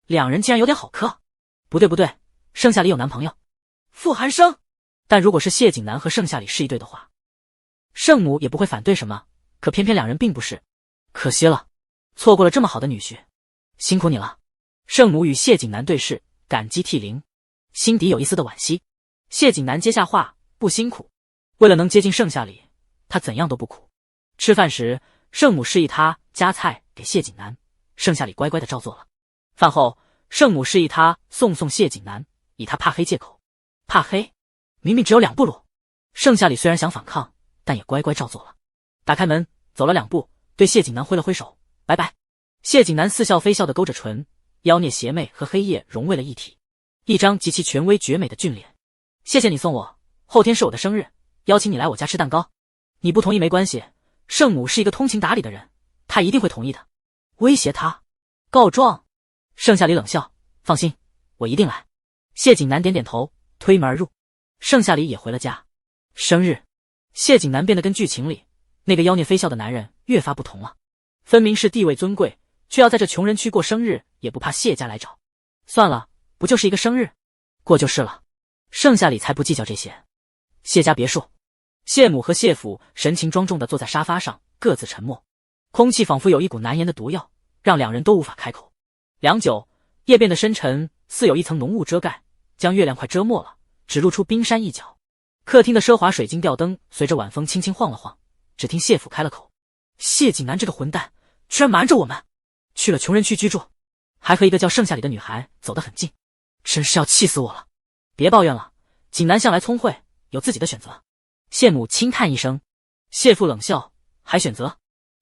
两人竟然有点好磕？不对，盛夏里有男朋友。傅寒生。但如果是谢景南和盛夏里是一对的话，圣母也不会反对什么，可偏偏两人并不是。可惜了，错过了这么好的女婿，辛苦你了。圣母与谢景南对视，感激涕零，心底有一丝的惋惜。谢景南接下话，不辛苦，为了能接近盛夏里，他怎样都不苦。吃饭时，圣母示意他夹菜给谢景南，盛夏里乖乖的照做了。饭后，圣母示意他送谢景南，以他怕黑借口。怕黑？明明只有2步路。盛夏里虽然想反抗，但也乖乖照做了。打开门，走了2步，对谢景南挥了挥手，拜拜。谢景南似笑非笑的勾着唇，妖孽邪魅和黑夜融为了一体，一张极其权威绝美的俊脸。谢谢你送我，后天是我的生日，邀请你来我家吃蛋糕。你不同意没关系，圣母是一个通情达理的人，她一定会同意的。威胁他？告状？盛夏里冷笑，放心，我一定来。谢景南点点头，推门而入。盛夏里也回了家。生日，谢景南变得跟剧情里那个妖孽飞笑的男人越发不同了，分明是地位尊贵，却要在这穷人区过生日，也不怕谢家来找。算了，不就是一个生日，过就是了。盛夏里才不计较这些。谢家别墅，谢母和谢府神情庄重地坐在沙发上，各自沉默，空气仿佛有一股难言的毒药，让两人都无法开口。良久，夜变得深沉，似有一层浓雾遮盖，将月亮快遮没了，只露出冰山一角。客厅的奢华水晶吊灯随着晚风轻轻晃了晃，只听谢府开了口：谢景南这个混蛋，居然瞒着我们，去了穷人区居住，还和一个叫盛夏里的女孩走得很近，真是要气死我了。别抱怨了，景南向来聪慧，有自己的选择。谢母轻叹一声。谢父冷笑，还选择？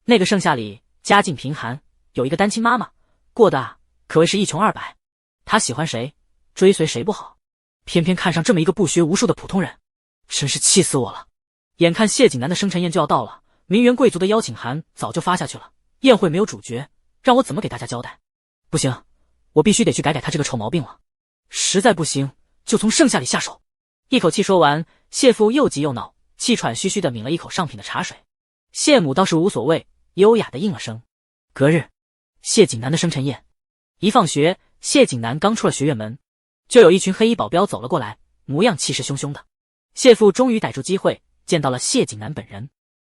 那个盛夏里家境贫寒，有一个单亲妈妈，过得可谓是一穷二白。他喜欢谁，追随谁不好，偏偏看上这么一个不学无术的普通人，真是气死我了。眼看谢景南的生辰宴就要到了，名媛贵族的邀请函早就发下去了，宴会没有主角，让我怎么给大家交代？不行，我必须得去改他这个臭毛病了。实在不行，就从盛夏里下手。一口气说完，谢父又急又恼，气喘吁吁地抿了一口上品的茶水。谢母倒是无所谓，优雅地应了声。隔日，谢景南的生辰宴。一放学，谢景南刚出了学院门，就有一群黑衣保镖走了过来，模样气势汹汹的。谢父终于逮住机会，见到了谢景南本人。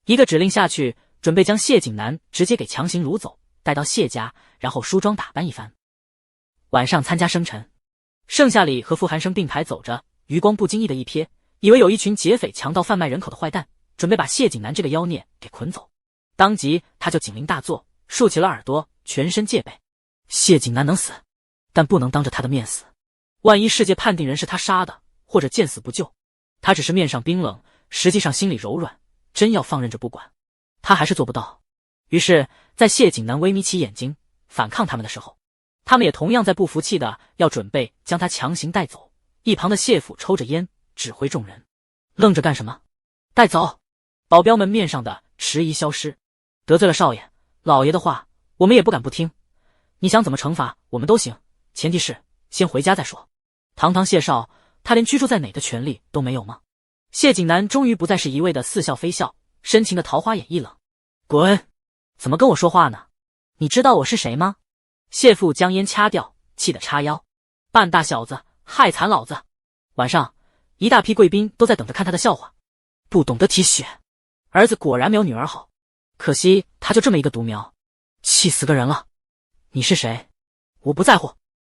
一个指令下去，准备将谢景南直接给强行掳走，带到谢家，然后梳妆打扮一番。晚上参加生辰，盛夏里和傅寒生并排走着，余光不经意的一瞥，以为有一群劫匪强盗贩卖人口的坏蛋，准备把谢景南这个妖孽给捆走。当即他就警铃大作，竖起了耳朵，全身戒备。谢景南能死，但不能当着他的面死。万一世界判定人是他杀的，或者见死不救，他只是面上冰冷，实际上心里柔软，真要放任着不管，他还是做不到。于是在谢景南微眯起眼睛反抗他们的时候，他们也同样在不服气的要准备将他强行带走。一旁的谢府抽着烟，指挥众人：愣着干什么？带走！保镖们面上的迟疑消失。得罪了少爷老爷的话，我们也不敢不听，你想怎么惩罚我们都行，前提是先回家再说。堂堂谢少，他连居住在哪的权利都没有吗？谢景南终于不再是一味的似笑非笑，深情的桃花眼一冷：滚！怎么跟我说话呢？你知道我是谁吗？谢父将烟掐掉，气得叉腰：半大小子，害惨老子！晚上一大批贵宾都在等着看他的笑话。不懂得提血，儿子果然没有女儿好，可惜他就这么一个独苗，气死个人了。你是谁？我不在乎。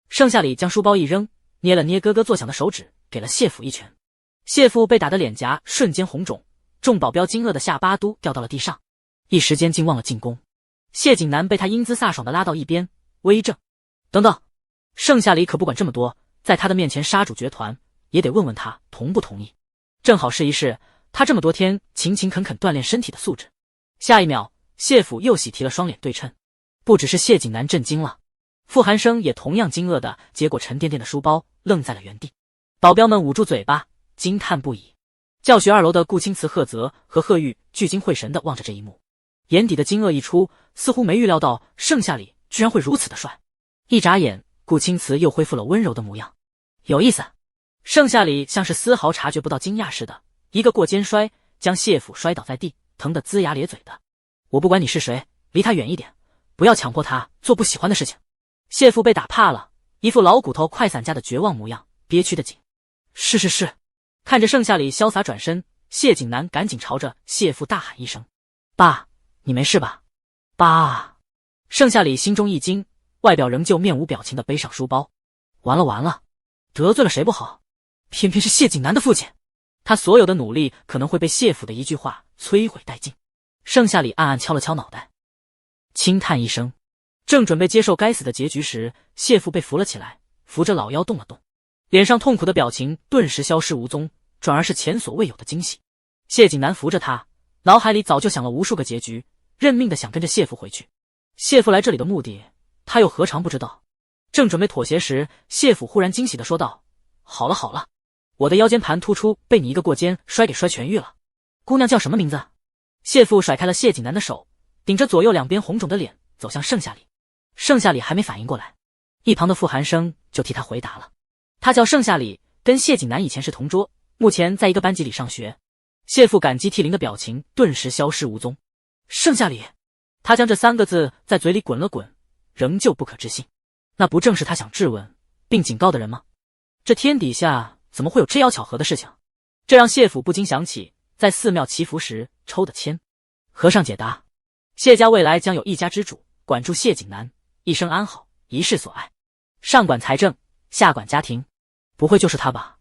盛夏里将书包一扔，捏了捏咯咯作响的手指，给了谢父一拳。谢父被打得脸颊瞬间红肿，众保镖惊愕的下巴都掉到了地上，一时间竟忘了进攻。谢景南被他英姿飒爽的拉到一边，威正：等等，盛夏里可不管这么多，在他的面前杀主角团，也得问问他同不同意。正好试一试他这么多天勤勤恳恳锻炼身体的素质。下一秒，谢府又喜提了双脸对称。不只是谢景南震惊了，傅寒生也同样惊愕的接过沉甸甸的书包，愣在了原地。保镖们捂住嘴巴，惊叹不已。教学2楼的顾青瓷、贺泽和贺玉聚精会神地望着这一幕，眼底的惊愕一出，似乎没预料到盛夏里居然会如此的帅。一眨眼，顾青瓷又恢复了温柔的模样。有意思。盛夏里像是丝毫察觉不到惊讶似的，一个过肩摔，将谢府摔倒在地，疼得龇牙咧嘴的。我不管你是谁，离他远一点，不要强迫他做不喜欢的事情。谢父被打怕了，一副老骨头快散架的绝望模样，憋屈的紧。是。看着盛夏里潇洒转身，谢景南赶紧朝着谢父大喊一声：爸，你没事吧？爸！盛夏里心中一惊，外表仍旧面无表情的背上书包。完了，得罪了谁不好，偏偏是谢景南的父亲。他所有的努力可能会被谢父的一句话摧毁殆尽。盛夏里暗暗敲了敲脑袋，轻叹一声。正准备接受该死的结局时，谢父被扶了起来，扶着老腰动了动，脸上痛苦的表情顿时消失无踪，转而是前所未有的惊喜。谢景南扶着他，脑海里早就想了无数个结局，认命的想跟着谢父回去。谢父来这里的目的，他又何尝不知道？正准备妥协时，谢父忽然惊喜的说道：好了，我的腰间盘突出被你一个过肩摔给摔痊愈了。姑娘叫什么名字？谢父甩开了谢景南的手，顶着左右两边红肿的脸走向盛夏里。盛夏里还没反应过来，一旁的傅寒生就替他回答了。他叫盛夏里，跟谢景南以前是同桌，目前在一个班级里上学。谢父感激涕零的表情顿时消失无踪。盛夏里，他将这3个字在嘴里滚了滚，仍旧不可置信。那不正是他想质问并警告的人吗？这天底下怎么会有这样巧合的事情？这让谢父不禁想起在寺庙祈福时抽的签。和尚解答：谢家未来将有一家之主，管住谢景南，一生安好，一世所爱，上管财政，下管家庭。不会就是他吧？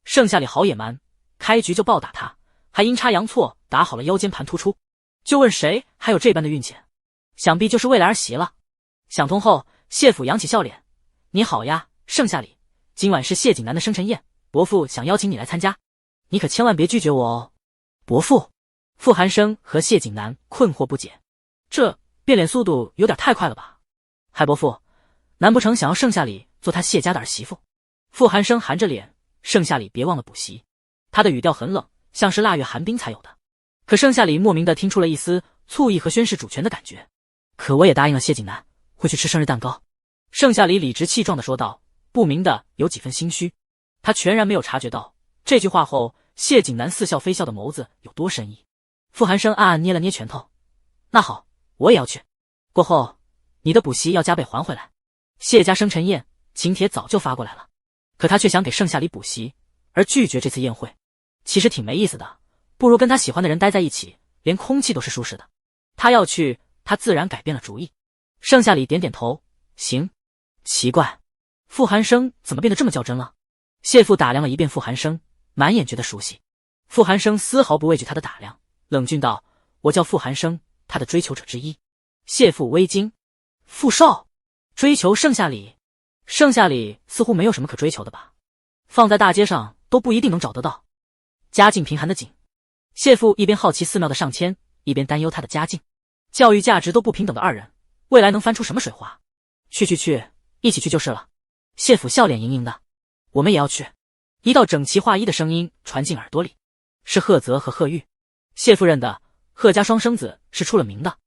盛夏里好野蛮，开局就暴打他，还阴差阳错打好了腰间盘突出，就问谁还有这般的运气？想必就是为了儿媳了。想通后，谢父扬起笑脸：你好呀，盛夏里，今晚是谢景南的生辰宴，伯父想邀请你来参加，你可千万别拒绝我哦。伯父？傅寒生和谢景南困惑不解，这变脸速度有点太快了吧？嗨，伯父，难不成想要盛夏里做他谢家的儿媳妇？傅寒生含着脸：盛夏里别忘了补习。他的语调很冷，像是腊月寒冰才有的。可盛夏里莫名的听出了一丝醋意和宣誓主权的感觉。可我也答应了谢景南，会去吃生日蛋糕。盛夏里理直气壮的说道，不明的有几分心虚。他全然没有察觉到这句话后谢景南似笑非笑的眸子有多深意。傅寒生暗暗捏了捏拳头：那好，我也要去。过后你的补习要加倍还回来。谢家生辰宴请帖早就发过来了，可他却想给盛夏里补习，而拒绝这次宴会，其实挺没意思的，不如跟他喜欢的人待在一起，连空气都是舒适的。他要去，他自然改变了主意。盛夏里点点头：行。奇怪，傅寒生怎么变得这么较真了？谢父打量了一遍傅寒生，满眼觉得熟悉。傅寒生丝毫不畏惧他的打量，冷峻道：我叫傅寒生，他的追求者之一。谢父微惊：傅少追求盛夏里？盛夏里似乎没有什么可追求的吧，放在大街上都不一定能找得到。家境贫寒的紧。谢父一边好奇寺庙的上签，一边担忧他的家境。教育价值都不平等的二人，未来能翻出什么水花？去，一起去就是了。谢父笑脸盈盈的：我们也要去。一道整齐划一的声音传进耳朵里，是贺泽和贺玉。谢父认的贺家双生子是出了名的，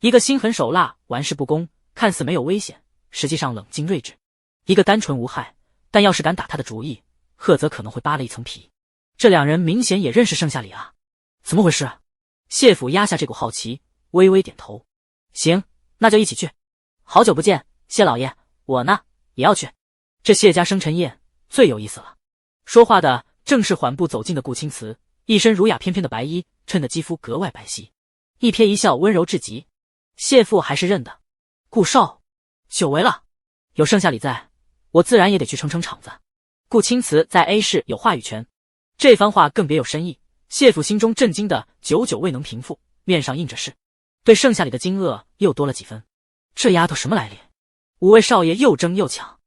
一个心狠手辣，玩世不恭，看似没有危险，实际上冷静睿智；一个单纯无害，但要是敢打他的主意，贺泽可能会扒了一层皮。这两人明显也认识盛夏里啊，怎么回事？谢父压下这股好奇，微微点头：行，那就一起去。好久不见，谢老爷，我呢也要去。这谢家生辰宴最有意思了。说话的正是缓步走近的顾青瓷，一身儒雅翩翩的白衣，衬得肌肤格外白皙，一瞥一笑温柔至极。谢父还是认的。顾少，久违了，有盛夏里在，我自然也得去撑撑场子。顾青瓷在 A 市有话语权，这番话更别有深意。谢父心中震惊的久久未能平复，面上印着是对盛夏里的惊愕又多了几分。这丫头什么来历？五位少爷又争又抢。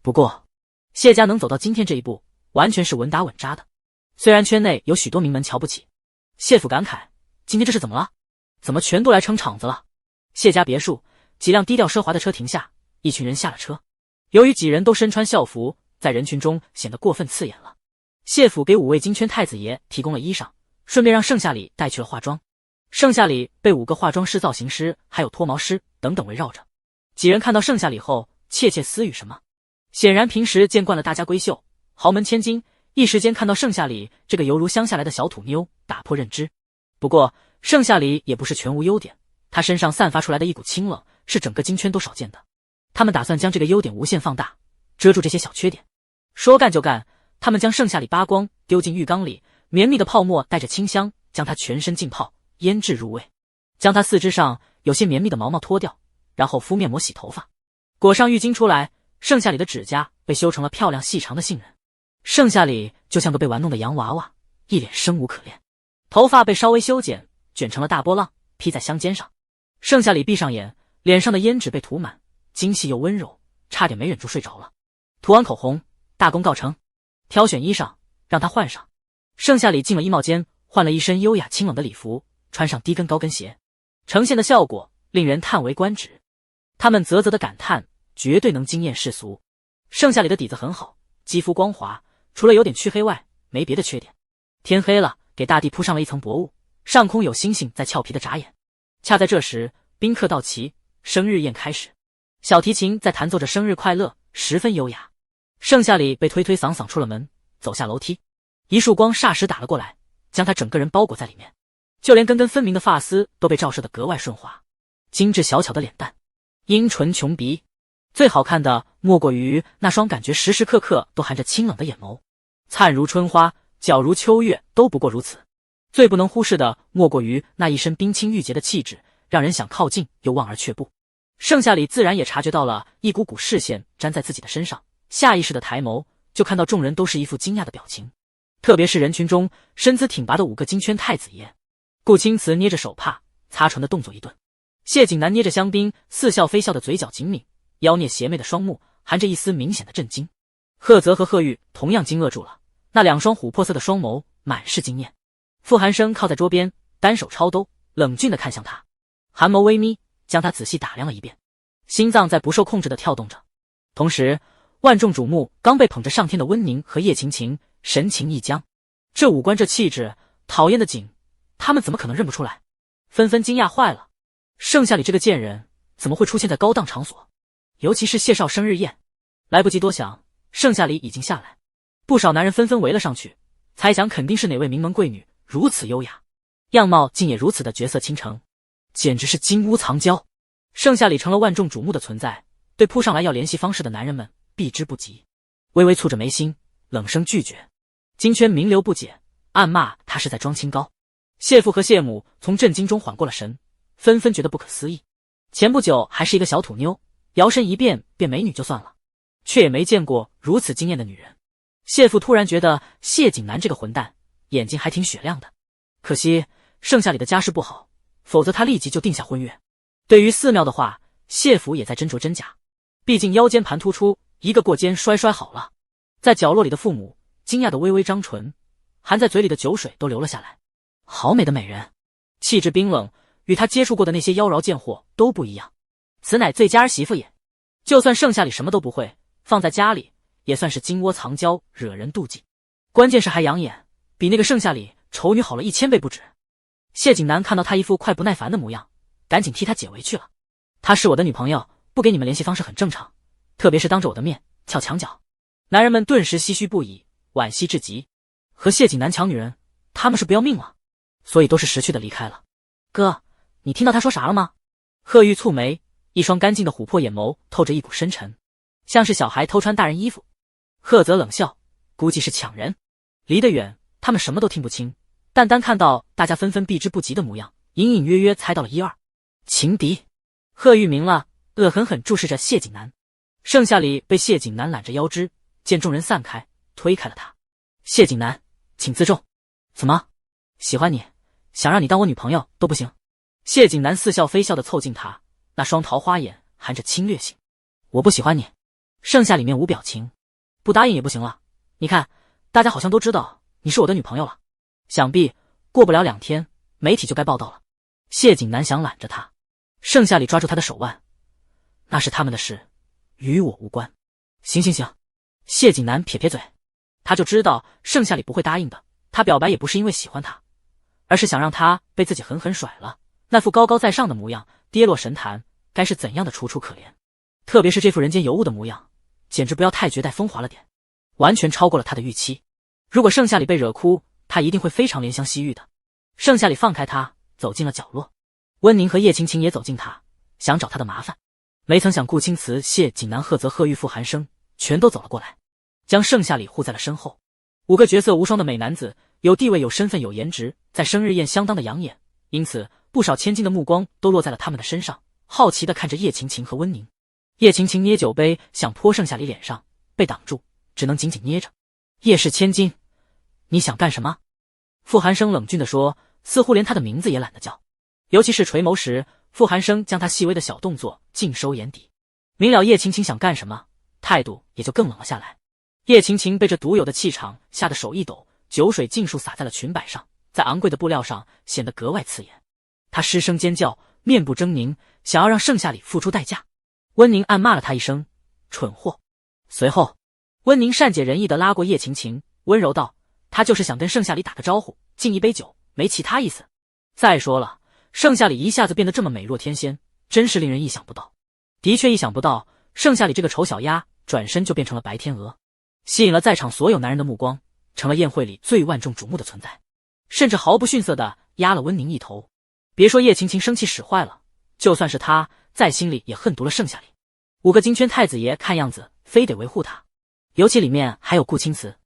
不过谢家能走到今天这一步，完全是稳打稳扎的。虽然圈内有许多名门瞧不起，谢父感慨：今天这是怎么了？怎么全都来撑场子了？谢家别墅，几辆低调奢华的车停下，一群人下了车。由于几人都身穿校服，在人群中显得过分刺眼了。谢父给5位金圈太子爷提供了衣裳，顺便让盛夏里带去了化妆。盛夏里被5个化妆师、造型师还有脱毛师等等围绕着。几人看到盛夏里后窃窃私语什么，显然平时见惯了大家闺秀豪门千金，一时间看到盛夏里这个犹如乡下来的小土妞打破认知。不过盛夏里也不是全无优点，他身上散发出来的一股清冷，是整个金圈都少见的。他们打算将这个优点无限放大，遮住这些小缺点。说干就干，他们将盛夏里扒光，丢进浴缸里，绵密的泡沫带着清香，将他全身浸泡，腌制入味。将他四肢上有些绵密的毛毛脱掉，然后敷面膜洗头发，裹上浴巾出来。盛夏里的指甲被修成了漂亮细长的杏仁，盛夏里就像个被玩弄的洋娃娃，一脸生无可恋。头发被稍微修剪，卷成了大波浪，披在香肩上。盛夏里闭上眼，脸上的胭脂被涂满，精细又温柔，差点没忍住睡着了。涂完口红，大功告成。挑选衣裳，让他换上。盛夏里进了衣帽间，换了一身优雅清冷的礼服，穿上低跟高跟鞋，呈现的效果令人叹为观止。他们啧啧的感叹，绝对能惊艳世俗。盛夏里的底子很好，肌肤光滑，除了有点黢黑外，没别的缺点。天黑了，给大地铺上了一层薄雾，上空有星星在俏皮的眨眼。恰在这时，宾客到齐，生日宴开始。小提琴在弹奏着生日快乐，十分优雅。盛夏里被推推搡搡出了门，走下楼梯，一束光霎时打了过来，将他整个人包裹在里面，就连根根分明的发丝都被照射得格外顺滑。精致小巧的脸蛋，樱唇琼鼻，最好看的莫过于那双感觉时时刻刻都含着清冷的眼眸，灿如春花，皎如秋月，都不过如此。最不能忽视的莫过于那一身冰清玉洁的气质，让人想靠近又望而却步。盛夏里自然也察觉到了一股股视线粘在自己的身上，下意识的抬眸，就看到众人都是一副惊讶的表情，特别是人群中身姿挺拔的5个金圈太子爷。顾青瓷捏着手帕，擦唇的动作一顿；谢景南捏着香槟，似笑非笑的嘴角紧抿，妖孽邪魅的双目含着一丝明显的震惊。贺泽和贺玉同样惊愕住了，那2双琥珀色的双眸满是惊艳。傅寒生靠在桌边，单手抄兜，冷峻地看向他，寒眸微眯，将他仔细打量了一遍，心脏在不受控制地跳动着。同时，万众瞩目刚被捧着上天的温宁和叶晴晴神情一僵，这五官这气质，讨厌的紧，他们怎么可能认不出来？纷纷惊讶坏了，盛夏里这个贱人怎么会出现在高档场所，尤其是谢少生日宴。来不及多想，盛夏里已经下来，不少男人纷纷围了上去，猜想肯定是哪位名门贵女，如此优雅，样貌竟也如此的绝色倾城，简直是金屋藏娇。盛夏里成了万众瞩目的存在，对扑上来要联系方式的男人们避之不及，微微蹙着眉心，冷声拒绝。金圈名流不解，暗骂他是在装清高。谢父和谢母从震惊中缓过了神，纷纷觉得不可思议。前不久还是一个小土妞，摇身一变变美女就算了，却也没见过如此惊艳的女人。谢父突然觉得谢景南这个混蛋眼睛还挺雪亮的，可惜盛夏里的家世不好，否则他立即就定下婚约。对于寺庙的话，谢府也在斟酌真假，毕竟腰间盘突出，一个过肩摔好了。在角落里的父母惊讶的微微张唇，含在嘴里的酒水都流了下来。好美的美人，气质冰冷，与他接触过的那些妖娆贱货都不一样。此乃最佳儿媳妇也。就算盛夏里什么都不会，放在家里也算是金窝藏娇，惹人妒忌。关键是还养眼，比那个盛夏里丑女好了1000倍不止。谢景南看到他一副快不耐烦的模样，赶紧替他解围去了。她是我的女朋友，不给你们联系方式很正常，特别是当着我的面撬墙角。男人们顿时唏嘘不已，惋惜至极。和谢景南抢女人，他们是不要命了，所以都是识趣的离开了。哥，你听到他说啥了吗？贺玉蹙眉，一双干净的琥珀眼眸透着一股深沉，像是小孩偷穿大人衣服。贺泽冷笑，估计是抢人。离得远，他们什么都听不清，但单看到大家纷纷避之不及的模样，隐隐约约猜到了1、2。情敌。贺玉明了，恶狠狠注视着谢景南。盛夏里被谢景南揽着腰肢，见众人散开，推开了他。谢景南，请自重。怎么？喜欢你，想让你当我女朋友都不行？谢景南似笑非笑地凑近他，那双桃花眼含着侵略性。我不喜欢你。盛夏里面无表情。不答应也不行了，你看，大家好像都知道你是我的女朋友了，想必过不了2天，媒体就该报道了。谢景南想揽着他，盛夏里抓住他的手腕，那是他们的事，与我无关。行。谢景南撇撇嘴，他就知道盛夏里不会答应的。他表白也不是因为喜欢他，而是想让他被自己狠狠甩了。那副高高在上的模样，跌落神坛，该是怎样的楚楚可怜。特别是这副人间尤物的模样，简直不要太绝代风华了点，完全超过了他的预期。如果盛夏里被惹哭，他一定会非常怜香惜玉的。盛夏里放开他，走进了角落。温宁和叶晴晴也走近他，想找他的麻烦。没曾想顾青瓷、谢景南、贺泽、贺玉、傅寒生全都走了过来，将盛夏里护在了身后。5个绝色无双的美男子，有地位、有身份、有颜值，在生日宴相当的养眼，因此不少千金的目光都落在了他们的身上，好奇地看着叶晴晴和温宁。叶晴晴捏酒杯想泼盛夏里脸上，被挡住，只能紧紧捏着。叶氏千金，你想干什么？傅寒生冷峻地说，似乎连他的名字也懒得叫。尤其是垂眸时，傅寒生将他细微的小动作尽收眼底。明了叶晴晴想干什么，态度也就更冷了下来。叶晴晴被这独有的气场吓得手一抖，酒水尽数洒在了裙摆上，在昂贵的布料上显得格外刺眼。她失声尖叫，面部狰狞，想要让盛夏里付出代价。温宁暗骂了他一声蠢货。随后温宁善解人意地拉过叶晴晴，温柔道，他就是想跟盛夏里打个招呼，敬一杯酒，没其他意思。再说了，盛夏里一下子变得这么美若天仙，真是令人意想不到。的确意想不到，盛夏里这个丑小鸭转身就变成了白天鹅，吸引了在场所有男人的目光，成了宴会里最万众瞩目的存在，甚至毫不逊色地压了温宁一头。别说叶晴晴生气使坏了，就算是他在心里也恨毒了盛夏里。5个金圈太子爷看样子非得维护他，尤其里面还有顾青瓷。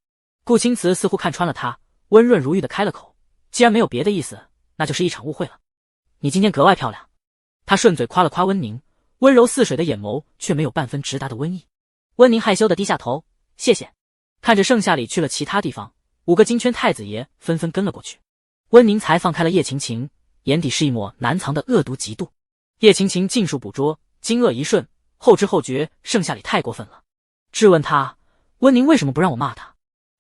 顾青瓷似乎看穿了他，温润如玉地开了口，既然没有别的意思，那就是一场误会了。你今天格外漂亮。他顺嘴夸了夸温宁，温柔似水的眼眸却没有半分直达的温意。温宁害羞地低下头，谢谢。看着盛夏里去了其他地方，5个金圈太子爷纷纷跟了过去。温宁才放开了叶晴晴，眼底是一抹难藏的恶毒嫉妒。叶晴晴尽数捕捉，惊愕一瞬，后知后觉盛夏里太过分了，质问他，温宁为什么不让我骂他？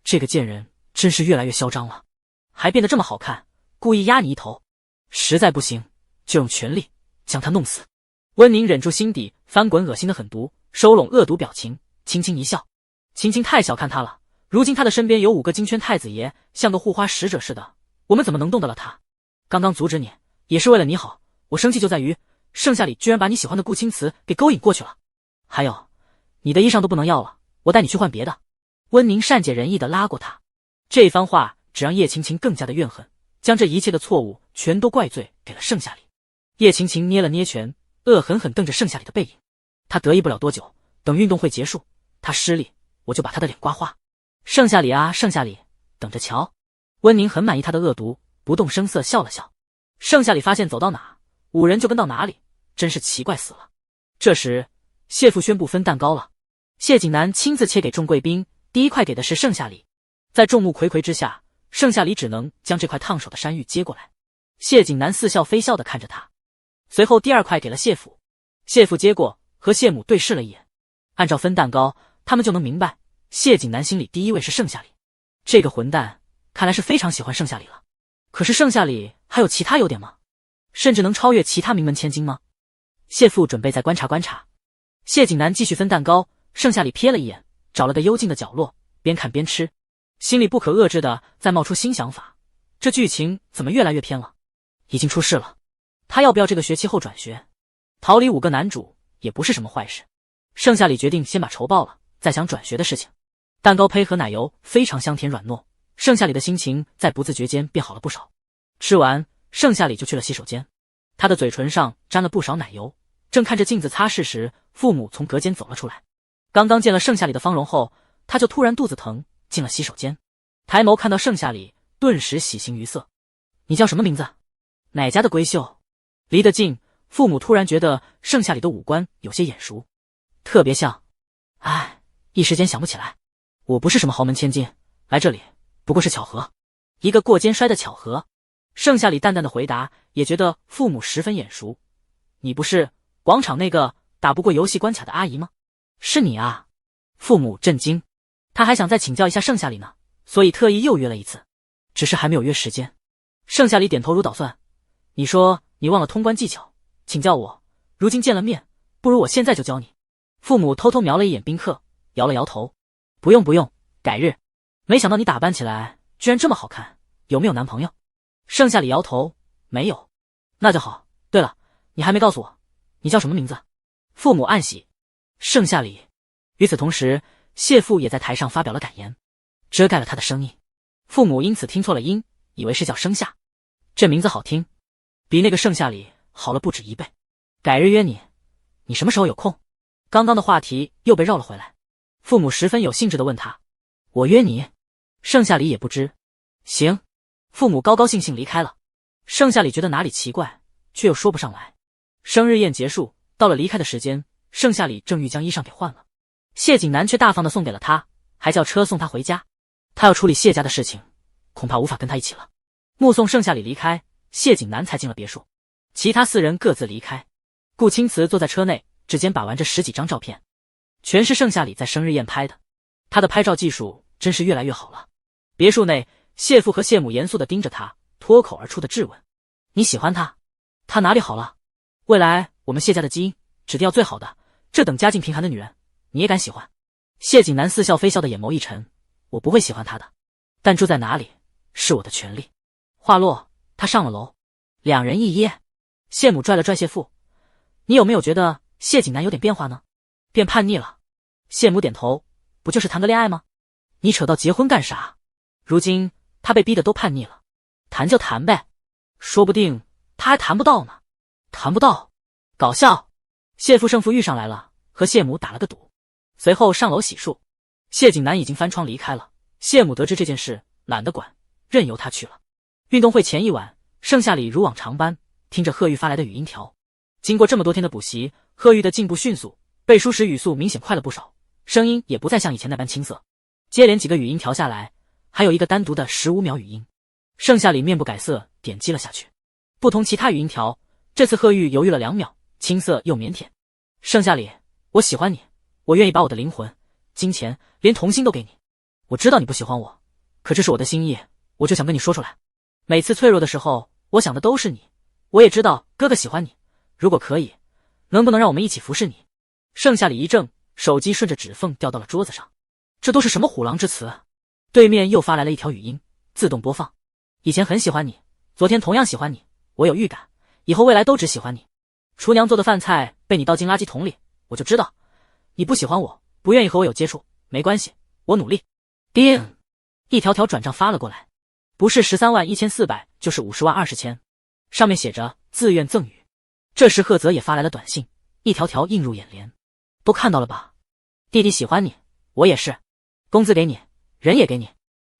这个贱人真是越来越嚣张了，还变得这么好看，故意压你一头，实在不行就用全力将他弄死。温宁忍住心底翻滚恶心的狠毒，收拢恶毒表情，轻轻一笑。晴晴太小看他了，如今他的身边有5个金圈太子爷，像个护花使者似的，我们怎么能动得了他？刚刚阻止你也是为了你好，我生气就在于盛夏里居然把你喜欢的顾青瓷给勾引过去了。还有，你的衣裳都不能要了，我带你去换别的。温宁善解人意地拉过他，这番话只让叶晴晴更加的怨恨，将这一切的错误全都怪罪给了盛夏里。叶晴晴捏了捏拳，恶狠狠瞪着盛夏里的背影。他得意不了多久，等运动会结束，他失利，我就把他的脸刮花。盛夏里啊，盛夏里，等着瞧。温宁很满意他的恶毒，不动声色笑了笑。盛夏里发现走到哪，5人就跟到哪里，真是奇怪死了。这时谢父宣布分蛋糕了，谢景南亲自切给众贵宾，第一块给的是盛夏里。在众目睽睽之下，盛夏里只能将这块烫手的山芋接过来。谢景南似笑非笑地看着他，随后第2块给了谢父。谢父接过，和谢母对视了一眼。按照分蛋糕，他们就能明白，谢景南心里第1位是盛夏里。这个混蛋看来是非常喜欢盛夏里了。可是盛夏里还有其他优点吗？甚至能超越其他名门千金吗？谢父准备再观察观察。谢景南继续分蛋糕，盛夏里瞥了一眼，找了个幽静的角落，边看边吃，心里不可遏制的再冒出新想法。这剧情怎么越来越偏了？已经出事了，他要不要这个学期后转学？逃离5个男主也不是什么坏事。盛夏里决定先把仇报了，再想转学的事情。蛋糕配合奶油非常香甜软糯，盛夏里的心情在不自觉间变好了不少。吃完，盛夏里就去了洗手间，他的嘴唇上沾了不少奶油，正看着镜子擦拭时，父母从隔间走了出来。刚刚见了盛夏里的芳容后，他就突然肚子疼，进了洗手间。抬眸看到盛夏里，顿时喜形于色。你叫什么名字？哪家的闺秀？离得近，父母突然觉得盛夏里的五官有些眼熟，特别像。唉，一时间想不起来。我不是什么豪门千金，来这里不过是巧合，一个过肩摔的巧合。盛夏里淡淡的回答，也觉得父母十分眼熟。你不是广场那个打不过游戏关卡的阿姨吗？是你啊！父母震惊，他还想再请教一下盛夏里呢，所以特意又约了一次，只是还没有约时间。盛夏里点头如捣蒜，你说你忘了通关技巧，请教我，如今见了面，不如我现在就教你。父母偷偷瞄了一眼宾客，摇了摇头，不用不用，改日。没想到你打扮起来居然这么好看，有没有男朋友？盛夏里摇头，没有。那就好。对了，你还没告诉我，你叫什么名字？父母暗喜，盛夏里。与此同时，谢父也在台上发表了感言，遮盖了他的声音。父母因此听错了音，以为是叫盛夏，这名字好听，比那个盛夏里好了不止1倍。改日约你，你什么时候有空？刚刚的话题又被绕了回来。父母十分有兴致地问他，我约你？盛夏里也不知。行。父母高高兴兴离开了。盛夏里觉得哪里奇怪，却又说不上来。生日宴结束，到了离开的时间，盛夏里正欲将衣裳给换了，谢景南却大方地送给了他，还叫车送他回家。他要处理谢家的事情，恐怕无法跟他一起了。目送盛夏里离开，谢景南才进了别墅。其他4人各自离开。顾青瓷坐在车内，指尖把玩着10几张照片，全是盛夏里在生日宴拍的。他的拍照技术真是越来越好了。别墅内，谢父和谢母严肃地盯着他，脱口而出的质问：你喜欢他？他哪里好了？未来我们谢家的基因指定要最好的，这等家境贫寒的女人你也敢喜欢？谢景南似笑非笑的眼眸一沉，我不会喜欢他的，但住在哪里是我的权利。话落，他上了楼，两人一噎。谢母拽了拽谢父，你有没有觉得谢景南有点变化呢？变叛逆了。谢母点头，不就是谈个恋爱吗？你扯到结婚干啥？如今他被逼得都叛逆了，谈就谈呗，说不定他还谈不到呢。谈不到？搞笑。谢父胜负欲上来了，和谢母打了个赌，随后上楼洗漱。谢景南已经翻窗离开了。谢母得知这件事，懒得管，任由他去了。运动会前一晚，盛夏里如往常般听着贺玉发来的语音条。经过这么多天的补习，贺玉的进步迅速，背书时语速明显快了不少，声音也不再像以前那般青涩。接连几个语音条下来，还有一个单独的15秒语音。盛夏里面不改色点击了下去。不同其他语音条，这次贺玉犹豫了2秒，青涩又腼腆。盛夏里，我喜欢你，我愿意把我的灵魂、金钱连童心都给你。我知道你不喜欢我，可这是我的心意，我就想跟你说出来。每次脆弱的时候，我想的都是你。我也知道哥哥喜欢你，如果可以，能不能让我们一起服侍你？盛夏里一怔，手机顺着指缝掉到了桌子上。这都是什么虎狼之词？对面又发来了一条语音，自动播放。以前很喜欢你，昨天同样喜欢你，我有预感，以后未来都只喜欢你。厨娘做的饭菜被你倒进垃圾桶里，我就知道你不喜欢我，不愿意和我有接触。没关系，我努力。叮，一条条转账发了过来，不是131400，就是50万20千，上面写着自愿赠与。这时贺泽也发来了短信，一条条映入眼帘。都看到了吧？弟弟喜欢你，我也是。工资给你，人也给你，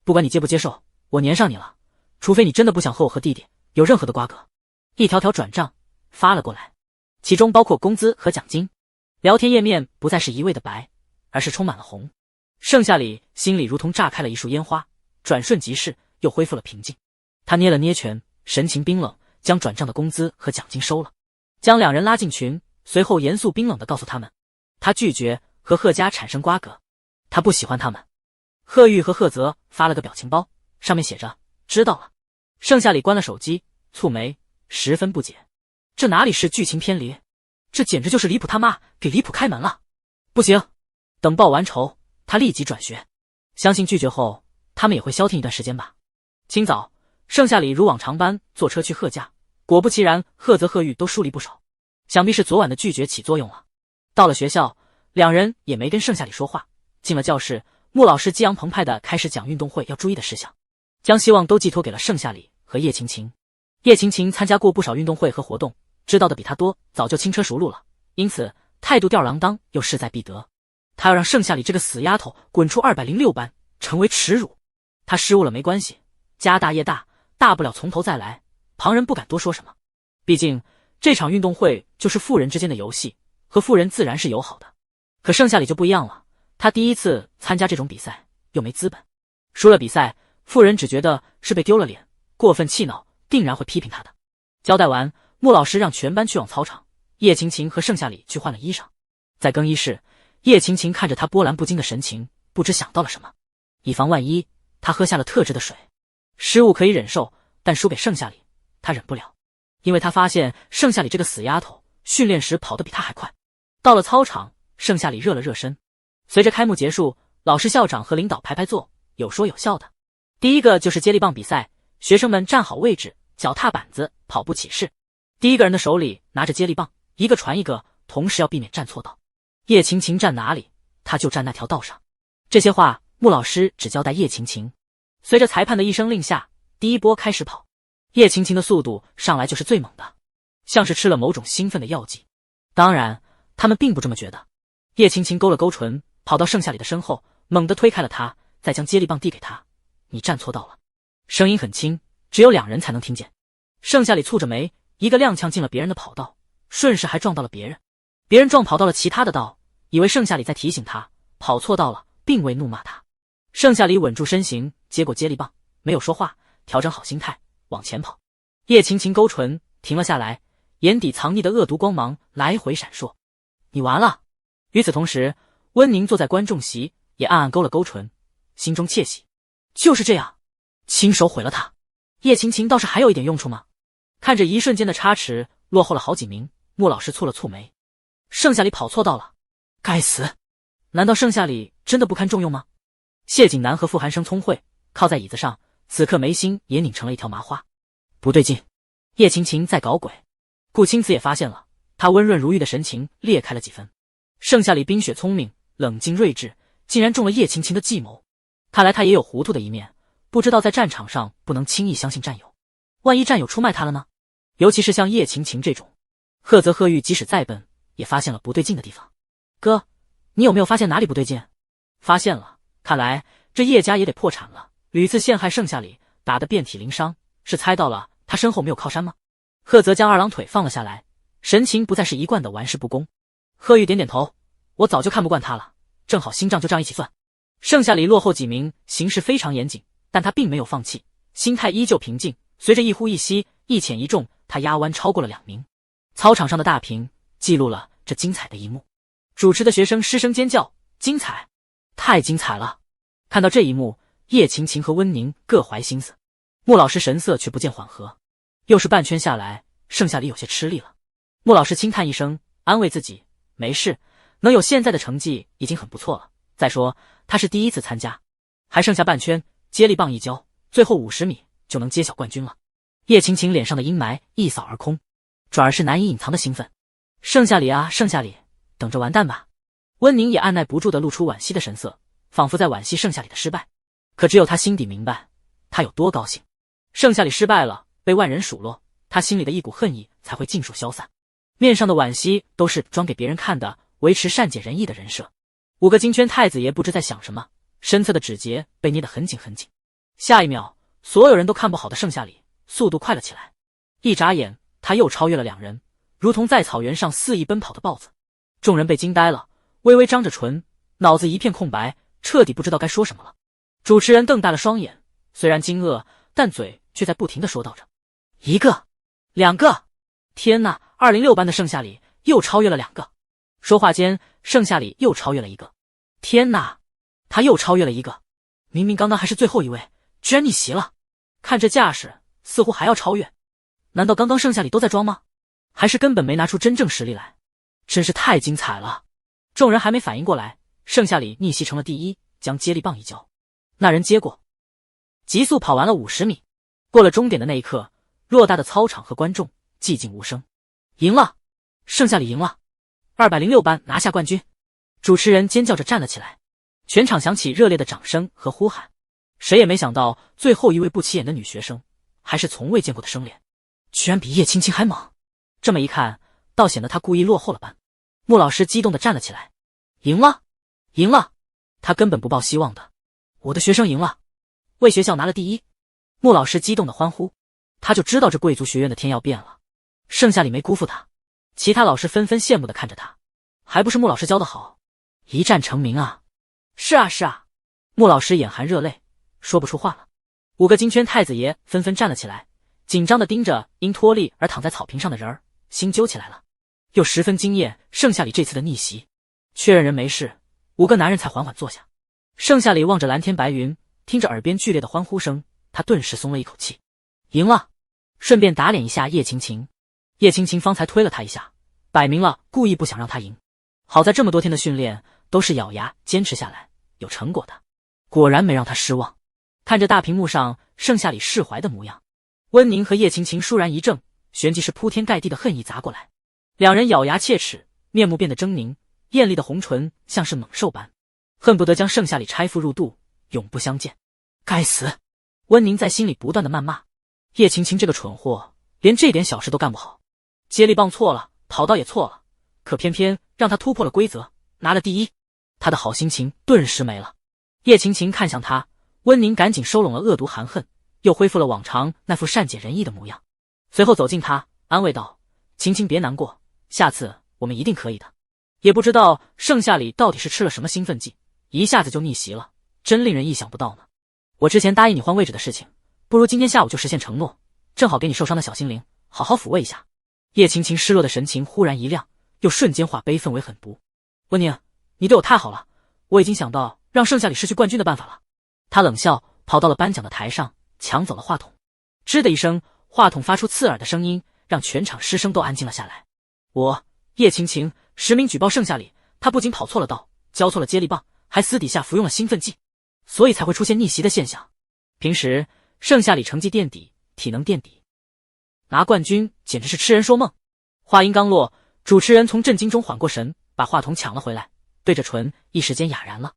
不管你接不接受，我粘上你了，除非你真的不想和我和弟弟有任何的瓜葛。一条条转账发了过来，其中包括工资和奖金。聊天页面不再是一味的白，而是充满了红。盛夏里心里如同炸开了一束烟花，转瞬即逝，又恢复了平静。他捏了捏拳，神情冰冷，将转账的工资和奖金收了，将两人拉进群，随后严肃冰冷地告诉他们，他拒绝和贺家产生瓜葛，他不喜欢他们。贺玉和贺泽发了个表情包，上面写着知道了。盛夏里关了手机，蹙眉，十分不解，这哪里是剧情偏离，这简直就是离谱他妈给离谱开门了。不行，等报完仇他立即转学，相信拒绝后他们也会消停一段时间吧。清早，盛夏里如往常般坐车去贺家，果不其然，贺泽贺玉都疏离不少，想必是昨晚的拒绝起作用了。到了学校，两人也没跟盛夏里说话。进了教室，穆老师激昂澎湃地开始讲运动会要注意的事项，将希望都寄托给了盛夏里和叶晴晴。叶晴晴参加过不少运动会和活动，知道的比他多，早就轻车熟路了，因此态度吊儿郎当又势在必得。他要让盛夏里这个死丫头滚出206班，成为耻辱。他失误了没关系，家大业大，大不了从头再来，旁人不敢多说什么。毕竟这场运动会就是富人之间的游戏，和富人自然是友好的。可盛夏里就不一样了，他第一次参加这种比赛，又没资本，输了比赛，富人只觉得是被丢了脸，过分气恼，定然会批评他的。交代完，穆老师让全班去往操场，叶晴晴和盛夏里去换了衣裳。在更衣室，叶晴晴看着他波澜不惊的神情，不知想到了什么。以防万一，他喝下了特制的水。失误可以忍受，但输给盛夏里，他忍不了，因为他发现盛夏里这个死丫头训练时跑得比他还快。到了操场，盛夏里热了热身。随着开幕结束，老师校长和领导排排坐，有说有笑的。第一个就是接力棒比赛，学生们站好位置，脚踏板子，跑步起势。第一个人的手里拿着接力棒，一个传一个，同时要避免站错道。叶晴晴站哪里，他就站那条道上。这些话穆老师只交代叶晴晴。随着裁判的一声令下，第一波开始跑。叶晴晴的速度上来就是最猛的，像是吃了某种兴奋的药剂。当然，他们并不这么觉得。叶青青勾了勾唇，跑到盛夏里的身后，猛地推开了他，再将接力棒递给他。你站错道了。声音很轻，只有2人才能听见。盛夏里蹙着眉，一个踉跄进了别人的跑道，顺势还撞到了别人。别人撞跑到了其他的道，以为盛夏里在提醒他跑错道了，并未怒骂他。盛夏里稳住身形，接过接力棒，没有说话，调整好心态，往前跑。叶青青勾唇，停了下来，眼底藏匿的恶毒光芒来回闪烁。你完了。与此同时，温宁坐在观众席，也暗暗勾了勾唇，心中窃喜。就是这样，亲手毁了他。叶青青倒是还有一点用处吗？看着一瞬间的差池，落后了好几名，穆老师蹙了蹙眉。盛夏里跑错道了，该死！难道盛夏里真的不堪重用吗？谢景南和傅寒生聪慧，靠在椅子上，此刻眉心也拧成了一条麻花。不对劲，叶青青在搞鬼。顾青子也发现了，他温润如玉的神情裂开了几分。盛夏里冰雪聪明，冷静睿智，竟然中了叶青青的计谋。看来他也有糊涂的一面，不知道在战场上不能轻易相信战友，万一战友出卖他了呢？尤其是像叶青青这种。赫泽赫玉即使再笨，也发现了不对劲的地方。哥，你有没有发现哪里不对劲？发现了，看来这叶家也得破产了。屡次陷害盛夏里，打得遍体鳞伤，是猜到了他身后没有靠山吗？赫泽将二郎腿放了下来，神情不再是一贯的玩世不恭。贺玉点点头，我早就看不惯他了，正好新账就这样一起算。盛夏里落后几名，形势非常严谨，但他并没有放弃，心态依旧平静。随着一呼一吸，一浅一重，他压弯超过了2名。操场上的大屏记录了这精彩的一幕，主持的学生失声尖叫：精彩，太精彩了！看到这一幕，叶晴晴和温宁各怀心思，穆老师神色却不见缓和。又是半圈下来，盛夏里有些吃力了。穆老师轻叹一声，安慰自己，没事，能有现在的成绩已经很不错了。再说他是第一次参加，还剩下半圈，接力棒一交，最后50米就能揭晓冠军了。叶晴晴脸上的阴霾一扫而空，转而是难以隐藏的兴奋。盛夏里啊，盛夏里，等着完蛋吧！温宁也按耐不住的露出惋惜的神色，仿佛在惋惜盛夏里的失败。可只有他心底明白，他有多高兴。盛夏里失败了，被万人数落，他心里的一股恨意才会尽数消散。面上的惋惜都是装给别人看的，维持善解人意的人设。5个金圈太子爷不知在想什么，身侧的指节被捏得很紧很紧。下一秒，所有人都看不好的盛夏里速度快了起来，一眨眼他又超越了2人，如同在草原上肆意奔跑的豹子。众人被惊呆了，微微张着唇，脑子一片空白，彻底不知道该说什么了。主持人瞪大了双眼，虽然惊愕，但嘴却在不停地说道着：1个，2个，天哪！206班的盛夏里又超越了2个。说话间，盛夏里又超越了1个。天哪，他又超越了1个！明明刚刚还是最后一位，居然逆袭了！看这架势，似乎还要超越。难道刚刚盛夏里都在装吗？还是根本没拿出真正实力来？真是太精彩了！众人还没反应过来，盛夏里逆袭成了第一，将接力棒一交，那人接过，急速跑完了50米。过了终点的那一刻，偌大的操场和观众寂静无声。赢了！盛夏里赢了！206班拿下冠军！主持人尖叫着站了起来，全场响起热烈的掌声和呼喊。谁也没想到，最后一位不起眼的女学生，还是从未见过的生脸，居然比叶青青还猛。这么一看，倒显得她故意落后了般。穆老师激动地站了起来，赢了，赢了！他根本不抱希望的，我的学生赢了，为学校拿了第一。穆老师激动地欢呼，他就知道这贵族学院的天要变了。盛夏里没辜负他，其他老师纷纷羡慕地看着他，还不是穆老师教得好，一战成名啊！是啊是啊，穆老师眼含热泪，说不出话了。5个金圈太子爷纷纷站了起来，紧张地盯着因脱力而躺在草坪上的人儿，心揪起来了。又十分惊艳盛夏里这次的逆袭，确认人没事，5个男人才缓缓坐下。盛夏里望着蓝天白云，听着耳边剧烈的欢呼声，他顿时松了一口气，赢了，顺便打脸一下叶晴晴。叶晴晴方才推了他一下，摆明了故意不想让他赢。好在这么多天的训练都是咬牙坚持下来，有成果的，果然没让他失望。看着大屏幕上盛夏里释怀的模样，温宁和叶晴晴倏然一怔，旋即是铺天盖地的恨意砸过来。2人咬牙切齿，面目变得狰狞，艳丽的红唇像是猛兽般，恨不得将盛夏里拆腹入肚，永不相见。该死！温宁在心里不断的谩骂，叶晴晴这个蠢货，连这点小事都干不好。接力棒错了，跑道也错了，可偏偏让他突破了规则，拿了第一，他的好心情顿时没了。叶晴晴看向他，温宁赶紧收拢了恶毒含恨，又恢复了往常那副善解人意的模样，随后走近他，安慰道：晴晴别难过，下次我们一定可以的。也不知道盛夏里到底是吃了什么兴奋剂，一下子就逆袭了，真令人意想不到呢。我之前答应你换位置的事情，不如今天下午就实现承诺，正好给你受伤的小心灵好好抚慰一下。叶晴晴失落的神情忽然一亮，又瞬间化悲愤为狠毒。温宁，你对我太好了，我已经想到让盛夏里失去冠军的办法了。他冷笑，跑到了颁奖的台上，抢走了话筒。吱的一声，话筒发出刺耳的声音，让全场师生都安静了下来。我叶晴晴实名举报盛夏里，他不仅跑错了道，交错了接力棒，还私底下服用了兴奋剂，所以才会出现逆袭的现象。平时盛夏里成绩垫底，体能垫底，拿冠军简直是痴人说梦。话音刚落，主持人从震惊中缓过神，把话筒抢了回来，对着唇，一时间哑然了。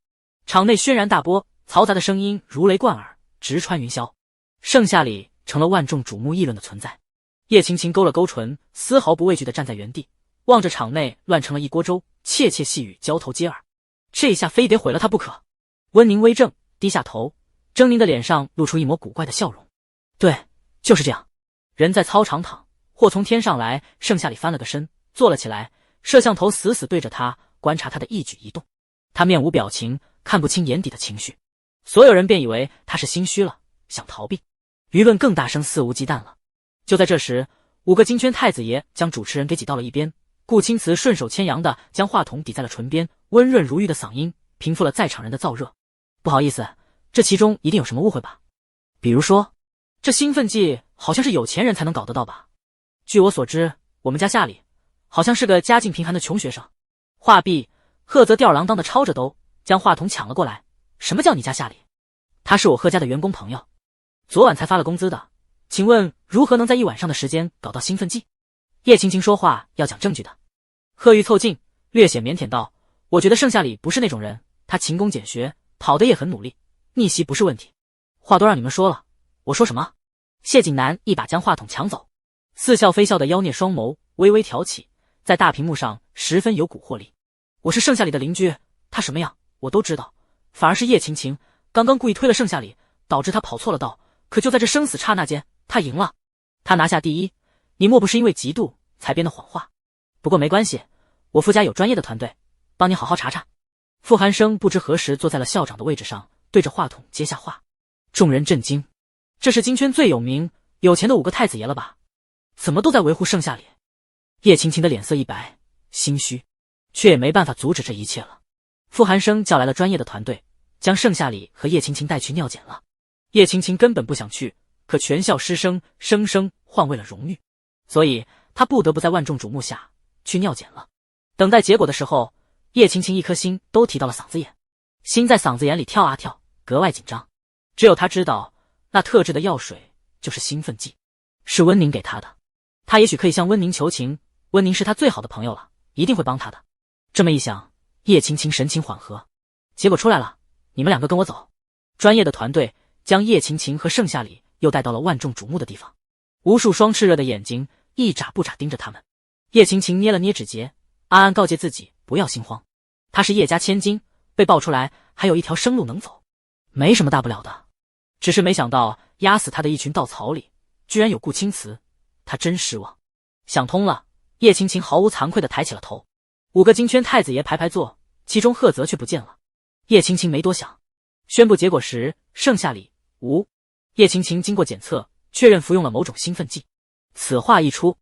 场内轩然大波，嘈杂的声音如雷贯耳，直穿云霄。盛夏里成了万众瞩目议论的存在。叶晴晴勾了勾唇，丝毫不畏惧地站在原地，望着场内乱成了一锅粥，窃窃细语交头接耳。这下非得毁了他不可。温宁微怔，低下头，狰狞的脸上露出一抹古怪的笑容。对，就是这样。人在操场躺，祸从天上来。盛夏里翻了个身，坐了起来，摄像头死死对着他，观察他的一举一动。他面无表情，看不清眼底的情绪。所有人便以为他是心虚了，想逃避。舆论更大声，肆无忌惮了。就在这时，5个金圈太子爷将主持人给挤到了一边。顾青瓷顺手牵羊的将话筒抵在了唇边，温润如玉的嗓音平复了在场人的燥热。不好意思，这其中一定有什么误会吧？比如说，这兴奋剂好像是有钱人才能搞得到吧？据我所知，我们家夏里好像是个家境贫寒的穷学生。话毕，贺泽吊儿郎当的抄着兜，将话筒抢了过来。什么叫你家夏里？他是我贺家的员工朋友，昨晚才发了工资的，请问如何能在一晚上的时间搞到兴奋剂？叶晴晴说话要讲证据的。贺玉凑近，略显腼腆道：我觉得盛夏里不是那种人，他勤工俭学，跑得也很努力，逆袭不是问题。话都让你们说了，我说什么？谢景南一把将话筒抢走，似笑非笑的妖孽双眸微微挑起，在大屏幕上十分有蛊惑力。我是盛夏里的邻居，他什么样我都知道，反而是叶晴晴刚刚故意推了盛夏里，导致他跑错了道，可就在这生死刹那间，他赢了，他拿下第一，你莫不是因为嫉妒才编的谎话？不过没关系，我傅家有专业的团队，帮你好好查查。傅寒生不知何时坐在了校长的位置上，对着话筒接下话。众人震惊，这是金圈最有名有钱的5个太子爷了吧？怎么都在维护盛夏里？叶晴晴的脸色一白，心虚，却也没办法阻止这一切了。傅寒生叫来了专业的团队，将盛夏里和叶晴晴带去尿检了。叶晴晴根本不想去，可全校师生生生换为了荣誉，所以她不得不在万众瞩目下去尿检了。等待结果的时候，叶晴晴一颗心都提到了嗓子眼，心在嗓子眼里跳啊跳，格外紧张。只有她知道，那特制的药水就是兴奋剂，是温宁给她的。她也许可以向温宁求情，温宁是她最好的朋友了，一定会帮她的。这么一想，叶晴晴神情缓和。结果出来了，你们2个跟我走。专业的团队将叶晴晴和盛夏里又带到了万众瞩目的地方，无数双炽热的眼睛一眨不眨盯着他们。叶晴晴捏了捏指节，暗暗告诫自己不要心慌。她是叶家千金，被爆出来还有一条生路能走，没什么大不了的。只是没想到压死她的一群稻草里，居然有顾青瓷，她真失望。想通了，叶晴晴毫无惭愧地抬起了头。5个金圈太子爷排排坐，其中贺泽却不见了。叶晴晴没多想，宣布结果时，盛夏里无。叶晴晴经过检测，确认服用了某种兴奋剂。此话一出，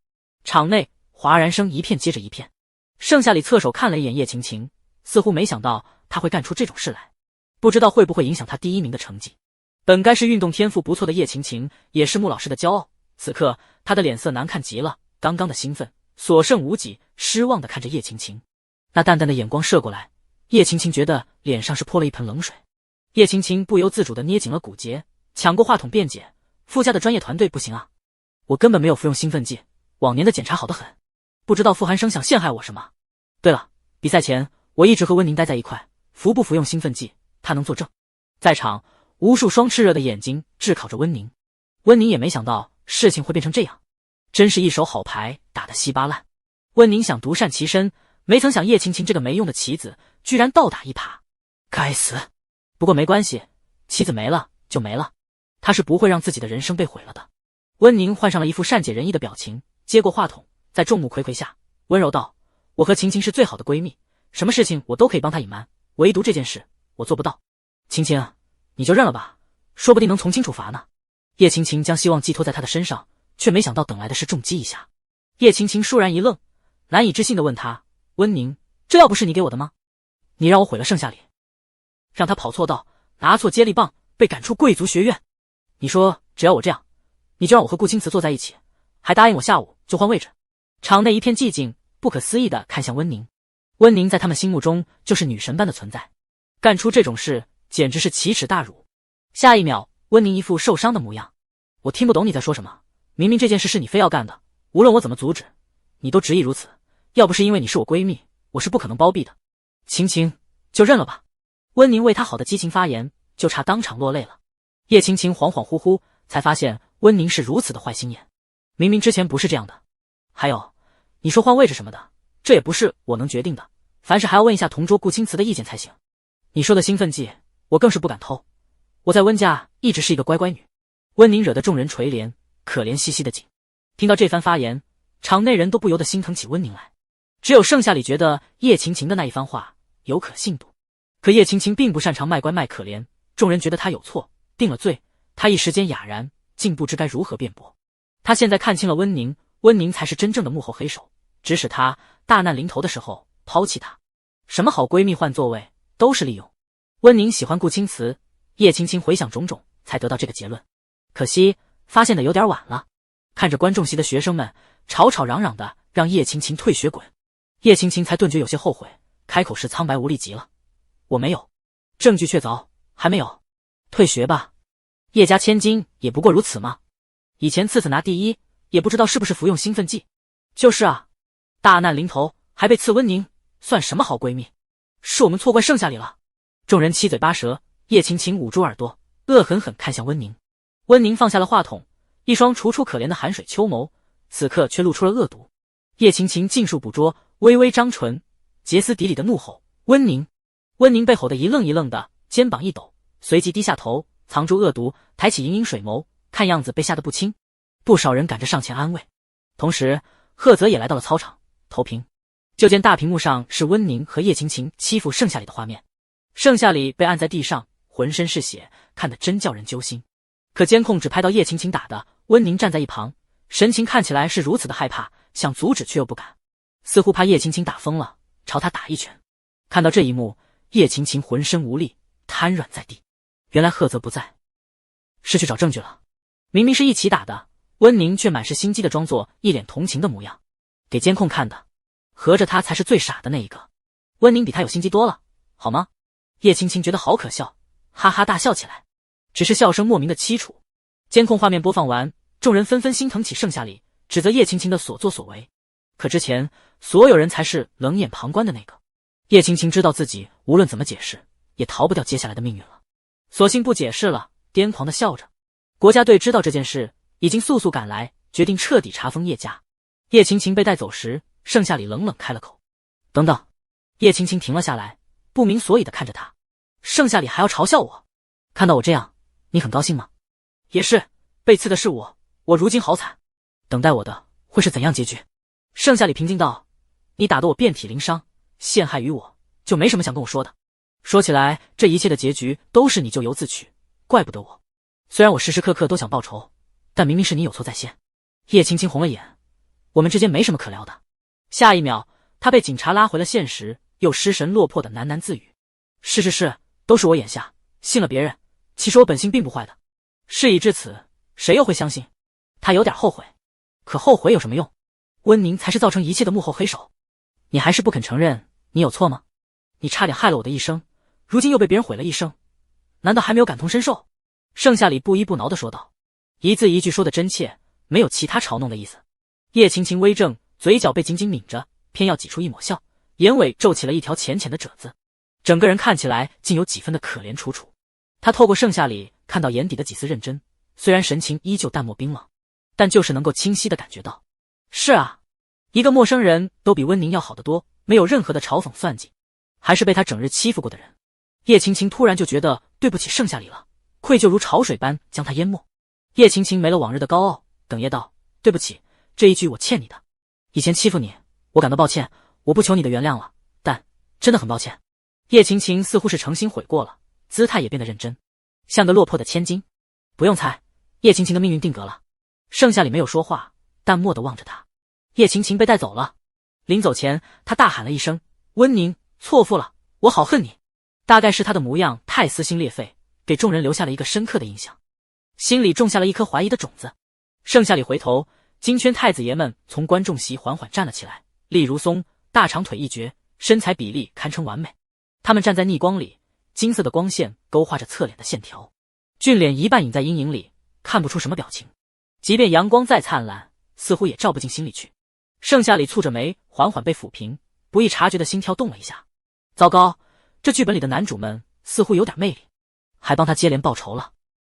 场内哗然声一片接着一片。盛夏里侧手看了一眼叶晴晴，似乎没想到她会干出这种事来，不知道会不会影响她第1名的成绩。本该是运动天赋不错的叶晴晴，也是穆老师的骄傲，此刻她的脸色难看极了，刚刚的兴奋所剩无几，失望地看着叶晴晴。那淡淡的眼光射过来，叶晴晴觉得脸上是泼了一盆冷水。叶晴晴不由自主地捏紧了骨节，抢过话筒辩解：傅家的专业团队不行啊，我根本没有服用兴奋剂，往年的检查好得很，不知道傅寒生想陷害我什么。对了，比赛前我一直和温宁待在一块，服不服用兴奋剂他能作证。在场无数双炽热的眼睛炙烤着温宁，温宁也没想到事情会变成这样。真是一手好牌打得稀巴烂。温宁想独善其身，没曾想叶青青这个没用的棋子居然倒打一耙，该死！不过没关系，棋子没了就没了，他是不会让自己的人生被毁了的。温宁换上了一副善解人意的表情，接过话筒，在众目睽睽下温柔道：我和晴晴是最好的闺蜜，什么事情我都可以帮她隐瞒，唯独这件事我做不到。晴晴，你就认了吧，说不定能从轻处罚呢。叶晴晴将希望寄托在他的身上，却没想到等来的是重击一下。叶晴晴倏然一愣，难以置信地问他：温宁，这药不是你给我的吗？你让我毁了盛夏里，让他跑错道，拿错接力棒，被赶出贵族学院。你说只要我这样，你就让我和顾青瓷坐在一起，还答应我下午就换位置。场内一片寂静，不可思议地看向温宁。温宁在他们心目中就是女神般的存在，干出这种事简直是奇耻大辱。下一秒，温宁一副受伤的模样。我听不懂你在说什么，明明这件事是你非要干的，无论我怎么阻止，你都执意如此。要不是因为你是我闺蜜，我是不可能包庇的。晴晴，就认了吧。温宁为她好的激情发言，就差当场落泪了。叶晴晴恍恍惚惚才发现温宁是如此的坏心眼，明明之前不是这样的。还有，你说换位置什么的，这也不是我能决定的，凡事还要问一下同桌顾青瓷的意见才行。你说的兴奋剂，我更是不敢偷。我在温家一直是一个乖乖女。温宁惹得众人垂怜，可怜兮兮的紧。听到这番发言，场内人都不由得心疼起温宁来。只有盛夏里觉得叶晴晴的那一番话有可信度，可叶晴晴并不擅长卖乖卖可怜，众人觉得她有错，定了罪，她一时间哑然，竟不知该如何辩驳。她现在看清了温宁，温宁才是真正的幕后黑手，指使她大难临头的时候抛弃她。什么好闺蜜换座位，都是利用。温宁喜欢顾青瓷，叶青青回想种种，才得到这个结论。可惜发现的有点晚了。看着观众席的学生们吵吵嚷嚷的让叶青青退学滚，叶青青才顿觉有些后悔，开口时苍白无力极了。我没有。证据确凿，还没有。退学吧，叶家千金也不过如此吗？以前次拿第一，也不知道是不是服用兴奋剂。就是啊，大难临头还被刺温宁，算什么好闺蜜？是我们错怪盛夏里了。众人七嘴八舌，叶青青捂住耳朵，恶狠狠看向温宁。温宁放下了话筒，一双楚楚可怜的含水秋眸，此刻却露出了恶毒。叶晴晴尽数捕捉，微微张唇，歇斯底里的怒吼：温宁！温宁被吼得一愣一愣的，肩膀一抖，随即低下头，藏住恶毒，抬起盈盈水眸，看样子被吓得不轻。不少人赶着上前安慰，同时贺泽也来到了操场投屏。就见大屏幕上是温宁和叶晴晴欺负盛夏里的画面，盛夏里被按在地上，浑身是血，看得真叫人揪心。可监控只拍到叶晴晴打的，温宁站在一旁，神情看起来是如此的害怕，想阻止却又不敢，似乎怕叶晴晴打疯了，朝他打一拳。看到这一幕，叶晴晴浑身无力，瘫软在地。原来贺泽不在，是去找证据了。明明是一起打的，温宁却满是心机的装作一脸同情的模样，给监控看的，合着他才是最傻的那一个。温宁比他有心机多了，好吗？叶晴晴觉得好可笑，哈哈大笑起来，只是笑声莫名的凄楚。监控画面播放完，众人纷纷心疼起盛夏里，指责叶晴晴的所作所为。可之前所有人才是冷眼旁观的那个。叶晴晴知道自己无论怎么解释也逃不掉接下来的命运了，索性不解释了，癫狂的笑着。国家队知道这件事，已经速速赶来，决定彻底查封叶家。叶晴晴被带走时，盛夏里冷冷开了口：等等。叶晴晴停了下来，不明所以的看着他。盛夏里还要嘲笑我？看到我这样，你很高兴吗？也是，被刺的是我，我如今好惨，等待我的会是怎样结局？盛夏里平静道：你打得我遍体鳞伤，陷害于我，就没什么想跟我说的。说起来，这一切的结局都是你咎由自取，怪不得我。虽然我时时刻刻都想报仇，但明明是你有错在先。叶青青红了眼，我们之间没什么可聊的。下一秒，他被警察拉回了现实，又失神落魄的喃喃自语：是，都是我眼下信了别人，其实我本性并不坏的。事已至此，谁又会相信？他有点后悔，可后悔有什么用？温宁才是造成一切的幕后黑手，你还是不肯承认你有错吗？你差点害了我的一生，如今又被别人毁了一生，难道还没有感同身受？盛夏里不依不挠地说道，一字一句说得真切，没有其他嘲弄的意思。叶晴晴微怔，嘴角被紧紧抿着，偏要挤出一抹笑，眼尾皱起了一条浅浅的褶子，整个人看起来竟有几分的可怜楚楚。他透过盛夏里看到眼底的几丝认真，虽然神情依旧淡漠冰冷。但就是能够清晰地感觉到。是啊，一个陌生人都比温宁要好得多，没有任何的嘲讽算计，还是被他整日欺负过的人。叶晴晴突然就觉得对不起盛夏里了，愧疚如潮水般将他淹没。叶晴晴没了往日的高傲，哽咽道：“对不起，这一句我欠你的。以前欺负你，我感到抱歉，我不求你的原谅了，但真的很抱歉。”叶晴晴似乎是诚心悔过了，姿态也变得认真，像个落魄的千金。不用猜，叶晴晴的命运定格了。盛夏里没有说话，淡漠地望着他。叶晴晴被带走了。临走前，他大喊了一声：“温宁，错付了，我好恨你。”大概是他的模样太撕心裂肺，给众人留下了一个深刻的印象，心里种下了一颗怀疑的种子。盛夏里回头，金圈太子爷们从观众席缓缓站了起来，立如松，大长腿一绝，身材比例堪称完美。他们站在逆光里，金色的光线勾画着侧脸的线条，俊脸一半隐在阴影里，看不出什么表情。即便阳光再灿烂，似乎也照不进心里去。盛夏里蹙着眉，缓缓被抚平，不易察觉的心跳动了一下。糟糕，这剧本里的男主们似乎有点魅力，还帮他接连报仇了。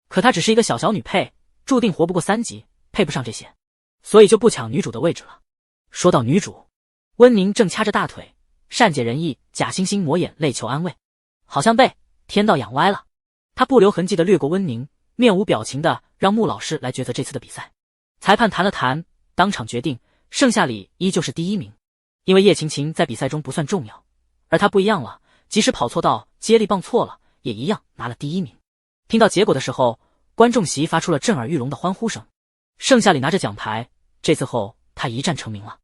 可他只是一个小女配，注定活不过3集，配不上这些，所以就不抢女主的位置了。说到女主，温宁正掐着大腿，善解人意，假惺惺抹眼泪求安慰，好像被天道养歪了。他不留痕迹地掠过温宁，面无表情地让穆老师来抉择这次的比赛。裁判谈了谈，当场决定盛夏里依旧是第1名，因为叶晴晴在比赛中不算重要，而他不一样了，即使跑错道接力棒错了，也一样拿了第1名。听到结果的时候，观众席发出了震耳欲聋的欢呼声。盛夏里拿着奖牌，这次后他一战成名了。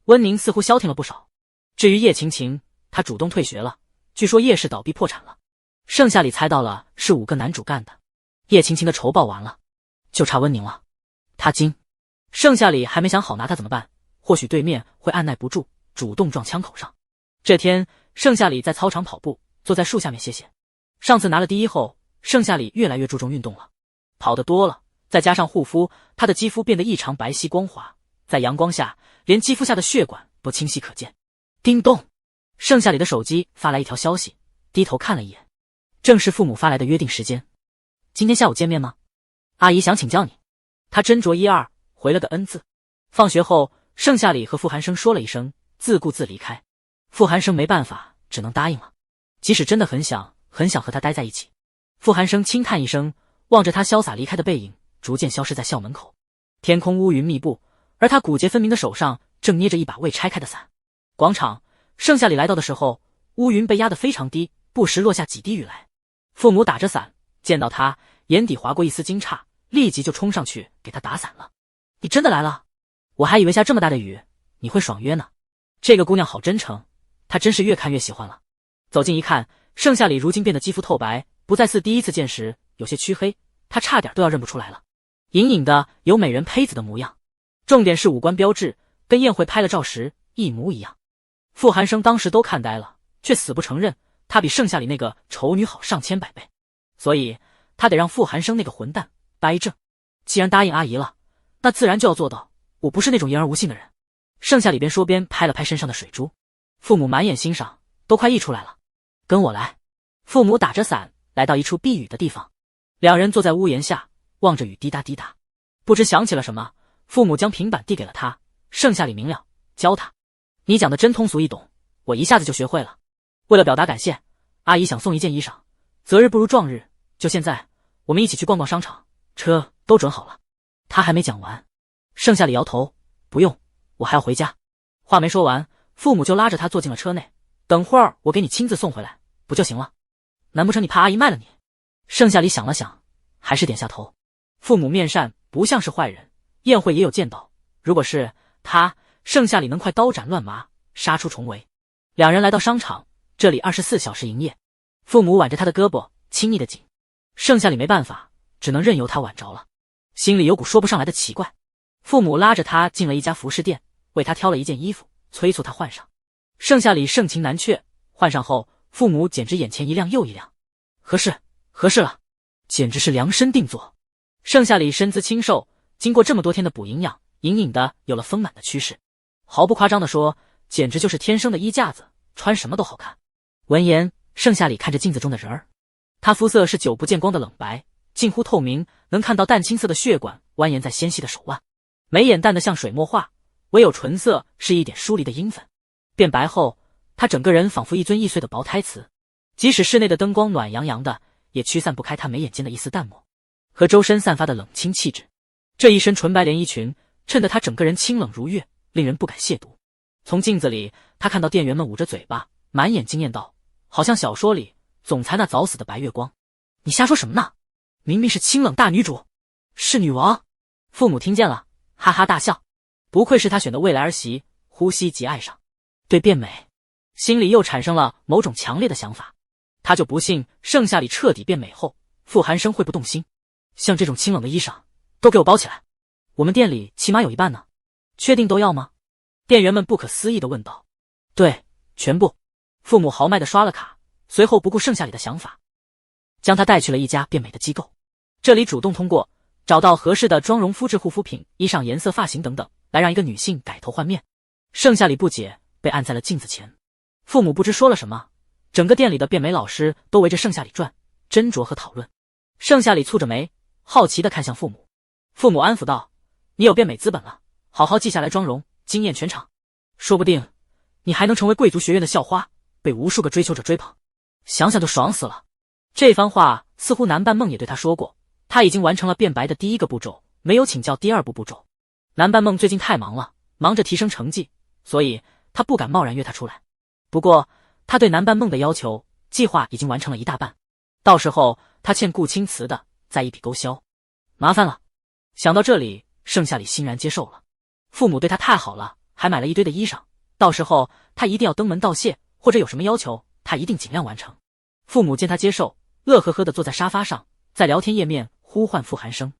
温宁似乎消停了不少。至于叶晴晴，她主动退学了，据说叶氏倒闭破产了。盛夏里猜到了是5个男主干的。叶晴晴的仇报完了，就差温宁了。他惊，盛夏里还没想好拿他怎么办，或许对面会按耐不住，主动撞枪口上。这天，盛夏里在操场跑步，坐在树下面歇歇。上次拿了第1后，盛夏里越来越注重运动了，跑得多了，再加上护肤，他的肌肤变得异常白皙光滑，在阳光下，连肌肤下的血管都清晰可见。叮咚，盛夏里的手机发来一条消息，低头看了一眼，正是父母发来的约定时间。今天下午见面吗？阿姨想请教你。他斟酌1、2，回了个N字。放学后，盛夏里和傅寒生说了一声，自顾自离开。傅寒生没办法，只能答应了，即使真的很想和他待在一起。傅寒生轻叹一声，望着他潇洒离开的背影，逐渐消失在校门口。天空乌云密布，而他骨节分明的手上正捏着一把未拆开的伞。广场，盛夏里来到的时候，乌云被压得非常低，不时落下几滴雨来。父母打着伞，见到他，眼底划过一丝惊诧，立即就冲上去给他打伞了。你真的来了？我还以为下这么大的雨你会爽约呢。这个姑娘好真诚，他真是越看越喜欢了。走近一看，盛夏里如今变得肌肤透白，不再似第一次见时有些黢黑，他差点都要认不出来了，隐隐的有美人胚子的模样。重点是五官标致，跟宴会拍了照时一模一样。傅寒生当时都看呆了，却死不承认他比盛夏里那个丑女好上千百倍，所以他得让傅寒生那个混蛋掰正。既然答应阿姨了，那自然就要做到，我不是那种言而无信的人。盛夏里边说边拍了拍身上的水珠，父母满眼欣赏，都快溢出来了。跟我来。父母打着伞来到一处避雨的地方，两人坐在屋檐下，望着雨滴答滴答。不知想起了什么，父母将平板递给了他。盛夏里明了，教他。你讲的真通俗易懂，我一下子就学会了。为了表达感谢，阿姨想送一件衣裳，择日不如撞日，就现在，我们一起去逛逛商场，车都准好了。他还没讲完，盛夏里摇头，不用，我还要回家。话没说完，父母就拉着他坐进了车内，等会儿我给你亲自送回来，不就行了？难不成你怕阿姨卖了你？盛夏里想了想，还是点下头。父母面善，不像是坏人，宴会也有见到，如果是他，盛夏里能快刀斩乱麻，杀出重围。两人来到商场，这里24小时营业。父母挽着他的胳膊，亲昵的紧。盛夏里没办法，只能任由他挽着了，心里有股说不上来的奇怪。父母拉着他进了一家服饰店，为他挑了一件衣服，催促他换上。盛夏里盛情难却，换上后，父母简直眼前一亮又一亮。合适，合适了，简直是量身定做。盛夏里身姿清瘦，经过这么多天的补营养，隐隐的有了丰满的趋势。毫不夸张地说，简直就是天生的衣架子，穿什么都好看。闻言，盛夏里看着镜子中的人儿，他肤色是久不见光的冷白，近乎透明，能看到淡青色的血管蜿蜒在纤细的手腕。眉眼淡得像水墨画，唯有唇色是一点疏离的阴粉。变白后，她整个人仿佛一尊易碎的薄胎瓷，即使室内的灯光暖洋洋的，也驱散不开她眉眼间的一丝淡漠和周身散发的冷清气质。这一身纯白连衣裙衬得她整个人清冷如月，令人不敢亵渎。从镜子里，她看到店员们捂着嘴巴，满眼惊艳道：“好像小说里总裁那早死的白月光。”你瞎说什么呢？明明是清冷大女主，是女王。父母听见了，哈哈大笑。不愧是他选的未来儿媳，呼吸即爱上。对变美，心里又产生了某种强烈的想法。他就不信盛夏里彻底变美后，傅寒生会不动心。像这种清冷的衣裳，都给我包起来。我们店里起码有一半呢。确定都要吗？店员们不可思议地问道。对，全部。父母豪迈地刷了卡，随后不顾盛夏里的想法，将他带去了一家变美的机构。这里主动通过找到合适的妆容、肤质、护肤品、衣裳、颜色、发型等等，来让一个女性改头换面。盛夏里不解，被按在了镜子前。父母不知说了什么，整个店里的变美老师都围着盛夏里转，斟酌和讨论。盛夏里蹙着眉，好奇地看向父母。父母安抚道：“你有变美资本了，好好记下来妆容，惊艳全场。说不定你还能成为贵族学院的校花，被无数个追求者追捧，想想就爽死了。”这番话似乎南半梦也对他说过，他已经完成了变白的第一个步骤，没有请教第二步骤。南半梦最近太忙了，忙着提升成绩，所以他不敢贸然约他出来。不过他对南半梦的要求，计划已经完成了一大半，到时候他欠顾青瓷的再一笔勾销。麻烦了。想到这里，盛夏里欣然接受了。父母对他太好了，还买了一堆的衣裳，到时候他一定要登门道谢，或者有什么要求，他一定尽量完成。父母见他接受，乐呵呵地坐在沙发上，在聊天页面呼唤傅寒生。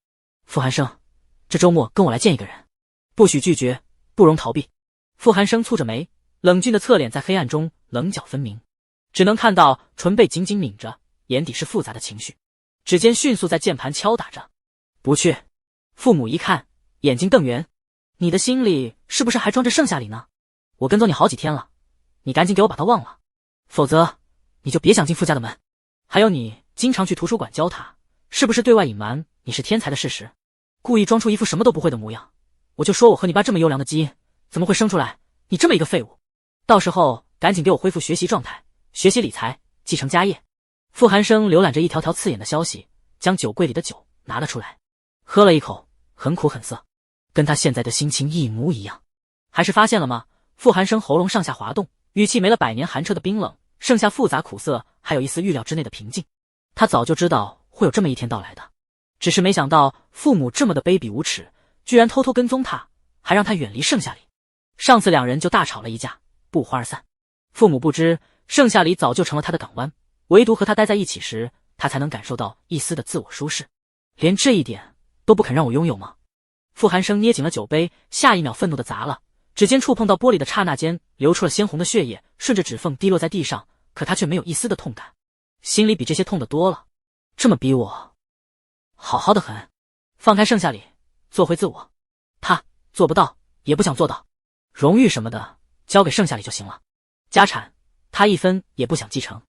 傅寒生，这周末跟我来见一个人，不许拒绝，不容逃避。傅寒生蹙着眉，冷峻的侧脸在黑暗中棱角分明，只能看到唇被紧紧抿着，眼底是复杂的情绪。指尖迅速在键盘敲打着。不去。父母一看，眼睛瞪圆。你的心里是不是还装着盛夏里呢？我跟踪你好几天了，你赶紧给我把他忘了，否则你就别想进傅家的门。还有你经常去图书馆教他，是不是对外隐瞒你是天才的事实，故意装出一副什么都不会的模样？我就说我和你爸这么优良的基因，怎么会生出来你这么一个废物？到时候赶紧给我恢复学习状态，学习理财，继承家业。傅寒生浏览着一条条刺眼的消息，将酒柜里的酒拿了出来，喝了一口，很苦很涩，跟他现在的心情一模一样。还是发现了吗？傅寒生喉咙上下滑动，语气没了百年寒彻的冰冷，剩下复杂苦涩，还有一丝预料之内的平静。他早就知道会有这么一天到来的，只是没想到父母这么的卑鄙无耻，居然偷偷跟踪他，还让他远离盛夏里。上次两人就大吵了一架，不欢而散。父母不知盛夏里早就成了他的港湾，唯独和他待在一起时，他才能感受到一丝的自我舒适。连这一点都不肯让我拥有吗？傅寒生捏紧了酒杯，下一秒愤怒地砸了，指尖触碰到玻璃的刹那间，流出了鲜红的血液，顺着指缝滴落在地上，可他却没有一丝的痛感，心里比这些痛得多了。这么逼我，好好的很。放开盛夏里，做回自我。他做不到，也不想做到。荣誉什么的，交给盛夏里就行了。家产，他一分也不想继承。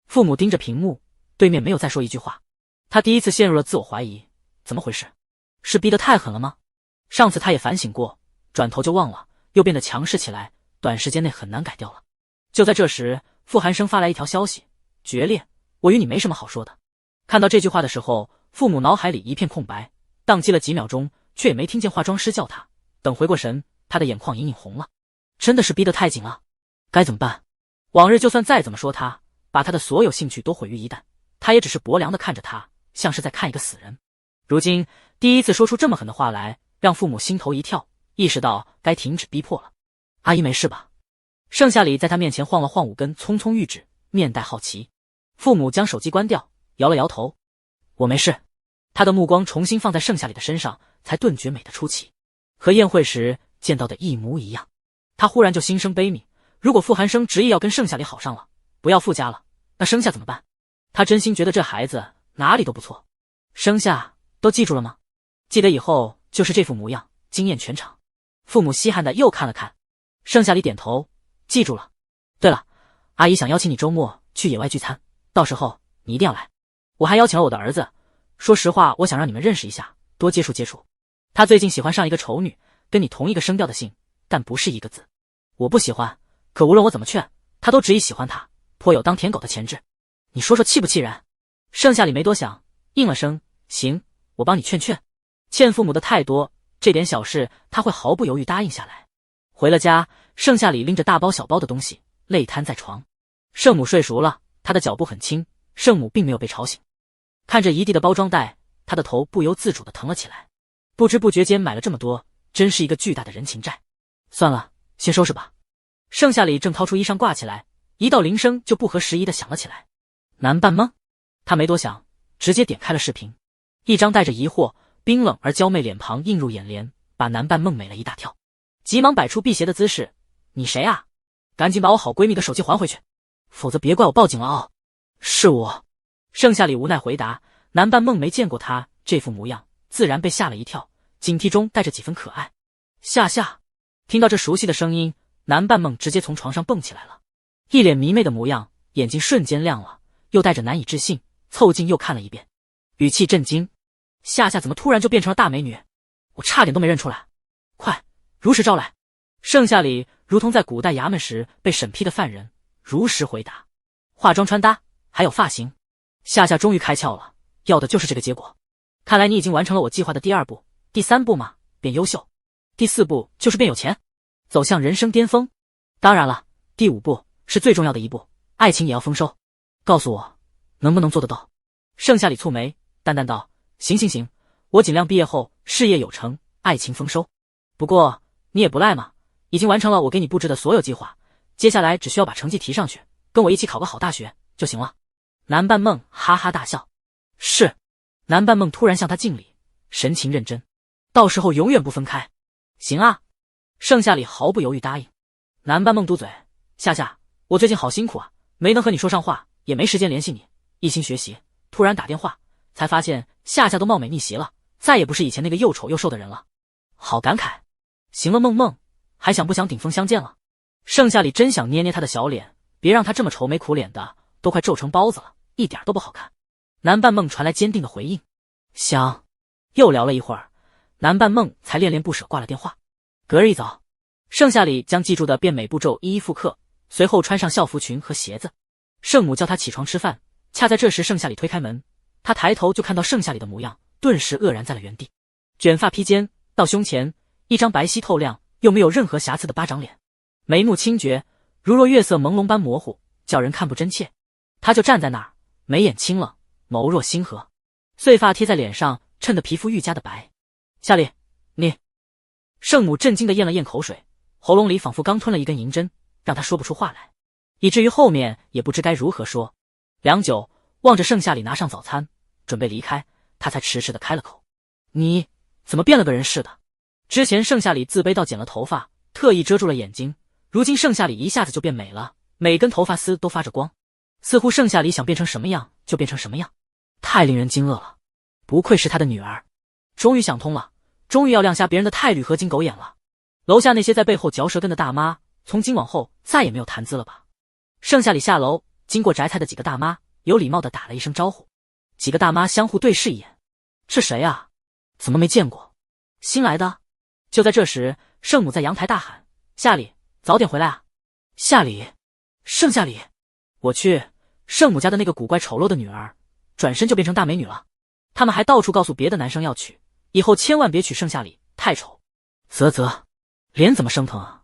父母盯着屏幕，对面没有再说一句话。他第一次陷入了自我怀疑，怎么回事？是逼得太狠了吗？上次他也反省过，转头就忘了，又变得强势起来，短时间内很难改掉了。就在这时，傅寒生发来一条消息：决裂，我与你没什么好说的。看到这句话的时候，父母脑海里一片空白，宕机了几秒钟，却也没听见化妆师叫他。等回过神，他的眼眶隐隐红了。真的是逼得太紧了，该怎么办？往日就算再怎么说他，把他的所有兴趣都毁于一旦，他也只是薄凉地看着他，像是在看一个死人。如今第一次说出这么狠的话来，让父母心头一跳，意识到该停止逼迫了。阿姨没事吧？盛夏里在他面前晃了晃五根葱葱玉指，面带好奇。父母将手机关掉，摇了摇头，我没事。他的目光重新放在盛夏里的身上，才顿觉美得出奇，和宴会时见到的一模一样。他忽然就心生悲悯，如果傅寒生执意要跟盛夏里好上了，不要傅家了，那生夏怎么办？他真心觉得这孩子哪里都不错。生夏都记住了吗？记得以后就是这副模样，惊艳全场。父母稀罕的又看了看，盛夏里点头，记住了。对了，阿姨想邀请你周末去野外聚餐，到时候你一定要来。我还邀请了我的儿子，说实话，我想让你们认识一下，多接触接触。他最近喜欢上一个丑女，跟你同一个声调的姓，但不是一个字。我不喜欢，可无论我怎么劝，他都执意喜欢他，颇有当舔狗的潜质。你说说气不气人？盛夏里没多想，应了声行，我帮你劝劝。欠父母的太多，这点小事他会毫不犹豫答应下来。回了家，盛夏里拎着大包小包的东西，累瘫在床。圣母睡熟了，他的脚步很轻，圣母并没有被吵醒。看着一地的包装袋，他的头不由自主地疼了起来。不知不觉间买了这么多，真是一个巨大的人情债。算了，先收拾吧。盛夏里正掏出衣裳挂起来，一道铃声就不合时宜地响了起来。男扮梦？他没多想，直接点开了视频。一张带着疑惑、冰冷而娇媚脸庞映入眼帘，把男扮梦美了一大跳。急忙摆出辟邪的姿势：你谁啊？赶紧把我好闺蜜的手机还回去，否则别怪我报警了哦。是我。盛夏里无奈回答。男扮梦没见过他这副模样，自然被吓了一跳，警惕中带着几分可爱。夏夏。听到这熟悉的声音，男扮梦直接从床上蹦起来了，一脸迷妹的模样，眼睛瞬间亮了，又带着难以置信，凑近又看了一遍，语气震惊：夏夏怎么突然就变成了大美女？我差点都没认出来。快，如实招来。盛夏里如同在古代衙门时被审批的犯人，如实回答。化妆穿搭还有发型。夏夏终于开窍了，要的就是这个结果。看来你已经完成了我计划的第2步，第3步嘛，变优秀。第4步就是变有钱，走向人生巅峰。当然了，第5步是最重要的一步，爱情也要丰收。告诉我，能不能做得到？盛夏里蹙眉，淡淡道：行行行，我尽量毕业后事业有成，爱情丰收。不过你也不赖嘛，已经完成了我给你布置的所有计划，接下来只需要把成绩提上去，跟我一起考个好大学就行了。男扮梦哈哈大笑。是。男扮梦突然向他敬礼，神情认真。到时候永远不分开。行啊。盛夏里毫不犹豫答应。男扮梦嘟嘴：夏夏，我最近好辛苦啊，没能和你说上话，也没时间联系你，一心学习，突然打电话才发现夏夏都貌美逆袭了，再也不是以前那个又丑又瘦的人了。好感慨。行了梦梦，还想不想顶峰相见了？盛夏里真想捏捏他的小脸，别让他这么愁眉苦脸的，都快皱成包子了，一点都不好看。男扮梦传来坚定的回应：想。又聊了一会儿，男扮梦才恋恋不舍挂了电话。隔日一早，盛夏里将记住的变美步骤一一复刻，随后穿上校服裙和鞋子。圣母叫他起床吃饭，恰在这时盛夏里推开门，他抬头就看到盛夏里的模样，顿时愕然在了原地。卷发披肩到胸前，一张白皙透亮又没有任何瑕疵的巴掌脸，眉目清绝，如若月色朦胧般模糊，叫人看不真切。他就站在那儿，眉眼清冷，眸若星河，碎发贴在脸上，衬得皮肤愈加的白。夏里，你……圣母震惊地咽了咽口水，喉咙里仿佛刚吞了一根银针，让他说不出话来，以至于后面也不知该如何说。良久，望着盛夏里拿上早餐，准备离开，他才迟迟地开了口：你怎么变了个人似的？之前盛夏里自卑到剪了头发，特意遮住了眼睛，如今盛夏里一下子就变美了，每根头发丝都发着光，似乎盛夏里想变成什么样就变成什么样，太令人惊愕了。不愧是他的女儿，终于想通了，终于要亮瞎别人的太驴和金狗眼了。楼下那些在背后嚼舌根的大妈，从今往后再也没有谈资了吧？盛夏里下楼，经过摘菜的几个大妈，有礼貌地打了一声招呼。几个大妈相互对视一眼，这谁啊？怎么没见过？新来的？就在这时，圣母在阳台大喊：夏里，早点回来啊！夏里，盛夏里，我去，圣母家的那个古怪丑陋的女儿，转身就变成大美女了。他们还到处告诉别的男生要娶，以后千万别娶盛夏里，太丑。啧，脸怎么生疼啊？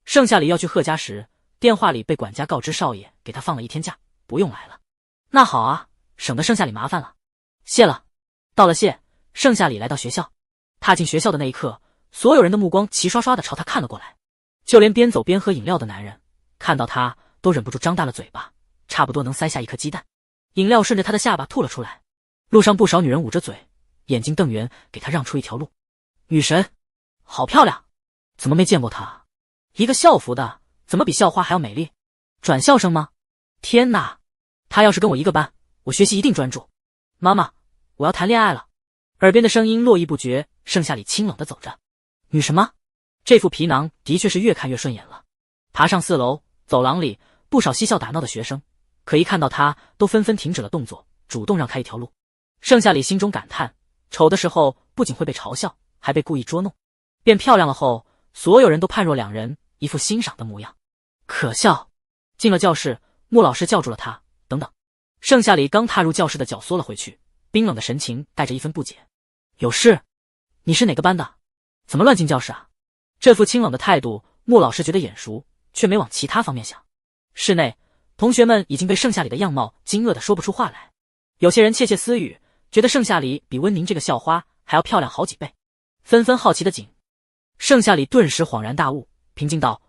盛夏里要去贺家时，电话里被管家告知少爷给他放了1天假，不用来了。那好啊，省得盛夏里麻烦了。谢了。道了谢，盛夏里来到学校。踏进学校的那一刻，所有人的目光齐刷刷地朝他看了过来，就连边走边喝饮料的男人看到他都忍不住张大了嘴巴，差不多能塞下一颗鸡蛋。饮料顺着他的下巴吐了出来。路上不少女人捂着嘴，眼睛瞪圆，给他让出一条路。女神，好漂亮，怎么没见过她？一个校服的，怎么比校花还要美丽？转校生吗？天哪，她要是跟我一个班，我学习一定专注。妈妈，我要谈恋爱了。耳边的声音络绎不绝，盛夏里清冷地走着。女神吗？这副皮囊的确是越看越顺眼了。爬上4楼，走廊里不少嬉笑打闹的学生，可一看到他都纷纷停止了动作，主动让开一条路。盛夏里心中感叹，丑的时候不仅会被嘲笑，还被故意捉弄。变漂亮了后，所有人都判若两人，一副欣赏的模样。可笑！进了教室，穆老师叫住了他，等等。盛夏里刚踏入教室的脚缩了回去，冰冷的神情带着一分不解。有事？你是哪个班的？怎么乱进教室啊？这副清冷的态度，穆老师觉得眼熟，却没往其他方面想。室内，同学们已经被盛夏里的样貌惊愕得说不出话来。有些人窃窃私语，觉得盛夏里比温宁这个校花还要漂亮好几倍，纷纷好奇的紧。盛夏里顿时恍然大悟，平静道：“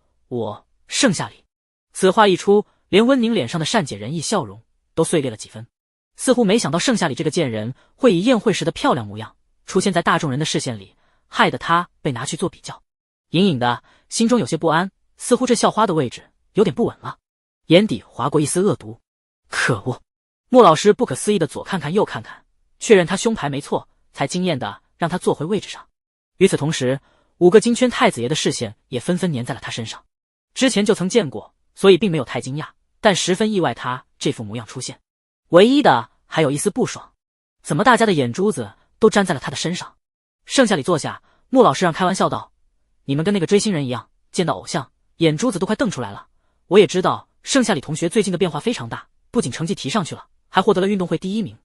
盛夏里。”此话一出，连温宁脸上的善解人意笑容都碎裂了几分，似乎没想到盛夏里这个贱人会以宴会时的漂亮模样出现在大众人的视线里，害得他被拿去做比较。隐隐的心中有些不安，似乎这校花的位置有点不稳了，眼底划过一丝恶毒。可恶！穆老师不可思议的左看看右看看，确认他胸牌没错，才惊艳的让他坐回位置上。与此同时，5个金圈太子爷的视线也纷纷粘在了他身上。之前就曾见过，所以并没有太惊讶，但十分意外他这副模样出现。唯一的还有一丝不爽，怎么大家的眼珠子都粘在了他的身上？盛夏里坐下，穆老师让开玩笑道：“你们跟那个追星人一样，见到偶像眼珠子都快瞪出来了。我也知道盛夏里同学最近的变化非常大，不仅成绩提上去了，还获得了运动会第1名。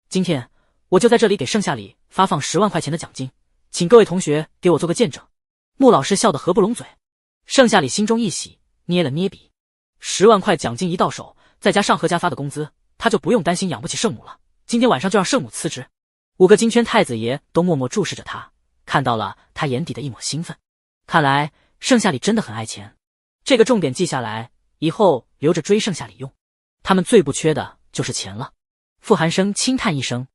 今天我就在这里给盛夏里发放10万块钱的奖金，请各位同学给我做个见证。”穆老师笑得合不拢嘴。盛夏里心中一喜，捏了捏笔，10万块奖金一到手，再加上何家发的工资，他就不用担心养不起圣母了。今天晚上就让圣母辞职。5个金圈太子爷都默默注视着他，看到了他眼底的一抹兴奋。看来盛夏里真的很爱钱，这个重点记下来，以后留着追盛夏里用。他们最不缺的就是钱了。傅寒生轻叹一声，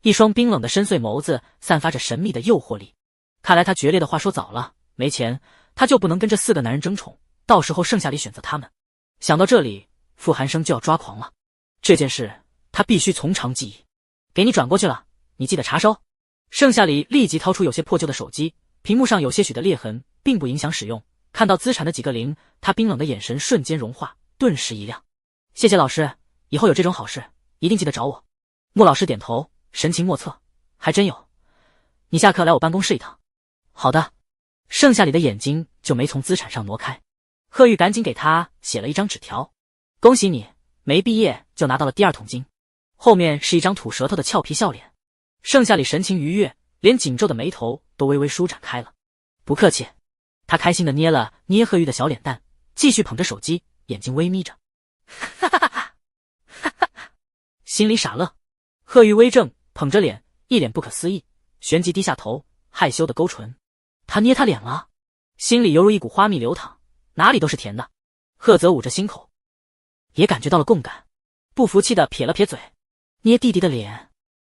一双冰冷的深邃眸子散发着神秘的诱惑力。看来他决裂的话说早了，没钱他就不能跟这4个男人争宠，到时候盛夏里选择他们。想到这里，傅寒生就要抓狂了。这件事他必须从长计议。给你转过去了，你记得查收。盛夏里立即掏出有些破旧的手机，屏幕上有些许的裂痕，并不影响使用。看到资产的几个零，他冰冷的眼神瞬间融化，顿时一亮。谢谢老师，以后有这种好事一定记得找我。穆老师点头，神情莫测。还真有，你下课来我办公室一趟。好的。盛夏里的眼睛就没从资产上挪开。贺玉赶紧给他写了一张纸条：恭喜你，没毕业就拿到了第2桶金。后面是一张吐舌头的俏皮笑脸。盛夏里神情愉悦，连紧皱的眉头都微微舒展开了。不客气。他开心的捏了捏贺玉的小脸蛋，继续捧着手机，眼睛微眯着。哈哈哈哈哈哈哈，心里傻乐。贺玉微怔，捧着脸，一脸不可思议，旋即低下头，害羞的勾唇。他捏他脸了，心里犹如一股花蜜流淌，哪里都是甜的。贺泽捂着心口，也感觉到了共感，不服气的撇了撇嘴，捏弟弟的脸。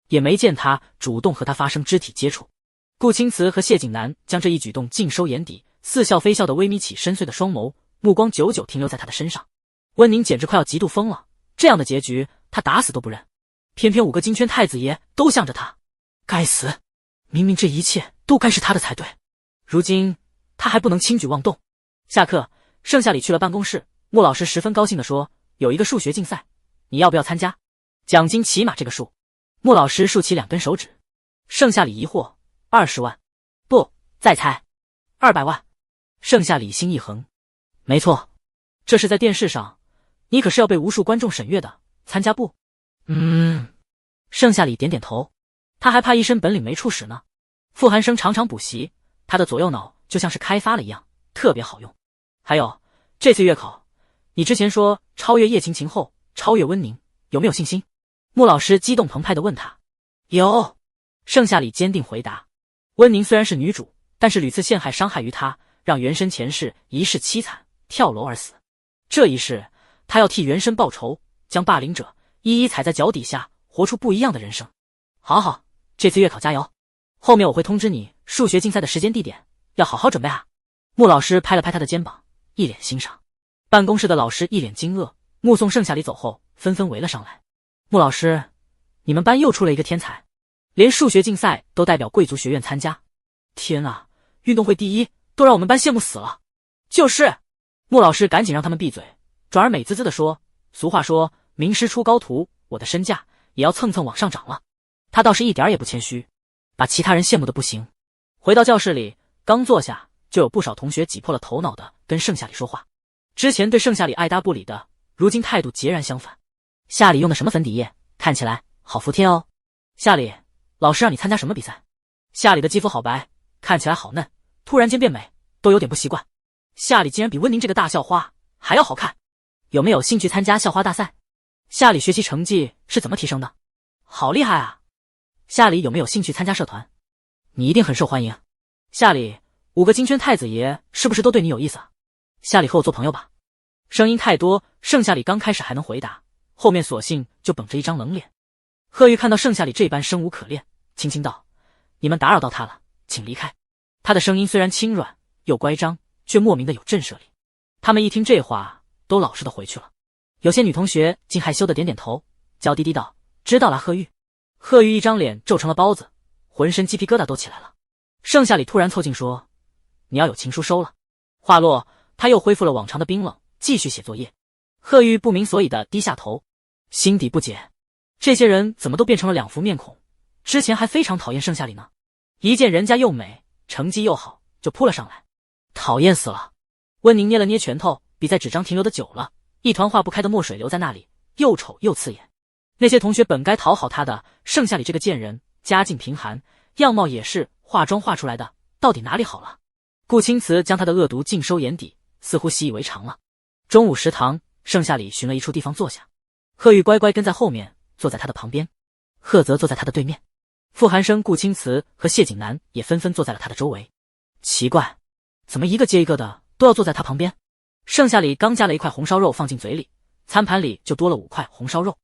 也没见他主动和他发生肢体接触。顾青瓷和谢景南将这一举动尽收眼底，似笑非笑的微眯起深邃的双眸，目光久久停留在他的身上。温宁简直快要嫉妒疯了，这样的结局他打死都不认。偏偏5个金圈太子爷都向着他，该死！明明这一切都该是他的才对，如今他还不能轻举妄动。下课，盛夏里去了办公室，穆老师十分高兴地说：“有一个数学竞赛，你要不要参加？奖金起码这个数。”穆老师竖起2根手指。盛夏里疑惑：“20万？不，再猜，200万。”盛夏里心一横：“没错，这是在电视上，你可是要被无数观众审阅的，参加不？”盛夏里点点头，他还怕一身本领没处使呢。傅寒生常常补习，他的左右脑就像是开发了一样，特别好用。还有这次月考，你之前说超越叶晴晴后超越温宁，有没有信心？穆老师激动澎湃地问他。有。盛夏里坚定回答。温宁虽然是女主，但是屡次陷害伤害于她，让原身前世一世凄惨，跳楼而死。这一世他要替原身报仇，将霸凌者一一踩在脚底下，活出不一样的人生。好好，这次月考加油，后面我会通知你数学竞赛的时间地点，要好好准备啊。穆老师拍了拍他的肩膀，一脸欣赏。办公室的老师一脸惊愕，目送盛夏里走后，纷纷围了上来。穆老师，你们班又出了一个天才，连数学竞赛都代表贵族学院参加。天啊，运动会第1都让我们班羡慕死了。就是。穆老师赶紧让他们闭嘴，转而美滋滋地说：“俗话说，名师出高徒，我的身价也要蹭蹭往上涨了。”他倒是一点也不谦虚，把其他人羡慕的不行。回到教室里，刚坐下，就有不少同学挤破了头脑的跟盛夏里说话。之前对盛夏里爱答不理的，如今态度截然相反。夏里用的什么粉底液？看起来好服帖哦。夏里，老师让你参加什么比赛？夏里的肌肤好白，看起来好嫩，突然间变美，都有点不习惯。夏里竟然比温宁这个大校花还要好看，有没有兴趣参加校花大赛？夏里学习成绩是怎么提升的？好厉害啊！夏里有没有兴趣参加社团？你一定很受欢迎。夏里，5个金圈太子爷是不是都对你有意思啊？夏里和我做朋友吧。声音太多，盛夏里刚开始还能回答，后面索性就绷着一张冷脸。贺玉看到盛夏里这般生无可恋，轻轻道：“你们打扰到他了，请离开。”他的声音虽然轻软又乖张，却莫名的有震慑力。他们一听这话，都老实的回去了。有些女同学竟害羞的点点头，娇滴滴道：“知道了，贺玉。”贺玉一张脸皱成了包子，浑身鸡皮疙瘩都起来了。盛夏里突然凑近说：“你要有情书收了。”话落，他又恢复了往常的冰冷，继续写作业。贺玉不明所以的低下头，心底不解，这些人怎么都变成了两副面孔？之前还非常讨厌盛夏里呢，一见人家又美，成绩又好，就扑了上来，讨厌死了。温宁捏了捏拳头，比在纸张停留的久了，一团化不开的墨水留在那里，又丑又刺眼。那些同学本该讨好他的，盛夏里这个贱人，家境贫寒，样貌也是化妆化出来的，到底哪里好了？顾青瓷将他的恶毒尽收眼底，似乎习以为常了。中午食堂，盛夏里寻了一处地方坐下，贺玉乖乖跟在后面，坐在他的旁边，贺泽坐在他的对面，傅寒生、顾青瓷和谢景南也纷纷坐在了他的周围。奇怪，怎么一个接一个的都要坐在他旁边？盛夏里刚夹了一块红烧肉放进嘴里，餐盘里就多了5块红烧肉。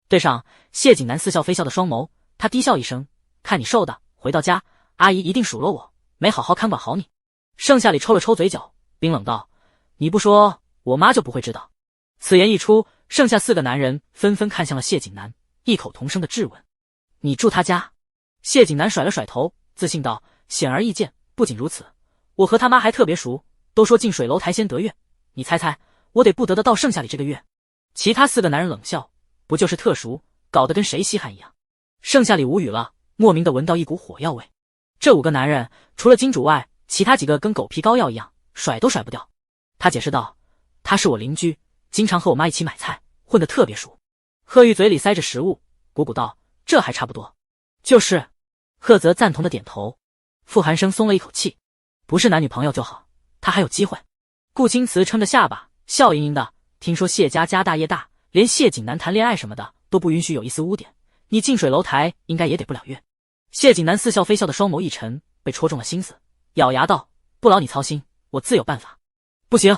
对上谢景南似笑非笑的双眸，他低笑一声：“看你瘦的，回到家阿姨一定数落我没好好看管好你。”盛夏里抽了抽嘴角，冰冷道：“你不说，我妈就不会知道。”此言一出，剩下4个男人纷纷看向了谢景南，异口同声的质问：“你住他家？”谢景南甩了甩头，自信道：“显而易见，不仅如此，我和他妈还特别熟，都说近水楼台先得月。你猜猜，我得不得到盛夏里这个月？”其他4个男人冷笑：“不就是特熟，搞得跟谁稀罕一样。”盛夏里无语了，莫名的闻到一股火药味。这5个男人除了金主外，其他几个跟狗皮膏药一样，甩都甩不掉。他解释道：“他是我邻居，经常和我妈一起买菜，混得特别熟。”贺玉嘴里塞着食物，鼓鼓道：“这还差不多。”就是。贺泽赞同的点头。傅寒生松了一口气，不是男女朋友就好，他还有机会。顾青瓷撑着下巴，笑盈盈的：“听说谢家家大业大，连谢景南谈恋爱什么的都不允许有一丝污点，你近水楼台应该也得不了月。”谢景南似笑非笑的双眸一沉，被戳中了心思，咬牙道：“不劳你操心，我自有办法。”不行，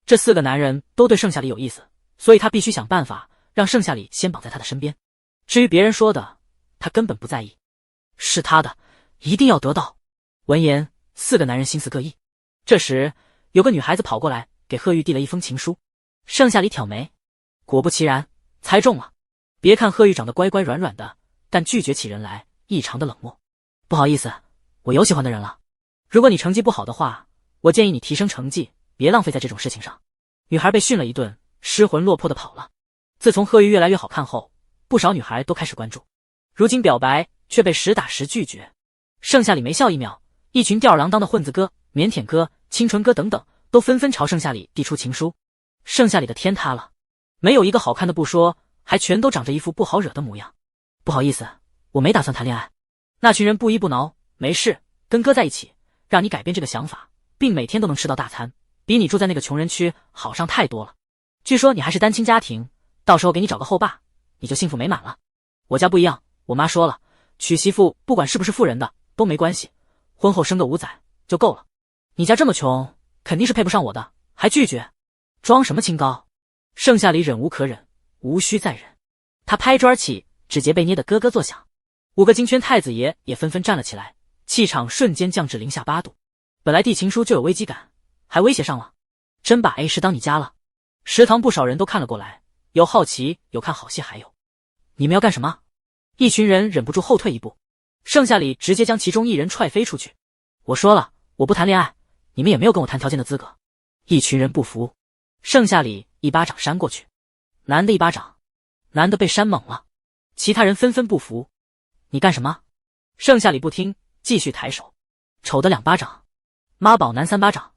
这4个男人都对盛夏里有意思，所以他必须想办法让盛夏里先绑在他的身边。至于别人说的，他根本不在意，是他的，一定要得到。闻言，4个男人心思各异。这时，有个女孩子跑过来，给贺玉递了一封情书。盛夏里挑眉，果不其然，猜中了。别看贺玉长得乖乖软软的，但拒绝起人来异常的冷漠。不好意思，我有喜欢的人了。如果你成绩不好的话，我建议你提升成绩，别浪费在这种事情上。女孩被训了一顿，失魂落魄的跑了。自从贺玉越来越好看后，不少女孩都开始关注。如今表白却被实打实拒绝。盛夏里没笑一秒，一群吊儿郎当的混子哥、腼腆哥、清纯哥等等，都纷纷朝盛夏里递出情书。盛夏里的天塌了，没有一个好看的不说，还全都长着一副不好惹的模样。不好意思，我没打算谈恋爱。那群人不依不挠，没事，跟哥在一起，让你改变这个想法，并每天都能吃到大餐，比你住在那个穷人区好上太多了。据说你还是单亲家庭，到时候给你找个后爸，你就幸福美满了。我家不一样，我妈说了，娶媳妇不管是不是富人的都没关系，婚后生个5崽就够了。你家这么穷，肯定是配不上我的，还拒绝，装什么清高？盛夏里忍无可忍，无需再忍。他拍桌而起，指节被捏得咯咯作响。5个金圈太子爷也纷纷站了起来，气场瞬间降至零下8度。本来递情书就有危机感，还威胁上了，真把 A 市当你家了。食堂不少人都看了过来，有好奇，有看好戏，还有你们要干什么？一群人忍不住后退一步，盛夏里直接将其中一人踹飞出去。我说了，我不谈恋爱，你们也没有跟我谈条件的资格。一群人不服，盛夏里一巴掌扇过去，男的一巴掌，男的被扇懵了，其他人纷纷不服。你干什么？盛夏里不听，继续抬手，丑的2巴掌，妈宝男3巴掌，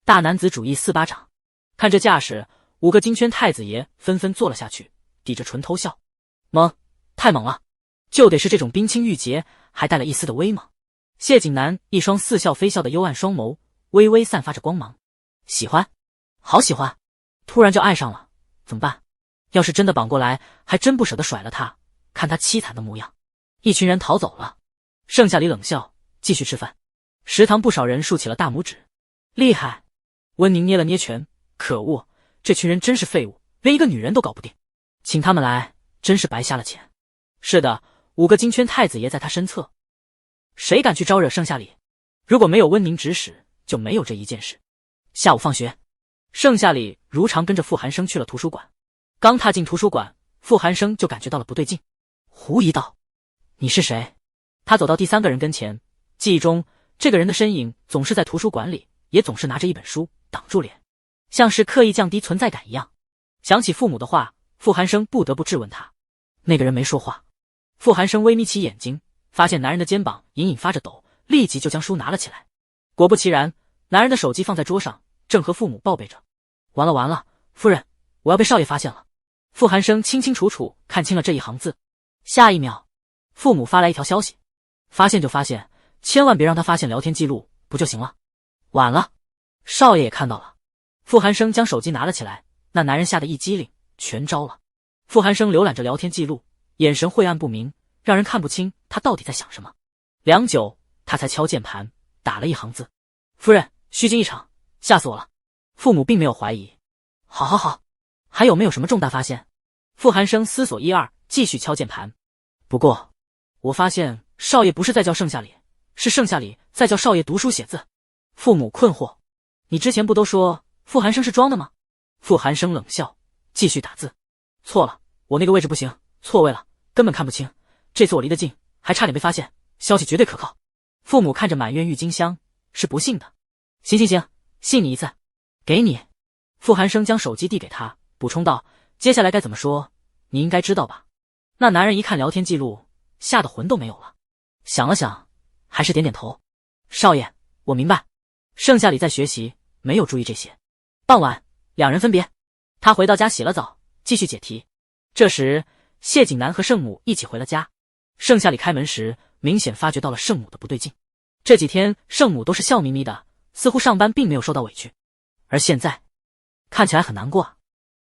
大男子主义4巴掌。看这架势，5个金圈太子爷纷纷坐了下去，抵着唇偷笑。猛，太猛了，就得是这种冰清玉洁，还带了一丝的威猛。谢景南一双似笑非笑的幽暗双眸，微微散发着光芒。喜欢，好喜欢，突然就爱上了，怎么办？要是真的绑过来，还真不舍得甩了他，看他凄惨的模样。一群人逃走了，盛夏里冷笑，继续吃饭。食堂不少人竖起了大拇指，厉害。温宁捏了捏拳，可恶，这群人真是废物，连一个女人都搞不定，请他们来真是白瞎了钱。是的，5个金圈太子爷在他身侧，谁敢去招惹盛夏里？如果没有温宁指使，就没有这一件事。下午放学，盛夏里如常跟着傅寒生去了图书馆。刚踏进图书馆，傅寒生就感觉到了不对劲。狐疑道：“你是谁？”他走到第3个人跟前，记忆中这个人的身影总是在图书馆里，也总是拿着一本书挡住脸，像是刻意降低存在感一样。想起父母的话，傅寒生不得不质问他。那个人没说话。傅寒生微眯起眼睛，发现男人的肩膀隐隐发着抖，立即就将书拿了起来。果不其然，男人的手机放在桌上，正和父母报备着。完了完了，夫人，我要被少爷发现了。傅寒生清清楚楚看清了这一行字。下一秒，父母发来一条消息：发现就发现，千万别让他发现聊天记录，不就行了？晚了，少爷也看到了。傅寒生将手机拿了起来，那男人吓得一激灵，全招了。傅寒生浏览着聊天记录，眼神晦暗不明，让人看不清他到底在想什么。良久，他才敲键盘打了一行字：夫人，虚惊一场，吓死我了。父母并没有怀疑。好好好，还有没有什么重大发现？傅寒生思索一二，继续敲键盘。不过我发现少爷不是在叫盛夏里，是盛夏里在叫少爷读书写字。父母困惑：你之前不都说傅寒生是装的吗？傅寒生冷笑，继续打字。错了，我那个位置不行，错位了，根本看不清。这次我离得近，还差点被发现，消息绝对可靠。父母看着满院郁金香，是不信的。行行行，信你一次，给你。傅寒生将手机递给他，补充道：接下来该怎么说，你应该知道吧？那男人一看聊天记录，吓得魂都没有了，想了想，还是点点头。少爷，我明白。盛夏里在学习，没有注意这些。傍晚，两人分别，他回到家洗了澡，继续解题。这时，谢景南和圣母一起回了家。盛夏里开门时，明显发觉到了圣母的不对劲。这几天，圣母都是笑眯眯的，似乎上班并没有受到委屈，而现在看起来很难过啊，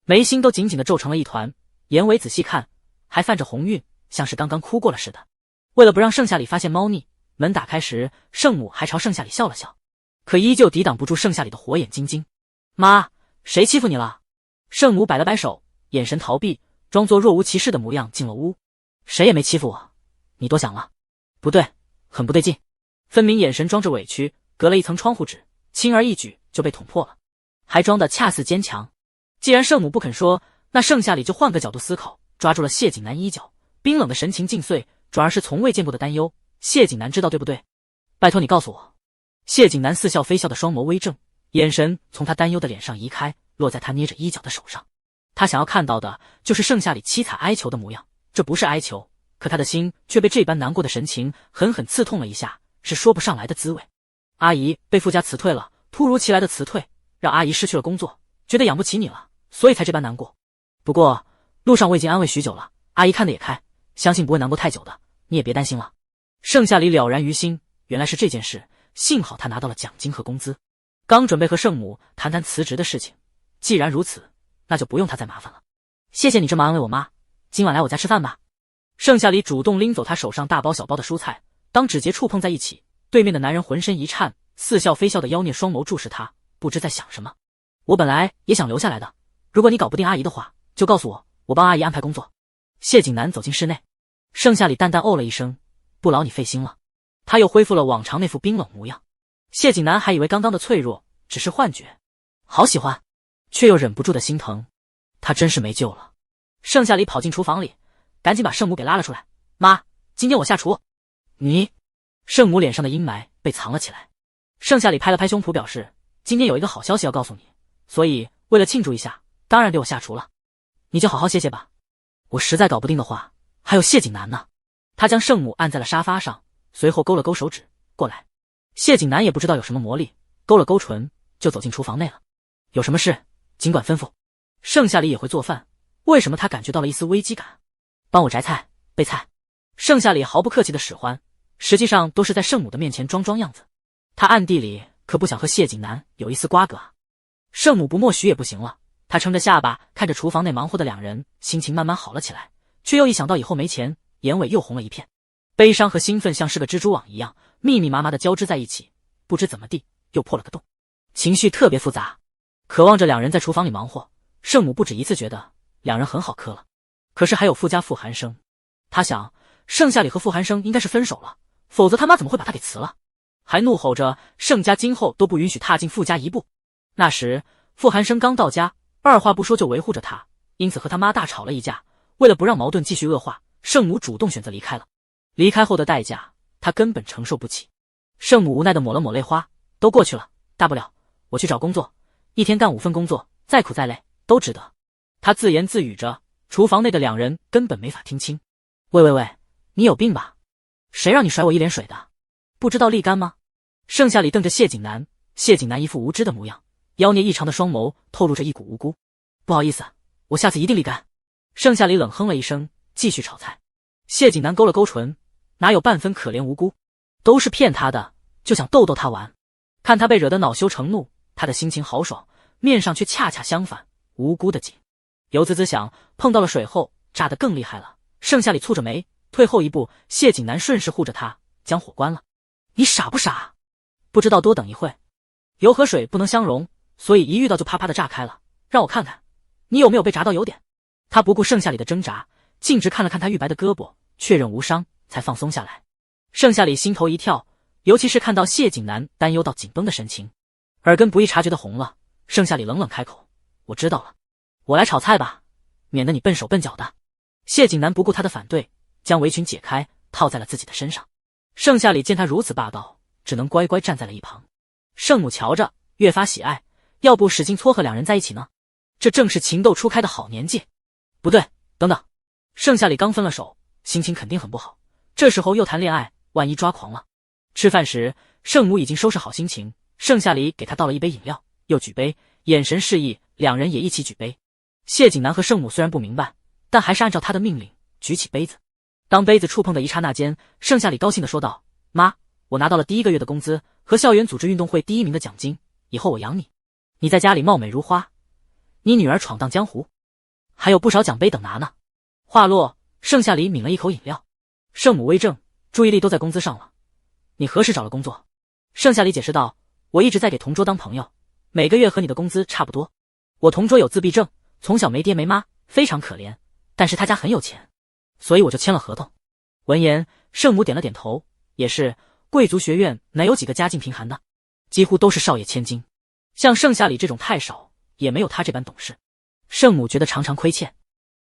眉心都紧紧的皱成了一团，眼尾仔细看还泛着红晕，像是刚刚哭过了似的。为了不让盛夏里发现猫腻，门打开时，圣母还朝盛夏里笑了笑，可依旧抵挡不住盛夏里的火眼金睛。妈，谁欺负你了？圣母摆了摆手，眼神逃避，装作若无其事的模样进了屋。谁也没欺负我，你多想了。不对，很不对劲，分明眼神装着委屈，隔了一层窗户纸，轻而易举就被捅破了，还装得恰似坚强。既然圣母不肯说，那盛夏里就换个角度思考，抓住了谢景南衣角，冰冷的神情尽碎，转而是从未见过的担忧。谢景南知道对不对？拜托你告诉我。谢景南似笑非笑的双眸微正，眼神从他担忧的脸上移开，落在他捏着衣角的手上。他想要看到的就是盛夏里凄惨哀求的模样，这不是哀求，可他的心却被这般难过的神情狠狠刺痛了一下，是说不上来的滋味。阿姨被傅家辞退了，突如其来的辞退让阿姨失去了工作，觉得养不起你了，所以才这般难过。不过路上我已经安慰许久了，阿姨看得也开，相信不会难过太久的，你也别担心了。盛夏里了然于心，原来是这件事，幸好他拿到了奖金和工资。刚准备和圣母谈谈辞职的事情，既然如此，那就不用他再麻烦了。谢谢你这么安慰我妈，今晚来我家吃饭吧。盛夏里主动拎走他手上大包小包的蔬菜，当指节触碰在一起，对面的男人浑身一颤，似笑非笑的妖孽双眸注视他，不知在想什么。我本来也想留下来的，如果你搞不定阿姨的话，就告诉我，我帮阿姨安排工作。谢景南走进室内，盛夏里淡淡哦了一声，不劳你费心了。他又恢复了往常那副冰冷模样。谢景南还以为刚刚的脆弱只是幻觉，好喜欢，却又忍不住的心疼，他真是没救了。盛夏里跑进厨房里，赶紧把圣母给拉了出来。妈，今天我下厨。你？圣母脸上的阴霾被藏了起来。盛夏里拍了拍胸脯表示，今天有一个好消息要告诉你，所以为了庆祝一下，当然给我下厨了。你就好好歇歇吧，我实在搞不定的话，还有谢景南呢。他将圣母按在了沙发上，随后勾了勾手指，过来。谢景南也不知道有什么魔力，勾了勾唇，就走进厨房内了。有什么事尽管吩咐。盛夏里也会做饭，为什么他感觉到了一丝危机感？帮我摘菜备菜。盛夏里毫不客气的使唤，实际上都是在圣母的面前装样子。他暗地里可不想和谢景南有一丝瓜葛啊。圣母不默许也不行了，他撑着下巴看着厨房内忙活的两人，心情慢慢好了起来，却又一想到以后没钱，眼尾又红了一片。悲伤和兴奋像是个蜘蛛网一样，密密麻麻的交织在一起，不知怎么地又破了个洞，情绪特别复杂。渴望着两人在厨房里忙活，圣母不止一次觉得两人很好磕了。可是还有傅家傅寒生，他想盛夏里和傅寒生应该是分手了，否则他妈怎么会把他给辞了？还怒吼着盛家今后都不允许踏进傅家一步。那时傅寒生刚到家，二话不说就维护着他，因此和他妈大吵了一架。为了不让矛盾继续恶化，圣母主动选择离开了。离开后的代价他根本承受不起。圣母无奈地抹了抹泪花，都过去了，大不了我去找工作，一天干5份工作，再苦再累都值得。他自言自语着，厨房内的两人根本没法听清。喂，你有病吧？谁让你甩我一脸水的？不知道沥干吗？盛夏里瞪着谢景南，谢景南一副无知的模样，妖孽异常的双眸透露着一股无辜。不好意思，我下次一定沥干。盛夏里冷哼了一声，继续炒菜。谢景南勾了勾唇，哪有半分可怜无辜，都是骗他的，就想逗他玩。看他被惹得恼羞成怒，他的心情豪爽，面上却恰恰相反，无辜的紧。油滋滋响，碰到了水后炸得更厉害了。盛夏里蹙着眉退后一步，谢景南顺势护着他，将火关了。你傻不傻？不知道多等一会，油和水不能相容，所以一遇到就啪啪的炸开了。让我看看你有没有被炸到油点。他不顾盛夏里的挣扎，径直看了看他玉白的胳膊，确认无伤才放松下来。盛夏里心头一跳，尤其是看到谢景南担忧到紧绷的神情，耳根不易察觉的红了。盛夏里冷冷开口，我知道了，我来炒菜吧，免得你笨手笨脚的。谢景南不顾他的反对，将围裙解开套在了自己的身上。盛夏里见他如此霸道，只能乖乖站在了一旁。圣母瞧着越发喜爱，要不使劲撮合两人在一起呢？这正是情窦初开的好年纪。不对，等等，盛夏里刚分了手，心情肯定很不好，这时候又谈恋爱，万一抓狂了。吃饭时圣母已经收拾好心情，盛夏里给他倒了一杯饮料，又举杯，眼神示意两人也一起举杯。谢景南和圣母虽然不明白，但还是按照他的命令举起杯子。当杯子触碰的一刹那间，盛夏里高兴地说道，妈，我拿到了第1个月的工资和校园组织运动会第1名的奖金，以后我养你，你在家里貌美如花，你女儿闯荡江湖，还有不少奖杯等拿呢。话落，盛夏里抿了一口饮料。圣母微怔，注意力都在工资上了。你何时找了工作？盛夏里解释道，我一直在给同桌当朋友，每个月和你的工资差不多。我同桌有自闭症，从小没爹没妈，非常可怜，但是他家很有钱，所以我就签了合同。闻言，圣母点了点头，也是，贵族学院哪有几个家境贫寒的，几乎都是少爷千金，像盛夏里这种太少，也没有他这般懂事。圣母觉得常常亏欠，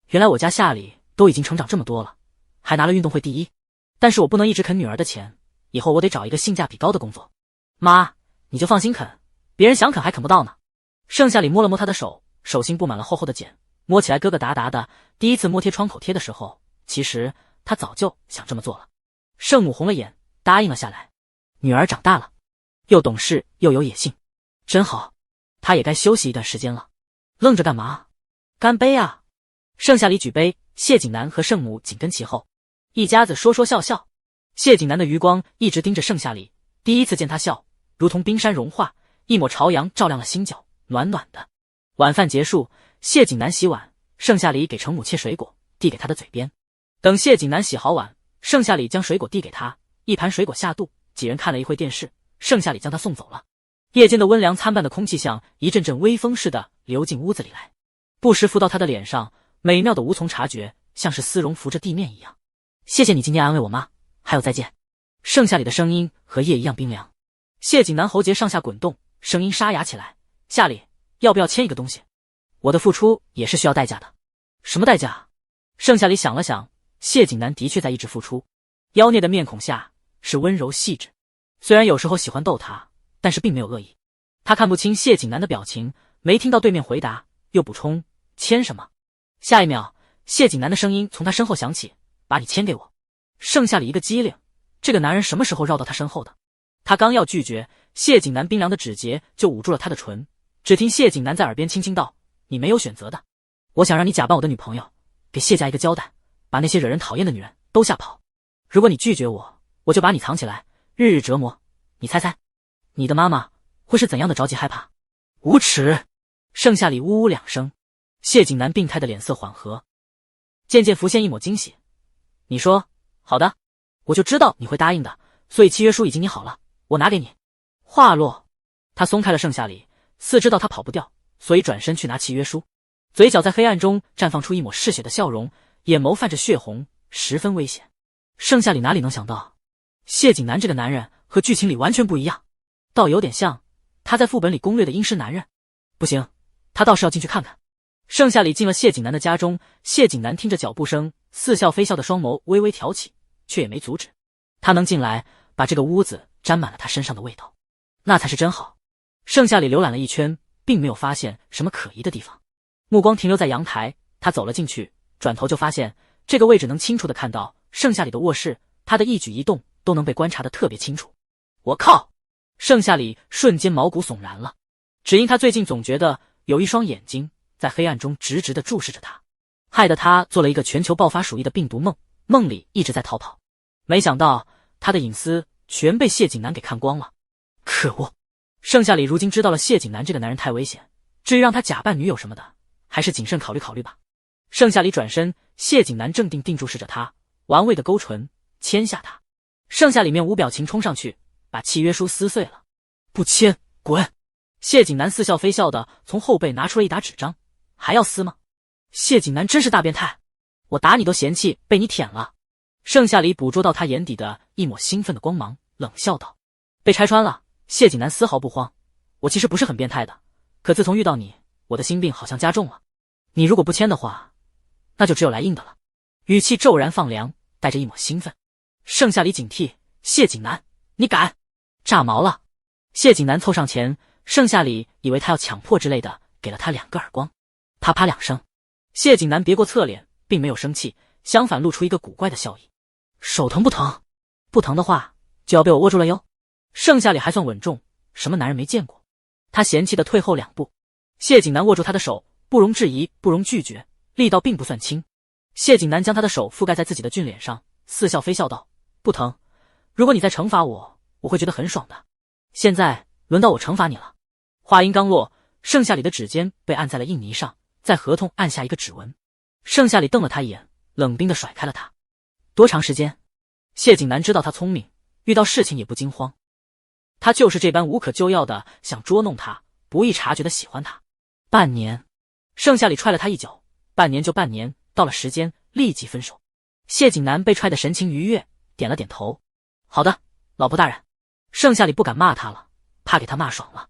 原来我家夏里都已经成长这么多了，还拿了运动会第1，但是我不能一直啃女儿的钱，以后我得找一个性价比高的工作。妈，你就放心啃，别人想啃还啃不到呢。盛夏里摸了摸他的手，手心布满了厚厚的茧，摸起来疙疙瘩瘩的。第一次摸贴窗口贴的时候，其实他早就想这么做了。圣母红了眼，答应了下来。女儿长大了，又懂事又有野性，真好，她也该休息一段时间了。愣着干嘛？干杯啊！盛夏里举杯，谢景南和圣母紧跟其后，一家子说说笑笑。谢景南的余光一直盯着盛夏里，第一次见他笑，如同冰山融化，一抹朝阳照亮了心角，暖暖的。晚饭结束，谢景南洗碗，盛夏里给程母切水果，递给他的嘴边。等谢景南洗好碗，盛夏里将水果递给他，一盘水果下肚，几人看了一会电视，盛夏里将他送走了。夜间的温凉参半的空气像一阵阵微风似的流进屋子里来，不时拂到他的脸上，美妙的无从察觉，像是丝绒拂着地面一样。谢谢你今天安慰我妈，还有再见。盛夏里的声音和夜一样冰凉。谢景南喉结上下滚动，声音沙哑起来，夏里，要不要签一个东西？我的付出也是需要代价的。什么代价？盛夏里想了想，谢景南的确在一直付出。妖孽的面孔下是温柔细致，虽然有时候喜欢逗他，但是并没有恶意。他看不清谢景南的表情，没听到对面回答，又补充，签什么？下一秒，谢景南的声音从他身后响起，把你签给我。盛夏里一个机灵，这个男人什么时候绕到他身后的？他刚要拒绝，谢景南冰凉的指节就捂住了他的唇。只听谢景南在耳边轻轻道：“你没有选择的，我想让你假扮我的女朋友，给谢家一个交代，把那些惹人讨厌的女人都吓跑。如果你拒绝我，我就把你藏起来，日日折磨。你猜猜，你的妈妈会是怎样的着急害怕？”无耻！盛夏里呜呜两声。谢景南病态的脸色缓和，渐渐浮现一抹惊喜。你说好的，我就知道你会答应的，所以契约书已经拟好了，我拿给你。话落，他松开了盛夏里，似知道他跑不掉，所以转身去拿契约书，嘴角在黑暗中绽放出一抹嗜血的笑容，眼眸泛着血红，十分危险。盛夏里哪里能想到，谢景南这个男人和剧情里完全不一样，倒有点像他在副本里攻略的阴湿男人。不行，他倒是要进去看看。盛夏里进了谢景南的家中，谢景南听着脚步声，似笑非笑的双眸微微挑起，却也没阻止。他能进来，把这个屋子沾满了他身上的味道，那才是真好。盛夏里浏览了一圈，并没有发现什么可疑的地方，目光停留在阳台，他走了进去，转头就发现这个位置能清楚地看到盛夏里的卧室，他的一举一动都能被观察得特别清楚。我靠！盛夏里瞬间毛骨悚然了，只因他最近总觉得有一双眼睛在黑暗中直直地注视着他，害得他做了一个全球爆发鼠疫的病毒梦，梦里一直在逃跑。没想到他的隐私全被谢景南给看光了。可恶！盛夏里如今知道了谢景南这个男人太危险，至于让他假扮女友什么的，还是谨慎考虑考虑吧。盛夏里转身，谢景南正定定注视着他，玩味的勾唇签下他。盛夏里面无表情冲上去，把契约书撕碎了。不签，滚！谢景南似笑非笑的从后背拿出了一沓纸张，还要撕吗？谢景南真是大变态，我打你都嫌弃被你舔了。盛夏里捕捉到他眼底的一抹兴奋的光芒，冷笑道：“被拆穿了。”谢景南丝毫不慌，我其实不是很变态的，可自从遇到你，我的心病好像加重了。你如果不签的话，那就只有来硬的了。语气骤然放凉，带着一抹兴奋。盛夏里警惕，谢景南，你敢？炸毛了！谢景南凑上前，盛夏里以为他要强迫之类的，给了他2个耳光，啪啪2声。谢景南别过侧脸，并没有生气，相反露出一个古怪的笑意。手疼不疼？不疼的话，就要被我握住了哟。盛夏里还算稳重，什么男人没见过？他嫌弃的退后2步。谢景南握住他的手，不容置疑，不容拒绝，力道并不算轻。谢景南将他的手覆盖在自己的俊脸上，似笑非笑道：“不疼，如果你再惩罚我，我会觉得很爽的。现在轮到我惩罚你了。”话音刚落，盛夏里的指尖被按在了印泥上，在合同按下一个指纹。盛夏里瞪了他一眼，冷冰地甩开了他。多长时间？谢景南知道他聪明，遇到事情也不惊慌。他就是这般无可救药的想捉弄他，不易察觉的喜欢他。半年。盛夏里踹了他一脚，半年就半年，到了时间立即分手。谢景南被踹得神情愉悦，点了点头。好的，老婆大人。盛夏里不敢骂他了，怕给他骂爽了，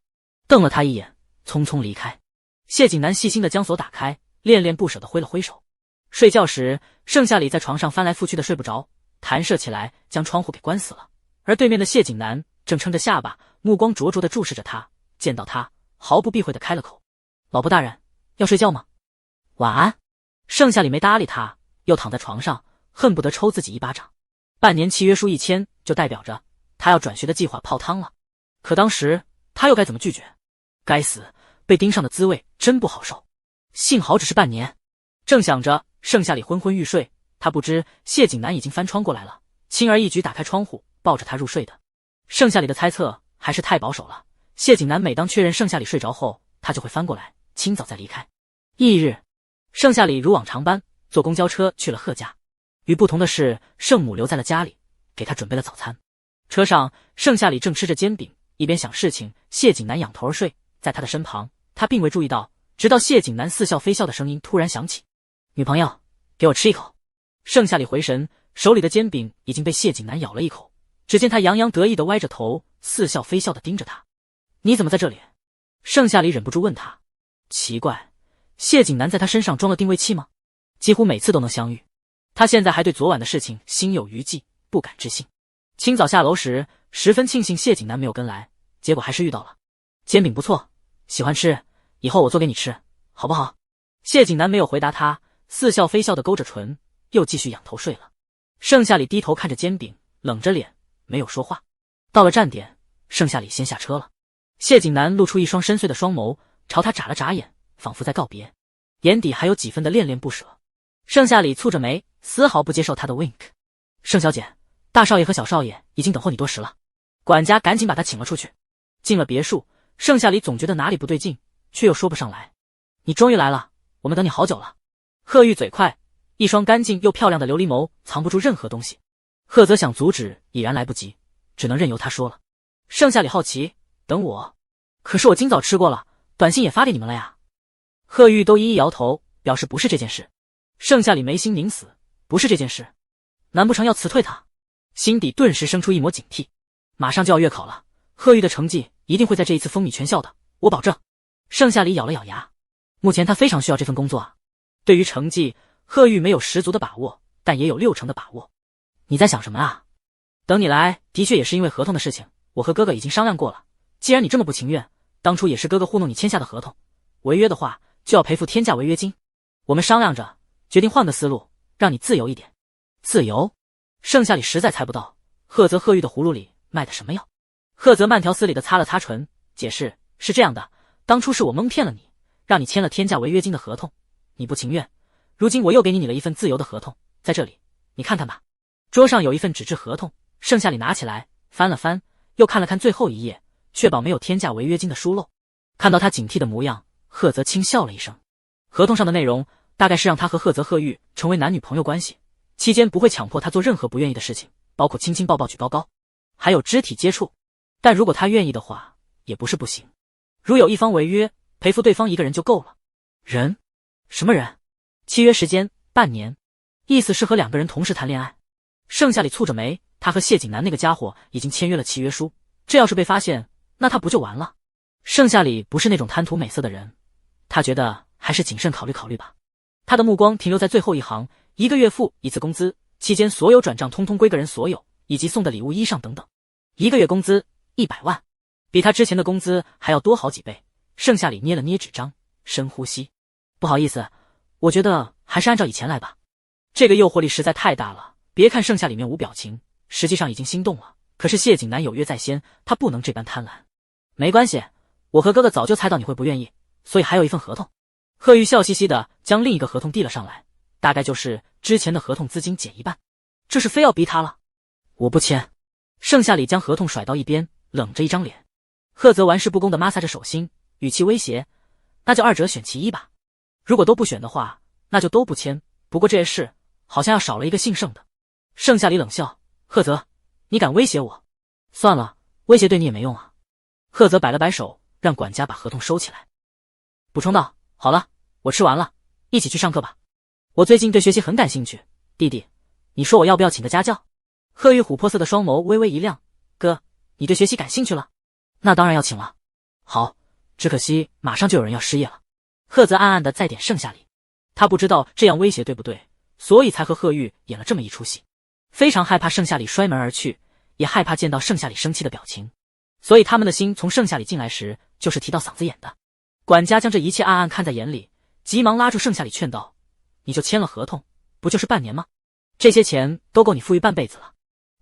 瞪了他一眼，匆匆离开。谢景南细心的将锁打开，恋恋不舍的挥了挥手。睡觉时，盛夏里在床上翻来覆去的睡不着，弹射起来将窗户给关死了。而对面的谢景南正撑着下巴，目光灼灼地注视着他，见到他毫不避讳地开了口：“老婆大人，要睡觉吗？晚安。”盛夏里没搭理他，又躺在床上，恨不得抽自己一巴掌。半年契约书一签，就代表着他要转学的计划泡汤了。可当时他又该怎么拒绝？该死，被盯上的滋味真不好受。幸好只是半年。正想着，盛夏里昏昏欲睡，他不知谢景南已经翻窗过来了，轻而易举打开窗户，抱着他入睡的。盛夏里的猜测还是太保守了，谢景南每当确认盛夏里睡着后，他就会翻过来，清早再离开。翌日，盛夏里如往常般坐公交车去了贺家。与不同的是，盛母留在了家里，给他准备了早餐。车上，盛夏里正吃着煎饼，一边想事情。谢景南仰头而睡，在他的身旁，他并未注意到，直到谢景南似笑非笑的声音突然响起：“女朋友，给我吃一口。”盛夏里回神，手里的煎饼已经被谢景南咬了一口。只见他洋洋得意地歪着头，似笑非笑地盯着他：“你怎么在这里？”盛夏里忍不住问他。奇怪，谢景南在他身上装了定位器吗？几乎每次都能相遇。他现在还对昨晚的事情心有余悸，不敢置信。清早下楼时，十分庆幸谢景南没有跟来，结果还是遇到了。煎饼不错，喜欢吃，以后我做给你吃，好不好？谢景南没有回答他，似笑非笑地勾着唇，又继续仰头睡了。盛夏里低头看着煎饼，冷着脸，没有说话。到了站点，盛夏里先下车了。谢景南露出一双深邃的双眸，朝他眨了眨眼，仿佛在告别，眼底还有几分的恋恋不舍。盛夏里蹙着眉，丝毫不接受他的 wink。盛小姐，大少爷和小少爷已经等候你多时了。管家赶紧把他请了出去。进了别墅，盛夏里总觉得哪里不对劲，却又说不上来。你终于来了，我们等你好久了。贺玉嘴快，一双干净又漂亮的琉璃眸藏不住任何东西。贺泽想阻止已然来不及，只能任由他说了。盛夏里好奇，等我？可是我今早吃过了，短信也发给你们了呀。贺玉都一一摇头，表示不是这件事。盛夏里眉心凝死，不是这件事，难不成要辞退他？心底顿时生出一抹警惕。马上就要月考了，贺玉的成绩一定会在这一次风靡全校的，我保证。盛夏里咬了咬牙，目前他非常需要这份工作啊。对于成绩，贺玉没有10足的把握，但也有60%的把握。你在想什么啊？等你来，的确也是因为合同的事情，我和哥哥已经商量过了。既然你这么不情愿，当初也是哥哥糊弄你签下的合同，违约的话就要赔付天价违约金。我们商量着，决定换个思路，让你自由一点。自由？盛夏里实在猜不到贺泽贺玉的葫芦里卖的什么药。贺泽慢条斯理地擦了擦唇，解释是这样的，当初是我蒙骗了你，让你签了天价违约金的合同，你不情愿，如今我又给你了一份自由的合同，在这里，你看看吧。桌上有一份纸质合同，盛夏里拿起来翻了翻，又看了看最后一页，确保没有天价违约金的疏漏。看到他警惕的模样，贺泽轻笑了一声。合同上的内容大概是让他和贺泽贺玉成为男女朋友关系，期间不会强迫他做任何不愿意的事情，包括亲亲抱抱举高高，还有肢体接触。但如果他愿意的话，也不是不行。如有一方违约，赔付对方一个人就够了。人？什么人？契约时间半年，意思是和2个人同时谈恋爱。盛夏里蹙着眉，他和谢景南那个家伙已经签约了契约书，这要是被发现，那他不就完了？盛夏里不是那种贪图美色的人，他觉得还是谨慎考虑考虑吧。他的目光停留在最后一行，1个月付1次工资，期间所有转账通通归个人所有，以及送的礼物衣裳等等。1个月工资100万，比他之前的工资还要多好几倍。盛夏里捏了捏纸张，深呼吸。不好意思，我觉得还是按照以前来吧。这个诱惑力实在太大了。别看盛夏里面无表情，实际上已经心动了。可是谢景南有约在先，他不能这般贪婪。没关系，我和哥哥早就猜到你会不愿意，所以还有一份合同。贺玉笑嘻嘻的将另一个合同递了上来，大概就是之前的合同资金减1半。这是非要逼他了。我不签。盛夏里将合同甩到一边，冷着一张脸。贺泽玩世不恭的抹擦着手心，语气威胁：那就2者选其一吧。如果都不选的话，那就都不签。不过这事好像要少了一个姓盛的。盛夏里冷笑：贺泽，你敢威胁我？算了，威胁对你也没用啊。贺泽摆了摆手，让管家把合同收起来，补充道：好了，我吃完了，一起去上课吧。我最近对学习很感兴趣，弟弟，你说我要不要请个家教？贺玉琥珀色的双眸微微一亮：哥，你对学习感兴趣了？那当然要请了。好，只可惜马上就有人要失业了。贺泽暗暗的在点盛夏里，他不知道这样威胁对不对，所以才和贺玉演了这么一出戏。非常害怕盛夏里摔门而去，也害怕见到盛夏里生气的表情，所以他们的心从盛夏里进来时就是提到嗓子眼的。管家将这一切暗暗看在眼里，急忙拉住盛夏里劝道：你就签了合同，不就是半年吗？这些钱都够你富裕半辈子了，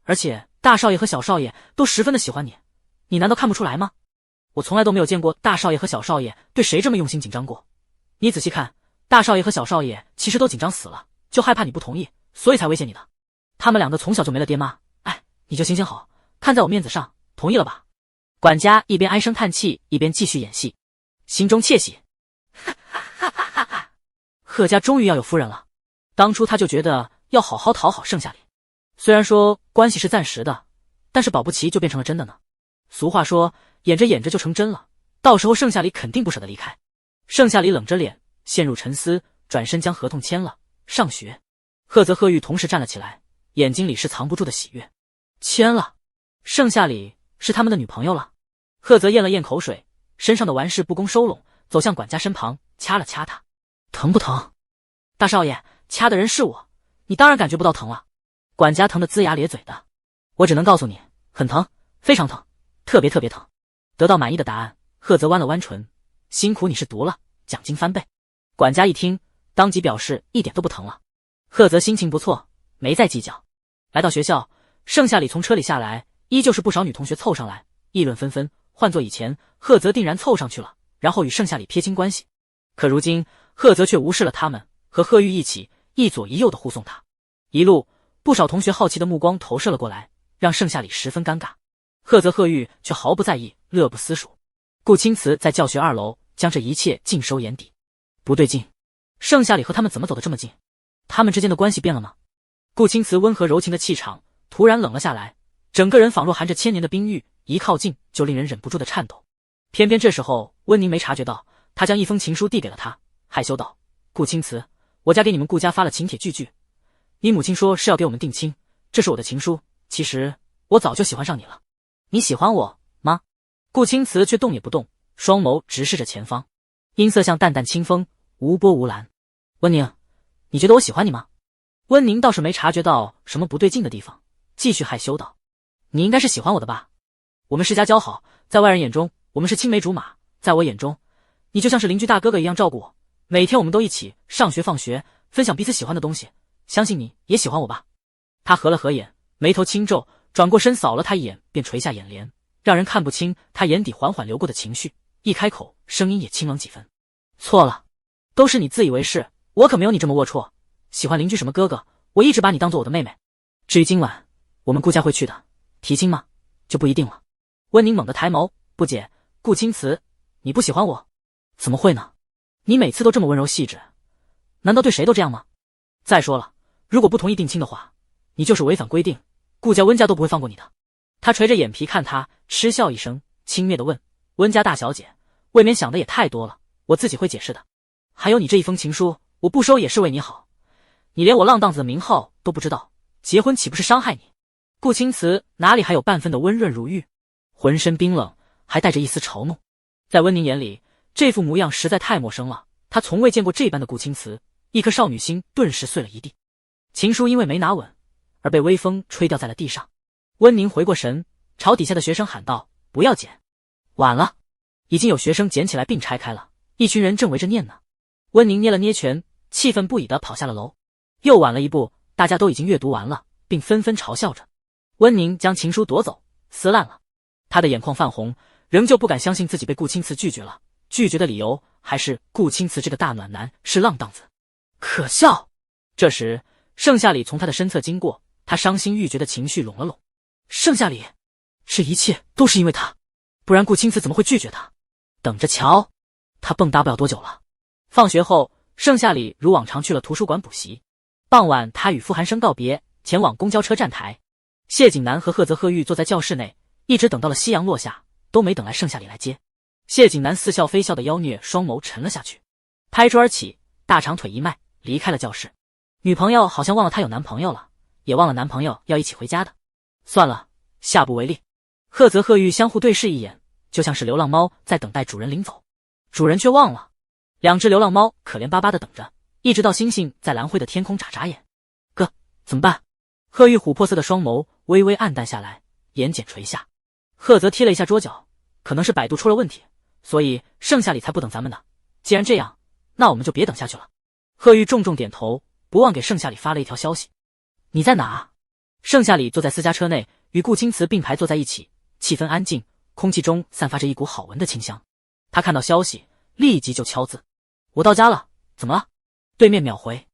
而且大少爷和小少爷都十分的喜欢你，你难道看不出来吗？我从来都没有见过大少爷和小少爷对谁这么用心紧张过。你仔细看，大少爷和小少爷其实都紧张死了，就害怕你不同意，所以才威胁你的。他们2个从小就没了爹妈，哎，你就行行好，看在我面子上，同意了吧？管家一边唉声叹气，一边继续演戏，心中窃喜。哈哈哈哈哈！贺家终于要有夫人了。当初他就觉得要好好讨好盛夏里，虽然说关系是暂时的，但是保不齐就变成了真的呢。俗话说，演着演着就成真了，到时候盛夏里肯定不舍得离开。盛夏里冷着脸，陷入沉思，转身将合同签了。上学，贺泽贺玉同时站了起来，眼睛里是藏不住的喜悦。签了，盛夏里是他们的女朋友了。贺泽咽了咽口水，身上的玩世不恭收拢，走向管家身旁，掐了掐他。疼不疼？大少爷，掐的人是我，你当然感觉不到疼了。管家疼得龇牙咧嘴的。我只能告诉你，很疼，非常疼，特别特别疼。得到满意的答案，贺泽弯了弯唇，辛苦你是读了，奖金翻倍。管家一听，当即表示一点都不疼了。贺泽心情不错，没再计较。来到学校，盛夏里从车里下来，依旧是不少女同学凑上来，议论纷纷。换作以前，赫泽定然凑上去了，然后与盛夏里撇清关系。可如今，赫泽却无视了他们，和贺玉一起一左一右的护送他。一路，不少同学好奇的目光投射了过来，让盛夏里十分尴尬。赫泽、贺玉却毫不在意，乐不思蜀。顾青瓷在教学2楼将这一切尽收眼底。不对劲，盛夏里和他们怎么走得这么近？他们之间的关系变了吗？顾青瓷温和柔情的气场突然冷了下来，整个人仿若含着千年的冰玉，一靠近就令人忍不住的颤抖。偏偏这时候温宁没察觉到，他将一封情书递给了他，害羞道：顾青瓷，我家给你们顾家发了请帖句句，你母亲说是要给我们定亲，这是我的情书，其实我早就喜欢上你了。你喜欢我吗？顾青瓷却动也不动，双眸直视着前方，音色像淡淡清风，无波无澜。温宁，你觉得我喜欢你吗？温宁倒是没察觉到什么不对劲的地方，继续害羞道：你应该是喜欢我的吧？我们世家交好，在外人眼中我们是青梅竹马，在我眼中你就像是邻居大哥哥一样照顾我，每天我们都一起上学放学，分享彼此喜欢的东西，相信你也喜欢我吧。他合了合眼，眉头轻皱，转过身扫了他一眼，便垂下眼帘，让人看不清他眼底缓缓流过的情绪。一开口，声音也清冷几分：错了，都是你自以为是，我可没有你这么龌龊。喜欢邻居什么哥哥，我一直把你当做我的妹妹。至于今晚我们顾家会去的，提亲吗？就不一定了。温宁猛地抬眸，不解：顾青瓷，你不喜欢我？怎么会呢？你每次都这么温柔细致，难道对谁都这样吗？再说了，如果不同意定亲的话，你就是违反规定，顾家温家都不会放过你的。他垂着眼皮看他，嗤笑一声，轻蔑地问：温家大小姐，未免想的也太多了，我自己会解释的。还有你这一封情书，我不收也是为你好，你连我浪荡子的名号都不知道，结婚岂不是伤害你？顾青瓷哪里还有半分的温润如玉，浑身冰冷，还带着一丝嘲弄。在温宁眼里，这副模样实在太陌生了，他从未见过这般的顾青瓷，一颗少女心顿时碎了一地。情书因为没拿稳，而被微风吹掉在了地上。温宁回过神，朝底下的学生喊道：不要捡，晚了。已经有学生捡起来并拆开了，一群人正围着念呢。温宁捏了捏拳，气愤不已地跑下了楼。又晚了一步，大家都已经阅读完了，并纷纷嘲笑着。温宁将情书夺走，撕烂了。他的眼眶泛红，仍旧不敢相信自己被顾青瓷拒绝了，拒绝的理由还是顾青瓷这个大暖男是浪荡子，可笑。这时盛夏里从他的身侧经过，他伤心欲绝的情绪拢了拢。盛夏里，这一切都是因为他，不然顾青瓷怎么会拒绝他？等着瞧，他蹦跶不了多久了。放学后，盛夏里如往常去了图书馆补习。傍晚，他与傅寒生告别，前往公交车站台。谢景南和贺泽贺玉坐在教室内，一直等到了夕阳落下，都没等来盛夏里来接。谢景南似笑非笑的妖孽双眸沉了下去，拍桌而起，大长腿一迈，离开了教室。女朋友好像忘了他有男朋友了，也忘了男朋友要一起回家的。算了，下不为例。贺泽贺玉相互对视一眼，就像是流浪猫在等待主人领走，主人却忘了。两只流浪猫可怜巴巴的等着，一直到星星在蓝灰的天空眨眨眼。哥，怎么办？贺玉琥珀色的双眸微微暗淡下来，眼睑垂下。贺泽踢了一下桌角，可能是百度出了问题，所以盛夏里才不等咱们的。既然这样，那我们就别等下去了。贺玉重重点头，不忘给盛夏里发了一条消息：你在哪？盛夏里坐在私家车内，与顾青瓷并排坐在一起，气氛安静，空气中散发着一股好闻的清香。他看到消息，立即就敲字：我到家了，怎么了？对面秒回：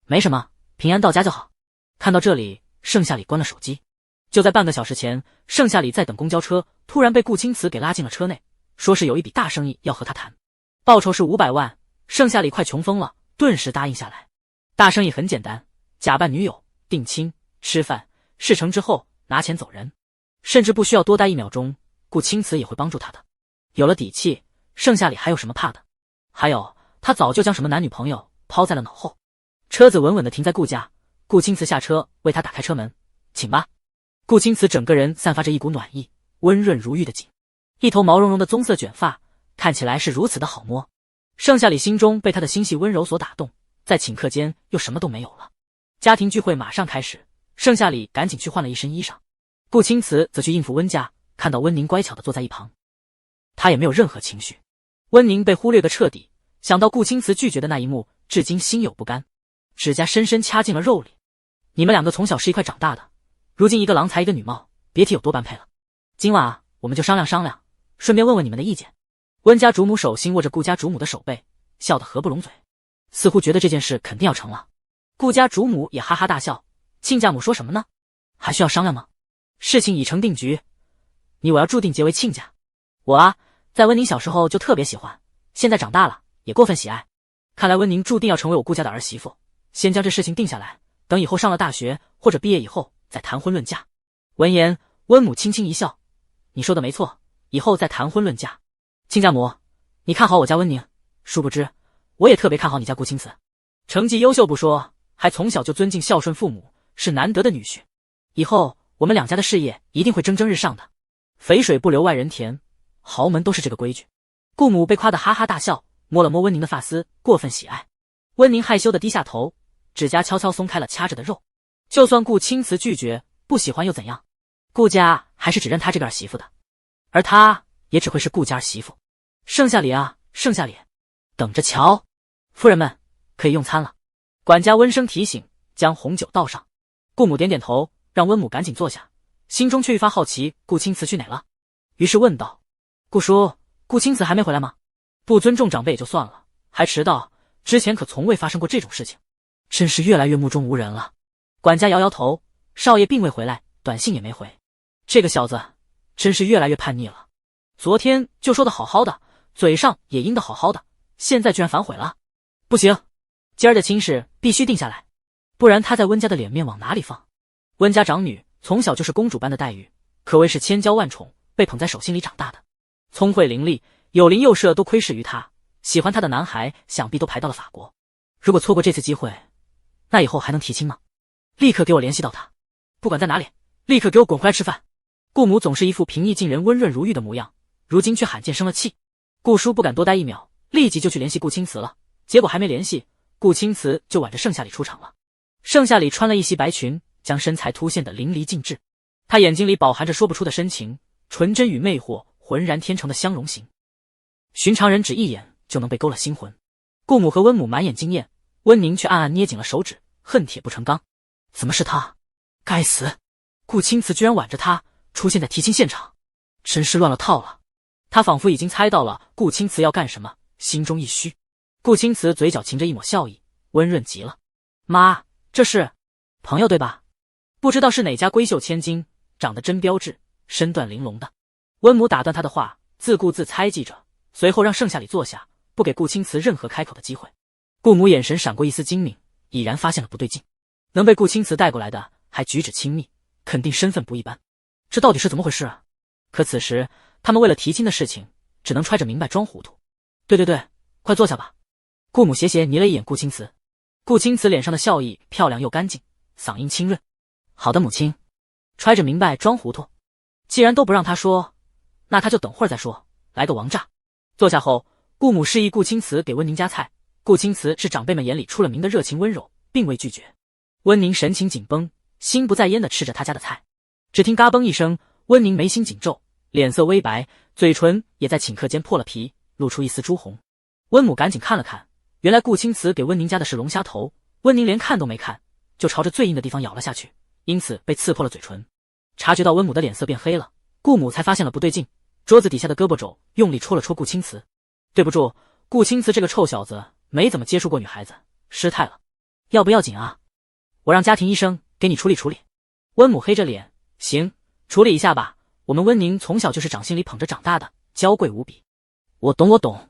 没什么，平安到家就好。看到这里，盛夏里关了手机。就在半个小时前，盛夏里在等公交车，突然被顾青瓷给拉进了车内，说是有一笔大生意要和他谈，报酬是500万。盛夏里快穷疯了，顿时答应下来。大生意很简单，假扮女友，定亲，吃饭，事成之后拿钱走人，甚至不需要多待1秒钟，顾青瓷也会帮助他的。有了底气，盛夏里还有什么怕的？还有，他早就将什么男女朋友抛在了脑后。车子稳稳地停在顾家，顾青瓷下车为他打开车门：请吧。顾青瓷整个人散发着一股暖意，温润如玉的紧，一头毛茸茸的棕色卷发，看起来是如此的好摸。盛夏里心中被他的心细温柔所打动，在顷刻间又什么都没有了。家庭聚会马上开始，盛夏里赶紧去换了一身衣裳，顾青瓷则去应付温家。看到温宁乖巧地坐在一旁，他也没有任何情绪。温宁被忽略个彻底，想到顾青瓷拒绝的那一幕，至今心有不甘，指甲深深掐进了肉里。你们两个从小是一块长大的，如今一个郎才一个女貌，别提有多般配了。今晚啊，我们就商量商量，顺便问问你们的意见。温家主母手心握着顾家主母的手背，笑得合不拢嘴，似乎觉得这件事肯定要成了。顾家主母也哈哈大笑，亲家母说什么呢？还需要商量吗？事情已成定局，你我要注定结为亲家。我啊，在温宁小时候就特别喜欢，现在长大了也过分喜爱。看来温宁注定要成为我顾家的儿媳妇，先将这事情定下来，等以后上了大学或者毕业以后再谈婚论嫁。闻言，温母轻轻一笑，你说的没错，以后再谈婚论嫁。亲家母，你看好我家温宁，殊不知我也特别看好你家顾青瓷，成绩优秀不说，还从小就尊敬孝顺父母，是难得的女婿。以后我们两家的事业一定会蒸蒸日上的，肥水不流外人田，豪门都是这个规矩。顾母被夸得哈哈大笑，摸了摸温宁的发丝，过分喜爱。温宁害羞地低下头，指甲悄悄松开了掐着的肉。就算顾青瓷拒绝不喜欢又怎样？顾家还是只认他这个儿媳妇的，而他也只会是顾家儿媳妇。剩下礼啊，剩下礼，等着瞧。夫人们可以用餐了。管家温声提醒，将红酒倒上。顾母点点头，让温母赶紧坐下，心中却愈发好奇顾青瓷去哪了，于是问道：顾叔，顾青瓷还没回来吗？不尊重长辈也就算了，还迟到，之前可从未发生过这种事情，真是越来越目中无人了。管家摇摇头，少爷并未回来，短信也没回，这个小子真是越来越叛逆了。昨天就说的好好的，嘴上也应的好好的，现在居然反悔了。不行，今儿的亲事必须定下来，不然他在温家的脸面往哪里放？温家长女从小就是公主般的待遇，可谓是千娇万宠，被捧在手心里长大的，聪慧伶俐，有邻有舍都窥视于她，喜欢她的男孩想必都排到了法国。如果错过这次机会，那以后还能提亲吗？立刻给我联系到他，不管在哪里，立刻给我滚回来吃饭。顾母总是一副平易近人、温润如玉的模样，如今却罕见生了气。顾叔不敢多待一秒，立即就去联系顾青瓷了。结果还没联系，顾青瓷就挽着盛夏里出场了。盛夏里穿了一袭白裙，将身材凸显得淋漓尽致。他眼睛里饱含着说不出的深情，纯真与魅惑浑然天成的相融形，寻常人只一眼就能被勾了心魂。顾母和温母满眼惊艳，温宁却暗暗捏紧了手指，恨铁不成钢。怎么是他？该死！顾青瓷居然挽着他出现在提亲现场，真是乱了套了。他仿佛已经猜到了顾青瓷要干什么，心中一虚。顾青瓷嘴角噙着一抹笑意，温润极了。妈，这是朋友对吧？不知道是哪家闺秀千金，长得真标致，身段玲珑的。温母打断他的话，自顾自猜忌着，随后让盛夏里坐下，不给顾青瓷任何开口的机会。顾母眼神闪过一丝精明，已然发现了不对劲。能被顾青瓷带过来的，还举止亲密，肯定身份不一般。这到底是怎么回事啊？可此时他们为了提亲的事情，只能揣着明白装糊涂。对，快坐下吧。顾母斜斜睨了一眼顾青瓷，顾青瓷脸上的笑意漂亮又干净，嗓音清润。好的，母亲。揣着明白装糊涂，既然都不让他说，那他就等会儿再说，来个王炸。坐下后，顾母示意顾青瓷给温宁夹菜。顾青瓷是长辈们眼里出了名的热情温柔，并未拒绝。温宁神情紧绷，心不在焉地吃着他家的菜。只听嘎嘣一声，温宁眉心紧皱，脸色微白，嘴唇也在顷刻间破了皮，露出一丝朱红。温母赶紧看了看，原来顾青瓷给温宁夹的是龙虾头，温宁连看都没看，就朝着最硬的地方咬了下去，因此被刺破了嘴唇。察觉到温母的脸色变黑了，顾母才发现了不对劲，桌子底下的胳膊肘用力戳了戳顾青瓷。对不住，顾青瓷这个臭小子没怎么接触过女孩子，失态了。要不要紧啊？我让家庭医生给你处理处理。温母黑着脸，行，处理一下吧。我们温宁从小就是掌心里捧着长大的，娇贵无比。我懂。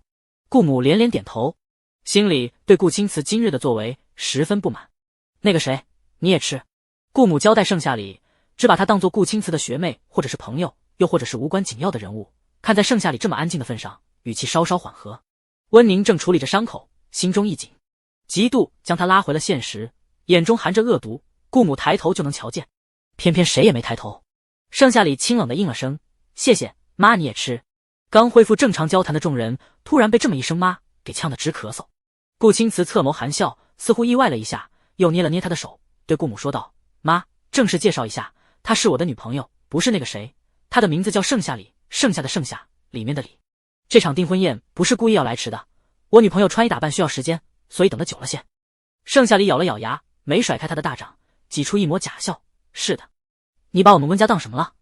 顾母连连点头，心里对顾青瓷今日的作为十分不满。那个谁，你也吃。顾母交代盛夏里，只把她当作顾青瓷的学妹或者是朋友，又或者是无关紧要的人物。看在盛夏里这么安静的份上，语气稍稍缓和。温宁正处理着伤口，心中一紧，嫉妒将他拉回了现实，眼中含着恶毒。顾母抬头就能瞧见，偏偏谁也没抬头。盛夏里清冷的应了声谢谢，妈你也吃。刚恢复正常交谈的众人突然被这么一声妈给呛得直咳嗽。顾青瓷侧眸含笑，似乎意外了一下，又捏了捏他的手，对顾母说道：妈，正式介绍一下，她是我的女朋友，不是那个谁，她的名字叫盛夏里，盛夏的盛夏，里面的里。这场订婚宴不是故意要来迟的，我女朋友穿衣打扮需要时间，所以等得久了些。盛夏里咬了咬牙，没甩开他的大掌，挤出一抹假笑，是的，你把我们温家当什么了？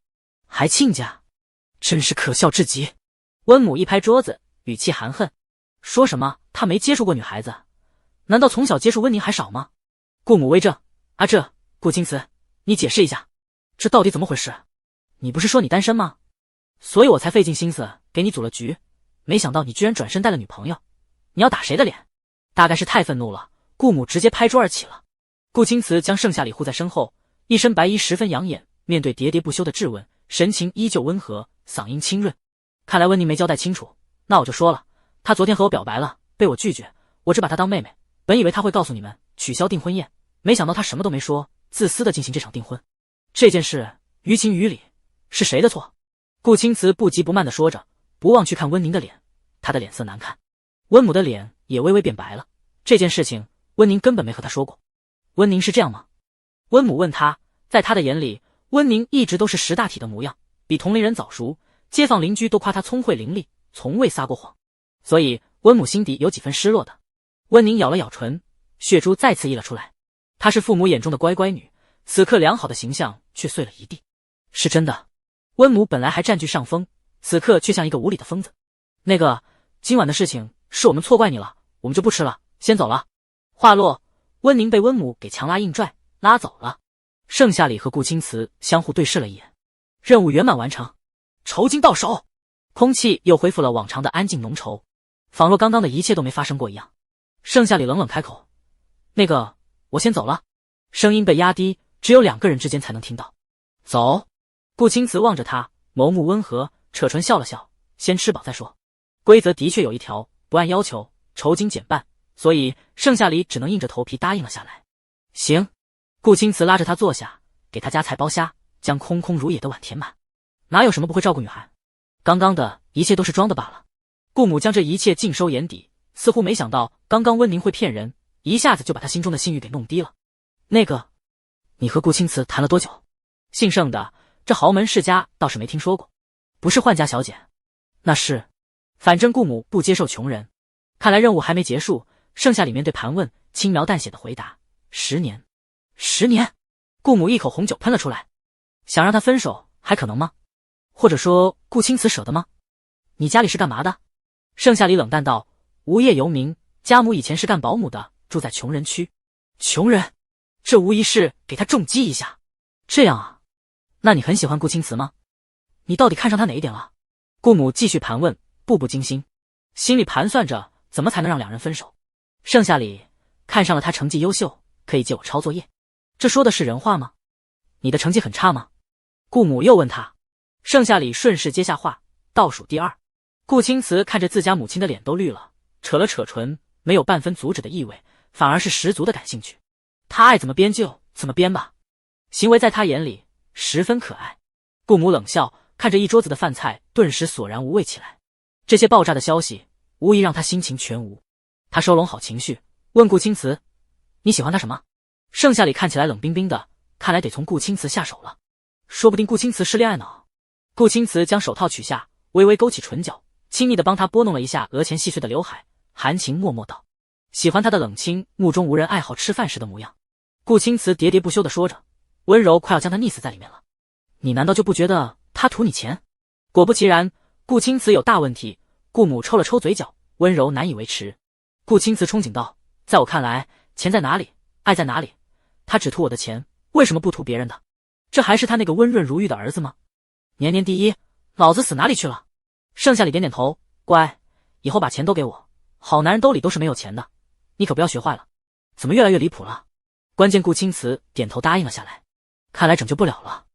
还亲家？真是可笑至极。温母一拍桌子，语气含恨，说什么他没接触过女孩子，难道从小接触温宁还少吗？顾母微怔，顾青瓷，你解释一下，这到底怎么回事？你不是说你单身吗？所以我才费尽心思给你组了局，没想到你居然转身带了女朋友，你要打谁的脸？大概是太愤怒了，顾母直接拍桌而起了。顾青瓷将盛夏礼护在身后，一身白衣十分养眼，面对喋喋不休的质问，神情依旧温和，嗓音清润。看来温宁没交代清楚，那我就说了，他昨天和我表白了，被我拒绝，我只把他当妹妹，本以为他会告诉你们取消订婚宴，没想到他什么都没说，自私的进行这场订婚。这件事于情于理是谁的错？顾青瓷不急不慢地说着，不忘去看温宁的脸，他的脸色难看。温母的脸也微微变白了，这件事情温宁根本没和他说过。温宁是这样吗？温母问他，在他的眼里，温宁一直都是识大体的模样，比同龄人早熟，街坊邻居都夸他聪慧伶俐，从未撒过谎，所以温母心底有几分失落的。温宁咬了咬唇，血珠再次溢了出来。她是父母眼中的乖乖女，此刻良好的形象却碎了一地。是真的。温母本来还占据上风，此刻却像一个无理的疯子。那个，今晚的事情是我们错怪你了，我们就不吃了，先走了。话落，温宁被温母给强拉硬拽拉走了。盛夏里和顾青瓷相互对视了一眼，任务圆满完成，酬金到手，空气又恢复了往常的安静浓稠，仿若刚刚的一切都没发生过一样。盛夏里冷冷开口：“那个，我先走了。”声音被压低，只有两个人之间才能听到。走。顾青瓷望着他，眸目温和，扯唇笑了笑，先吃饱再说。规则的确有一条，不按要求，酬金减半，所以盛夏里只能硬着头皮答应了下来。行。顾青瓷拉着他坐下，给他夹菜包虾，将空空如也的碗填满。哪有什么不会照顾女孩？刚刚的一切都是装的罢了。顾母将这一切尽收眼底，似乎没想到刚刚温宁会骗人，一下子就把他心中的信誉给弄低了。那个，你和顾青瓷谈了多久？姓盛的，这豪门世家倒是没听说过。不是宦家小姐？那是，反正顾母不接受穷人。看来任务还没结束，盛夏里面对盘问，轻描淡写的回答：10年。10年？顾母一口红酒喷了出来。想让他分手还可能吗？或者说顾青瓷舍得吗？你家里是干嘛的？盛夏里冷淡道：无业游民，家母以前是干保姆的，住在穷人区。穷人？这无疑是给他重击一下。这样啊，那你很喜欢顾青瓷吗？你到底看上他哪一点了？顾母继续盘问，步步惊心，心里盘算着怎么才能让两人分手。盛夏里看上了他成绩优秀，可以借我抄作业。这说的是人话吗？你的成绩很差吗？顾母又问他。盛夏里顺势接下话，倒数第2。顾青瓷看着自家母亲的脸都绿了，扯了扯唇，没有半分阻止的意味，反而是十足的感兴趣。他爱怎么编就怎么编吧，行为在他眼里十分可爱。顾母冷笑，看着一桌子的饭菜，顿时索然无味起来。这些爆炸的消息无疑让他心情全无。他收拢好情绪，问顾青瓷：你喜欢他什么？盛夏里看起来冷冰冰的，看来得从顾青瓷下手了。说不定顾青瓷是恋爱脑。顾青瓷将手套取下，微微勾起唇角，亲昵地帮他拨弄了一下额前细碎的刘海，含情脉脉道：喜欢他的冷清，目中无人，爱好吃饭时的模样。顾青瓷喋喋不休地说着，温柔快要将他溺死在里面了。你难道就不觉得他图你钱？果不其然，顾青瓷有大问题。顾母抽了抽嘴角，温柔难以维持。顾青瓷憧憬道：在我看来，钱在哪里，爱在哪里？他只图我的钱，为什么不图别人的？这还是他那个温润如玉的儿子吗？年年第一，老子死哪里去了？盛夏里点点头，乖，以后把钱都给我。好男人兜里都是没有钱的，你可不要学坏了。怎么越来越离谱了？关键顾青瓷点头答应了下来，看来拯救不了了。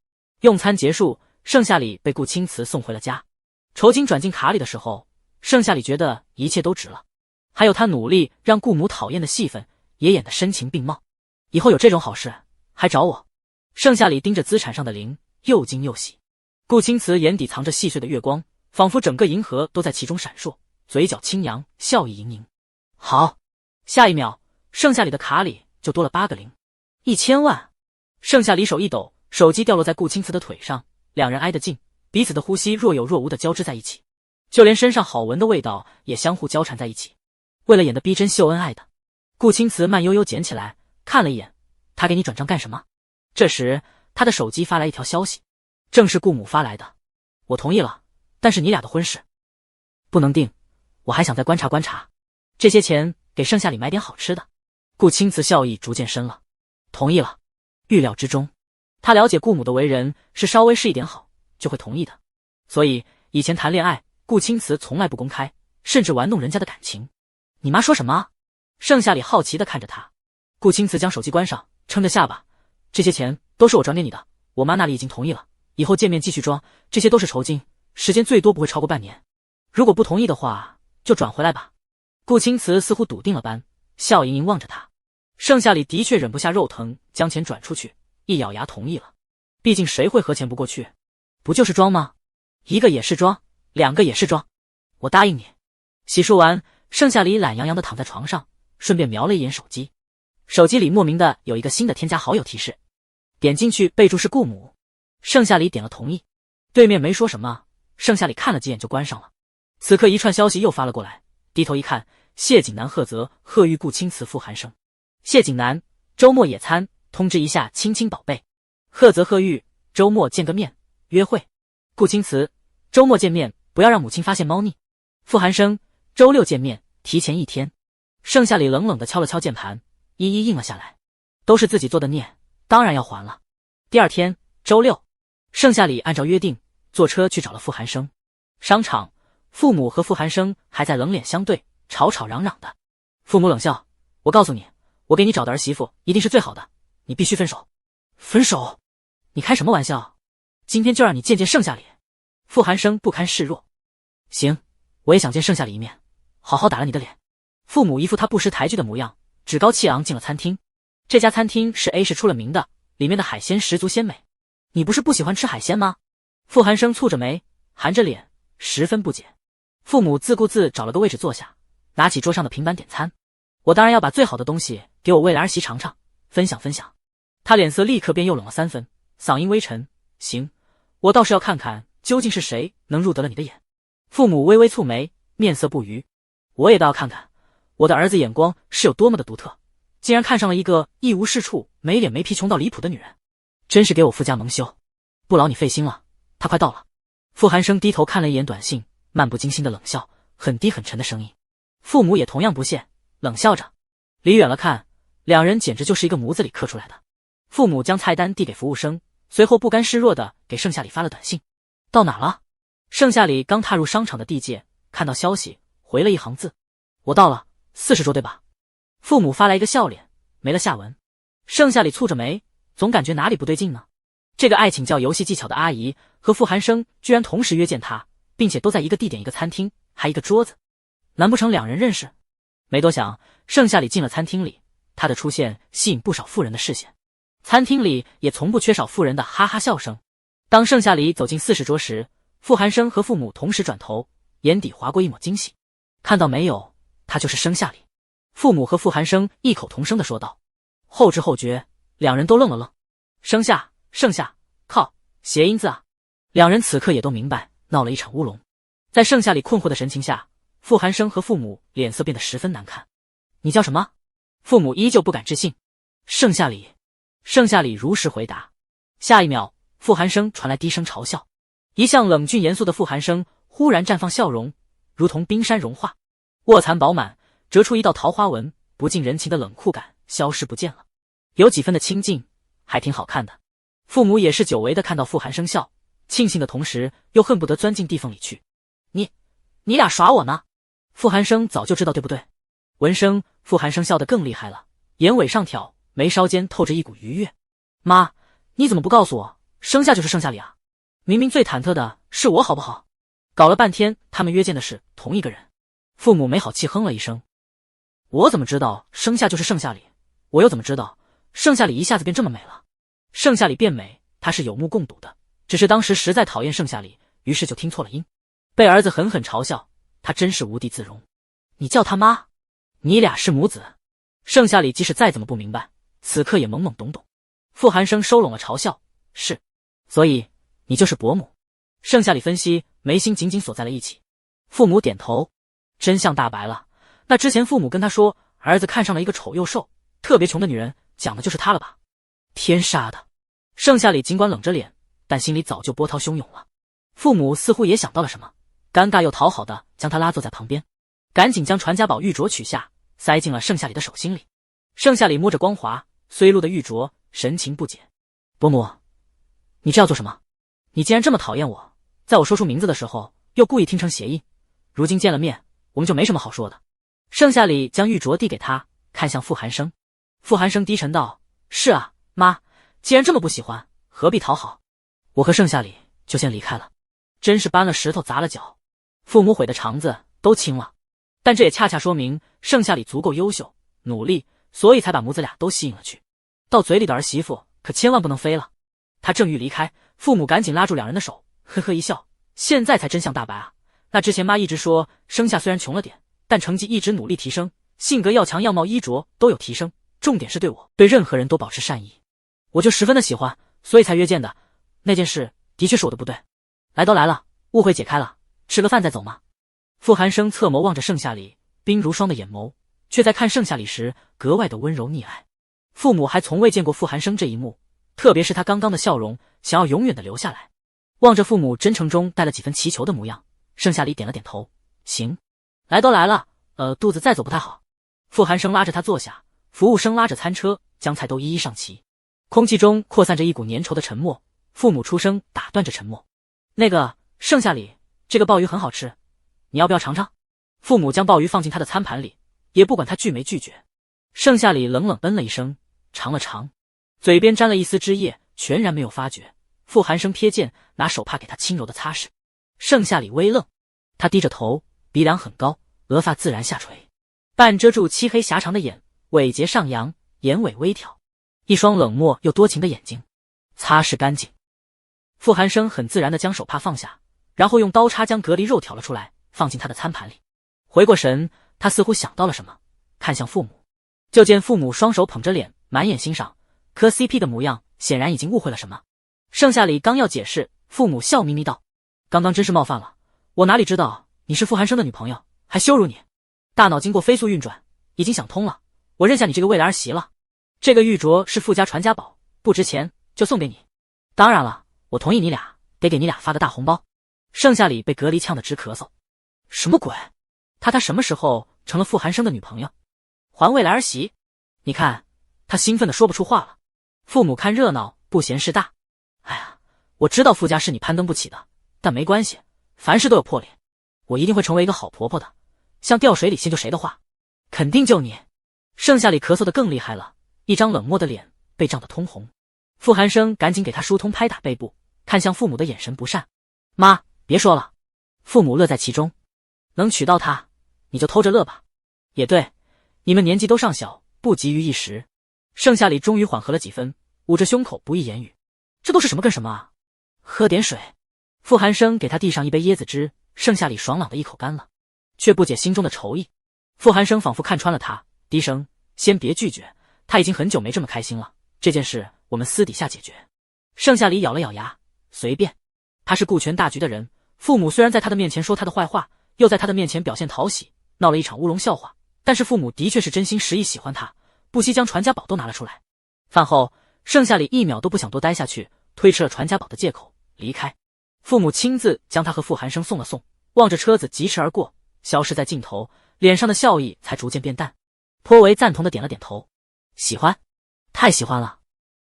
用餐结束，盛夏里被顾青瓷送回了家。酬金转进卡里的时候，盛夏里觉得一切都值了。还有他努力让顾母讨厌的戏份也演得声情并茂。以后有这种好事还找我。盛夏里盯着资产上的零，又惊又喜。顾青瓷眼底藏着细碎的月光，仿佛整个银河都在其中闪烁，嘴角轻扬，笑意盈盈。好，下一秒，盛夏里的卡里就多了8个零，1000万。盛夏里手一抖，手机掉落在顾青瓷的腿上，两人挨得近，彼此的呼吸若有若无地交织在一起，就连身上好闻的味道也相互交缠在一起。为了演得逼真秀恩爱的，顾青瓷慢悠悠捡起来看了一眼，他给你转账干什么？这时他的手机发来一条消息，正是顾母发来的。我同意了，但是你俩的婚事不能定，我还想再观察观察。这些钱给盛夏里买点好吃的。顾青瓷笑意逐渐深了，同意了。预料之中，他了解顾母的为人是稍微是一点好就会同意的，所以以前谈恋爱，顾青瓷从来不公开，甚至玩弄人家的感情。你妈说什么？盛夏里好奇地看着他。顾青瓷将手机关上，撑着下巴，这些钱都是我转给你的，我妈那里已经同意了，以后见面继续装，这些都是酬金，时间最多不会超过半年，如果不同意的话就转回来吧。顾青瓷似乎笃定了般，笑盈盈望着他。盛夏里的确忍不下肉疼，将钱转出去，一咬牙同意了。毕竟谁会和钱不过去？不就是装吗？一个也是装，两个也是装，我答应你。洗漱完，盛夏里懒洋洋地躺在床上，顺便瞄了一眼手机。手机里莫名的有一个新的添加好友提示，点进去备注是顾母。盛夏里点了同意，对面没说什么，盛夏里看了几眼就关上了。此刻一串消息又发了过来，低头一看，谢景南、贺泽、贺玉、顾青瓷、傅寒生。谢景南，周末野餐，通知一下亲亲宝贝。贺泽、贺玉，周末见个面，约会。顾青瓷，周末见面，不要让母亲发现猫腻。傅寒生，周六见面，提前一天。盛夏里冷冷地敲了敲键盘，一一应了下来。都是自己做的孽，当然要还了。第二天，周六，盛夏里按照约定坐车去找了傅寒生。商场，父母和傅寒生还在冷脸相对，吵吵嚷嚷的。父母冷笑，我告诉你，我给你找的儿媳妇一定是最好的，你必须分手。分手？你开什么玩笑？今天就让你见见盛夏里。傅寒生不堪示弱。行，我也想见盛夏里一面，好好打了你的脸。父母一副他不识抬举的模样，趾高气昂进了餐厅。这家餐厅是 A 市出了名的，里面的海鲜十足鲜美。你不是不喜欢吃海鲜吗？傅寒生蹙着眉，含着脸，十分不解。父母自顾自找了个位置坐下，拿起桌上的平板点餐。我当然要把最好的东西给我未来儿媳尝尝，分享分享。他脸色立刻变又冷了3分，嗓音微沉，行，我倒是要看看究竟是谁能入得了你的眼。父母微微蹙眉，面色不愉。我也倒要看看我的儿子眼光是有多么的独特，竟然看上了一个一无是处、没脸没皮、穷到离谱的女人，真是给我傅家蒙羞。不劳你费心了，他快到了。傅寒生低头看了一眼短信，漫不经心的冷笑，很低很沉的声音。父母也同样不屑，冷笑着。离远了看，两人简直就是一个模子里刻出来的。父母将菜单递给服务生，随后不甘示弱的给盛夏里发了短信。到哪了？盛夏里刚踏入商场的地界，看到消息，回了一行字：我到了，40桌对吧？父母发来一个笑脸，没了下文。盛夏里蹙着眉，总感觉哪里不对劲呢。这个爱请教游戏技巧的阿姨和傅寒生居然同时约见他，并且都在一个地点、一个餐厅，还一个桌子，难不成两人认识？没多想，盛夏里进了餐厅里，他的出现吸引不少妇人的视线。餐厅里也从不缺少妇人的哈哈笑声。当盛夏里走进40桌时，傅寒生和父母同时转头，眼底划过一抹惊喜。看到没有，他就是盛夏里。父母和傅寒生异口同声地说道。后知后觉，两人都愣了愣。盛夏，靠，谐音字啊！两人此刻也都明白，闹了一场乌龙。在盛夏里困惑的神情下，傅寒生和父母脸色变得十分难看。你叫什么？父母依旧不敢置信。盛夏里。盛夏里如实回答。下一秒，傅寒生传来低声嘲笑。一向冷峻严肃的傅寒生忽然绽放笑容，如同冰山融化，卧蚕饱满，折出一道桃花纹，不近人情的冷酷感消失不见了，有几分的亲近，还挺好看的。父母也是久违的看到傅寒生笑，庆幸的同时又恨不得钻进地缝里去。你俩耍我呢？傅寒生早就知道对不对？闻声，傅寒生笑得更厉害了，眼尾上挑，眉梢间透着一股愉悦。妈，你怎么不告诉我，盛夏就是盛夏里啊？明明最忐忑的是我好不好？搞了半天，他们约见的是同一个人。父母没好气哼了一声。我怎么知道盛夏就是盛夏里？我又怎么知道盛夏里一下子变这么美了？盛夏里变美，他是有目共睹的，只是当时实在讨厌盛夏里，于是就听错了音，被儿子狠狠嘲笑，他真是无地自容。你叫他妈？你俩是母子？盛夏里即使再怎么不明白，此刻也懵懵懂懂。傅寒生收拢了嘲笑，是，所以你就是伯母。盛夏里分析，眉心紧紧锁在了一起。父母点头，真相大白了。那之前父母跟他说儿子看上了一个丑又瘦特别穷的女人，讲的就是他了吧？天杀的！盛夏里尽管冷着脸，但心里早就波涛汹涌了。父母似乎也想到了什么，尴尬又讨好的将他拉坐在旁边，赶紧将传家宝玉镯取下，塞进了盛夏里的手心里。盛夏里摸着光滑虽露的玉镯，神情不解：伯母，你这要做什么？你既然这么讨厌我，在我说出名字的时候又故意听成谐音，如今见了面，我们就没什么好说的。盛夏里将玉镯递给他，看向傅寒生。傅寒生低沉道：是啊，妈，既然这么不喜欢，何必讨好？我和盛夏里就先离开了。真是搬了石头砸了脚，父母悔的肠子都青了。但这也恰恰说明盛夏里足够优秀努力，所以才把母子俩都吸引了去。到嘴里的儿媳妇可千万不能飞了。他正欲离开，父母赶紧拉住两人的手，呵呵一笑，现在才真相大白啊。那之前妈一直说生夏虽然穷了点，但成绩一直努力提升，性格要强，样貌衣着都有提升，重点是对我对任何人都保持善意，我就十分的喜欢，所以才约见的。那件事的确是我的不对，来都来了，误会解开了，吃个饭再走嘛。傅寒生侧眸望着盛夏里冰如霜的眼眸，却在看盛夏里时格外的温柔溺爱。父母还从未见过傅寒生这一幕，特别是他刚刚的笑容，想要永远的留下来。望着父母真诚中带了几分祈求的模样，盛夏里点了点头，行，来都来了，肚子再走不太好。傅寒生拉着他坐下，服务生拉着餐车将菜都一一上齐。空气中扩散着一股粘稠的沉默，父母出声打断着沉默：那个盛夏里，这个鲍鱼很好吃，你要不要尝尝？父母将鲍鱼放进他的餐盘里，也不管他拒没拒绝。盛夏里冷冷嗯了一声，尝了尝，嘴边沾了一丝汁液，全然没有发觉。傅寒生瞥见，拿手帕给他轻柔的擦拭。盛夏里微愣，他低着头，鼻梁很高，额发自然下垂，半遮住漆黑狭长的眼，尾睫上扬，眼尾微挑，一双冷漠又多情的眼睛。擦拭干净。傅寒生很自然地将手帕放下，然后用刀叉将蛤蜊肉挑了出来，放进他的餐盘里。回过神，他似乎想到了什么，看向父母，就见父母双手捧着脸，满眼欣赏，磕 CP 的模样，显然已经误会了什么。盛夏里刚要解释，父母笑眯眯道：刚刚真是冒犯了，我哪里知道你是傅寒生的女朋友，还羞辱你。大脑经过飞速运转，已经想通了，我认下你这个未来儿媳了。这个玉镯是傅家传家宝，不值钱，就送给你。当然了，我同意你俩，得给你俩发个大红包。盛夏里被隔离呛得直咳嗽，什么鬼？他什么时候成了傅寒生的女朋友？还未来儿媳？你看，他兴奋的说不出话了。父母看热闹，不嫌事大。哎呀，我知道傅家是你攀登不起的，但没关系，凡事都有破裂，我一定会成为一个好婆婆的。像掉水里先救谁的话，肯定救你。盛夏里咳嗽得更厉害了，一张冷漠的脸被涨得通红。傅寒生赶紧给他疏通拍打背部，看向父母的眼神不善。妈，别说了。父母乐在其中，能娶到她，你就偷着乐吧。也对，你们年纪都尚小，不急于一时。盛夏里终于缓和了几分，捂着胸口不易言语。这都是什么跟什么啊？喝点水。傅寒生给他递上一杯椰子汁，盛夏里爽朗的一口干了，却不解心中的愁意。傅寒生仿佛看穿了他，低声：先别拒绝，他已经很久没这么开心了，这件事我们私底下解决。盛夏里咬了咬牙，随便。他是顾全大局的人，父母虽然在他的面前说他的坏话，又在他的面前表现讨喜，闹了一场乌龙笑话，但是父母的确是真心实意喜欢他，不惜将传家宝都拿了出来。饭后，盛夏里一秒都不想多待下去，推迟了传家宝的借口离开。父母亲自将他和傅寒生送了送，望着车子疾驰而过，消失在尽头，脸上的笑意才逐渐变淡，颇为赞同的点了点头。喜欢，太喜欢了，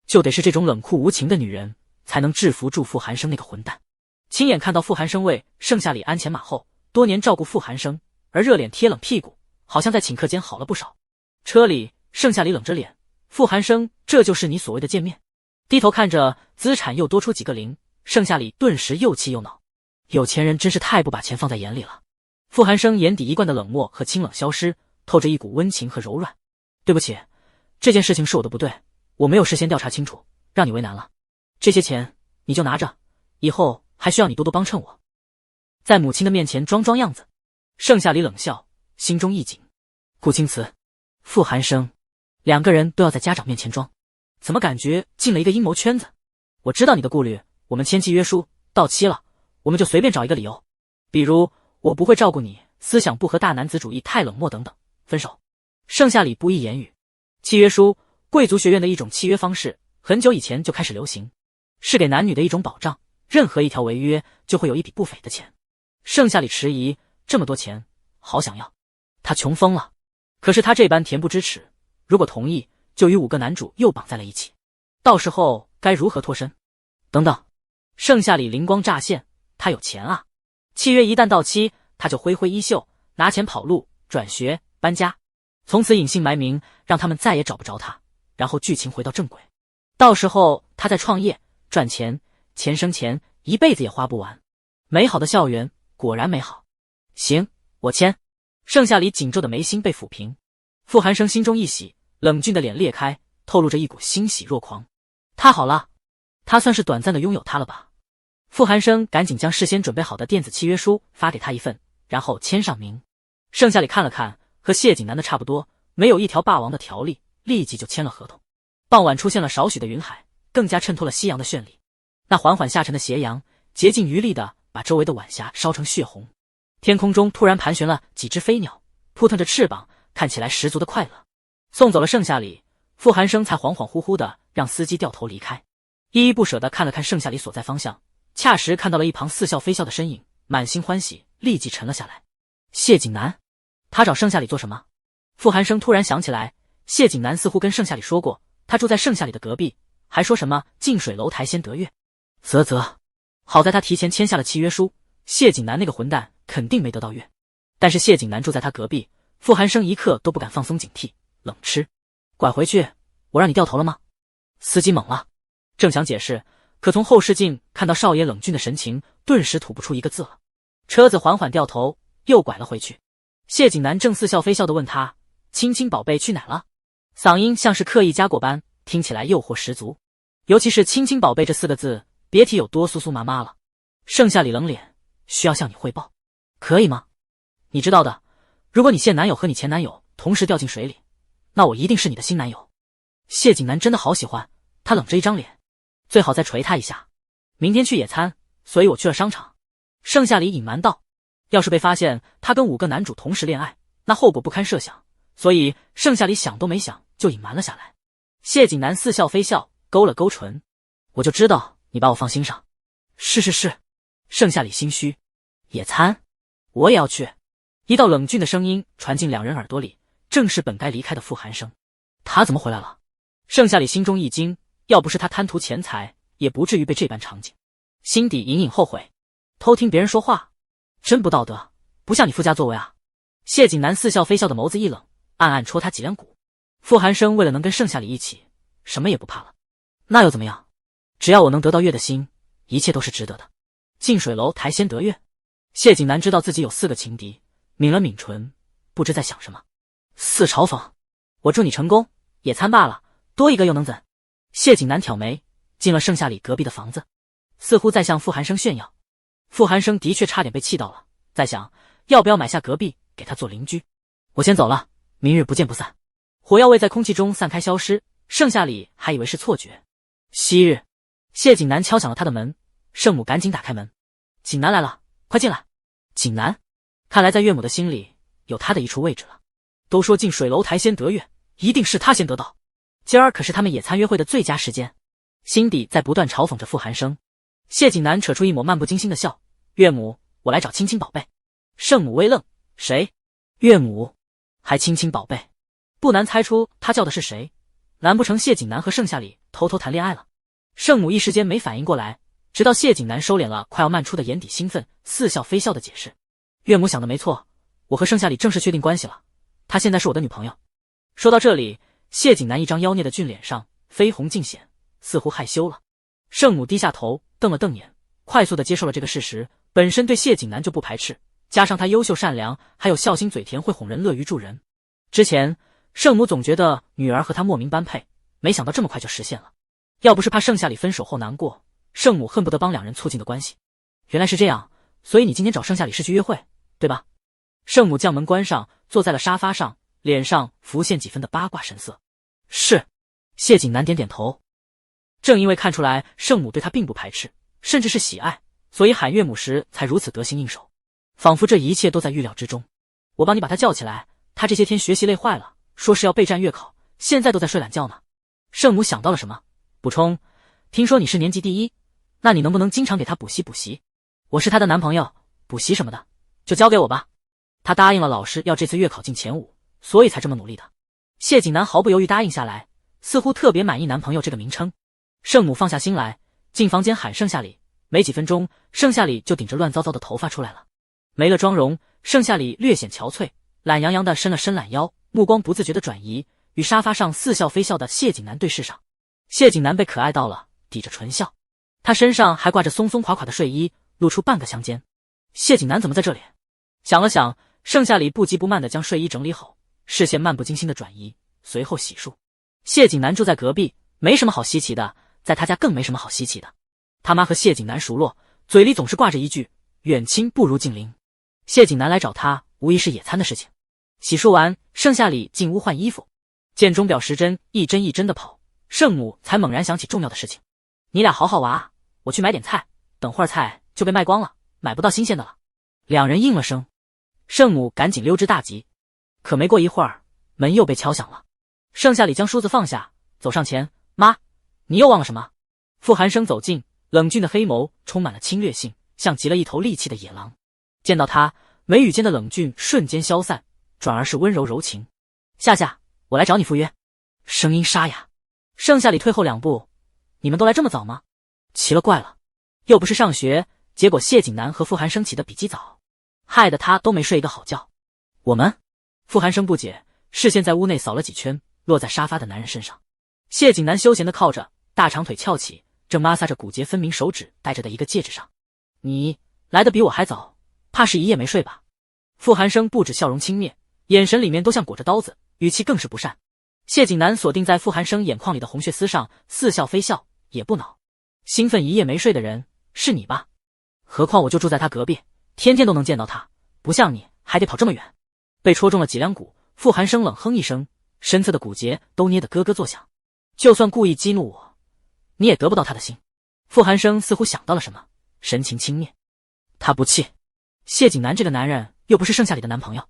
就得是这种冷酷无情的女人，才能制服住傅寒生那个混蛋。亲眼看到傅寒生为盛夏里鞍前马后，多年照顾傅寒生，而热脸贴冷屁股，好像在顷刻间好了不少。车里，盛夏里冷着脸：傅寒生，这就是你所谓的见面？低头看着资产又多出几个零，盛夏里顿时又气又恼。有钱人真是太不把钱放在眼里了。傅寒生眼底一贯的冷漠和清冷消失，透着一股温情和柔软。对不起，这件事情是我的不对，我没有事先调查清楚，让你为难了。这些钱你就拿着，以后还需要你多多帮衬我。在母亲的面前装样子。盛夏里冷笑，心中一紧。顾青瓷、傅寒生两个人都要在家长面前装，怎么感觉进了一个阴谋圈子？我知道你的顾虑，我们签契约书到期了，我们就随便找一个理由，比如我不会照顾你，思想不合，大男子主义，太冷漠等等，分手。盛夏里不易言语。契约书，贵族学院的一种契约方式，很久以前就开始流行，是给男女的一种保障，任何一条违约就会有一笔不菲的钱。盛夏里迟疑，这么多钱，好想要。他穷疯了。可是他这般恬不知耻，如果同意，就与5个男主又绑在了一起。到时候该如何脱身？等等，盛夏里灵光乍现，他有钱啊！契约一旦到期，他就挥挥衣袖，拿钱跑路、转学、搬家，从此隐姓埋名，让他们再也找不着他。然后剧情回到正轨，到时候他再创业赚钱，钱生钱，一辈子也花不完。美好的校园果然美好。行，我签。盛夏里紧皱的眉心被抚平，傅寒生心中一喜，冷峻的脸裂开，透露着一股欣喜若狂。他好了，他算是短暂的拥有他了吧。傅寒生赶紧将事先准备好的电子契约书发给他一份，然后签上名。盛夏里看了看，和谢景南的差不多，没有一条霸王的条例，立即就签了合同。傍晚出现了少许的云海，更加衬托了夕阳的绚丽。那缓缓下沉的斜阳，竭尽余力的把周围的晚霞烧成血红。天空中突然盘旋了几只飞鸟，扑腾着翅膀，看起来十足的快乐。送走了盛夏里，傅寒生才恍恍惚惚的让司机掉头离开，依依不舍的看了看盛夏里所在方向，恰时看到了一旁似笑非笑的身影，满心欢喜，立即沉了下来。谢景南，他找盛夏里做什么？傅寒生突然想起来，谢景南似乎跟盛夏里说过，他住在盛夏里的隔壁，还说什么近水楼台先得月。好在他提前签下了契约书，谢景南那个混蛋肯定没得到月。但是谢景南住在他隔壁，傅寒生一刻都不敢放松警惕，冷吃。拐回去，我让你掉头了吗？司机懵了，正想解释，可从后视镜看到少爷冷峻的神情，顿时吐不出一个字了。车子缓缓掉头，又拐了回去。谢景南正似笑非笑地问他：亲亲宝贝去哪了？嗓音像是刻意加过般，听起来诱惑十足。尤其是亲亲宝贝这4个字，别提有多酥酥麻麻了。盛夏里冷脸，需要向你汇报，可以吗？你知道的，如果你现男友和你前男友同时掉进水里，那我一定是你的新男友。谢景南真的好喜欢，他冷着一张脸，最好再捶他一下。明天去野餐，所以我去了商场。盛夏里隐瞒道，要是被发现他跟5个男主同时恋爱，那后果不堪设想，所以盛夏里想都没想就隐瞒了下来。谢景南似笑非笑，勾了勾唇，我就知道你把我放心上。是。盛夏里心虚，野餐我也要去。一道冷峻的声音传进2人耳朵里，正是本该离开的傅寒生。他怎么回来了？盛夏里心中一惊，要不是他贪图钱财，也不至于被这般场景。心底隐隐后悔，偷听别人说话真不道德，不像你傅家作为啊。谢景南似笑非笑的眸子一冷，暗暗戳他脊梁骨。傅寒生为了能跟盛夏里一起，什么也不怕了。那又怎么样？只要我能得到月的心，一切都是值得的。近水楼台先得月。谢景南知道自己有4个情敌，抿了抿唇，不知在想什么。似嘲讽，我祝你成功，野餐罢了，多一个又能怎？谢景南挑眉，进了盛夏里隔壁的房子，似乎在向傅寒生炫耀。傅寒生的确差点被气到了，在想要不要买下隔壁给他做邻居。我先走了，明日不见不散。火药味在空气中散开消失，盛夏里还以为是错觉。昔日，谢景南敲响了他的门，圣母赶紧打开门。景南来了，快进来。景南，看来在岳母的心里有他的一处位置了。都说近水楼台先得月，一定是他先得到。今儿可是他们野餐约会的最佳时间。心底在不断嘲讽着傅寒生。谢景南扯出一抹漫不经心的笑，岳母，我来找亲亲宝贝。圣母微愣，谁？岳母？还亲亲宝贝？不难猜出他叫的是谁，难不成谢景南和盛夏里偷偷谈恋爱了？圣母一时间没反应过来，直到谢景南收敛了快要漫出的眼底兴奋，似笑非笑的解释：岳母想的没错，我和盛夏里正式确定关系了，她现在是我的女朋友。说到这里，谢景南一张妖孽的俊脸上绯红尽显，似乎害羞了。圣母低下头，瞪了瞪眼，快速的接受了这个事实。本身对谢景南就不排斥，加上他优秀善良，还有孝心嘴甜，会哄人，乐于助人。之前圣母总觉得女儿和他莫名般配，没想到这么快就实现了。要不是怕盛夏里分手后难过，圣母恨不得帮2人促进的关系。原来是这样，所以你今天找盛夏里是去约会，对吧？圣母将门关上，坐在了沙发上，脸上浮现几分的八卦神色。是。谢景南点点头。正因为看出来圣母对他并不排斥，甚至是喜爱，所以喊岳母时才如此得心应手，仿佛这一切都在预料之中。我帮你把他叫起来，他这些天学习累坏了，说是要备战月考，现在都在睡懒觉呢。圣母想到了什么，补充：听说你是年级第一，那你能不能经常给他补习补习？我是他的男朋友，补习什么的就交给我吧。他答应了老师要这次月考进前5，所以才这么努力的。谢景南毫不犹豫答应下来，似乎特别满意男朋友这个名称。圣母放下心来，进房间喊盛夏里。没几分钟，盛夏里就顶着乱糟糟的头发出来了。没了妆容，盛夏里略显憔悴，懒洋洋地伸了伸懒腰，目光不自觉地转移，与沙发上似笑非笑的谢景南对视上。谢景南被可爱到了，抵着唇笑。他身上还挂着松松垮垮的睡衣，露出半个香肩。谢景南怎么在这里？想了想，盛夏里不急不慢地将睡衣整理好，视线漫不经心地转移，随后洗漱。谢景南住在隔壁，没什么好稀奇的，在他家更没什么好稀奇的。他妈和谢景南熟络，嘴里总是挂着一句远亲不如近邻。谢景南来找他，无疑是野餐的事情。洗漱完，盛夏里进屋换衣服，见钟表时针一针一针的跑，圣母才猛然想起重要的事情。你俩好好玩啊，我去买点菜，等会儿菜就被卖光了，买不到新鲜的了。两人应了声，圣母赶紧溜之大吉。可没过一会儿，门又被敲响了。盛夏里将梳子放下，走上前，妈，你又忘了什么？傅寒生走近，冷峻的黑眸充满了侵略性，像极了一头戾气的野狼。见到他，眉宇间的冷峻瞬间消散，转而是温柔柔情。夏夏，我来找你赴约。声音沙哑。盛夏里退后2步，你们都来这么早吗？奇了怪了，又不是上学，结果谢景南和傅寒生起得比鸡早，害得他都没睡一个好觉。我们？傅寒生不解，视线在屋内扫了几圈，落在沙发的男人身上。谢景南休闲地靠着，大长腿翘起，正摩挲着骨节分明手指戴着的一个戒指上。你来得比我还早，怕是一夜没睡吧？傅寒生不止笑容轻蔑，眼神里面都像裹着刀子，语气更是不善。谢景南锁定在傅寒生眼眶里的红血丝上，似笑非笑，也不恼。兴奋一夜没睡的人是你吧？何况我就住在他隔壁，天天都能见到他，不像你还得跑这么远。被戳中了脊梁骨，傅寒生冷哼一声，身侧的骨节都捏得咯咯作响。就算故意激怒我，你也得不到他的心。傅寒生似乎想到了什么，神情轻蔑。他不气。谢景南这个男人又不是盛夏里的男朋友，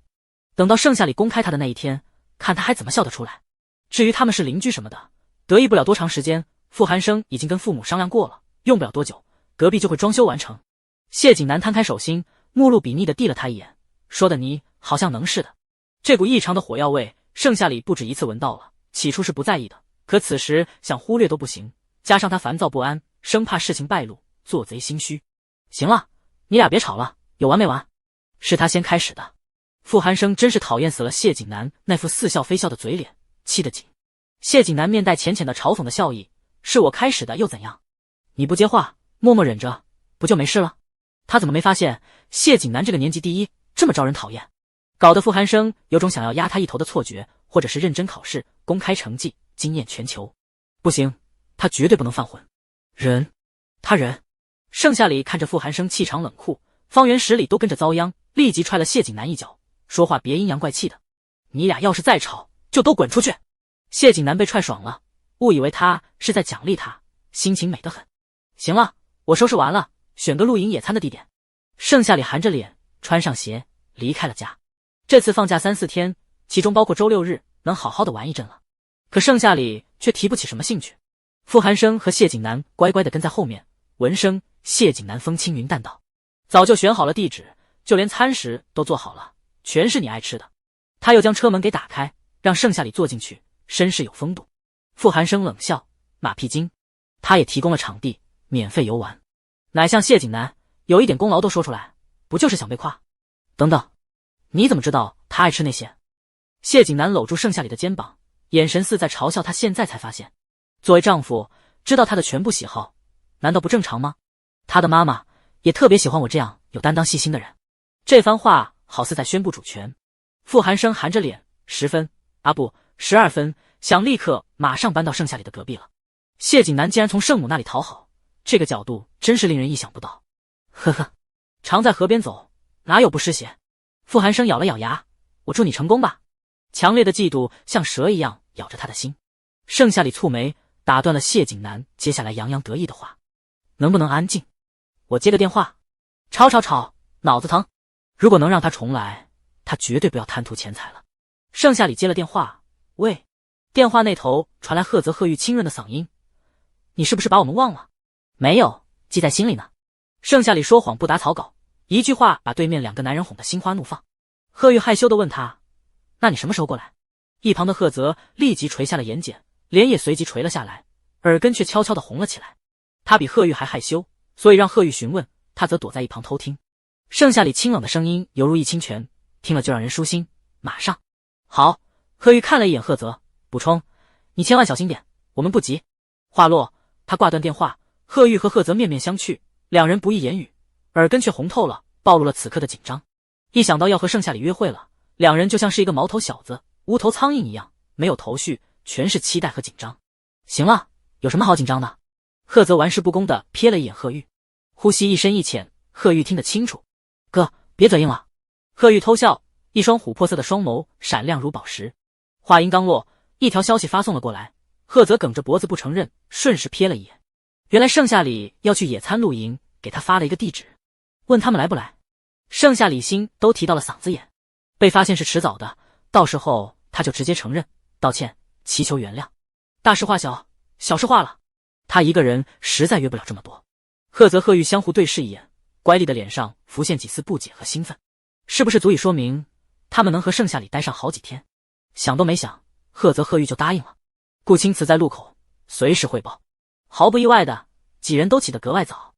等到盛夏里公开他的那一天，看他还怎么笑得出来。至于他们是邻居什么的，得意不了多长时间。傅寒生已经跟父母商量过了，用不了多久，隔壁就会装修完成。谢景南摊开手心，目露鄙睨地递了他一眼，说的你好像能似的。这股异常的火药味，盛夏里不止一次闻到了，起初是不在意的，可此时想忽略都不行，加上他烦躁不安，生怕事情败露，做贼心虚。行了，你俩别吵了，有完没完？是他先开始的。傅寒生真是讨厌死了谢景南那副似笑非笑的嘴脸，气得紧。谢景南面带浅浅的嘲讽的笑意，是我开始的又怎样？你不接话，默默忍着，不就没事了？他怎么没发现谢景南这个年级第一这么招人讨厌？搞得傅寒生有种想要压他一头的错觉，或者是认真考试，公开成绩，惊艳全球。不行，他绝对不能犯浑。忍，他忍。盛夏里看着傅寒生气场冷酷，方圆10里都跟着遭殃，立即踹了谢景南一脚，说话别阴阳怪气的。你俩要是再吵，就都滚出去。谢景南被踹爽了，误以为他是在奖励他，心情美得很。行了，我收拾完了，选个露营野餐的地点。盛夏里含着脸，穿上鞋，离开了家。这次放假3、4天，其中包括周6日，能好好的玩一阵了。可盛夏里却提不起什么兴趣。傅寒生和谢景南乖乖的跟在后面，闻声，谢景南风轻云淡道：早就选好了地址，就连餐食都做好了，全是你爱吃的。他又将车门给打开，让盛夏里坐进去，绅士有风度。傅寒生冷笑：马屁精。他也提供了场地，免费游玩。哪像谢景南，有一点功劳都说出来，不就是想被夸？等等，你怎么知道他爱吃那些？谢景南搂住盛夏里的肩膀，眼神似在嘲笑他。现在才发现，作为丈夫，知道他的全部喜好，难道不正常吗？他的妈妈也特别喜欢我这样有担当细心的人。这番话好似在宣布主权。傅寒生含着脸，10分啊不，12分，想立刻马上搬到盛夏里的隔壁了。谢景南竟然从圣母那里讨好，这个角度真是令人意想不到。呵呵，常在河边走，哪有不湿鞋？傅寒生咬了咬牙，我祝你成功吧。强烈的嫉妒像蛇一样咬着他的心。盛夏里蹙眉，打断了谢景南接下来洋洋得意的话。能不能安静？我接个电话。吵，脑子疼。如果能让他重来，他绝对不要贪图钱财了。盛夏里接了电话，喂。电话那头传来赫泽赫玉清润的嗓音：你是不是把我们忘了？没有，记在心里呢。盛夏里说谎不打草稿，一句话把对面2个男人哄得心花怒放。贺玉害羞地问他：那你什么时候过来？一旁的贺泽立即垂下了眼睑，脸也随即垂了下来，耳根却悄悄地红了起来。他比贺玉还害羞，所以让贺玉询问，他则躲在一旁偷听。盛夏里清冷的声音犹如一清泉，听了就让人舒心。马上。好。贺玉看了一眼贺泽，补充：你千万小心点，我们不急。话落，他挂断电话。贺玉和贺泽面面相觑，两人不易言语，耳根却红透了，暴露了此刻的紧张。一想到要和盛夏里约会了，两人就像是一个毛头小子无头苍蝇一样，没有头绪，全是期待和紧张。行了，有什么好紧张的？贺泽玩世不恭地瞥了一眼贺玉，呼吸一深一浅，贺玉听得清楚。哥，别嘴硬了。贺玉偷笑，一双琥珀色的双眸闪亮如宝石。话音刚落，一条消息发送了过来。贺泽梗着脖子不承认，顺势瞥了一眼，原来盛夏里要去野餐露营，给他发了一个地址，问他们来不来。盛夏里心都提到了嗓子眼，被发现是迟早的，到时候他就直接承认，道歉，祈求原谅。大事化小，小事化了，他一个人实在约不了这么多。贺泽、贺玉相互对视一眼，乖戾的脸上浮现几丝不解和兴奋，是不是足以说明他们能和盛夏里待上好几天？想都没想，贺泽、贺玉就答应了。顾青瓷在路口随时汇报。毫不意外的，几人都起得格外早。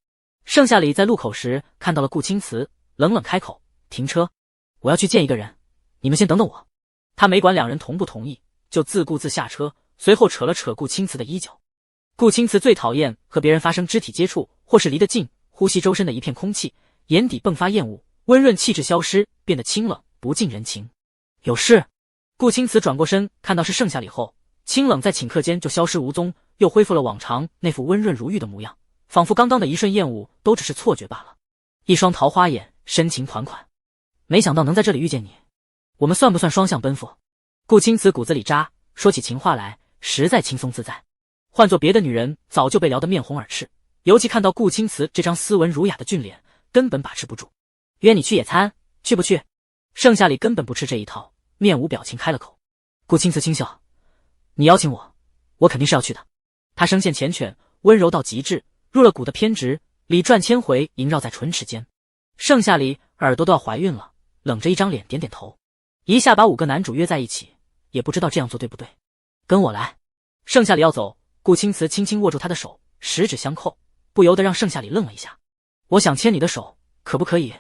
盛夏里在路口时看到了顾青瓷，冷冷开口：停车，我要去见一个人，你们先等等我。他没管两人同不同意，就自顾自下车，随后扯了扯顾青瓷的衣角。顾青瓷最讨厌和别人发生肢体接触，或是离得近，呼吸周身的一片空气，眼底迸发厌恶，温润气质消失，变得清冷不近人情。有事？顾青瓷转过身，看到是盛夏里后，清冷在顷刻间就消失无踪，又恢复了往常那副温润如玉的模样，仿佛刚刚的一瞬厌恶都只是错觉罢了。一双桃花眼，深情款款。没想到能在这里遇见你，我们算不算双向奔赴？顾青瓷骨子里扎，说起情话来实在轻松自在。换做别的女人早就被聊得面红耳赤，尤其看到顾青瓷这张斯文儒雅的俊脸，根本把持不住。约你去野餐，去不去？盛夏里根本不吃这一套，面无表情开了口。顾青瓷轻笑：你邀请我，我肯定是要去的。他声线缱绻，温柔到极致，入了骨的偏执，理转千回萦绕在唇齿间。盛夏里耳朵都要怀孕了，冷着一张脸点点头，一下把5个男主约在一起，也不知道这样做对不对。跟我来。盛夏里要走，顾青瓷轻轻握住他的手，十指相扣，不由得让盛夏里愣了一下。我想牵你的手，可不可以？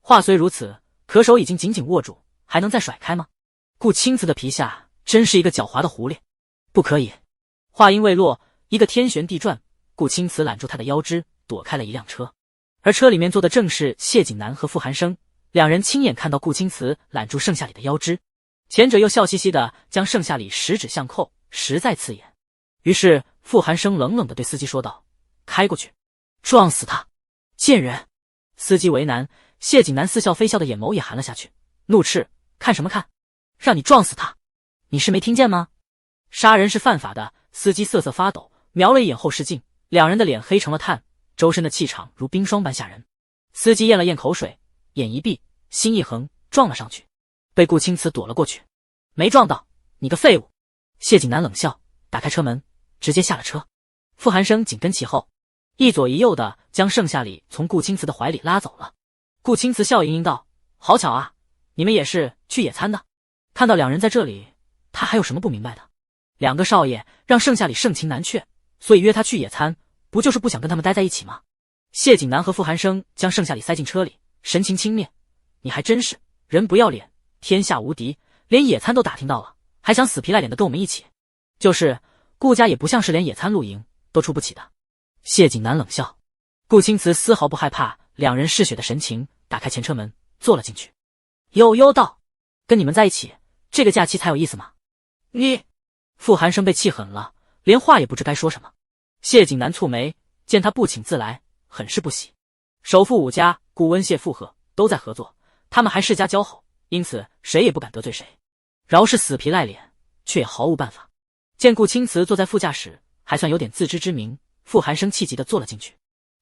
话虽如此，可手已经紧紧握住，还能再甩开吗？顾青瓷的皮下真是一个狡猾的狐狸。不可以。话音未落，一个天旋地转，顾青瓷揽住他的腰肢，躲开了一辆车，而车里面坐的正是谢景南和傅寒生。两人亲眼看到顾青瓷揽住盛夏里的腰肢，前者又笑嘻嘻的将盛夏里十指相扣，实在刺眼。于是傅寒生冷冷地对司机说道：开过去，撞死他！贱人！司机为难，谢景南似笑非笑的眼眸也含了下去，怒斥：看什么看？让你撞死他！你是没听见吗？杀人是犯法的。司机瑟瑟发抖，瞄了一眼后视镜，两人的脸黑成了炭，周身的气场如冰霜般吓人。司机咽了咽口水，眼一闭，心一横，撞了上去，被顾青瓷躲了过去。没撞到，你个废物！谢景南冷笑，打开车门，直接下了车。傅寒生紧跟其后，一左一右的将盛夏里从顾青瓷的怀里拉走了。顾青瓷笑盈盈道：好巧啊，你们也是去野餐的。看到两人在这里，他还有什么不明白的？2个少爷让盛夏里盛情难却，所以约他去野餐，不就是不想跟他们待在一起吗？谢景南和傅寒生将盛夏里塞进车里，神情轻蔑：你还真是人不要脸，天下无敌，连野餐都打听到了，还想死皮赖脸的跟我们一起？就是顾家也不像是连野餐露营都出不起的。谢景南冷笑。顾青瓷丝毫不害怕两人嗜血的神情，打开前车门坐了进去。悠悠道：跟你们在一起，这个假期才有意思吗？你……傅寒生被气狠了，连话也不知该说什么。谢景南蹙眉，见他不请自来，很是不喜。首富5家，顾温谢傅贺都在合作，他们还世家交好，因此谁也不敢得罪谁。饶是死皮赖脸，却也毫无办法。见顾青瓷坐在副驾驶，还算有点自知之明，傅寒生气急地坐了进去。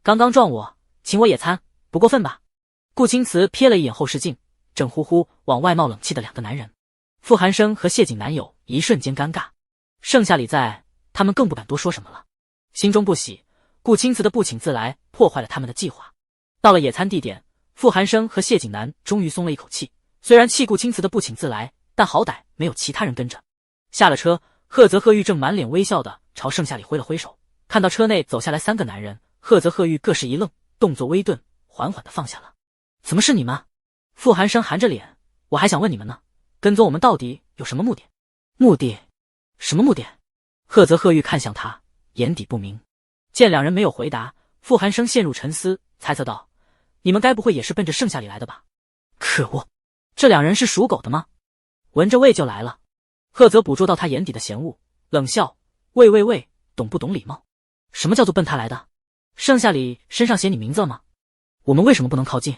刚刚撞我，请我野餐，不过分吧？顾青瓷瞥了一眼后视镜，正呼呼往外冒冷气的2个男人。傅寒生和谢景南有一瞬间尴尬。盛夏里在，他们更不敢多说什么了。心中不喜，顾青瓷的不请自来破坏了他们的计划。到了野餐地点，傅寒生和谢景南终于松了一口气。虽然气顾青瓷的不请自来，但好歹没有其他人跟着。下了车，赫泽、贺玉正满脸微笑的朝盛夏里挥了挥手。看到车内走下来3个男人，赫泽、贺玉各是一愣，动作微顿，缓缓的放下了。怎么是你们？傅寒生含着脸，我还想问你们呢，跟踪我们到底有什么目的？目的？什么目的？赫泽、贺玉看向他，眼底不明。见两人没有回答，傅寒生陷入沉思，猜测道：你们该不会也是奔着盛夏里来的吧？可恶，这两人是属狗的吗？闻着味就来了。赫泽捕捉到他眼底的嫌恶，冷笑：喂，懂不懂礼貌？什么叫做奔他来的？盛夏里身上写你名字了吗？我们为什么不能靠近？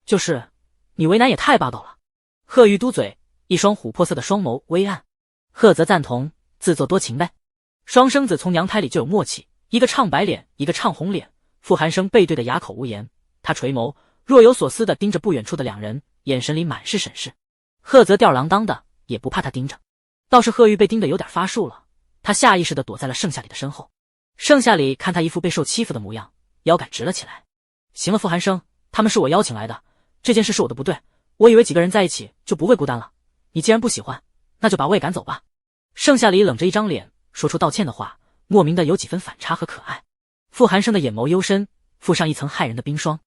就是你为难也太霸道了。贺玉嘟嘴，一双琥珀色的双眸微暗。赫泽赞同，自作多情呗。双生子从娘胎里就有默契，一个唱白脸，一个唱红脸。傅寒生背对的哑口无言，他垂眸，若有所思地盯着不远处的两人，眼神里满是审视。赫泽吊儿郎当的，也不怕他盯着。倒是贺玉被盯得有点发怵了，他下意识地躲在了盛夏里的身后。盛夏里看他一副被受欺负的模样，腰杆直了起来。行了，傅寒生，他们是我邀请来的，这件事是我的不对，我以为几个人在一起就不会孤单了，你既然不喜欢，那就把我也赶走吧。盛夏里冷着一张脸，说出道歉的话，莫名的有几分反差和可爱。傅寒生的眼眸幽深，附上一层骇人的冰霜，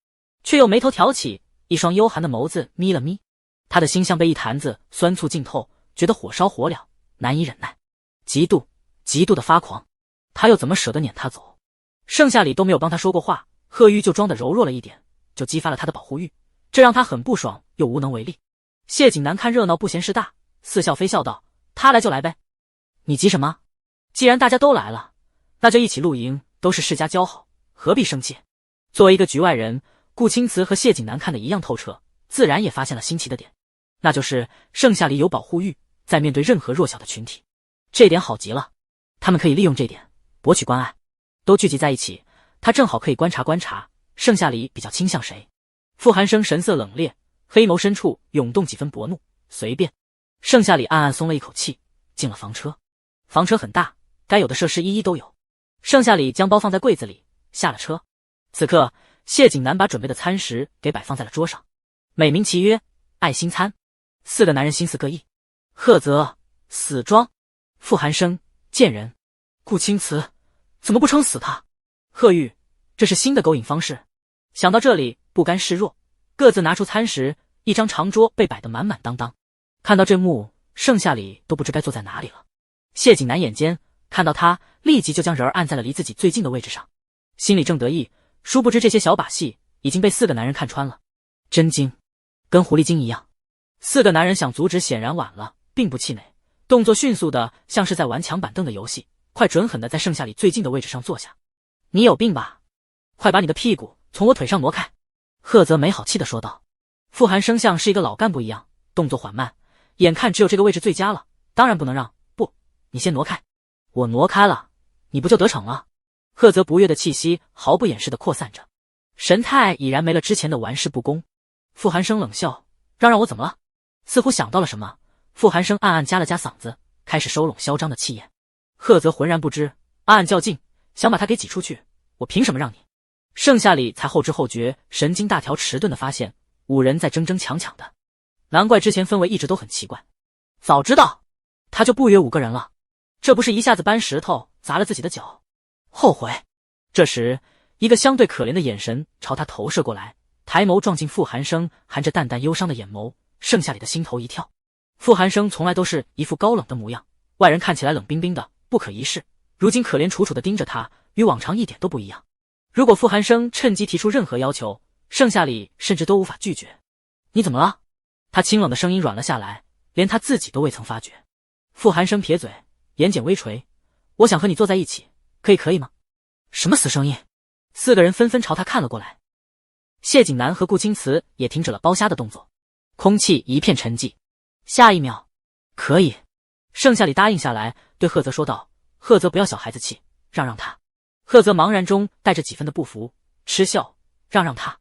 却又眉头挑起，一双幽寒的眸子眯了眯。他的心像被一坛子酸醋浸透，觉得火烧火燎，难以忍耐，极度的发狂。他又怎么舍得撵他走？盛夏里都没有帮他说过话，贺玉就装得柔弱了一点，就激发了他的保护欲，这让他很不爽又无能为力。谢景南看热闹不嫌事大，似笑非笑道：他来就来呗，你急什么？既然大家都来了，那就一起露营，都是世家交好，何必生气？作为一个局外人，顾青瓷和谢景南看得一样透彻，自然也发现了新奇的点，那就是盛夏里有保护欲，在面对任何弱小的群体，这点好极了，他们可以利用这点博取关爱。都聚集在一起，他正好可以观察观察盛夏里比较倾向谁。傅寒生神色冷冽，黑眸深处涌动几分薄怒。随便。盛夏里暗暗松了一口气，进了房车。房车很大，该有的设施一一都有。盛夏里将包放在柜子里，下了车。此刻谢景南把准备的餐食给摆放在了桌上，美名其曰爱心餐。4个男人心思各异。赫泽死装，傅寒生贱人，顾青瓷怎么不撑死他？贺玉，这是新的勾引方式。想到这里，不甘示弱，各自拿出餐食，一张长桌被摆得满满当当。看到这幕，盛夏里都不知该坐在哪里了。谢景南眼尖，看到他立即就将人儿按在了离自己最近的位置上，心里正得意，殊不知这些小把戏已经被4个男人看穿了。真精，跟狐狸精一样。4个男人想阻止显然晚了，并不气馁，动作迅速的像是在玩抢板凳的游戏，快准狠的在盛夏里最近的位置上坐下。你有病吧？快把你的屁股从我腿上挪开！赫泽没好气的说道。傅寒生像是一个老干部一样，动作缓慢，眼看只有这个位置最佳了，当然不能让。不，你先挪开。我挪开了，你不就得逞了？赫泽不悦的气息毫不掩饰的扩散着，神态已然没了之前的玩世不恭。傅寒生冷笑，让我怎么了？似乎想到了什么，傅寒生暗暗夹了夹嗓子，开始收拢嚣张的气焰。赫泽浑然不知，暗暗较劲，想把他给挤出去，我凭什么让你？盛夏里才后知后觉，神经大条迟钝的发现5人在争争抢抢的，难怪之前氛围一直都很奇怪。早知道他就不约5个人了，这不是一下子搬石头砸了自己的脚，后悔。这时一个相对可怜的眼神朝他投射过来，抬眸撞进傅寒生含着淡淡忧伤的眼眸，盛夏里的心头一跳。傅寒生从来都是一副高冷的模样，外人看起来冷冰冰的不可一世，如今可怜楚楚的盯着他，与往常一点都不一样。如果傅寒生趁机提出任何要求，盛夏里甚至都无法拒绝。你怎么了？他清冷的声音软了下来，连他自己都未曾发觉。傅寒生撇嘴，眼睑微垂，我想和你坐在一起，可以吗？什么死声音？4个人纷纷朝他看了过来。谢景南和顾青瓷也停止了剥虾的动作，空气一片沉寂。下一秒，可以。盛夏里答应下来，对赫泽说道：赫泽不要小孩子气，让他。赫泽茫然中带着几分的不服，嗤笑：让他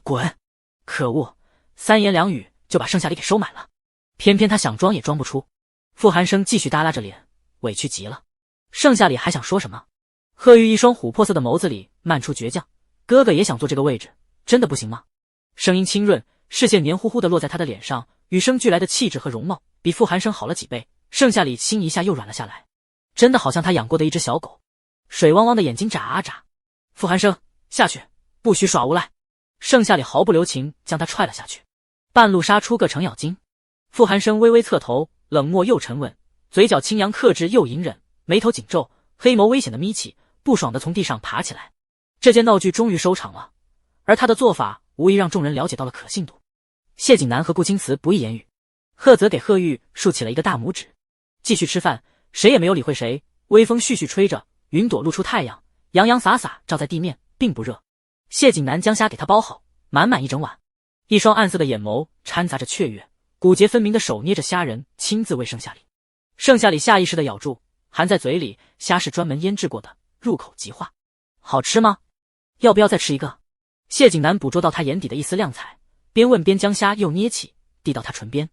滚！可恶，3言2语就把盛夏里给收买了，偏偏他想装也装不出。傅寒生继续耷拉着脸，委屈极了。盛夏里还想说什么，贺玉一双琥珀色的眸子里漫出倔强，哥哥也想坐这个位置，真的不行吗？声音清润，视线黏糊糊的落在他的脸上，与生俱来的气质和容貌比傅寒生好了几倍。盛夏里心一下又软了下来，真的好像他养过的一只小狗，水汪汪的眼睛眨啊眨。傅寒生，下去，不许耍无赖！盛夏里毫不留情将他踹了下去，半路杀出个程咬金。傅寒生微微侧头，冷漠又沉稳，嘴角轻扬克制又隐忍，眉头紧皱，黑眸危险的眯起，不爽地从地上爬起来。这件闹剧终于收场了，而他的做法无疑让众人了解到了可信度。谢景南和顾青瓷不易言语，贺泽给贺玉竖起了一个大拇指。继续吃饭，谁也没有理会谁。微风徐徐吹着，云朵露出太阳，洋洋洒洒照在地面，并不热。谢景南将虾给他包好，满满一整碗。一双暗色的眼眸掺杂着雀跃，骨节分明的手捏着虾仁，亲自喂盛夏里。盛夏里下意识地咬住，含在嘴里。虾是专门腌制过的，入口即化。好吃吗？要不要再吃一个？谢景南捕捉到他眼底的一丝亮彩，边问边将虾又捏起，递到他唇边。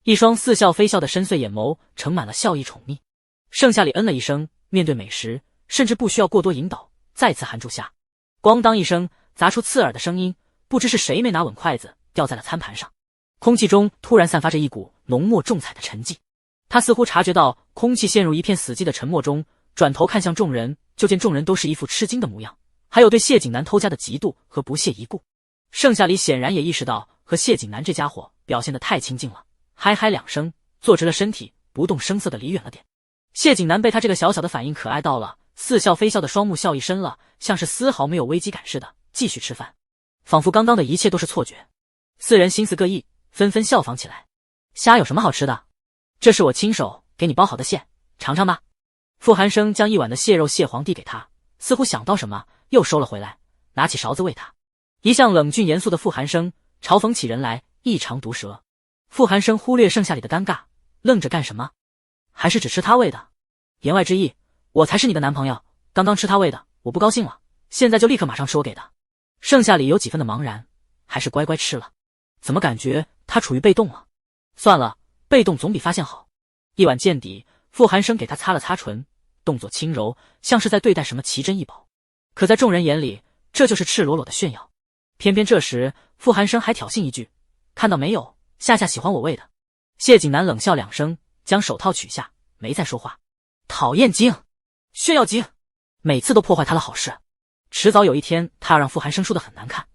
一双似笑非笑的深邃眼眸盛满了笑意宠溺。盛夏里嗯了一声，面对美食，甚至不需要过多引导，再次含住虾。咣当一声，砸出刺耳的声音，不知是谁没拿稳筷子，掉在了餐盘上。空气中突然散发着一股浓墨重彩的沉寂。他似乎察觉到空气陷入一片死寂的沉默中，转头看向众人，就见众人都是一副吃惊的模样，还有对谢景南偷家的嫉妒和不屑一顾。盛夏里显然也意识到和谢景南这家伙表现得太亲近了，嗨嗨两声，坐直了身体，不动声色地离远了点。谢景南被他这个小小的反应可爱到了，似笑非笑的双目笑意深了，像是丝毫没有危机感似的，继续吃饭，仿佛刚刚的一切都是错觉。四人心思各异，纷纷效仿起来。虾有什么好吃的？这是我亲手给你包好的蟹，尝尝吧。傅寒生将一碗的蟹肉蟹黄递给他，似乎想到什么，又收了回来，拿起勺子喂他。一向冷峻严肃的傅寒生嘲讽起人来异常毒舌。傅寒生忽略盛夏里的尴尬，愣着干什么？还是只吃他喂的？言外之意，我才是你的男朋友，刚刚吃他喂的，我不高兴了，现在就立刻马上吃我给的。盛夏里有几分的茫然，还是乖乖吃了。怎么感觉他处于被动了？算了，被动总比发现好。一碗见底，傅寒生给他擦了擦唇，动作轻柔，像是在对待什么奇珍异宝。可在众人眼里，这就是赤裸裸的炫耀。偏偏这时，傅寒生还挑衅一句：“看到没有，夏夏喜欢我喂的。”谢景南冷笑两声，将手套取下，没再说话。讨厌精，炫耀精，每次都破坏他的好事。迟早有一天，他要让傅寒生输得很难看。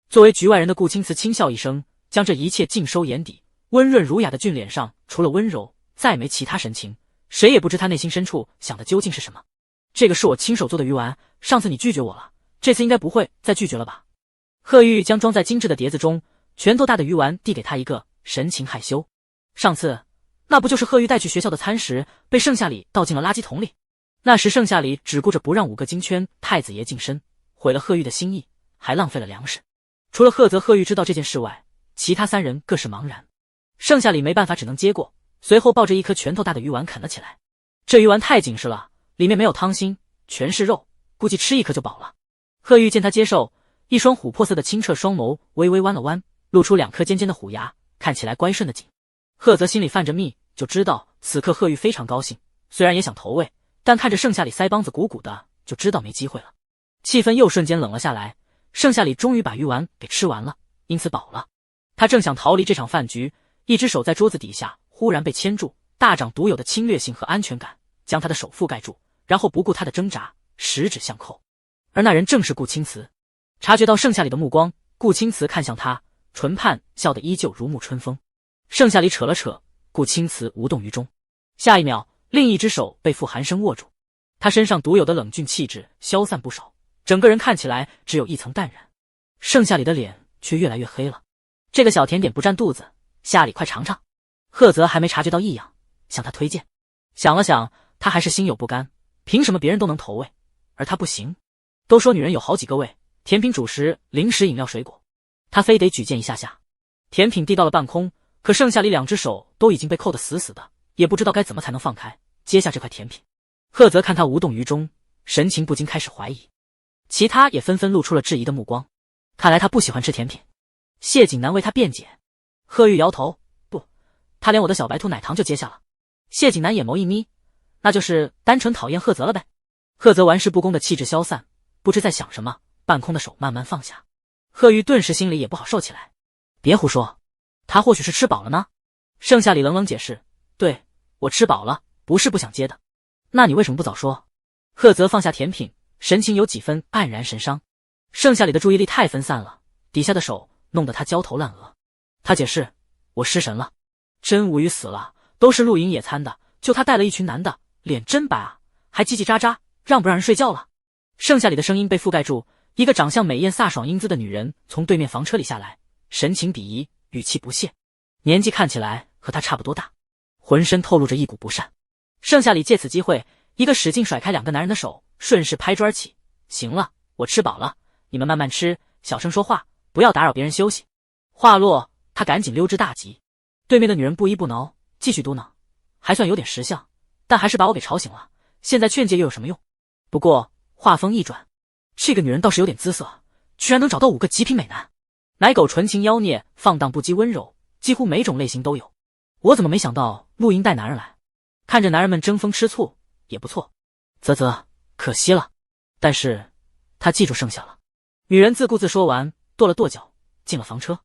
作为局外人的顾青瓷轻笑一声，将这一切尽收眼底。温润儒雅的俊脸上，除了温柔，再没其他神情。谁也不知他内心深处想的究竟是什么。这个是我亲手做的鱼丸，上次你拒绝我了，这次应该不会再拒绝了吧？贺玉将装在精致的碟子中，拳头大的鱼丸递给他一个，神情害羞。上次那不就是贺玉带去学校的餐食，被盛夏里倒进了垃圾桶里？那时盛夏里只顾着不让5个金圈太子爷近身，毁了贺玉的心意，还浪费了粮食。除了贺泽、贺玉知道这件事外，其他3人各是茫然。盛夏里没办法，只能接过，随后抱着一颗拳头大的鱼丸啃了起来。这鱼丸太紧实了，里面没有汤心，全是肉，估计吃一颗就饱了。贺玉见他接受，一双琥珀色的清澈双眸微微弯了弯，露出2颗尖尖的虎牙，看起来乖顺的紧。贺泽心里泛着蜜，就知道此刻贺玉非常高兴，虽然也想投喂，但看着盛夏里腮帮子鼓鼓的，就知道没机会了。气氛又瞬间冷了下来。盛夏里终于把鱼丸给吃完了，因此饱了。他正想逃离这场饭局，一只手在桌子底下忽然被牵住，大掌独有的侵略性和安全感将他的手覆盖住，然后不顾他的挣扎，十指相扣。而那人正是顾青瓷。察觉到盛夏里的目光，顾青瓷看向他，唇畔笑得依旧如沐春风。盛夏里扯了扯，顾青瓷无动于衷。下一秒，另一只手被傅寒生握住，他身上独有的冷峻气质消散不少，整个人看起来只有一层淡然。盛夏里的脸却越来越黑了。这个小甜点不占肚子，夏里快尝尝。贺泽还没察觉到异样，向他推荐。想了想，他还是心有不甘，凭什么别人都能投喂，而他不行？都说女人有好几个胃，甜品、主食、零食、饮料、水果，他非得举荐一下下。甜品递到了半空，可盛夏里2只手都已经被扣得死死的，也不知道该怎么才能放开接下这块甜品。贺泽看他无动于衷，神情不禁开始怀疑。其他也纷纷露出了质疑的目光，看来他不喜欢吃甜品。谢景南为他辩解，贺玉摇头，不，他连我的小白兔奶糖就接下了。谢景南眼眸一眯，那就是单纯讨厌贺泽了呗。赫泽玩世不恭的气质消散，不知在想什么，半空的手慢慢放下。贺玉顿时心里也不好受起来。别胡说，他或许是吃饱了呢。盛夏里冷冷解释，对，我吃饱了，不是不想接的。那你为什么不早说？赫泽放下甜品，神情有几分黯然神伤。盛夏里的注意力太分散了，底下的手弄得他焦头烂额。他解释，我失神了，真无语死了，都是露营野餐的，就他带了一群男的，脸真白啊，还叽叽喳喳，让不让人睡觉了？盛夏里的声音被覆盖住，一个长相美艳飒爽英姿的女人从对面房车里下来，神情鄙夷，语气不屑，年纪看起来和他差不多大，浑身透露着一股不善。盛夏里借此机会，一个使劲甩开两个男人的手，顺势拍砖起，行了，我吃饱了，你们慢慢吃，小声说话，不要打扰别人休息。话落，他赶紧溜之大吉。对面的女人不依不挠，继续嘟囔，还算有点识相，但还是把我给吵醒了，现在劝诫又有什么用？不过话锋一转，这个女人倒是有点姿色，居然能找到5个极品美男。奶狗纯情妖孽，放荡不羁温柔，几乎每种类型都有。我怎么没想到露营带男人来？看着男人们争风吃醋也不错，可惜了。但是他记住剩下了。女人自顾自说完，跺了跺脚，进了房车。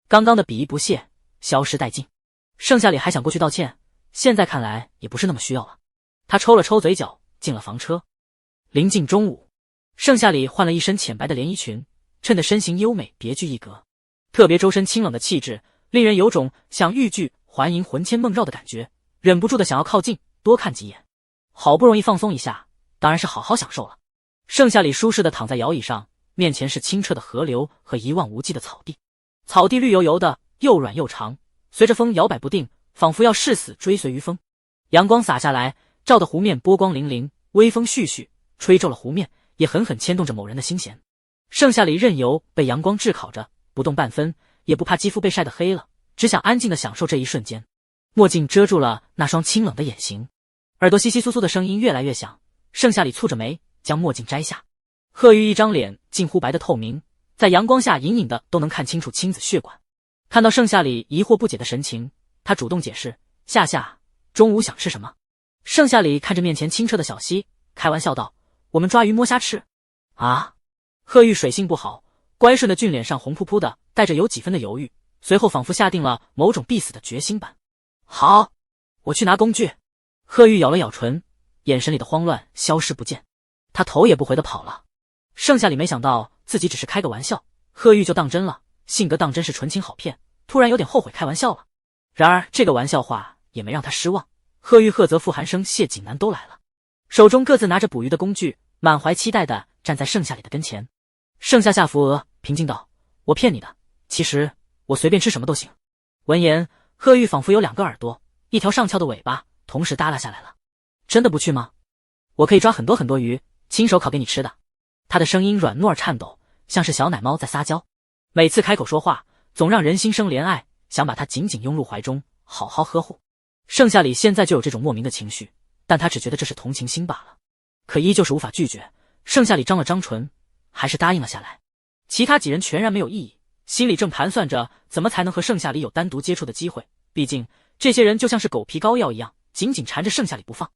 刚刚的鄙夷不屑消失殆尽。盛夏里还想过去道歉，现在看来也不是那么需要了。他抽了抽嘴角，进了房车。临近中午，盛夏里换了一身浅白的连衣裙，衬得身形优美，别具一格。特别周身清冷的气质，令人有种想欲拒还迎、魂牵梦绕的感觉，忍不住的想要靠近多看几眼。好不容易放松一下，当然是好好享受了。盛夏里舒适的躺在摇椅上，面前是清澈的河流和一望无际的草地。草地绿油油的，又软又长，随着风摇摆不定，仿佛要誓死追随于风。阳光洒下来，照得湖面波光粼粼，微风煦煦，吹皱了湖面，也狠狠牵动着某人的心弦。盛夏里任由被阳光炙烤着，不动半分，也不怕肌肤被晒得黑了，只想安静地享受这一瞬间。墨镜遮住了那双清冷的眼型，耳朵窸窸窣窣的声音越来越响。盛夏里蹙着眉，将墨镜摘下。贺玉一张脸近乎白的透明，在阳光下隐隐的都能看清楚青紫血管。看到盛夏里疑惑不解的神情，他主动解释，夏，中午想吃什么？盛夏里看着面前清澈的小溪，开玩笑道，我们抓鱼摸虾吃。啊！贺玉水性不好，乖顺的俊脸上红扑扑的，带着有几分的犹豫，随后仿佛下定了某种必死的决心般。好，我去拿工具。贺玉咬了咬唇，眼神里的慌乱消失不见，他头也不回的跑了。盛夏里没想到自己只是开个玩笑，贺玉就当真了，性格当真是纯情好骗，突然有点后悔开玩笑了。然而这个玩笑话也没让他失望，贺玉、贺泽、傅寒生、谢锦南都来了，手中各自拿着捕鱼的工具，满怀期待的站在盛夏里的跟前。盛夏下扶额，平静道，我骗你的，其实我随便吃什么都行。闻言，贺玉仿佛有2个耳朵，一条上翘的尾巴同时耷拉下来了。真的不去吗？我可以抓很多鱼，亲手烤给你吃的。他的声音软糯而颤抖，像是小奶猫在撒娇。每次开口说话，总让人心生怜爱，想把他紧紧拥入怀中，好好呵护。盛夏里现在就有这种莫名的情绪，但他只觉得这是同情心罢了，可依旧是无法拒绝。盛夏里张了张唇，还是答应了下来。其他几人全然没有异议，心里正盘算着怎么才能和盛夏里有单独接触的机会，毕竟这些人就像是狗皮膏药一样，紧紧缠着盛夏里不放，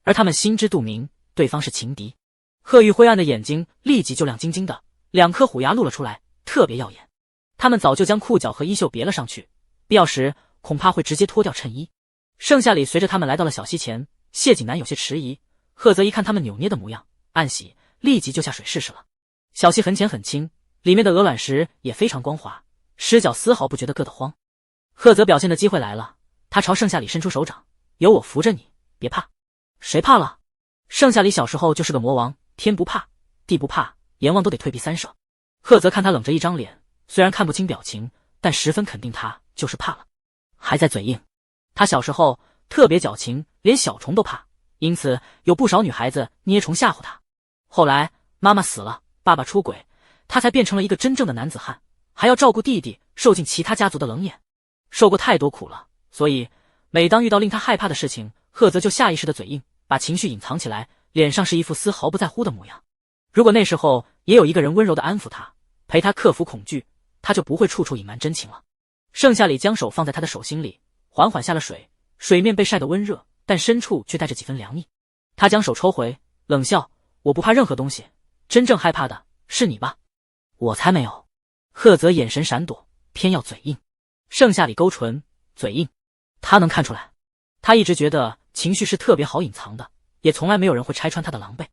而他们心知肚明，对方是情敌。贺玉灰暗的眼睛立即就亮晶晶的，2颗虎牙露了出来，特别耀眼。他们早就将裤脚和衣袖别了上去，必要时恐怕会直接脱掉衬衣。盛夏里随着他们来到了小溪前，谢锦南有些迟疑，贺泽一看他们扭捏的模样，暗喜，立即就下水试试了。小溪很浅很清，里面的鹅卵石也非常光滑，湿脚丝毫不觉得硌得慌。贺泽表现的机会来了，他朝盛夏里伸出手掌，有我扶着你，别怕。谁怕了？盛夏里小时候就是个魔王，天不怕地不怕，阎王都得退避3舍。贺泽看他冷着一张脸，虽然看不清表情，但十分肯定他就是怕了，还在嘴硬。他小时候特别矫情，连小虫都怕，因此有不少女孩子捏虫吓唬他。后来妈妈死了，爸爸出轨，他才变成了一个真正的男子汉，还要照顾弟弟，受尽其他家族的冷眼，受过太多苦了，所以每当遇到令他害怕的事情，贺泽就下意识的嘴硬，把情绪隐藏起来，脸上是一副丝毫不在乎的模样。如果那时候也有一个人温柔的安抚他，陪他克服恐惧，他就不会处处隐瞒真情了。盛夏里将手放在他的手心里，缓缓下了水，水面被晒得温热，但深处却带着几分凉意。他将手抽回，冷笑，我不怕任何东西，真正害怕的是你吧？我才没有。赫泽眼神闪躲，偏要嘴硬。盛夏里勾唇，嘴硬。他能看出来，他一直觉得情绪是特别好隐藏的，也从来没有人会拆穿他的狼狈。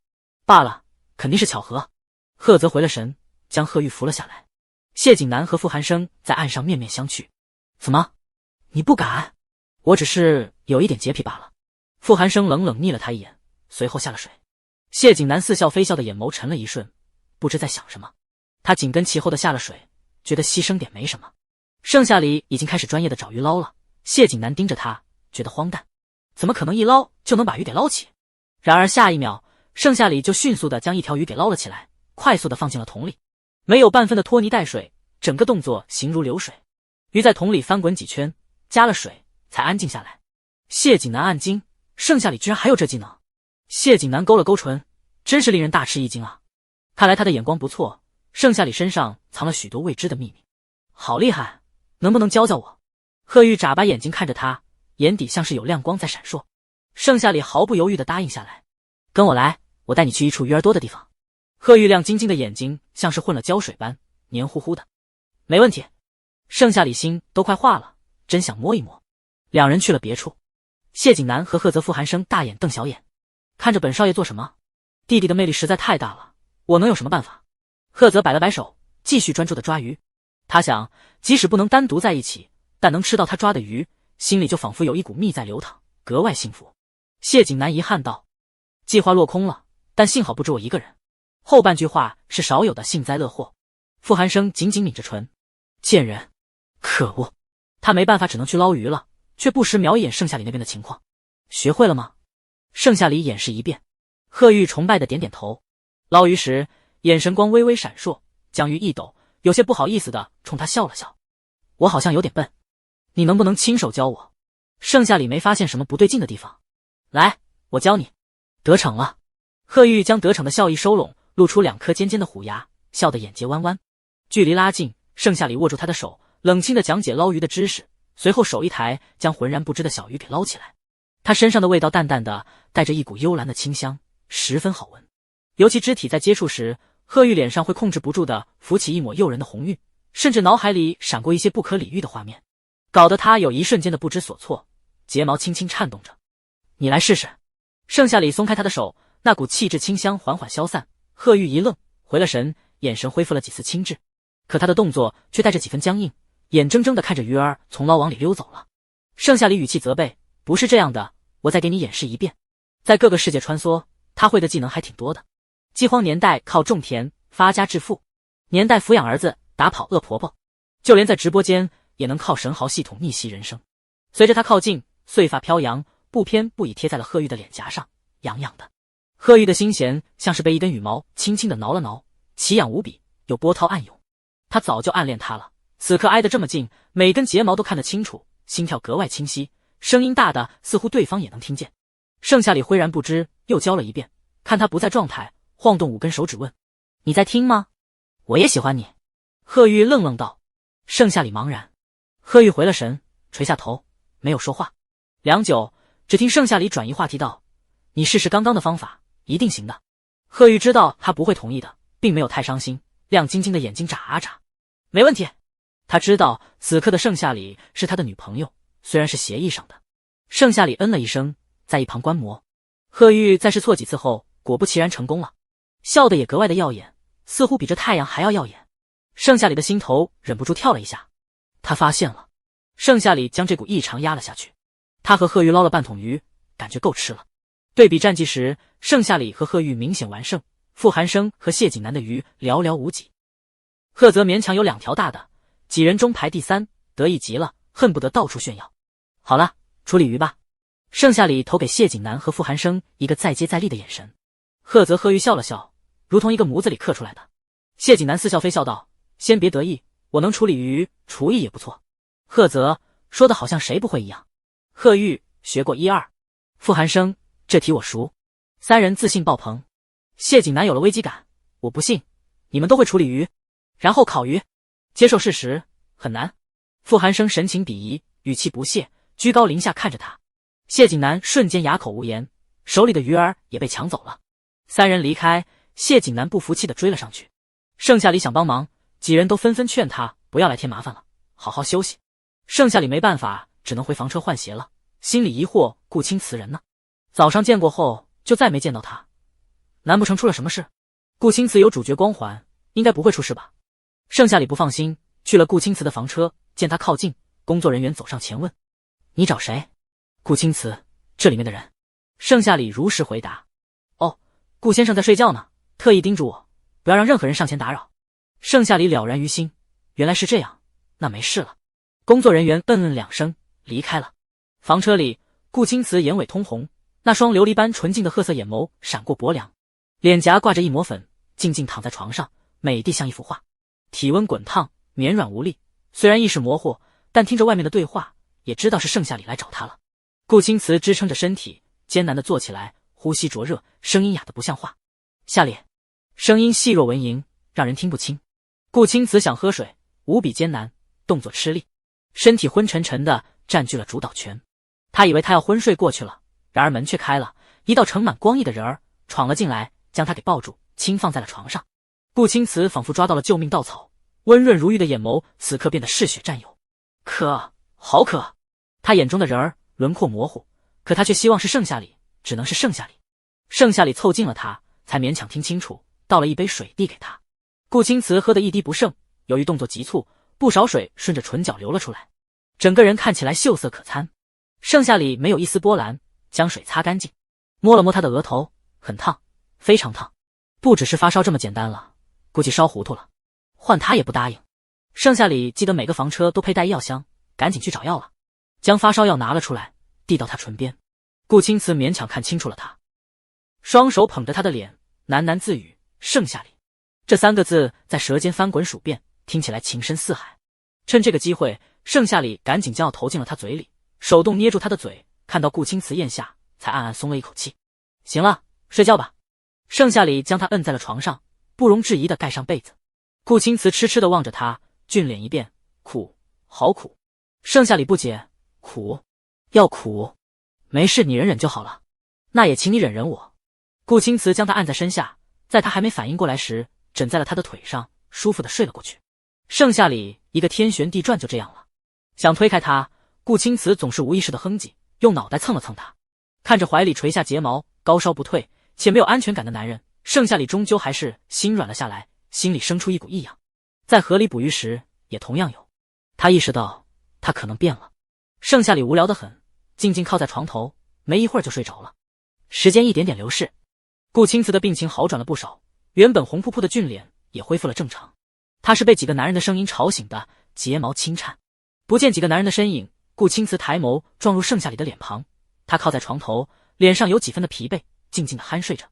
罢了，肯定是巧合。赫泽回了神，将贺玉扶了下来。谢景南和傅寒生在岸上面面相觑。怎么？你不敢？我只是有一点洁癖罢了。傅寒生冷冷睨了他一眼，随后下了水。谢景南似笑非笑的眼眸沉了一瞬，不知在想什么。他紧跟其后的下了水，觉得牺牲点没什么。盛夏里已经开始专业的找鱼捞了，谢景南盯着他，觉得荒诞，怎么可能一捞就能把鱼给捞起？然而下一秒，盛夏里就迅速的将一条鱼给捞了起来，快速的放进了桶里，没有半分的拖泥带水，整个动作形如流水。鱼在桶里翻滚几圈，加了水才安静下来。谢景南暗惊，盛夏里居然还有这技能。谢景南勾了勾唇，真是令人大吃一惊啊！看来他的眼光不错，盛夏里身上藏了许多未知的秘密。好厉害，能不能教教我？贺玉眨巴眼睛看着他，眼底像是有亮光在闪烁。盛夏里毫不犹豫地答应下来，跟我来，我带你去一处鱼儿多的地方。贺玉亮晶晶的眼睛像是混了胶水般黏糊糊的。没问题。盛夏里心都快化了，真想摸一摸。两人去了别处，谢景南和赫泽傅寒生大眼瞪小眼，看着本少爷做什么？弟弟的魅力实在太大了，我能有什么办法？赫泽摆了摆手，继续专注地抓鱼。他想，即使不能单独在一起，但能吃到他抓的鱼，心里就仿佛有一股蜜在流淌，格外幸福。谢景南遗憾道：计划落空了，但幸好不止我一个人。后半句话是少有的幸灾乐祸。傅寒生紧紧抿着唇，贱人，可恶！他没办法，只能去捞鱼了，却不时瞄一眼盛夏里那边的情况。学会了吗？盛夏里演示一遍。贺玉崇拜的点点头。捞鱼时，眼神光微微闪烁，将鱼一抖，有些不好意思的冲他笑了笑。我好像有点笨，你能不能亲手教我？盛夏里没发现什么不对劲的地方。来，我教你。得逞了。贺玉将得逞的笑意收拢，露出两颗尖尖的虎牙，笑得眼睫弯弯。距离拉近，盛夏里握住他的手，冷清的讲解捞鱼的知识，随后手一抬，将浑然不知的小鱼给捞起来。他身上的味道淡淡的，带着一股幽兰的清香，十分好闻。尤其肢体在接触时，贺玉脸上会控制不住的浮起一抹诱人的红晕，甚至脑海里闪过一些不可理喻的画面，搞得他有一瞬间的不知所措，睫毛轻轻颤动着。你来试试。盛夏里松开他的手，那股气质清香缓缓消散。贺玉一愣，回了神，眼神恢复了几丝清滞，可他的动作却带着几分僵硬，眼睁睁地看着鱼儿从捞网里溜走了。盛夏里语气责备：不是这样的，我再给你演示一遍。在各个世界穿梭，他会的技能还挺多的。饥荒年代靠种田发家致富，年代抚养儿子打跑恶婆婆，就连在直播间也能靠神豪系统逆袭人生。随着他靠近，碎发飘扬，不偏不倚贴在了贺玉的脸颊上，痒痒的。贺玉的心弦像是被一根羽毛轻轻地挠了挠，奇痒无比，又波涛暗涌。他早就暗恋他了，此刻挨得这么近，每根睫毛都看得清楚，心跳格外清晰，声音大的似乎对方也能听见。盛夏里浑然不知，又教了一遍，看他不在状态，晃动5根手指问：你在听吗？我也喜欢你。贺玉愣愣道。盛夏里茫然。贺玉回了神，垂下头，没有说话。良久，只听盛夏里转移话题道：你试试刚刚的方法，一定行的。贺玉知道他不会同意的，并没有太伤心，亮晶晶的眼睛眨啊眨。没问题。他知道此刻的盛夏里是他的女朋友，虽然是协议上的。盛夏里嗯了一声，在一旁观摩。贺玉在试错几次后，果不其然成功了，笑得也格外的耀眼，似乎比这太阳还要耀眼。盛夏里的心头忍不住跳了一下，他发现了。盛夏里将这股异常压了下去。他和贺玉捞了半桶鱼，感觉够吃了。对比战绩时，盛夏里和贺玉明显完胜，傅寒生和谢景南的鱼寥寥无几。贺泽勉强有2条大的，几人中排第3，得意极了，恨不得到处炫耀。好了，处理鱼吧。盛夏里投给谢景南和傅寒生一个再接再厉的眼神。贺泽贺玉笑了笑，如同一个模子里刻出来的。谢景南似笑非笑道：先别得意，我能处理鱼，厨艺也不错。贺泽说的好像谁不会一样。贺玉学过1、2。傅寒生这题我熟。3人自信爆棚。谢景南有了危机感，我不信，你们都会处理鱼，然后烤鱼，接受事实很难。傅寒生神情鄙夷，语气不屑，居高临下看着他。谢景南瞬间哑口无言，手里的鱼儿也被抢走了。三人离开，谢景南不服气地追了上去。盛夏里想帮忙，几人都纷纷劝他不要来添麻烦了，好好休息。盛夏里没办法，只能回房车换鞋了，心里疑惑顾青瓷人呢？早上见过后就再没见到他，难不成出了什么事？顾青瓷有主角光环，应该不会出事吧？盛夏里不放心，去了顾青瓷的房车，见他靠近，工作人员走上前问：“你找谁？”顾青瓷：“这里面的人。”盛夏里如实回答：“哦，顾先生在睡觉呢，特意叮嘱我，不要让任何人上前打扰。”盛夏里了然于心，原来是这样，那没事了。工作人员嗯两声，离开了。房车里，顾青瓷眼尾通红，那双琉璃般纯净的褐色眼眸闪过薄凉，脸颊挂着一抹粉，静静躺在床上，美得像一幅画。体温滚烫，绵软无力，虽然意识模糊，但听着外面的对话，也知道是盛夏里来找他了。顾青瓷支撑着身体，艰难地坐起来，呼吸灼热，声音哑得不像话。夏里，声音细若蚊蝇，让人听不清。顾青瓷想喝水，无比艰难，动作吃力，身体昏沉沉的占据了主导权。他以为他要昏睡过去了，然而门却开了，一道盛满光意的人儿闯了进来，将他给抱住，轻放在了床上。顾青瓷仿佛抓到了救命稻草，温润如玉的眼眸此刻变得嗜血占有。可，好可！他眼中的人儿轮廓模糊，可他却希望是盛夏里，只能是盛夏里。盛夏里凑近了他，才勉强听清楚，倒了一杯水递给他。顾青瓷喝得一滴不剩，由于动作急促，不少水顺着唇角流了出来，整个人看起来秀色可餐。盛夏里没有一丝波澜，将水擦干净，摸了摸他的额头，很烫，非常烫，不只是发烧这么简单了，估计烧糊涂了。换他也不答应。盛夏里记得每个房车都佩戴医药箱，赶紧去找药了，将发烧药拿了出来，递到他唇边。顾青瓷勉强看清楚了他，双手捧着他的脸，喃喃自语：“盛夏里。”这三个字在舌尖翻滚数遍，听起来情深似海。趁这个机会，盛夏里赶紧将药投进了他嘴里，手动捏住他的嘴，看到顾青瓷咽下，才暗暗松了一口气。行了，睡觉吧。盛夏里将他摁在了床上，不容置疑地盖上被子。顾青瓷痴痴地望着他，俊脸一变，苦，好苦。盛夏里不解，苦？要苦？没事，你忍忍就好了。那也请你忍忍我。顾青瓷将他按在身下，在他还没反应过来时，枕在了他的腿上，舒服地睡了过去。盛夏里一个天旋地转就这样了。想推开他，顾青瓷总是无意识地哼唧，用脑袋蹭了蹭他。看着怀里垂下睫毛，高烧不退且没有安全感的男人，盛夏里终究还是心软了下来，心里生出一股异样。在河里捕鱼时也同样有。他意识到他可能变了。盛夏里无聊得很，静静靠在床头，没一会儿就睡着了。时间一点点流逝，顾青瓷的病情好转了不少，原本红扑扑的俊脸也恢复了正常。他是被几个男人的声音吵醒的，睫毛轻颤。不见几个男人的身影，顾青瓷抬眸撞入盛夏里的脸庞，他靠在床头，脸上有几分的疲惫，静静的酣睡着。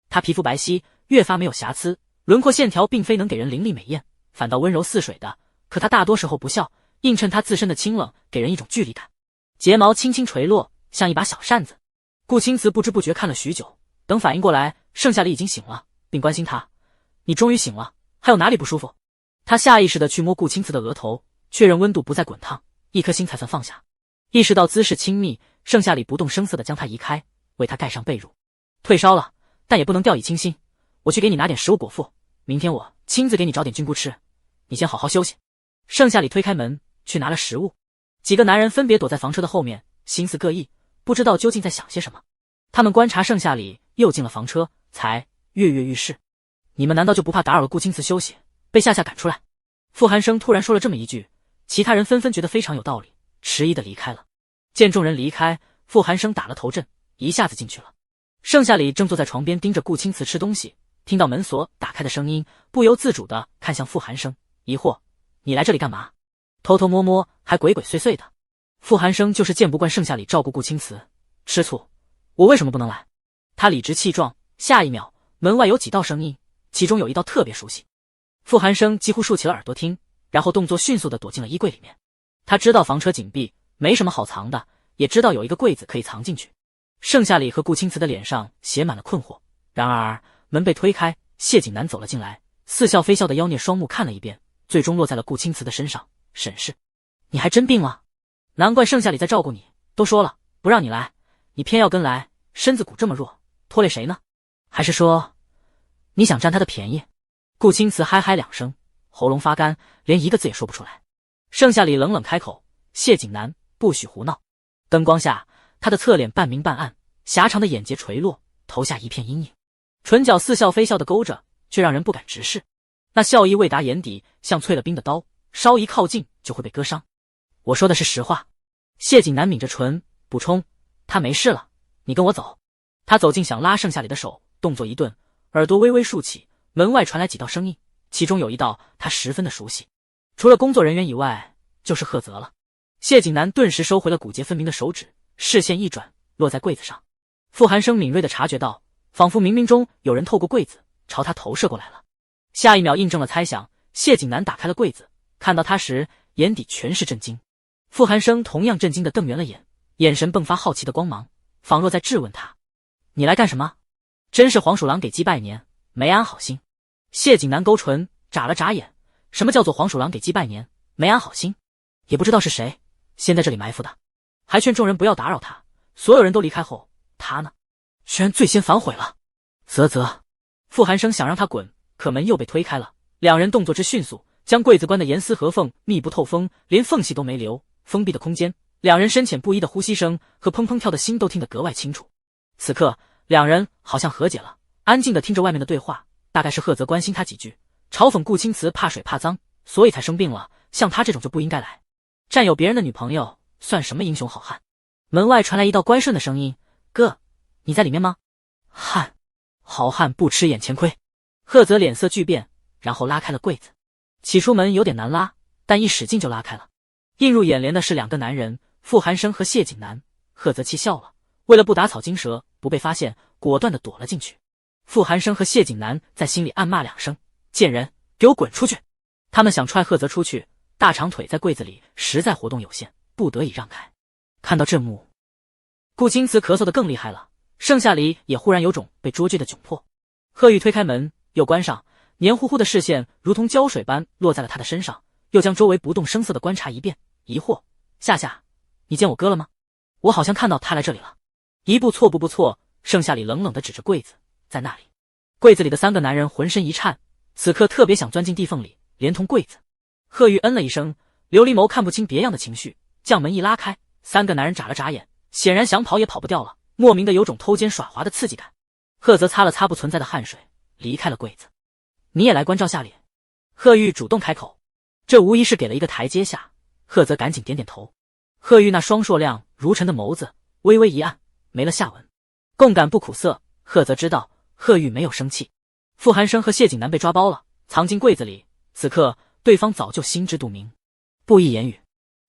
他皮肤白皙，越发没有瑕疵，轮廓线条并非能给人凌厉美艳，反倒温柔似水的。可他大多时候不笑，映衬他自身的清冷，给人一种距离感。睫毛轻轻垂落，像一把小扇子。顾青瓷不知不觉看了许久，等反应过来，盛夏里已经醒了，并关心他：“你终于醒了，还有哪里不舒服？”他下意识地去摸顾青瓷的额头，确认温度不再滚烫，一颗心才算放下。意识到姿势亲密，盛夏里不动声色地将他移开，为他盖上被褥。退烧了，但也不能掉以轻心，我去给你拿点食物果腹，明天我亲自给你找点菌菇吃，你先好好休息。盛夏里推开门去拿了食物。几个男人分别躲在房车的后面，心思各异，不知道究竟在想些什么。他们观察盛夏里又进了房车，才跃跃欲试。你们难道就不怕打扰了顾青瓷休息，被夏夏赶出来？傅寒生突然说了这么一句，其他人纷纷觉得非常有道理，迟疑的离开了。见众人离开，傅寒生打了头阵，一下子进去了。盛夏里正坐在床边盯着顾青瓷吃东西，听到门锁打开的声音，不由自主的看向傅寒生，疑惑：“你来这里干嘛？偷偷摸摸，还鬼鬼祟祟的。”傅寒生就是见不惯盛夏里照顾顾青瓷，吃醋：“我为什么不能来？”他理直气壮。下一秒，门外有几道声音，其中有一道特别熟悉。傅寒生几乎竖起了耳朵听，然后动作迅速地躲进了衣柜里面。他知道房车紧闭，没什么好藏的，也知道有一个柜子可以藏进去。盛夏里和顾青瓷的脸上写满了困惑。然而门被推开，谢景南走了进来，似笑非笑的妖孽双目看了一遍，最终落在了顾青瓷的身上，审视：“你还真病了？难怪盛夏里在照顾你，都说了不让你来，你偏要跟来，身子骨这么弱，拖累谁呢？还是说你想占他的便宜？顾青瓷嗨嗨两声，喉咙发干，连一个字也说不出来。盛夏里冷冷开口：谢景南，不许胡闹。灯光下，他的侧脸半明半暗，狭长的眼睫垂落，头下一片阴影，唇角似笑非笑的勾着，却让人不敢直视。那笑意未达眼底，像淬了冰的刀，稍一靠近就会被割伤。我说的是实话。谢景南抿着唇补充：他没事了，你跟我走。他走近想拉盛夏里的手，动作一顿，耳朵微微竖起，门外传来几道声音，其中有一道他十分的熟悉，除了工作人员以外，就是贺泽了。谢景南顿时收回了骨节分明的手指，视线一转，落在柜子上。傅寒生敏锐地察觉到，仿佛冥冥中有人透过柜子朝他投射过来了。下一秒印证了猜想，谢景南打开了柜子，看到他时眼底全是震惊。傅寒生同样震惊地瞪圆了眼，眼神迸发好奇的光芒，仿若在质问他：你来干什么？真是黄鼠狼给鸡拜年，没安好心。谢景南勾唇眨了眨眼，什么叫做黄鼠狼给鸡拜年，没安好心？也不知道是谁先在这里埋伏的，还劝众人不要打扰他。所有人都离开后，他呢，居然最先反悔了。啧。傅寒生想让他滚，可门又被推开了。两人动作之迅速，将柜子关得严丝合缝，密不透风，连缝隙都没留。封闭的空间，两人深浅不一的呼吸声和砰砰跳的心都听得格外清楚。此刻，两人好像和解了，安静地听着外面的对话。大概是贺泽关心他几句，嘲讽顾青瓷怕水怕脏，所以才生病了。像他这种就不应该来，占有别人的女朋友，算什么英雄好汉？门外传来一道乖顺的声音：哥，你在里面吗？汉，好汉不吃眼前亏。贺泽脸色巨变，然后拉开了柜子。起初门有点难拉，但一使劲就拉开了。映入眼帘的是两个男人，傅寒生和谢景南。贺泽气笑了，为了不打草惊蛇，不被发现，果断地躲了进去。傅寒生和谢景南在心里暗骂两声：贱人，给我滚出去！他们想踹贺泽出去，大长腿在柜子里实在活动有限，不得已让开。看到这幕，顾青瓷咳嗽得更厉害了，盛夏里也忽然有种被捉掬的窘迫。贺玉推开门又关上，黏糊糊的视线如同胶水般落在了他的身上，又将周围不动声色的观察一遍，疑惑：夏夏，你见我哥了吗？我好像看到他来这里了。一步错步步错，盛夏里冷冷地指着柜子，在那里。柜子里的三个男人浑身一颤，此刻特别想钻进地缝里，连同柜子。贺玉嗯了一声，琉璃眸看不清别样的情绪，将门一拉开，三个男人眨了眨眼，显然想跑也跑不掉了，莫名的有种偷奸耍滑的刺激感。贺泽擦了擦不存在的汗水，离开了柜子。你也来关照夏里？贺玉主动开口，这无疑是给了一个台阶下。贺泽赶紧点点头。贺玉那双硕亮如尘的眸子微微一暗，没了下文。共感不苦涩，贺泽知道贺玉没有生气。傅寒生和谢景南被抓包了，藏进柜子里，此刻对方早就心知肚明，不一言语。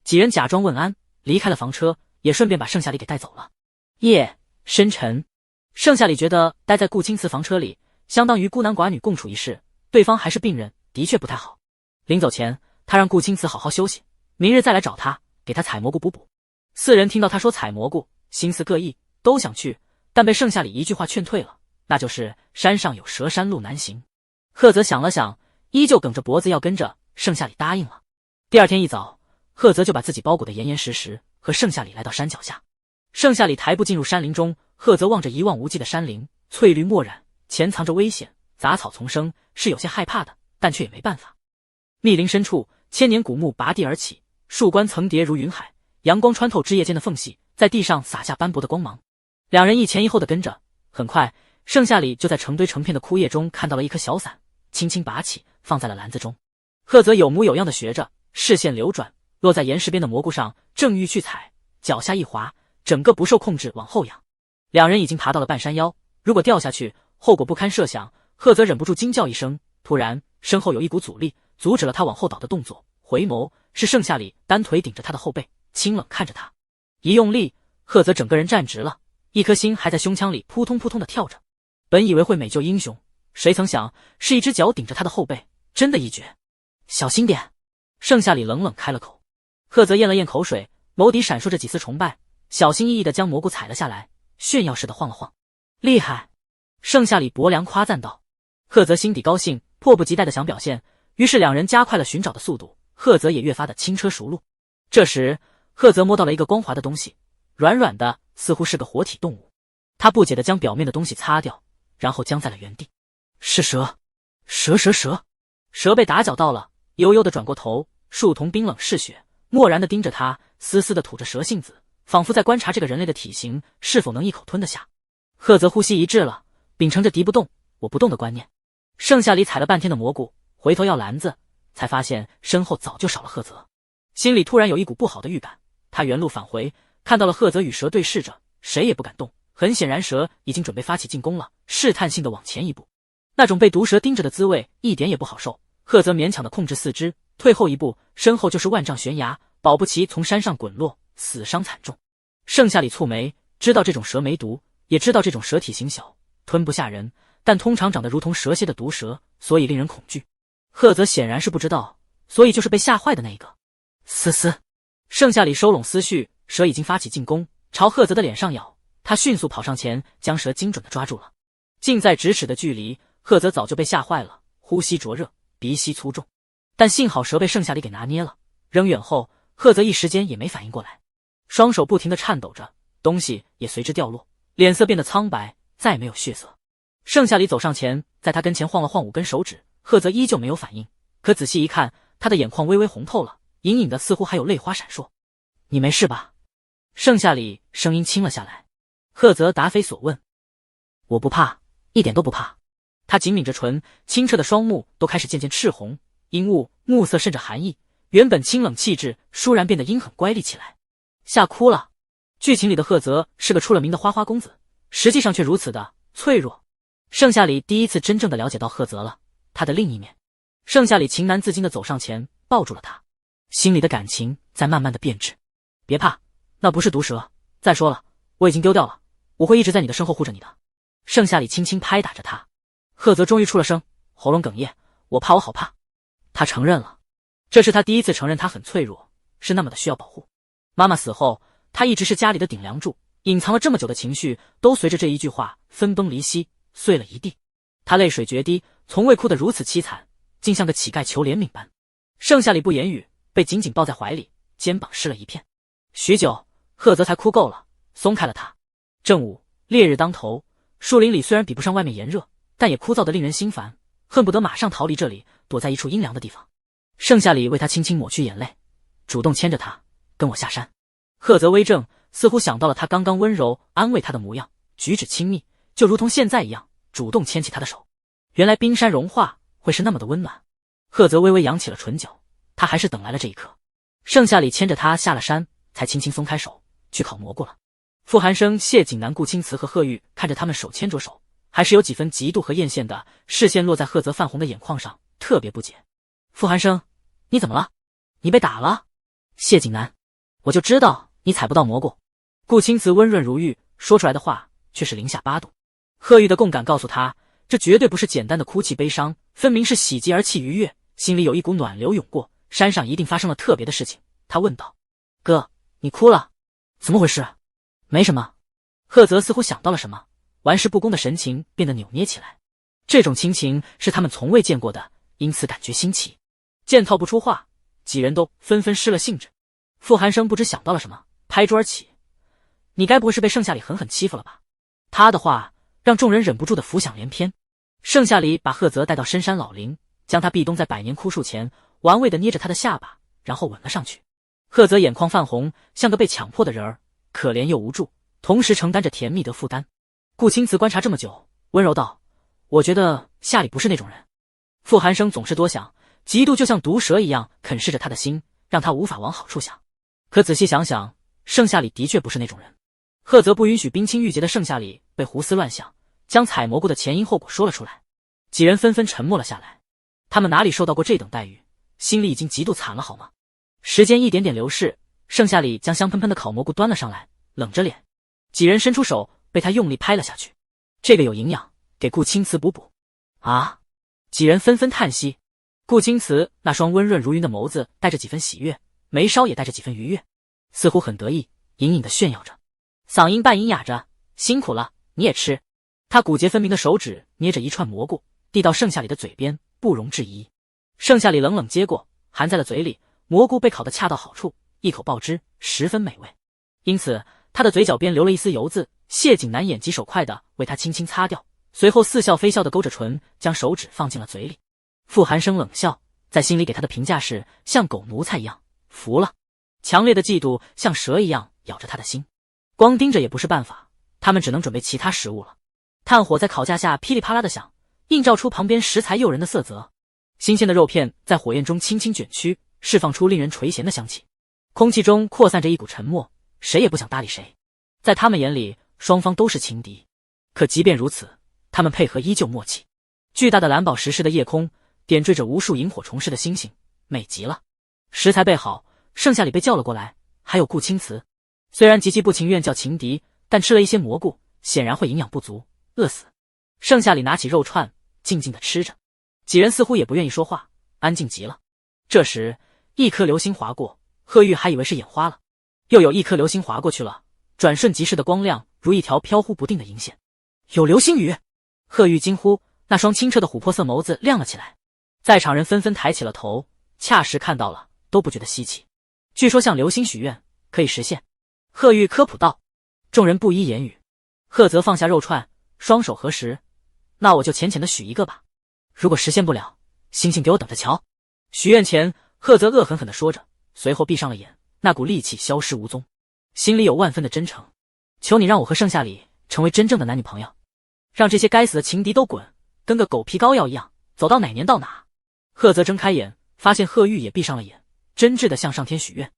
几人假装问安，离开了房车，也顺便把盛夏里给带走了。夜深沉，盛夏里觉得待在顾青瓷房车里，相当于孤男寡女共处一室，对方还是病人，的确不太好。临走前，他让顾青瓷好好休息，明日再来找他，给他采蘑菇补补。四人听到他说采蘑菇，心思各异，都想去，但被盛夏里一句话劝退了，那就是山上有蛇，山路难行。贺泽想了想，依旧梗着脖子要跟着，盛夏里答应了。第二天一早，贺泽就把自己包裹得严严实实，和盛夏里来到山脚下。盛夏里抬步进入山林中，贺泽望着一望无际的山林，翠绿漠然，潜藏着危险，杂草丛生，是有些害怕的，但却也没办法。密林深处，千年古木拔地而起，树冠层叠如云海，阳光穿透枝叶间的缝隙，在地上洒下斑驳的光芒。两人一前一后的跟着，很快，盛夏里就在成堆成片的枯叶中看到了一颗小伞，轻轻拔起，放在了篮子中。贺泽有模有样的学着，视线流转，落在岩石边的蘑菇上，正欲去采，脚下一滑，整个不受控制往后仰。两人已经爬到了半山腰，如果掉下去，后果不堪设想。贺泽忍不住惊叫一声，突然身后有一股阻力，阻止了他往后倒的动作。回眸，是盛夏里单腿顶着他的后背，清冷看着他。一用力，贺泽整个人站直了，一颗心还在胸腔里扑通扑通的跳着。本以为会美救英雄，谁曾想是一只脚顶着他的后背，真的一绝。小心点，盛夏里冷冷开了口。贺泽咽了咽口水，眸底闪烁着几丝崇拜，小心翼翼地将蘑菇采了下来，炫耀似的晃了晃。厉害！盛夏里薄凉夸赞道。贺泽心底高兴，迫不及待地想表现，于是两人加快了寻找的速度，贺泽也越发的轻车熟路。这时，贺泽摸到了一个光滑的东西，软软的，似乎是个活体动物。他不解地将表面的东西擦掉，然后僵在了原地。是蛇，蛇！蛇被打搅到了，悠悠地转过头，树瞳冰冷嗜血，漠然地盯着他，丝丝地吐着蛇信子，仿佛在观察这个人类的体型是否能一口吞得下。赫泽呼吸一滞了，秉承着敌不动我不动的观念。盛夏里采了半天的蘑菇，回头要篮子，才发现身后早就少了赫泽，心里突然有一股不好的预感。他原路返回，看到了赫泽与蛇对视着，谁也不敢动。很显然蛇已经准备发起进攻了，试探性的往前一步。那种被毒蛇盯着的滋味一点也不好受。赫泽勉强的控制四肢，退后一步，身后就是万丈悬崖，保不齐从山上滚落，死伤惨重。盛夏里蹙眉，知道这种蛇没毒，也知道这种蛇体型小，吞不下人，但通常长得如同蛇蝎的毒蛇，所以令人恐惧。赫泽显然是不知道，所以就是被吓坏的那一个。嘶嘶，盛夏里收拢思绪，蛇已经发起进攻，朝赫泽的脸上咬。他迅速跑上前，将蛇精准地抓住了。近在咫尺的距离，赫泽早就被吓坏了，呼吸灼热，鼻息粗重。但幸好蛇被盛夏里给拿捏了，扔远后，赫泽一时间也没反应过来，双手不停地颤抖着，东西也随之掉落，脸色变得苍白，再没有血色。盛夏里走上前，在他跟前晃了晃5根手指，赫泽依旧没有反应，可仔细一看，他的眼眶微微红透了，隐隐的似乎还有泪花闪烁。你没事吧？盛夏里声音轻了下来。赫泽答非所问。我不怕，一点都不怕。他紧抿着唇，清澈的双目都开始渐渐赤红，阴雾目色渗着寒意，原本清冷气质倏然变得阴狠乖戾起来。吓哭了。剧情里的赫泽是个出了名的花花公子，实际上却如此的脆弱。盛夏里第一次真正的了解到赫泽了，他的另一面。盛夏里情难自禁的走上前，抱住了他，心里的感情在慢慢的变质。别怕，那不是毒蛇，再说了，我已经丢掉了，我会一直在你的身后护着你的。盛夏里轻轻拍打着他。赫泽终于出了声，喉咙哽咽，我怕，我好怕。他承认了，这是他第一次承认他很脆弱，是那么的需要保护。妈妈死后，他一直是家里的顶梁柱，隐藏了这么久的情绪都随着这一句话分崩离析，碎了一地。他泪水决堤，从未哭得如此凄惨，竟像个乞丐求怜悯般。盛夏里不言语，被紧紧抱在怀里，肩膀湿了一片。许久，赫泽才哭够了，松开了他。正午，烈日当头，树林里虽然比不上外面炎热，但也枯燥得令人心烦，恨不得马上逃离这里，躲在一处阴凉的地方。盛夏里为他轻轻抹去眼泪，主动牵着他跟我下山。赫泽微怔，似乎想到了他刚刚温柔安慰他的模样，举止亲密，就如同现在一样，主动牵起他的手。原来冰山融化会是那么的温暖。赫泽微微扬起了唇角，他还是等来了这一刻。盛夏里牵着他下了山，才轻轻松开手去烤蘑菇了。傅寒生、谢景南、顾青瓷和贺玉看着他们手牵着手，还是有几分嫉妒和艳羡的，视线落在赫泽泛红的眼眶上，特别不解。傅寒生，你怎么了？你被打了？谢景南，我就知道你采不到蘑菇。顾青瓷温润如玉，说出来的话却是零下8度。贺玉的共感告诉他，这绝对不是简单的哭泣悲伤，分明是喜极而泣愉悦，心里有一股暖流涌过，山上一定发生了特别的事情。他问道：哥，你哭了？怎么回事？没什么。赫泽似乎想到了什么，玩世不恭的神情变得扭捏起来。这种亲情是他们从未见过的，因此感觉新奇。见套不出话，几人都纷纷失了兴致。傅寒生不知想到了什么，拍桌而起：你该不会是被盛夏里狠狠欺负了吧？他的话让众人忍不住的浮想联翩。盛夏里把赫泽带到深山老林，将他壁咚在百年枯树前，玩味的捏着他的下巴，然后吻了上去。赫泽眼眶泛红，像个被强迫的人儿，可怜又无助，同时承担着甜蜜的负担。顾青瓷观察这么久，温柔道：我觉得夏里不是那种人。傅寒生总是多想，嫉妒就像毒蛇一样啃噬着他的心，让他无法往好处想。可仔细想想，盛夏里的确不是那种人。赫泽不允许冰清玉洁的盛夏里被胡思乱想，将采蘑菇的前因后果说了出来。几人纷纷沉默了下来，他们哪里受到过这等待遇，心里已经极度惨了好吗？时间一点点流逝，盛夏里将香喷喷的烤蘑菇端了上来，冷着脸。几人伸出手，被他用力拍了下去。这个有营养，给顾青瓷补补。啊！几人纷纷叹息。顾青瓷那双温润如云的眸子带着几分喜悦，眉梢也带着几分愉悦，似乎很得意，隐隐的炫耀着，嗓音半隐哑着：辛苦了，你也吃。他骨节分明的手指捏着一串蘑菇，递到盛夏里的嘴边，不容置疑。盛夏里冷冷接过，含在了嘴里。蘑菇被烤得恰到好处，一口爆汁，十分美味。因此他的嘴角边留了一丝油渍，谢景南眼疾手快的为他轻轻擦掉，随后似笑非笑地勾着唇，将手指放进了嘴里。傅寒生冷笑，在心里给他的评价是像狗奴才一样，服了。强烈的嫉妒像蛇一样咬着他的心，光盯着也不是办法，他们只能准备其他食物了。炭火在烤架下噼里啪啦的响，映照出旁边食材诱人的色泽。新鲜的肉片在火焰中轻轻卷曲，释放出令人垂涎的香气。空气中扩散着一股沉默，谁也不想搭理谁。在他们眼里，双方都是情敌。可即便如此，他们配合依旧默契。巨大的蓝宝石似的夜空，点缀着无数萤火虫似的星星，美极了。食材备好，盛夏里被叫了过来，还有顾青瓷。虽然极其不情愿叫情敌，但吃了一些蘑菇，显然会营养不足，饿死。盛夏里拿起肉串，静静地吃着。几人似乎也不愿意说话，安静极了。这时，一颗流星划过，贺玉还以为是眼花了。又有一颗流星划过去了，转瞬即逝的光亮如一条飘忽不定的银线。有流星雨！贺玉惊呼，那双清澈的琥珀色眸子亮了起来。在场人纷纷抬起了头，恰时看到了，都不觉得稀奇。据说向流星许愿可以实现。贺玉科普道。众人不一言语。贺泽放下肉串，双手合十，那我就浅浅的许一个吧。如果实现不了，星星给我等着瞧。许愿前，贺泽恶狠狠地说着，随后闭上了眼，那股戾气消失无踪，心里有万分的真诚。求你让我和盛夏里成为真正的男女朋友，让这些该死的情敌都滚，跟个狗皮膏药一样，走到哪年到哪。贺泽睁开眼，发现贺玉也闭上了眼，真挚地向上天许愿。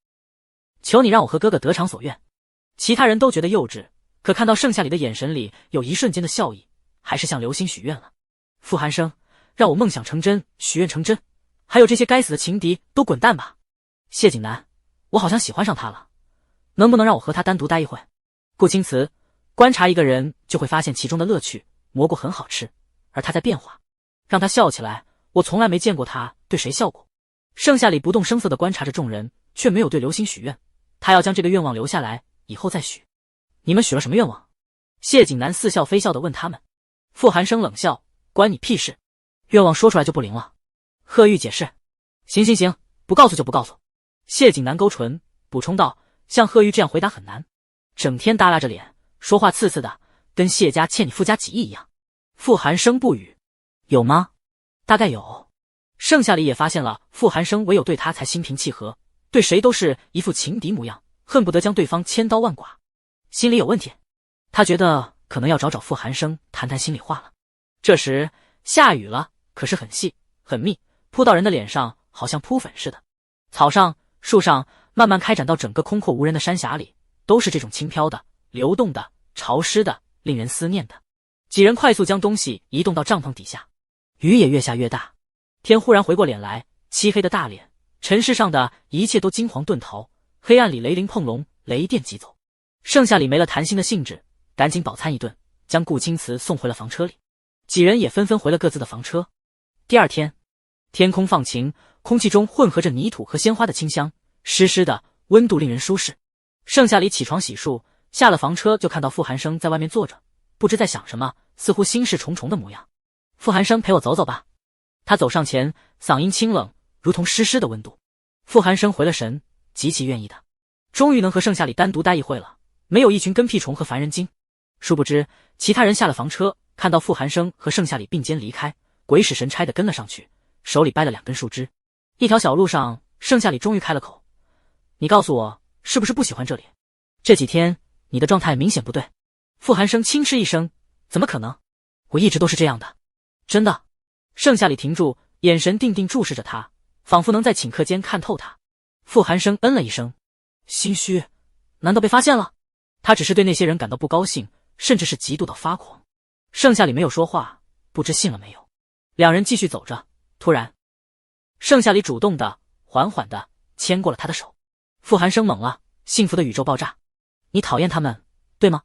求你让我和哥哥得偿所愿。其他人都觉得幼稚，可看到盛夏里的眼神里有一瞬间的笑意，还是向流星许愿了。傅寒生，让我梦想成真，许愿成真，还有这些该死的情敌都滚蛋吧。谢景南，我好像喜欢上他了，能不能让我和他单独待一会？顾青瓷，观察一个人就会发现其中的乐趣，蘑菇很好吃，而他在变化，让他笑起来，我从来没见过他对谁笑过。盛夏里不动声色地观察着众人，却没有对流星许愿，他要将这个愿望留下来，以后再许。你们许了什么愿望？谢景南似笑非笑地问他们。傅寒生冷笑，关你屁事，愿望说出来就不灵了。贺玉解释。行，不告诉就不告诉。谢景南勾唇补充道，像贺玉这样回答很难，整天耷拉着脸，说话刺刺的，跟谢家欠你傅家几亿一样。傅寒生不语。有吗？大概有。盛夏里也发现了傅寒生唯有对他才心平气和，对谁都是一副情敌模样，恨不得将对方千刀万剐。心里有问题，他觉得可能要找傅寒生谈谈心里话了。这时下雨了，可是很细很密，扑到人的脸上好像扑粉似的。草上树上慢慢开展到整个空阔无人的山峡里，都是这种轻飘的、流动的、潮湿的，令人思念的。几人快速将东西移动到帐篷底下。雨也越下越大，天忽然回过脸来，漆黑的大脸，尘世上的一切都金黄遁逃，黑暗里雷铃碰龙，雷电疾走。盛夏里没了谈心的兴致，赶紧饱餐一顿，将顾青瓷送回了房车里。几人也纷纷回了各自的房车。第二天，天空放晴，空气中混合着泥土和鲜花的清香，湿湿的，温度令人舒适。盛夏里起床洗漱，下了房车就看到傅寒生在外面坐着，不知在想什么，似乎心事重重的模样。傅寒生，陪我走走吧。他走上前，嗓音清冷，如同湿湿的温度。傅寒生回了神，极其愿意的，终于能和盛夏里单独待一会了，没有一群跟屁虫和烦人精。殊不知，其他人下了房车，看到傅寒生和盛夏里并肩离开，鬼使神差的跟了上去，手里掰了2根树枝。一条小路上，盛夏里终于开了口：你告诉我，是不是不喜欢这里？这几天你的状态明显不对。傅寒生轻嗤一声：怎么可能？我一直都是这样的。真的。盛夏里停住，眼神定定注视着他，仿佛能在顷刻间看透他。傅寒生嗯了一声：心虚？难道被发现了？他只是对那些人感到不高兴，甚至是嫉妒到发狂。盛夏里没有说话，不知信了没有。两人继续走着，突然盛夏里主动的、缓缓的牵过了他的手。傅寒生懵了，幸福的宇宙爆炸。你讨厌他们，对吗？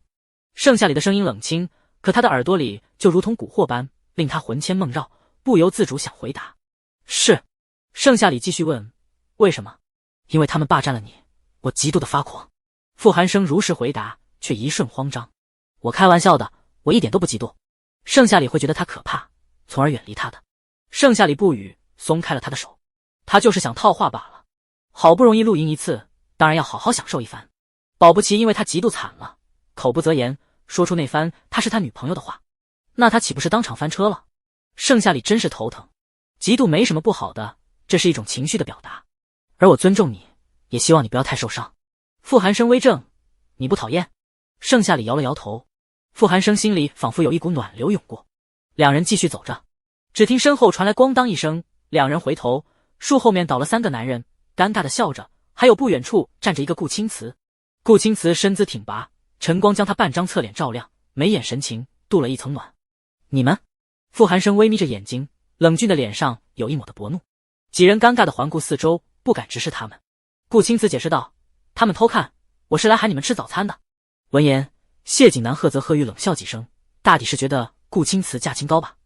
盛夏里的声音冷清，可他的耳朵里就如同蛊惑般，令他魂牵梦绕，不由自主想回答。是。盛夏里继续问，为什么？因为他们霸占了你，我嫉妒的发狂。傅寒生如实回答，却一瞬慌张。我开玩笑的，我一点都不嫉妒。盛夏里会觉得他可怕，从而远离他的。盛夏里不语，松开了他的手。他就是想套话罢了。好不容易露营一次，当然要好好享受一番。保不齐因为他嫉妒惨了，口不择言，说出那番他是他女朋友的话。那他岂不是当场翻车了？盛夏里真是头疼。嫉妒没什么不好的，这是一种情绪的表达，而我尊重你，也希望你不要太受伤。傅寒生微怔，你不讨厌？盛夏里摇了摇头。傅寒生心里仿佛有一股暖流涌过。两人继续走着，只听身后传来咣当一声，两人回头，树后面倒了3个男人，尴尬的笑着，还有不远处站着一个顾青瓷。顾青瓷身姿挺拔，晨光将他半张侧脸照亮，眉眼神情镀了一层暖。你们？傅寒生微眯着眼睛，冷峻的脸上有一抹的薄怒。几人尴尬的环顾四周，不敢直视他们。顾青瓷解释道：他们偷看，我是来喊你们吃早餐的。闻言，谢景南、贺泽、贺玉冷笑几声，大抵是觉得顾青瓷价清高吧，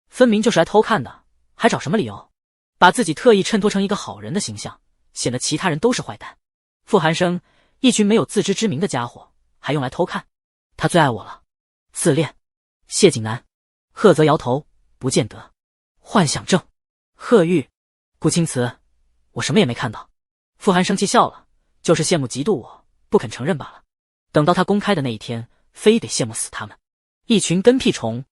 分明就是来偷看的，还找什么理由？把自己特意衬托成一个好人的形象，显得其他人都是坏蛋。傅寒生，一群没有自知之明的家伙，还用来偷看？他最爱我了。自恋。谢景南。贺泽摇头，不见得。幻想症。贺玉。顾青瓷，我什么也没看到。傅寒生气笑了，就是羡慕嫉妒我，不肯承认罢了。等到他公开的那一天，非得羡慕死他们。一群跟屁虫。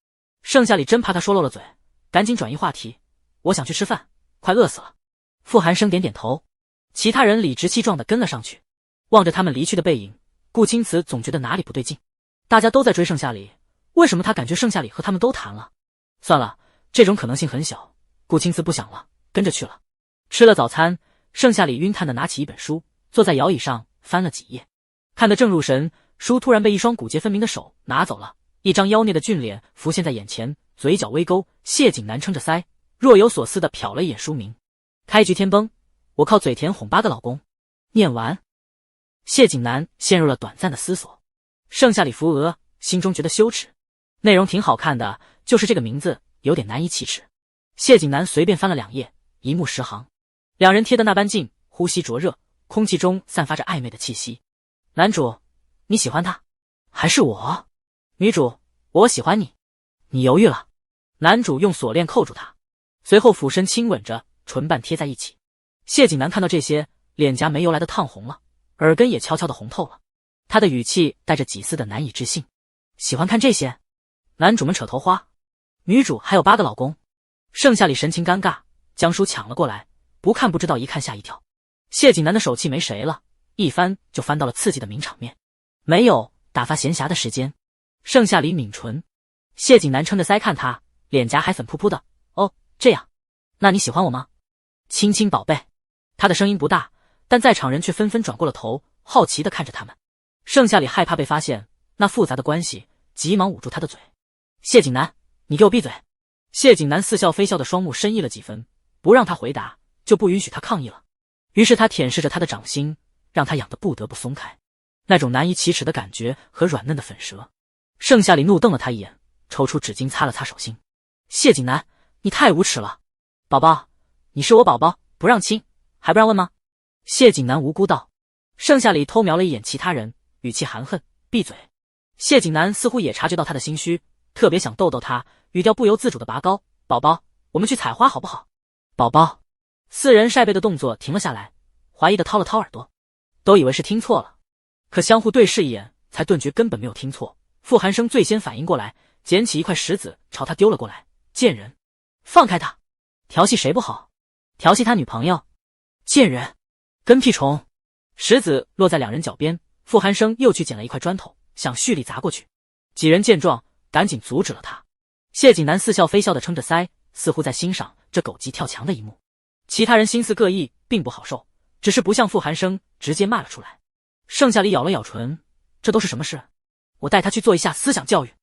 盛夏里真怕他说漏了嘴，赶紧转移话题。我想去吃饭，快饿死了。傅寒生点点头，其他人理直气壮地跟了上去。望着他们离去的背影，顾青瓷总觉得哪里不对劲。大家都在追盛夏里，为什么他感觉盛夏里和他们都谈了？算了，这种可能性很小。顾青瓷不想了，跟着去了。吃了早餐，盛夏里晕探地拿起一本书，坐在摇椅上翻了几页，看得正入神，书突然被一双骨节分明的手拿走了，一张妖孽的俊脸浮现在眼前，嘴角微勾。谢景南撑着腮，若有所思地瞟了一眼书名：开局天崩，我靠嘴甜哄8个老公。念完，谢景南陷入了短暂的思索。盛夏里扶额，心中觉得羞耻。内容挺好看的，就是这个名字有点难以启齿。谢景南随便翻了2页，一目十行。两人贴得那般近，呼吸灼热，空气中散发着暧昧的气息。男主，你喜欢他？还是我？女主，我喜欢你。你犹豫了。男主用锁链扣住她，随后俯身亲吻着，唇瓣贴在一起。谢景南看到这些，脸颊没由来的烫红了，耳根也悄悄的红透了。他的语气带着几丝的难以置信。喜欢看这些？男主们扯头花。女主还有8个老公。盛夏里神情尴尬，将书抢了过来，不看不知道，一看吓一跳。谢景南的手气没谁了，一翻就翻到了刺激的名场面。没有打发闲暇的时间。盛夏里抿唇。谢景南撑着腮看他，脸颊还粉扑扑的。哦，这样，那你喜欢我吗？亲亲宝贝。他的声音不大，但在场人却纷纷转过了头，好奇地看着他们。盛夏里害怕被发现那复杂的关系，急忙捂住他的嘴。谢景南，你给我闭嘴。谢景南似笑非笑的双目深意了几分，不让他回答，就不允许他抗议了。于是他舔舐着他的掌心，让他痒得不得不松开，那种难以启齿的感觉和软嫩的粉舌。盛夏里怒瞪了他一眼，抽出纸巾擦了擦手心。谢景南，你太无耻了。宝宝，你是我宝宝，不让亲还不让问吗？谢景南无辜道。盛夏里偷瞄了一眼其他人，语气含恨，闭嘴。谢景南似乎也察觉到他的心虚，特别想逗逗他，语调不由自主的拔高。宝宝，我们去采花好不好？宝宝。4人晒背的动作停了下来，怀疑的掏了掏耳朵，都以为是听错了，可相互对视一眼，才顿觉根本没有听错。傅寒生最先反应过来，捡起一块石子朝他丢了过来。贱人，放开他！调戏谁不好？调戏他女朋友？贱人，跟屁虫！石子落在2人脚边，傅寒生又去捡了一块砖头，想蓄力砸过去。几人见状，赶紧阻止了他。谢景南似笑非笑的撑着腮，似乎在欣赏这狗急跳墙的一幕。其他人心思各异，并不好受，只是不像傅寒生直接骂了出来。盛夏里咬了咬唇，这都是什么事？我带他去做一下思想教育。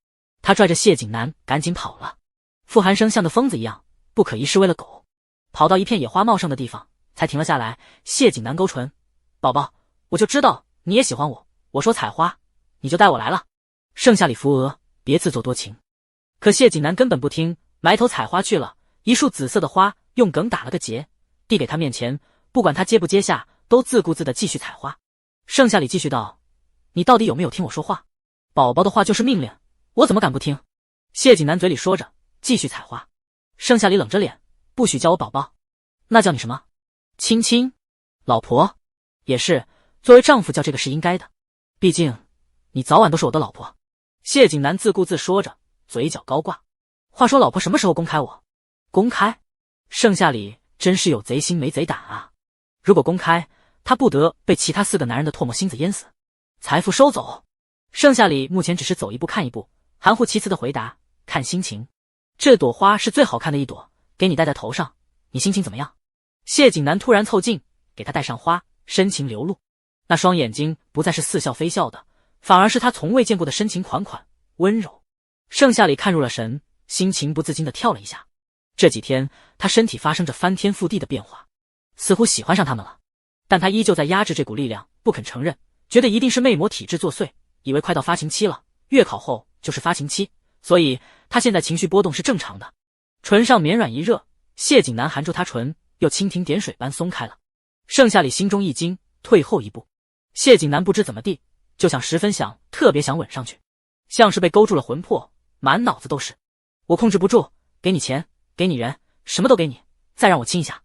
他拽着谢景南赶紧跑了。傅寒生像个疯子一样，不可一世为了狗，跑到一片野花茂盛的地方，才停了下来。谢景南勾唇，宝宝，我就知道你也喜欢我，我说采花，你就带我来了。盛夏里扶额，别自作多情。可谢景南根本不听，埋头采花去了。一束紫色的花用梗打了个结，递给他面前，不管他接不接下，都自顾自地继续采花。盛夏里继续道，你到底有没有听我说话？宝宝的话就是命令，我怎么敢不听？谢景南嘴里说着，继续采花。盛夏里冷着脸，不许叫我宝宝，那叫你什么？亲亲？老婆？也是，作为丈夫叫这个是应该的，毕竟你早晚都是我的老婆。谢景南自顾自说着，嘴角高挂。话说老婆什么时候公开我？公开？盛夏里真是有贼心没贼胆啊！如果公开，他不得被其他4个男人的唾沫星子淹死。财富收走。盛夏里目前只是走一步看一步，含糊其辞的回答，看心情。这朵花是最好看的一朵，给你戴在头上，你心情怎么样？谢景南突然凑近，给他戴上花，深情流露。那双眼睛不再是似笑非笑的，反而是他从未见过的深情款款、温柔。盛夏里看入了神，心情不自禁地跳了一下。这几天他身体发生着翻天覆地的变化，似乎喜欢上他们了，但他依旧在压制这股力量，不肯承认，觉得一定是魅魔体质作祟，以为快到发情期了，月考后就是发情期，所以他现在情绪波动是正常的。唇上绵软一热，谢景南含住他唇，又蜻蜓点水般松开了。盛夏里心中一惊，退后一步。谢景南不知怎么地，就想十分想，特别想吻上去，像是被勾住了魂魄，满脑子都是。我控制不住，给你钱，给你人，什么都给你，再让我亲一下。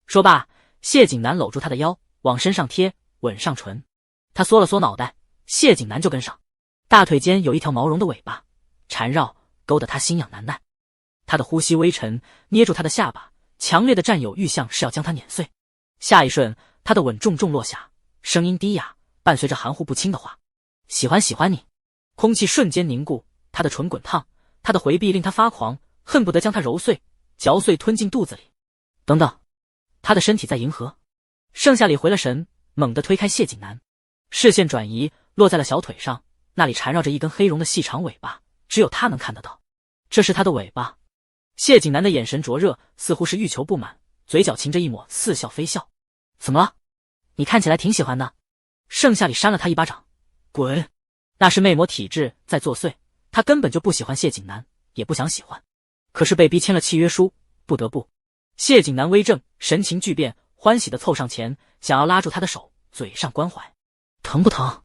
说罢，谢景南搂住他的腰，往身上贴，吻上唇。他缩了缩脑袋，谢景南就跟上。大腿间有一条毛绒的尾巴缠绕，勾得他心痒难耐。他的呼吸微沉，捏住他的下巴，强烈的占有欲像是要将他碾碎。下一瞬，他的吻重重落下，声音低哑，伴随着含糊不清的话：喜欢你。空气瞬间凝固，他的唇滚烫，他的回避令他发狂，恨不得将他揉碎、嚼碎吞进肚子里。等等，他的身体在迎合。盛夏里回了神，猛地推开谢景南，视线转移，落在了小腿上，那里缠绕着一根黑绒的细长尾巴，只有他能看得到，这是他的尾巴。谢景南的眼神灼热，似乎是欲求不满，嘴角噙着一抹似笑非笑。怎么了？你看起来挺喜欢的。盛夏里扇了他一巴掌，滚！那是魅魔体质在作祟，他根本就不喜欢谢景南，也不想喜欢，可是被逼签了契约书，不得不。谢景南微怔，神情巨变，欢喜地凑上前，想要拉住他的手，嘴上关怀。疼不疼？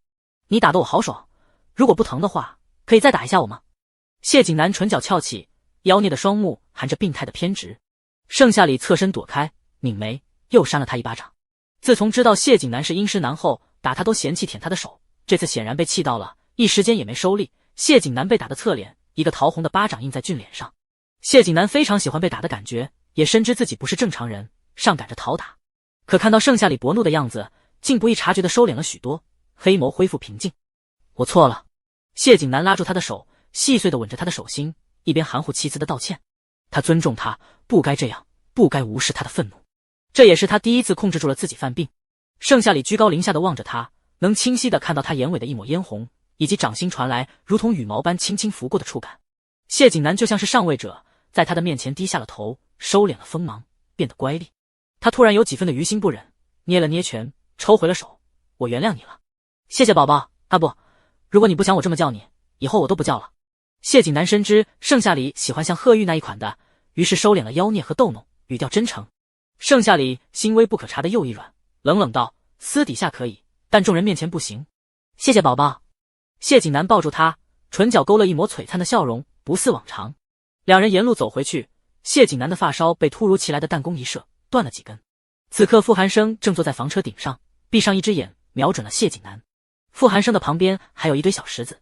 你打得我好爽，如果不疼的话，可以再打一下我吗？谢景南唇角翘起，妖孽的双目含着病态的偏执。盛夏里侧身躲开，拧眉，又扇了他一巴掌。自从知道谢景南是阴尸男后，打他都嫌弃舔他的手，这次显然被气到了，一时间也没收力。谢景南被打得侧脸，一个桃红的巴掌印在俊脸上。谢景南非常喜欢被打的感觉，也深知自己不是正常人，上赶着讨打。可看到盛夏里勃怒的样子，竟不易察觉地收敛了许多，黑眸恢复平静。我错了。谢景南拉住他的手，细碎地吻着他的手心，一边含糊其辞地道歉。他尊重他，不该这样，不该无视他的愤怒。这也是他第一次控制住了自己犯病。盛夏里居高临下地望着他，能清晰地看到他眼尾的一抹嫣红，以及掌心传来如同羽毛般轻轻拂过的触感。谢景南就像是上位者，在他的面前低下了头，收敛了锋芒，变得乖戾。他突然有几分的于心不忍，捏了捏拳，抽回了手。我原谅你了。谢谢宝宝。啊不，如果你不想我这么叫你，以后我都不叫了。谢景南深知盛夏里喜欢像贺玉那一款的，于是收敛了妖孽和逗弄，语调真诚。盛夏里心微不可察的又一软，冷冷道：私底下可以，但众人面前不行。谢谢宝宝。谢景南抱住他，唇角勾了一抹璀璨的笑容，不似往常。两人沿路走回去，谢景南的发梢被突如其来的弹弓一射，断了几根。此刻傅寒生正坐在房车顶上，闭上一只眼，瞄准了谢景南。傅寒生的旁边还有一堆小石子，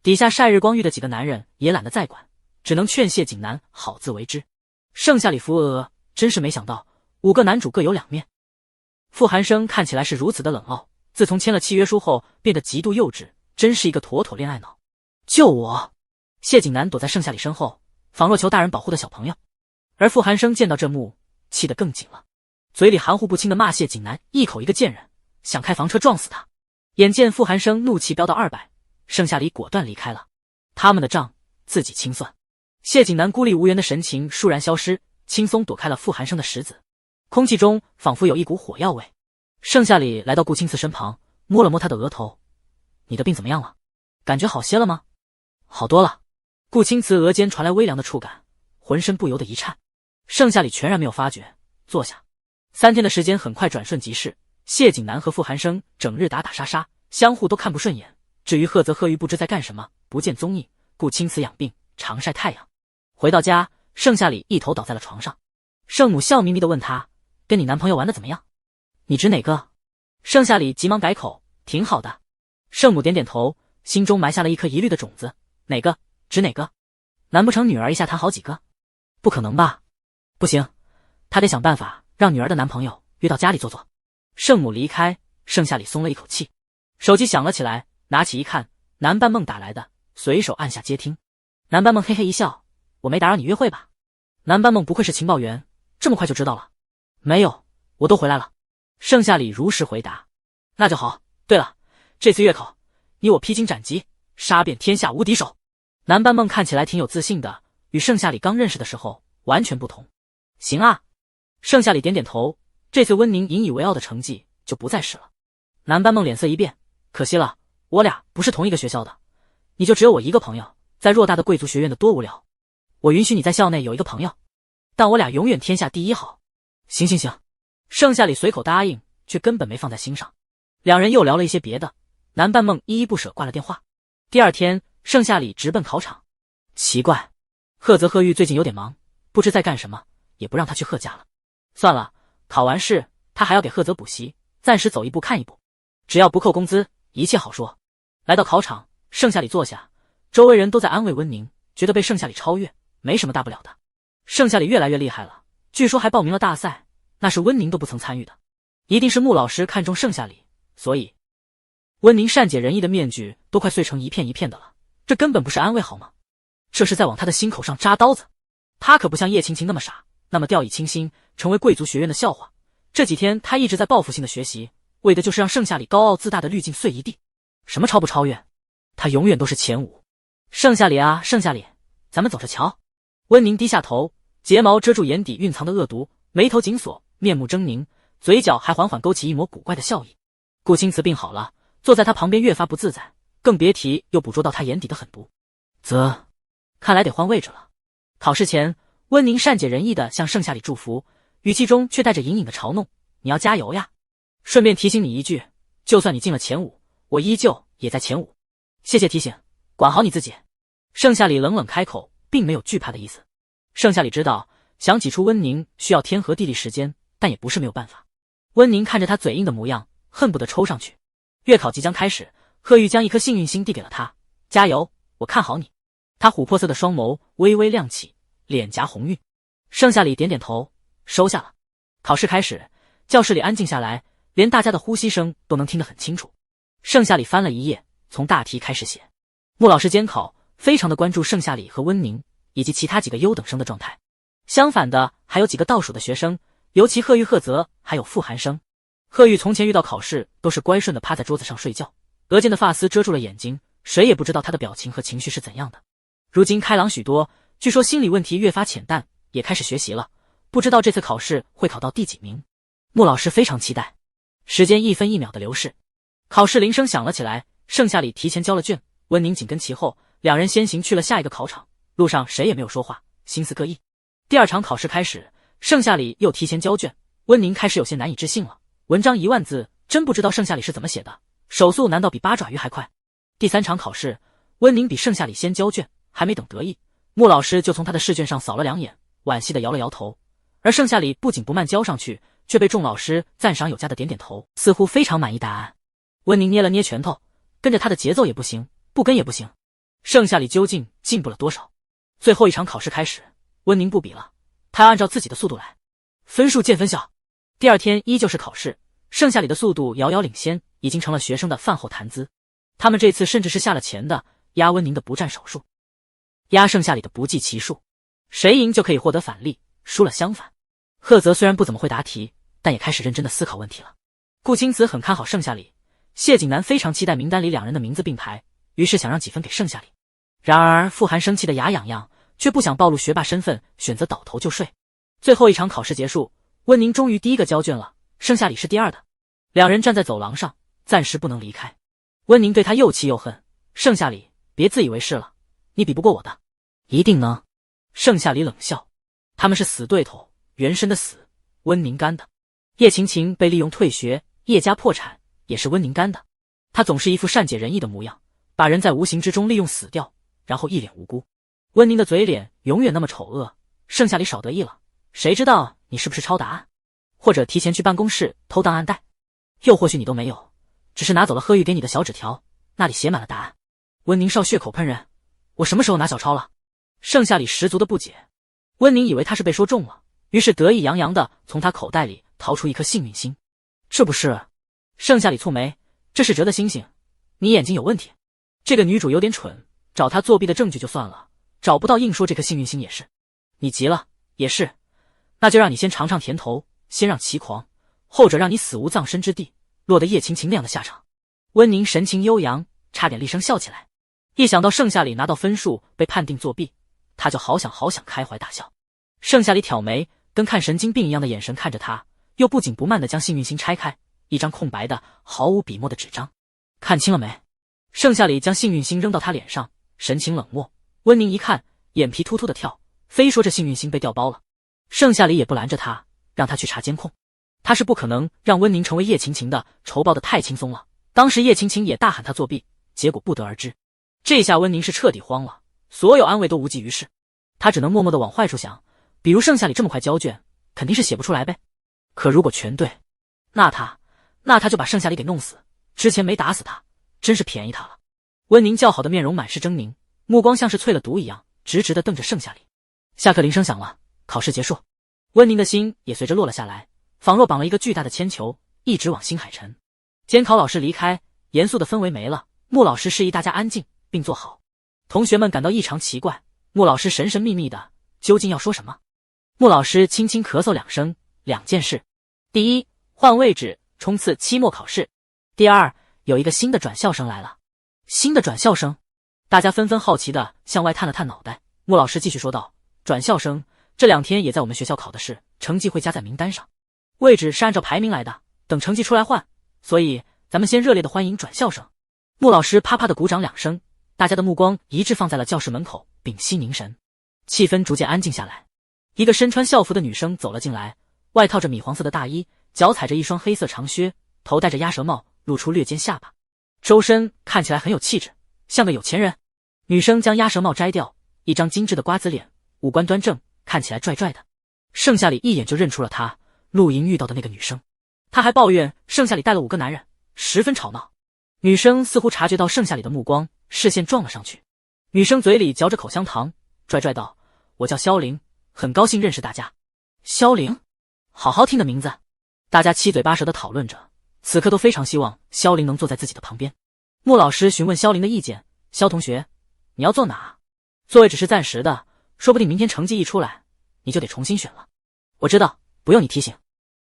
底下晒日光浴的几个男人也懒得再管，只能劝谢景南好自为之。盛夏里扶额，真是没想到5个男主各有两面。傅寒生看起来是如此的冷傲，自从签了契约书后变得极度幼稚，真是一个妥妥恋爱脑。救我！谢景南躲在盛夏里身后，仿若求大人保护的小朋友。而傅寒生见到这幕，气得更紧了，嘴里含糊不清的骂谢景南一口一个贱人，想开房车撞死他。眼见傅寒生怒气飙到200，盛夏里果断离开了，他们的账自己清算。谢景南孤立无援的神情倏然消失，轻松躲开了傅寒生的石子，空气中仿佛有一股火药味。盛夏里来到顾青瓷身旁，摸了摸他的额头：你的病怎么样了？感觉好些了吗？好多了。顾青瓷额间传来微凉的触感，浑身不由得一颤。盛夏里全然没有发觉，坐下。3天的时间很快转瞬即逝，谢景南和傅寒生整日打打杀杀，相互都看不顺眼。至于贺泽贺玉不知在干什么，不见踪影。顾青瓷养病，常晒太阳。回到家，盛夏里一头倒在了床上。盛母笑眯眯地问他：跟你男朋友玩得怎么样？你指哪个？盛夏里急忙改口：挺好的。盛母点点头，心中埋下了一颗疑虑的种子：哪个？指哪个？难不成女儿一下谈好几个？不可能吧？不行，他得想办法让女儿的男朋友约到家里坐坐。圣母离开，盛夏里松了一口气。手机响了起来，拿起一看，南半梦打来的，随手按下接听。南半梦嘿嘿一笑，我没打扰你约会吧？南半梦不愧是情报员，这么快就知道了。没有，我都回来了。盛夏里如实回答。那就好。对了，这次月考，你我披荆斩棘，杀遍天下无敌手。南半梦看起来挺有自信的，与盛夏里刚认识的时候完全不同。行啊。盛夏里点点头，这次温宁引以为傲的成绩就不再是了。南半梦脸色一变，可惜了，我俩不是同一个学校的，你就只有我一个朋友，在偌大的贵族学院的多无聊。我允许你在校内有一个朋友，但我俩永远天下第一好。行行行。盛夏里随口答应，却根本没放在心上。两人又聊了一些别的，南半梦依依不舍挂了电话。第二天，盛夏里直奔考场。奇怪，赫泽赫玉最近有点忙，不知在干什么，也不让他去贺家了。算了，考完试他还要给赫泽补习，暂时走一步看一步，只要不扣工资，一切好说。来到考场，盛夏里坐下，周围人都在安慰温宁，觉得被盛夏里超越，没什么大不了的。盛夏里越来越厉害了，据说还报名了大赛，那是温宁都不曾参与的。一定是穆老师看中盛夏里，所以温宁善解人意的面具都快碎成一片一片的了，这根本不是安慰好吗？这是在往他的心口上扎刀子。他可不像叶晴晴那么傻，那么掉以轻心，成为贵族学院的笑话。这几天他一直在报复性的学习，为的就是让盛夏里高傲自大的滤镜碎一地。什么超不超越，他永远都是前五。盛夏里啊，盛夏里，咱们走着瞧。温宁低下头，睫毛遮住眼底蕴藏的恶毒，眉头紧锁，面目狰狞，嘴角还缓缓勾起一抹古怪的笑意。顾青瓷病好了，坐在他旁边越发不自在，更别提又捕捉到他眼底的狠毒。看来得换位置了。考试前，温宁善解人意地向盛夏里祝福，语气中却带着隐隐的嘲弄：你要加油呀！顺便提醒你一句，就算你进了前五，我依旧也在前五。谢谢提醒，管好你自己。盛夏里冷冷开口，并没有惧怕的意思。盛夏里知道，想挤出温宁需要天和地利时间，但也不是没有办法。温宁看着他嘴硬的模样，恨不得抽上去。月考即将开始，贺玉将一颗幸运星递给了他，加油，我看好你。他琥珀色的双眸微微亮起，脸颊红晕。盛夏里点点头，收下了。考试开始，教室里安静下来，连大家的呼吸声都能听得很清楚。盛夏里翻了一页，从大题开始写。穆老师监考非常的关注盛夏里和温宁以及其他几个优等生的状态，相反的还有几个倒数的学生，尤其贺玉、贺泽还有傅寒生。贺玉从前遇到考试都是乖顺的趴在桌子上睡觉，额间的发丝遮住了眼睛，谁也不知道他的表情和情绪是怎样的。如今开朗许多，据说心理问题越发浅淡，也开始学习了，不知道这次考试会考到第几名。穆老师非常期待。时间一分一秒的流逝，考试铃声响了起来，盛夏里提前交了卷，温宁紧跟其后，两人先行去了下一个考场。路上谁也没有说话，心思各异。第二场考试开始，盛夏里又提前交卷，温宁开始有些难以置信了。文章1万字，真不知道盛夏里是怎么写的，手速难道比八爪鱼还快？第三场考试，温宁比盛夏里先交卷，还没等得意，穆老师就从他的试卷上扫了两眼，惋惜的摇了摇头。而盛夏里不紧不慢交上去，却被众老师赞赏有加的点点头，似乎非常满意答案。温宁捏了捏拳头，跟着他的节奏也不行，不跟也不行。盛夏里究竟进步了多少？最后一场考试开始，温宁不比了，他要按照自己的速度来，分数见分晓。第二天依旧是考试，盛夏里的速度遥遥领先，已经成了学生的饭后谈资。他们这次甚至是下了钱的，压温宁的不占少数，压盛夏里的不计其数，谁赢就可以获得返利，输了相反。贺泽虽然不怎么会答题，但也开始认真的思考问题了。顾青瓷很看好盛夏里，谢景南非常期待名单里两人的名字并排，于是想让几分给盛夏里。然而傅寒生气的牙痒痒，却不想暴露学霸身份，选择倒头就睡。最后一场考试结束，温宁终于第一个交卷了，盛夏里是第二的。两人站在走廊上，暂时不能离开。温宁对他又气又恨，盛夏里，别自以为是了，你比不过我的，一定能。盛夏里冷笑，他们是死对头，原身的死，温宁干的。叶晴晴被利用退学，叶家破产，也是温宁干的。他总是一副善解人意的模样，把人在无形之中利用死掉，然后一脸无辜。温宁的嘴脸永远那么丑恶，盛夏里少得意了，谁知道你是不是抄答案，或者提前去办公室偷档案袋，又或许你都没有，只是拿走了贺玉给你的小纸条，那里写满了答案。温宁少血口喷人，我什么时候拿小抄了？盛夏里十足的不解。温宁以为他是被说中了，于是得意洋洋地从他口袋里掏出一颗幸运星。这不是？盛夏里蹙眉，这是折的星星，你眼睛有问题。这个女主有点蠢，找他作弊的证据就算了，找不到硬说这颗幸运星也是。你急了，也是，那就让你先尝尝甜头，先让其狂，后者让你死无葬身之地，落得叶晴晴那样的下场。温宁神情悠扬，差点厉声笑起来。一想到盛夏里拿到分数被判定作弊，他就好想开怀大笑。盛夏里挑眉，跟看神经病一样的眼神看着他，又不紧不慢地将幸运星拆开，一张空白的毫无笔墨的纸张。看清了没？盛夏里将幸运星扔到他脸上，神情冷漠。温宁一看，眼皮突突的跳，非说这幸运星被调包了。盛夏里也不拦着他，让他去查监控。他是不可能让温宁成为叶晴晴的，仇报的太轻松了。当时叶晴晴也大喊他作弊，结果不得而知。这下温宁是彻底慌了，所有安慰都无济于事。他只能默默地往坏处想，比如盛夏里这么快交卷，肯定是写不出来呗。可如果全对，那他就把盛夏里给弄死。之前没打死他，真是便宜他了。温宁较好的面容满是狰狞，目光像是淬了毒一样，直直地瞪着盛夏里。下课铃声响了，考试结束，温宁的心也随着落了下来，仿若绑了一个巨大的铅球，一直往心海沉。监考老师离开，严肃的氛围没了，穆老师示意大家安静并坐好。同学们感到异常奇怪，穆老师神神秘秘的，究竟要说什么？穆老师轻轻咳嗽2声，2件事：第一，换位置冲刺期末考试；第二，有一个新的转校生来了。新的转校生？大家纷纷好奇的向外探了探脑袋。穆老师继续说道：转校生这2天也在我们学校考的试，成绩会加在名单上，位置是按照排名来的，等成绩出来换，所以咱们先热烈的欢迎转校生。穆老师啪啪的鼓掌2声，大家的目光一致放在了教室门口，屏息凝神，气氛逐渐安静下来。一个身穿校服的女生走了进来，外套着米黄色的大衣，脚踩着一双黑色长靴，头戴着鸭舌帽，露出略尖下巴，周身看起来很有气质，像个有钱人。女生将鸭舌帽摘掉，一张精致的瓜子脸，五官端正，看起来拽拽的。盛夏里一眼就认出了她，露营遇到的那个女生。她还抱怨盛夏里带了5个男人，十分吵闹。女生似乎察觉到盛夏里的目光，视线撞了上去。女生嘴里嚼着口香糖，拽拽道：我叫萧玲，很高兴认识大家。萧玲，好好听的名字。大家七嘴八舌的讨论着，此刻都非常希望萧玲能坐在自己的旁边。穆老师询问萧玲的意见：萧同学，你要坐哪？座位只是暂时的，说不定明天成绩一出来，你就得重新选了。我知道，不用你提醒。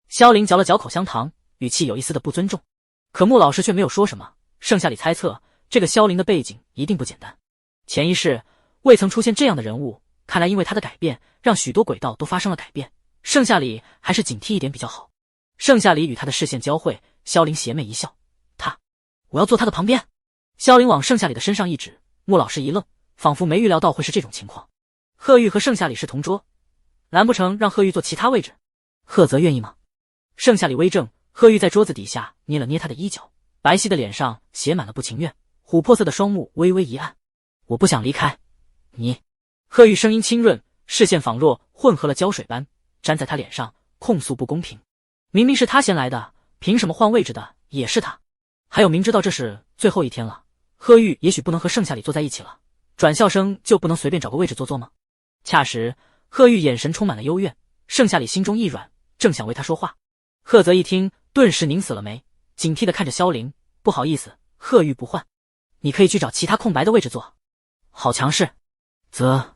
萧玲嚼了嚼口香糖，语气有一丝的不尊重。可穆老师却没有说什么。盛夏里猜测，这个萧玲的背景一定不简单。前一世未曾出现这样的人物，看来因为他的改变，让许多轨道都发生了改变。盛夏里还是警惕一点比较好。盛夏里与他的视线交汇，萧玲邪魅一笑：我要坐他的旁边。萧玲往盛夏里的身上一指，穆老师一愣，仿佛没预料到会是这种情况。贺玉和盛夏里是同桌，难不成让贺玉坐其他位置？贺泽愿意吗？盛夏里微怔，贺玉在桌子底下捏了捏他的衣角，白皙的脸上写满了不情愿，琥珀色的双目微微一暗。我不想离开你。贺玉声音清润，视线仿若混合了胶水般粘在他脸上，控诉不公平。明明是他先来的，凭什么换位置的也是他？还有明知道这是最后一天了，贺玉也许不能和盛夏里坐在一起了，转校生就不能随便找个位置坐吗？恰时贺玉眼神充满了幽怨，盛夏里心中一软，正想为他说话。贺泽一听，顿时拧死了眉，警惕地看着萧玲：不好意思，贺玉不换，你可以去找其他空白的位置坐。好强势。泽。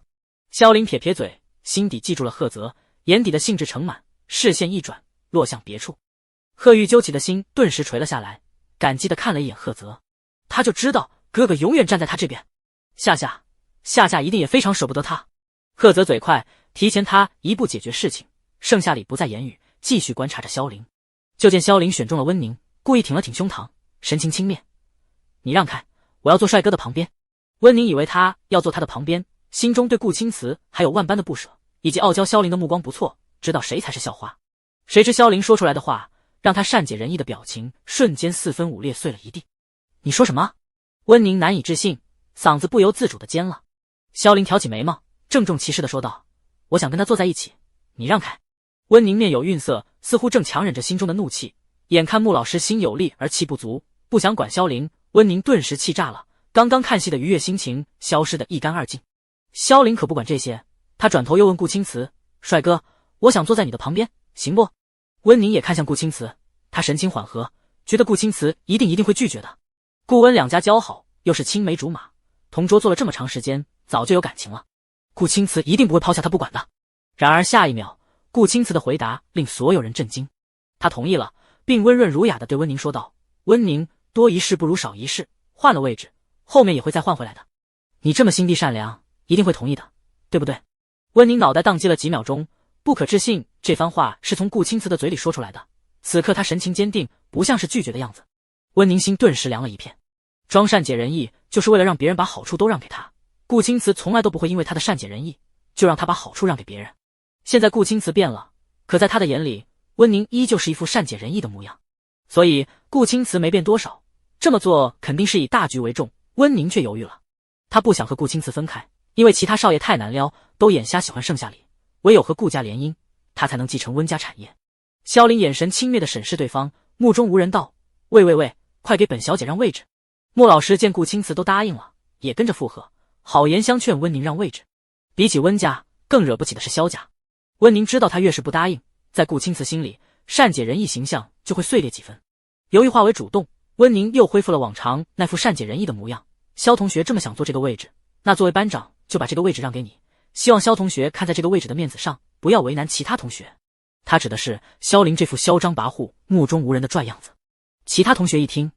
萧玲撇撇嘴，心底记住了贺泽，眼底的兴致盛满，视线一转，落向别处。贺玉揪起的心顿时垂了下来，感激地看了一眼贺泽，他就知道哥哥永远站在他这边。夏夏一定也非常舍不得他。贺泽嘴快，提前他一步解决事情。盛夏里不再言语，继续观察着萧玲。就见萧玲选中了温宁，故意挺了挺胸膛，神情轻蔑：你让开，我要坐帅哥的旁边。温宁以为他要坐他的旁边，心中对顾青瓷还有万般的不舍，以及傲娇萧玲的目光不错，知道谁才是校花。谁知萧玲说出来的话，让他善解人意的表情瞬间4分5裂，碎了一地。你说什么？温宁难以置信，嗓子不由自主的尖了。萧玲挑起眉毛，郑重其事的说道：我想跟他坐在一起，你让开。温宁面有愠色，似乎正强忍着心中的怒气，眼看穆老师心有力而气不足，不想管萧玲，温宁顿时气炸了，刚刚看戏的愉悦心情消失得一干二净。萧玲可不管这些，他转头又问顾青瓷：“帅哥，我想坐在你的旁边，行不？”温宁也看向顾青瓷，他神情缓和，觉得顾青瓷一定会拒绝的。顾温两家交好，又是青梅竹马，同桌坐了这么长时间，早就有感情了。顾青瓷一定不会抛下他不管的。然而下一秒，顾青瓷的回答令所有人震惊。他同意了，并温润儒雅地对温宁说道：“温宁，多一事不如少一事，换了位置，后面也会再换回来的。你这么心地善良，一定会同意的，对不对？”温宁脑袋宕机了几秒钟，不可置信这番话是从顾青瓷的嘴里说出来的。此刻他神情坚定，不像是拒绝的样子。温宁心顿时凉了一片。装善解人意，就是为了让别人把好处都让给他。顾青瓷从来都不会因为他的善解人意，就让他把好处让给别人。现在顾青瓷变了，可在他的眼里，温宁依旧是一副善解人意的模样。所以顾青瓷没变多少，这么做肯定是以大局为重。温宁却犹豫了，他不想和顾青瓷分开，因为其他少爷太难撩，都眼瞎喜欢盛夏里，唯有和顾家联姻，他才能继承温家产业。萧凌眼神轻蔑地审视对方，目中无人道：“喂，快给本小姐让位置。”莫老师见顾青瓷都答应了，也跟着附和，好言相劝温宁让位置。比起温家，更惹不起的是萧家。温宁知道他越是不答应，在顾青瓷心里，善解人意形象就会碎裂几分。由于化为主动，温宁又恢复了往常那副善解人意的模样。萧同学这么想坐这个位置，那作为班长就把这个位置让给你，希望萧同学看在这个位置的面子上，不要为难其他同学。他指的是萧凌这副嚣张跋扈、目中无人的拽样子。其他同学一听，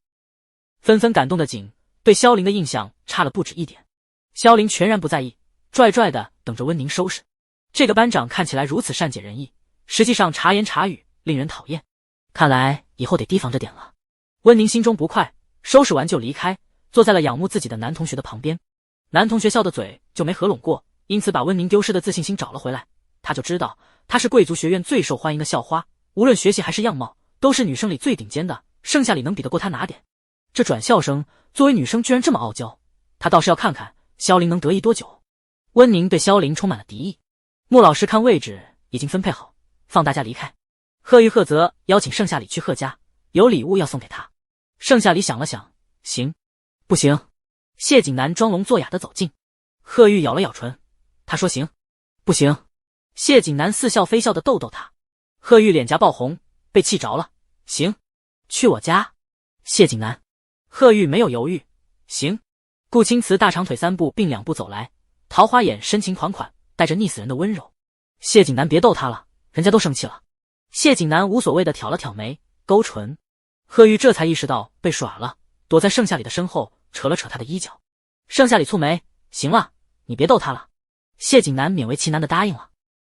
纷纷感动的紧，对萧凌的印象差了不止一点。萧凌全然不在意，拽的等着温宁收拾。这个班长看起来如此善解人意，实际上茶言茶语，令人讨厌。看来以后得提防着点了。温宁心中不快，收拾完就离开，坐在了仰慕自己的男同学的旁边。男同学笑的嘴就没合拢过，因此把温宁丢失的自信心找了回来。他就知道他是贵族学院最受欢迎的校花，无论学习还是样貌，都是女生里最顶尖的，剩下里能比得过他哪点？这转校生作为女生居然这么傲娇，他倒是要看看萧凌能得意多久。温宁对萧凌充满了敌意。莫老师看位置已经分配好，放大家离开。贺玉、贺泽邀请盛夏里去贺家，有礼物要送给他。盛夏里想了想，行，不行。谢景南装聋作哑地走近。贺玉咬了咬唇，他说行，不行。谢景南似笑非笑地逗他。贺玉脸颊爆红，被气着了，行，去我家。谢景南。贺玉没有犹豫，行。顾青瓷大长腿3步并2步走来，桃花眼深情款款，带着溺死人的温柔。谢景南别逗他了，人家都生气了。谢景南无所谓地挑了挑眉，勾唇。贺玉这才意识到被耍了，躲在盛夏里的身后，扯了扯他的衣角。盛夏里蹙眉，行了，你别逗他了。谢景南勉为其难地答应了。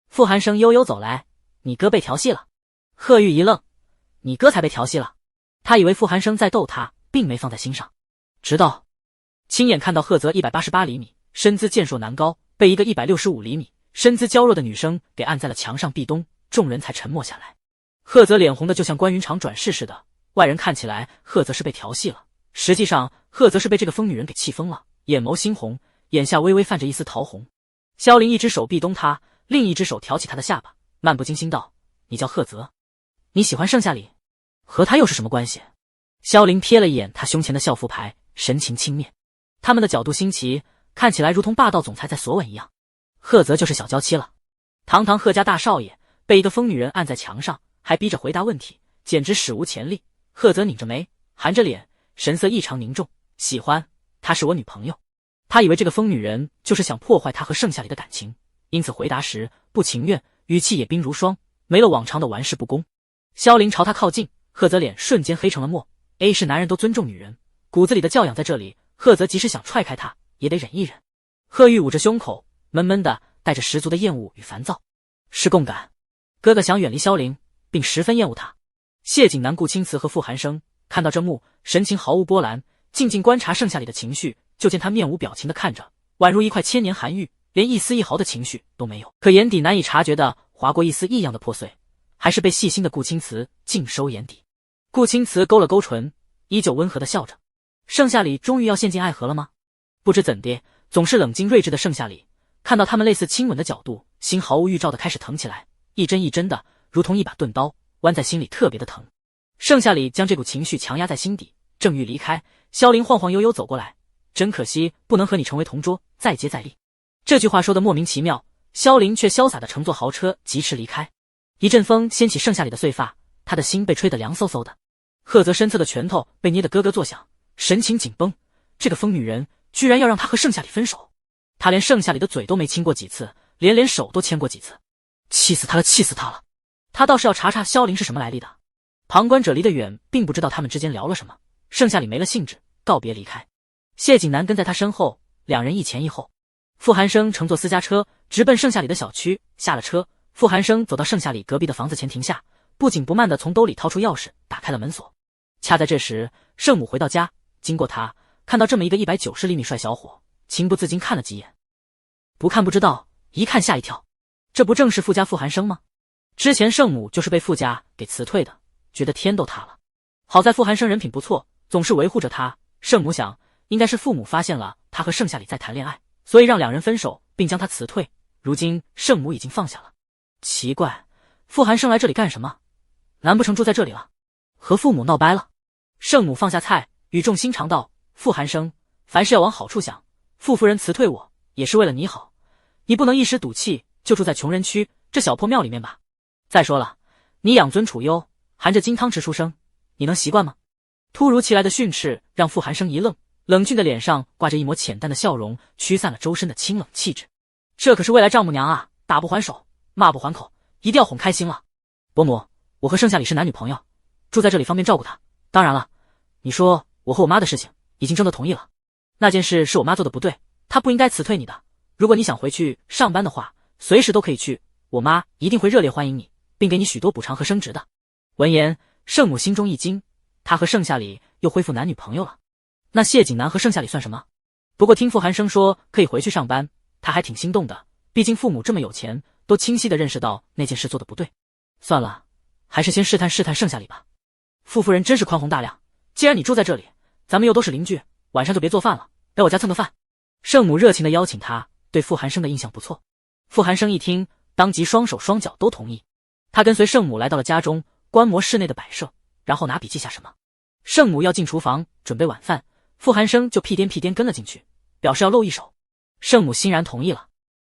傅寒生悠悠走来，你哥被调戏了。贺玉一愣，你哥才被调戏了。他以为傅寒生在逗他，并没放在心上。直到亲眼看到贺泽188厘米，身姿健硕男高，被一个165厘米，身姿娇弱的女生给按在了墙上壁咚，众人才沉默下来。贺泽脸红的就像关云长转世似的，外人看起来贺泽是被调戏了，实际上贺泽是被这个疯女人给气疯了，眼眸猩红，眼下微微泛着一丝桃红。萧凌一只手壁咚他，另一只手挑起他的下巴，漫不经心道：“你叫贺泽，你喜欢盛夏里，和他又是什么关系？”萧凌瞥了一眼他胸前的校服牌，神情轻蔑。他们的角度新奇，看起来如同霸道总裁在索吻一样。贺泽就是小娇妻了，堂堂贺家大少爷被一个疯女人按在墙上，还逼着回答问题，简直史无前例。贺泽拧着眉，含着脸，神色异常凝重。喜欢，她是我女朋友。他以为这个疯女人就是想破坏他和盛夏里的感情，因此回答时不情愿，语气也冰如霜，没了往常的玩世不恭。萧凌朝他靠近，贺泽脸瞬间黑成了墨。A 是男人都尊重女人，骨子里的教养在这里，贺泽即使想踹开他，也得忍一忍。贺玉捂着胸口，闷闷的，带着十足的厌恶与烦躁。是共感，哥哥想远离萧凌，并十分厌恶他。谢景南、顾青瓷和傅寒生看到这幕，神情毫无波澜，静静观察盛夏里的情绪，就见他面无表情地看着，宛如一块千年寒玉，连一丝一毫的情绪都没有。可眼底难以察觉的划过一丝异样的破碎，还是被细心的顾青瓷尽收眼底。顾青瓷勾了勾唇，依旧温和地笑着。盛夏里终于要陷进爱河了吗？不知怎的，总是冷静睿智的盛夏里看到他们类似亲吻的角度，心毫无预兆地开始疼起来，一针一针的，如同一把钝刀，剜在心里特别的疼。盛夏里将这股情绪强压在心底，正欲离开，萧凌晃晃悠悠走过来，真可惜不能和你成为同桌，再接再厉。这句话说的莫名其妙，萧凌却潇洒地乘坐豪车疾驰离开。一阵风掀起盛夏里的碎发，他的心被吹得凉飕飕的。赫泽身侧的拳头被捏得咯咯作响，神情紧绷。这个疯女人居然要让他和盛夏里分手，他连盛夏里的嘴都没亲过几次，连手都牵过几次，气死他了，气死他了！他倒是要查查萧凌是什么来历的。旁观者离得远，并不知道他们之间聊了什么。盛夏里没了兴致，告别离开。谢景南跟在他身后，两人一前一后。傅寒生乘坐私家车直奔盛夏里的小区，下了车，傅寒生走到盛夏里隔壁的房子前停下，不紧不慢地从兜里掏出钥匙，打开了门锁。恰在这时，圣母回到家，经过他，看到这么一个190厘米帅小伙，情不自禁看了几眼。不看不知道，一看吓一跳，这不正是傅家傅寒生吗？之前圣母就是被傅家给辞退的，觉得天都塌了。好在傅寒生人品不错，总是维护着他。圣母想，应该是父母发现了他和盛夏里在谈恋爱，所以让两人分手，并将他辞退。如今圣母已经放下了。奇怪，傅寒生来这里干什么？难不成住在这里了？和父母闹掰了？圣母放下菜，语重心长道：傅寒生，凡事要往好处想，傅夫人辞退我也是为了你好，你不能一时赌气就住在穷人区这小破庙里面吧。再说了，你养尊处优，含着金汤匙出生，你能习惯吗？突如其来的训斥让傅寒生一愣，冷峻的脸上挂着一抹浅淡的笑容，驱散了周身的清冷气质。这可是未来丈母娘啊，打不还手，骂不还口，一定要哄开心了。伯母，我和盛夏里是男女朋友，住在这里方便照顾他。当然了，你说我和我妈的事情已经征得同意了，那件事是我妈做的不对，她不应该辞退你的。如果你想回去上班的话，随时都可以去，我妈一定会热烈欢迎你，并给你许多补偿和升职的。闻言，圣母心中一惊，她和盛夏里又恢复男女朋友了。那谢景南和盛夏里算什么？不过听傅寒生说可以回去上班，他还挺心动的，毕竟父母这么有钱，都清晰地认识到那件事做得不对。算了，还是先试探试探盛夏里吧。傅夫人真是宽宏大量，既然你住在这里，咱们又都是邻居，晚上就别做饭了，来我家蹭个饭。圣母热情地邀请他，对傅寒生的印象不错。傅寒生一听，当即双手双脚都同意。他跟随圣母来到了家中，观摩室内的摆设，然后拿笔记下什么。圣母要进厨房准备晚饭，傅寒生就屁颠屁颠跟了进去，表示要露一手。圣母欣然同意了。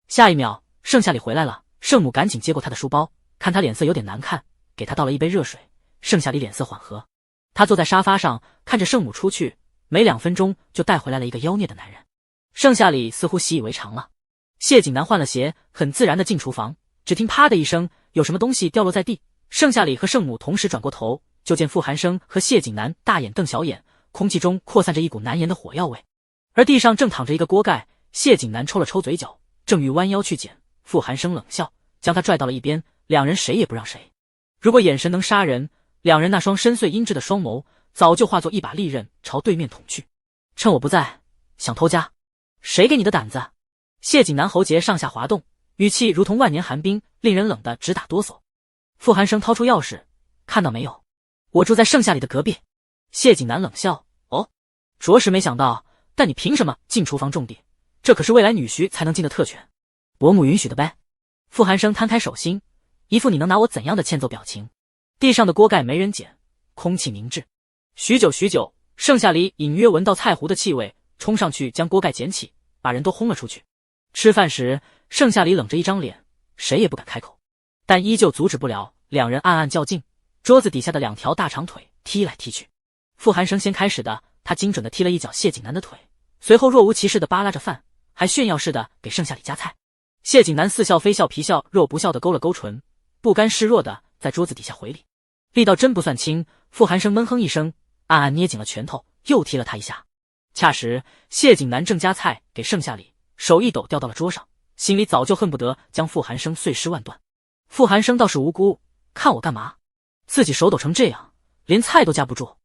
下一秒，盛夏里回来了，圣母赶紧接过他的书包，看他脸色有点难看，给他倒了一杯热水。盛夏里脸色缓和，他坐在沙发上看着圣母出去，没2分钟就带回来了一个妖孽的男人。盛夏里似乎习以为常了。谢景南换了鞋，很自然地进厨房，只听啪的一声，有什么东西掉落在地。盛夏里和圣母同时转过头，就见傅寒生和谢景南大眼瞪小眼，空气中扩散着一股难言的火药味。而地上正躺着一个锅盖，谢景南抽了抽嘴角，正欲弯腰去捡，傅寒生冷笑，将他拽到了一边，两人谁也不让谁。如果眼神能杀人，两人那双深邃阴鸷的双眸早就化作一把利刃朝对面捅去。趁我不在，想偷家？谁给你的胆子？谢景南喉结上下滑动，语气如同万年寒冰，令人冷得直打哆嗦。傅寒生掏出钥匙，看到没有？我住在盛夏里的隔壁。谢景南冷笑，哦，着实没想到，但你凭什么进厨房种地？这可是未来女婿才能进的特权，伯母允许的呗。傅寒生摊开手心，一副你能拿我怎样的欠揍表情。地上的锅盖没人捡，空气凝滞。许久，盛夏里隐约闻到菜糊的气味，冲上去将锅盖捡起，把人都轰了出去。吃饭时，盛夏里冷着一张脸，谁也不敢开口，但依旧阻止不了两人暗暗较劲。桌子底下的2条大长腿踢来踢去，傅寒生先开始的，他精准地踢了一脚谢景南的腿，随后若无其事地扒拉着饭，还炫耀似的给盛夏里夹菜。谢景南似笑非笑，皮笑肉不笑地勾了勾唇，不甘示弱地在桌子底下回礼。力道真不算轻，傅寒生闷哼一声，暗暗捏紧了拳头，又踢了他一下。恰时谢景南正夹菜给盛夏里，手一抖掉到了桌上，心里早就恨不得将傅寒生碎尸万段。傅寒生倒是无辜，看我干嘛？自己手抖成这样，连菜都夹不住。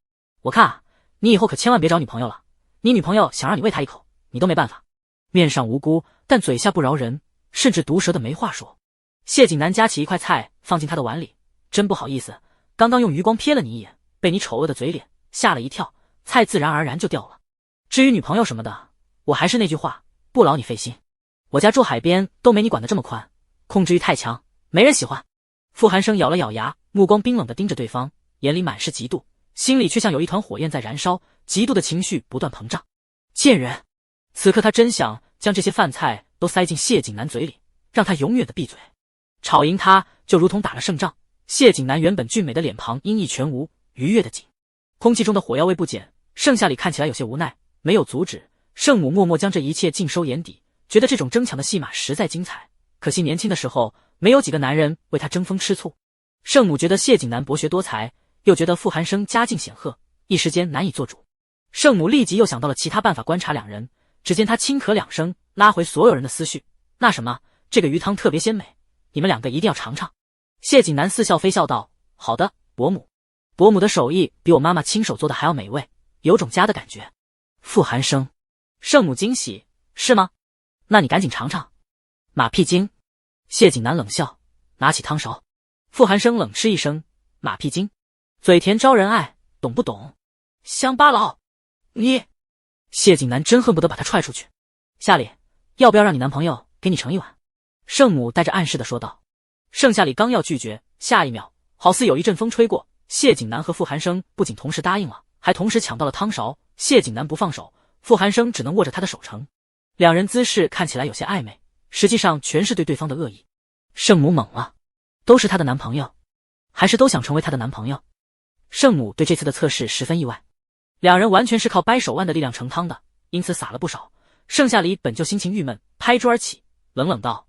我看啊，你以后可千万别找女朋友了，你女朋友想让你喂她一口，你都没办法。面上无辜，但嘴下不饶人，甚至毒舌的没话说。谢景南夹起一块菜放进他的碗里，真不好意思，刚刚用余光瞥了你一眼，被你丑恶的嘴脸吓了一跳，菜自然而然就掉了。至于女朋友什么的，我还是那句话，不劳你费心。我家住海边，都没你管得这么宽，控制欲太强，没人喜欢。傅寒生咬了咬牙，目光冰冷地盯着对方，眼里满是嫉妒，心里却像有一团火焰在燃烧，嫉妒的情绪不断膨胀。贱人！此刻他真想将这些饭菜都塞进谢景南嘴里，让他永远的闭嘴。吵赢他就如同打了胜仗。谢景南原本俊美的脸庞阴翳全无，愉悦的紧，空气中的火药味不减。盛夏里看起来有些无奈，没有阻止。圣母默默将这一切尽收眼底，觉得这种争抢的戏码实在精彩。可惜年轻的时候没有几个男人为他争风吃醋。圣母觉得谢景南博学多才，又觉得傅寒生家境显赫，一时间难以做主。圣母立即又想到了其他办法观察两人，只见他轻咳两声，拉回所有人的思绪。那什么，这个鱼汤特别鲜美，你们两个一定要尝尝。谢景南似笑非笑道：好的，伯母。伯母的手艺比我妈妈亲手做的还要美味，有种家的感觉。傅寒生，圣母惊喜，是吗？那你赶紧尝尝。马屁精。谢景南冷笑，拿起汤勺。傅寒生冷嗤一声，马屁精，嘴甜招人爱，懂不懂？乡巴佬，你！谢景南真恨不得把他踹出去。夏里，要不要让你男朋友给你盛一碗？圣母带着暗示的说道。盛夏里刚要拒绝，下一秒好似有一阵风吹过，谢景南和傅寒生不仅同时答应了，还同时抢到了汤勺。谢景南不放手，傅寒生只能握着他的手盛。两人姿势看起来有些暧昧，实际上全是对对方的恶意。圣母懵了，都是他的男朋友，还是都想成为他的男朋友？圣母对这次的测试十分意外，两人完全是靠掰手腕的力量盛汤的，因此洒了不少。盛夏里本就心情郁闷，拍桌而起，冷冷道：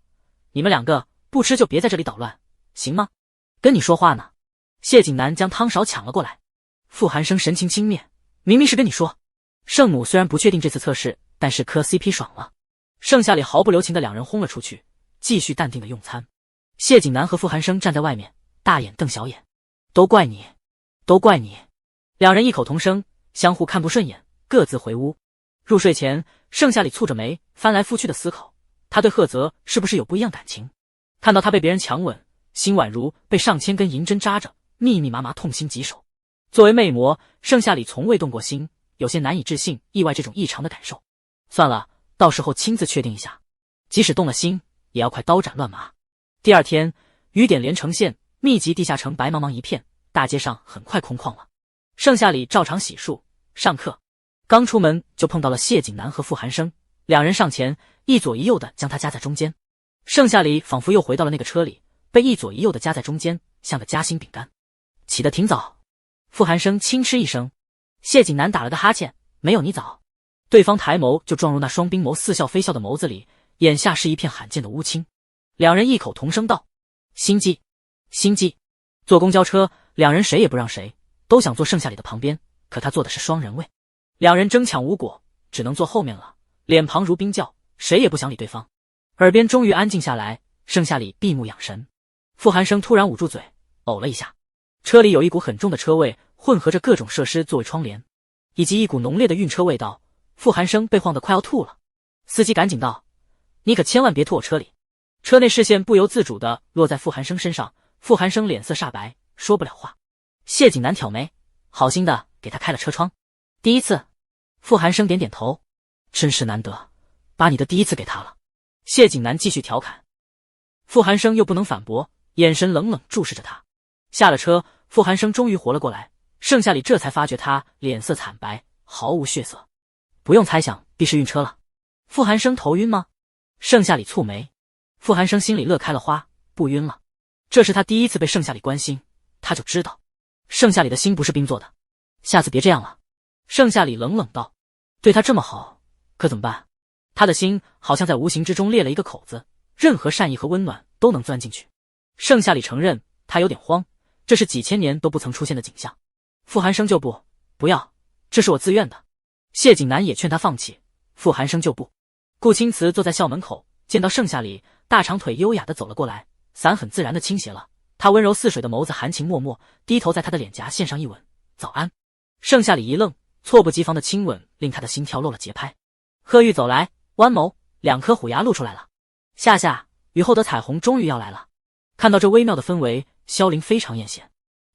你们两个不吃就别在这里捣乱，行吗？跟你说话呢。谢景南将汤勺抢了过来。傅寒生神情轻蔑，明明是跟你说。圣母虽然不确定这次测试，但是磕 CP 爽了。盛夏里毫不留情的两人轰了出去，继续淡定的用餐。谢景南和傅寒生站在外面，大眼瞪小眼。都怪你，都怪你。两人异口同声，相互看不顺眼，各自回屋。入睡前，盛夏里蹙着眉，翻来覆去的思考，他对赫泽是不是有不一样感情？看到他被别人强吻，心宛如被上千根银针扎着，密密麻麻，痛心疾首。作为魅魔，盛夏里从未动过心，有些难以置信，意外这种异常的感受。算了，到时候亲自确定一下，即使动了心，也要快刀斩乱麻。第二天，雨点连成线，密集地下城白茫茫一片，大街上很快空旷了。盛夏里照常洗漱上课，刚出门就碰到了谢景南和傅寒生，两人上前一左一右的将他夹在中间。盛夏里仿佛又回到了那个车里，被一左一右的夹在中间，像个夹心饼干。起得挺早。傅寒生轻嗤一声，谢景南打了个哈欠，没有你早。对方抬眸就撞入那双冰眸似笑非笑的眸子里，眼下是一片罕见的乌青。两人异口同声道：心机，心机。坐公交车，两人谁也不让谁，都想坐盛夏里的旁边，可他坐的是双人位。两人争抢无果，只能坐后面了，脸庞如冰窖，谁也不想理对方。耳边终于安静下来，盛夏里闭目养神。傅寒生突然捂住嘴，呕了一下。车里有一股很重的车味，混合着各种设施作为窗帘，以及一股浓烈的晕车味道。傅寒生被晃得快要吐了。司机赶紧道：你可千万别吐我车里。车内视线不由自主地落在傅寒生身上，傅寒生脸色煞白，说不了话。谢景南挑眉，好心的给他开了车窗。第一次。傅寒生点点头，真是难得，把你的第一次给他了。谢景南继续调侃。傅寒生又不能反驳，眼神冷冷注视着他。下了车，傅寒生终于活了过来，盛夏里这才发觉他脸色惨白，毫无血色。不用猜想，必是晕车了。傅寒生头晕吗？盛夏里蹙眉。傅寒生心里乐开了花，不晕了。这是他第一次被盛夏里关心，他就知道盛夏里的心不是冰做的。下次别这样了。盛夏里冷冷道。对他这么好，可怎么办？他的心好像在无形之中裂了一个口子，任何善意和温暖都能钻进去。盛夏里承认他有点慌，这是几千年都不曾出现的景象。傅寒生就不要，这是我自愿的。谢景南也劝他放弃，傅寒生就不。顾青瓷坐在校门口，见到盛夏里，大长腿优雅地走了过来，伞很自然地倾斜了，他温柔似水的眸子含情脉脉，低头在他的脸颊献上一吻，早安。盛夏里一愣，猝不及防的亲吻令他的心跳漏了节拍。贺玉走来，弯眸，两颗虎牙露出来了。夏夏，雨后的彩虹终于要来了。看到这微妙的氛围，萧凌非常艳羡，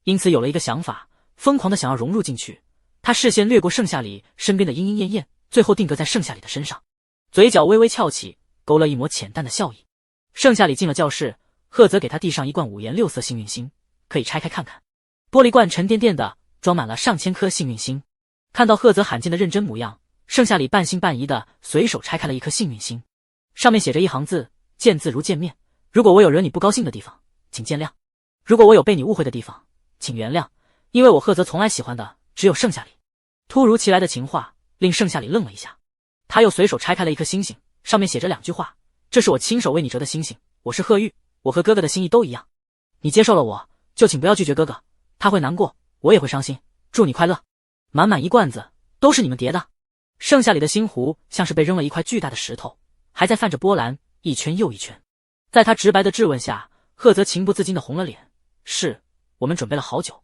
因此有了一个想法，疯狂的想要融入进去。他视线掠过盛夏里身边的莺莺燕燕，最后定格在盛夏里的身上，嘴角微微翘起，勾勒一抹浅淡的笑意。盛夏里进了教室，赫泽给他递上一罐五颜六色幸运星，可以拆开看看。玻璃罐沉甸甸的装满了上千颗幸运星。看到赫泽罕见的认真模样，盛夏里半信半疑的随手拆开了一颗幸运星，上面写着一行字，见字如见面，如果我有惹你不高兴的地方，请见谅；如果我有被你误会的地方，请原谅。因为我赫泽从来喜欢的只有盛夏里。突如其来的情话令盛夏里愣了一下，他又随手拆开了一颗星星，上面写着2句话：这是我亲手为你折的星星，我是贺玉，我和哥哥的心意都一样。你接受了我，就请不要拒绝哥哥，他会难过，我也会伤心。祝你快乐。满满一罐子，都是你们叠的。盛夏里的心湖像是被扔了一块巨大的石头，还在泛着波澜，一圈又一圈。在他直白的质问下，赫泽情不自禁地红了脸。是，我们准备了好久。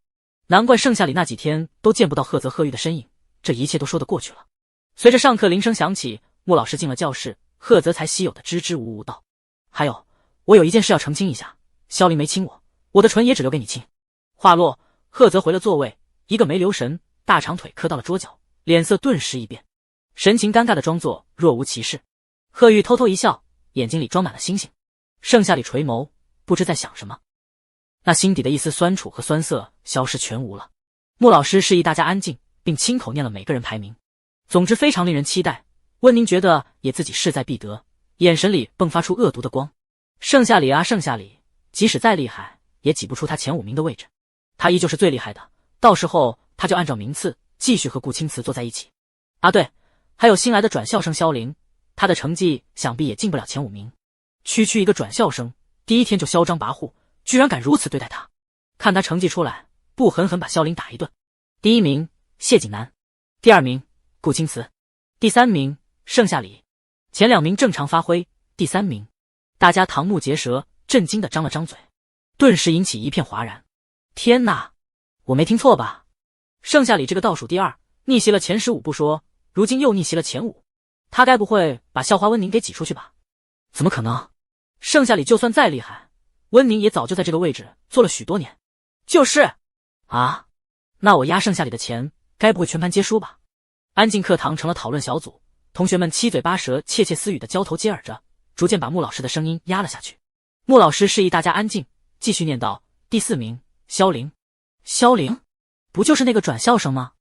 难怪盛夏里那几天都见不到赫泽贺玉的身影，这一切都说得过去了。随着上课铃声响起，穆老师进了教室，赫泽才稀有的支支吾吾道：还有，我有一件事要澄清一下，萧凌没亲我，我的唇也只留给你亲。话落，赫泽回了座位，一个没留神，大长腿磕到了桌角，脸色顿时一变，神情尴尬的装作若无其事。贺玉偷偷一笑，眼睛里装满了星星。盛夏里垂眸，不知在想什么，那心底的一丝酸楚和酸涩消失全无了。穆老师示意大家安静，并亲口念了每个人排名。总之非常令人期待。温宁觉得也自己势在必得，眼神里迸发出恶毒的光。盛夏里啊盛夏里，即使再厉害也挤不出他前5名的位置，他依旧是最厉害的，到时候他就按照名次继续和顾青瓷坐在一起。啊对，还有新来的转校生萧凌，他的成绩想必也进不了前5名。区区一个转校生，第一天就嚣张跋扈，居然敢如此对待他。看他成绩出来，不狠狠把萧凌打一顿。第1名谢景南，第2名顾青瓷，第3名盛夏里，前2名正常发挥，第3名。大家瞠目结舌，震惊地张了张嘴，顿时引起一片哗然。天哪，我没听错吧？盛夏里这个倒数第2，逆袭了前15不说，如今又逆袭了前5，他该不会把校花温宁给挤出去吧？怎么可能？盛夏里就算再厉害，温宁也早就在这个位置坐了许多年。就是啊，那我压盛夏里的钱该不会全盘皆输吧？安静课堂成了讨论小组，同学们七嘴八舌窃窃私语的交头接耳着，逐渐把穆老师的声音压了下去。穆老师示意大家安静，继续念道：第4名萧凌。萧凌不就是那个转校生吗？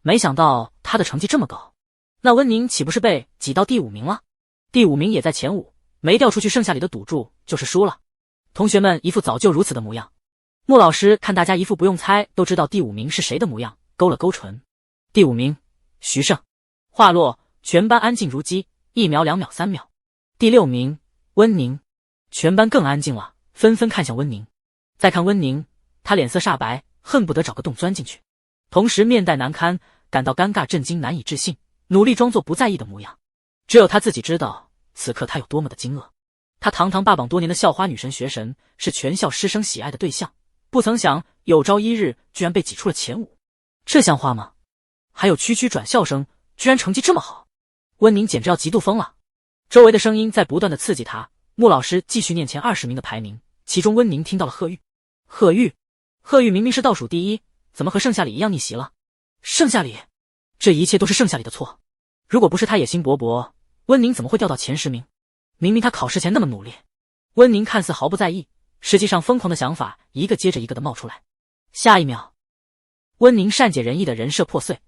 没想到他的成绩这么高，那温宁岂不是被挤到第5名了？第5名也在前5，没掉出去，剩下里的赌注就是输了。同学们一副早就如此的模样。穆老师看大家一副不用猜都知道第5名是谁的模样，勾了勾唇。第5名徐胜。话落，全班安静如鸡，1秒2秒3秒。第6名温宁。全班更安静了，纷纷看向温宁。再看温宁，他脸色煞白，恨不得找个洞钻进去，同时面带难堪，感到尴尬震惊难以置信，努力装作不在意的模样。只有他自己知道此刻他有多么的惊愕。他堂堂霸榜多年的校花女神学神，是全校师生喜爱的对象，不曾想有朝一日居然被挤出了前5，这像话吗？还有区区转校生居然成绩这么好，温宁简直要嫉妒疯了。周围的声音在不断的刺激他。穆老师继续念前20名的排名，其中温宁听到了贺玉。贺玉明明是倒数第1，怎么和盛夏里一样逆袭了？盛夏里，这一切都是盛夏里的错。如果不是他野心勃勃，温宁怎么会掉到前10名？明明他考试前那么努力。温宁看似毫不在意，实际上疯狂的想法一个接着一个的冒出来。下一秒，温宁善解人意的人设破碎，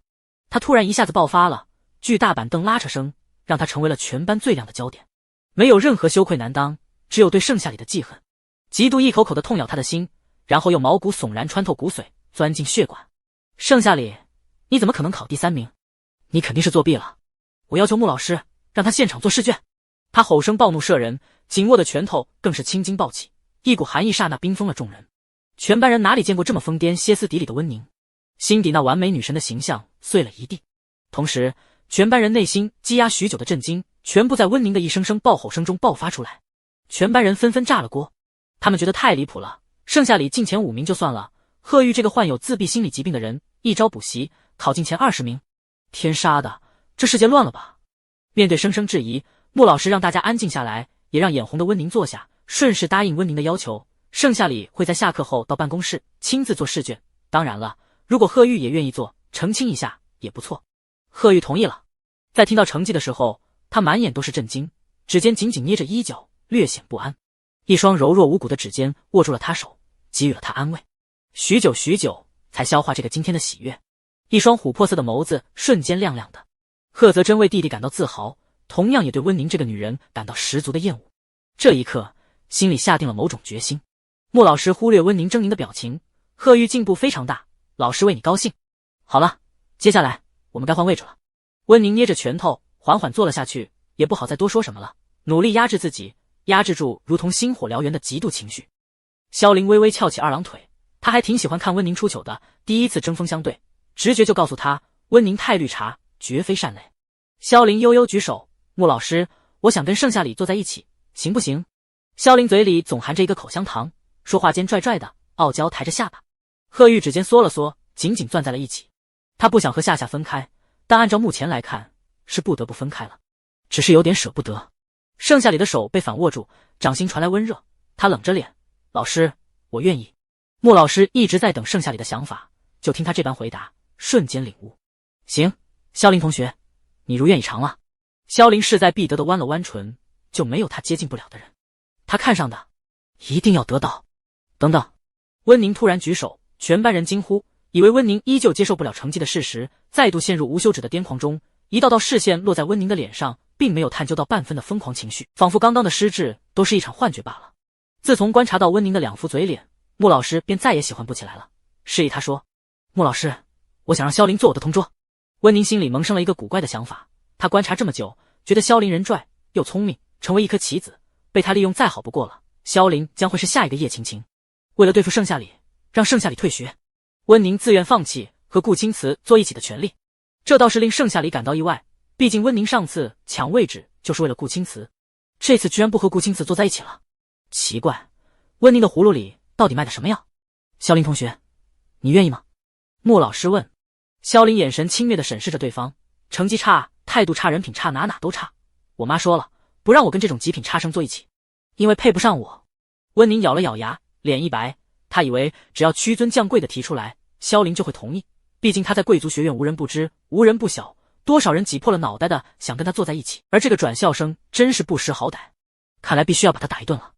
他突然一下子爆发了，巨大板凳拉扯声让他成为了全班最亮的焦点。没有任何羞愧难当，只有对盛夏里的记恨，嫉妒一口口的痛咬他的心，然后又毛骨悚然穿透骨髓，钻进血管。盛夏里，你怎么可能考第3名？你肯定是作弊了！我要求穆老师让他现场做试卷。他吼声暴怒射人，紧握的拳头更是青筋暴起，一股寒意刹那冰封了众人。全班人哪里见过这么疯癫歇斯底里的温宁，心底那完美女神的形象碎了一地。同时，全班人内心积压许久的震惊全部在温宁的一声声暴吼声中爆发出来。全班人纷纷炸了锅，他们觉得太离谱了。盛夏里进前5名就算了，贺玉这个患有自闭心理疾病的人，一朝补习考进前20名，天杀的，这世界乱了吧？面对声声质疑，穆老师让大家安静下来，也让眼红的温宁坐下，顺势答应温宁的要求，盛夏里会在下课后到办公室亲自做试卷。当然了，如果贺玉也愿意做，澄清一下也不错。贺玉同意了。在听到成绩的时候，他满眼都是震惊，指尖紧紧捏着衣角，略显不安。一双柔弱无骨的指尖握住了他手，给予了他安慰。许久才消化这个今天的喜悦，一双琥珀色的眸子瞬间亮亮的。贺泽真为弟弟感到自豪，同样也对温宁这个女人感到十足的厌恶。这一刻，心里下定了某种决心。穆老师忽略温宁狰狞的表情，贺玉进步非常大，老师为你高兴。好了，接下来我们该换位置了。温宁捏着拳头，缓缓坐了下去，也不好再多说什么了，努力压制自己，压制住如同星火燎原的嫉妒情绪。萧凌微微翘起二郎腿，他还挺喜欢看温宁出糗的，第一次针锋相对，直觉就告诉他，温宁太绿茶，绝非善类。萧凌悠悠举手，穆老师，我想跟盛夏里坐在一起，行不行？萧凌嘴里总含着一个口香糖，说话间拽拽的，傲娇抬着下巴。贺玉指尖缩了缩，紧紧攥在了一起。他不想和夏夏分开，但按照目前来看，是不得不分开了，只是有点舍不得。盛夏里的手被反握住，掌心传来温热，他冷着脸，老师，我愿意。穆老师一直在等盛夏里的想法，就听他这般回答，瞬间领悟。行，萧凌同学，你如愿以偿了。萧凌势在必得的弯了弯唇，就没有他接近不了的人。他看上的，一定要得到。等等，温宁突然举手，全班人惊呼，以为温宁依旧接受不了成绩的事实，再度陷入无休止的癫狂中。一道道视线落在温宁的脸上，并没有探究到半分的疯狂情绪，仿佛刚刚的失智都是一场幻觉罢了。自从观察到温宁的两副嘴脸，穆老师便再也喜欢不起来了，示意他说，穆老师，我想让萧凌做我的同桌。温宁心里萌生了一个古怪的想法，他观察这么久，觉得萧凌人帅又聪明，成为一颗棋子，被他利用再好不过了，萧凌将会是下一个叶青青。为了对付盛夏里，让盛夏里退学，温宁自愿放弃和顾青瓷坐一起的权利，这倒是令盛夏里感到意外，毕竟温宁上次抢位置就是为了顾青瓷，这次居然不和顾青瓷坐在一起了。奇怪，温宁的葫芦里到底卖的什么药？萧凌同学，你愿意吗？穆老师问。萧凌眼神轻蔑地审视着对方，成绩差，态度差，人品差，哪都差。我妈说了，不让我跟这种极品差生坐一起，因为配不上我。温宁咬了咬牙，脸一白，他以为只要屈尊降贵的提出来，萧凌就会同意，毕竟他在贵族学院无人不知，无人不晓，多少人挤破了脑袋的想跟他坐在一起，而这个转校生真是不识好歹，看来必须要把他打一顿了。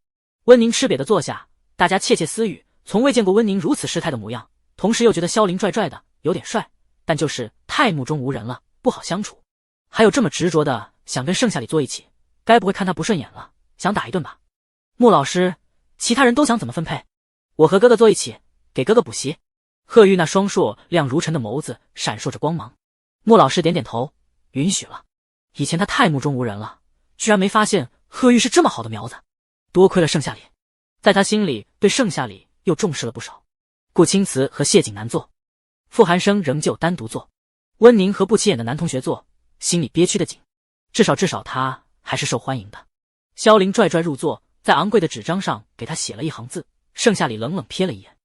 温宁吃瘪地坐下，大家窃窃私语，从未见过温宁如此失态的模样，同时又觉得萧凌拽拽的，有点帅，但就是太目中无人了，不好相处。还有这么执着的想跟盛夏里坐一起，该不会看他不顺眼了，想打一顿吧？穆老师，其他人都想怎么分配？我和哥哥坐一起，给哥哥补习。贺玉那双硕亮如尘的眸子闪烁着光芒。穆老师点点头，允许了。以前他太目中无人了，居然没发现贺玉是这么好的苗子，多亏了盛夏里，在他心里对盛夏里又重视了不少。顾青瓷和谢景南坐，傅寒生仍旧单独坐，温宁和不起眼的男同学坐，心里憋屈的紧，至少他还是受欢迎的。萧凌拽拽入座，在昂贵的纸张上给他写了一行字，盛夏里冷冷瞥了一眼，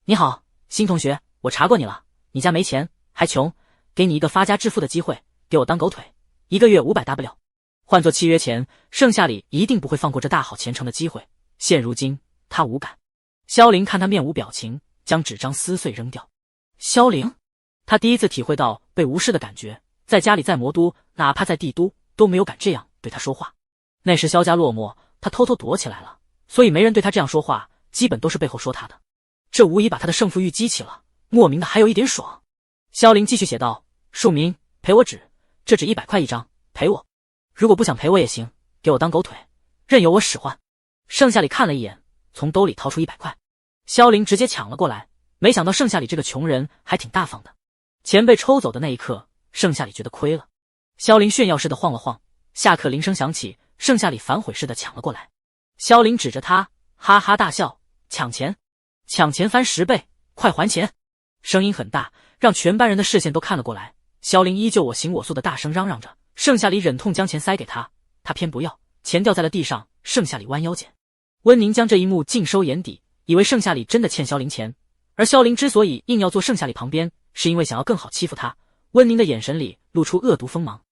你好，新同学，我查过你了，你家没钱还穷，给你一个发家致富的机会，给我当狗腿，1个月500W。换做契约前，盛夏里一定不会放过这大好前程的机会，现如今他无感。萧凌看他面无表情，将纸张撕碎扔掉。萧凌，他第一次体会到被无视的感觉，在家里在魔都，哪怕在帝都都没有敢这样对他说话。那时萧家落寞，他偷偷躲起来了，所以没人对他这样说话，基本都是背后说他的。这无疑把他的胜负欲激起了，莫名的还有一点爽。萧凌继续写道，庶民，赔我纸，这纸100块一张，赔我。如果不想赔我也行，给我当狗腿，任由我使唤。盛夏里看了一眼，从兜里掏出100块，萧凌直接抢了过来。没想到盛夏里这个穷人还挺大方的，钱被抽走的那一刻，盛夏里觉得亏了。萧凌炫耀似的晃了晃，下课铃声响起，盛夏里反悔似的抢了过来。萧凌指着他，哈哈大笑，抢钱，抢钱翻10倍，快还钱！声音很大，让全班人的视线都看了过来。萧凌依旧我行我素的大声嚷嚷着，盛夏里忍痛将钱塞给他，他偏不要，钱掉在了地上，盛夏里弯腰捡。温宁将这一幕尽收眼底，以为盛夏里真的欠萧凌钱，而萧凌之所以硬要坐盛夏里旁边，是因为想要更好欺负他。温宁的眼神里露出恶毒锋芒，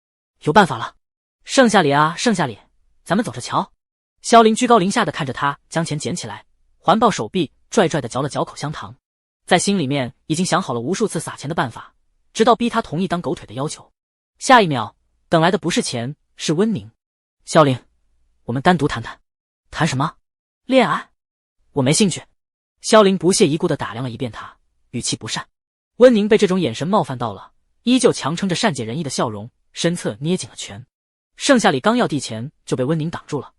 有办法了，盛夏里啊，盛夏里，咱们走着瞧。萧凌居高临下的看着他将钱捡起来，环抱手臂，拽拽的嚼了嚼口香糖，在心里面已经想好了无数次撒钱的办法，直到逼他同意当狗腿的要求。下一秒，等来的不是钱，是温宁。萧凌，我们单独谈谈。谈什么？恋爱？我没兴趣。萧凌不屑一顾地打量了一遍他，语气不善。温宁被这种眼神冒犯到了，依旧强撑着善解人意的笑容，身侧捏紧了拳。盛夏里刚要递钱，就被温宁挡住了。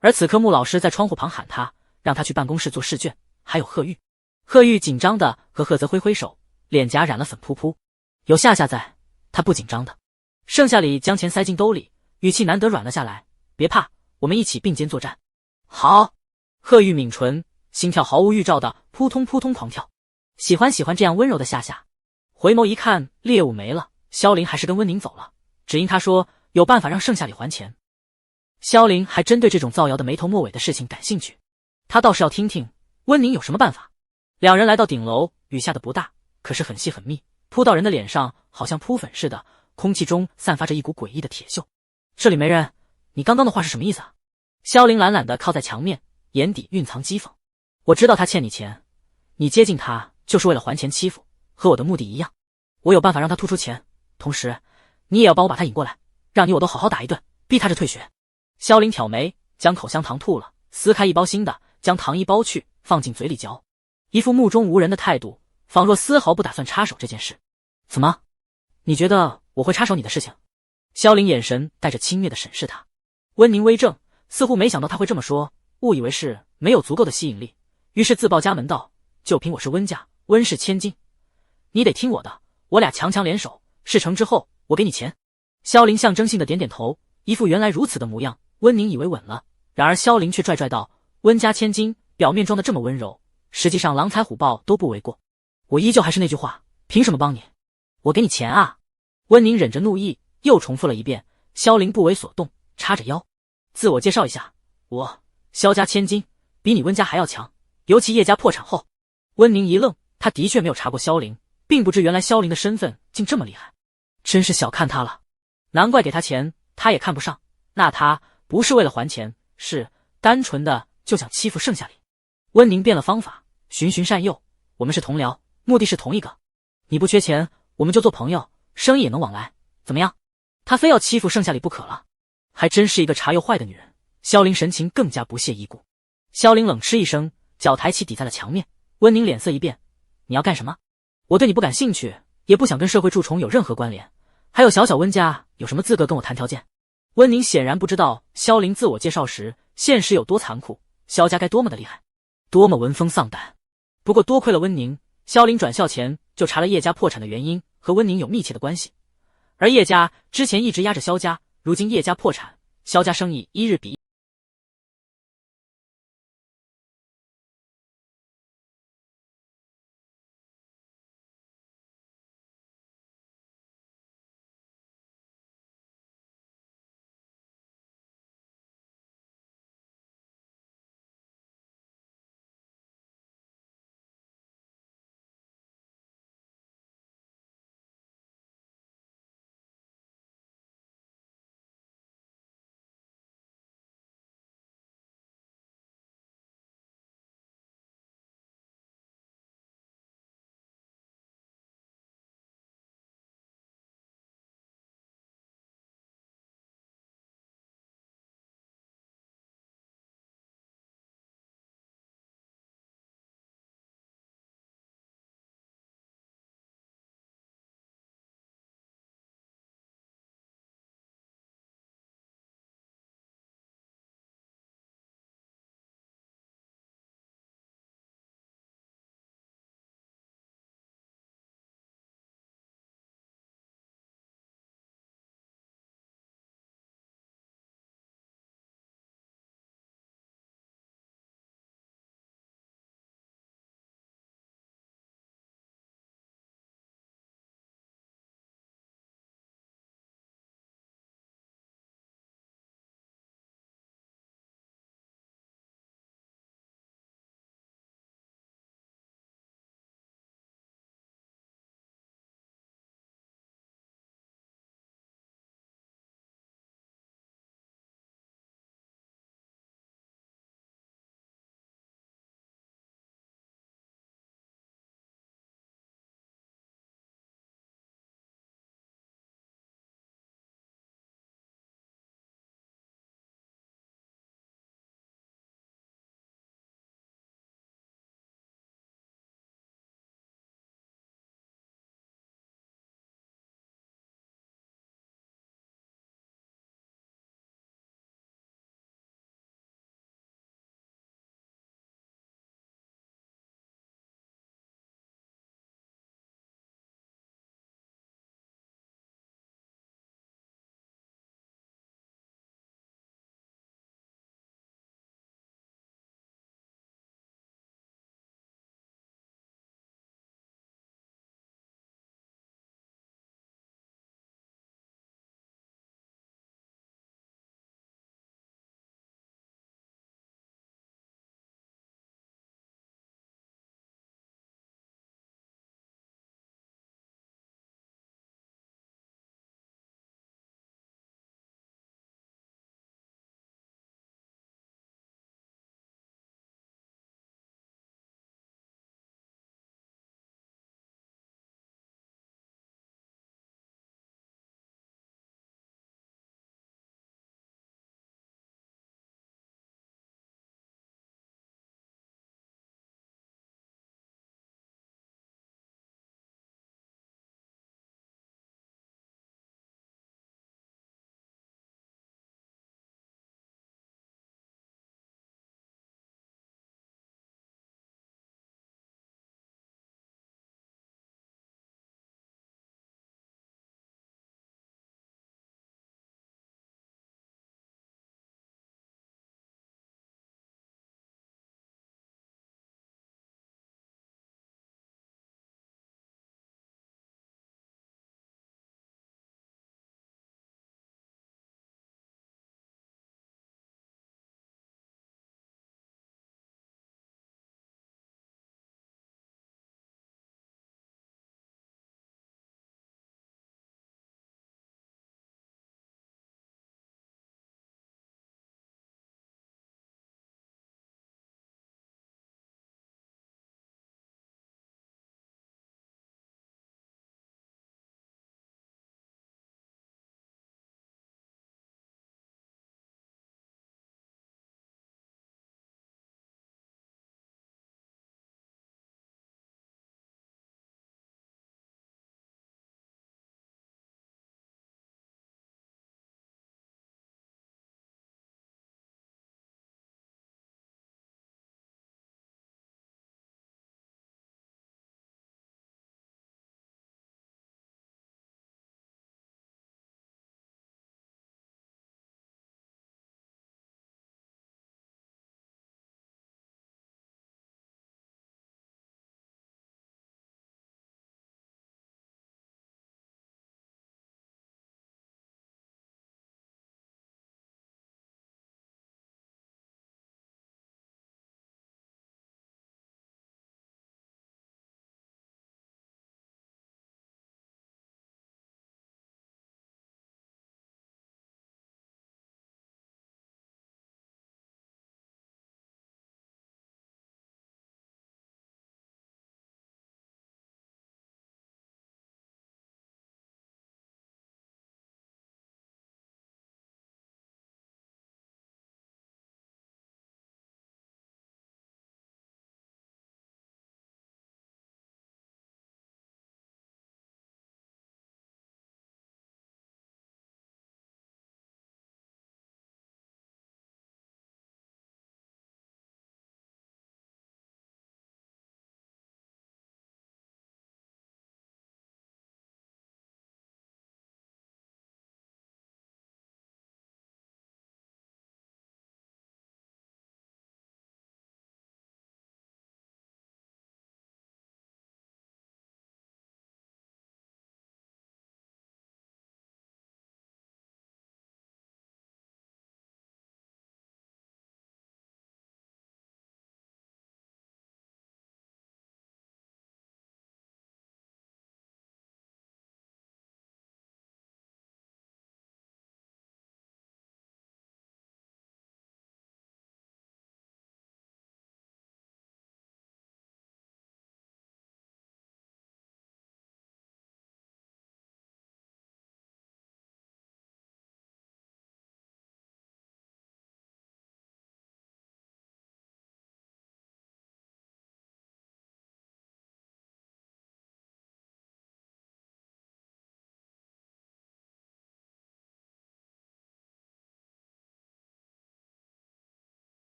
而此刻穆老师在窗户旁喊他，让他去办公室做试卷，还有贺玉。贺玉紧张的和贺泽挥挥手，脸颊染了粉扑扑。有夏夏在，他不紧张的。盛夏里将钱塞进兜里，语气难得软了下来，别怕，我们一起并肩作战。好。贺玉抿唇，心跳毫无预兆的扑通扑通狂跳。喜欢这样温柔的夏夏。回眸一看，猎物没了，萧凌还是跟温宁走了，只因他说有办法让盛夏里还钱。萧凌还真对这种造谣的没头没尾的事情感兴趣，他倒是要听听温宁有什么办法。两人来到顶楼，雨下的不大，可是很细很密，扑到人的脸上好像扑粉似的，空气中散发着一股诡异的铁锈。这里没人，你刚刚的话是什么意思啊？萧凌懒懒地靠在墙面，眼底蕴藏讥讽。我知道他欠你钱，你接近他就是为了还钱欺负，和我的目的一样。我有办法让他吐出钱，同时你也要帮我把他引过来，让你我都好好打一顿，逼他这退学。萧凌挑眉，将口香糖吐了，撕开一包新的，将糖衣剥去，放进嘴里嚼，一副目中无人的态度，仿若丝毫不打算插手这件事。怎么？你觉得我会插手你的事情？萧凌眼神带着轻蔑的审视他。温宁微怔，似乎没想到他会这么说，误以为是没有足够的吸引力，于是自报家门道，就凭我是温家，温氏千金，你得听我的，我俩强强联手，事成之后我给你钱。萧凌象征性的点点头，一副原来如此的模样。温宁以为稳了，然而萧凌却拽拽道，温家千金表面装的这么温柔，实际上狼踩虎豹都不为过。我依旧还是那句话，凭什么帮你？我给你钱啊！温宁忍着怒意又重复了一遍。萧凌不为所动，叉着腰，自我介绍一下，我萧家千金，比你温家还要强，尤其叶家破产后。温宁一愣，他的确没有查过萧凌，并不知原来萧凌的身份竟这么厉害，真是小看他了。难怪给他钱他也看不上，那他不是为了还钱，是单纯的就想欺负盛夏里。温宁变了方法，循循善诱，我们是同僚，目的是同一个，你不缺钱，我们就做朋友，生意也能往来，怎么样？他非要欺负盛夏里不可了，还真是一个茶又坏的女人。萧凌神情更加不屑一顾。萧凌冷嗤一声，脚抬起抵在了墙面。温宁脸色一变，你要干什么？我对你不感兴趣，也不想跟社会蛀虫有任何关联，还有小小温家有什么资格跟我谈条件？温宁显然不知道萧凌自我介绍时现实有多残酷，萧家该多么的厉害，多么闻风丧胆。不过多亏了温宁，萧凌转校前就查了叶家破产的原因和温宁有密切的关系，而叶家之前一直压着萧家，如今叶家破产，萧家生意一日比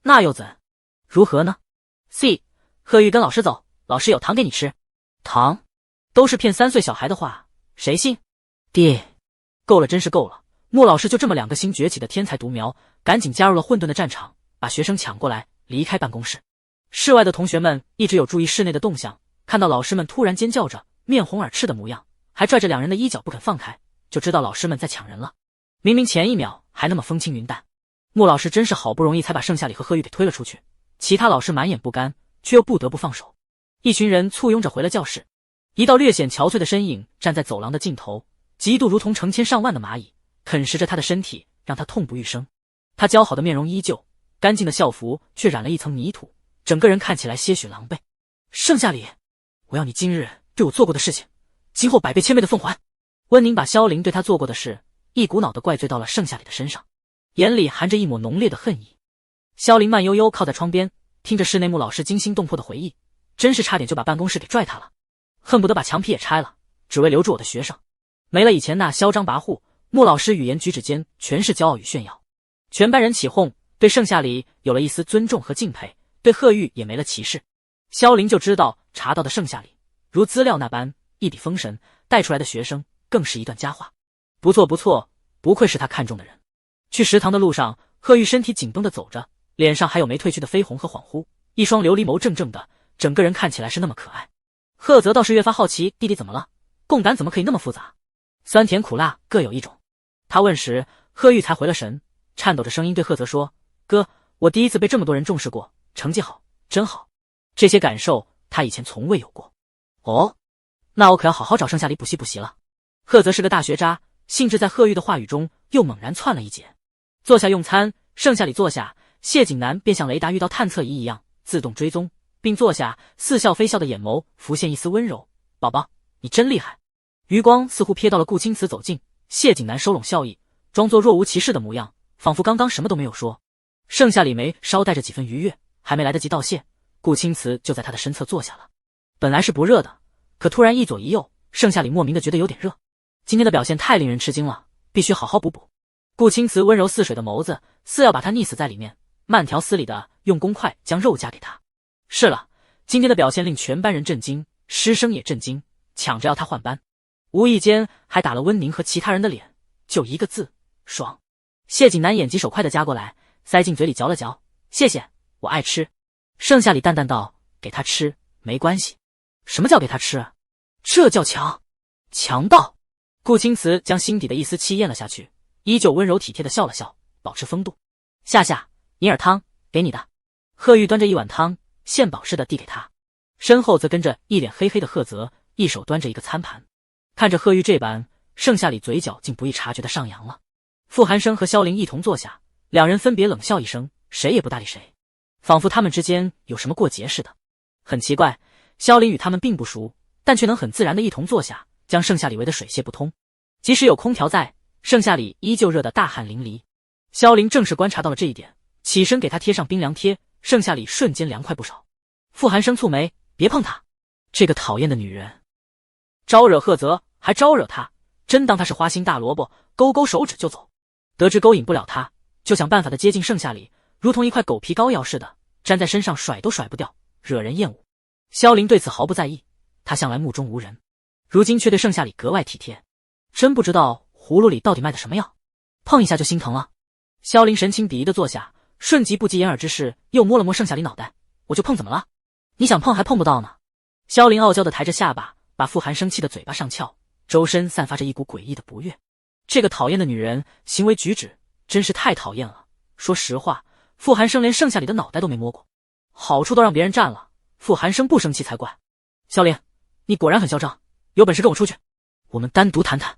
那又怎？如何呢 ？C， 贺玉跟老师走，老师有糖给你吃。糖？都是骗3岁小孩的话，谁信？ D， 够了，真是够了。穆老师就这么2个新崛起的天才独苗，赶紧加入了混沌的战场，把学生抢过来，离开办公室。室外的同学们一直有注意室内的动向，看到老师们突然尖叫着，面红耳赤的模样，还拽着2人的衣角不肯放开，就知道老师们在抢人了。明明前一秒还那么风轻云淡，穆老师真是好不容易才把盛夏里和贺玉给推了出去，其他老师满眼不甘，却又不得不放手。一群人簇拥着回了教室，一道略显憔悴的身影站在走廊的尽头，极度如同成千上万的蚂蚁，啃食着他的身体，让他痛不欲生。他姣好的面容依旧，干净的校服却染了一层泥土，整个人看起来些许狼狈。盛夏里，我要你今日对我做过的事情，今后100倍1000倍的奉还。温宁把萧凌对他做过的事一股脑的怪罪到了盛夏里的身上，眼里含着一抹浓烈的恨意。萧凌慢悠悠靠在窗边，听着室内穆老师惊心动魄的回忆，真是差点就把办公室给拽塌了，恨不得把墙皮也拆了，只为留住我的学生。没了以前那嚣张跋扈，穆老师语言举止间全是骄傲与炫耀。全班人起哄，对盛夏里有了一丝尊重和敬佩，对贺玉也没了歧视。萧凌就知道查到的盛夏里如资料那般一笔封神，带出来的学生更是一段佳话。不错不错，不愧是他看中的人。去食堂的路上，贺玉身体紧绷地走着，脸上还有没褪去的绯红和恍惚，一双琉璃眸正正的，整个人看起来是那么可爱。贺泽倒是越发好奇弟弟怎么了，共感怎么可以那么复杂，酸甜苦辣各有一种。他问时，贺玉才回了神，颤抖着声音对贺泽说：哥，我第一次被这么多人重视过，成绩好，真好。这些感受他以前从未有过。哦，那我可要好好找盛夏里补习补习了。贺泽是个大学渣，兴致在贺玉的话语中又猛然窜了一截。坐下用餐，盛夏里坐下，谢景南便像雷达遇到探测仪一样自动追踪，并坐下，似笑非笑的眼眸浮现一丝温柔。宝宝，你真厉害。余光似乎瞥到了顾青瓷走近，谢景南收拢笑意，装作若无其事的模样，仿佛刚刚什么都没有说。盛夏里眉稍带着几分愉悦，还没来得及道谢，顾青瓷就在他的身侧坐下了。本来是不热的，可突然一左一右，盛夏里莫名的觉得有点热。今天的表现太令人吃惊了，必须好好补补。顾青瓷温柔似水的眸子似要把他溺死在里面，慢条斯理的用公筷将肉夹给他。是了，今天的表现令全班人震惊，师生也震惊，抢着要他换班，无意间还打了温宁和其他人的脸，就一个字：爽。谢景南眼疾手快的夹过来，塞进嘴里嚼了嚼，谢谢，我爱吃。盛夏里淡淡道：给他吃没关系。什么叫给他吃？这叫强，强盗。顾青瓷将心底的一丝气咽了下去，依旧温柔体贴的笑了笑，保持风度。夏夏，银耳汤给你的。贺玉端着一碗汤，献宝似的递给他，身后则跟着一脸黑黑的贺泽，一手端着一个餐盘。看着贺玉这般，盛夏里嘴角竟不易察觉的上扬了。傅寒生和萧凌一同坐下，2人分别冷笑一声，谁也不搭理谁，仿佛他们之间有什么过节似的。很奇怪，萧凌与他们并不熟，但却能很自然的一同坐下，将盛夏里围得水泄不通。即使有空调在，盛夏里依旧热得大汗淋漓。萧凌正是观察到了这一点，起身给他贴上冰凉贴，盛夏里瞬间凉快不少。傅寒生蹙眉，别碰他，这个讨厌的女人，招惹贺泽还招惹他，真当他是花心大萝卜，勾勾手指就走。得知勾引不了他，就想办法的接近盛夏里，如同一块狗皮膏药似的，粘在身上甩都甩不掉，惹人厌恶。萧凌对此毫不在意，他向来目中无人，如今却对盛夏里格外体贴，真不知道葫芦里到底卖的什么药，碰一下就心疼了。萧凌神情鄙夷的坐下，瞬即不及掩耳之势，又摸了摸盛夏里脑袋，我就碰怎么了？你想碰还碰不到呢。萧凌傲娇的抬着下巴，把傅寒生气的嘴巴上翘，周身散发着一股诡异的不悦。这个讨厌的女人行为举止真是太讨厌了。说实话，傅寒生连盛夏里的脑袋都没摸过，好处都让别人占了，傅寒生不生气才怪。萧凌，你果然很嚣张，有本事跟我出去，我们单独谈谈。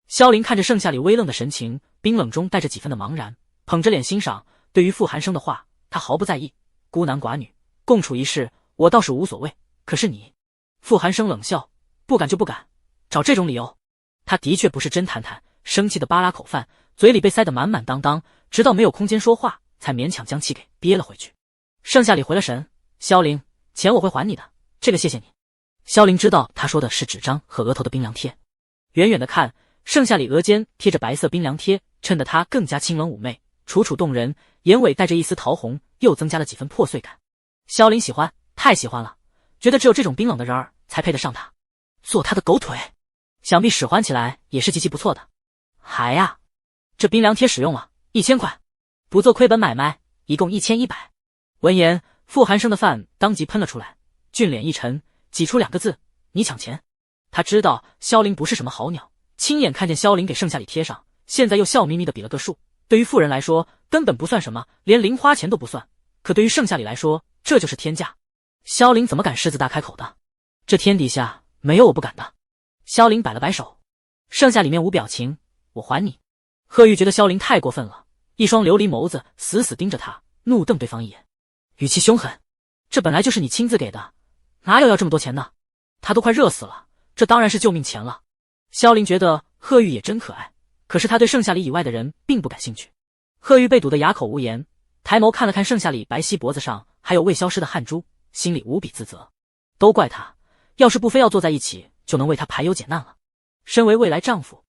萧凌看着盛夏里微愣的神情，冰冷中带着几分的茫然，捧着脸欣赏。对于傅寒生的话，他毫不在意，孤男寡女共处一室，我倒是无所谓，可是你……傅寒生冷笑，不敢就不敢，找这种理由。他的确不是真谈谈，生气的扒拉口饭，嘴里被塞得满满当当，直到没有空间说话，才勉强将气给憋了回去。盛夏里回了神，萧凌，钱我会还你的，这个谢谢你。萧凌知道他说的是纸张和额头的冰凉贴，远远的看，盛夏里额间贴着白色冰凉贴，衬得他更加清冷妩媚，楚楚动人，眼尾带着一丝桃红，又增加了几分破碎感。萧凌喜欢，太喜欢了，觉得只有这种冰冷的人儿才配得上他，做他的狗腿，想必使唤起来也是极其不错的。还呀，这冰凉贴使用了1000块，不做亏本买卖，一共1100。闻言，傅寒生的饭当即喷了出来，俊脸一沉，挤出2个字：你抢钱。他知道萧凌不是什么好鸟，亲眼看见萧凌给盛夏里贴上，现在又笑眯眯的比了个数。对于富人来说根本不算什么，连零花钱都不算，可对于盛夏里来说这就是天价。萧凌怎么敢狮子大开口的？这天底下没有我不敢的。萧凌摆了摆手，盛夏里面无表情，我还你。贺玉觉得萧凌太过分了，一双琉璃眸子死死盯着他，怒瞪对方一眼，语气凶狠，这本来就是你亲自给的，哪有要这么多钱的？他都快热死了，这当然是救命钱了。萧凌觉得贺玉也真可爱，可是他对盛夏里以外的人并不感兴趣。贺玉被堵得哑口无言，抬眸看了看盛夏里白皙脖子上还有未消失的汗珠，心里无比自责，都怪他，要是不非要坐在一起，就能为他排忧解难了。身为未来丈夫，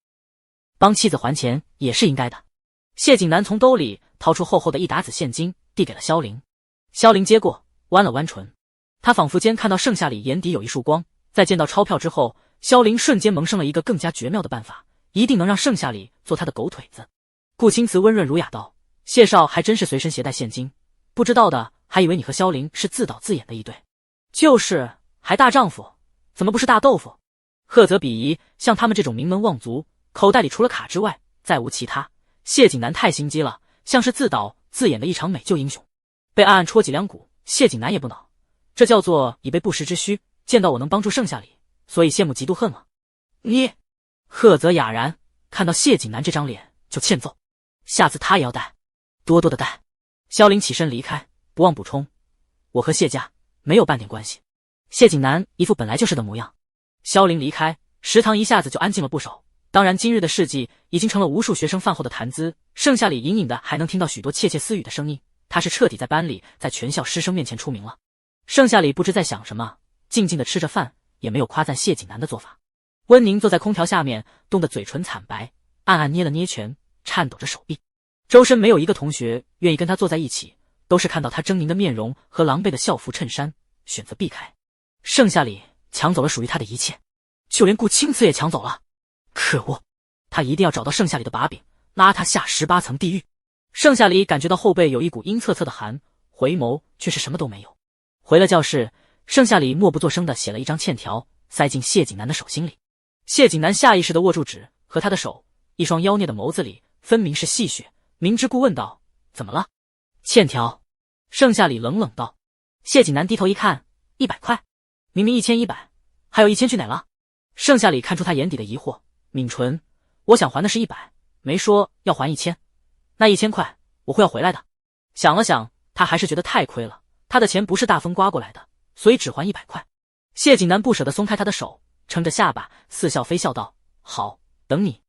帮妻子还钱也是应该的。谢景南从兜里掏出厚厚的一沓子现金，递给了萧凌。萧凌接过，弯了弯唇，他仿佛间看到盛夏里眼底有一束光，在见到钞票之后，萧凌瞬间萌生了一个更加绝妙的办法，一定能让盛夏里做他的狗腿子。顾青瓷温润儒雅道：谢少还真是随身携带现金，不知道的还以为你和萧凌是自导自演的一对。就是，还大丈夫，怎么不是大豆腐？赫则鄙夷，像他们这种名门望族，口袋里除了卡之外再无其他。谢景南太心机了，像是自导自演的一场美救英雄。被暗暗戳脊梁骨，谢景南也不恼，这叫做以备不时之需，见到我能帮助盛夏里，所以羡慕嫉妒恨了。你，赫则哑然，看到谢景南这张脸就欠揍，下次他也要带，多多的带。萧凌起身离开，不忘补充，我和谢家没有半点关系。谢景南一副本来就是的模样。萧凌离开，食堂一下子就安静了不少。当然今日的事迹已经成了无数学生饭后的谈资，盛夏里隐隐的还能听到许多窃窃私语的声音，他是彻底在班里在全校师生面前出名了。盛夏里不知在想什么，静静的吃着饭，也没有夸赞谢景南的做法。温宁坐在空调下面，冻得嘴唇惨白，暗暗捏了捏拳，颤抖着手臂。周身没有一个同学愿意跟他坐在一起，都是看到他狰狞的面容和狼狈的校服衬衫，选择避开。盛夏里抢走了属于他的一切，就连顾青瓷也抢走了。可恶，他一定要找到盛夏里的把柄，拉他下18层地狱。盛夏里感觉到后背有一股阴恻恻的寒，回眸却是什么都没有。回了教室，盛夏里默不作声地写了一张欠条，塞进谢景南的手心里。谢景南下意识地握住纸和他的手，一双妖孽的眸子里分明是戏谑，明知故问道：怎么了？欠条。盛夏里冷冷道。谢景南低头一看，100块，明明1100，还有1000去哪了？盛夏里看出他眼底的疑惑，抿唇，我想还的是100，没说要还1000，那1000块我会要回来的。想了想，他还是觉得太亏了，他的钱不是大风刮过来的，所以只还100块。谢景南不舍得松开他的手，撑着下巴似笑非笑道：好，等你。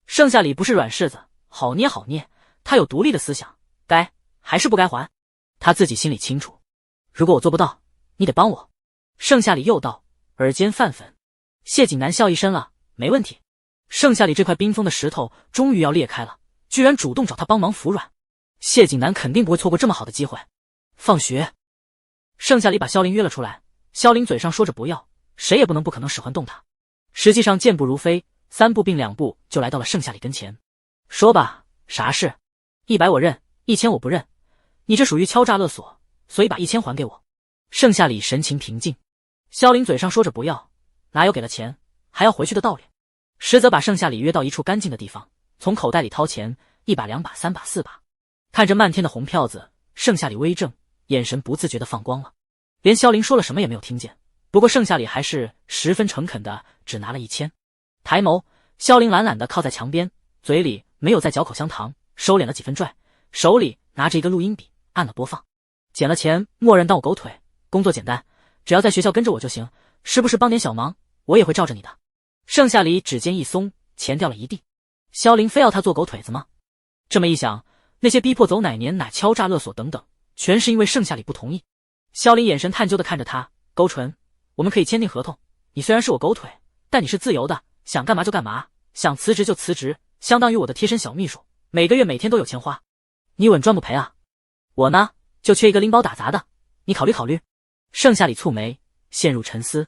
盛夏里不是软柿子，好捏好捏，他有独立的思想，该还是不该还，他自己心里清楚。如果我做不到，你得帮我。盛夏里又道，耳尖泛粉。谢景南笑一声了，没问题。盛夏里这块冰封的石头终于要裂开了，居然主动找他帮忙服软。谢景南肯定不会错过这么好的机会。放学，盛夏里把萧凌约了出来，萧凌嘴上说着不要，谁也不可能使唤动他。实际上健步如飞，3步并2步就来到了盛夏里跟前。说吧，啥事？100我认，1000我不认，你这属于敲诈勒索，所以把1000还给我。盛夏里神情平静。萧凌嘴上说着不要，哪有给了钱还要回去的道理？实则把盛夏里约到一处干净的地方，从口袋里掏钱，1把2把3把4把。看着漫天的红票子，盛夏里微怔，眼神不自觉地放光了。连萧凌说了什么也没有听见，不过盛夏里还是十分诚恳的只拿了1000。抬眸，萧凌懒懒地靠在墙边，嘴里没有再嚼口香糖，收敛了几分拽，手里拿着一个录音笔，按了播放。捡了钱默认当我狗腿，工作简单，只要在学校跟着我就行，是不是帮点小忙我也会罩着你的。盛夏里指尖一松，钱掉了一地。萧凌非要他做狗腿子吗？这么一想，那些逼迫走奶年奶敲诈勒索等等，全是因为盛夏里不同意。萧凌眼神探究地看着他，勾唇，我们可以签订合同，你虽然是我狗腿，但你是自由的，想干嘛就干嘛，想辞职就辞职，相当于我的贴身小秘书，每个月每天都有钱花。你稳赚不赔啊？我呢，就缺一个拎包打杂的，你考虑考虑。盛夏里蹙眉，陷入沉思。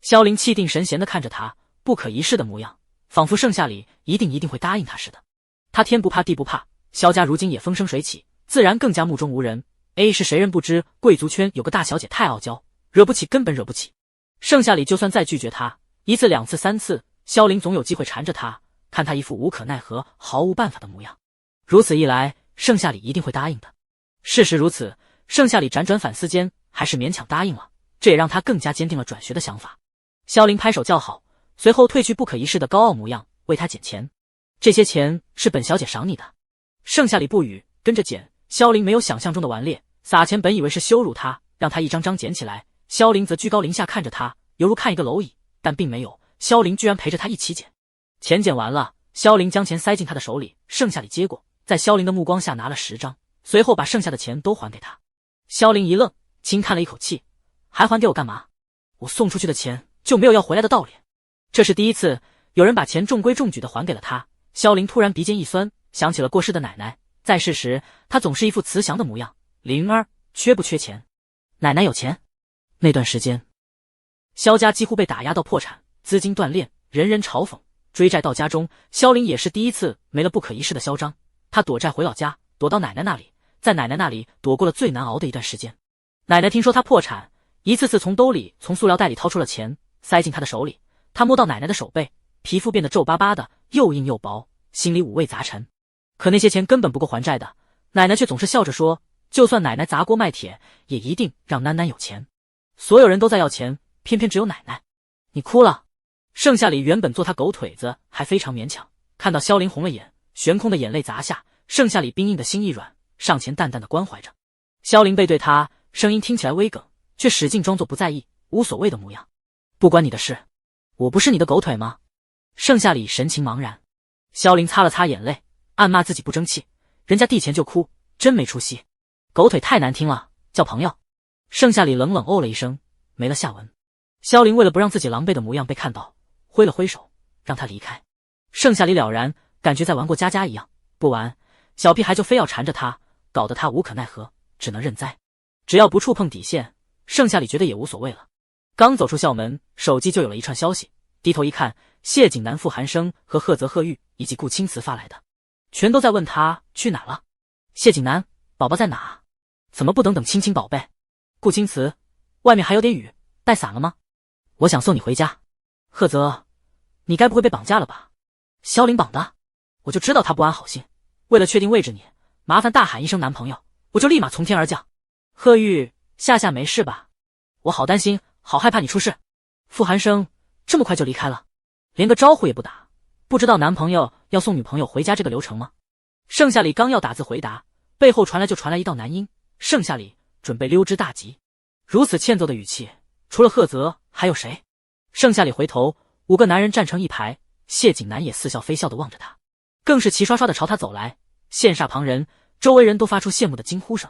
萧凌气定神闲地看着他，不可一世的模样，仿佛盛夏里一定会答应他似的。他天不怕地不怕，萧家如今也风生水起，自然更加目中无人。是谁人不知贵族圈有个大小姐太傲娇，惹不起根本惹不起。盛夏里就算再拒绝他一次两次三次，萧凌总有机会缠着他，看他一副无可奈何毫无办法的模样。如此一来，盛夏里一定会答应的。事实如此，盛夏里辗转反思间还是勉强答应了，这也让他更加坚定了转学的想法。萧凌拍手叫好，随后褪去不可一世的高傲模样，为他捡钱。这些钱是本小姐赏你的。盛夏里不语，跟着捡。萧凌没有想象中的顽劣，撒钱本以为是羞辱他，让他一张张捡起来，萧凌则居高临下看着他，犹如看一个蝼蚁，但并没有，萧凌居然陪着他一起捡。钱捡完了，萧凌将钱塞进他的手里，盛夏里接过，在萧凌的目光下拿了10张，随后把剩下的钱都还给他。萧凌一愣，轻叹了一口气，还还给我干嘛？我送出去的钱就没有要回来的道理。这是第一次有人把钱中规中矩的还给了他。萧凌突然鼻尖一酸，想起了过世的奶奶，在世时他总是一副慈祥的模样。灵儿缺不缺钱？奶奶有钱。那段时间萧家几乎被打压到破产，资金断裂，人人嘲讽，追债到家中。萧凌也是第一次没了不可一世的嚣张，他躲债回老家，躲到奶奶那里，在奶奶那里躲过了最难熬的一段时间。奶奶听说他破产，一次次从兜里从塑料袋里掏出了钱塞进他的手里，他摸到奶奶的手背，皮肤变得皱巴巴的，又硬又薄，心里五味杂陈。可那些钱根本不够还债的，奶奶却总是笑着说，就算奶奶砸锅卖铁，也一定让囡囡有钱。所有人都在要钱，偏偏只有奶奶。你哭了。盛夏里原本做他狗腿子还非常勉强，看到萧凌红了眼，悬空的眼泪砸下，盛夏里冰硬的心一软，上前淡淡的关怀着。萧凌背对他，声音听起来微梗，却使劲装作不在意无所谓的模样。不关你的事，我不是你的狗腿吗？盛夏里神情茫然。萧凌擦了擦眼泪，暗骂自己不争气，人家递钱就哭，真没出息。狗腿太难听了，叫朋友。盛夏里冷冷哦了一声，没了下文。萧凌为了不让自己狼狈的模样被看到，挥了挥手让他离开。盛夏里了然，感觉在玩过家家一样，不玩小屁孩就非要缠着他，搞得他无可奈何，只能认栽。只要不触碰底线，盛夏里觉得也无所谓了。刚走出校门，手机就有了一串消息，低头一看，谢景南、傅寒生和贺泽、贺玉以及顾青瓷发来的，全都在问他去哪了。谢景南，宝宝在哪？怎么不等亲亲宝贝？顾青瓷，外面还有点雨，带伞了吗？我想送你回家。贺泽，你该不会被绑架了吧？萧凌绑的，我就知道他不安好心，为了确定位置你，麻烦大喊一声男朋友，我就立马从天而降。贺玉，夏没事吧？我好担心，好害怕你出事。傅寒生，这么快就离开了，连个招呼也不打，不知道男朋友要送女朋友回家这个流程吗？盛夏里刚要打字回答，背后传来一道男音，盛夏里准备溜之大吉。如此欠揍的语气，除了贺泽还有谁？盛夏里回头，5个男人站成一排，谢景南也似笑非笑地望着他，更是齐刷刷地朝他走来，羡煞旁人，周围人都发出羡慕的惊呼声。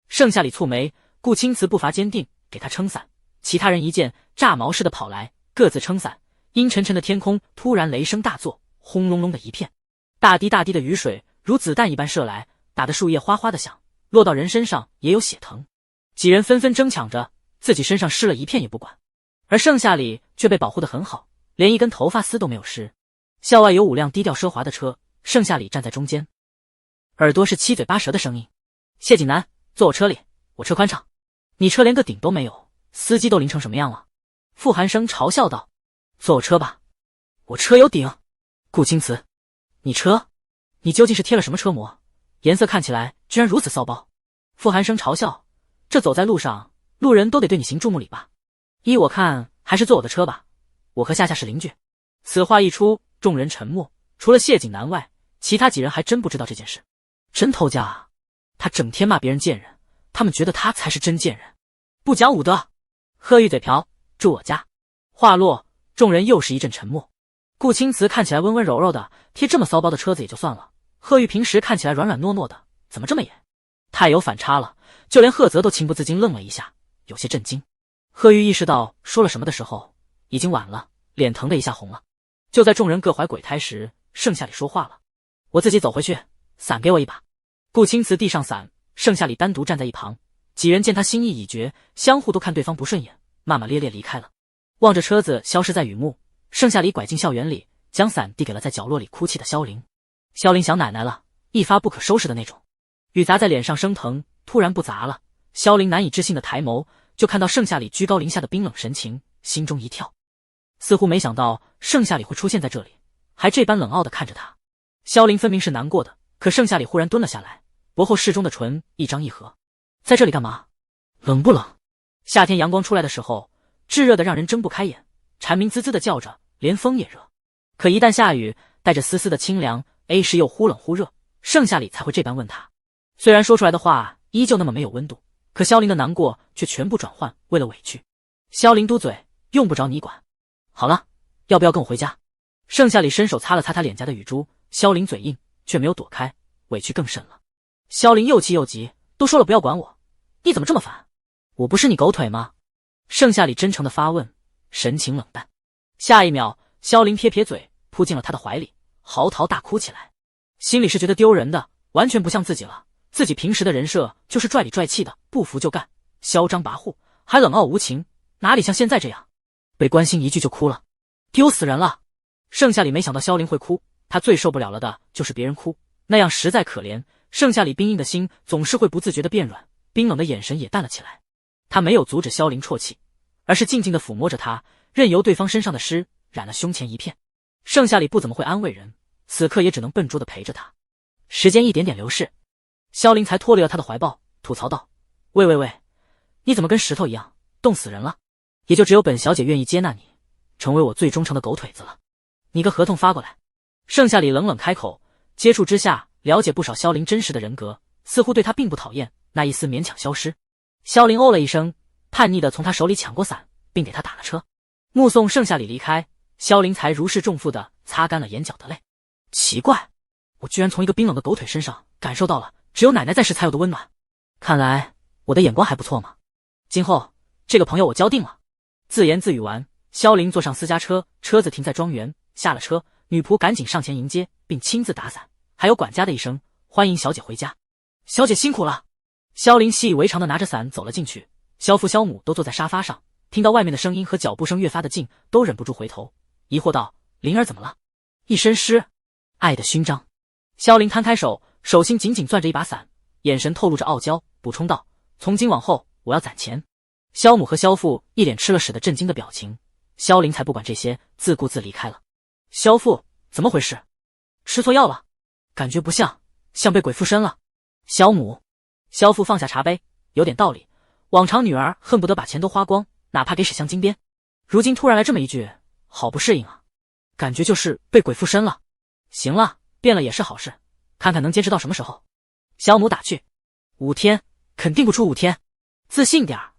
盛夏里蹙眉，顾青瓷步伐坚定，给他撑伞，其他人一见炸毛似的跑来，各自撑伞。阴沉沉的天空突然雷声大作，轰隆隆的一片，大滴大滴的雨水如子弹一般射来，打得树叶哗哗的响，落到人身上也有血疼。几人纷纷争抢着，自己身上湿了一片也不管，而盛夏里却被保护得很好，连一根头发丝都没有湿。校外有5辆低调奢华的车，盛夏里站在中间，耳朵是七嘴八舌的声音。谢景南，坐我车里，我车宽敞。你车连个顶都没有，司机都淋成什么样了？傅寒生嘲笑道。坐我车吧，我车有顶。顾青瓷，你车？你究竟是贴了什么车膜？颜色看起来居然如此骚包。傅寒生嘲笑，这走在路上，路人都得对你行注目礼吧？依我看，还是坐我的车吧，我和夏是邻居。此话一出，众人沉默，除了谢景南外，其他几人还真不知道这件事。真偷家啊！他整天骂别人贱人，他们觉得他才是真贱人，不讲武德。贺玉嘴瓢，住我家。话落，众人又是一阵沉默。顾青瓷看起来温温柔柔的，贴这么骚包的车子也就算了，贺玉平时看起来软软糯糯的，怎么这么野？太有反差了，就连贺泽都情不自禁愣了一下，有些震惊。贺玉意识到说了什么的时候，已经晚了，脸腾的一下红了。就在众人各怀鬼胎时，盛夏里说话了：我自己走回去，伞给我一把。顾青瓷递上伞，盛夏里单独站在一旁，几人见他心意已决，相互都看对方不顺眼，骂骂咧咧离开了。望着车子消失在雨幕，盛夏里拐进校园里，将伞递给了在角落里哭泣的萧凌。萧凌想奶奶了，一发不可收拾的那种。雨砸在脸上生疼，突然不砸了。萧凌难以置信的抬眸，就看到盛夏里居高临下的冰冷神情，心中一跳，似乎没想到盛夏里会出现在这里，还这般冷傲地看着他。萧凌分明是难过的，可盛夏里忽然蹲了下来，薄厚适中的唇一张一合。在这里干嘛？冷不冷？夏天阳光出来的时候，炙热的让人睁不开眼，蝉鸣滋滋的叫着，连风也热。可一旦下雨，带着丝丝的清凉，A 时又忽冷忽热，盛夏里才会这般问他。虽然说出来的话依旧那么没有温度，可萧凌的难过却全部转换为了委屈。萧凌嘟嘴，用不着你管。好了，要不要跟我回家？盛夏里伸手擦了擦他脸颊的雨珠，萧凌嘴硬，却没有躲开，委屈更甚了。萧凌又气又急，都说了不要管我，你怎么这么烦？我不是你狗腿吗？盛夏里真诚的发问，神情冷淡。下一秒，萧凌撇撇嘴，扑进了他的怀里，嚎啕大哭起来。心里是觉得丢人的，完全不像自己了。自己平时的人设就是拽里拽气的，不服就干，嚣张跋扈，还冷傲无情，哪里像现在这样，被关心一句就哭了，丢死人了。盛夏里没想到萧凌会哭，他最受不了了的就是别人哭，那样实在可怜。盛夏里冰硬的心总是会不自觉地变软，冰冷的眼神也淡了起来。他没有阻止萧凌啜泣，而是静静地抚摸着他，任由对方身上的湿染了胸前一片。盛夏里不怎么会安慰人，此刻也只能笨拙地陪着他。时间一点点流逝，萧凌才脱离了他的怀抱，吐槽道：喂，你怎么跟石头一样，冻死人了？也就只有本小姐愿意接纳你，成为我最忠诚的狗腿子了。你个合同发过来。盛夏里冷冷开口，接触之下了解不少萧凌真实的人格，似乎对他并不讨厌，那一丝勉强消失。萧凌哦了一声，叛逆地从他手里抢过伞，并给他打了车。目送盛夏里离开，萧凌才如释重负地擦干了眼角的泪。奇怪，我居然从一个冰冷的狗腿身上感受到了只有奶奶在时才有的温暖，看来我的眼光还不错嘛。今后这个朋友我交定了。自言自语完，萧凌坐上私家车，车子停在庄园，下了车，女仆赶紧上前迎接，并亲自打伞，还有管家的一声欢迎小姐回家。小姐辛苦了。萧凌习以为常的拿着伞走了进去，萧父萧母都坐在沙发上，听到外面的声音和脚步声越发的近，都忍不住回头，疑惑道：灵儿怎么了？一身湿。爱的勋章。萧凌摊开手，手心紧紧攥着一把伞，眼神透露着傲娇，补充道：从今往后我要攒钱。萧母和萧父一脸吃了屎的震惊的表情，萧凌才不管这些，自顾自离开了。萧父怎么回事？吃错药了？感觉不像，像被鬼附身了。萧母。萧父放下茶杯，有点道理，往常女儿恨不得把钱都花光，哪怕给使镶金边，如今突然来这么一句，好不适应啊，感觉就是被鬼附身了。行了，变了也是好事，看看能坚持到什么时候。萧母打趣：5天，肯定不出5天，自信点儿。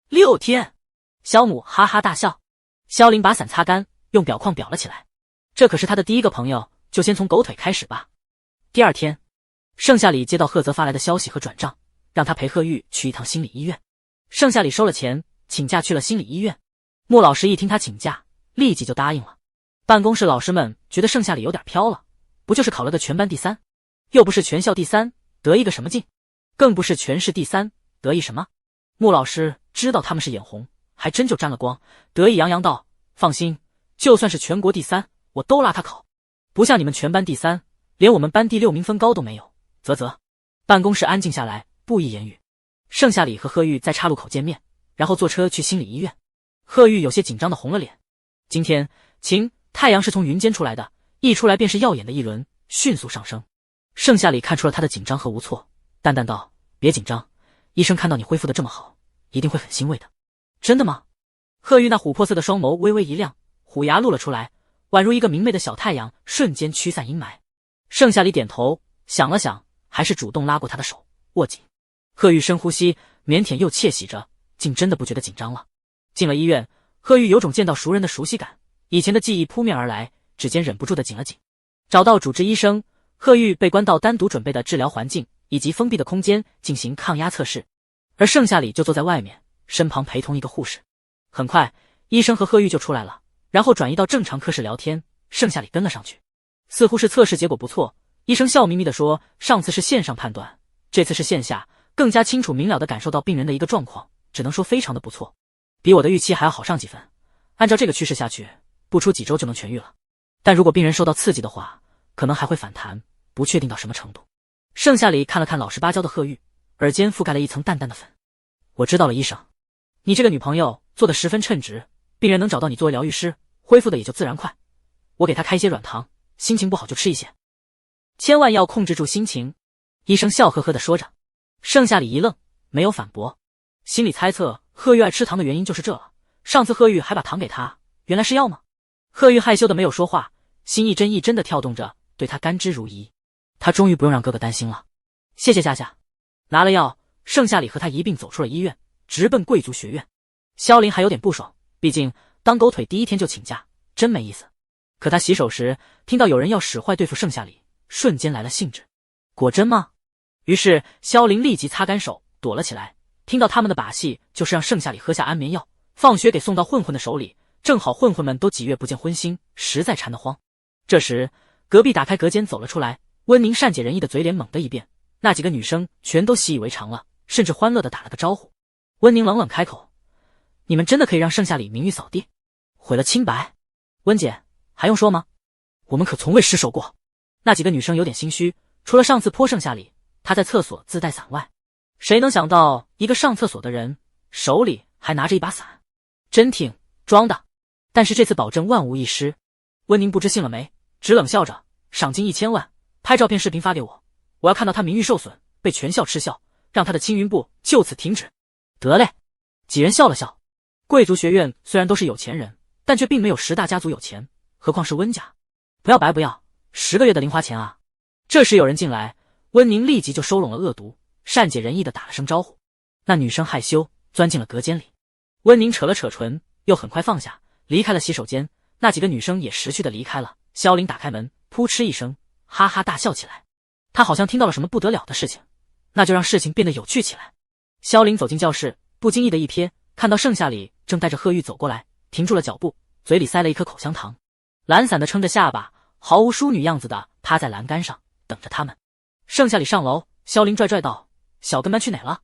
6天。萧母哈哈大笑。萧凌把伞擦干，用表框裱了起来，这可是他的第一个朋友，就先从狗腿开始吧。第二天，盛夏里接到贺泽发来的消息和转账，让他陪贺玉去一趟心理医院。盛夏里收了钱，请假去了心理医院。穆老师一听他请假，立即就答应了。办公室老师们觉得盛夏里有点飘了，不就是考了个全班第3，又不是全校第3，得意个什么劲？更不是全市第3，得意什么？穆老师知道他们是眼红，还真就沾了光，得意洋洋道：放心，就算是全国第3，我都拉他考，不像你们全班第3，连我们班第6名分高都没有。啧。办公室安静下来，不一言语。盛夏里和贺玉在岔路口见面，然后坐车去心理医院。贺玉有些紧张的红了脸。今天太阳是从云间出来的，一出来便是耀眼的一轮，迅速上升。盛夏里看出了他的紧张和无措，淡淡道：别紧张，医生看到你恢复的这么好，一定会很欣慰的。真的吗？贺玉那琥珀色的双眸微微一亮，虎牙露了出来，宛如一个明媚的小太阳，瞬间驱散阴霾。盛夏里点头，想了想，还是主动拉过他的手，握紧。贺玉深呼吸，腼腆又窃喜着，竟真的不觉得紧张了。进了医院，贺玉有种见到熟人的熟悉感，以前的记忆扑面而来，指尖忍不住的紧了紧。找到主治医生，贺玉被关到单独准备的治疗环境以及封闭的空间进行抗压测试，而盛夏里就坐在外面，身旁陪同一个护士。很快，医生和贺玉就出来了，然后转移到正常科室聊天，盛夏里跟了上去。似乎是测试结果不错，医生笑眯眯地说，上次是线上判断，这次是线下，更加清楚明了地感受到病人的一个状况，只能说非常的不错，比我的预期还要好上几分。按照这个趋势下去，不出几周就能痊愈了。但如果病人受到刺激的话，可能还会反弹，不确定到什么程度。盛夏里看了看老实巴交的贺玉，耳尖覆盖了一层淡淡的粉。我知道了，医生，你这个女朋友做得十分称职，病人能找到你作为疗愈师，恢复的也就自然快。我给她开一些软糖，心情不好就吃一些，千万要控制住心情。医生笑呵呵地说着。盛夏里一愣，没有反驳，心里猜测贺玉爱吃糖的原因就是这了。上次贺玉还把糖给他，原来是药吗？贺玉害羞的没有说话，心一针一针的跳动着，对他甘之如饴。他终于不用让哥哥担心了。谢谢夏夏。拿了药，盛夏里和他一并走出了医院，直奔贵族学院。萧林还有点不爽，毕竟当狗腿第一天就请假，真没意思。可他洗手时听到有人要使坏对付盛夏里，瞬间来了兴致。果真吗？于是萧林立即擦干手躲了起来。听到他们的把戏就是让盛夏里喝下安眠药，放学给送到混混的手里，正好混混们都几月不见荤腥，实在馋得慌。这时隔壁打开隔间走了出来，温宁善解人意的嘴脸猛地一变，那几个女生全都习以为常了，甚至欢乐的打了个招呼。温宁冷冷开口：你们真的可以让盛夏里名誉扫地，毁了清白？温姐还用说吗？我们可从未失手过。那几个女生有点心虚，除了上次泼盛夏里她在厕所自带伞外，谁能想到一个上厕所的人手里还拿着一把伞？真挺装的，但是这次保证万无一失。温宁不知信了没，只冷笑着：赏金1000万，拍照片视频发给我，我要看到他名誉受损，被全校嗤笑，让他的青云部就此停止。得嘞。几人笑了笑。贵族学院虽然都是有钱人，但却并没有10大家族有钱，何况是温家。不要白不要，10个月的零花钱啊。这时有人进来，温宁立即就收拢了恶毒，善解人意的打了声招呼。那女生害羞钻进了隔间里。温宁扯了扯唇，又很快放下，离开了洗手间。那几个女生也识趣的离开了。萧林打开门，扑哧一声，哈哈大笑起来。他好像听到了什么不得了的事情，那就让事情变得有趣起来。萧林走进教室，不经意的一瞥，看到盛夏里正带着贺玉走过来，停住了脚步，嘴里塞了一颗口香糖，懒散的撑着下巴，毫无淑女样子的趴在栏杆上等着他们。盛夏里上楼，萧林拽拽道：小跟班去哪了？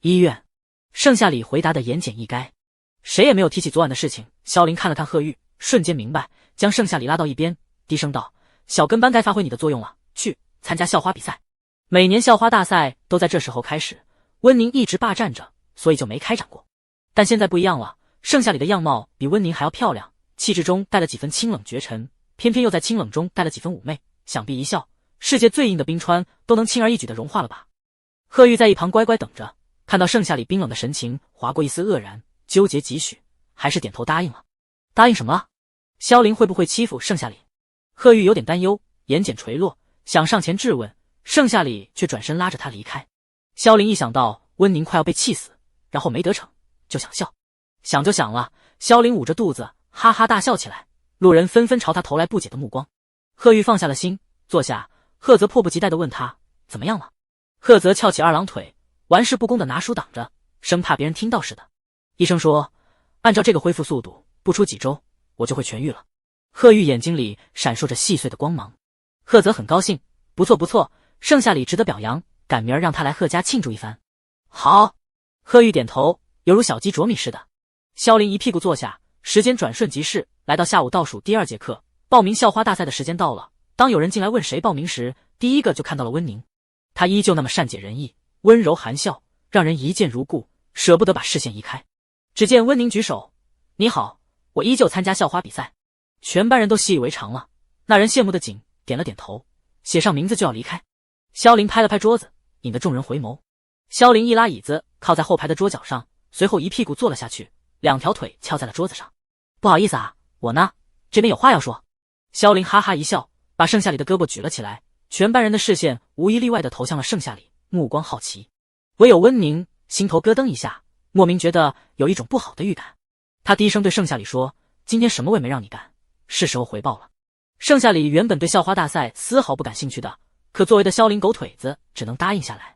医院。盛夏里回答的言简意赅，谁也没有提起昨晚的事情。萧林看了看贺玉，瞬间明白，将盛夏里拉到一边，低声道：小跟班该发挥你的作用了，去参加校花比赛。每年校花大赛都在这时候开始，温宁一直霸占着，所以就没开展过。但现在不一样了，盛夏里的样貌比温宁还要漂亮，气质中带了几分清冷绝尘，偏偏又在清冷中带了几分妩媚，想必一笑，世界最硬的冰川都能轻而易举的融化了吧。贺玉在一旁乖乖等着，看到盛夏里冰冷的神情划过一丝愕然，纠结几许，还是点头答应了。答应什么？萧林会不会欺负盛夏里？贺玉有点担忧，眼睑垂落，想上前质问，盛夏里却转身拉着他离开。萧林一想到温宁快要被气死，然后没得逞，就想笑。想就想了，萧林捂着肚子哈哈大笑起来，路人纷纷朝他投来不解的目光。贺玉放下了心，坐下，贺泽迫不及待地问他怎么样了。贺泽翘起二郎腿，玩世不恭地拿书挡着，生怕别人听到似的。医生说，按照这个恢复速度，不出几周我就会痊愈了。贺玉眼睛里闪烁着细碎的光芒。贺泽很高兴，不错不错，盛夏里值得表扬，赶明儿让他来贺家庆祝一番。好。贺玉点头，犹如小鸡啄米似的。萧林一屁股坐下，时间转瞬即逝，来到下午倒数第2节课，报名校花大赛的时间到了。当有人进来问谁报名时，第一个就看到了温宁。他依旧那么善解人意，温柔含笑，让人一见如故，舍不得把视线移开。只见温宁举手：你好，我依旧参加校花比赛。全班人都习以为常了，那人羡慕的紧，点了点头，写上名字就要离开。萧林拍了拍桌子，引得众人回眸。萧林一拉椅子靠在后排的桌角上，随后一屁股坐了下去，2条腿翘在了桌子上。不好意思啊，我呢，这边有话要说。萧林哈哈一笑，把盛夏里的胳膊举了起来，全班人的视线无一例外地投向了盛夏里，目光好奇。唯有温宁心头咯噔一下，莫名觉得有一种不好的预感。他低声对盛夏里说：今天什么我也没让你干，是时候回报了。盛夏里原本对校花大赛丝毫不感兴趣的，可作为的萧林狗腿子只能答应下来。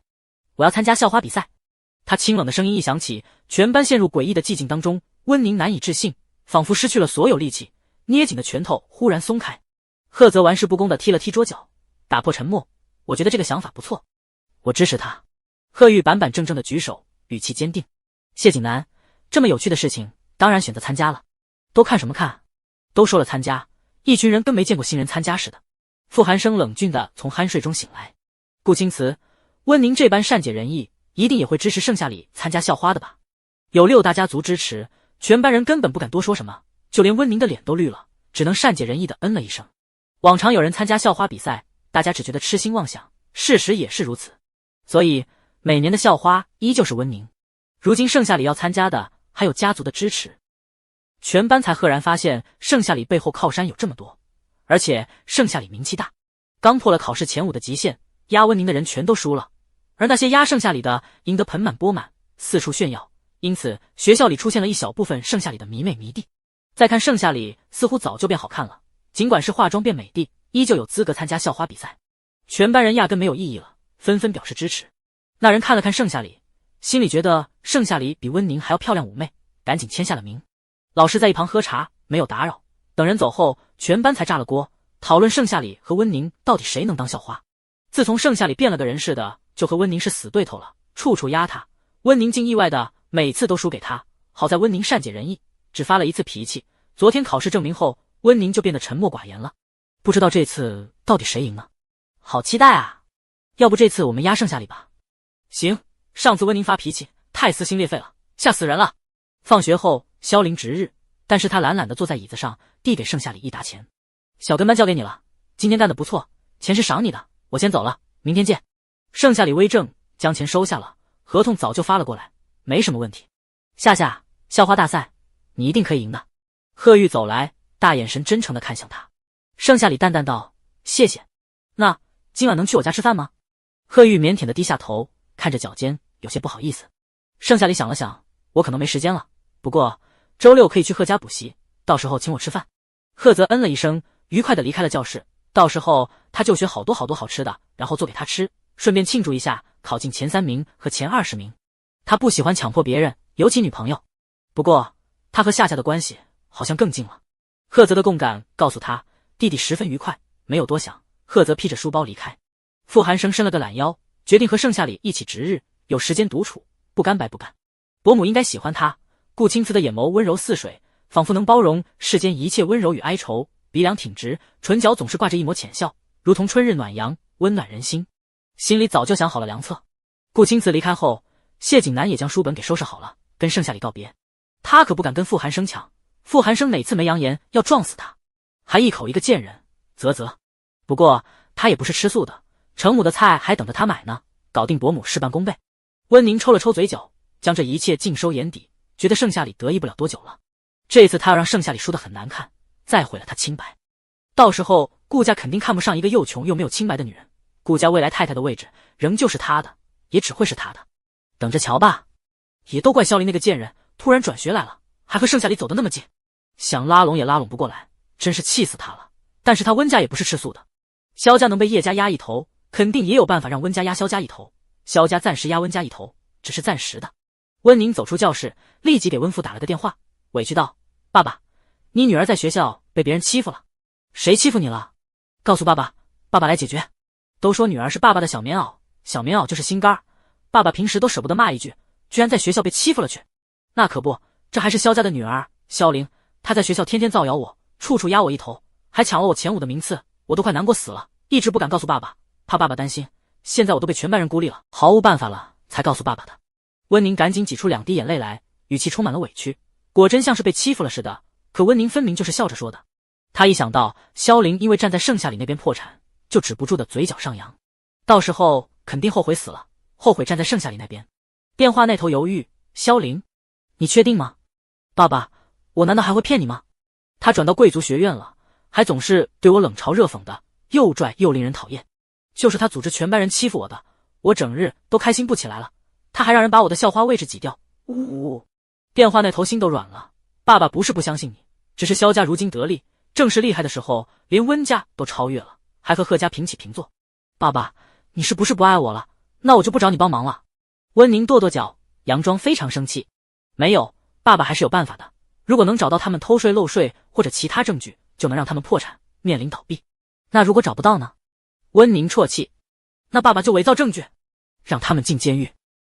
我要参加校花比赛。他清冷的声音一响起，全班陷入诡异的寂静当中。温宁难以置信，仿佛失去了所有力气，捏紧的拳头忽然松开。贺泽玩世不恭地踢了踢桌角，打破沉默。我觉得这个想法不错，我支持他。贺玉板板正正的举手，语气坚定。谢景南，这么有趣的事情，当然选择参加了。都看什么看？都说了参加，一群人跟没见过新人参加似的。傅寒生冷峻地从酣睡中醒来。顾青瓷，温宁这般善解人意，一定也会支持盛夏里参加校花的吧？有6大家族支持，全班人根本不敢多说什么，就连温宁的脸都绿了，只能善解人意地嗯了一声。往常有人参加校花比赛，大家只觉得痴心妄想，事实也是如此。所以每年的校花依旧是温宁。如今盛夏里要参加的还有家族的支持，全班才赫然发现盛夏里背后靠山有这么多，而且盛夏里名气大，刚破了考试前5的极限，压温宁的人全都输了，而那些压盛夏里的赢得盆满钵满，四处炫耀，因此学校里出现了一小部分盛夏里的迷妹迷弟。再看盛夏里似乎早就变好看了，尽管是化妆变美帝，依旧有资格参加校花比赛。全班人压根没有异议了，纷纷表示支持。那人看了看盛夏里，心里觉得盛夏里比温宁还要漂亮妩媚，赶紧签下了名。老师在一旁喝茶，没有打扰。等人走后，全班才炸了锅，讨论盛夏里和温宁到底谁能当校花。自从盛夏里变了个人似的，就和温宁是死对头了，处处压他。温宁竟意外的每次都输给他，好在温宁善解人意，只发了一次脾气。昨天考试证明后，温宁就变得沉默寡言了。不知道这次到底谁赢呢？好期待啊！要不这次我们压盛夏里吧？行，上次温宁发脾气太撕心裂肺了，吓死人了。放学后，萧凌值日，但是他懒懒地坐在椅子上，递给盛夏里1沓钱。小跟班交给你了，今天干得不错，钱是赏你的，我先走了，明天见。盛夏里微怔，将钱收下了，合同早就发了过来，没什么问题。夏夏，校花大赛，你一定可以赢的。贺玉走来，大眼神真诚地看向他。盛夏里淡淡道：谢谢。那今晚能去我家吃饭吗？贺玉腼腆地低下头，看着脚尖，有些不好意思。盛夏里想了想，我可能没时间了，不过周6可以去贺家补习，到时候请我吃饭。贺泽嗯了一声，愉快地离开了教室。到时候他就学好多好吃的，然后做给他吃，顺便庆祝一下考进前3名和前20名。他不喜欢强迫别人，尤其女朋友。不过他和夏夏的关系好像更近了。贺泽的共感告诉他，弟弟十分愉快，没有多想，贺泽披着书包离开。傅寒生伸了个懒腰，决定和盛夏里一起值日，有时间独处，不干白不干。伯母应该喜欢他。顾青瓷的眼眸温柔似水，仿佛能包容世间一切温柔与哀愁，鼻梁挺直，唇角总是挂着一抹浅笑，如同春日暖阳，温暖人心。心里早就想好了良策。顾青瓷离开后，谢景南也将书本给收拾好了，跟盛夏里告别。他可不敢跟傅寒生抢，傅寒生哪次没扬言要撞死他，还一口一个贱人，啧。不过他也不是吃素的，程母的菜还等着他买呢，搞定伯母事半功倍。温宁抽了抽嘴角，将这一切尽收眼底，觉得盛夏里得意不了多久了。这次他要让盛夏里输得很难看，再毁了他清白。到时候顾家肯定看不上一个又穷又没有清白的女人，顾家未来太太的位置仍旧是他的，也只会是他的。等着瞧吧。也都怪萧林那个贱人，突然转学来了，还和盛夏里走得那么近，想拉拢也拉拢不过来，真是气死他了。但是他温家也不是吃素的，萧家能被叶家压一头，肯定也有办法让温家压萧家一头，萧家暂时压温家一头，只是暂时的。温宁走出教室，立即给温父打了个电话，委屈道：爸爸，你女儿在学校被别人欺负了。谁欺负你了？告诉爸爸，爸爸来解决。都说女儿是爸爸的小棉袄，小棉袄就是心肝，爸爸平时都舍不得骂一句，居然在学校被欺负了去。那可不，这还是萧家的女儿萧玲，她在学校天天造谣我，处处压我一头，还抢了我前5的名次，我都快难过死了，一直不敢告诉爸爸，怕爸爸担心。现在我都被全班人孤立了，毫无办法了，才告诉爸爸的。温宁赶紧挤出2滴眼泪来，语气充满了委屈，果真像是被欺负了似的。可温宁分明就是笑着说的。他一想到萧玲因为站在盛夏里那边破产，就止不住的嘴角上扬，到时候肯定后悔死了，后悔站在盛夏里那边。电话那头犹豫，萧玲，你确定吗？爸爸，我难道还会骗你吗？他转到贵族学院了，还总是对我冷嘲热讽的，又拽又令人讨厌。就是他组织全班人欺负我的，我整日都开心不起来了。他还让人把我的校花位置挤掉，呜！电话那头心都软了。爸爸不是不相信你，只是萧家如今得力，正是厉害的时候，连温家都超越了，还和贺家平起平坐。爸爸，你是不是不爱我了？那我就不找你帮忙了。温宁跺跺脚，佯装非常生气。没有，爸爸还是有办法的。如果能找到他们偷税漏税或者其他证据，就能让他们破产，面临倒闭。那如果找不到呢？温宁啜泣。那爸爸就伪造证据，让他们进监狱。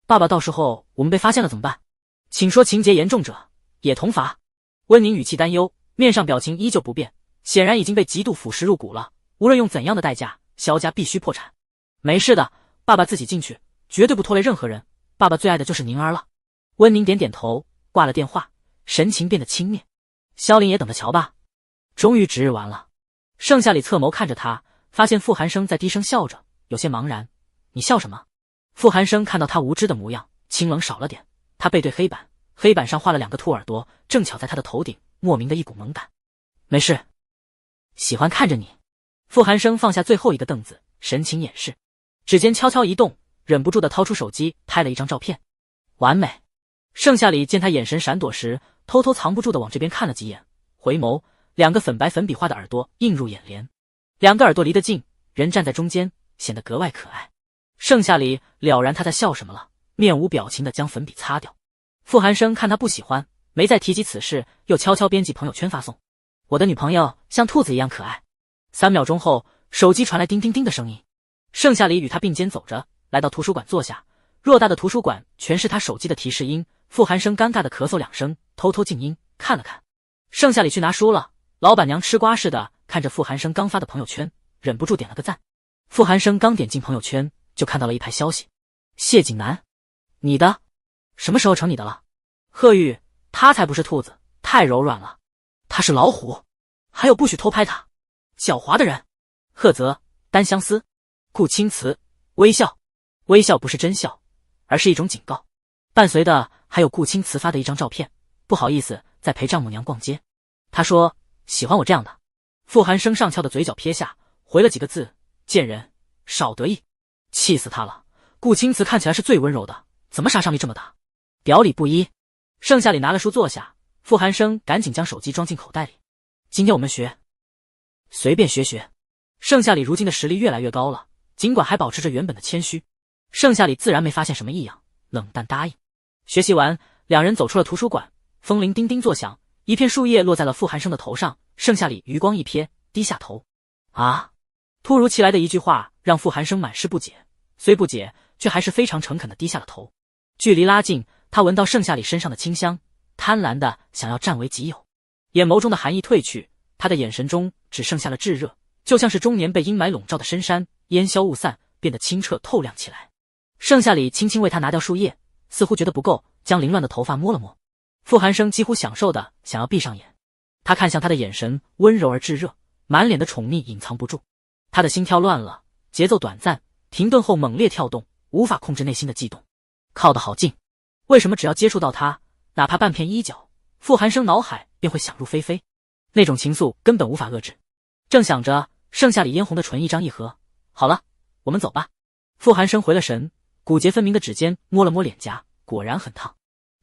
爸爸，到时候我们被发现了怎么办？请说情节严重者也同罚。温宁语气担忧，面上表情依旧不变，显然已经被极度腐蚀入骨了。无论用怎样的代价，萧家必须破产。没事的，爸爸自己进去，绝对不拖累任何人。爸爸最爱的就是宁儿了。温宁点点头，挂了电话，神情变得轻蔑。萧林也等着瞧吧。终于值日完了，盛夏里侧眸看着他，发现傅寒生在低声笑着，有些茫然。你笑什么？傅寒生看到他无知的模样，清冷少了点。他背对黑板，黑板上画了2个兔耳朵，正巧在他的头顶，莫名的一股萌感。没事，喜欢看着你。傅寒生放下最后一个凳子，神情掩饰，指尖悄悄一动，忍不住的掏出手机拍了一张照片。完美。盛夏里见他眼神闪躲时，偷偷藏不住的往这边看了几眼，回眸，2个粉白粉笔画的耳朵映入眼帘，2个耳朵离得近，人站在中间，显得格外可爱。盛夏里了然他在笑什么了，面无表情的将粉笔擦掉。傅寒生看他不喜欢，没再提及此事，又悄悄编辑朋友圈发送。我的女朋友像兔子一样可爱。3秒钟后，手机传来叮叮叮的声音。盛夏里与他并肩走着，来到图书馆坐下。偌大的图书馆全是他手机的提示音。傅寒生尴尬的咳嗽2声，偷偷静音看了看。盛夏里去拿书了。老板娘吃瓜似的看着傅寒生刚发的朋友圈，忍不住点了个赞。傅寒生刚点进朋友圈，就看到了一排消息。谢景南，你的？什么时候成你的了？贺玉，他才不是兔子，太柔软了，他是老虎。还有不许偷拍他，狡猾的人。贺泽，单相思，顾青瓷，微笑。微笑不是真笑，而是一种警告。伴随的还有顾青瓷发的一张照片，不好意思，在陪丈母娘逛街。他说喜欢我这样的。傅寒生上翘的嘴角撇下，回了几个字：贱人，少得意。气死他了，顾青瓷看起来是最温柔的，怎么杀伤力这么大？表里不一。盛夏里拿了书坐下，傅寒生赶紧将手机装进口袋里。今天我们学，随便学学。盛夏里如今的实力越来越高了，尽管还保持着原本的谦虚，盛夏里自然没发现什么异样，冷淡答应。学习完，2人走出了图书馆，风铃叮叮作响，一片树叶落在了傅寒生的头上。盛夏里余光一瞥，低下头。啊！突如其来的一句话让傅寒生满是不解，虽不解，却还是非常诚恳地低下了头。距离拉近，他闻到盛夏里身上的清香，贪婪的想要占为己有。眼眸中的寒意褪去，他的眼神中只剩下了炙热，就像是终年被阴霾笼罩的深山，烟消雾散，变得清澈透亮起来。盛夏里轻轻为他拿掉树叶，似乎觉得不够，将凌乱的头发摸了摸。傅寒生几乎享受的想要闭上眼，他看向他的眼神温柔而炙热，满脸的宠溺隐藏不住。他的心跳乱了，节奏短暂，停顿后猛烈跳动，无法控制内心的悸动。靠得好近，为什么只要接触到他，哪怕半片衣角，傅寒生脑海便会想入非非？那种情愫根本无法遏制。正想着，盛夏里嫣红的唇一张一合。好了，我们走吧。傅寒生回了神，骨节分明的指尖摸了摸脸颊，果然很烫。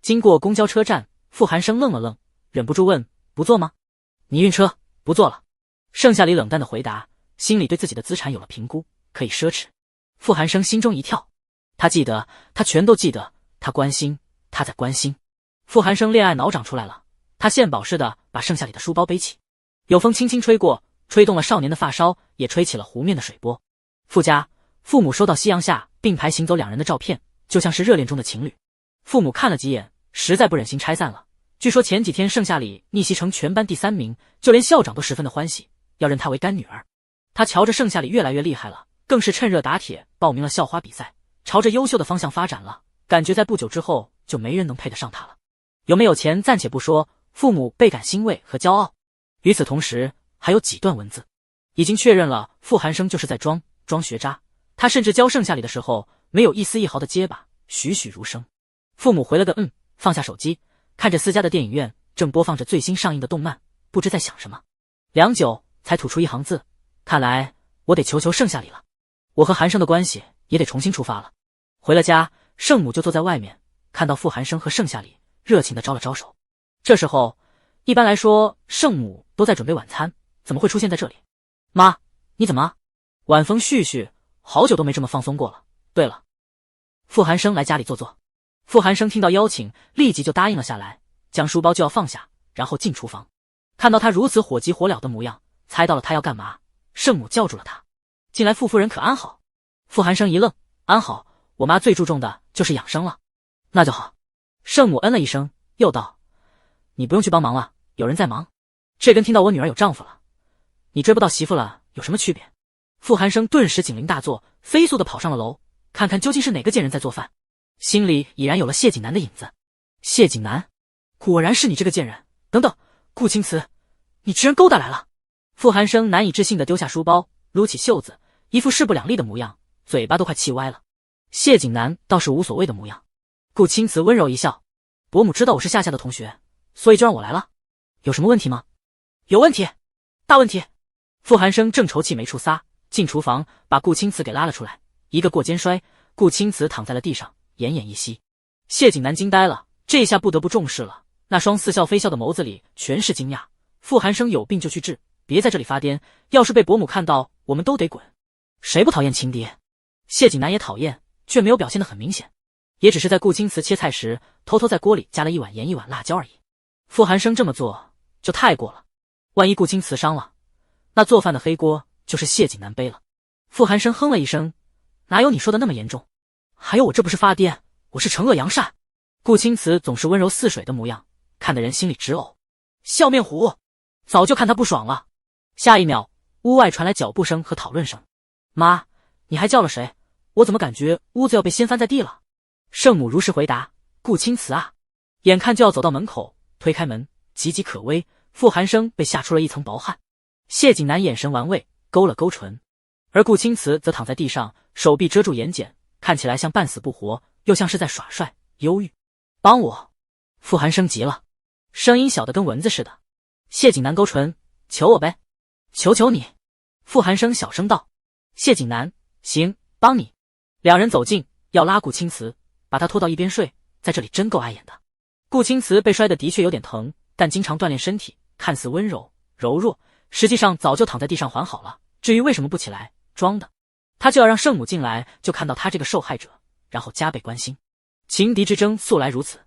经过公交车站，傅寒生愣了愣，忍不住问：不坐吗？你晕车，不坐了。盛夏里冷淡的回答，心里对自己的资产有了评估，可以奢侈。傅寒生心中一跳，他记得，他全都记得，他关心，他在关心。傅寒生恋爱脑长出来了，他献宝似的把盛夏里的书包背起，有风轻轻吹过，吹动了少年的发梢，也吹起了湖面的水波。傅家，父母收到夕阳下并排行走2人的照片，就像是热恋中的情侣。父母看了几眼，实在不忍心拆散了。据说前几天盛夏里逆袭成全班第3名，就连校长都十分的欢喜，要认她为干女儿。他瞧着盛夏里越来越厉害了，更是趁热打铁报名了校花比赛，朝着优秀的方向发展了，感觉在不久之后就没人能配得上他了。有没有钱暂且不说，父母倍感欣慰和骄傲。与此同时，还有几段文字已经确认了傅寒生就是在装学渣，他甚至教盛夏里的时候没有一丝一毫的结巴，栩栩如生。父母回了个放下手机，看着私家的电影院正播放着最新上映的动漫，不知在想什么。良久才吐出一行字：看来我得求盛夏里了，我和寒生的关系也得重新出发了。回了家，盛母就坐在外面，看到傅寒生和盛夏里，热情地招了招手。这时候一般来说盛母都在准备晚餐，怎么会出现在这里？妈，你怎么？晚风絮絮，好久都没这么放松过了。对了，傅寒生来家里坐坐。傅寒生听到邀请，立即就答应了下来，将书包就要放下，然后进厨房。看到他如此火急火燎的模样，猜到了他要干嘛。盛母叫住了他：进来，傅夫人可安好？傅寒生一愣：安好，我妈最注重的就是养生了。那就好。圣母嗯了一声，又道：你不用去帮忙了，有人在忙。这跟听到我女儿有丈夫了，你追不到媳妇了有什么区别？傅寒生顿时警铃大作，飞速地跑上了楼，看看究竟是哪个贱人在做饭，心里已然有了谢景南的影子。谢景南，果然是你这个贱人！等等，顾青瓷，你居然勾搭来了！傅寒生难以置信地丢下书包，撸起袖子，一副势不两立的模样，嘴巴都快气歪了。谢景南倒是无所谓的模样。顾青瓷温柔一笑：伯母知道我是夏夏的同学，所以就让我来了。有什么问题吗？有问题，大问题。傅寒生正愁气没处撒，进厨房把顾青瓷给拉了出来，一个过肩摔，顾青瓷躺在了地上，奄奄一息。谢景南惊呆了，这下不得不重视了，那双似笑非笑的眸子里全是惊讶。傅寒生有病就去治，别在这里发癫，要是被伯母看到，我们都得滚。谁不讨厌亲爹？谢景南也讨厌，却没有表现得很明显，也只是在顾青瓷切菜时偷偷在锅里加了一碗盐一碗辣椒而已。傅寒生这么做就太过了，万一顾青瓷伤了，那做饭的黑锅就是谢景南背了。傅寒生哼了一声：哪有你说的那么严重？还有我这不是发癫，我是惩恶扬善。顾青瓷总是温柔似水的模样，看得人心里直呕。笑面虎，早就看他不爽了。下一秒，屋外传来脚步声和讨论声。妈，你还叫了谁？我怎么感觉屋子要被掀翻在地了？圣母如实回答：顾青瓷啊。眼看就要走到门口，推开门，岌岌可危，傅寒生被吓出了一层薄汗。谢景南眼神玩味，勾了勾唇，而顾青瓷则躺在地上，手臂遮住眼睑，看起来像半死不活，又像是在耍帅忧郁。帮我！傅寒生急了，声音小得跟蚊子似的。谢景南勾唇：求我呗，求求你。傅寒生小声道。谢景南：行，帮你。两人走近，要拉顾青瓷，把他拖到一边睡，在这里真够碍眼的。顾青瓷被摔得的确有点疼，但经常锻炼身体，看似温柔柔弱，实际上早就躺在地上缓好了。至于为什么不起来，装的。他就要让圣母进来，就看到他这个受害者，然后加倍关心。情敌之争素来如此。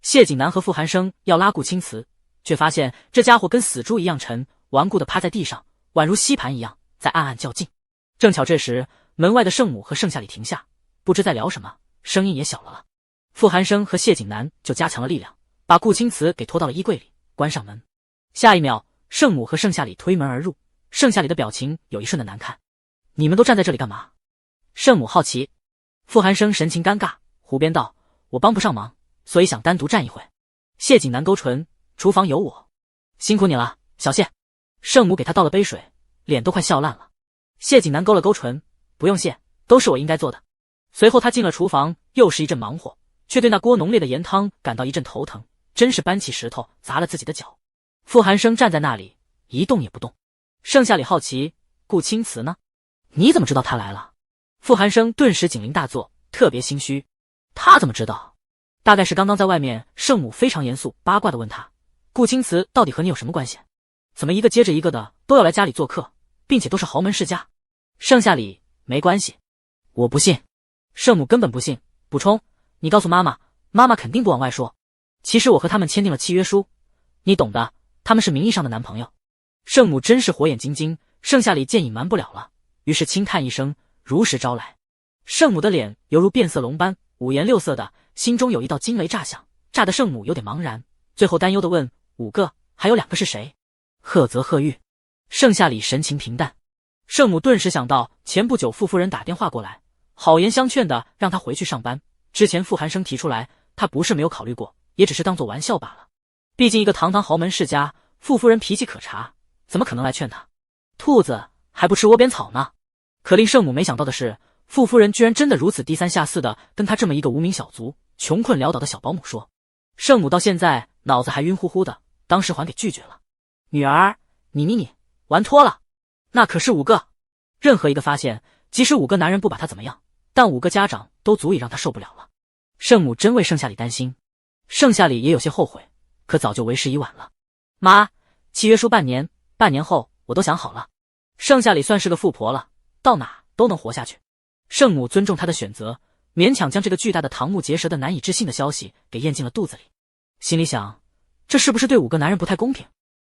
谢景南和傅寒生要拉顾青瓷，却发现这家伙跟死猪一样沉，顽固地趴在地上，宛如吸盘一样，在暗暗较劲。正巧这时，门外的圣母和盛夏里停下，不知在聊什么，声音也小了。傅寒生和谢景南就加强了力量，把顾青瓷给拖到了衣柜里，关上门。下一秒，圣母和盛夏里推门而入，盛夏里的表情有一瞬的难看。你们都站在这里干嘛？圣母好奇。傅寒生神情尴尬，胡编道：我帮不上忙，所以想单独站一会。谢景南勾唇：厨房有我。辛苦你了，小谢。圣母给他倒了杯水，脸都快笑烂了。谢景南勾了勾唇：不用谢，都是我应该做的。随后他进了厨房，又是一阵忙活，却对那锅浓烈的盐汤感到一阵头疼，真是搬起石头砸了自己的脚。傅寒生站在那里一动也不动。盛夏里好奇：顾青瓷呢？你怎么知道他来了？傅寒生顿时警铃大作，特别心虚。他怎么知道？大概是刚刚在外面，圣母非常严肃八卦地问他：顾青瓷到底和你有什么关系？怎么一个接着一个的都要来家里做客，并且都是豪门世家？盛夏里：没关系。我不信。圣母根本不信，补充：你告诉妈妈，妈妈肯定不往外说。其实我和他们签订了契约书，你懂的，他们是名义上的男朋友。圣母真是火眼金睛，盛夏里见隐瞒不了了，于是轻叹一声，如实招来。圣母的脸犹如变色龙般五颜六色的，心中有一道惊雷炸响，炸得圣母有点茫然，最后担忧地问：五个，还有两个是谁？赫泽赫玉。盛夏里神情平淡。圣母顿时想到前不久傅夫人打电话过来，好言相劝的让他回去上班。之前傅寒生提出来，他不是没有考虑过，也只是当作玩笑罢了。毕竟一个堂堂豪门世家，傅夫人脾气可察，怎么可能来劝他？兔子还不吃窝边草呢。可令圣母没想到的是，傅夫人居然真的如此低三下四的跟他这么一个无名小卒、穷困潦倒的小保姆说。圣母到现在脑子还晕乎乎的，当时还给拒绝了。女儿，你玩脱了，那可是5个。任何一个发现，即使5个男人不把他怎么样，但5个家长都足以让他受不了了。圣母真为盛夏里担心，盛夏里也有些后悔，可早就为时已晚了。妈，契约书半年后我都想好了。盛夏里算是个富婆了，到哪都能活下去。圣母尊重她的选择，勉强将这个巨大的瞠目结舌的难以置信的消息给咽进了肚子里，心里想，这是不是对5个男人不太公平？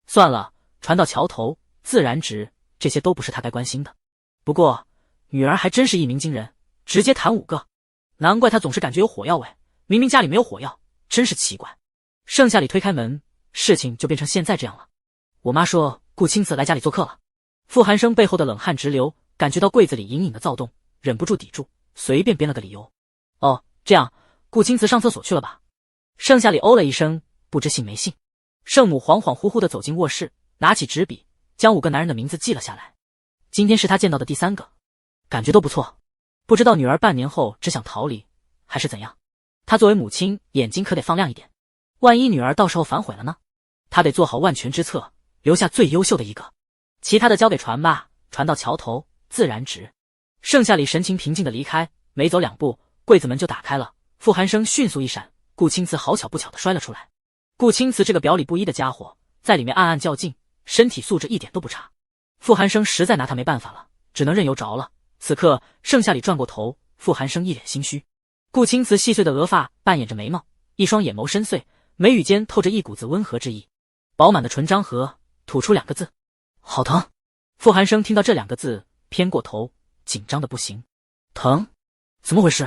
算了，船到桥头自然直，这些都不是他该关心的。不过女儿还真是一鸣惊人，直接谈5个。难怪他总是感觉有火药味，明明家里没有火药，真是奇怪。盛夏里推开门，事情就变成现在这样了。我妈说顾青瓷来家里做客了。傅寒生背后的冷汗直流，感觉到柜子里隐隐的躁动，忍不住抵住，随便编了个理由。哦，这样，顾青瓷上厕所去了吧？盛夏里哦了一声，不知信没信。盛母恍恍惚惚地走进卧室，拿起纸笔，将5个男人的名字记了下来。今天是他见到的第3个，感觉都不错。不知道女儿半年后只想逃离，还是怎样？他作为母亲，眼睛可得放亮一点。万一女儿到时候反悔了呢？他得做好万全之策，留下最优秀的一个。其他的交给船吧，船到桥头自然直。盛夏里神情平静地离开，没走2步，柜子门就打开了。傅寒生迅速一闪，顾青瓷好巧不巧地摔了出来。顾青瓷这个表里不一的家伙，在里面暗暗较劲，身体素质一点都不差。傅寒生实在拿他没办法了，只能任由着了。此刻盛夏里转过头，傅寒生一脸心虚。顾青瓷细碎的额发扮演着眉毛，一双眼眸深邃，眉宇间透着一股子温和之意，饱满的唇张合，吐出2个字：好疼。傅寒生听到这2个字，偏过头，紧张的不行。疼？怎么回事？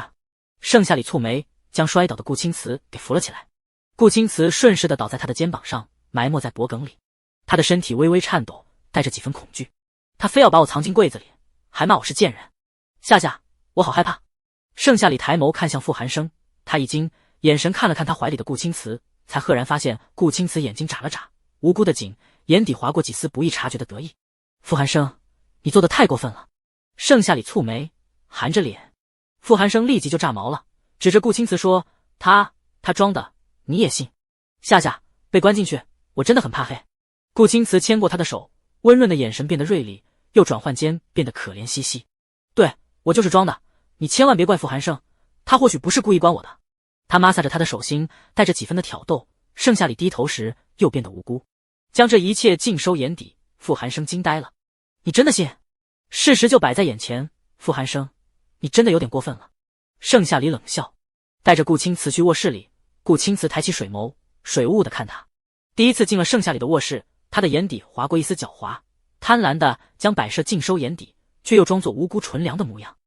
盛夏里蹙眉，将摔倒的顾青瓷给扶了起来。顾青瓷顺势地倒在他的肩膀上，埋没在脖梗里。他的身体微微颤抖，带着几分恐惧。他非要把我藏进柜子里，还骂我是贱人。夏夏，我好害怕。盛夏里抬眸看向傅寒生，他一惊，眼神看了看他怀里的顾青瓷，才赫然发现顾青瓷眼睛眨了眨，无辜的紧，眼底划过几丝不易察觉的得意。傅寒生，你做的太过分了。盛夏里蹙眉，含着脸。傅寒生立即就炸毛了，指着顾青瓷说：他装的，你也信？夏夏，被关进去，我真的很怕黑。顾青瓷牵过他的手，温润的眼神变得锐利，又转换间变得可怜兮兮。对，我就是装的，你千万别怪傅寒生，他或许不是故意关我的。他抹挲着他的手心，带着几分的挑逗。盛夏里低头时又变得无辜，将这一切尽收眼底。傅寒生惊呆了，你真的信？事实就摆在眼前，傅寒生，你真的有点过分了。盛夏里冷笑，带着顾青瓷去卧室里。顾青瓷抬起水眸，水雾雾的看他。第一次进了盛夏里的卧室，他的眼底划过一丝狡猾，贪婪的将摆设尽收眼底，却又装作无辜纯良的模样。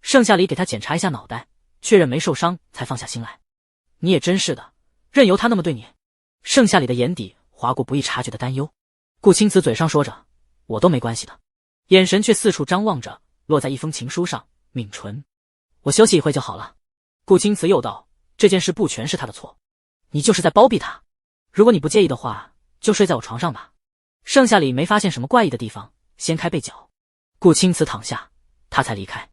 盛夏里给他检查一下脑袋，确认没受伤，才放下心来。你也真是的，任由他那么对你。盛夏里的眼底划过不易察觉的担忧。顾青瓷嘴上说着我都没关系的，眼神却四处张望着，落在一封情书上，抿唇。我休息一会就好了。顾青瓷又道，这件事不全是他的错，你就是在包庇他。如果你不介意的话，就睡在我床上吧。盛夏里没发现什么怪异的地方，掀开被角，顾青瓷躺下，他才离开。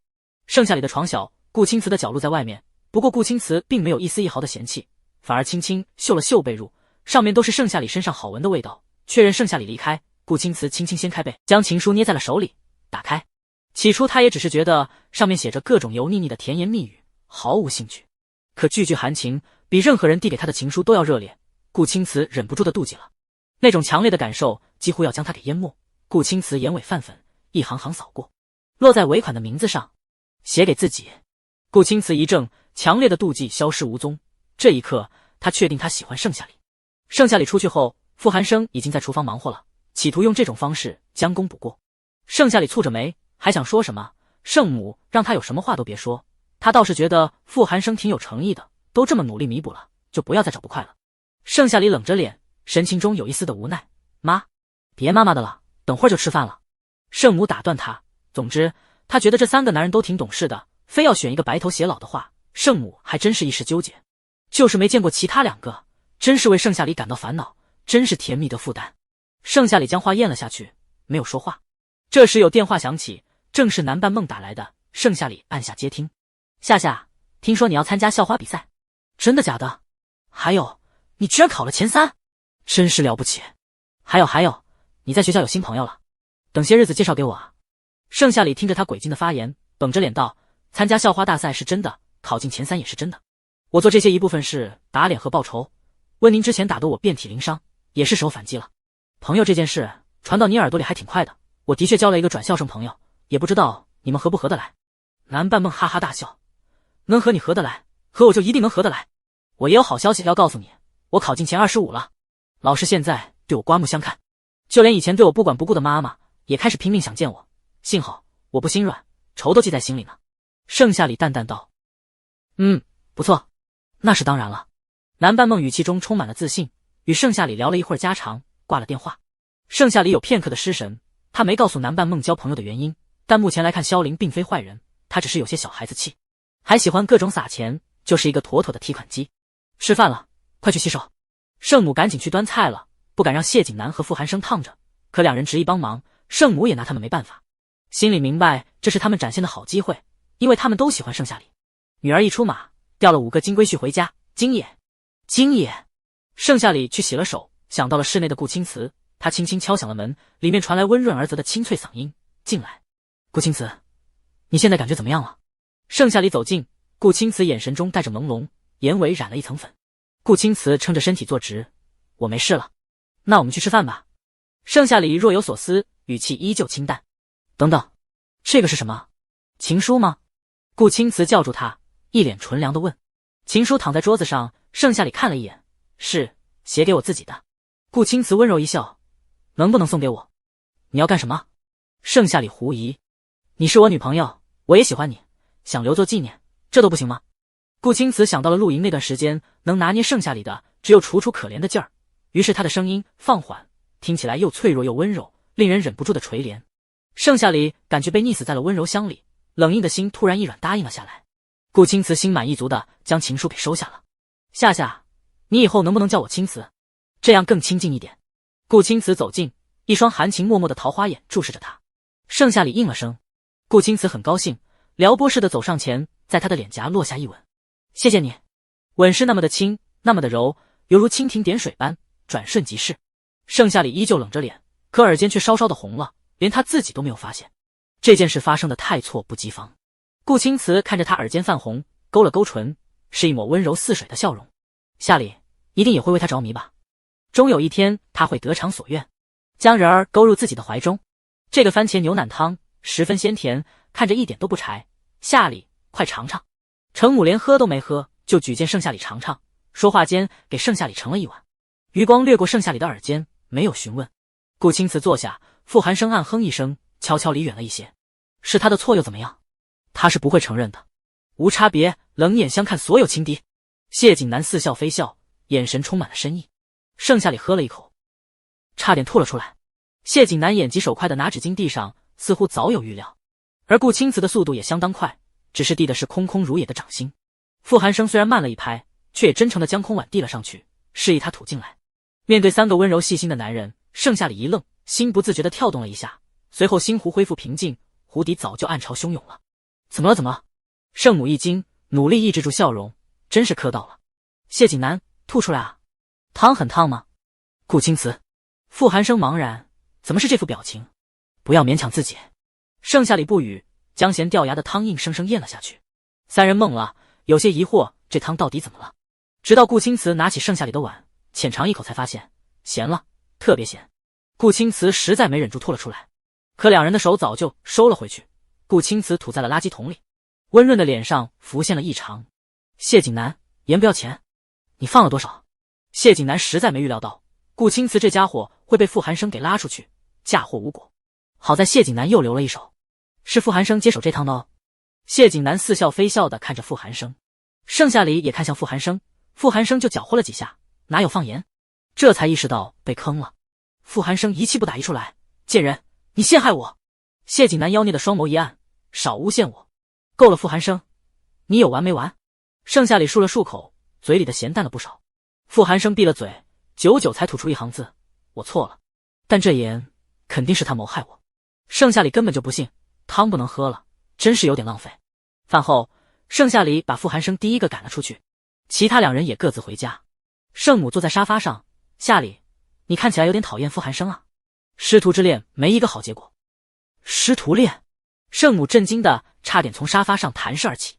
盛夏里的床小，顾青瓷的脚露在外面，不过顾青瓷并没有一丝一毫的嫌弃，反而轻轻嗅了嗅被褥，上面都是盛夏里身上好闻的味道。确认盛夏里离开，顾青瓷轻轻掀开被，将情书捏在了手里，打开。起初他也只是觉得上面写着各种油腻腻的甜言蜜语，毫无兴趣，可句句含情，比任何人递给他的情书都要热烈。顾青瓷忍不住的妒忌了，那种强烈的感受几乎要将他给淹没。顾青瓷眼尾泛粉，一行行扫过，落在尾款的名字上，写给自己。顾青瓷一怔，强烈的妒忌消失无踪。这一刻他确定他喜欢盛夏里。盛夏里出去后，傅寒生已经在厨房忙活了，企图用这种方式将功补过。盛夏里蹙着眉，还想说什么，圣母让他有什么话都别说。他倒是觉得傅寒生挺有诚意的，都这么努力弥补了，就不要再找不快了。盛夏里冷着脸，神情中有一丝的无奈。妈，别妈妈的了，等会儿就吃饭了。圣母打断他。总之他觉得这3个男人都挺懂事的，非要选一个白头偕老的话，圣母还真是一时纠结。就是没见过其他2个，真是为盛夏里感到烦恼，真是甜蜜的负担。盛夏里将话咽了下去，没有说话。这时有电话响起，正是南半梦打来的。盛夏里按下接听。夏夏，听说你要参加校花比赛，真的假的？还有，你居然考了前3，真是了不起。还有，你在学校有新朋友了，等些日子介绍给我啊。盛夏里听着他诡计的发言，绷着脸道，参加校花大赛是真的，考进前3也是真的。我做这些一部分是打脸和报仇，问您之前打得我遍体鳞伤，也是时候反击了。朋友这件事传到你耳朵里还挺快的，我的确交了一个转校生朋友，也不知道你们合不合得来。南半梦哈哈大笑，能和你合得来，和我就一定能合得来。我也有好消息要告诉你，我考进前25了。老师现在对我刮目相看，就连以前对我不管不顾的妈妈也开始拼命想见我，幸好我不心软，仇都记在心里呢。盛夏里淡淡道。不错，那是当然了。南半梦语气中充满了自信，与盛夏里聊了一会儿家常，挂了电话。盛夏里有片刻的失神，他没告诉南半梦交朋友的原因，但目前来看萧凌并非坏人，他只是有些小孩子气，还喜欢各种撒钱，就是一个妥妥的提款机。吃饭了，快去洗手。圣母赶紧去端菜了，不敢让谢景南和傅寒生烫着，可两人执意帮忙，圣母也拿他们没办法，心里明白这是他们展现的好机会，因为他们都喜欢盛夏里。女儿一出马，调了5个金龟婿回家。金爷。盛夏里去洗了手，想到了室内的顾青瓷，他轻轻敲响了门，里面传来温润而泽的清脆嗓音：进来。顾青瓷，你现在感觉怎么样了？盛夏里走近，顾青瓷眼神中带着朦胧，眼尾染了一层粉。顾青瓷撑着身体坐直，我没事了。那我们去吃饭吧。盛夏里若有所思，语气依旧清淡。等等，这个是什么？情书吗？顾青瓷叫住他，一脸纯良的问。情书躺在桌子上，盛夏里看了一眼，是写给我自己的。顾青瓷温柔一笑，能不能送给我？你要干什么？盛夏里狐疑。你是我女朋友，我也喜欢你，想留作纪念，这都不行吗？顾青瓷想到了露营那段时间，能拿捏盛夏里的只有楚楚可怜的劲儿，于是他的声音放缓，听起来又脆弱又温柔，令人忍不住的垂怜。盛夏里感觉被溺死在了温柔乡里，冷硬的心突然一软，答应了下来。顾青瓷心满意足的将情书给收下了。夏，你以后能不能叫我青瓷，这样更亲近一点。顾青瓷走近，一双含情脉脉的桃花眼注视着他。盛夏里应了声。顾青瓷很高兴，撩拨似的走上前，在他的脸颊落下一吻。谢谢你。吻是那么的轻，那么的柔，犹如蜻蜓点水般，转瞬即逝。盛夏里依旧冷着脸，可耳尖却稍稍的红了，连他自己都没有发现。这件事发生的太猝不及防。顾青瓷看着他耳尖泛红，勾了勾唇，是一抹温柔似水的笑容。夏里一定也会为他着迷吧，终有一天他会得偿所愿，将人儿勾入自己的怀中。这个番茄牛腩汤十分鲜甜，看着一点都不柴。夏里，快尝尝。程母连喝都没喝，就举荐盛夏里尝尝，说话间给盛夏里盛了一碗。余光掠过盛夏里的耳尖，没有询问。顾青瓷坐下，傅寒生暗哼一声，悄悄离远了一些。是他的错又怎么样？他是不会承认的。无差别冷眼相看所有情敌。谢景南似笑非笑，眼神充满了深意。盛夏里喝了一口，差点吐了出来。谢景南眼疾手快的拿纸巾递上，似乎早有预料。而顾青瓷的速度也相当快，只是递的是空空如也的掌心。傅寒生虽然慢了一拍，却也真诚的将空碗递了上去，示意他吐进来。面对3个温柔细心的男人，盛夏里一愣，心不自觉地跳动了一下，随后心湖恢复平静，湖底早就暗潮汹涌了。怎么了？圣母一惊，努力抑制住笑容，真是磕到了。谢景南，吐出来啊。汤很烫吗？顾青瓷。傅寒生茫然，怎么是这副表情？不要勉强自己。盛夏里不语，将咸掉牙的汤硬生生咽了下去。3人懵了，有些疑惑，这汤到底怎么了？直到顾青瓷拿起盛夏里的碗，浅尝一口才发现，咸了，特别咸。顾青瓷实在没忍住吐了出来，可两人的手早就收了回去。顾青瓷吐在了垃圾桶里，温润的脸上浮现了异常。谢景南，盐不要钱，你放了多少？谢景南实在没预料到顾青瓷这家伙会被傅寒生给拉出去，嫁祸无果。好在谢景南又留了一手，是傅寒生接手这趟的哦。谢景南似笑非笑地看着傅寒生，盛夏里也看向傅寒生，傅寒生就搅和了几下，哪有放盐？这才意识到被坑了。傅寒生一气不打一处来，贱人，你陷害我！谢景南妖孽的双眸一暗，少诬陷我。够了，傅寒生，你有完没完？盛夏里漱了漱口，嘴里的咸淡了不少。傅寒生闭了嘴，久久才吐出一行字：我错了。但这盐肯定是他谋害我。盛夏里根本就不信，汤不能喝了，真是有点浪费。饭后，盛夏里把傅寒生第一个赶了出去，其他2人也各自回家。圣母坐在沙发上，夏里，你看起来有点讨厌傅寒生啊。师徒之恋没一个好结果。师徒恋？圣母震惊的差点从沙发上弹射而起。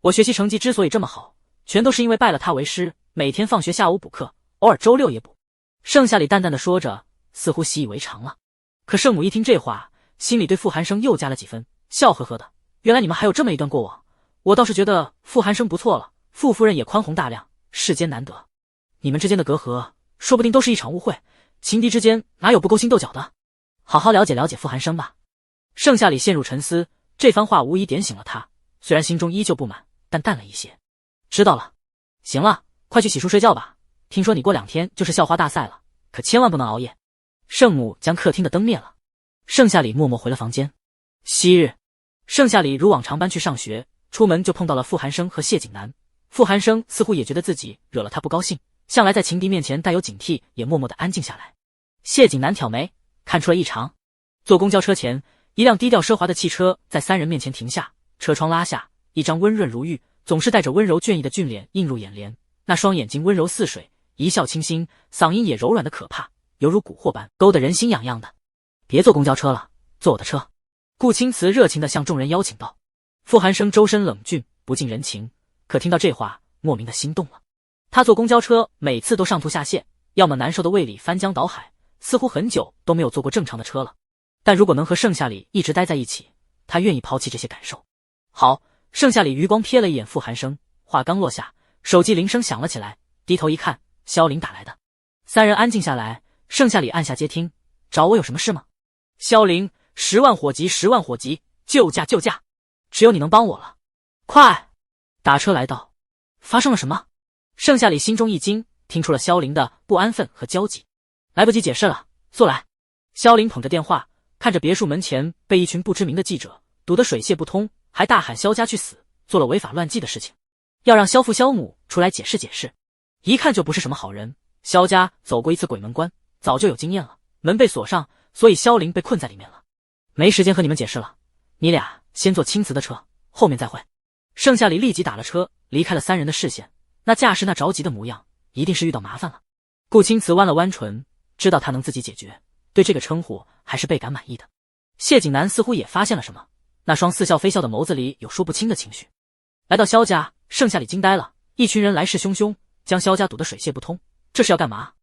我学习成绩之所以这么好，全都是因为拜了他为师，每天放学下午补课，偶尔周6也补。盛夏里淡淡的说着，似乎习以为常了。可圣母一听这话，心里对傅寒生又加了几分，笑呵呵的。原来你们还有这么一段过往，我倒是觉得傅寒生不错了，傅夫人也宽宏大量，世间难得。你们之间的隔阂，说不定都是一场误会，情敌之间哪有不勾心斗角的？好好了解了解傅寒生吧。盛夏里陷入沉思，这番话无疑点醒了他，虽然心中依旧不满，但淡了一些。知道了。行了，快去洗漱睡觉吧。听说你过2天就是校花大赛了，可千万不能熬夜。圣母将客厅的灯灭了，盛夏里默默回了房间。昔日，盛夏里如往常般去上学，出门就碰到了傅寒生和谢景南。傅寒生似乎也觉得自己惹了他不高兴，向来在情敌面前带有警惕，也默默地安静下来。谢景南挑眉，看出了异常。坐公交车前，一辆低调奢华的汽车在3人面前停下，车窗拉下，一张温润如玉，总是带着温柔倦意的俊脸映入眼帘。那双眼睛温柔似水，一笑清新，嗓音也柔软的可怕，犹如蛊惑般勾得人心痒痒的。别坐公交车了，坐我的车。顾青瓷热情地向众人邀请道。傅寒生周身冷峻，不近人情，可听到这话，莫名的心动了。他坐公交车每次都上吐下泻，要么难受的胃里翻江倒海，似乎很久都没有坐过正常的车了。但如果能和盛夏里一直待在一起，他愿意抛弃这些感受。好，盛夏里余光瞥了一眼傅寒生，话刚落下，手机铃声响了起来，低头一看，萧凌打来的。3人安静下来，盛夏里按下接听，找我有什么事吗？萧凌，10万火急，10万火急，救驾救驾！只有你能帮我了，快！打车来到。发生了什么？盛夏里心中一惊，听出了萧凌的不安分和焦急。来不及解释了，坐来。萧凌捧着电话，看着别墅门前被一群不知名的记者堵得水泄不通，还大喊萧家去死，做了违法乱纪的事情，要让萧父萧母出来解释解释。一看就不是什么好人。萧家走过一次鬼门关，早就有经验了，门被锁上，所以萧凌被困在里面了。没时间和你们解释了，你俩先坐青瓷的车，后面再会。盛夏里立即打了车，离开了3人的视线。那架势那着急的模样，一定是遇到麻烦了。顾青瓷弯了弯唇，知道他能自己解决，对这个称呼还是倍感满意的。谢景南似乎也发现了什么，那双似笑非笑的眸子里有说不清的情绪。来到萧家，盛夏里惊呆了，一群人来势汹汹，将萧家堵得水泄不通，这是要干嘛？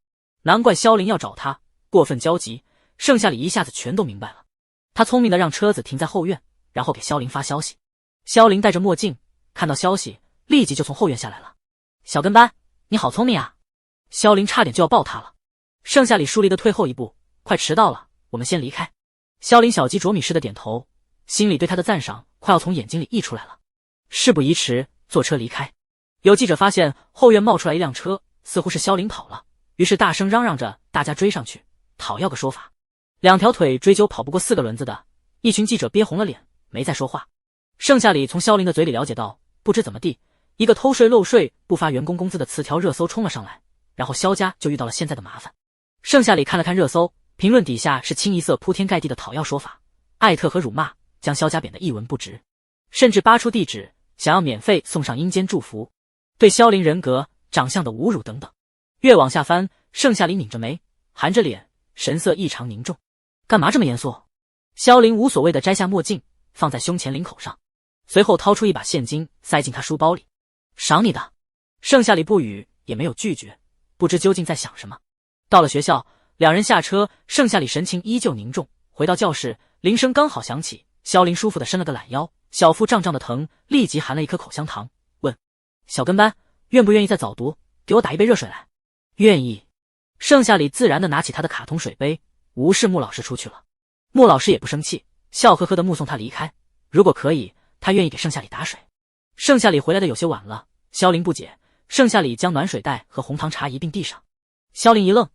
难怪萧凌要找他，过分焦急。盛夏里一下子全都明白了。他聪明的让车子停在后院，然后给萧凌发消息。萧凌戴着墨镜，看到消息立即就从后院下来了。小跟班，你好聪明啊！萧凌差点就要抱他了。盛夏里疏离的退后一步，快迟到了，我们先离开。萧凌小鸡啄米似的点头，心里对他的赞赏快要从眼睛里溢出来了。事不宜迟，坐车离开。有记者发现后院冒出来一辆车，似乎是萧凌跑了，于是大声嚷嚷着大家追上去，讨要个说法。2条腿追究跑不过4个轮子的，一群记者憋红了脸，没再说话。盛夏里从萧凌的嘴里了解到，不知怎么地，一个偷税漏税不发员工工资的词条热搜冲了上来，然后萧家就遇到了现在的麻烦。盛夏里看了看热搜，评论底下是清一色铺天盖地的讨要说法，艾特和辱骂，将萧家贬得一文不值，甚至扒出地址，想要免费送上阴间祝福，对萧凌人格、长相的侮辱等等。越往下翻，盛夏里拧着眉，含着脸，神色异常凝重。干嘛这么严肃？萧凌无所谓的摘下墨镜，放在胸前领口上，随后掏出一把现金塞进他书包里。赏你的。盛夏里不语，也没有拒绝，不知究竟在想什么。到了学校，2人下车，盛夏里神情依旧凝重。回到教室，铃声刚好响起，萧凌舒服的伸了个懒腰，小腹胀胀的疼，立即含了一颗口香糖，问小跟班愿不愿意再早读，给我打一杯热水来。愿意。盛夏里自然的拿起他的卡通水杯，无视穆老师出去了。穆老师也不生气，笑呵呵的目送他离开。如果可以，他愿意给盛夏里打水。盛夏里回来的有些晚了，萧凌不解，盛夏里将暖水袋和红糖茶一并递上。萧凌一愣，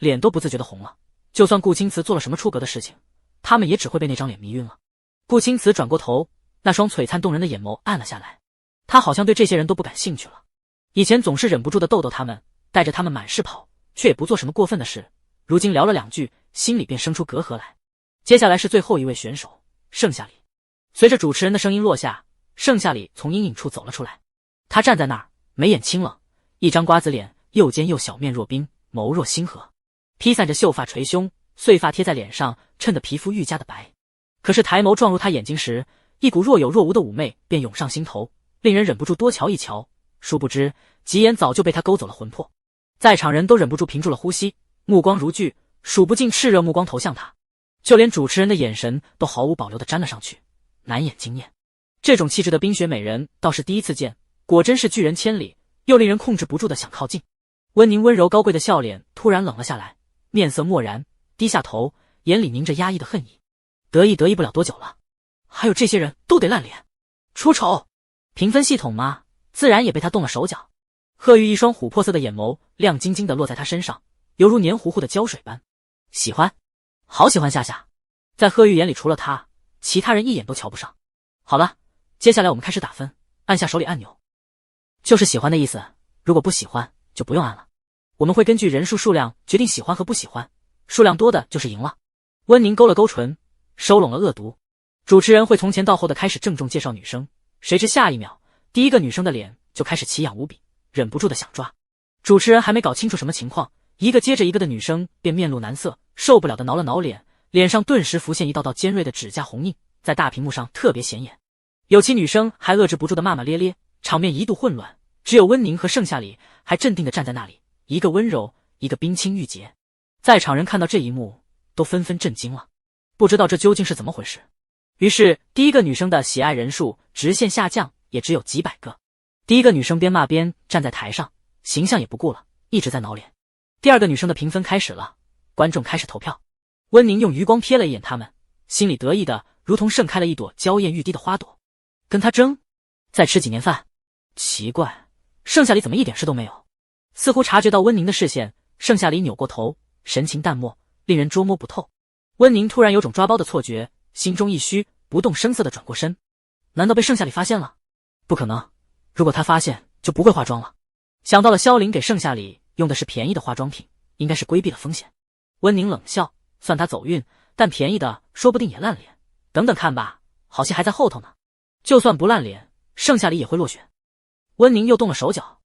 脸都不自觉地红了。就算顾青瓷做了什么出格的事情，他们也只会被那张脸迷晕了。顾青瓷转过头，那双璀璨动人的眼眸暗了下来。他好像对这些人都不感兴趣了。以前总是忍不住地逗逗他们，带着他们满市跑，却也不做什么过分的事。如今聊了两句，心里便生出隔阂来。接下来是最后一位选手，盛夏里。随着主持人的声音落下，盛夏里从阴影处走了出来。他站在那儿，眉眼清冷，一张瓜子脸，又尖又小，面若冰，眸若星河，披散着秀发垂胸，碎发贴在脸上，衬得皮肤愈加的白。可是抬眸撞入他眼睛时，一股若有若无的妩媚便涌上心头，令人忍不住多瞧一瞧。殊不知吉言早就被他勾走了魂魄。在场人都忍不住屏住了呼吸，目光如炬，数不尽炽热目光投向他，就连主持人的眼神都毫无保留地沾了上去，难掩惊艳。这种气质的冰雪美人倒是第一次见，果真是拒人千里，又令人控制不住的想靠近。温宁温柔高贵的笑脸突然冷了下来，面色漠然，低下头，眼里凝着压抑的恨意。得意不了多久了，还有这些人都得烂脸出丑。评分系统嘛，自然也被他动了手脚。贺玉一双琥珀色的眼眸亮晶晶地落在他身上，犹如黏糊糊的胶水般。喜欢，好喜欢夏夏。在贺玉眼里，除了他，其他人一眼都瞧不上。好了，接下来我们开始打分，按下手里按钮。就是喜欢的意思，如果不喜欢就不用按了。我们会根据人数数量决定喜欢和不喜欢，数量多的就是赢了。温宁勾了勾唇，收拢了恶毒。主持人会从前到后的开始郑重介绍女生，谁知下一秒，第一个女生的脸就开始奇痒无比，忍不住的想抓。主持人还没搞清楚什么情况，一个接着一个的女生便面露难色，受不了的挠了挠脸，脸上顿时浮现一道道尖锐的指甲红印，在大屏幕上特别显眼。有其女生还遏制不住的骂骂咧咧，场面一度混乱，只有温宁和盛夏里还镇定地站在那里，一个温柔，一个冰清玉洁。在场人看到这一幕都纷纷震惊了，不知道这究竟是怎么回事。于是第一个女生的喜爱人数直线下降，也只有几百个。第一个女生边骂边站在台上，形象也不顾了，一直在挠脸。第二个女生的评分开始了，观众开始投票。温宁用余光瞥了一眼他们，心里得意的如同盛开了一朵娇艳欲滴的花朵。跟他争？再吃几年饭？奇怪，盛夏里怎么一点事都没有？似乎察觉到温宁的视线，盛夏里扭过头，神情淡漠，令人捉摸不透。温宁突然有种抓包的错觉，心中一虚，不动声色地转过身。难道被盛夏里发现了？不可能，如果他发现就不会化妆了。想到了萧凌给盛夏里用的是便宜的化妆品，应该是规避了风险。温宁冷笑，算他走运，但便宜的说不定也烂脸。等等看吧，好戏还在后头呢。就算不烂脸，盛夏里也会落选。温宁又动了手脚，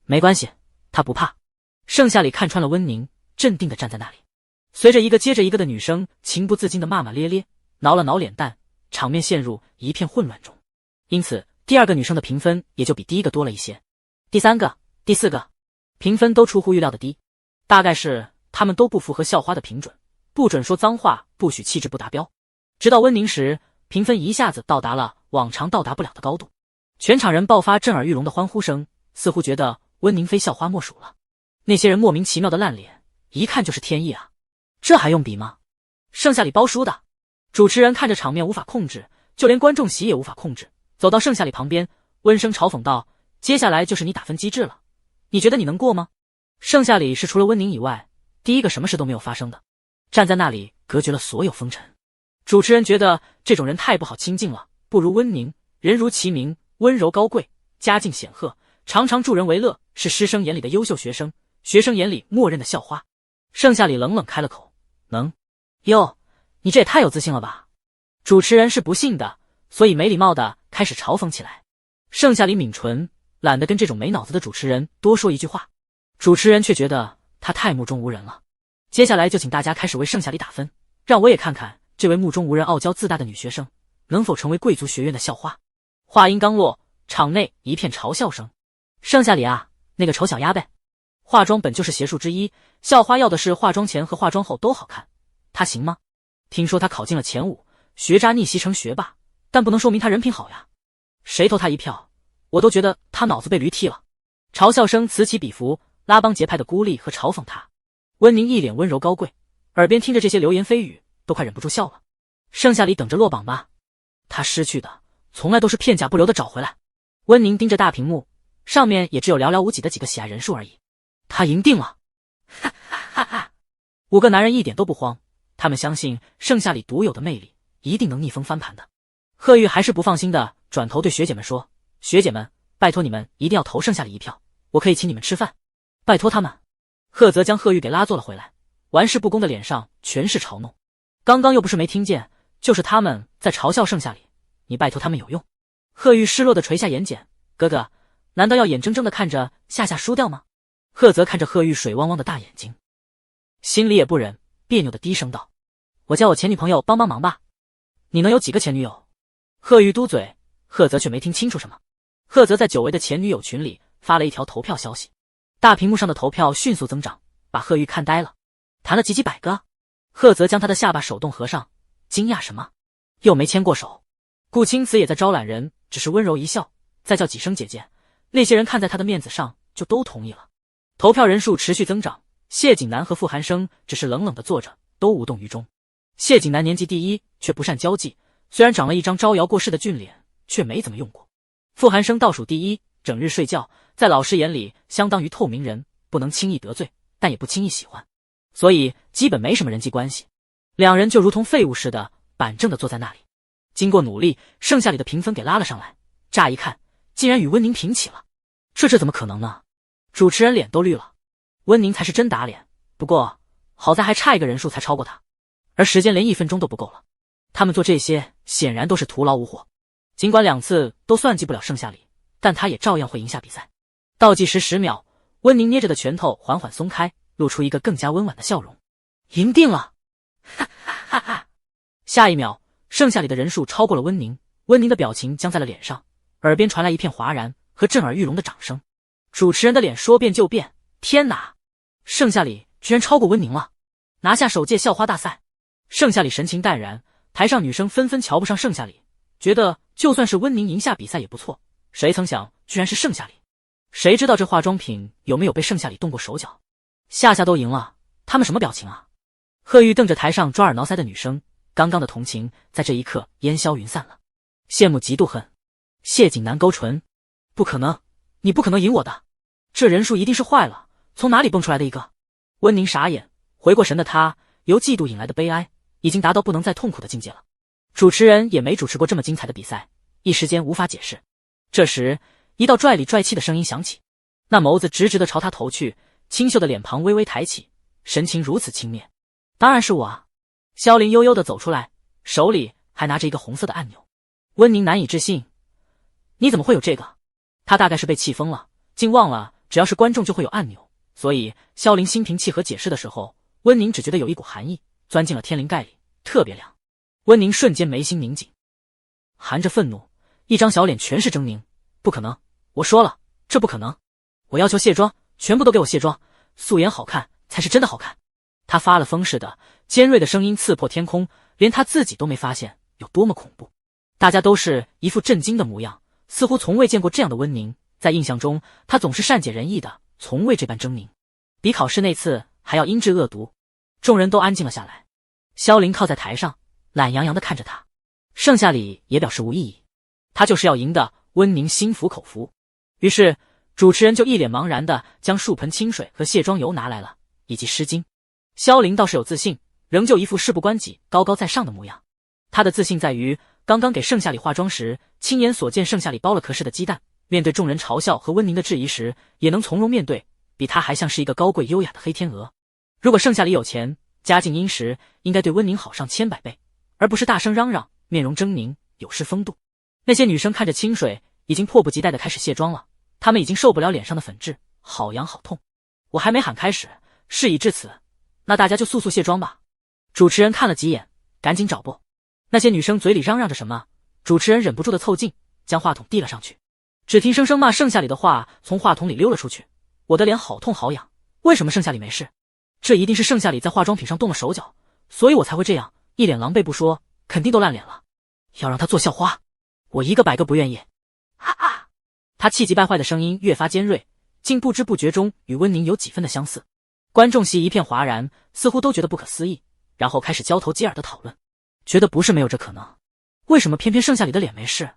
没关系，他不怕。盛夏里看穿了温宁，镇定地站在那里。随着一个接着一个的女生情不自禁地骂骂咧咧，挠了挠脸蛋，场面陷入一片混乱中。因此第二个女生的评分也就比第一个多了一些。第三个、第四个评分都出乎预料的低，大概是他们都不符合校花的评准，不准说脏话，不许气质不达标。直到温宁时，评分一下子到达了往常到达不了的高度，全场人爆发震耳欲聋的欢呼声，似乎觉得温宁非校花莫属了。那些人莫名其妙的烂脸，一看就是天意啊，这还用比吗？盛夏里包输的。主持人看着场面无法控制，就连观众席也无法控制，走到盛夏里旁边，温声嘲讽道：接下来就是你打分机制了，你觉得你能过吗？盛夏里是除了温宁以外第一个什么事都没有发生的，站在那里隔绝了所有风尘。主持人觉得这种人太不好亲近了，不如温宁，人如其名，温柔高贵，家境显赫，常常助人为乐，是师生眼里的优秀学生，学生眼里默认的校花。盛夏里冷冷开了口：能？哟，你这也太有自信了吧。主持人是不信的，所以没礼貌的开始嘲讽起来。盛夏里抿唇，懒得跟这种没脑子的主持人多说一句话。主持人却觉得他太目中无人了。接下来就请大家开始为盛夏里打分，让我也看看这位目中无人傲娇自大的女学生能否成为贵族学院的校花。话音刚落，场内一片嘲笑声。盛夏里啊，那个丑小鸭呗。化妆本就是邪术之一，校花要的是化妆前和化妆后都好看，她行吗？听说她考进了前5，学渣逆袭成学霸，但不能说明她人品好呀。谁投她一票，我都觉得她脑子被驴踢了。嘲笑声此起彼伏，拉帮结派的孤立和嘲讽她。温宁一脸温柔高贵，耳边听着这些流言蜚语，都快忍不住笑了。盛夏里等着落榜吧，他失去的从来都是片甲不留的找回来。温宁盯着大屏幕，上面也只有寥寥无几的几个喜爱人数而已。他赢定了！哈哈哈哈！ 5个男人一点都不慌，他们相信盛夏里独有的魅力一定能逆风翻盘的。贺玉还是不放心的转头对学姐们说，学姐们，拜托你们一定要投盛夏里一票，我可以请你们吃饭，拜托他们。贺泽将贺玉给拉坐了回来，玩世不恭的脸上全是嘲弄。刚刚又不是没听见，就是他们在嘲笑盛夏里，你拜托他们有用？贺玉失落的垂下眼睑，哥哥，难道要眼睁睁的看着夏夏输掉吗？贺泽看着贺玉水汪汪的大眼睛，心里也不忍，别扭的低声道，我叫我前女朋友帮帮忙吧。你能有几个前女友？贺玉嘟嘴，贺泽却没听清楚什么。贺泽在久违的前女友群里发了一条投票消息，大屏幕上的投票迅速增长，把贺玉看呆了。谈了几百个？贺泽将他的下巴手动合上，惊讶什么？又没牵过手。顾青瓷也在招揽人，只是温柔一笑，再叫几声姐姐，那些人看在他的面子上就都同意了。投票人数持续增长，谢景南和傅寒生只是冷冷地坐着，都无动于衷。谢景南年纪第一，却不善交际，虽然长了一张招摇过市的俊脸，却没怎么用过。傅寒生倒数第一，整日睡觉，在老师眼里相当于透明人，不能轻易得罪，但也不轻易喜欢，所以基本没什么人际关系。两人就如同废物似的板正地坐在那里。经过努力，盛夏里的评分给拉了上来，乍一看竟然与温宁平起了，这怎么可能呢？主持人脸都绿了。温宁才是真打脸，不过好在还差一个人数才超过他，而时间连1分钟都不够了。他们做这些显然都是徒劳无获，尽管2次都算计不了盛夏里，但他也照样会赢下比赛。倒计时10秒，温宁捏着的拳头缓缓松开，露出一个更加温婉的笑容，赢定了！哈哈哈哈！下一秒，盛夏里的人数超过了温宁，温宁的表情僵在了脸上，耳边传来一片哗然和震耳欲聋的掌声。主持人的脸说变就变，天哪！盛夏里居然超过温宁了，拿下首届校花大赛。盛夏里神情淡然，台上女生纷纷瞧不上盛夏里，觉得就算是温宁赢下比赛也不错，谁曾想居然是盛夏里。谁知道这化妆品有没有被盛夏里动过手脚？夏夏都赢了，他们什么表情啊？贺玉瞪着台上抓耳挠腮的女生，刚刚的同情在这一刻烟消云散了，羡慕嫉妒恨。谢景南勾唇，不可能，你不可能赢我的，这人数一定是坏了，从哪里蹦出来的一个？温宁傻眼，回过神的他，由嫉妒引来的悲哀已经达到不能再痛苦的境界了。主持人也没主持过这么精彩的比赛，一时间无法解释。这时一道拽里拽气的声音响起，那眸子直直地朝他投去，清秀的脸庞微微抬起，神情如此轻蔑。当然是我啊！萧凌悠悠地走出来，手里还拿着一个红色的按钮。温宁难以置信，你怎么会有这个？他大概是被气疯了，竟忘了只要是观众就会有按钮，所以萧凌心平气和解释的时候，温宁只觉得有一股寒意钻进了天灵盖里，特别凉。温宁瞬间眉心拧紧，含着愤怒，一张小脸全是狰狞。不可能，我说了，这不可能，我要求卸妆，全部都给我卸妆，素颜好看才是真的好看。他发了疯似的，尖锐的声音刺破天空，连他自己都没发现有多么恐怖。大家都是一副震惊的模样，似乎从未见过这样的温宁，在印象中他总是善解人意的，从未这般狰狞，比考试那次还要阴质恶毒。众人都安静了下来，萧凌靠在台上，懒洋洋地看着他。盛夏里也表示无异议，他就是要赢的。温宁心服口服，于是主持人就一脸茫然地将数盆清水和卸妆油拿来了，以及湿巾。萧凌倒是有自信，仍旧一副事不关己高高在上的模样。他的自信在于刚刚给盛夏里化妆时，亲眼所见盛夏里剥了壳似的鸡蛋，面对众人嘲笑和温宁的质疑时，也能从容面对，比他还像是一个高贵优雅的黑天鹅。如果盛夏里有钱，家境殷实，应该对温宁好上千百倍，而不是大声嚷嚷，面容狰狞，有失风度。那些女生看着清水，已经迫不及待地开始卸妆了，她们已经受不了脸上的粉质，好痒好痛。我还没喊开始，事已至此，那大家就速速卸妆吧。主持人看了几眼，赶紧找播。那些女生嘴里嚷嚷着什么，主持人忍不住的凑近，将话筒递了上去。只听生生骂盛夏里的话从话筒里溜了出去，我的脸好痛好痒，为什么盛夏里没事？这一定是盛夏里在化妆品上动了手脚，所以我才会这样，一脸狼狈不说，肯定都烂脸了。要让他做校花，我一个百个不愿意。哈哈！他气急败坏的声音越发尖锐，竟不知不觉中与温宁有几分的相似。观众席一片哗然，似乎都觉得不可思议，然后开始交头接耳的讨论，觉得不是没有这可能。为什么偏偏盛夏里的脸没事？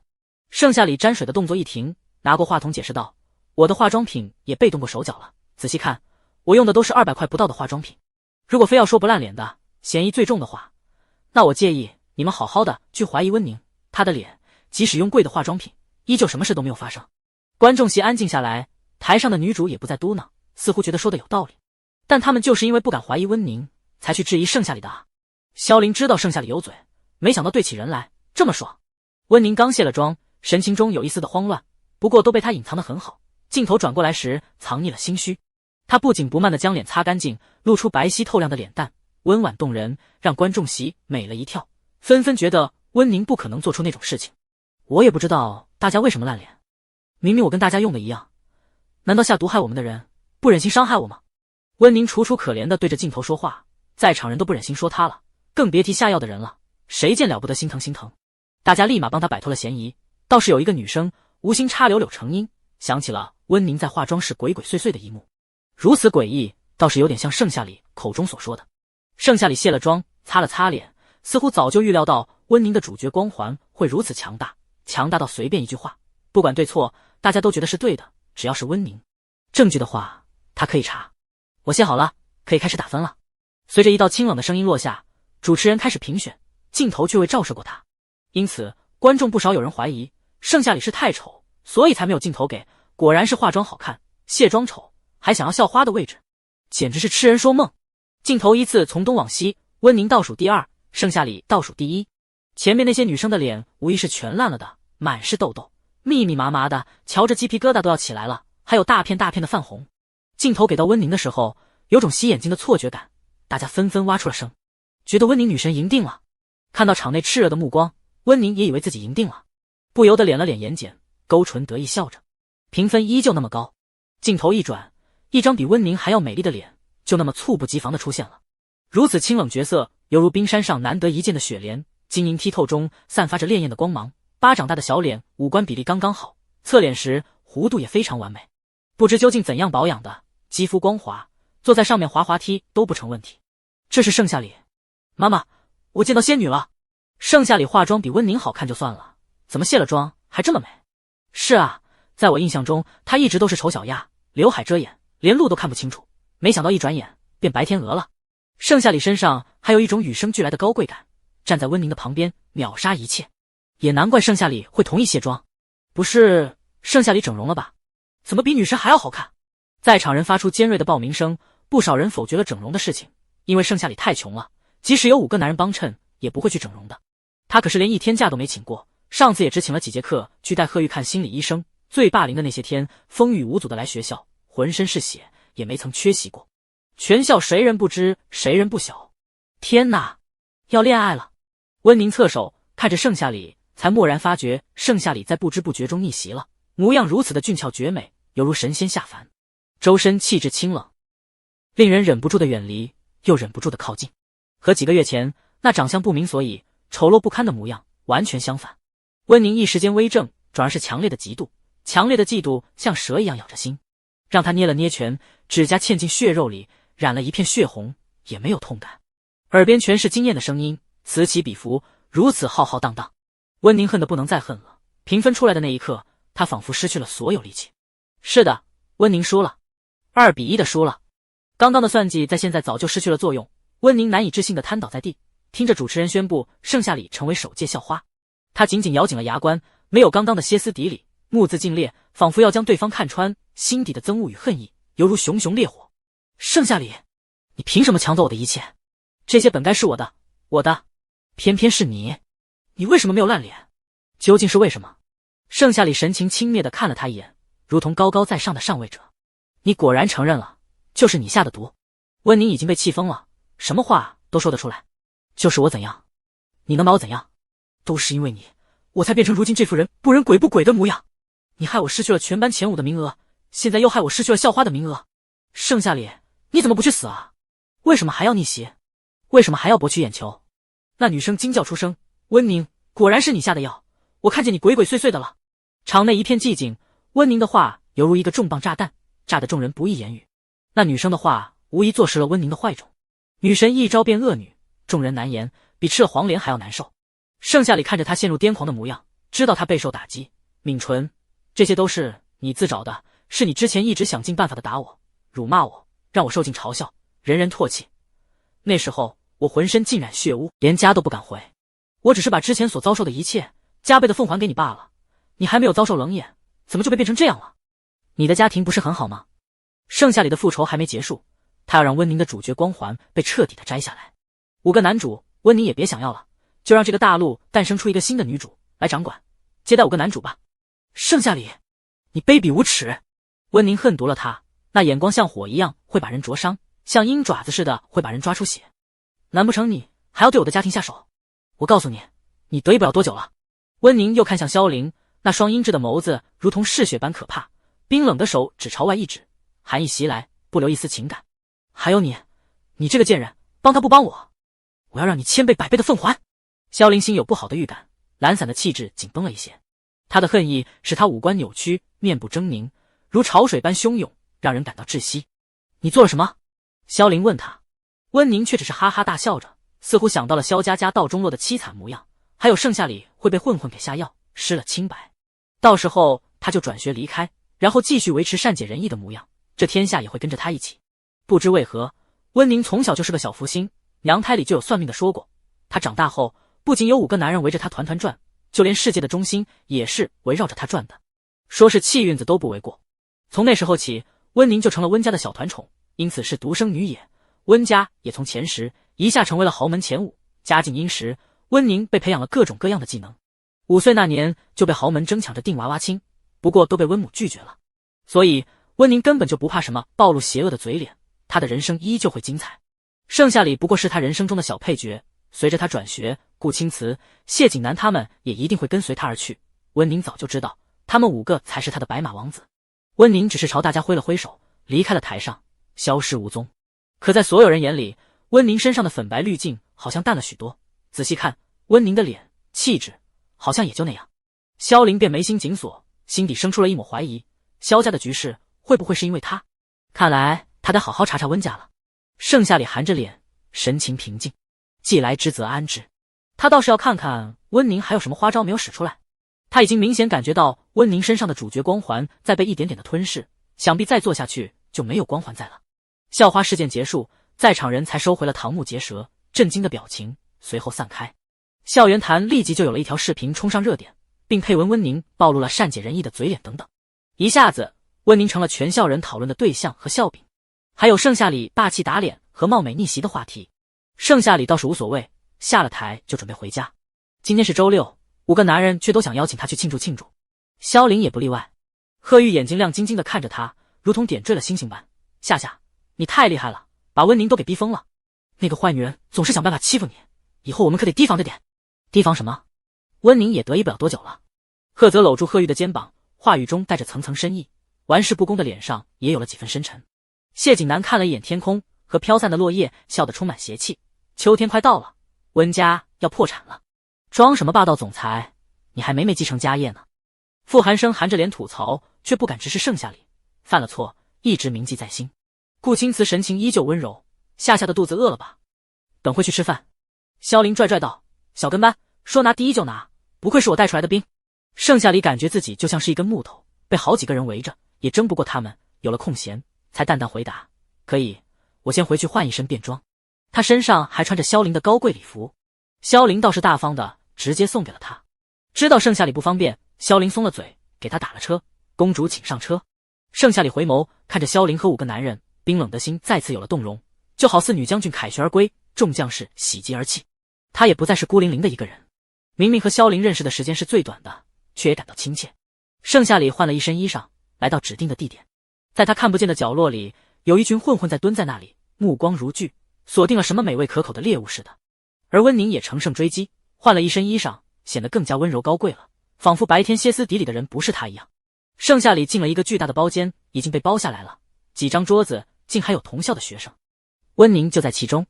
盛夏里沾水的动作一停，拿过话筒解释道：“我的化妆品也被动过手脚了，仔细看，我用的都是200块不到的化妆品。”如果非要说不烂脸的，嫌疑最重的话，那我建议你们好好的去怀疑温宁，她的脸即使用贵的化妆品，依旧什么事都没有发生。观众席安静下来，台上的女主也不再嘟囔，似乎觉得说的有道理。但他们就是因为不敢怀疑温宁，才去质疑盛夏里的啊。萧凌知道盛夏里有嘴，没想到对起人来这么爽。温宁刚卸了妆，神情中有一丝的慌乱，不过都被他隐藏得很好。镜头转过来时，藏匿了心虚。他不紧不慢地将脸擦干净，露出白皙透亮的脸蛋，温婉动人，让观众席美了一跳，纷纷觉得温宁不可能做出那种事情。我也不知道大家为什么烂脸，明明我跟大家用的一样，难道下毒害我们的人不忍心伤害我吗？温宁楚楚可怜地对着镜头说话，在场人都不忍心说他了，更别提下药的人了，谁见了不得心疼心疼。大家立马帮他摆脱了嫌疑，倒是有一个女生无心插柳柳成荫，想起了温宁在化妆室鬼鬼祟祟的一幕，如此诡异，倒是有点像盛夏里口中所说的。盛夏里卸了妆，擦了擦脸，似乎早就预料到温宁的主角光环会如此强大，强大到随便一句话，不管对错，大家都觉得是对的，只要是温宁。证据的话，他可以查。我写好了，可以开始打分了。随着一道清冷的声音落下，主持人开始评选，镜头却未照射过他，因此观众不少有人怀疑盛夏里是太丑，所以才没有镜头给。果然是化妆好看，卸妆丑，还想要校花的位置，简直是痴人说梦。镜头依次从东往西，温宁倒数第二，盛夏里倒数第一。前面那些女生的脸无疑是全烂了的，满是痘痘，密密麻麻的，瞧着鸡皮疙瘩都要起来了，还有大片大片的泛红。镜头给到温宁的时候，有种洗眼睛的错觉感，大家纷纷挖出了声，觉得温宁女神赢定了。看到场内炽热的目光，温宁也以为自己赢定了，不由得敛了敛眼睑，勾唇得意笑着。评分依旧那么高，镜头一转，一张比温宁还要美丽的脸就那么猝不及防地出现了。如此清冷角色，犹如冰山上难得一见的雪莲，晶莹剔透中散发着潋滟的光芒。巴掌大的小脸，五官比例刚刚好，侧脸时弧度也非常完美。不知究竟怎样保养的，肌肤光滑，坐在上面滑滑梯都不成问题。这是盛夏里。妈妈，我见到仙女了。盛夏里化妆比温宁好看就算了，怎么卸了妆还这么美？是啊，在我印象中她一直都是丑小鸭，刘海遮眼，连路都看不清楚，没想到一转眼变白天鹅了。盛夏里身上还有一种与生俱来的高贵感，站在温宁的旁边秒杀一切。也难怪盛夏里会同意卸妆，不是盛夏里整容了吧？怎么比女神还要好看？在场人发出尖锐的报名声，不少人否决了整容的事情，因为盛夏里太穷了，即使有5个男人帮衬也不会去整容的。他可是连1天假都没请过，上次也只请了几节课去带贺玉看心理医生，最霸凌的那些天风雨无阻的来学校，浑身是血也没曾缺席过。全校谁人不知谁人不晓。天哪，要恋爱了。温宁侧手看着盛夏里，才蓦然发觉盛夏里在不知不觉中逆袭了，模样如此的俊俏绝美，犹如神仙下凡，周身气质清冷，令人忍不住的远离，又忍不住的靠近。和几个月前那长相不明所以丑陋不堪的模样完全相反。温宁一时间微怔，转而是强烈的嫉妒，强烈的嫉妒像蛇一样咬着心，让他捏了捏拳，指甲嵌进血肉里，染了一片血红，也没有痛感。耳边全是惊艳的声音，此起彼伏，如此浩浩荡荡。温宁恨得不能再恨了。评分出来的那一刻，他仿佛失去了所有力气。是的，温宁输了，2-1的输了。刚刚的算计在现在早就失去了作用。温宁难以置信地瘫倒在地，听着主持人宣布盛夏里成为首届校花，他紧紧咬紧了牙关，没有刚刚的歇斯底里，目眦尽裂，仿佛要将对方看穿，心底的憎恶与恨意犹如熊熊烈火。盛夏里，你凭什么抢走我的一切？这些本该是我的，偏偏是你。你为什么没有烂脸？究竟是为什么？盛夏里神情轻蔑地看了他一眼，如同高高在上的上位者。你果然承认了，就是你下的毒。温宁已经被气疯了，什么话都说得出来。就是我怎样？你能把我怎样？都是因为你，我才变成如今这副人不人鬼不鬼的模样。你害我失去了全班前5的名额，现在又害我失去了校花的名额。盛夏里，你怎么不去死啊？为什么还要逆袭？为什么还要博取眼球？那女生惊叫出声，温宁，果然是你下的药，我看见你鬼鬼祟祟的了。场内一片寂静，温宁的话犹如一个重磅炸弹，炸得众人不易言语。那女生的话无疑坐实了温宁的坏种，女神一招变恶女，众人难言，比吃了黄连还要难受。盛夏里看着她陷入癫狂的模样，知道她备受打击，抿唇，这些都是你自找的，是你之前一直想尽办法的打我、辱骂我，让我受尽嘲笑，人人唾弃。那时候我浑身浸染血污，连家都不敢回。我只是把之前所遭受的一切加倍的奉还给你罢了。你还没有遭受冷眼，怎么就被变成这样了？你的家庭不是很好吗？盛夏里的复仇还没结束，他要让温宁的主角光环被彻底的摘下来。5个男主，温宁也别想要了，就让这个大陆诞生出一个新的女主来掌管，接待5个男主吧。盛夏里，你卑鄙无耻！温宁恨毒了他，那眼光像火一样会把人灼伤，像鹰爪子似的会把人抓出血。难不成你还要对我的家庭下手？我告诉你，你得意不了多久了。温宁又看向萧凌，那双阴鸷的眸子如同嗜血般可怕，冰冷的手只朝外一指，寒意袭来，不留一丝情感。还有你，你这个贱人，帮他不帮我，我要让你千倍百倍的奉还。萧凌心有不好的预感，懒散的气质紧绷了一些。他的恨意使他五官扭曲，面部狰狞，如潮水般汹涌，让人感到窒息。你做了什么？萧凌问他。温宁却只是哈哈大笑着，似乎想到了萧家家道中落的凄惨模样，还有盛夏里会被混混给下药，失了清白。到时候他就转学离开，然后继续维持善解人意的模样，这天下也会跟着他一起。不知为何，温宁从小就是个小福星，娘胎里就有算命的说过，他长大后不仅有5个男人围着他团团转，就连世界的中心也是围绕着他转的，说是气运子都不为过。从那时候起，温宁就成了温家的小团宠，因此是独生女也。温家也从前10一下成为了豪门前5，家境殷实，温宁被培养了各种各样的技能。5岁那年就被豪门争抢着定娃娃亲，不过都被温母拒绝了。所以温宁根本就不怕什么暴露邪恶的嘴脸，他的人生依旧会精彩。盛夏里不过是他人生中的小配角，随着他转学，顾青瓷、谢景南他们也一定会跟随他而去。温宁早就知道，他们5个才是他的白马王子。温宁只是朝大家挥了挥手，离开了台上，消失无踪。可在所有人眼里，温宁身上的粉白滤镜好像淡了许多。仔细看，温宁的脸、气质好像也就那样。萧凌便眉心紧锁，心底生出了一抹怀疑，萧家的局势会不会是因为他？看来他得好好查查温家了。盛夏里含着脸，神情平静。既来之则安之，他倒是要看看温宁还有什么花招没有使出来。他已经明显感觉到温宁身上的主角光环在被一点点的吞噬，想必再做下去就没有光环在了。校花事件结束，在场人才收回了瞠目结舌、震惊的表情，随后散开。校园坛立即就有了一条视频冲上热点，并配文温宁暴露了善解人意的嘴脸等等。一下子，温宁成了全校人讨论的对象和笑柄，还有盛夏里霸气打脸和貌美逆袭的话题。盛夏里倒是无所谓，下了台就准备回家。今天是周六，5个男人却都想邀请他去庆祝庆祝，萧凌也不例外。贺玉眼睛亮晶晶地看着他，如同点缀了星星般。夏夏，你太厉害了，把温宁都给逼疯了。那个坏女人总是想办法欺负你，以后我们可得提防着点。提防什么？温宁也得意不了多久了。贺泽搂住贺玉的肩膀，话语中带着层层深意，玩世不恭的脸上也有了几分深沉。谢景南看了一眼天空和飘散的落叶，笑得充满邪气。秋天快到了，温家要破产了，装什么霸道总裁？你还没继承家业呢。傅寒生含着脸吐槽，却不敢直视盛夏里，犯了错一直铭记在心。顾青瓷神情依旧温柔，夏夏的肚子饿了吧？等会去吃饭。萧凌拽拽道，小跟班说拿第一就拿，不愧是我带出来的兵。盛夏里感觉自己就像是一根木头，被好几个人围着，也争不过他们，有了空闲才淡淡回答，可以，我先回去换一身便装。他身上还穿着萧凌的高贵礼服，萧凌倒是大方的直接送给了他。知道盛夏里不方便，萧凌松了嘴，给他打了车。公主请上车。盛夏里回眸看着萧凌和5个男人，冰冷的心再次有了动容，就好似女将军凯旋而归，众将士喜极而泣。他也不再是孤零零的一个人，明明和萧凌认识的时间是最短的，却也感到亲切。盛夏里换了一身衣裳，来到指定的地点。在他看不见的角落里，有一群混混在蹲在那里，目光如炬，锁定了什么美味可口的猎物似的。而温宁也乘胜追击，换了一身衣裳，显得更加温柔高贵了，仿佛白天歇斯底里的人不是他一样。盛夏里进了一个巨大的包间，已经被包下来了，几张桌子竟还有同校的学生，温宁就在其中。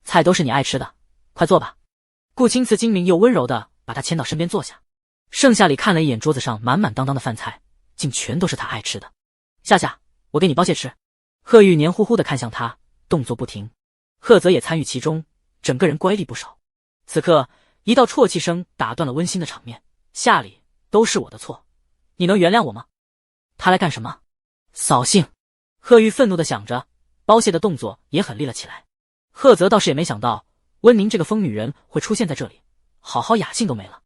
菜都是你爱吃的，快坐吧。顾青瓷精明又温柔的把他牵到身边坐下。盛夏里看了一眼桌子上满满当当的饭菜，竟全都是他爱吃的。夏夏，我给你包些吃。贺玉黏糊糊的看向他，动作不停。贺泽也参与其中，整个人乖戾不少。此刻一道啜泣声打断了温馨的场面。夏里，都是我的错，你能原谅我吗？他来干什么？扫兴。贺玉愤怒的想着，包蟹的动作也很利了起来。赫泽倒是也没想到温宁这个疯女人会出现在这里，好好雅兴都没了。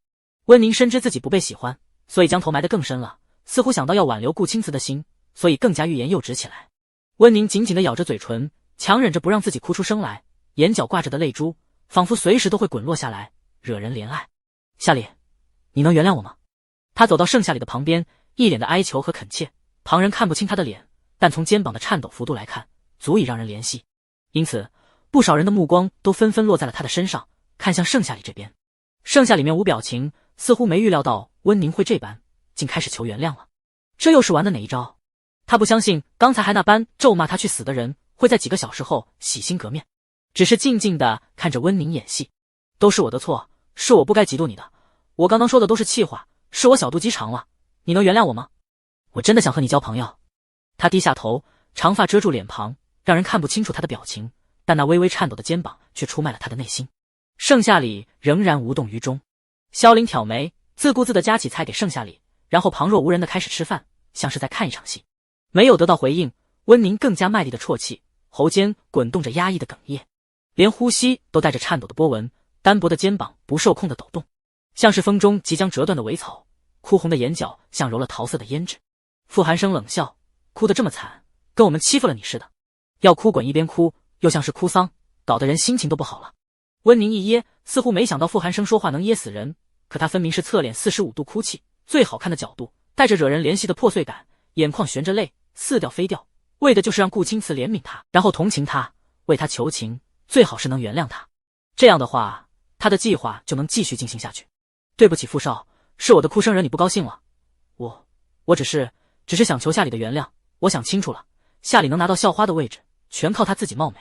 温宁深知自己不被喜欢，所以将头埋得更深了，似乎想到要挽留顾青瓷的心，所以更加欲言又止起来。温宁紧紧地咬着嘴唇，强忍着不让自己哭出声来，眼角挂着的泪珠仿佛随时都会滚落下来，惹人怜爱。夏里，你能原谅我吗？他走到盛夏里的旁边，一脸的哀求和恳切。旁人看不清他的脸，但从肩膀的颤抖幅度来看，足以让人怜惜。因此不少人的目光都纷纷落在了他的身上，看向盛夏里这边。盛夏里面无表情，似乎没预料到温宁会这般，竟开始求原谅了。这又是玩的哪一招？他不相信刚才还那般咒骂他去死的人会在几个小时后洗心革面，只是静静地看着温宁演戏。都是我的错，是我不该嫉妒你的，我刚刚说的都是气话，是我小肚鸡肠了，你能原谅我吗？我真的想和你交朋友。他低下头，长发遮住脸庞，让人看不清楚他的表情，但那微微颤抖的肩膀却出卖了他的内心。盛夏里仍然无动于衷。萧凌挑眉，自顾自地夹起菜给盛夏里，然后旁若无人地开始吃饭，像是在看一场戏。没有得到回应，温宁更加卖力地啜泣，喉间滚动着压抑的哽咽，连呼吸都带着颤抖的波纹，单薄的肩膀不受控地抖动，像是风中即将折断的苇草，哭红的眼角像揉了桃色的胭脂。傅寒生冷笑，哭得这么惨，跟我们欺负了你似的，要哭滚一边哭，又像是哭丧，搞得人心情都不好了。温宁一噎，似乎没想到傅寒生说话能噎死人，可他分明是侧脸45度哭泣，最好看的角度，带着惹人怜惜的破碎感，眼眶悬着泪，似掉非掉，为的就是让顾青瓷怜悯他，然后同情他，为他求情，最好是能原谅他。这样的话，他的计划就能继续进行下去。对不起傅少，是我的哭声惹你不高兴了，我只是想求夏里的原谅，我想清楚了，夏里能拿到校花的位置，全靠他自己貌美，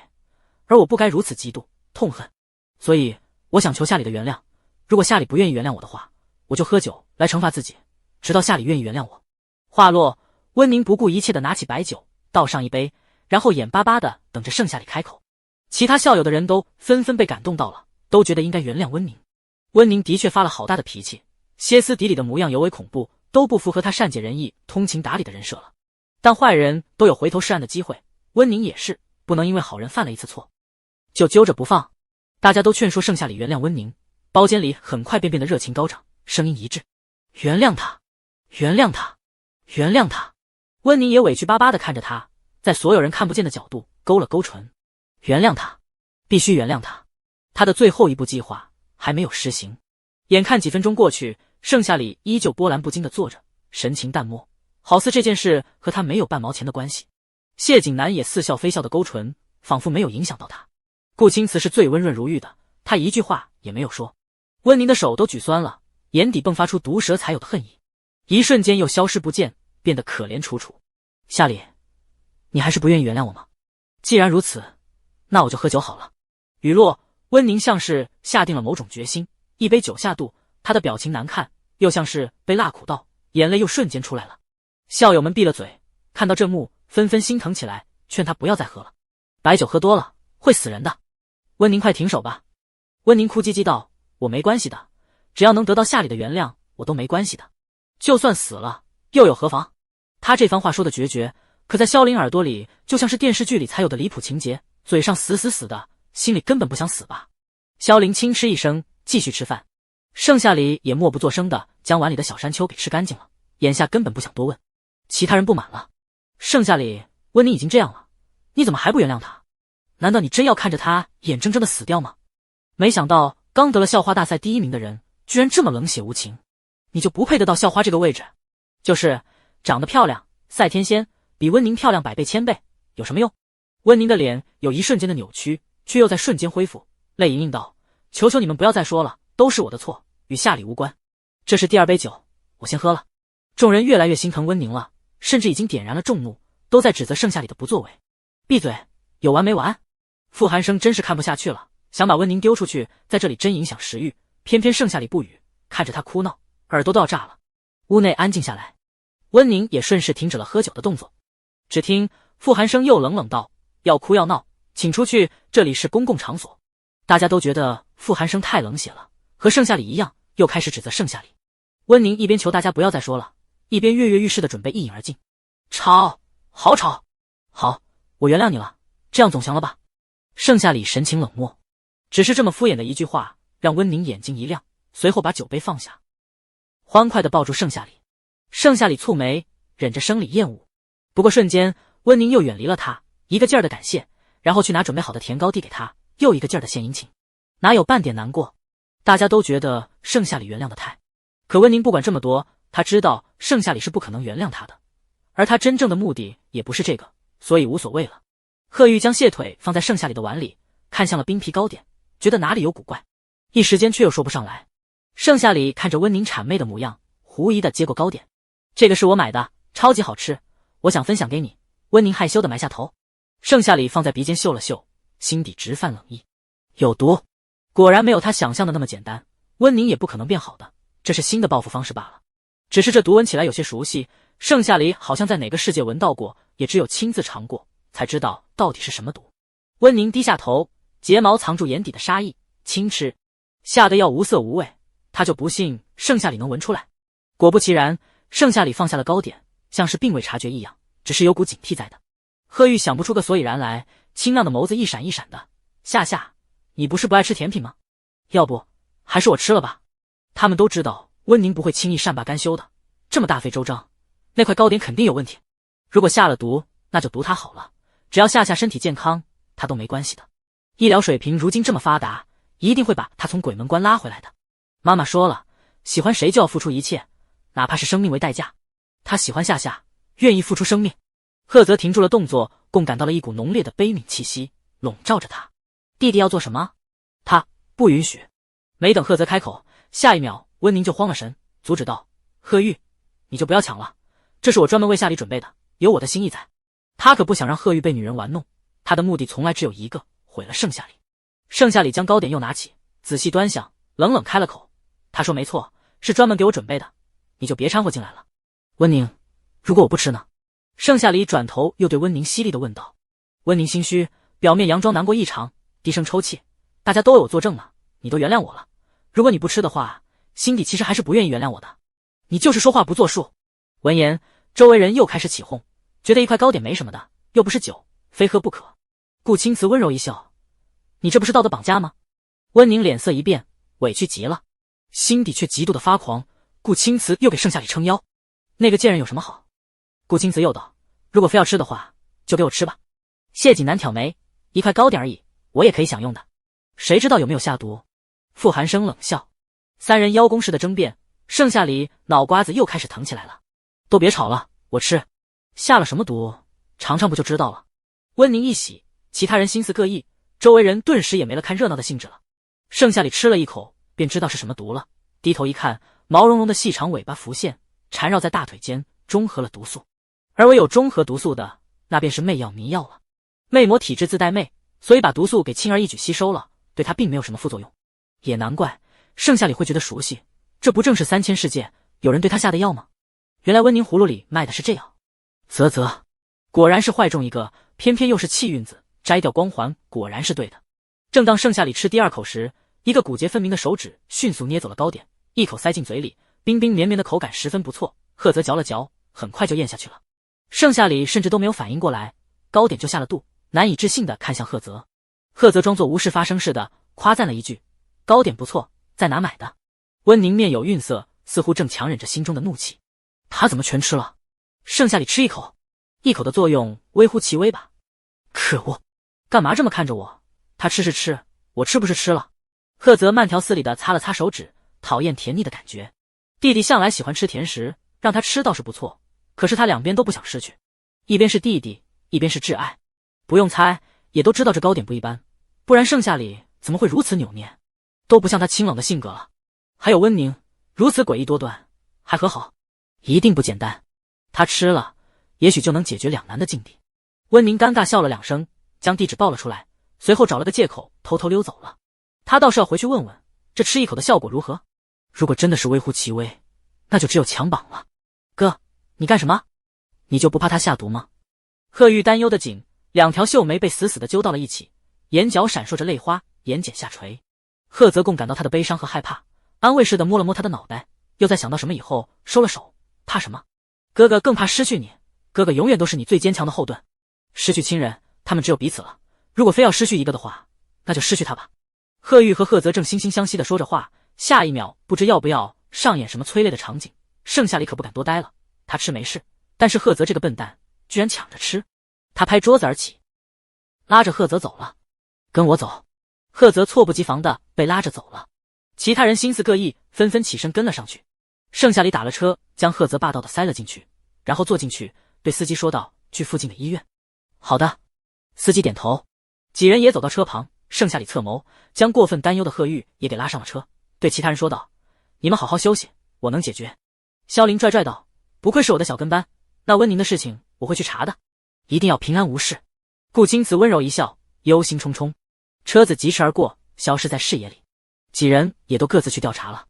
而我不该如此嫉妒痛恨，所以我想求夏里的原谅。如果夏里不愿意原谅我的话，我就喝酒来惩罚自己，直到夏里愿意原谅我。话落，温宁不顾一切地拿起白酒，倒上一杯，然后眼巴巴地等着盛夏里开口。其他校友的人都纷纷被感动到了，都觉得应该原谅温宁。温宁的确发了好大的脾气，歇斯底里的模样尤为恐怖，都不符合他善解人意、通情达理的人设了。但坏人都有回头是岸的机会，温宁也是，不能因为好人犯了一次错就揪着不放。大家都劝说盛夏里原谅温宁，包间里很快便变得热情高涨，声音一致：原谅他，原谅他，原谅他。温宁也委屈巴巴地看着他，在所有人看不见的角度勾了勾唇，原谅他，必须原谅他。他的最后一步计划还没有实行。眼看几分钟过去，盛夏里依旧波澜不惊地坐着，神情淡漠，好似这件事和他没有半毛钱的关系。谢景南也似笑非笑地勾唇，仿佛没有影响到他。顾青瓷是最温润如玉的，他一句话也没有说。温宁的手都举酸了，眼底迸发出毒蛇才有的恨意，一瞬间又消失不见，变得可怜楚楚。夏里，你还是不愿意原谅我吗？既然如此，那我就喝酒好了。雨落，温宁像是下定了某种决心，一杯酒下肚，他的表情难看，又像是被辣苦到，眼泪又瞬间出来了。校友们闭了嘴，看到这幕纷纷心疼起来，劝他不要再喝了，白酒喝多了会死人的。温宁快停手吧。温宁哭唧唧道，我没关系的，只要能得到夏里的原谅，我都没关系的，就算死了又有何妨。他这番话说的决绝，可在萧凌耳朵里就像是电视剧里才有的离谱情节，嘴上死死死的，心里根本不想死吧。萧凌轻嗤一声，继续吃饭。盛夏里也默不作声的将碗里的小山丘给吃干净了，眼下根本不想多问。其他人不满了，盛夏里，温宁已经这样了，你怎么还不原谅他？难道你真要看着他眼睁睁的死掉吗？没想到刚得了校花大赛第1名的人居然这么冷血无情，你就不配得到校花这个位置。就是长得漂亮，赛天仙，比温宁漂亮100倍1000倍，有什么用？温宁的脸有一瞬间的扭曲，却又在瞬间恢复，泪盈盈道，求求你们不要再说了，都是我的错，与夏里无关。这是第2杯酒，我先喝了。众人越来越心疼温宁了，甚至已经点燃了众怒，都在指责盛夏里的不作为。闭嘴，有完没完？傅寒生真是看不下去了，想把温宁丢出去，在这里真影响食欲，偏偏盛夏里不语，看着他哭闹，耳朵都要炸了。屋内安静下来，温宁也顺势停止了喝酒的动作。只听傅寒生又冷冷道，要哭要闹，请出去，这里是公共场所。大家都觉得傅寒生太冷血了，和盛夏里一样，又开始指责盛夏里。温宁一边求大家不要再说了，一边跃跃欲试的准备一饮而尽。吵，好吵，好，我原谅你了，这样总行了吧？盛夏里神情冷漠，只是这么敷衍的一句话，让温宁眼睛一亮，随后把酒杯放下，欢快地抱住盛夏里。盛夏里蹙眉，忍着生理厌恶。不过瞬间，温宁又远离了他，一个劲儿的感谢，然后去拿准备好的甜糕递给他，又一个劲儿的献殷勤，哪有半点难过？大家都觉得盛夏里原谅的太，可温宁不管这么多，他知道盛夏里是不可能原谅他的，而他真正的目的也不是这个，所以无所谓了。贺玉将蟹腿放在盛夏里的碗里，看向了冰皮糕点，觉得哪里有古怪，一时间却又说不上来。盛夏里看着温宁谄媚的模样，狐疑的接过糕点，这个是我买的，超级好吃，我想分享给你。温宁害羞的埋下头，盛夏里放在鼻尖嗅了嗅，心底直犯冷意，有毒。果然没有他想象的那么简单，温宁也不可能变好的，这是新的报复方式罢了。只是这毒闻起来有些熟悉，盛夏里好像在哪个世界闻到过，也只有亲自尝过才知道到底是什么毒。温宁低下头，睫毛藏住眼底的杀意，轻吃，吓得要无色无味，他就不信盛夏里能闻出来。果不其然，盛夏里放下了糕点，像是并未察觉一样，只是有股警惕在的。贺玉想不出个所以然来，清亮的眸子一闪一闪的，夏夏，你不是不爱吃甜品吗？要不还是我吃了吧。他们都知道温宁不会轻易善罢甘休的，这么大费周章，那块糕点肯定有问题。如果下了毒，那就毒他好了，只要夏夏身体健康，他都没关系的。医疗水平如今这么发达，一定会把他从鬼门关拉回来的。妈妈说了，喜欢谁就要付出一切，哪怕是生命为代价。他喜欢夏夏，愿意付出生命。赫泽停住了动作，共感到了一股浓烈的悲悯气息，笼罩着他。弟弟要做什么？他不允许。没等赫泽开口，下一秒温宁就慌了神，阻止道：贺玉，你就不要抢了，这是我专门为夏里准备的，有我的心意在。他可不想让贺玉被女人玩弄，他的目的从来只有一个，毁了盛夏里。盛夏里将糕点又拿起，仔细端详，冷冷开了口，他说没错，是专门给我准备的，你就别掺和进来了。温宁，如果我不吃呢？盛夏里转头又对温宁犀利地问道。温宁心虚，表面佯装难过异常，低声抽泣，大家都有作证呢，你都原谅我了，如果你不吃的话，心底其实还是不愿意原谅我的，你就是说话不作数。闻言，周围人又开始起哄，觉得一块糕点没什么的，又不是酒，非喝不可。顾青瓷温柔一笑，你这不是道德绑架吗？温宁脸色一变，委屈极了，心底却极度的发狂。顾青瓷又给盛夏里撑腰，那个贱人有什么好？顾青瓷又道，如果非要吃的话，就给我吃吧。谢锦南挑眉，一块糕点而已，我也可以享用的，谁知道有没有下毒？傅寒生冷笑。三人邀功式的争辩，盛夏里脑瓜子又开始疼起来了。都别吵了，我吃。下了什么毒，尝尝不就知道了。温宁一喜，其他人心思各异，周围人顿时也没了看热闹的兴致了。盛夏里吃了一口，便知道是什么毒了，低头一看，毛茸茸的细长尾巴浮现，缠绕在大腿间，中和了毒素。而唯有中和毒素的，那便是媚药迷药了。魅魔体质自带媚，所以把毒素给轻而易举吸收了，对他并没有什么副作用。也难怪盛夏里会觉得熟悉，这不正是3000世界有人对他下的药吗？原来温宁葫芦里卖的是这样。啧啧，果然是坏中一个，偏偏又是气运子，摘掉光环果然是对的。正当盛夏里吃第二口时，一个骨节分明的手指迅速捏走了糕点，一口塞进嘴里，冰冰绵绵的口感十分不错。赫泽嚼了嚼，很快就咽下去了。盛夏里甚至都没有反应过来，糕点就下了肚，难以置信地看向赫泽。赫泽装作无事发生似的夸赞了一句，糕点不错，在哪买的？温宁面有愠色，似乎正强忍着心中的怒气。他怎么全吃了？盛夏里吃一口，一口的作用微乎其微吧。可恶，干嘛这么看着我？他吃是吃，我吃不是吃了。赫泽慢条斯理地擦了擦手指，讨厌甜腻的感觉。弟弟向来喜欢吃甜食，让他吃倒是不错，可是他两边都不想失去，一边是弟弟，一边是挚爱。不用猜，也都知道这糕点不一般，不然盛夏里怎么会如此扭捏，都不像他清冷的性格了。还有温宁，如此诡异多端，还和好，一定不简单。他吃了，也许就能解决两难的境地。温宁尴尬笑了2声，将地址报了出来，随后找了个借口偷偷溜走了。他倒是要回去问问，这吃一口的效果如何？如果真的是微乎其微，那就只有强绑了。哥，你干什么？你就不怕他下毒吗？贺玉担忧的紧，两条秀眉被死死地揪到了一起，眼角闪烁着泪花，眼睑下垂。赫泽共感到他的悲伤和害怕，安慰似的摸了摸他的脑袋，又在想到什么以后收了手。怕什么？哥哥更怕失去你，哥哥永远都是你最坚强的后盾。失去亲人，他们只有彼此了，如果非要失去一个的话，那就失去他吧。贺玉和贺泽正惺惺相惜的说着话，下一秒不知要不要上演什么催泪的场景。盛夏里可不敢多待了，他吃没事，但是贺泽这个笨蛋居然抢着吃。他拍桌子而起，拉着贺泽走了。跟我走。贺泽猝不及防的被拉着走了，其他人心思各异，纷纷起身跟了上去。盛夏里打了车，将贺泽霸道的塞了进去，然后坐进去，对司机说道：“去附近的医院。”好的。司机点头。几人也走到车旁，盛夏里侧眸，将过分担忧的贺玉也给拉上了车，对其他人说道：“你们好好休息，我能解决。”萧凌拽拽道：“不愧是我的小跟班，那温宁的事情我会去查的，一定要平安无事。”顾青子温柔一笑，忧心忡忡。车子疾驰而过，消失在视野里。几人也都各自去调查了。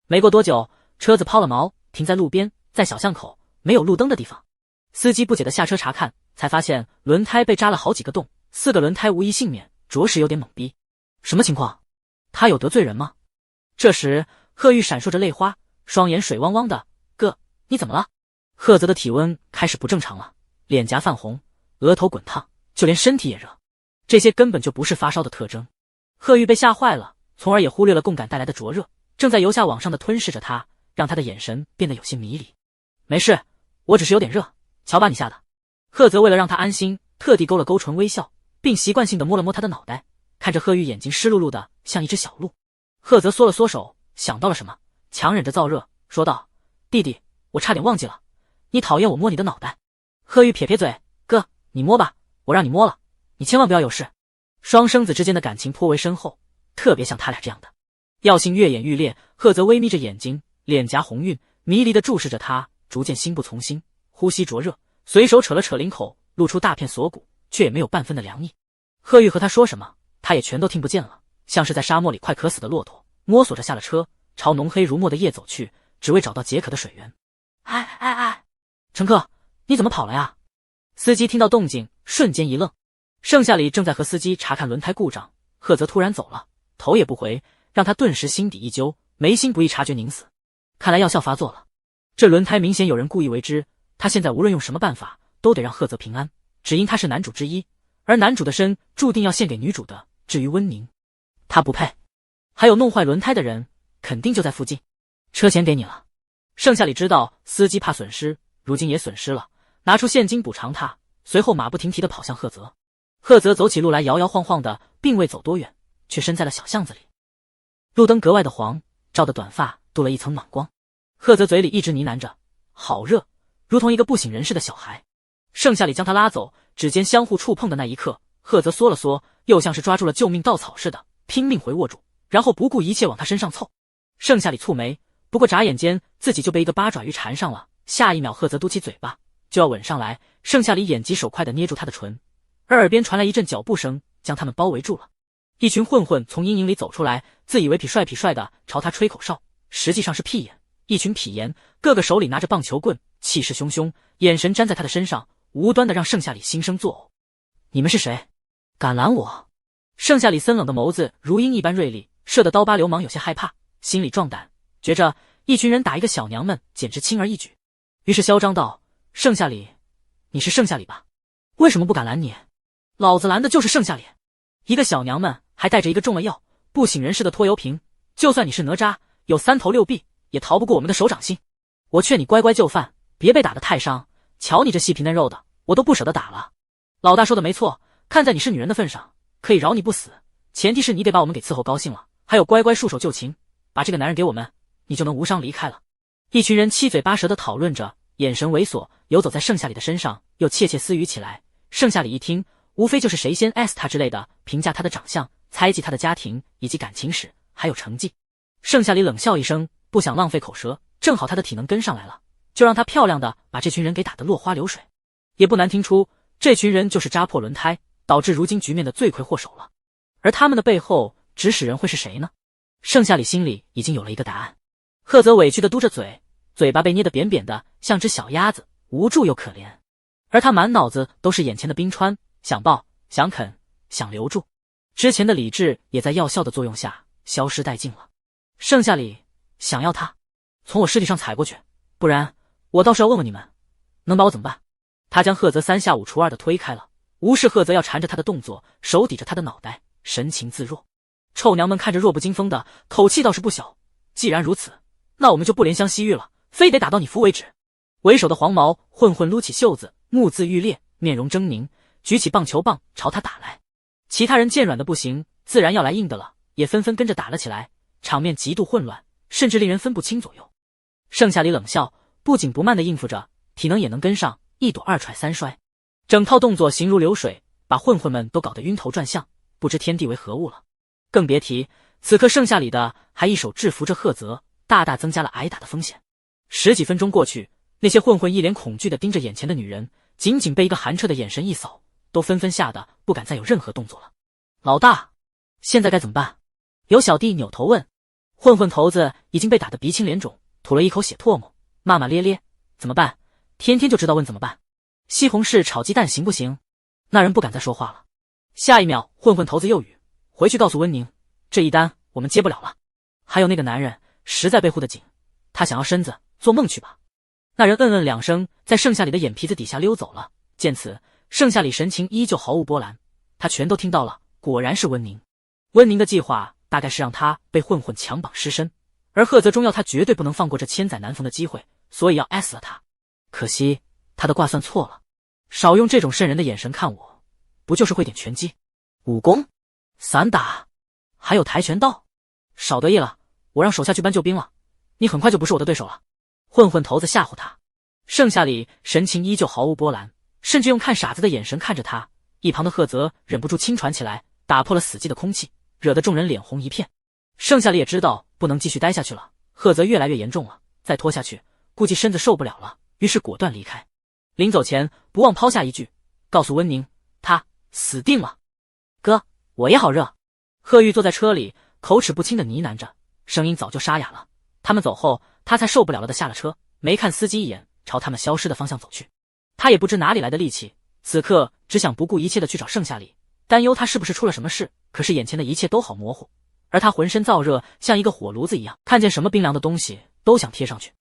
没过多久，车子抛了锚，停在路边，在小巷口没有路灯的地方。司机不解地下车查看，才发现轮胎被扎了好几个洞，4个轮胎无一幸免，着实有点懵逼。什么情况？他有得罪人吗？这时贺玉闪烁着泪花，双眼水汪汪的。哥，你怎么了？贺泽的体温开始不正常了，脸颊泛红，额头滚烫，就连身体也热，这些根本就不是发烧的特征。贺玉被吓坏了，从而也忽略了共感带来的灼热，正在由下往上的吞噬着他，让他的眼神变得有些迷离。没事，我只是有点热，瞧把你吓的。贺泽为了让他安心，特地勾了勾唇微笑，并习惯性的摸了摸他的脑袋，看着贺玉眼睛湿漉漉的像一只小鹿。贺泽缩了缩手，想到了什么，强忍着燥热说道：“弟弟，我差点忘记了，你讨厌我摸你的脑袋。”贺玉撇撇嘴：“哥，你摸吧，我让你摸了，你千万不要有事。”双生子之间的感情颇为深厚，特别像他俩这样的。药性越演愈烈，贺泽微眯着眼睛，脸颊红晕，迷离地注视着他，逐渐心不从心，呼吸灼热，随手扯了扯领口，露出大片锁骨，却也没有半分的凉意。贺玉和他说什么，他也全都听不见了，像是在沙漠里快渴死的骆驼，摸索着下了车，朝浓黑如墨的夜走去，只为找到解渴的水源。哎，乘客，你怎么跑了呀？司机听到动静，瞬间一愣。盛夏里正在和司机查看轮胎故障，贺泽突然走了，头也不回，让他顿时心底一揪，眉心不易察觉凝死。看来药效发作了，这轮胎明显有人故意为之，他现在无论用什么办法，都得让贺泽平安，只因他是男主之一，而男主的身注定要献给女主的。至于温宁，他不配。还有弄坏轮胎的人，肯定就在附近。车钱给你了。盛夏里知道司机怕损失，如今也损失了，拿出现金补偿他，随后马不停蹄地跑向贺泽。贺泽走起路来摇摇晃晃的，并未走多远，却身在了小巷子里。路灯格外的黄，照得短发镀了一层暖光。贺泽嘴里一直呢喃着：“好热，如同一个不省人事的小孩。”盛夏里将他拉走，指尖相互触碰的那一刻，贺泽缩了缩，又像是抓住了救命稻草似的，拼命回握住，然后不顾一切往他身上凑。盛夏里蹙眉，不过眨眼间自己就被一个八爪鱼缠上了，下一秒贺泽嘟起嘴巴就要吻上来，盛夏里眼疾手快地捏住他的唇，而耳边传来一阵脚步声，将他们包围住了。一群混混从阴影里走出来，自以为痞帅的朝他吹口哨，实际上是屁眼。一群痞言，个个手里拿着棒球棍，气势汹汹，眼神粘在他的身上，无端的让盛夏里心生作呕。你们是谁？敢拦我？盛夏里森冷的眸子如鹰一般锐利，射得刀疤流氓有些害怕，心里壮胆，觉着一群人打一个小娘们简直轻而易举，于是嚣张道：“盛夏里，你是盛夏里吧？为什么不敢拦你？老子拦的就是盛夏里。一个小娘们还带着一个中了药不省人事的拖油瓶，就算你是哪吒，有3头6臂，也逃不过我们的手掌心。我劝你乖乖就范，别被打得太伤，瞧你这细皮嫩肉的，我都不舍得打了。老大说的没错，看在你是女人的份上，可以饶你不死，前提是你得把我们给伺候高兴了，还有乖乖束手就擒，把这个男人给我们，你就能无伤离开了。”一群人七嘴八舌地讨论着，眼神猥琐，游走在盛夏里的身上，又窃窃私语起来。盛夏里一听，无非就是谁先 S 他之类的，评价他的长相，猜忌他的家庭以及感情史，还有成绩。盛夏里冷笑一声，不想浪费口舌，正好他的体能跟上来了，就让他漂亮的把这群人给打得落花流水。也不难听出，这群人就是扎破轮胎，导致如今局面的罪魁祸首了。而他们的背后指使人会是谁呢？盛夏里心里已经有了一个答案。贺泽委屈地嘟着嘴，嘴巴被捏得扁扁的，像只小鸭子，无助又可怜。而他满脑子都是眼前的冰川，想抱，想啃，想留住。之前的理智也在药效的作用下消失殆尽了。盛夏里想要他，从我尸体上踩过去，不然我倒是要问问你们，能把我怎么办？他将贺泽3下5除2的推开了，无视赫泽要缠着他的动作，手抵着他的脑袋，神情自若。臭娘们看着弱不禁风的，口气倒是不小。既然如此，那我们就不怜香惜玉了，非得打到你服为止。为首的黄毛混混撸起袖子，目眦欲裂，面容狰狞，举起棒球棒朝他打来。其他人见软的不行，自然要来硬的了，也纷纷跟着打了起来，场面极度混乱，甚至令人分不清左右。盛夏里冷笑，不紧不慢地应付着，体能也能跟上，一躲二踹三摔，整套动作行如流水，把混混们都搞得晕头转向，不知天地为何物了。更别提此刻盛夏里的还一手制服着赫泽，大大增加了挨打的风险。十几分钟过去，那些混混一脸恐惧地盯着眼前的女人，仅仅被一个寒彻的眼神一扫，都纷纷吓得不敢再有任何动作了。老大，现在该怎么办？有小弟扭头问。混混头子已经被打得鼻青脸肿，吐了一口血唾沫，骂骂咧咧：怎么办？天天就知道问怎么办。西红柿炒鸡蛋行不行？那人不敢再说话了。下一秒，混混头子又语：回去告诉温宁，这一单我们接不了了。还有那个男人实在被护得紧，他想要身子，做梦去吧。那人嗯嗯两声，在盛夏里的眼皮子底下溜走了。见此，盛夏里神情依旧毫无波澜，他全都听到了，果然是温宁。温宁的计划大概是让他被混混强绑尸身，而赫泽中要他绝对不能放过这千载难逢的机会，所以要挨死了他。可惜他的卦算错了，少用这种瘆人的眼神看我，不就是会点拳击、武功、散打，还有跆拳道？少得意了，我让手下去搬救兵了，你很快就不是我的对手了。混混头子吓唬他。盛夏里神情依旧毫无波澜，甚至用看傻子的眼神看着他。一旁的赫泽忍不住轻喘起来，打破了死寂的空气，惹得众人脸红一片。盛夏里也知道不能继续待下去了，赫泽越来越严重了，再拖下去估计身子受不了了，于是果断离开。临走前不忘抛下一句，告诉温宁他死定了。哥，我也好热。贺玉坐在车里口齿不清的呢喃着，声音早就沙哑了。他们走后，他才受不了了的下了车，没看司机一眼，朝他们消失的方向走去。他也不知哪里来的力气，此刻只想不顾一切的去找盛夏里，担忧他是不是出了什么事。可是眼前的一切都好模糊，而他浑身燥热，像一个火炉子一样，看见什么冰凉的东西都想贴上去。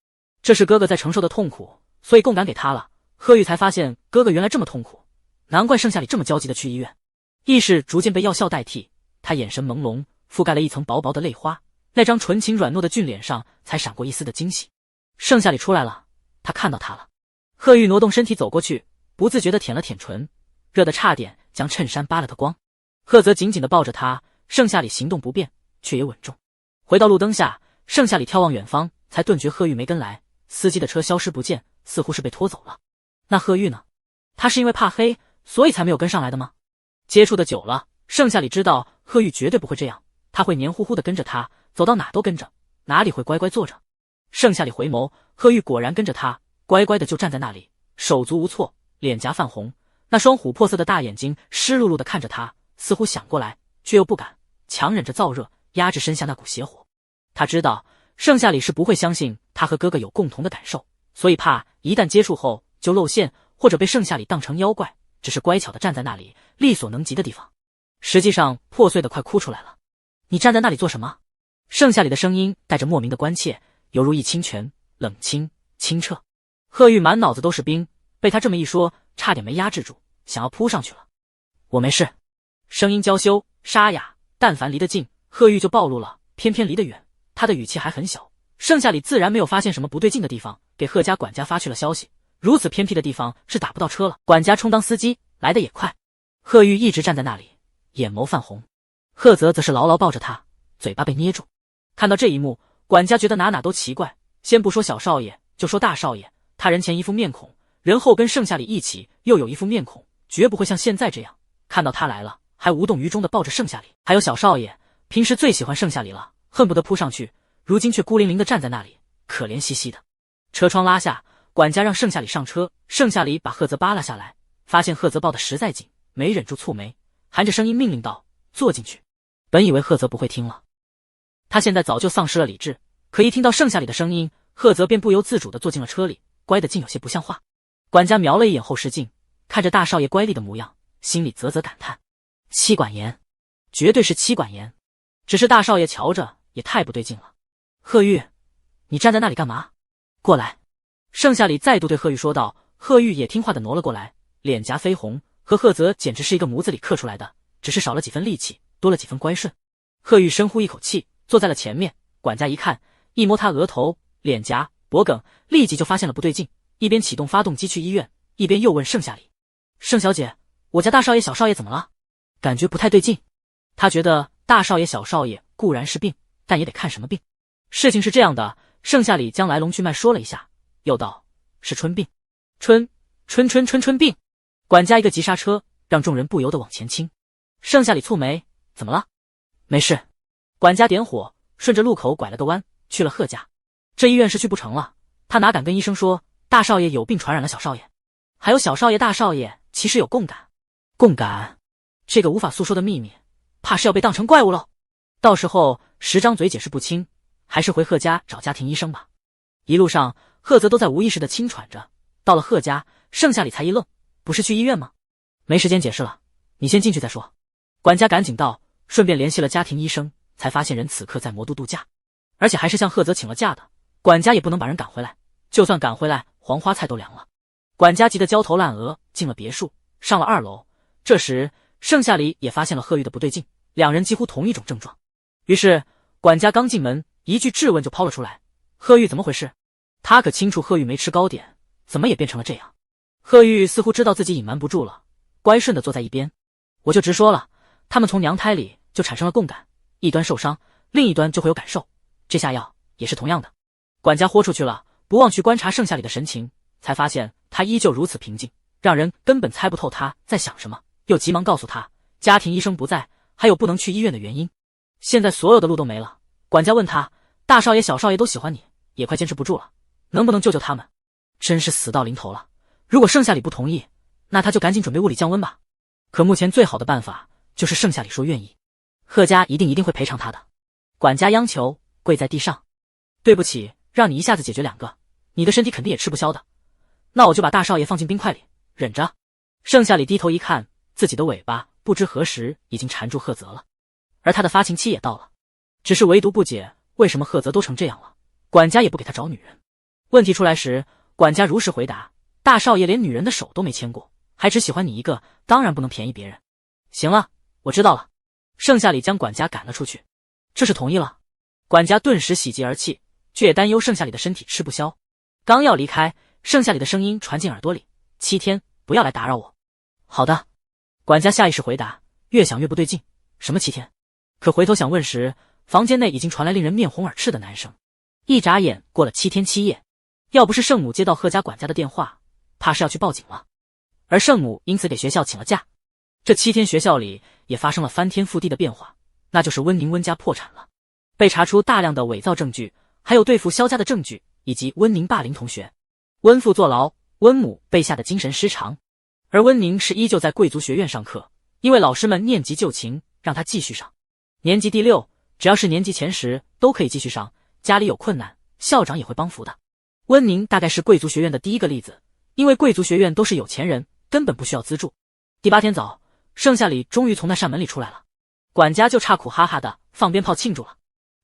这是哥哥在承受的痛苦，所以供感给他了。贺玉才发现哥哥原来这么痛苦，难怪盛夏里这么焦急的去医院。意识逐渐被药效代替，他眼神朦胧，覆盖了一层薄薄的泪花，那张纯情软糯的俊脸上才闪过一丝的惊喜。盛夏里出来了，他看到他了。贺玉挪动身体走过去，不自觉地舔了舔唇，热得差点将衬衫扒了个光。赫泽紧紧地抱着他，盛夏里行动不便，却也稳重。回到路灯下，盛夏里眺望远方，才顿觉贺玉没跟来，司机的车消失不见，似乎是被拖走了。那贺玉呢？他是因为怕黑，所以才没有跟上来的吗？接触的久了，盛夏里知道贺玉绝对不会这样，他会黏糊糊地跟着他，走到哪都跟着，哪里会乖乖坐着。盛夏里回眸，贺玉果然跟着他，乖乖的就站在那里，手足无措，脸颊泛红，那双琥珀色的大眼睛湿漉漉的看着他，似乎想过来，却又不敢，强忍着燥热，压制身下那股邪火。他知道盛夏里是不会相信他和哥哥有共同的感受，所以怕一旦接触后就露馅，或者被盛夏里当成妖怪，只是乖巧的站在那里，力所能及的地方。实际上破碎的快哭出来了。你站在那里做什么？盛夏里的声音带着莫名的关切，犹如一清泉，冷清清澈。贺玉满脑子都是冰，被他这么一说，差点没压制住，想要扑上去了。我没事。声音娇羞沙哑，但凡离得近，贺玉就暴露了，偏偏离得远，他的语气还很小。盛夏里自然没有发现什么不对劲的地方，给贺家管家发去了消息，如此偏僻的地方是打不到车了，管家充当司机来得也快。贺玉一直站在那里，眼眸泛红，贺泽则是牢牢抱着他，嘴巴被捏住。看到这一幕，管家觉得哪都奇怪，先不说小少爷，就说大少爷，他人前一副面孔，人后跟盛夏里一起又有一副面孔，绝不会像现在这样，看到他来了还无动于衷地抱着盛夏里。还有小少爷，平时最喜欢盛夏里了，恨不得扑上去，如今却孤零零地站在那里，可怜兮兮的。车窗拉下，管家让盛夏里上车，盛夏里把赫泽扒拉下来，发现赫泽抱得实在紧，没忍住蹙眉，含着声音命令道：坐进去。本以为赫泽不会听了，他现在早就丧失了理智，可一听到盛夏里的声音，赫泽便不由自主地坐进了车里，乖得竟有些不像话。管家瞄了一眼后视镜，看着大少爷乖戾的模样，心里啧啧感叹，妻管严，绝对是妻管严。只是大少爷瞧着也太不对劲了。贺玉，你站在那里干嘛？过来。盛夏里再度对贺玉说道。贺玉也听话地挪了过来，脸颊绯红，和贺泽简直是一个模子里刻出来的，只是少了几分力气，多了几分乖顺。贺玉深呼一口气，坐在了前面。管家一看，一摸他额头、脸颊、脖颈，立即就发现了不对劲，一边启动发动机去医院，一边又问盛夏里：“盛小姐，我家大少爷、小少爷怎么了？感觉不太对劲。”他觉得大少爷、小少爷固然是病，但也得看什么病。事情是这样的，盛夏里将来龙去脉说了一下，又道：“是春病。春病。”管家一个急刹车，让众人不由得往前倾。盛夏里蹙眉：“怎么了？”“没事。”管家点火，顺着路口拐了个弯，去了贺家。这医院是去不成了，他哪敢跟医生说大少爷有病传染了小少爷，还有小少爷、大少爷其实有共感。共感，这个无法诉说的秘密，怕是要被当成怪物喽。到时候10张嘴解释不清，还是回贺家找家庭医生吧。一路上，贺泽都在无意识的轻喘着。到了贺家，盛夏里才一愣：“不是去医院吗？没时间解释了，你先进去再说。”管家赶紧道，顺便联系了家庭医生，才发现人此刻在魔都度假，而且还是向贺泽请了假的。管家也不能把人赶回来，就算赶回来，黄花菜都凉了。管家急得焦头烂额，进了别墅，上了2楼。这时，盛夏里也发现了贺玉的不对劲，两人几乎同一种症状。于是，管家刚进门，一句质问就抛了出来：“贺玉怎么回事？”他可清楚贺玉没吃糕点，怎么也变成了这样。贺玉似乎知道自己隐瞒不住了，乖顺地坐在一边：“我就直说了，他们从娘胎里就产生了共感，一端受伤，另一端就会有感受，这下药也是同样的。”管家豁出去了，不忘去观察盛夏里的神情，才发现他依旧如此平静，让人根本猜不透他在想什么，又急忙告诉他家庭医生不在，还有不能去医院的原因。现在所有的路都没了。管家问他：“大少爷、小少爷都喜欢你，也快坚持不住了，能不能救救他们？”真是死到临头了。如果盛夏里不同意，那他就赶紧准备物理降温吧。可目前最好的办法就是盛夏里说愿意，贺家一定会赔偿他的。管家央求，跪在地上：“对不起，让你一下子解决2个，你的身体肯定也吃不消的。那我就把大少爷放进冰块里，忍着。”盛夏里低头一看，自己的尾巴不知何时已经缠住贺泽了，而他的发情期也到了，只是唯独不解为什么贺泽都成这样了，管家也不给他找女人。问题出来时，管家如实回答：“大少爷连女人的手都没牵过，还只喜欢你一个，当然不能便宜别人。”“行了，我知道了。”盛夏里将管家赶了出去。这是同意了。管家顿时喜极而泣，却也担忧盛夏里的身体吃不消。刚要离开，盛夏里的声音传进耳朵里：“7天，不要来打扰我。”“好的。”管家下意识回答，越想越不对劲，什么7天？可回头想问时，房间内已经传来令人面红耳赤的男声。一眨眼过了7天7夜，要不是圣母接到贺家管家的电话，怕是要去报警了。而圣母因此给学校请了假。这7天学校里也发生了翻天覆地的变化，那就是温宁温家破产了，被查出大量的伪造证据，还有对付萧家的证据，以及温宁霸凌同学。温父坐牢，温母被吓得精神失常，而温宁是依旧在贵族学院上课，因为老师们念及旧情，让他继续上。年级第6，只要是年级前10都可以继续上，家里有困难，校长也会帮扶的。温宁大概是贵族学院的第一个例子，因为贵族学院都是有钱人，根本不需要资助。第8天早，盛夏里终于从那扇门里出来了，管家就差苦哈哈的放鞭炮庆祝了。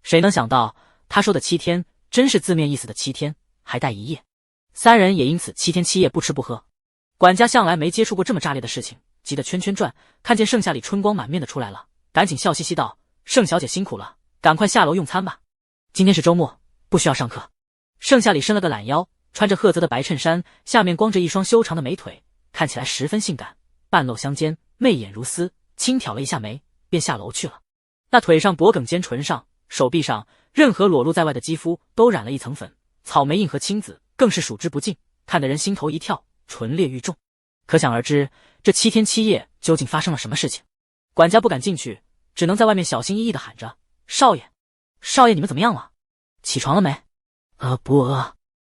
谁能想到他说的7天真是字面意思的7天，还带1夜。3人也因此7天7夜不吃不喝。管家向来没接触过这么炸裂的事情，急得圈圈转，看见盛夏里春光满面的出来了，赶紧笑嘻嘻道：“盛小姐辛苦了，赶快下楼用餐吧。今天是周末，不需要上课。”盛夏里伸了个懒腰，穿着褐泽的白衬衫，下面光着一双修长的美腿，看起来十分性感，半露香肩，媚眼如丝，轻挑了一下眉，便下楼去了。那腿上、脖颈间、唇上、手臂上，任何裸露在外的肌肤都染了一层粉，草莓印和青紫更是数之不尽，看得人心头一跳，唇裂欲中。可想而知，这7天7夜究竟发生了什么事情？管家不敢进去，只能在外面小心翼翼地喊着：“少爷，少爷，你们怎么样了？起床了没？”“不。”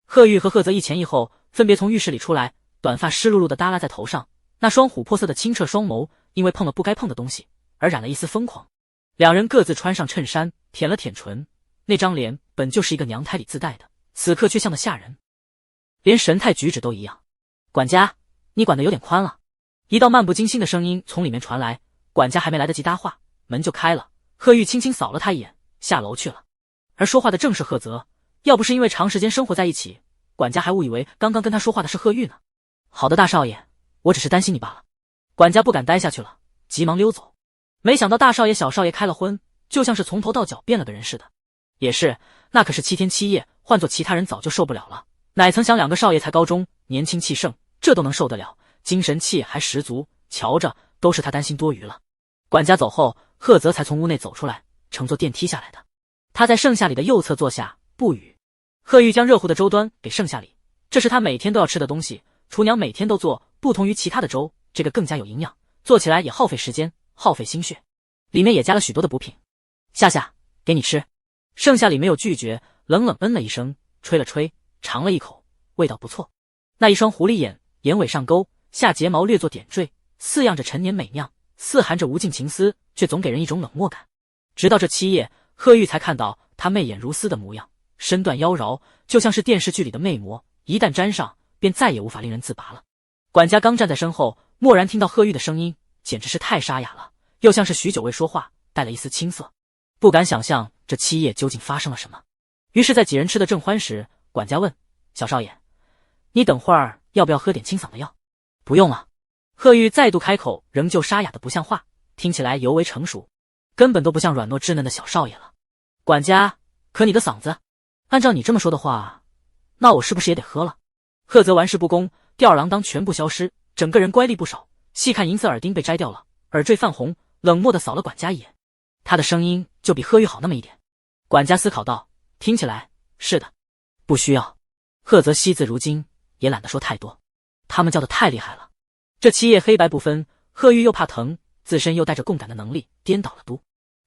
贺玉和贺泽一前一后分别从浴室里出来，短发湿漉漉的耷拉在头上，那双琥珀色的清澈双眸因为碰了不该碰的东西而染了一丝疯狂。两人各自穿上衬衫，舔了舔唇，那张脸本就是一个娘胎里自带的，此刻却像得吓人，连神态举止都一样。“管家，你管得有点宽了。”一道漫不经心的声音从里面传来，管家还没来得及搭话，门就开了。贺玉轻轻扫了他一眼，下楼去了。而说话的正是贺泽，要不是因为长时间生活在一起，管家还误以为刚刚跟他说话的是贺玉呢。“好的，大少爷，我只是担心你罢了。”管家不敢待下去了，急忙溜走。没想到大少爷小少爷开了荤，就像是从头到脚变了个人似的。也是，那可是7天7夜，换做其他人早就受不了了。哪曾想2个少爷才高中，年轻气盛，这都能受得了，精神气还十足，瞧着都是他担心多余了。管家走后，贺泽才从屋内走出来，乘坐电梯下来的。他在盛夏里的右侧坐下，不语。贺玉将热乎的粥端给盛夏里，这是他每天都要吃的东西，厨娘每天都做，不同于其他的粥，这个更加有营养，做起来也耗费时间，耗费心血，里面也加了许多的补品。夏夏，给你吃。盛夏里没有拒绝，冷冷嗯了一声，吹了吹，尝了一口，味道不错。那一双狐狸眼，眼尾上勾，下睫毛略作点缀，似样着陈年美酿，似含着无尽情思，却总给人一种冷漠感。直到这7夜，贺玉才看到他媚眼如丝的模样，身段妖娆，就像是电视剧里的魅魔，一旦沾上，便再也无法令人自拔了。管家刚站在身后，蓦然听到贺玉的声音，简直是太沙哑了，又像是许久未说话，带了一丝青涩，不敢想象这7夜究竟发生了什么。于是在几人吃得正欢时，管家问小少爷，你等会儿要不要喝点清嗓的药？不用了。贺玉再度开口，仍旧沙哑的不像话，听起来尤为成熟，根本都不像软糯稚嫩的小少爷了。管家，可你的嗓子，按照你这么说的话，那我是不是也得喝了？贺泽玩世不恭，吊儿郎当全部消失，整个人乖戾不少，细看银色耳钉被摘掉了，耳坠泛红，冷漠地扫了管家一眼。他的声音就比贺玉好那么一点。管家思考道，听起来是的，不需要。贺泽惜字如金，也懒得说太多，他们叫得太厉害了。这7夜黑白不分，贺玉又怕疼，自身又带着共感的能力，颠倒了督，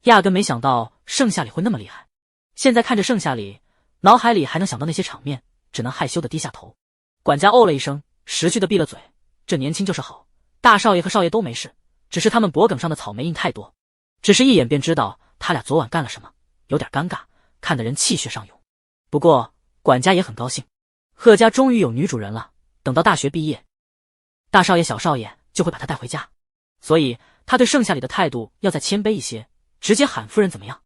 压根没想到盛夏里会那么厉害。现在看着盛夏里，脑海里还能想到那些场面，只能害羞地低下头。管家哦了一声，识趣地闭了嘴，这年轻就是好，大少爷和少爷都没事，只是他们脖梗上的草莓印太多，只是一眼便知道他俩昨晚干了什么，有点尴尬，看得人气血上涌。不过管家也很高兴，贺家终于有女主人了，等到大学毕业，大少爷小少爷就会把她带回家，所以他对盛夏里的态度要再谦卑一些，直接喊夫人怎么样？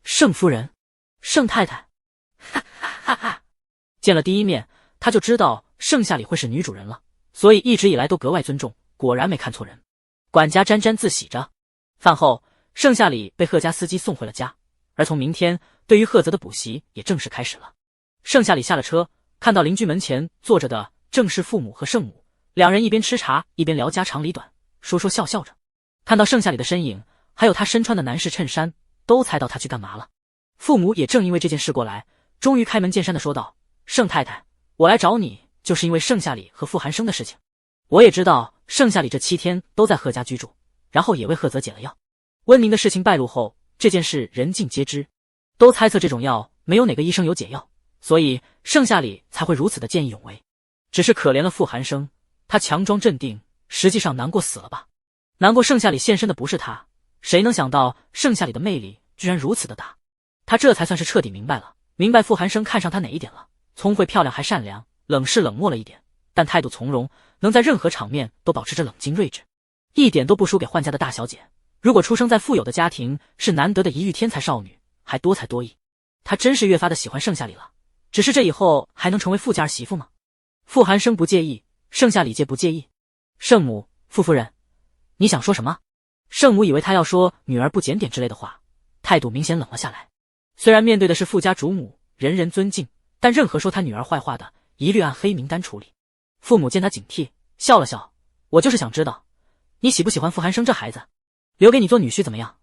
盛夫人，盛太太，哈哈哈哈！见了第一面，他就知道盛夏里会是女主人了，所以一直以来都格外尊重，果然没看错人。管家沾沾自喜着。饭后，盛夏里被贺家司机送回了家，而从明天，对于贺泽的补习也正式开始了。盛夏里下了车，看到邻居门前坐着的正是父母和盛母，两人一边吃茶一边聊家长里短，说说笑笑着。看到盛夏里的身影，还有他身穿的男士衬衫，都猜到他去干嘛了。父母也正因为这件事过来，终于开门见山地说道，盛太太，我来找你就是因为盛夏里和傅寒生的事情。我也知道盛夏里这7天都在贺家居住，然后也为贺泽解了药。温宁的事情败露后，这件事人尽皆知，都猜测这种药没有哪个医生有解药，所以盛夏里才会如此的见义勇为。只是可怜了傅寒生，他强装镇定，实际上难过死了吧。难过盛夏里现身的不是他，谁能想到盛夏里的魅力居然如此的大。他这才算是彻底明白了，明白傅寒生看上他哪一点了。聪慧漂亮还善良，冷是冷漠了一点，但态度从容，能在任何场面都保持着冷静睿智，一点都不输给宦家的大小姐。如果出生在富有的家庭，是难得的一遇天才少女，还多才多艺。他真是越发的喜欢盛夏里了。只是这以后还能成为富家儿媳妇吗？傅寒生不介意，盛夏里介不介意。盛母，傅夫人，你想说什么？盛母以为他要说女儿不检点之类的话，态度明显冷了下来。虽然面对的是富家主母，人人尊敬，但任何说他女儿坏话的，一律按黑名单处理。父母见他警惕，笑了笑，我就是想知道，你喜不喜欢傅寒生这孩子？留给你做女婿怎么样？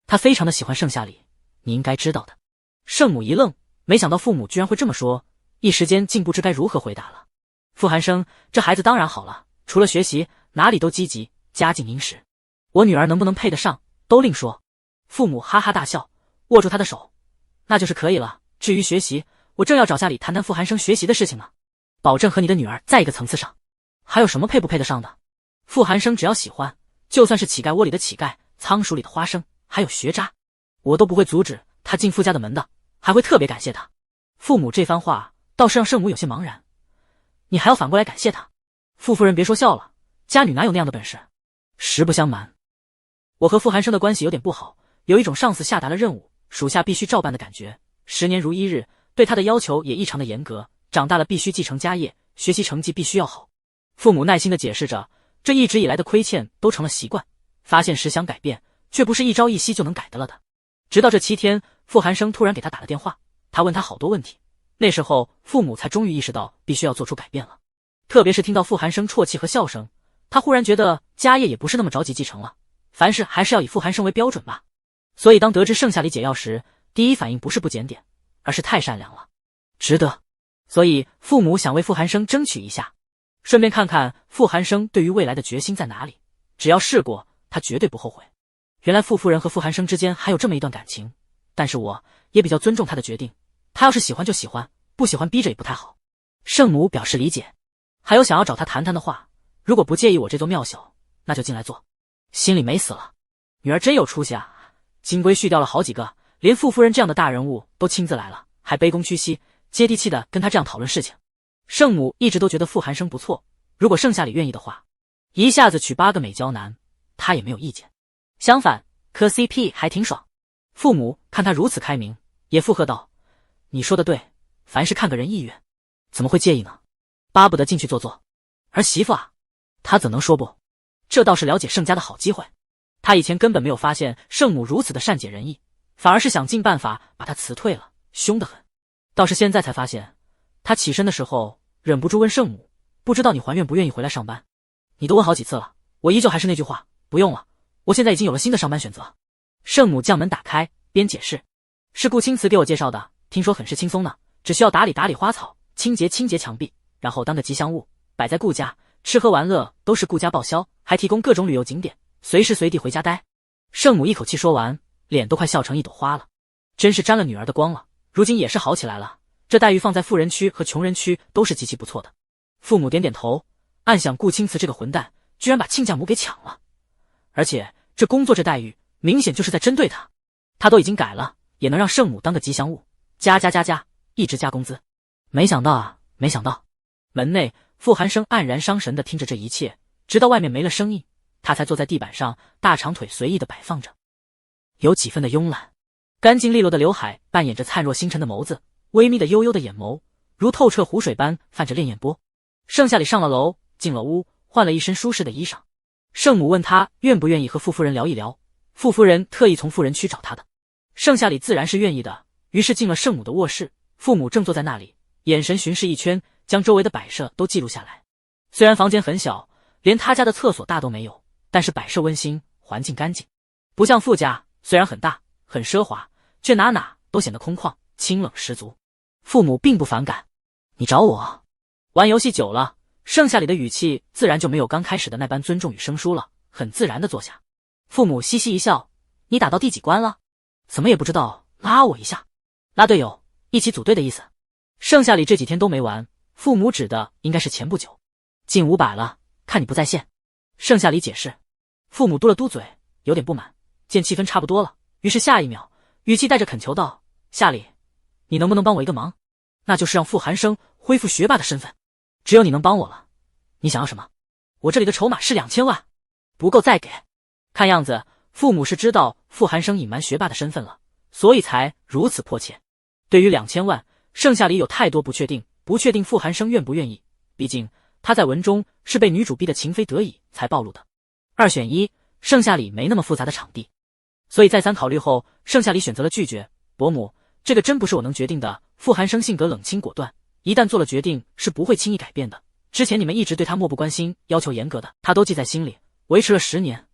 他非常的喜欢盛夏里，你应该知道的。盛母一愣，没想到父母居然会这么说，一时间竟不知该如何回答了。傅寒生这孩子当然好了，除了学习哪里都积极，家境殷实，我女儿能不能配得上都另说。父母哈哈大笑，握住他的手，那就是可以了。至于学习，我正要找夏里谈谈傅寒生学习的事情呢，保证和你的女儿在一个层次上。还有什么配不配得上的？傅寒生只要喜欢，就算是乞丐窝里的乞丐，仓鼠里的花生，还有学渣，我都不会阻止他进傅家的门的，还会特别感谢他。父母这番话倒是让圣母有些茫然，你还要反过来感谢他？傅夫人别说笑了，家女哪有那样的本事？实不相瞒，我和傅寒生的关系有点不好，有一种上司下达了任务，属下必须照办的感觉，10年如一日，对他的要求也异常的严格，长大了必须继承家业，学习成绩必须要好。父母耐心地解释着，这一直以来的亏欠都成了习惯，发现时想改变，却不是一朝一夕就能改的了的。直到这7天，傅寒生突然给他打了电话，他问他好多问题。那时候父母才终于意识到必须要做出改变了。特别是听到傅寒生啜泣和笑声，他忽然觉得家业也不是那么着急继承了，凡事还是要以傅寒生为标准吧。所以当得知盛夏里解药时，第一反应不是不检点，而是太善良了，值得。所以父母想为傅寒生争取一下，顺便看看傅寒生对于未来的决心在哪里，只要试过，他绝对不后悔。原来傅夫人和傅寒生之间还有这么一段感情，但是我也比较尊重他的决定，他要是喜欢就喜欢，不喜欢逼着也不太好。圣母表示理解，还有想要找他谈谈的话，如果不介意我这座庙小，那就进来坐。心里美死了，女儿真有出息啊，金龟续掉了好几个，连傅夫人这样的大人物都亲自来了，还卑躬屈膝，接地气的跟他这样讨论事情。圣母一直都觉得傅寒生不错，如果盛夏里愿意的话，一下子娶8个美娇男，他也没有意见。相反，磕 CP 还挺爽。父母看他如此开明，也附和道：“你说的对，凡事看个人意愿，怎么会介意呢？巴不得进去坐坐。儿媳妇啊，他怎能说不？这倒是了解盛家的好机会。他以前根本没有发现圣母如此的善解人意，反而是想尽办法把他辞退了，凶得很。倒是现在才发现，他起身的时候忍不住问圣母：不知道你还愿不愿意回来上班？你都问好几次了，我依旧还是那句话，不用了，我现在已经有了新的上班选择。圣母将门打开，边解释：是顾青瓷给我介绍的，听说很是轻松呢，只需要打理打理花草，清洁墙壁，然后当个吉祥物摆在顾家，吃喝玩乐都是顾家报销，还提供各种旅游景点，随时随地回家待。圣母一口气说完，脸都快笑成一朵花了，真是沾了女儿的光了，如今也是好起来了，这待遇放在富人区和穷人区都是极其不错的。父母点点头，暗想顾青瓷这个混蛋居然把亲家母给抢了，而且这工作这待遇明显就是在针对他，他都已经改了，也能让圣母当个吉祥物，加，一直加工资。没想到啊，没想到。门内傅寒生黯然伤神地听着这一切，直到外面没了声音，他才坐在地板上，大长腿随意地摆放着，有几分的慵懒。干净利落的刘海扮演着灿若星辰的眸子，微眯的幽幽的眼眸如透彻湖水般泛着潋滟波。盛夏里上了楼，进了屋，换了一身舒适的衣裳。圣母问他愿不愿意和傅夫人聊一聊，傅夫人特意从富人区找他的。盛夏里自然是愿意的，于是进了圣母的卧室，父母正坐在那里，眼神巡视一圈，将周围的摆设都记录下来。虽然房间很小，连他家的厕所大都没有，但是摆设温馨，环境干净，不像傅家虽然很大很奢华，却哪都显得空旷清冷十足。父母并不反感。你找我？玩游戏久了，盛夏里的语气自然就没有刚开始的那般尊重与生疏了，很自然地坐下。父母嘻嘻一笑：你打到第几关了？怎么也不知道拉我一下？拉队友，一起组队的意思。盛夏里这几天都没玩，父母指的应该是前不久。近500了，看你不在线。盛夏里解释。父母嘟了嘟嘴，有点不满，见气氛差不多了，于是下一秒语气带着恳求道：夏里，你能不能帮我一个忙？那就是让傅寒生恢复学霸的身份。只有你能帮我了。你想要什么？我这里的筹码是2000万，不够再给。看样子父母是知道傅寒生隐瞒学霸的身份了，所以才如此迫切。对于2000万，盛夏里有太多不确定，不确定傅寒生愿不愿意，毕竟他在文中是被女主逼得情非得已才暴露的。2选1，盛夏里没那么复杂的场地，所以再三考虑后，盛夏里选择了拒绝。伯母，这个真不是我能决定的。傅寒生性格冷清果断，一旦做了决定是不会轻易改变的。之前你们一直对他漠不关心，要求严格的，他都记在心里，维持了10年，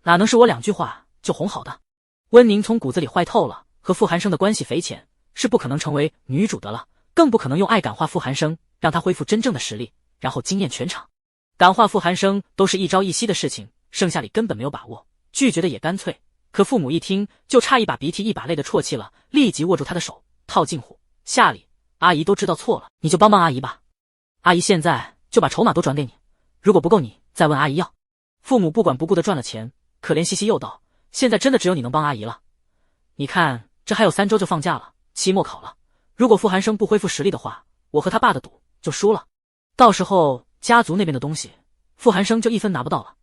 哪能是我2句话就哄好的？温宁从骨子里坏透了，和傅寒生的关系匪浅，是不可能成为女主的了，更不可能用爱感化傅寒生，让他恢复真正的实力，然后惊艳全场。感化傅寒生都是一朝一夕的事情，盛夏里根本没有把握，拒绝的也干脆。可父母一听，就差一把鼻涕一把泪的啜泣了，立即握住他的手，套近乎：夏里，阿姨都知道错了，你就帮帮阿姨吧。阿姨现在就把筹码都转给你，如果不够你再问阿姨要。父母不管不顾的赚了钱，可怜兮兮又道：现在真的只有你能帮阿姨了。你看这还有3周就放假了，期末考了，如果傅寒生不恢复实力的话，我和他爸的赌就输了，到时候家族那边的东西傅寒生就1分拿不到了。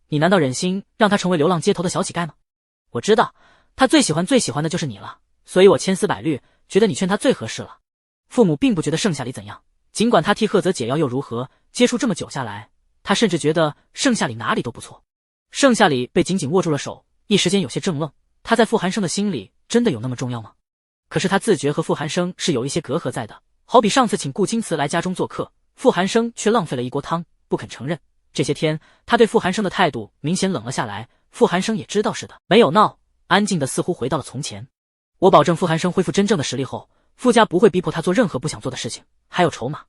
你难道忍心让他成为流浪街头的小乞丐吗？我知道他最喜欢的就是你了，所以我千丝百虑，觉得你劝他最合适了。父母并不觉得盛夏里怎样，尽管他替赫泽解药又如何，接触这么久下来，他甚至觉得盛夏里哪里都不错。盛夏里被紧紧握住了手，一时间有些怔愣。他在傅寒生的心里真的有那么重要吗？可是他自觉和傅寒生是有一些隔阂在的，好比上次请顾青瓷来家中做客，傅寒生却浪费了一锅汤，不肯承认。这些天他对傅寒生的态度明显冷了下来，傅寒生也知道似的，没有闹，安静的似乎回到了从前。我保证傅寒生恢复真正的实力后，傅家不会逼迫他做任何不想做的事情，还有筹码。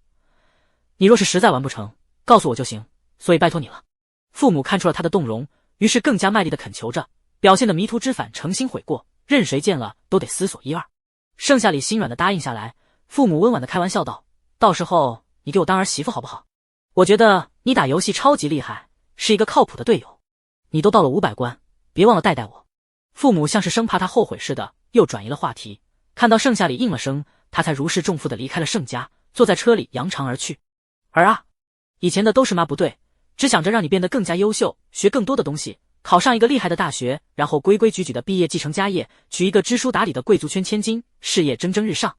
你若是实在完不成，告诉我就行，所以拜托你了。父母看出了他的动容，于是更加卖力的恳求着，表现的迷途知返，诚心悔过，任谁见了都得思索一二。盛夏里心软的答应下来，父母温婉的开玩笑道，到时候你给我当儿媳妇好不好？我觉得你打游戏超级厉害，是一个靠谱的队友。你都到了500关，别忘了带带我。父母像是生怕他后悔似的，又转移了话题。看到盛夏里应了声，他才如释重负的离开了盛家，坐在车里扬长而去。儿啊，以前的都是妈不对，只想着让你变得更加优秀，学更多的东西，考上一个厉害的大学，然后规规矩矩的毕业继承家业，娶一个知书达理的贵族圈千金，事业蒸蒸日上。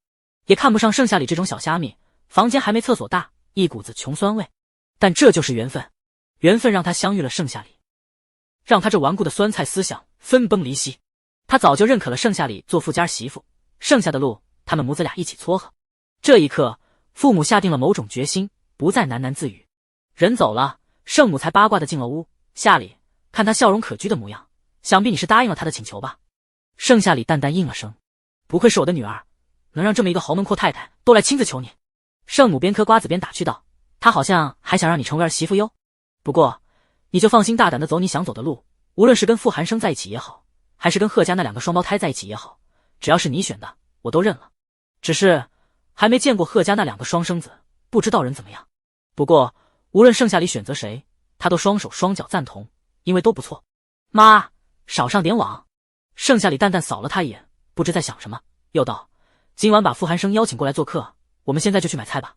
也看不上盛夏里这种小虾米，房间还没厕所大，一股子穷酸味。但这就是缘分，缘分让他相遇了盛夏里，让他这顽固的酸菜思想分崩离析。他早就认可了盛夏里做富家媳妇，剩下的路他们母子俩一起撮合。这一刻，父母下定了某种决心，不再喃喃自语。人走了，圣母才八卦的进了屋。夏里，看他笑容可掬的模样，想必你是答应了他的请求吧？盛夏里淡淡应了声，不愧是我的女儿，能让这么一个豪门阔太太都来亲自求你。圣母边嗑瓜子边打趣道，他好像还想让你成为儿媳妇哟。不过你就放心大胆的走你想走的路，无论是跟傅寒生在一起也好，还是跟贺家那2个双胞胎在一起也好，只要是你选的我都认了。只是还没见过贺家那2个双生子，不知道人怎么样。不过无论盛夏里选择谁，他都双手双脚赞同，因为都不错。妈，少上点网。盛夏里淡淡扫了他一眼，不知在想什么，又道，今晚把傅寒生邀请过来做客，我们现在就去买菜吧。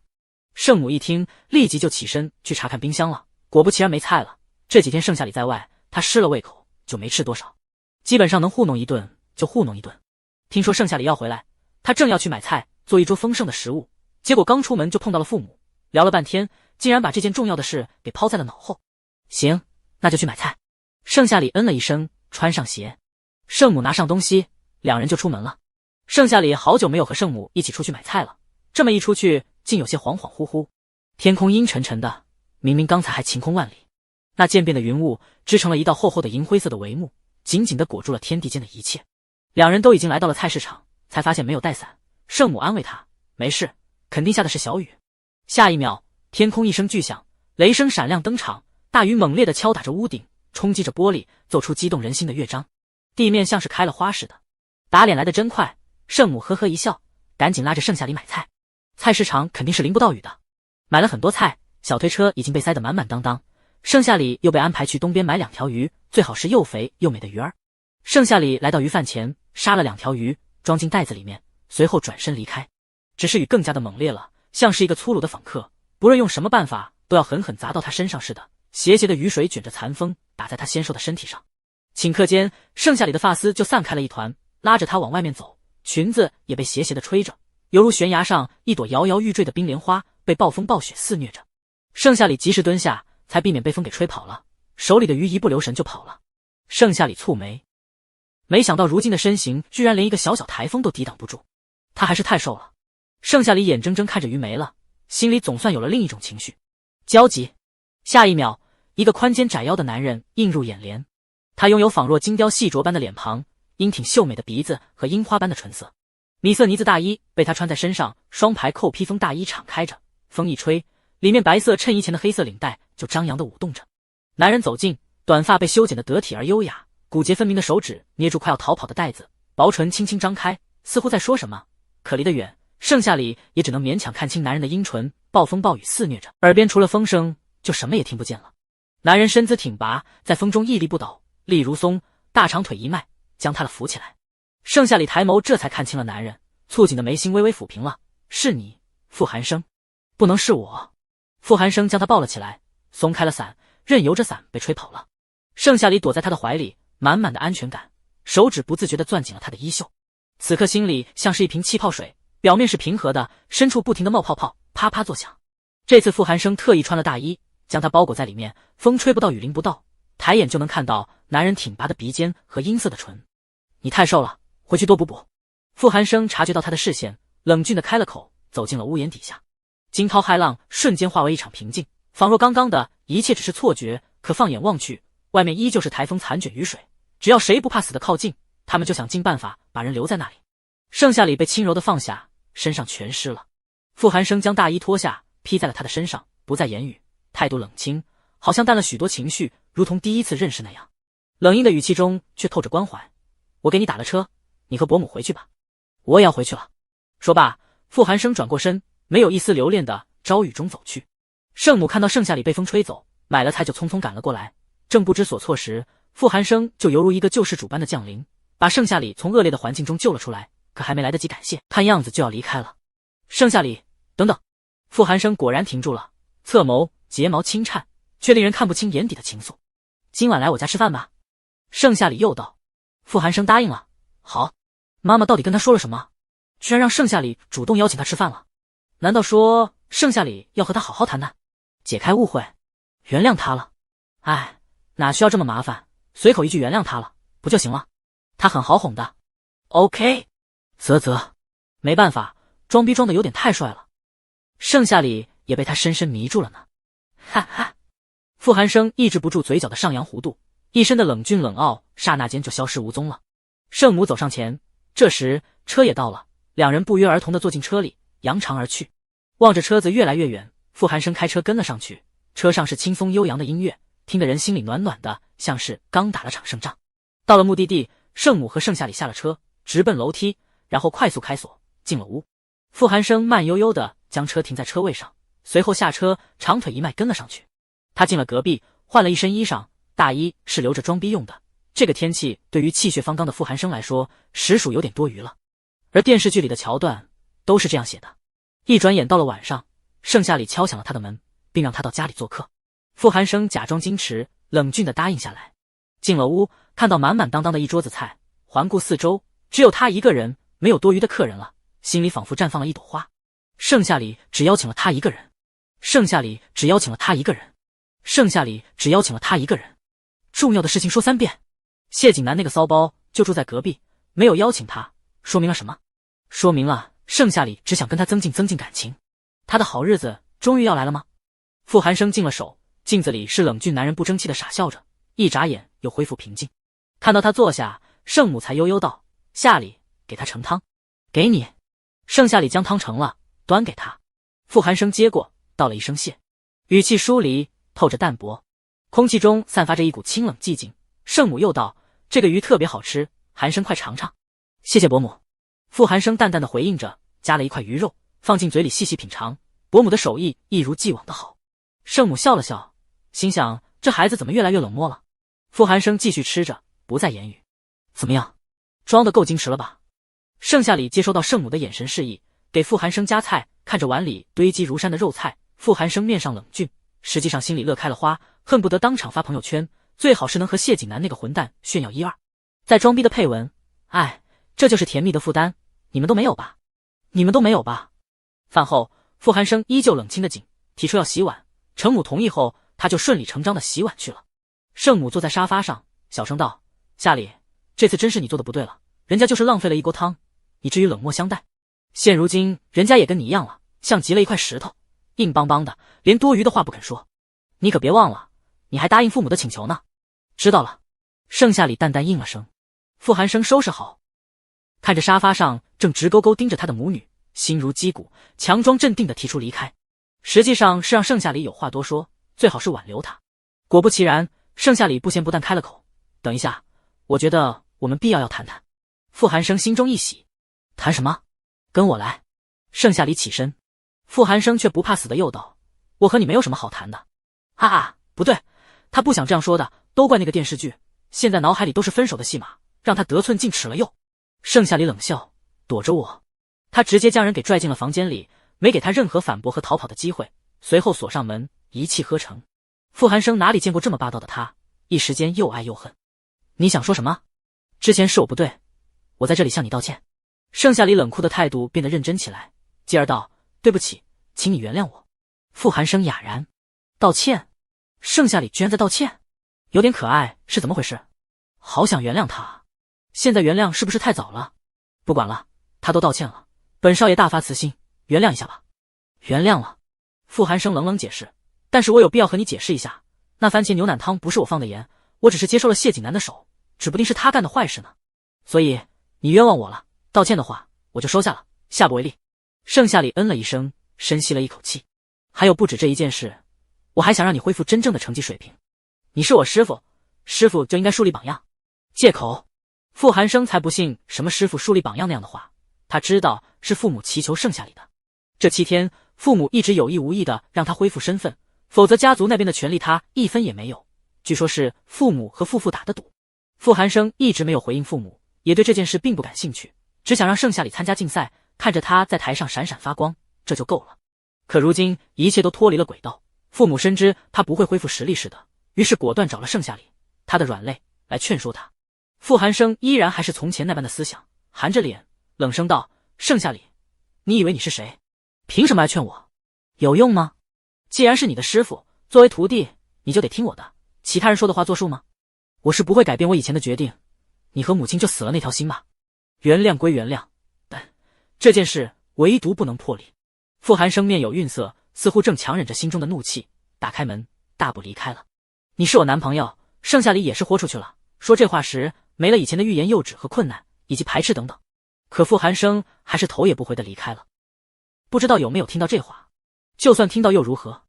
圣母一听，立即就起身去查看冰箱了，果不其然没菜了。这几天盛夏里在外，他失了胃口，就没吃多少，基本上能糊弄一顿就糊弄一顿。听说盛夏里要回来，他正要去买菜做一桌丰盛的食物，结果刚出门就碰到了父母，聊了半天，竟然把这件重要的事给抛在了脑后。行，那就去买菜。盛夏里嗯了一声，穿上鞋。圣母拿上东西，2人就出门了。盛夏里好久没有和圣母一起出去买菜了，这么一出去竟有些恍恍惚惚。天空阴沉沉的，明明刚才还晴空万里。那渐变的云雾织成了一道厚厚的银灰色的帷幕，紧紧地裹住了天地间的一切。2人都已经来到了菜市场，才发现没有带伞。圣母安慰他，没事，肯定下的是小雨。下一秒，天空一声巨响，雷声闪亮登场，大雨猛烈地敲打着屋顶，冲击着玻璃，奏出激动人心的乐章。地面像是开了花似的。打脸来得真快，圣母呵呵一笑，赶紧拉着盛夏里买菜。菜市场肯定是淋不到雨的，买了很多菜，小推车已经被塞得满满当当。盛夏里又被安排去东边买2条鱼，最好是又肥又美的鱼儿。盛夏里来到鱼贩前，杀了2条鱼，装进袋子里面，随后转身离开。只是雨更加的猛烈了，像是一个粗鲁的访客，不论用什么办法都要狠狠砸到他身上似的。斜斜的雨水卷着残风，打在他纤瘦的身体上。顷刻间，盛夏里的发丝就散开了一团，拉着他往外面走，裙子也被斜斜的吹着，犹如悬崖上一朵摇摇欲坠的冰莲花，被暴风暴雪肆虐着。盛夏里及时蹲下，才避免被风给吹跑了，手里的鱼一不留神就跑了。盛夏里蹙眉，没想到如今的身形居然连一个小小台风都抵挡不住，他还是太瘦了。盛夏里眼睁睁看着鱼没了，心里总算有了另一种情绪，焦急。下一秒，一个宽肩窄腰的男人映入眼帘，他拥有仿若金雕细琢般的脸庞，英挺秀美的鼻子和樱花般的唇色。米色呢子大衣被他穿在身上，双排扣披风大衣敞开着，风一吹，里面白色衬衣前的黑色领带就张扬地舞动着。男人走近，短发被修剪得得体而优雅，骨节分明的手指捏住快要逃跑的袋子，薄唇轻轻张开，似乎在说什么。可离得远，盛夏里也只能勉强看清男人的阴唇，暴风暴雨肆虐着，耳边除了风声就什么也听不见了。男人身姿挺拔，在风中屹立不倒，立如松，大长腿一迈，将他扶起来。盛夏里抬眸，这才看清了男人，蹙紧的眉心微微抚平了。是你，傅寒生。不能是我。傅寒生将他抱了起来，松开了伞，任由着伞被吹跑了。盛夏里躲在他的怀里，满满的安全感，手指不自觉地攥紧了他的衣袖。此刻心里像是一瓶气泡水，表面是平和的，深处不停地冒泡泡，啪啪作响。这次傅寒生特意穿了大衣，将他包裹在里面，风吹不到，雨淋不到，抬眼就能看到男人挺拔的鼻尖和阴色的唇。你太瘦了，回去多补补。傅寒生察觉到他的视线，冷峻的开了口，走进了屋檐底下。惊涛骇浪瞬间化为一场平静，仿若刚刚的一切只是错觉。可放眼望去，外面依旧是台风残卷雨水，只要谁不怕死的靠近，他们就想尽办法把人留在那里。盛夏里被轻柔的放下，身上全湿了。傅寒生将大衣脱下，披在了他的身上，不再言语，态度冷清，好像淡了许多情绪，如同第一次认识那样。冷硬的语气中却透着关怀。我给你打了车，你和伯母回去吧，我也要回去了。说罢，傅寒生转过身，没有一丝留恋的朝雨中走去。盛母看到盛夏里被风吹走，买了菜就匆匆赶了过来，正不知所措时，傅寒生就犹如一个救世主般的降临，把盛夏里从恶劣的环境中救了出来。可还没来得及感谢，看样子就要离开了。盛夏里，等等！傅寒生果然停住了，侧眸睫毛轻颤，却令人看不清眼底的情愫。今晚来我家吃饭吧。盛夏里又道。傅寒生答应了。好。妈妈到底跟他说了什么？居然让盛夏里主动邀请他吃饭了？难道说盛夏里要和他好好谈谈，解开误会，原谅他了？哎，哪需要这么麻烦，随口一句原谅他了不就行了？他很好哄的。OK。啧，没办法，装逼装的有点太帅了。盛夏里也被他深深迷住了呢。哈哈。傅寒生抑制不住嘴角的上扬弧度，一身的冷峻冷傲刹那间就消失无踪了。盛母走上前，这时车也到了，两人不约而同地坐进车里，扬长而去。望着车子越来越远，傅寒生开车跟了上去。车上是轻松悠扬的音乐，听得人心里暖暖的，像是刚打了场胜仗。到了目的地，盛母和盛夏里下了车，直奔楼梯，然后快速开锁进了屋。傅寒生慢悠悠地将车停在车位上，随后下车，长腿一迈跟了上去。他进了隔壁，换了一身衣裳，大衣是留着装逼用的。这个天气对于气血方刚的傅寒生来说，实属有点多余了。而电视剧里的桥段都是这样写的。一转眼到了晚上，盛夏里敲响了他的门，并让他到家里做客。傅寒生假装矜持，冷峻地答应下来。进了屋，看到满满当当的一桌子菜，环顾四周，只有他一个人，没有多余的客人了，心里仿佛绽放了一朵花。盛夏里只邀请了他一个人，盛夏里只邀请了他一个人，盛夏里只邀请了他一个人。重要的事情说3遍。谢景南那个骚包就住在隔壁，没有邀请他，说明了什么？说明了盛夏里只想跟他增进感情。他的好日子终于要来了吗？傅寒生净了手，镜子里是冷峻男人不争气的傻笑着，一眨眼又恢复平静。看到他坐下，盛母才悠悠道：夏里，给他盛汤。给你。盛夏里将汤盛了，端给他。傅寒生接过，道了一声谢，语气疏离，透着淡薄，空气中散发着一股清冷寂静。盛母又道：这个鱼特别好吃，寒生快尝尝。谢谢伯母。傅寒生淡淡的回应着，夹了一块鱼肉放进嘴里细细品尝，伯母的手艺一如既往的好。盛母笑了笑，心想这孩子怎么越来越冷漠了。傅寒生继续吃着，不再言语。怎么样，装得够矜持了吧？盛夏里接收到盛母的眼神示意，给傅寒生夹菜，看着碗里堆积如山的肉菜，傅寒生面上冷峻，实际上心里乐开了花，恨不得当场发朋友圈，最好是能和谢景南那个混蛋炫耀1、2。再装逼的配文，哎，这就是甜蜜的负担，你们都没有吧？你们都没有吧？饭后，傅寒生依旧冷清的紧，提出要洗碗，程母同意后，他就顺理成章的洗碗去了。盛母坐在沙发上，小声道：夏里，这次真是你做的不对了，人家就是浪费了一锅汤，你至于冷漠相待？现如今人家也跟你一样了，像极了一块石头，硬邦邦的，连多余的话不肯说。你可别忘了，你还答应父母的请求呢。知道了。盛夏里淡淡应了声。傅寒生收拾好，看着沙发上正直勾勾盯着他的母女，心如击鼓，强装镇定地提出离开，实际上是让盛夏里有话多说，最好是挽留他。果不其然，盛夏里不咸不淡开了口：等一下，我觉得我们必要谈谈。傅寒生心中一喜，谈什么？跟我来。盛夏里起身，傅寒生却不怕死的又道：我和你没有什么好谈的。哈哈，不对，他不想这样说的，都怪那个电视剧，现在脑海里都是分手的戏码，让他得寸进尺了又。盛夏里冷笑，躲着我。他直接将人给拽进了房间里，没给他任何反驳和逃跑的机会，随后锁上门，一气呵成。傅寒生哪里见过这么霸道的他，一时间又爱又恨。你想说什么？之前是我不对，我在这里向你道歉。盛夏里冷酷的态度变得认真起来，继而道：对不起，请你原谅我。傅寒生哑然，道歉？盛夏里居然在道歉，有点可爱，是怎么回事？好想原谅他啊，现在原谅是不是太早了？不管了，他都道歉了，本少爷大发慈心，原谅一下吧。原谅了。傅寒生冷冷解释，但是我有必要和你解释一下，那番茄牛腩汤不是我放的盐，我只是接受了谢景南的手，指不定是他干的坏事呢。所以你冤枉我了，道歉的话我就收下了，下不为例。盛夏里嗯了一声，深吸了一口气。还有不止这一件事，我还想让你恢复真正的成绩水平。你是我师傅，师傅就应该树立榜样。借口。傅寒生才不信什么师傅树立榜样那样的话，他知道是父母祈求盛夏里的。这7天，父母一直有意无意的让他恢复身份，否则家族那边的权利他一分也没有。据说是父母和父打的赌。傅寒生一直没有回应父母，也对这件事并不感兴趣，只想让盛夏里参加竞赛，看着他在台上闪闪发光，这就够了。可如今一切都脱离了轨道，父母深知他不会恢复实力似的，于是果断找了盛夏里，他的软肋，来劝说他。傅寒生依然还是从前那般的思想，含着脸冷声道：盛夏里，你以为你是谁？凭什么来劝我？有用吗？既然是你的师傅，作为徒弟你就得听我的，其他人说的话作数吗？我是不会改变我以前的决定，你和母亲就死了那条心吧。原谅归原谅，但这件事唯独不能破例。傅寒生面有愠色，似乎正强忍着心中的怒气，打开门大步离开了。你是我男朋友。盛夏里也是豁出去了，说这话时没了以前的欲言又止和困难以及排斥等等，可傅寒生还是头也不回的离开了。不知道有没有听到这话？就算听到又如何？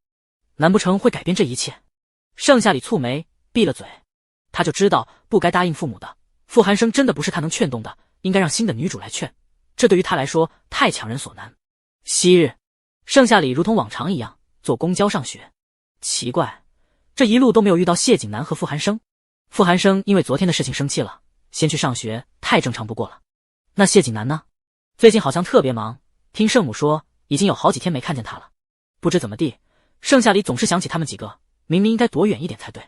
难不成会改变这一切？盛夏里蹙眉闭了嘴，他就知道不该答应父母的。傅寒生真的不是他能劝动的，应该让新的女主来劝，这对于他来说太强人所难。昔日盛夏里如同往常一样坐公交上学，奇怪，这一路都没有遇到谢景南和傅寒生。傅寒生因为昨天的事情生气了，先去上学，太正常不过了。那谢景南呢？最近好像特别忙，听圣母说已经有好几天没看见他了。不知怎么地，盛夏里总是想起他们几个，明明应该躲远一点才对。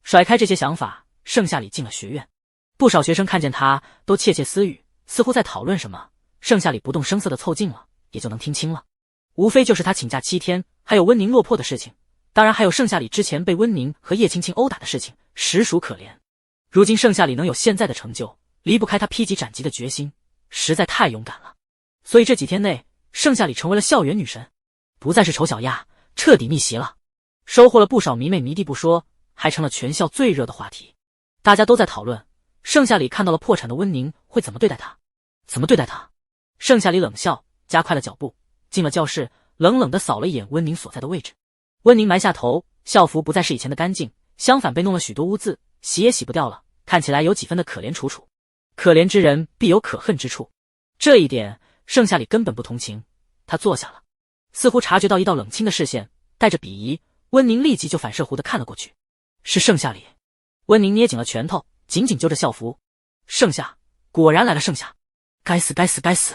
甩开这些想法，盛夏里进了学院。不少学生看见他都窃窃私语，似乎在讨论什么。盛夏里不动声色地凑近了，也就能听清了。无非就是他请假7天，还有温宁落魄的事情，当然还有盛夏里之前被温宁和叶青青殴打的事情，实属可怜。如今盛夏里能有现在的成就，离不开他披荆斩棘的决心，实在太勇敢了。所以这几天内，盛夏里成为了校园女神，不再是丑小鸭，彻底逆袭了，收获了不少迷妹迷弟不说，还成了全校最热的话题。大家都在讨论盛夏里看到了破产的温宁会怎么对待他。怎么对待他？盛夏里冷笑，加快了脚步，进了教室，冷冷地扫了一眼温宁所在的位置。温宁埋下头，校服不再是以前的干净，相反被弄了许多污渍，洗也洗不掉了，看起来有几分的可怜楚楚。可怜之人必有可恨之处，这一点盛夏里根本不同情。他坐下了，似乎察觉到一道冷清的视线，带着鄙夷，温宁立即就反射弧地看了过去。是盛夏里。温宁捏紧了拳头，紧紧揪着校服。盛夏，果然来了盛夏。该死该死该死！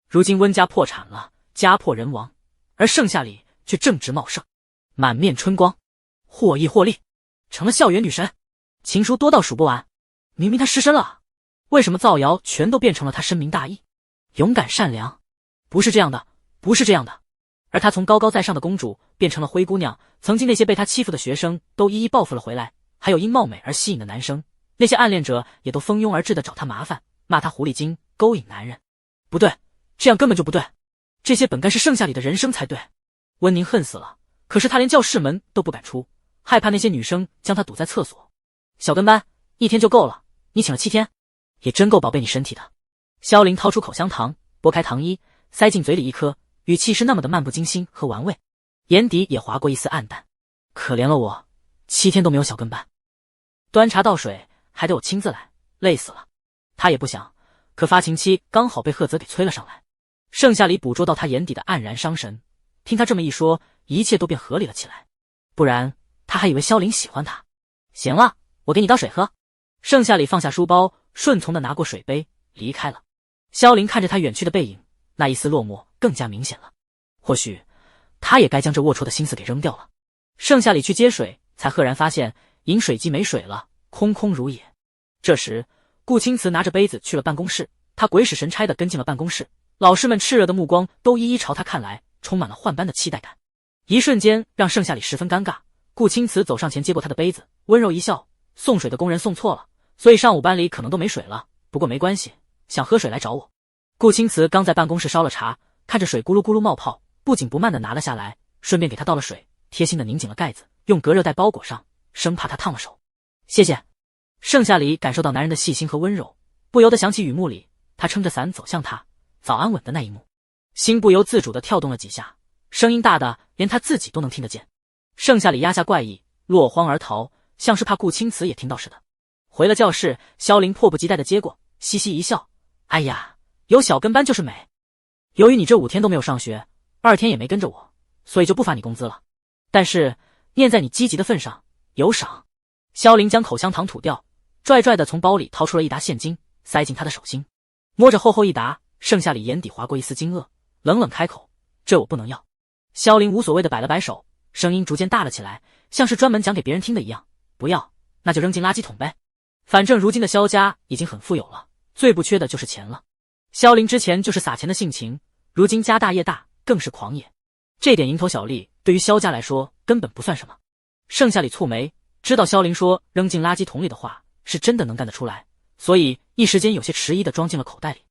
如今温家破产了，家破人亡，而盛夏里却正值茂盛，满面春光，获益获利，成了校园女神，情书多到数不完。明明她失身了，为什么造谣全都变成了她深明大义、勇敢善良？不是这样的，不是这样的。而她从高高在上的公主变成了灰姑娘，曾经那些被她欺负的学生都一一报复了回来，还有因貌美而吸引的男生，那些暗恋者也都蜂拥而至的找她麻烦，骂她狐狸精，勾引男人。不对，这样根本就不对，这些本该是盛夏里的人生才对。温宁恨死了，可是她连教室门都不敢出，害怕那些女生将她堵在厕所。小跟班1天就够了，你请了7天，也真够宝贝你身体的。萧凌掏出口香糖，剥开糖衣，塞进嘴里一颗，语气是那么的漫不经心和玩味，眼底也划过一丝暗淡。可怜了我，7天都没有小跟班。端茶倒水还得我亲自来，累死了。他也不想，可发情期刚好被赫泽给催了上来。盛夏里捕捉到他眼底的黯然伤神，听他这么一说，一切都变合理了起来。不然他还以为萧凌喜欢他。行了，我给你倒水喝。盛夏里放下书包，顺从地拿过水杯离开了。萧凌看着他远去的背影，那一丝落寞更加明显了。或许他也该将这龌龊的心思给扔掉了。盛夏里去接水，才赫然发现饮水机没水了，空空如也。这时顾青瓷拿着杯子去了办公室，他鬼使神差地跟进了办公室，老师们炽热的目光都一一朝他看来，充满了幻般的期待感。一瞬间让盛夏里十分尴尬，顾青瓷走上前接过他的杯子，温柔一笑：“送水的工人送错了，所以上午班里可能都没水了。不过没关系，想喝水来找我。”顾青瓷刚在办公室烧了茶，看着水咕噜咕噜冒泡，不紧不慢地拿了下来，顺便给他倒了水，贴心地拧紧了盖子，用隔热袋包裹上，生怕他烫了手。谢谢。盛夏里感受到男人的细心和温柔，不由得想起雨幕里他撑着伞走向他，早安吻的那一幕，心不由自主地跳动了几下，声音大的连他自己都能听得见。盛夏里压下怪异，落荒而逃，像是怕顾青瓷也听到似的。回了教室，萧凌迫不及待地接过，嘻嘻一笑：“哎呀，有小跟班就是美。由于你这5天都没有上学，2天也没跟着我，所以就不发你工资了。但是念在你积极的份上，有赏。”萧凌将口香糖吐掉，拽拽地从包里掏出了一沓现金，塞进他的手心，摸着厚厚一沓，盛夏里眼底划过一丝惊愕，冷冷开口：“这我不能要。”萧凌无所谓地摆了摆手，声音逐渐大了起来，像是专门讲给别人听的一样：“不要，那就扔进垃圾桶呗。反正如今的萧家已经很富有了，最不缺的就是钱了。”萧凌之前就是撒钱的性情，如今家大业大，更是狂野。这点蝇头小利对于萧家来说根本不算什么。盛夏里蹙眉，知道萧凌说扔进垃圾桶里的话是真的能干得出来，所以一时间有些迟疑地装进了口袋里。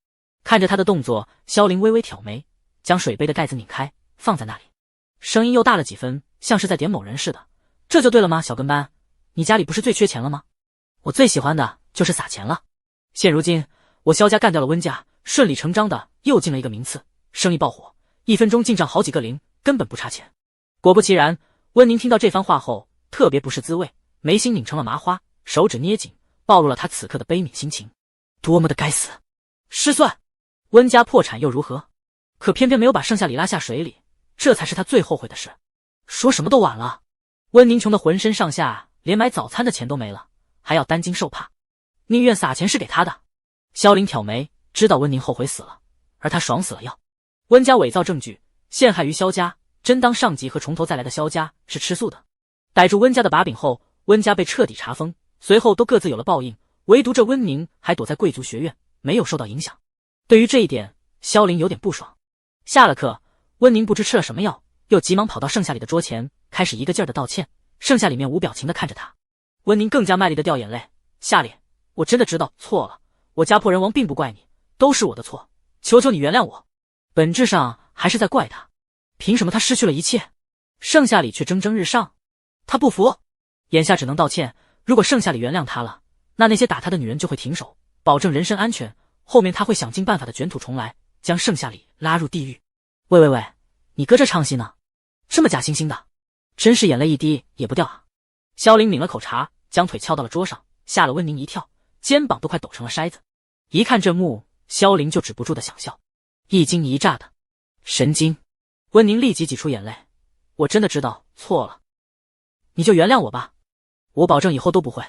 看着他的动作，萧凌微微挑眉，将水杯的盖子拧开，放在那里，声音又大了几分，像是在点某人似的：“这就对了吗？小跟班，你家里不是最缺钱了吗？我最喜欢的就是撒钱了。现如今我萧家干掉了温家，顺理成章的又进了一个名次，生意爆火，1分钟进账好几个零，根本不差钱。”果不其然，温宁听到这番话后特别不是滋味，眉心拧成了麻花，手指捏紧，暴露了他此刻的悲悯心情。多么的该死！失算，温家破产又如何？可偏偏没有把盛夏里拉下水里，这才是他最后悔的事。说什么都晚了，温宁穷的浑身上下连买早餐的钱都没了，还要担惊受怕，宁愿撒钱是给他的。萧凌挑眉，知道温宁后悔死了，而他爽死了要。温家伪造证据，陷害于萧家，真当上级和从头再来的萧家是吃素的。逮住温家的把柄后，温家被彻底查封，随后都各自有了报应，唯独这温宁还躲在贵族学院，没有受到影响。对于这一点，萧凌有点不爽。下了课，温宁不知吃了什么药，又急忙跑到盛夏里的桌前，开始一个劲儿的道歉。盛夏里面无表情的看着他，温宁更加卖力的掉眼泪：“夏里，我真的知道错了，我家破人亡并不怪你，都是我的错，求求你原谅我。”本质上还是在怪他，凭什么他失去了一切，盛夏里却蒸蒸日上？他不服，眼下只能道歉。如果盛夏里原谅他了，那些打他的女人就会停手，保证人身安全。后面他会想尽办法的卷土重来，将盛夏里拉入地狱。喂，你哥这唱戏呢？这么假惺惺的，真是眼泪一滴也不掉啊！萧凌抿了口茶，将腿翘到了桌上，吓了温宁一跳，肩膀都快抖成了筛子。一看这幕，萧凌就止不住的想笑，一惊一乍的，神经！温宁立即挤出眼泪：“我真的知道错了，你就原谅我吧，我保证以后都不会。”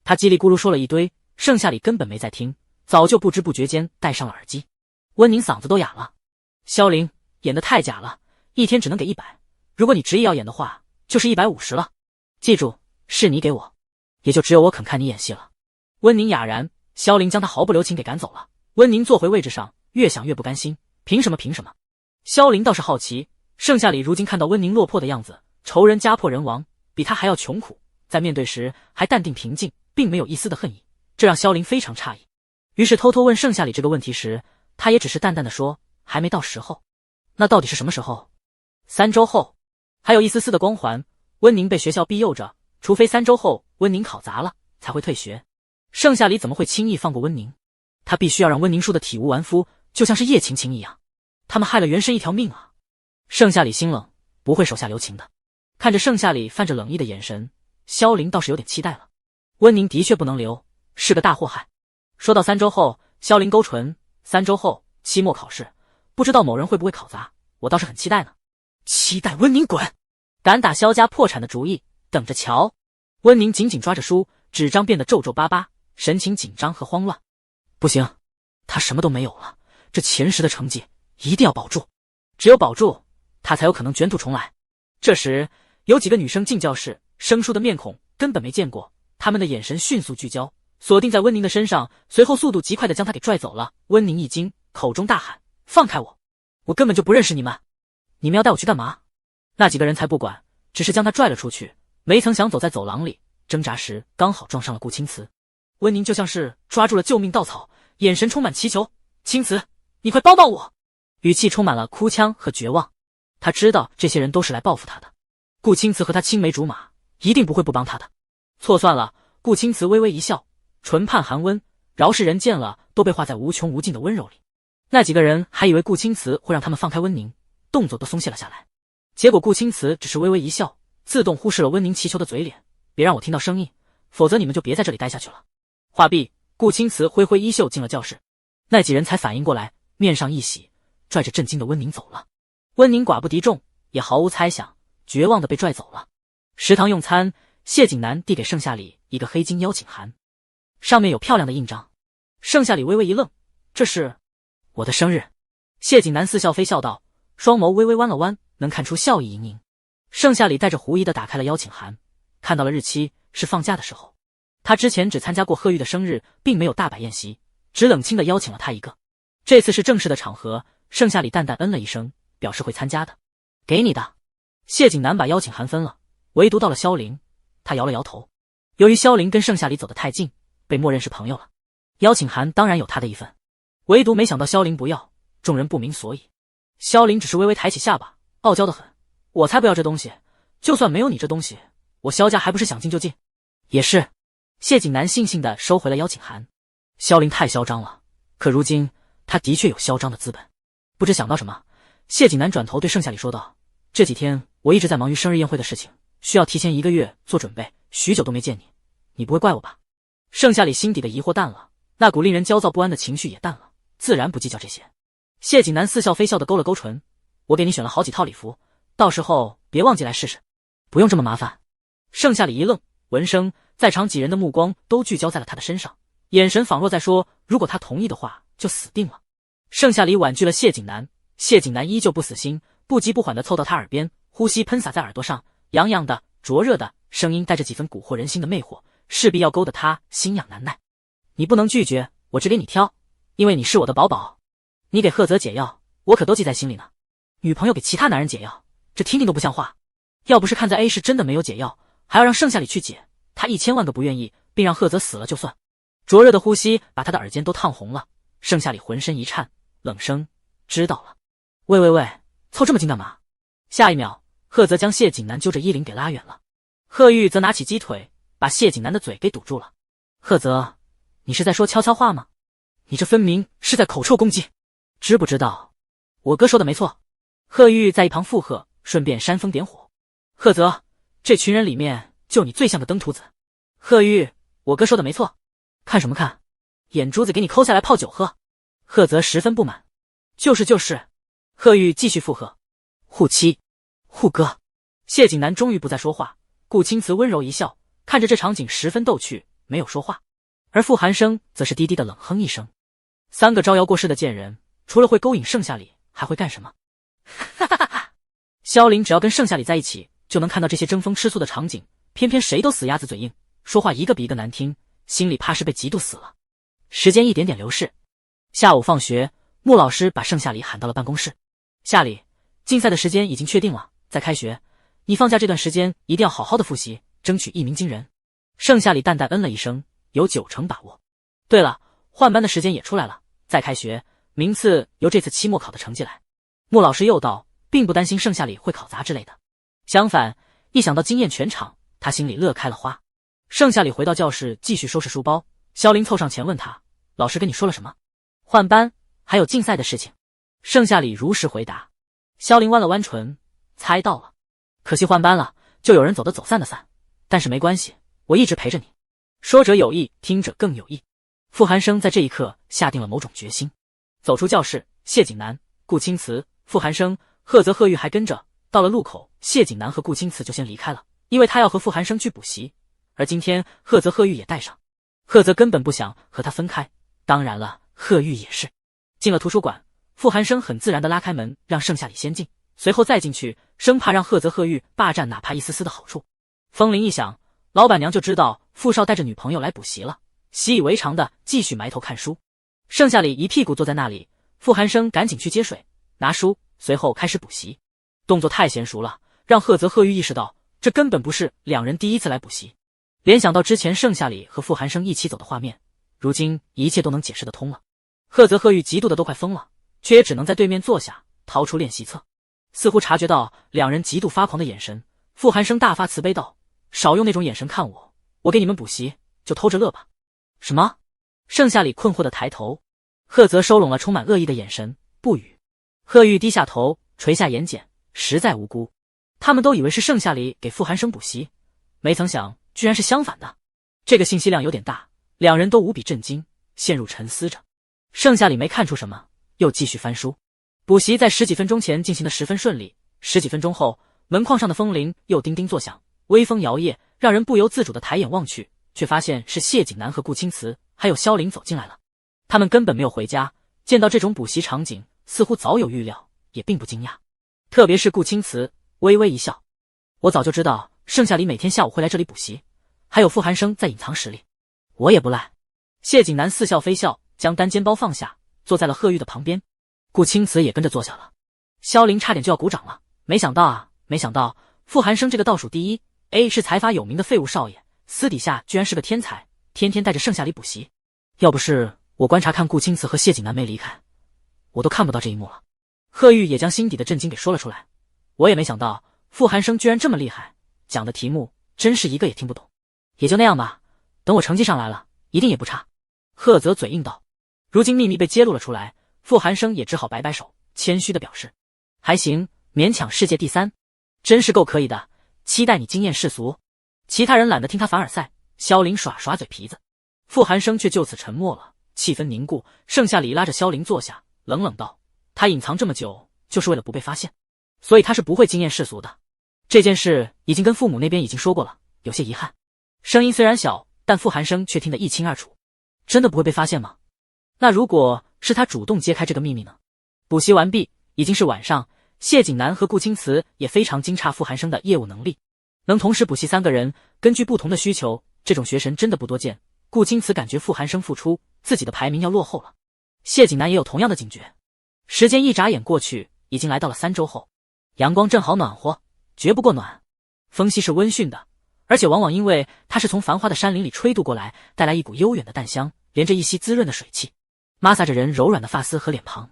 他叽里咕噜说了一堆，盛夏里根本没在听，早就不知不觉间戴上了耳机。温宁嗓子都哑了：“萧凌，演得太假了，1天只能给100，如果你执意要演的话，就是150了。记住，是你给我，也就只有我肯看你演戏了。”温宁哑然，萧凌将他毫不留情给赶走了。温宁坐回位置上，越想越不甘心，凭什么？萧凌倒是好奇，盛夏里如今看到温宁落魄的样子，仇人家破人亡，比他还要穷苦，在面对时还淡定平静，并没有一丝的恨意，这让萧凌非常诧异。于是偷偷问盛夏里这个问题时，他也只是淡淡的说：“还没到时候。”那到底是什么时候？3周后。还有一丝丝的光环，温宁被学校庇佑着，除非3周后温宁考砸了才会退学。盛夏里怎么会轻易放过温宁？他必须要让温宁输得体无完肤，就像是叶晴晴一样。他们害了原神一条命啊！盛夏里心冷，不会手下留情的。看着盛夏里泛着冷意的眼神，萧凌倒是有点期待了。温宁的确不能留，是个大祸害。说到3周后，萧凌勾唇：“3周后期末考试，不知道某人会不会考砸，我倒是很期待呢。”期待温宁滚！敢打萧家破产的主意，等着瞧！温宁紧紧抓着书，纸张变得皱皱巴巴，神情紧张和慌乱。不行，他什么都没有了，这前10的成绩一定要保住，只有保住，他才有可能卷土重来。这时，有几个女生进教室，生疏的面孔根本没见过，她们的眼神迅速聚焦，锁定在温宁的身上，随后速度极快地将他给拽走了。温宁一惊，口中大喊：“放开我！我根本就不认识你们！你们要带我去干嘛？”那几个人才不管，只是将他拽了出去，没曾想走在走廊里，挣扎时刚好撞上了顾青瓷。温宁就像是抓住了救命稻草，眼神充满祈求：“青瓷，你快帮帮我！”语气充满了哭腔和绝望。他知道这些人都是来报复他的，顾青瓷和他青梅竹马，一定不会不帮他的。错算了。顾青瓷微微一笑，唇畔含温，饶是人见了都被化在无穷无尽的温柔里。那几个人还以为顾青瓷会让他们放开温宁，动作都松懈了下来。结果顾青瓷只是微微一笑，自动忽视了温宁祈求的嘴脸：“别让我听到声音，否则你们就别在这里待下去了。”话毕，顾青瓷挥挥衣袖进了教室。那几人才反应过来，面上一喜，拽着震惊的温宁走了。温宁寡不敌众，也毫无猜想，绝望的被拽走了。食堂用餐，谢景南递给盛夏里一个黑金邀请函，上面有漂亮的印章。盛夏里微微一愣：“这是我的生日。”谢景南似笑非笑道，双眸微微弯了弯，能看出笑意盈盈。盛夏里带着狐疑的打开了邀请函，看到了日期是放假的时候。他之前只参加过贺玉的生日，并没有大摆宴席，只冷清的邀请了他一个。这次是正式的场合，盛夏里淡淡嗯了一声，表示会参加的。给你的。谢景南把邀请函分了，唯独到了萧凌，他摇了摇头。由于萧凌跟盛夏里走得太近，被默认是朋友了。邀请函当然有他的一份，唯独没想到萧凌不要，众人不明所以。萧凌只是微微抬起下巴，傲娇得很：“我才不要这东西，就算没有你这东西，我萧家还不是想进就进。”也是。谢景南悻悻地收回了邀请函。萧凌太嚣张了，可如今他的确有嚣张的资本。不知想到什么，谢景南转头对盛夏里说道：“这几天我一直在忙于生日宴会的事情，需要提前1个月做准备，许久都没见你，你不会怪我吧？”盛夏里心底的疑惑淡了，那股令人焦躁不安的情绪也淡了，自然不计较这些。谢景南似笑非笑地勾了勾唇：“我给你选了好几套礼服，到时候别忘记来试试。”不用这么麻烦。盛夏里一愣，闻声在场几人的目光都聚焦在了他的身上，眼神仿若在说：如果他同意的话，就死定了。盛夏里婉拒了谢景南，谢景南依旧不死心，不急不缓地凑到他耳边，呼吸喷洒在耳朵上，痒痒的、灼热的，声音带着几分蛊惑人心的魅惑，势必要勾得他心痒难耐。你不能拒绝，我只给你挑，因为你是我的宝宝。你给赫泽解药，我可都记在心里呢。女朋友给其他男人解药，这听听都不像话。要不是看在 A 市真的没有解药，还要让盛夏里去解，他1000万个不愿意，并让赫泽死了就算。灼热的呼吸把他的耳尖都烫红了，盛夏里浑身一颤，冷声：“知道了。”喂喂喂，凑这么近干嘛？下一秒，赫泽将谢景南揪着衣领给拉远了，贺玉则拿起鸡腿把谢景南的嘴给堵住了。赫泽，你是在说悄悄话吗？你这分明是在口臭攻击，知不知道？我哥说的没错。贺玉在一旁附和，顺便煽风点火。赫泽，这群人里面就你最像个登徒子。贺玉，我哥说的没错。看什么看？眼珠子给你抠下来泡酒喝。赫泽十分不满。就是。贺玉继续附和。护妻，护哥。谢景南终于不再说话，顾青瓷温柔一笑，看着这场景十分逗趣，没有说话。而傅寒生则是低低的冷哼一声。3个招摇过市的贱人，除了会勾引盛夏里，还会干什么？哈哈哈哈！萧凌只要跟盛夏里在一起，就能看到这些争风吃醋的场景，偏偏谁都死鸭子嘴硬，说话一个比一个难听，心里怕是被嫉妒死了。时间一点点流逝，下午放学，穆老师把盛夏里喊到了办公室。夏里，竞赛的时间已经确定了，在开学，你放假这段时间一定要好好的复习，争取一鸣惊人。盛夏里淡淡嗯了一声，有90%把握。对了，换班的时间也出来了，在开学，名次由这次期末考的成绩来。穆老师又道，并不担心盛夏里会考砸之类的，相反，一想到惊艳全场，他心里乐开了花。盛夏里回到教室继续收拾书包，萧凌凑上前问他：“老师跟你说了什么？换班，还有竞赛的事情？”盛夏里如实回答。萧凌弯了弯唇，猜到了。可惜换班了，就有人走的走，散的散，但是没关系，我一直陪着你。说者有意，听者更有意。傅寒生在这一刻下定了某种决心。走出教室，谢景南、顾青瓷、傅寒生、赫泽、贺玉还跟着。到了路口，谢景南和顾青瓷就先离开了，因为他要和傅寒生去补习。而今天赫泽、贺玉也带上。赫泽根本不想和他分开，当然了，贺玉也是。进了图书馆，傅寒生很自然地拉开门，让盛夏里先进，随后再进去，生怕让赫泽、贺玉霸占哪怕一丝丝的好处。风铃一响，老板娘就知道傅少带着女朋友来补习了，习以为常的继续埋头看书。盛夏里一屁股坐在那里，傅寒生赶紧去接水拿书，随后开始补习，动作太娴熟了，让赫泽、贺玉意识到这根本不是两人第一次来补习。联想到之前盛夏里和傅寒生一起走的画面，如今一切都能解释得通了。赫泽、贺玉嫉妒的都快疯了，却也只能在对面坐下，掏出练习册。似乎察觉到两人极度发狂的眼神，傅寒生大发慈悲道：“少用那种眼神看我，我给你们补习，就偷着乐吧。”什么？盛夏里困惑的抬头，赫泽收拢了充满恶意的眼神，不语。贺玉低下头，垂下眼睑，实在无辜。他们都以为是盛夏里给傅寒生补习，没曾想居然是相反的。这个信息量有点大，两人都无比震惊，陷入沉思着。盛夏里没看出什么，又继续翻书。补习在10几分钟前进行的十分顺利，10几分钟后，门框上的风铃又叮叮作响，微风摇曳，让人不由自主地抬眼望去，却发现是谢景南和顾青瓷还有萧凌走进来了。他们根本没有回家，见到这种补习场景，似乎早有预料，也并不惊讶。特别是顾青瓷微微一笑：“我早就知道盛夏里每天下午会来这里补习，还有傅寒生在隐藏实力，我也不赖。”谢景南似笑非笑，将单肩包放下，坐在了贺玉的旁边。顾青瓷也跟着坐下了。萧凌差点就要鼓掌了，没想到傅寒生这个倒数第一 A 是财阀有名的废物少爷，私底下居然是个天才，天天带着盛夏里补习。要不是我观察看顾青瓷和谢景南没离开，我都看不到这一幕了。贺玉也将心底的震惊给说了出来。我也没想到傅寒生居然这么厉害，讲的题目真是一个也听不懂。也就那样吧，等我成绩上来了，一定也不差。赫泽嘴硬道。如今秘密被揭露了出来，傅寒生也只好摆摆手，谦虚的表示还行，勉强世界第3，真是够可以的，期待你惊艳世俗。其他人懒得听他凡尔赛，萧凌耍嘴皮子，傅寒生却就此沉默了，气氛凝固。盛夏里拉着萧凌坐下，冷冷道：“他隐藏这么久，就是为了不被发现，所以他是不会惊艳世俗的。这件事已经跟父母那边已经说过了，有些遗憾。”声音虽然小，但傅寒生却听得一清二楚。真的不会被发现吗？那如果是他主动揭开这个秘密呢？补习完毕，已经是晚上，谢景南和顾青瓷也非常惊诧傅寒生的业务能力，能同时补习3个人，根据不同的需求，这种学神真的不多见。顾青瓷感觉傅寒生复出，自己的排名要落后了。谢景南也有同样的警觉。时间一眨眼过去，已经来到了3周后，阳光正好暖和，绝不过暖，风息是温驯的，而且往往因为它是从繁花的山林里吹渡过来，带来一股悠远的淡香，连着一吸滋润的水汽，摩挲着人柔软的发丝和脸庞。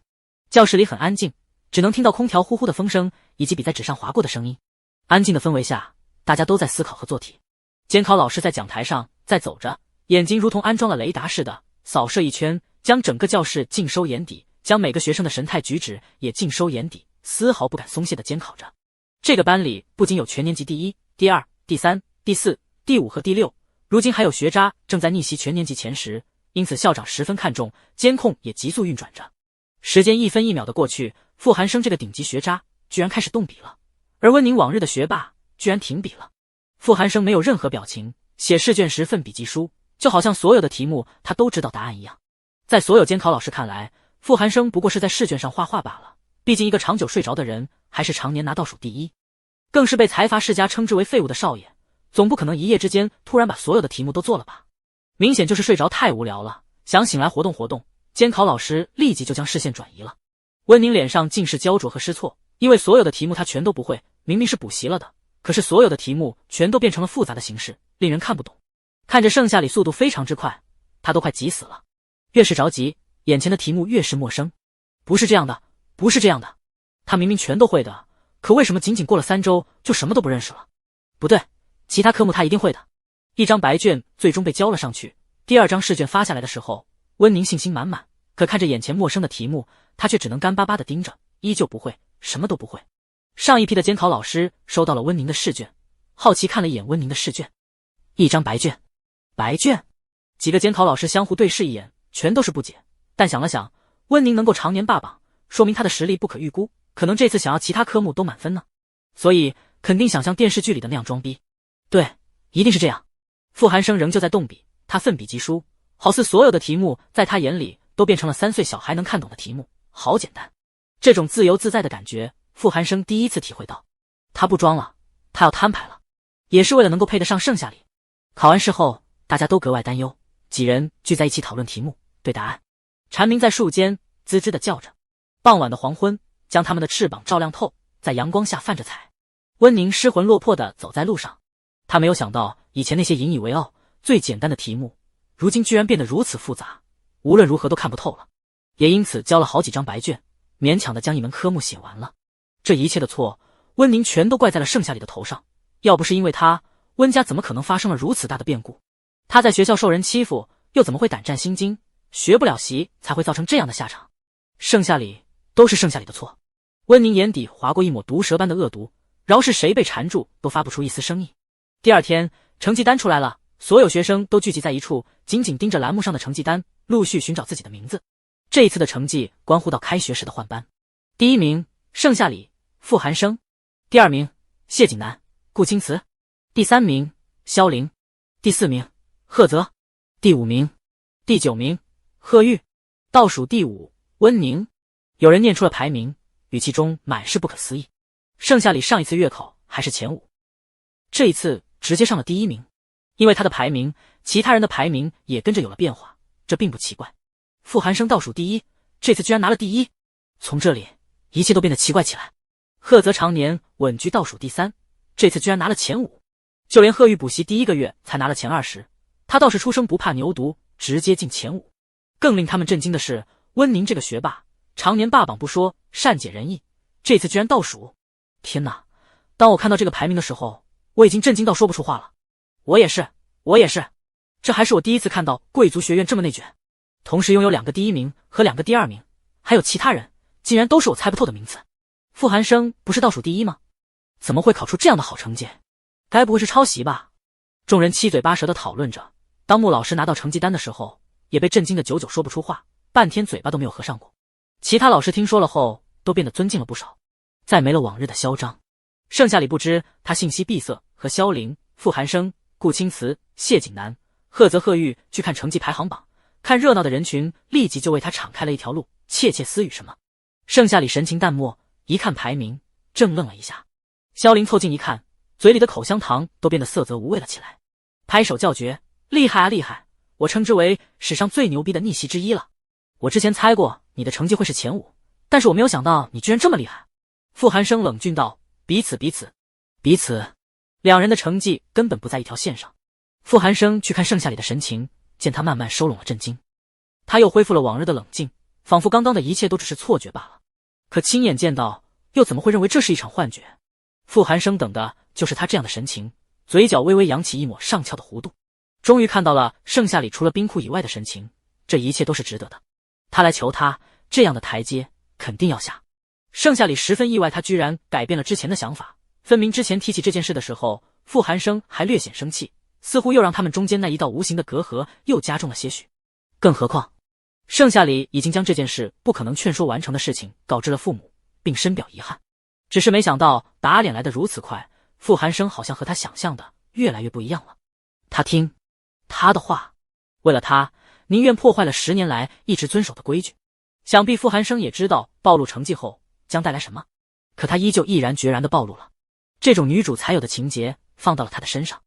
教室里很安静，只能听到空调呼呼的风声以及笔在纸上划过的声音。安静的氛围下，大家都在思考和做题。监考老师在讲台上在走着，眼睛如同安装了雷达似的扫射一圈，将整个教室尽收眼底，将每个学生的神态举止也尽收眼底，丝毫不敢松懈地监考着。这个班里不仅有全年级第1、第2、第3、第4、第5和第6，如今还有学渣正在逆袭全年级前10，因此校长十分看重，监控也急速运转着。时间一分一秒的过去，傅寒生这个顶级学渣居然开始动笔了，而温宁往日的学霸居然停笔了。傅寒生没有任何表情，写试卷时奋笔疾书，就好像所有的题目他都知道答案一样。在所有监考老师看来，傅寒生不过是在试卷上画画罢了，毕竟一个长久睡着的人，还是常年拿倒数第一，更是被财阀世家称之为废物的少爷，总不可能一夜之间突然把所有的题目都做了吧？明显就是睡着太无聊了，想醒来活动活动。监考老师立即就将视线转移了。温宁脸上尽是焦灼和失措，因为所有的题目他全都不会，明明是补习了的，可是所有的题目全都变成了复杂的形式，令人看不懂。看着盛夏里速度非常之快，他都快急死了。越是着急，眼前的题目越是陌生。不是这样的，不是这样的，他明明全都会的，可为什么仅仅过了3周就什么都不认识了？不对，其他科目他一定会的。一张白卷最终被交了上去，第2张试卷发下来的时候，温宁信心满满，可看着眼前陌生的题目，他却只能干巴巴地盯着，依旧不会，什么都不会。上一批的监考老师收到了温宁的试卷，好奇看了一眼温宁的试卷，一张白卷。白卷？几个监考老师相互对视一眼，全都是不解，但想了想，温宁能够常年霸榜，说明他的实力不可预估，可能这次想要其他科目都满分呢，所以肯定想像电视剧里的那样装逼。对，一定是这样。傅寒生仍旧在动笔，他奋笔疾书，好似所有的题目在他眼里都变成了3岁小孩能看懂的题目，好简单。这种自由自在的感觉，傅寒生第一次体会到。他不装了，他要摊牌了，也是为了能够配得上盛夏里。考完试后，大家都格外担忧，几人聚在一起讨论题目，对答案。蝉鸣在树间吱吱地叫着，傍晚的黄昏将他们的翅膀照亮透，在阳光下泛着彩。温宁失魂落魄地走在路上，他没有想到以前那些引以为傲、最简单的题目，如今居然变得如此复杂，无论如何都看不透了。也因此交了好几张白卷，勉强地将一门科目写完了。这一切的错，温宁全都怪在了盛夏里的头上。要不是因为他，温家怎么可能发生了如此大的变故？他在学校受人欺负，又怎么会胆战心惊，学不了习才会造成这样的下场？盛夏里都是盛夏里的错。温宁眼底划过一抹毒蛇般的恶毒，饶是谁被缠住都发不出一丝声音。第二天，成绩单出来了，所有学生都聚集在一处，紧紧盯着栏目上的成绩单，陆续寻找自己的名字。这一次的成绩关乎到开学时的换班。第一名盛夏里、傅寒生，第二名谢景南、顾青瓷，第三名萧凌，第四名贺泽，第五名、第九名贺玉，倒数第五温宁。有人念出了排名，语气中满是不可思议。盛夏里上一次月考还是前5，这一次直接上了第一名。因为他的排名，其他人的排名也跟着有了变化，这并不奇怪。傅寒生倒数第一，这次居然拿了第一，从这里一切都变得奇怪起来。贺泽常年稳居倒数第3，这次居然拿了前5，就连贺玉补习第1个月才拿了前20，他倒是出生不怕牛犊，直接进前5。更令他们震惊的是，温宁这个学霸，常年霸榜不说，善解人意，这次居然倒数。天哪！当我看到这个排名的时候，我已经震惊到说不出话了。我也是，这还是我第一次看到贵族学院这么内卷，同时拥有2个第一名和2个第二名，还有其他人，竟然都是我猜不透的名字。傅寒生不是倒数第一吗？怎么会考出这样的好成绩？该不会是抄袭吧？众人七嘴八舌地讨论着。当穆老师拿到成绩单的时候，也被震惊得久久说不出话，半天嘴巴都没有合上过。其他老师听说了后，都变得尊敬了不少，再没了往日的嚣张。盛夏里不知他信息闭塞，和萧凌、傅寒生、顾青瓷、谢景南、贺泽、贺玉去看成绩排行榜，看热闹的人群立即就为他敞开了一条路，窃窃私语什么。盛夏里神情淡漠，一看排名，怔愣了一下。萧凌凑近一看，嘴里的口香糖都变得色泽无味了起来，拍手叫绝：厉害啊厉害！我称之为史上最牛逼的逆袭之一了。我之前猜过你的成绩会是前5，但是我没有想到你居然这么厉害。傅寒生冷峻道：彼此。两人的成绩根本不在一条线上。傅寒生去看盛夏里的神情，见他慢慢收拢了震惊，他又恢复了往日的冷静，仿佛刚刚的一切都只是错觉罢了。可亲眼见到，又怎么会认为这是一场幻觉？傅寒生等的就是他这样的神情，嘴角微微扬起一抹上翘的弧度。终于看到了盛夏里除了冰库以外的神情，这一切都是值得的。他来求他，这样的台阶肯定要下。盛夏里十分意外，他居然改变了之前的想法。分明之前提起这件事的时候，傅寒生还略显生气，似乎又让他们中间那一道无形的隔阂又加重了些许。更何况盛夏里已经将这件事不可能劝说完成的事情告知了父母，并深表遗憾。只是没想到打脸来得如此快，傅寒生好像和他想象的越来越不一样了。他听他的话，为了他宁愿破坏了10年来一直遵守的规矩。想必傅寒生也知道暴露成绩后将带来什么，可他依旧毅然决然地暴露了。这种女主才有的情节放到了他的身上，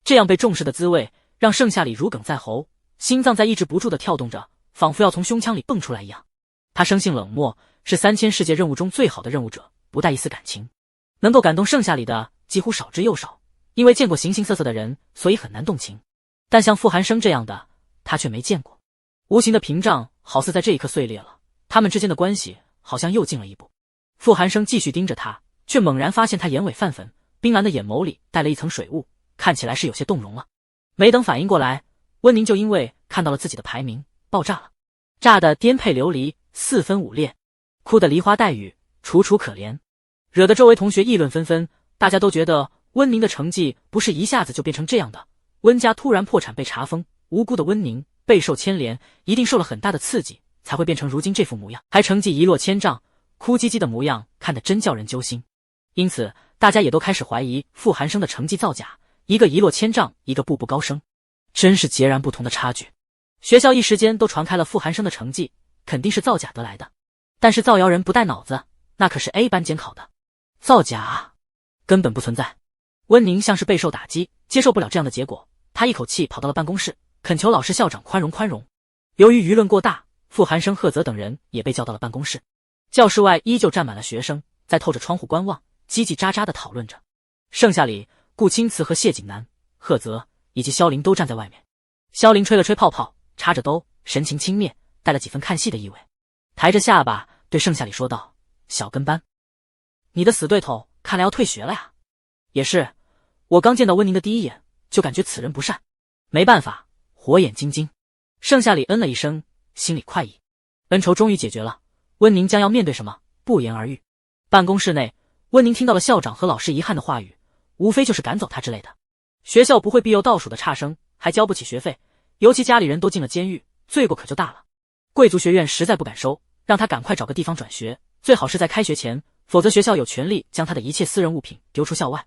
这样被重视的滋味让盛夏里如鲠在喉，心脏在抑制不住地跳动着，仿佛要从胸腔里蹦出来一样。他生性冷漠，是3000世界任务中最好的任务者，不带一丝感情。能够感动盛夏里的几乎少之又少，因为见过形形色色的人，所以很难动情。但像傅寒生这样的，他却没见过。无形的屏障好似在这一刻碎裂了，他们之间的关系好像又进了一步。傅寒生继续盯着他，却猛然发现他眼尾泛粉，冰蓝的眼眸里带了一层水雾，看起来是有些动容了。没等反应过来，温宁就因为看到了自己的排名爆炸了，炸得颠沛流离，4分5裂，哭得梨花带雨，楚楚可怜，惹得周围同学议论纷纷。大家都觉得温宁的成绩不是一下子就变成这样的，温家突然破产被查封，无辜的温宁备受牵连，一定受了很大的刺激，才会变成如今这副模样，还成绩一落千丈，哭唧唧的模样看得真叫人揪心。因此大家也都开始怀疑傅寒生的成绩造假，一个一落千丈，一个步步高升，真是截然不同的差距。学校一时间都传开了傅寒生的成绩肯定是造假得来的，但是造谣人不带脑子，那可是 A 班监考的，造假根本不存在。温宁像是备受打击，接受不了这样的结果，他一口气跑到了办公室，恳求老师校长宽容。由于舆论过大，傅寒生、贺泽等人也被叫到了办公室。教室外依旧站满了学生，在透着窗户观望，叽叽喳喳地讨论着。盛夏里、顾青瓷和谢景南、贺泽以及萧凌都站在外面。萧凌吹了吹泡泡，插着兜，神情轻蔑，带了几分看戏的意味，抬着下巴对盛夏里说道：“小跟班，你的死对头看来要退学了呀。”也是，我刚见到温宁的第一眼，就感觉此人不善。没办法，火眼金睛。盛夏里嗯了一声，心里快意，恩仇终于解决了。温宁将要面对什么，不言而喻。办公室内，温宁听到了校长和老师遗憾的话语，无非就是赶走他之类的。学校不会庇佑倒数的差生，还交不起学费，尤其家里人都进了监狱，罪过可就大了。贵族学院实在不敢收，让他赶快找个地方转学，最好是在开学前，否则学校有权利将他的一切私人物品丢出校外。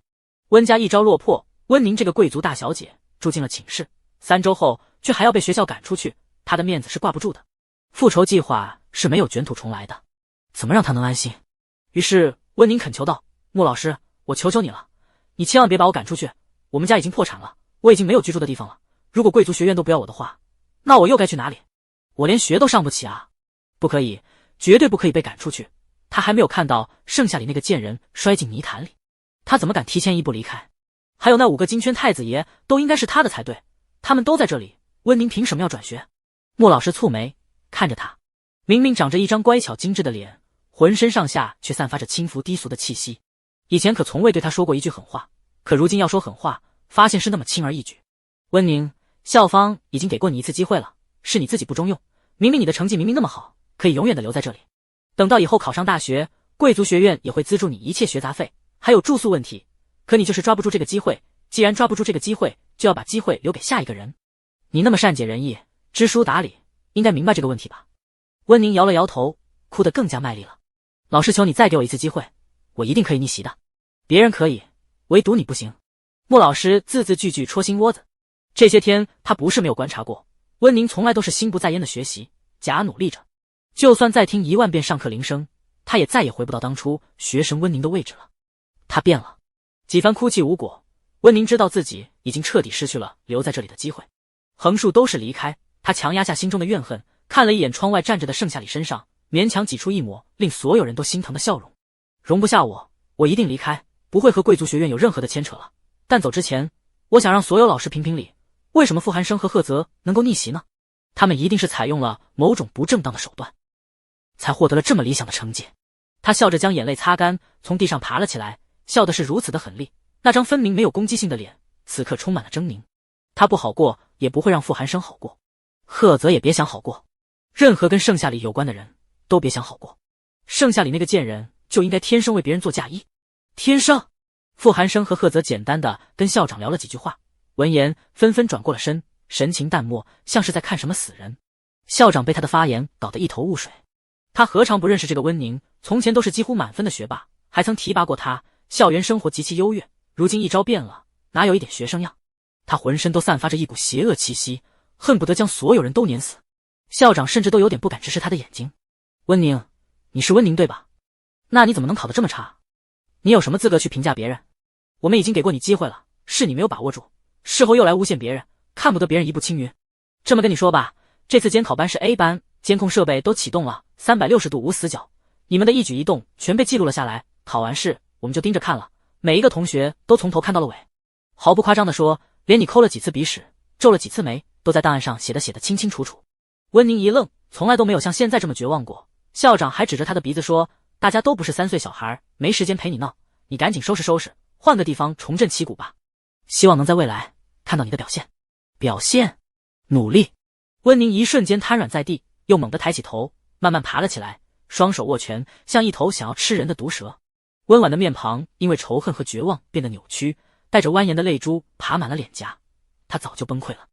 温家一朝落魄，温宁这个贵族大小姐住进了寝室，3周后却还要被学校赶出去，她的面子是挂不住的。复仇计划是没有卷土重来的，怎么让她能安心？于是温宁恳求道：“穆老师，我求求你了，你千万别把我赶出去，我们家已经破产了，我已经没有居住的地方了。如果贵族学院都不要我的话，那我又该去哪里？我连学都上不起啊！不可以，绝对不可以被赶出去。”他还没有看到盛夏里那个贱人摔进泥潭里，他怎么敢提前一步离开？还有那5个金圈太子爷都应该是他的才对，他们都在这里，温宁凭什么要转学？穆老师蹙眉看着他，明明长着一张乖巧精致的脸，浑身上下却散发着轻浮低俗的气息。以前可从未对他说过一句狠话，可如今要说狠话，发现是那么轻而易举。温宁，校方已经给过你一次机会了，是你自己不中用。明明你的成绩明明那么好，可以永远的留在这里。等到以后考上大学，贵族学院也会资助你一切学杂费，还有住宿问题。可你就是抓不住这个机会，既然抓不住这个机会，就要把机会留给下一个人。你那么善解人意，知书达理，应该明白这个问题吧？温宁摇了摇头，哭得更加卖力了。老师求你再给我一次机会，我一定可以逆袭的。别人可以，唯独你不行。穆老师字字句句戳心窝子。这些天他不是没有观察过，温宁从来都是心不在焉的学习，假努力着。就算再听1万遍上课铃声，他也再也回不到当初学神温宁的位置了。他变了。几番哭泣无果，温宁知道自己已经彻底失去了留在这里的机会。横竖都是离开，他强压下心中的怨恨，看了一眼窗外站着的盛夏里身上，勉强挤出一抹令所有人都心疼的笑容。容不下我，我一定离开，不会和贵族学院有任何的牵扯了。但走之前，我想让所有老师评评理，为什么傅寒生和贺泽能够逆袭呢？他们一定是采用了某种不正当的手段，才获得了这么理想的成绩。他笑着将眼泪擦干，从地上爬了起来，笑的是如此的狠厉，那张分明没有攻击性的脸此刻充满了狰狞。他不好过，也不会让傅寒生好过，贺泽也别想好过，任何跟盛夏里有关的人都别想好过。盛夏里那个贱人就应该天生为别人做嫁衣。天生。傅寒生和贺泽简单的跟校长聊了几句话，闻言纷纷转过了身，神情淡漠，像是在看什么死人。校长被他的发言搞得一头雾水，他何尝不认识这个温宁，从前都是几乎满分的学霸，还曾提拔过他，校园生活极其优越，如今一朝变了，哪有一点学生样？他浑身都散发着一股邪恶气息，恨不得将所有人都碾死。校长甚至都有点不敢直视他的眼睛。温宁，你是温宁对吧？那你怎么能考得这么差？你有什么资格去评价别人？我们已经给过你机会了，是你没有把握住，事后又来诬陷别人，看不得别人一步青云。这么跟你说吧，这次监考班是 A 班，监控设备都启动了，360度无死角，你们的一举一动全被记录了下来，考完试我们就盯着看了，每一个同学都从头看到了尾。毫不夸张地说，连你抠了几次鼻屎，皱了几次眉，都在档案上写得清清楚楚。温宁一愣，从来都没有像现在这么绝望过。校长还指着他的鼻子说，大家都不是3岁小孩，没时间陪你闹，你赶紧收拾收拾，换个地方重振旗鼓吧。希望能在未来看到你的表现。表现？努力。温宁一瞬间瘫软在地，又猛地抬起头，慢慢爬了起来，双手握拳，像一头想要吃人的毒蛇。温婉的面庞因为仇恨和绝望变得扭曲，带着蜿蜒的泪珠爬满了脸颊。他早就崩溃了。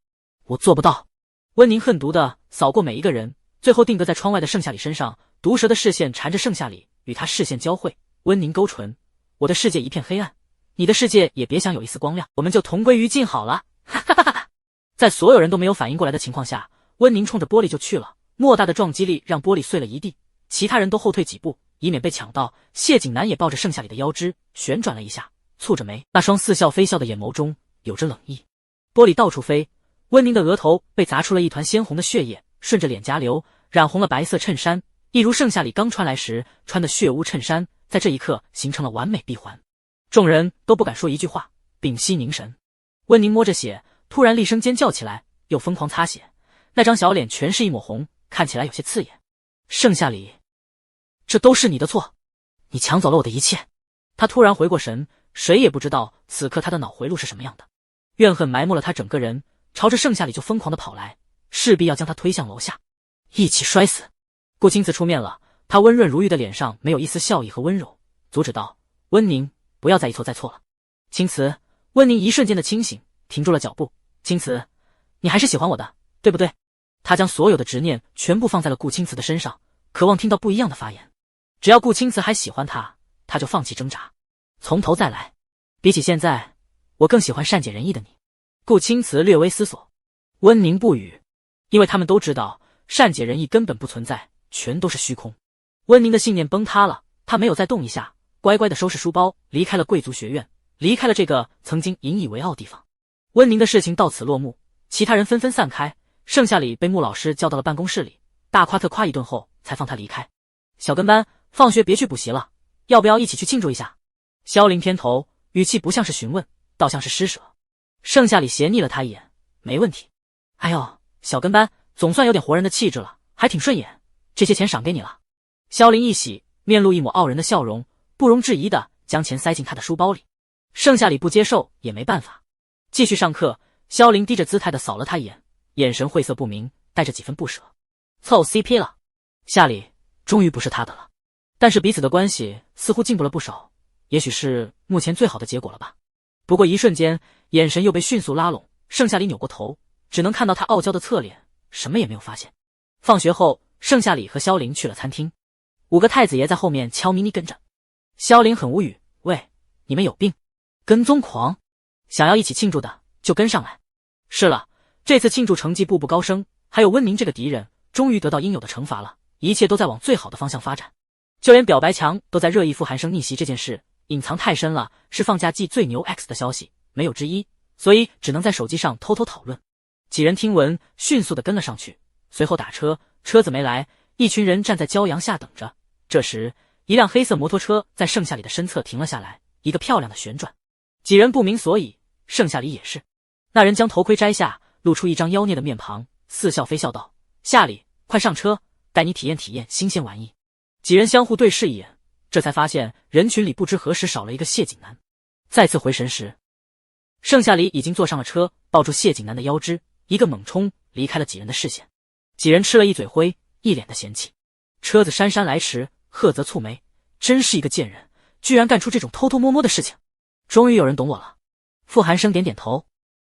我做不到。温宁恨毒地扫过每一个人，最后定格在窗外的盛夏里身上，毒蛇的视线缠着盛夏里，与他视线交汇。温宁勾唇，我的世界一片黑暗，你的世界也别想有一丝光亮，我们就同归于尽好了。哈哈哈哈！在所有人都没有反应过来的情况下，温宁冲着玻璃就去了，莫大的撞击力让玻璃碎了一地，其他人都后退几步，以免被抢到。谢景南也抱着盛夏里的腰肢旋转了一下，蹙着眉，那双似笑非笑的眼眸中有着冷意。玻璃到处飞，温宁的额头被砸出了一团鲜红的血液，顺着脸颊流，染红了白色衬衫，一如盛夏里刚穿来时穿的血污衬衫，在这一刻形成了完美闭环。众人都不敢说一句话，屏息凝神。温宁摸着血，突然厉声尖叫起来，又疯狂擦血，那张小脸全是一抹红，看起来有些刺眼。盛夏里，这都是你的错，你抢走了我的一切。他突然回过神，谁也不知道此刻他的脑回路是什么样的。怨恨埋没了他整个人，朝着盛夏里就疯狂的跑来，势必要将他推向楼下，一起摔死。顾青瓷出面了，他温润如玉的脸上没有一丝笑意和温柔，阻止道：温宁，不要再一错再错了。青瓷，温宁一瞬间的清醒，停住了脚步。青瓷，你还是喜欢我的，对不对？他将所有的执念全部放在了顾青瓷的身上，渴望听到不一样的发言。只要顾青瓷还喜欢他，他就放弃挣扎，从头再来。比起现在，我更喜欢善解人意的你。顾青瓷略微思索，温宁不语，因为他们都知道善解人意根本不存在，全都是虚空。温宁的信念崩塌了，他没有再动一下，乖乖的收拾书包，离开了贵族学院，离开了这个曾经引以为傲地方。温宁的事情到此落幕，其他人纷纷散开。盛夏里被穆老师叫到了办公室里，大夸特夸一顿后才放他离开。小跟班，放学别去补习了，要不要一起去庆祝一下？萧凌偏头，语气不像是询问，倒像是施舍。盛夏里斜睨了他一眼，没问题。哎呦，小跟班总算有点活人的气质了，还挺顺眼，这些钱赏给你了。萧凌一喜，面露一抹傲人的笑容，不容置疑的将钱塞进他的书包里。盛夏里不接受也没办法，继续上课。萧凌低着姿态的扫了他一眼，眼神晦涩不明，带着几分不舍。凑 CP 了，夏里终于不是他的了，但是彼此的关系似乎进步了不少，也许是目前最好的结果了吧。不过一瞬间，眼神又被迅速拉拢，盛夏里扭过头，只能看到他傲娇的侧脸，什么也没有发现。放学后，盛夏里和萧凌去了餐厅，5个太子爷在后面悄咪咪跟着。萧凌很无语，喂，你们有病？跟踪狂？想要一起庆祝的就跟上来。是了，这次庆祝成绩步步高升，还有温宁这个敌人终于得到应有的惩罚了，一切都在往最好的方向发展。就连表白墙都在热议傅寒生逆袭这件事，隐藏太深了，是放假季最牛 X 的消息，没有之一，所以只能在手机上偷偷讨论。几人听闻，迅速的跟了上去，随后打车，车子没来，一群人站在骄阳下等着。这时，一辆黑色摩托车在盛夏里的身侧停了下来，一个漂亮的旋转。几人不明所以，盛夏里也是。那人将头盔摘下，露出一张妖孽的面庞，似笑非笑道：夏里，快上车，带你体验体验新鲜玩意。几人相互对视一眼，这才发现人群里不知何时少了一个谢景南。再次回神时，盛夏里已经坐上了车，抱住谢景南的腰肢，一个猛冲离开了几人的视线。几人吃了一嘴灰，一脸的嫌弃。车子姗姗来迟，赫则蹙眉，真是一个贱人，居然干出这种偷偷摸摸的事情。终于有人懂我了。傅寒生点点头。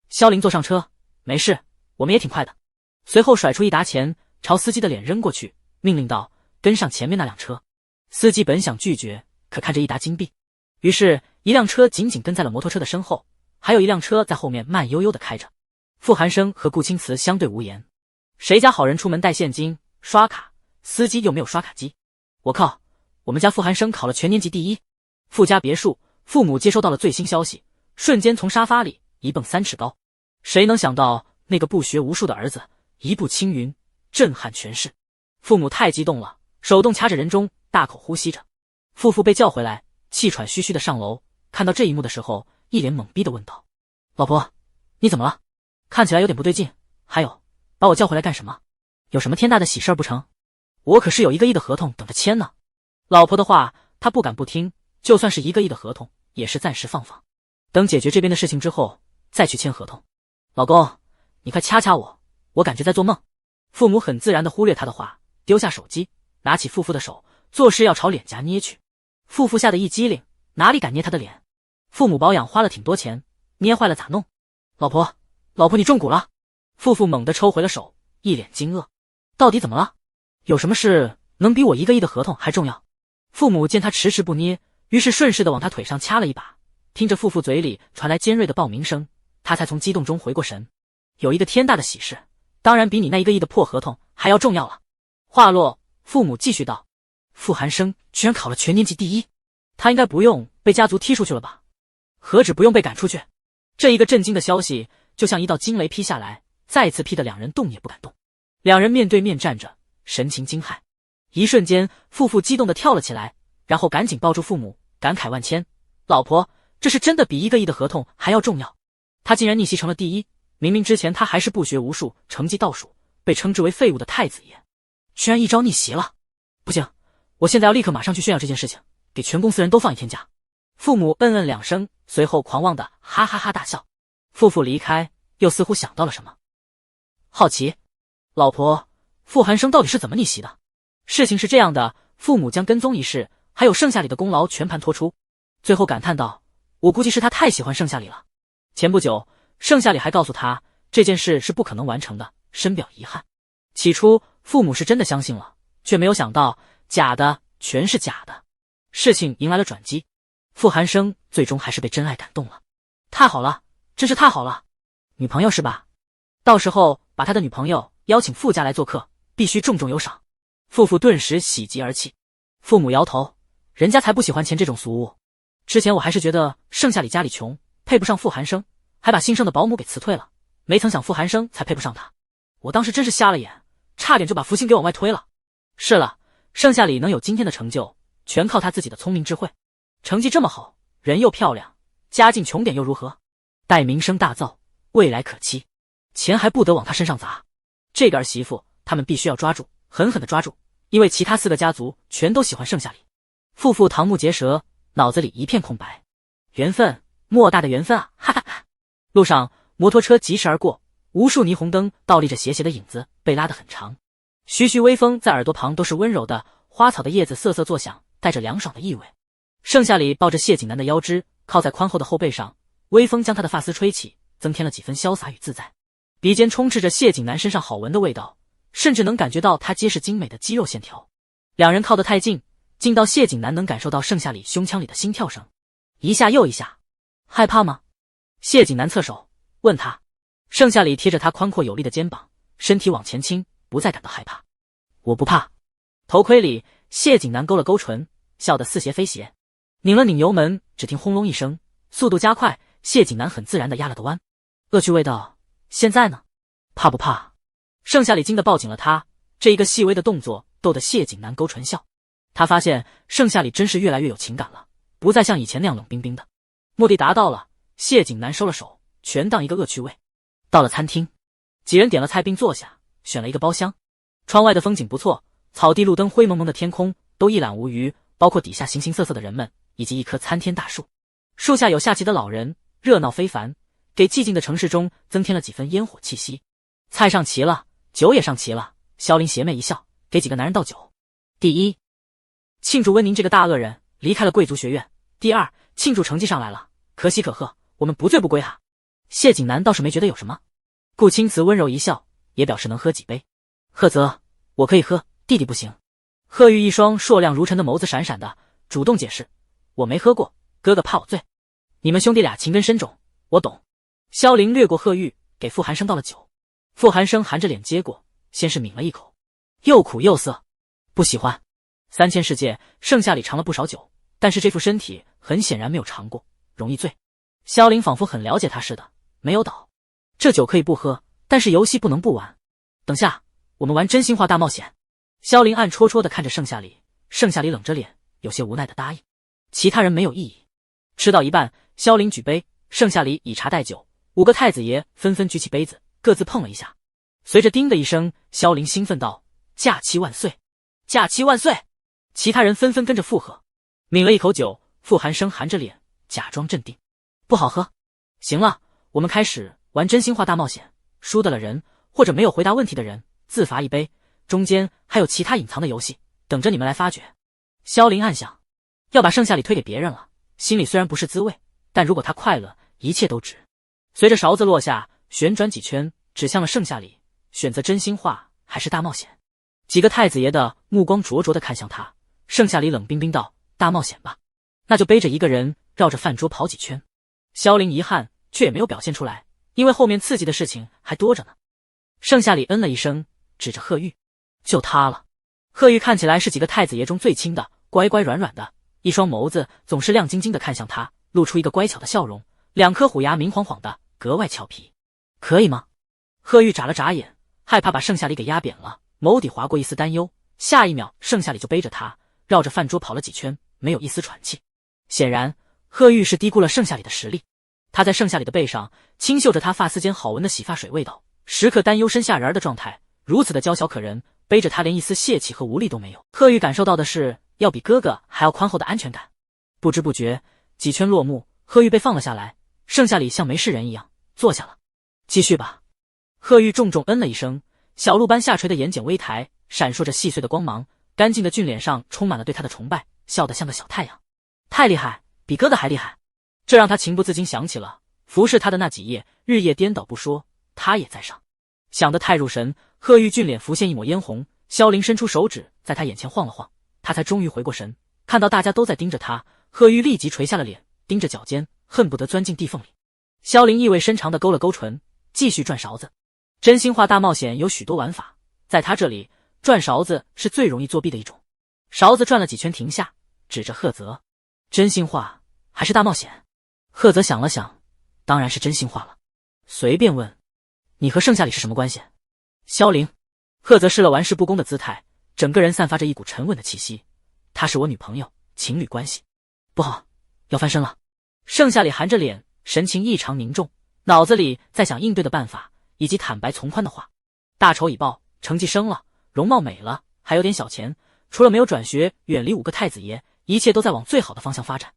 萧凌坐上车，没事，我们也挺快的。随后甩出一沓钱，朝司机的脸扔过去，命令道：跟上前面那辆车。司机本想拒绝，可看着一沓金币，于是一辆车紧紧跟在了摩托车的身后，还有一辆车在后面慢悠悠的开着。傅寒生和顾青瓷相对无言，谁家好人出门带现金刷卡，司机又没有刷卡机。我靠，我们家傅寒生考了全年级第1。傅家别墅，父母接收到了最新消息，瞬间从沙发里一蹦3尺高。谁能想到那个不学无术的儿子一步青云，震撼全市。父母太激动了，手动掐着人中，大口呼吸着。父父被叫回来，气喘吁吁的上楼，看到这一幕的时候，一脸懵逼的问道：老婆，你怎么了？看起来有点不对劲，还有，把我叫回来干什么？有什么天大的喜事不成？我可是有1个亿的合同等着签呢。老婆的话他不敢不听，就算是1个亿的合同也是暂时放放，等解决这边的事情之后再去签合同。老公，你快掐掐我感觉在做梦。父母很自然地忽略他的话，丢下手机，拿起父父的手，做事要朝脸颊捏去。父父吓得一激灵，哪里敢捏他的脸？父母保养花了挺多钱，捏坏了咋弄？老婆你中蛊了！父父猛地抽回了手，一脸惊愕，到底怎么了？有什么事能比我1个亿的合同还重要？父母见他迟迟不捏，于是顺势地往他腿上掐了一把，听着父父嘴里传来尖锐的报名声，他才从激动中回过神。有一个天大的喜事，当然比你那1个亿的破合同还要重要了。话落，父母继续道：傅寒生居然考了全年级第1，他应该不用被家族踢出去了吧？何止不用被赶出去？这一个震惊的消息就像一道惊雷劈下来，再次劈得2人动也不敢动。2人面对面站着，神情惊骇。一瞬间，父父激动地跳了起来，然后赶紧抱住父母，感慨万千：老婆，这是真的比1个亿的合同还要重要。他竟然逆袭成了第一，明明之前他还是不学无术，成绩倒数，被称之为废物的太子爷，居然一招逆袭了。不行，我现在要立刻马上去炫耀这件事情，给全公司人都放1天假。父母嗯嗯2声，随后狂妄的哈哈哈大笑。父父离开，又似乎想到了什么，好奇，老婆，傅寒生到底是怎么逆袭的？事情是这样的，父母将跟踪一事还有盛夏里的功劳全盘托出，最后感叹道，我估计是他太喜欢盛夏里了。前不久盛夏里还告诉他这件事是不可能完成的，深表遗憾。起初父母是真的相信了，却没有想到假的全是假的。事情迎来了转机，傅寒生最终还是被真爱感动了。太好了，真是太好了，女朋友是吧？到时候把他的女朋友邀请傅家来做客，必须重重有赏。父父顿时喜极而泣。父母摇头，人家才不喜欢钱这种俗物。之前我还是觉得盛夏里家里穷，配不上傅寒生，还把新生的保姆给辞退了，没曾想傅寒生才配不上他。我当时真是瞎了眼，差点就把福星给往外推了。是了，盛夏里能有今天的成就，全靠他自己的聪明智慧。成绩这么好，人又漂亮，家境穷点又如何？待名声大噪，未来可期，钱还不得往他身上砸。这个儿媳妇他们必须要抓住，狠狠地抓住，因为其他4个家族全都喜欢盛夏里。父父瞠目结舌，脑子里一片空白。缘分，莫大的缘分啊！哈哈哈。路上摩托车疾驰而过，无数霓虹灯倒立着斜斜的影子被拉得很长，徐徐微风在耳朵旁都是温柔的，花草的叶子瑟瑟作响，带着凉爽的意味。盛夏里抱着谢景南的腰肢，靠在宽厚的后背上，微风将他的发丝吹起，增添了几分潇洒与自在。鼻尖充斥着谢景南身上好闻的味道，甚至能感觉到他结实精美的肌肉线条。两人靠得太近，近到谢景南能感受到盛夏里胸腔里的心跳声，一下又一下。害怕吗？谢景南侧手问他。盛夏里贴着他宽阔有力的肩膀，身体往前倾，不再感到害怕。我不怕。头盔里，谢景南勾了勾唇，笑得似邪非邪，拧了拧油门，只听轰隆一声，速度加快，谢景南很自然地压了个弯。恶趣味道，现在呢？怕不怕？盛夏里惊得抱紧了他，这一个细微的动作逗得谢景南勾唇笑。他发现盛夏里真是越来越有情感了，不再像以前那样冷冰冰的。目的达到了，谢景南收了手，全当一个恶趣味。到了餐厅，几人点了菜并坐下，选了一个包厢。窗外的风景不错，草地路灯灰蒙蒙的天空都一览无余，包括底下形形色色的人们，以及一棵参天大树。树下有下棋的老人，热闹非凡，给寂静的城市中增添了几分烟火气息。菜上齐了，酒也上齐了，萧林邪魅一笑，给几个男人倒酒。第一，庆祝温宁这个大恶人离开了贵族学院；第二，庆祝成绩上来了，可喜可贺，我们不醉不归哈。谢景南倒是没觉得有什么，顾青瓷温柔一笑，也表示能喝几杯。贺泽，我可以喝，弟弟不行。贺玉一双硕亮如尘的眸子闪闪的，主动解释，我没喝过，哥哥怕我醉。你们兄弟俩情根深重，我懂。萧凌掠过贺玉，给傅寒生倒了酒。傅寒生含着脸接过，先是抿了一口，又苦又涩，不喜欢。3000世界，盛夏里尝了不少酒，但是这副身体很显然没有尝过，容易醉。萧凌仿佛很了解他似的，没有倒。这酒可以不喝，但是游戏不能不玩。等下，我们玩真心话大冒险。萧凌暗戳戳地看着盛夏里，盛夏里冷着脸，有些无奈地答应。其他人没有异议。吃到一半，萧凌举杯，盛夏里以茶代酒，5个太子爷纷纷举起杯子，各自碰了一下。随着叮的一声，萧凌兴奋道：假期万岁，假期万岁！其他人纷纷跟着附和。抿了一口酒，傅寒生含着脸假装镇定，不好喝。行了，我们开始玩真心话大冒险，输的了人或者没有回答问题的人自罚一杯，中间还有其他隐藏的游戏等着你们来发掘。萧凌暗想，要把盛夏里推给别人了，心里虽然不是滋味，但如果他快乐，一切都值。随着勺子落下，旋转几圈，指向了盛夏里，选择真心话还是大冒险？几个太子爷的目光灼灼地看向他，盛夏里冷冰冰道：大冒险吧。那就背着一个人绕着饭桌跑几圈。萧凌遗憾，却也没有表现出来，因为后面刺激的事情还多着呢。盛夏里嗯了一声，指着贺玉，就他了。贺玉看起来是几个太子爷中最轻的，乖乖软软的，一双眸子总是亮晶晶的看向他，露出一个乖巧的笑容，2颗虎牙明晃晃的，格外俏皮。可以吗？贺玉眨了眨眼，害怕把盛夏里给压扁了，眸底划过一丝担忧。下一秒，盛夏里就背着他绕着饭桌跑了几圈，没有一丝喘气。显然贺玉是低估了盛夏里的实力，他在盛夏里的背上轻嗅着他发丝间好闻的洗发水味道，时刻担忧身下人儿的状态，如此的娇小可人，背着他连一丝泄气和无力都没有。贺玉感受到的是要比哥哥还要宽厚的安全感。不知不觉几圈落幕，贺玉被放了下来，盛夏里像没事人一样坐下了。继续吧。贺玉重重嗯了一声，小鹿般下垂的眼睑微抬，闪烁着细碎的光芒，干净的俊脸上充满了对他的崇拜，笑得像个小太阳。太厉害，比哥哥还厉害。这让他情不自禁想起了服侍他的那几夜，日夜颠倒不说，他也在上。想得太入神，贺玉俊脸浮现一抹嫣红，萧凌伸出手指在他眼前晃了晃，他才终于回过神，看到大家都在盯着他，贺玉立即垂下了脸，盯着脚尖，恨不得钻进地缝里。萧凌意味深长地勾了勾唇，继续转勺子。真心话大冒险有许多玩法，在他这里转勺子是最容易作弊的一种。勺子转了几圈停下，指着贺泽，真心话还是大冒险？贺泽想了想，当然是真心话了，随便问，你和盛夏里是什么关系？萧凌。贺泽施了玩世不恭的姿态，整个人散发着一股沉稳的气息。她是我女朋友，情侣关系。不好，要翻身了。盛夏里含着脸，神情异常凝重，脑子里在想应对的办法以及坦白从宽的话。大仇已报，成绩升了，容貌美了，还有点小钱，除了没有转学远离5个太子爷，一切都在往最好的方向发展。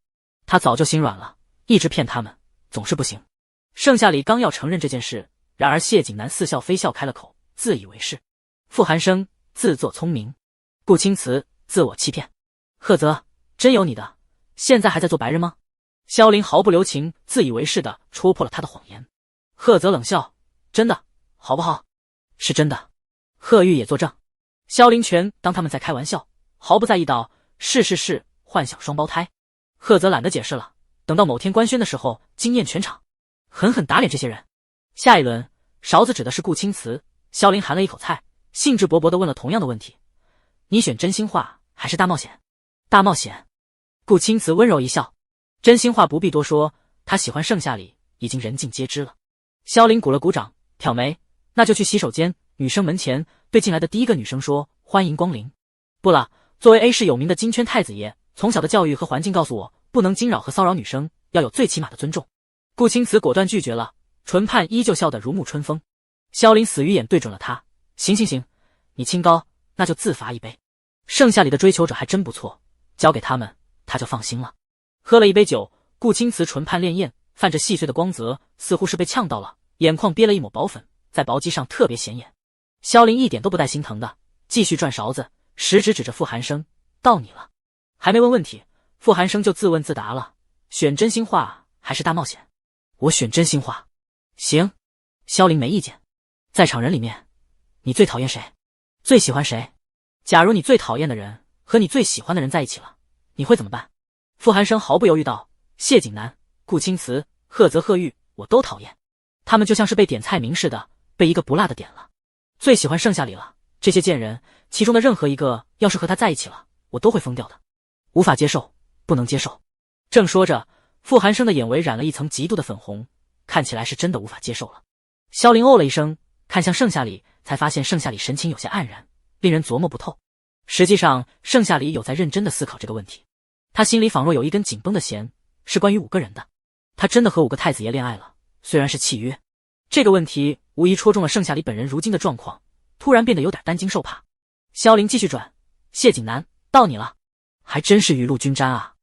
他早就心软了，一直骗他们，总是不行。盛夏里刚要承认这件事，然而谢景南似笑非笑开了口，自以为是。傅寒生自作聪明，顾青瓷自我欺骗。贺泽，真有你的？现在还在做白日吗？萧凌毫不留情，自以为是的戳破了他的谎言。贺泽冷笑，真的，好不好？是真的。贺玉也作证。萧凌全当他们在开玩笑，毫不在意道，是，幻想双胞胎。贺泽懒得解释了，等到某天官宣的时候惊艳全场，狠狠打脸这些人。下一轮，勺子指的是顾青瓷。萧凌含了一口菜，兴致勃勃地问了同样的问题，你选真心话还是大冒险？大冒险。顾青瓷温柔一笑，真心话不必多说，他喜欢盛夏里已经人尽皆知了。萧凌鼓了鼓掌，挑眉，那就去洗手间。女生门前对进来的第一个女生说，欢迎光临。不了，作为 A 市有名的金圈太子爷，从小的教育和环境告诉我，不能惊扰和骚扰女生，要有最起码的尊重。顾青瓷果断拒绝了，唇畔依旧笑得如沐春风。萧凌死鱼眼对准了他，行，你清高，那就自罚一杯。盛夏里的追求者还真不错，交给他们他就放心了。喝了一杯酒，顾青瓷唇畔潋滟，泛着细碎的光泽，似乎是被呛到了，眼眶憋了一抹薄粉，在薄肌上特别显眼。萧凌一点都不带心疼的，继续转勺子，食指指着傅寒生，到你了。还没问问题，傅寒生就自问自答了，选真心话还是大冒险？我选真心话。行，萧凌没意见。在场人里面，你最讨厌谁？最喜欢谁？假如你最讨厌的人和你最喜欢的人在一起了，你会怎么办？傅寒生毫不犹豫道，谢景南、顾青瓷、贺泽、贺玉，我都讨厌。他们就像是被点菜名似的，被一个不落的点了。最喜欢盛夏里了，这些贱人，其中的任何一个要是和他在一起了，我都会疯掉的。无法接受，不能接受。正说着，傅寒生的眼围染了一层极度的粉红，看起来是真的无法接受了。萧凌哦了一声，看向盛夏里，才发现盛夏里神情有些黯然，令人琢磨不透。实际上，盛夏里有在认真的思考这个问题，他心里仿若有一根紧绷的弦，是关于5个人的。他真的和5个太子爷恋爱了，虽然是契约。这个问题无疑戳中了盛夏里本人如今的状况，突然变得有点担惊受怕。萧凌继续转，谢景南，到你了。还真是雨露均沾啊。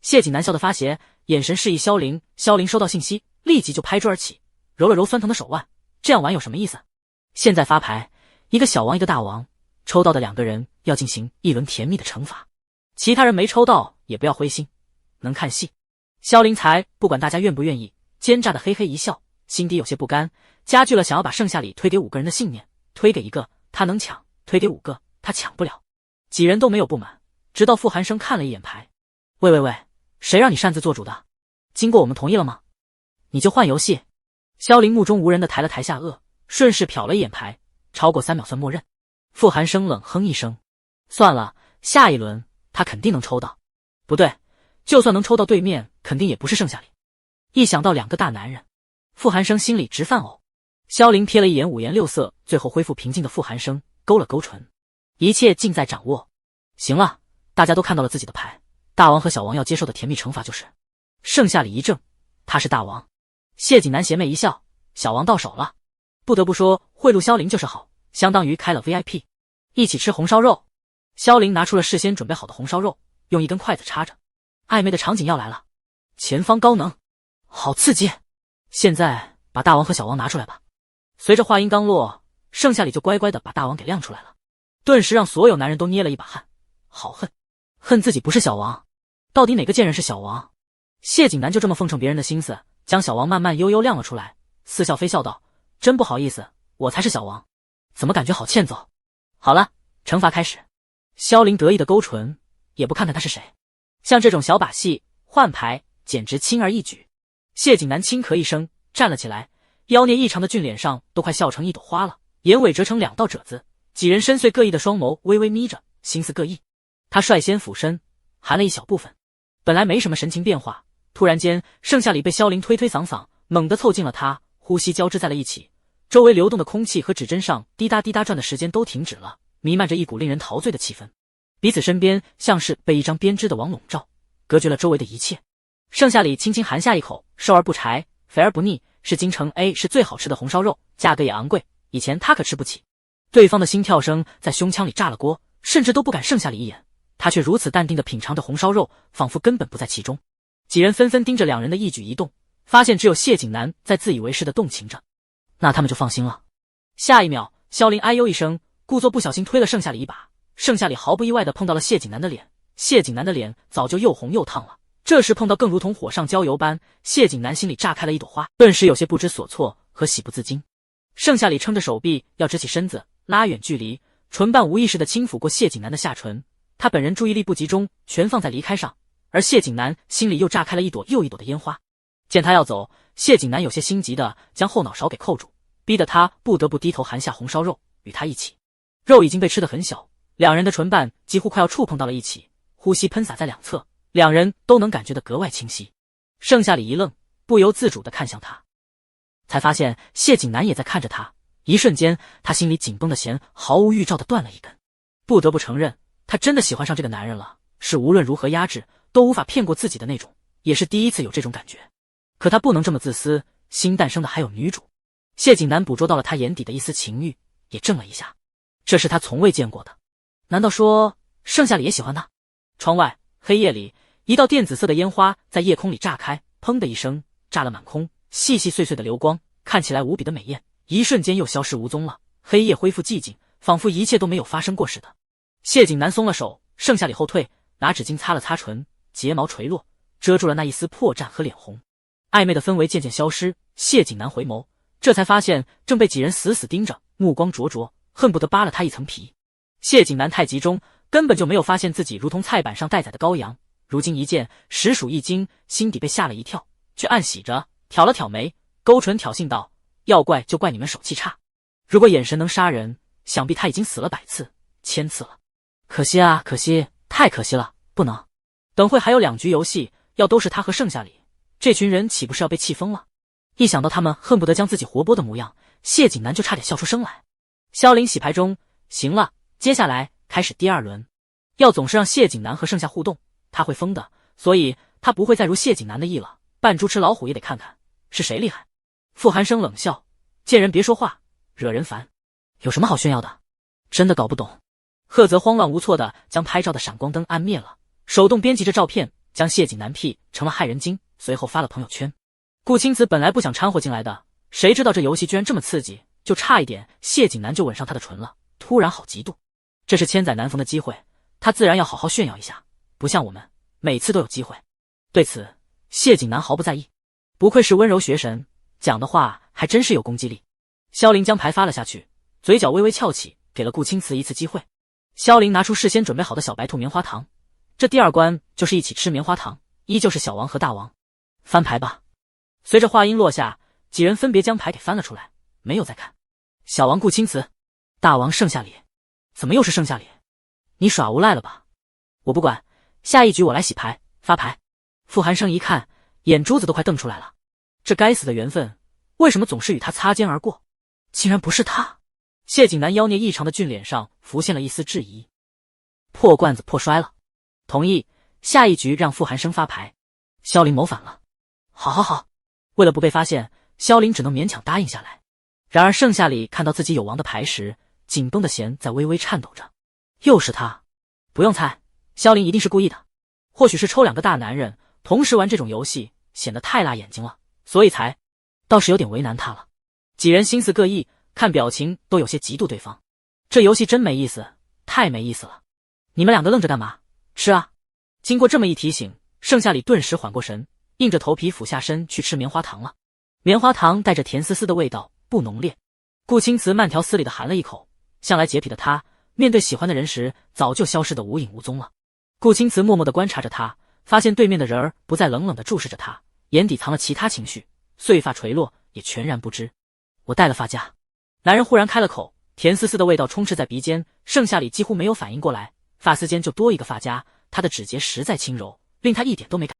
谢景南笑得发邪，眼神示意萧凌。萧凌收到信息，立即就拍桌而起，揉了揉酸疼的手腕，这样玩有什么意思？现在发牌，一个小王一个大王，抽到的2个人要进行一轮甜蜜的惩罚，其他人没抽到也不要灰心，能看戏。萧凌才不管大家愿不愿意，奸诈的嘿嘿一笑，心底有些不甘，加剧了想要把盛夏里推给5个人的信念。推给1个他能抢，推给5个他抢不了。几人都没有不满，直到傅寒生看了一眼牌，喂，谁让你擅自做主的？经过我们同意了吗？你就换游戏。萧凌目中无人的抬了抬下颚，顺势瞟了一眼牌，超过3秒算默认。傅寒生冷哼一声，算了，下一轮他肯定能抽到。不对，就算能抽到，对面肯定也不是盛夏里。一想到2个大男人，傅寒生心里直犯呕。萧凌瞥了一眼5颜6色，最后恢复平静的傅寒生，勾了勾唇，一切尽在掌握。行了，大家都看到了自己的牌，大王和小王要接受的甜蜜惩罚就是盛夏里一怔，他是大王。谢景南邪魅一笑，小王到手了。不得不说，贿赂萧凌就是好，相当于开了 VIP。一起吃红烧肉。萧凌拿出了事先准备好的红烧肉，用一根筷子插着。暧昧的场景要来了，前方高能，好刺激！现在把大王和小王拿出来吧。随着话音刚落，盛夏里就乖乖的把大王给亮出来了，顿时让所有男人都捏了一把汗，好恨，恨自己不是小王。到底哪个贱人是小王？谢景南就这么奉承别人的心思，将小王慢慢悠悠亮了出来，似笑非笑道：“真不好意思，我才是小王，怎么感觉好欠揍？”好了，惩罚开始。萧凌得意的勾唇，也不看看他是谁。像这种小把戏，换牌简直轻而易举。谢景南轻咳一声，站了起来，妖孽异常的俊脸上都快笑成一朵花了，眼尾折成两道褶子，几人深邃各异的双眸微微眯着，心思各异。他率先俯身，含了一小部分。本来没什么神情变化，突然间，盛夏里被萧凌推推搡搡，猛地凑近了他，呼吸交织在了一起，周围流动的空气和指针上滴答滴答转的时间都停止了，弥漫着一股令人陶醉的气氛。彼此身边像是被一张编织的网笼罩，隔绝了周围的一切。盛夏里轻轻含下一口，瘦而不柴，肥而不腻，是京城 A 是最好吃的红烧肉，价格也昂贵，以前他可吃不起。对方的心跳声在胸腔里炸了锅，甚至都不敢盛夏里一眼，他却如此淡定地品尝着红烧肉，仿佛根本不在其中。几人纷纷盯着两人的一举一动，发现只有谢景南在自以为是地动情着，那他们就放心了。下一秒，萧凌哎呦一声，故作不小心推了盛夏里一把，盛夏里毫不意外地碰到了谢景南的脸，谢景南的脸早就又红又烫了，这时碰到更如同火上浇油般，谢景南心里炸开了一朵花，顿时有些不知所措和喜不自禁。盛夏里撑着手臂要直起身子，拉远距离，唇瓣无意识地轻抚过谢景南的下唇，他本人注意力不集中，全放在离开上，而谢景南心里又炸开了一朵又一朵的烟花。见他要走，谢景南有些心急地将后脑勺给扣住，逼得他不得不低头含下红烧肉，与他一起。肉已经被吃得很小，两人的唇瓣几乎快要触碰到了一起，呼吸喷洒在两侧，两人都能感觉得格外清晰。盛夏里一愣，不由自主地看向他，才发现谢景南也在看着他，一瞬间他心里紧绷的弦毫无预兆地断了一根。不得不承认，他真的喜欢上这个男人了，是无论如何压制都无法骗过自己的那种，也是第一次有这种感觉。可他不能这么自私，新诞生的还有女主。谢景南捕捉到了他眼底的一丝情欲，也怔了一下，这是他从未见过的。难道说盛夏里也喜欢他？窗外黑夜里，一道电紫色的烟花在夜空里炸开，砰的一声炸了满空，细细碎碎的流光看起来无比的美艳，一瞬间又消失无踪了。黑夜恢复寂静，仿佛一切都没有发生过似的。谢景南松了手，盛夏里后退，拿纸巾擦了擦唇，睫毛垂落，遮住了那一丝破绽和脸红。暧昧的氛围渐渐消失，谢景南回眸，这才发现正被几人死死盯着，目光灼灼，恨不得扒了他一层皮。谢景南太集中，根本就没有发现自己如同菜板上待宰的羔羊，如今一见实属一惊，心底被吓了一跳，却暗喜着挑了挑眉，勾唇挑衅道：“要怪就怪你们手气差，如果眼神能杀人，想必他已经死了100次、1000次了。可惜啊，可惜，太可惜了，不能。等会还有2局游戏，要都是他和盛夏里，这群人岂不是要被气疯了？”一想到他们恨不得将自己活剥的模样，谢景南就差点笑出声来。萧凌洗牌中，行了，接下来开始第2轮。要总是让谢景南和盛夏互动，他会疯的，所以他不会再如谢景南的意了，扮猪吃老虎也得看看是谁厉害。傅寒生冷笑：“见人别说话，惹人烦，有什么好炫耀的？真的搞不懂。”贺泽慌乱无措地将拍照的闪光灯按灭了，手动编辑着照片，将谢景南 P 成了害人精，随后发了朋友圈。顾青子本来不想掺和进来的，谁知道这游戏居然这么刺激，就差一点谢景南就吻上他的唇了，突然好嫉妒。这是千载难逢的机会，他自然要好好炫耀一下，不像我们每次都有机会。对此，谢景南毫不在意，不愧是温柔学神，讲的话还真是有攻击力。萧凌将牌发了下去，嘴角微微翘起，给了顾青瓷一次机会。萧凌拿出事先准备好的小白兔棉花糖，这第2关就是一起吃棉花糖，依旧是小王和大王。翻牌吧。随着话音落下，几人分别将牌给翻了出来，没有再看。小王顾青瓷，大王盛夏里，怎么又是盛夏里？你耍无赖了吧？我不管，下一局我来洗牌发牌。傅寒生一看，眼珠子都快瞪出来了，这该死的缘分，为什么总是与他擦肩而过？竟然不是他！谢景南妖孽异常的俊脸上浮现了一丝质疑。破罐子破摔了，同意，下一局让傅寒生发牌。萧凌谋反了。好好好。为了不被发现，萧凌只能勉强答应下来。然而盛夏里看到自己有王的牌时，紧绷的弦在微微颤抖着。又是他。不用猜，萧凌一定是故意的。或许是抽2个大男人同时玩这种游戏显得太辣眼睛了，所以才倒是有点为难他了。几人心思各异，看表情都有些嫉妒对方。这游戏真没意思，太没意思了。你们2个愣着干嘛？吃啊！经过这么一提醒，盛夏里顿时缓过神，硬着头皮俯下身去吃棉花糖了。棉花糖带着甜丝丝的味道，不浓烈。顾青瓷慢条斯理地含了一口，向来洁癖的他，面对喜欢的人时早就消失得无影无踪了。顾青瓷默默地观察着他，发现对面的人儿不再冷冷地注视着他，眼底藏了其他情绪，碎发垂落也全然不知。我带了发夹。男人忽然开了口，甜丝丝的味道充斥在鼻尖，盛夏里几乎没有反应过来，发丝间就多一个发夹，他的指节实在轻柔，令他一点都没感。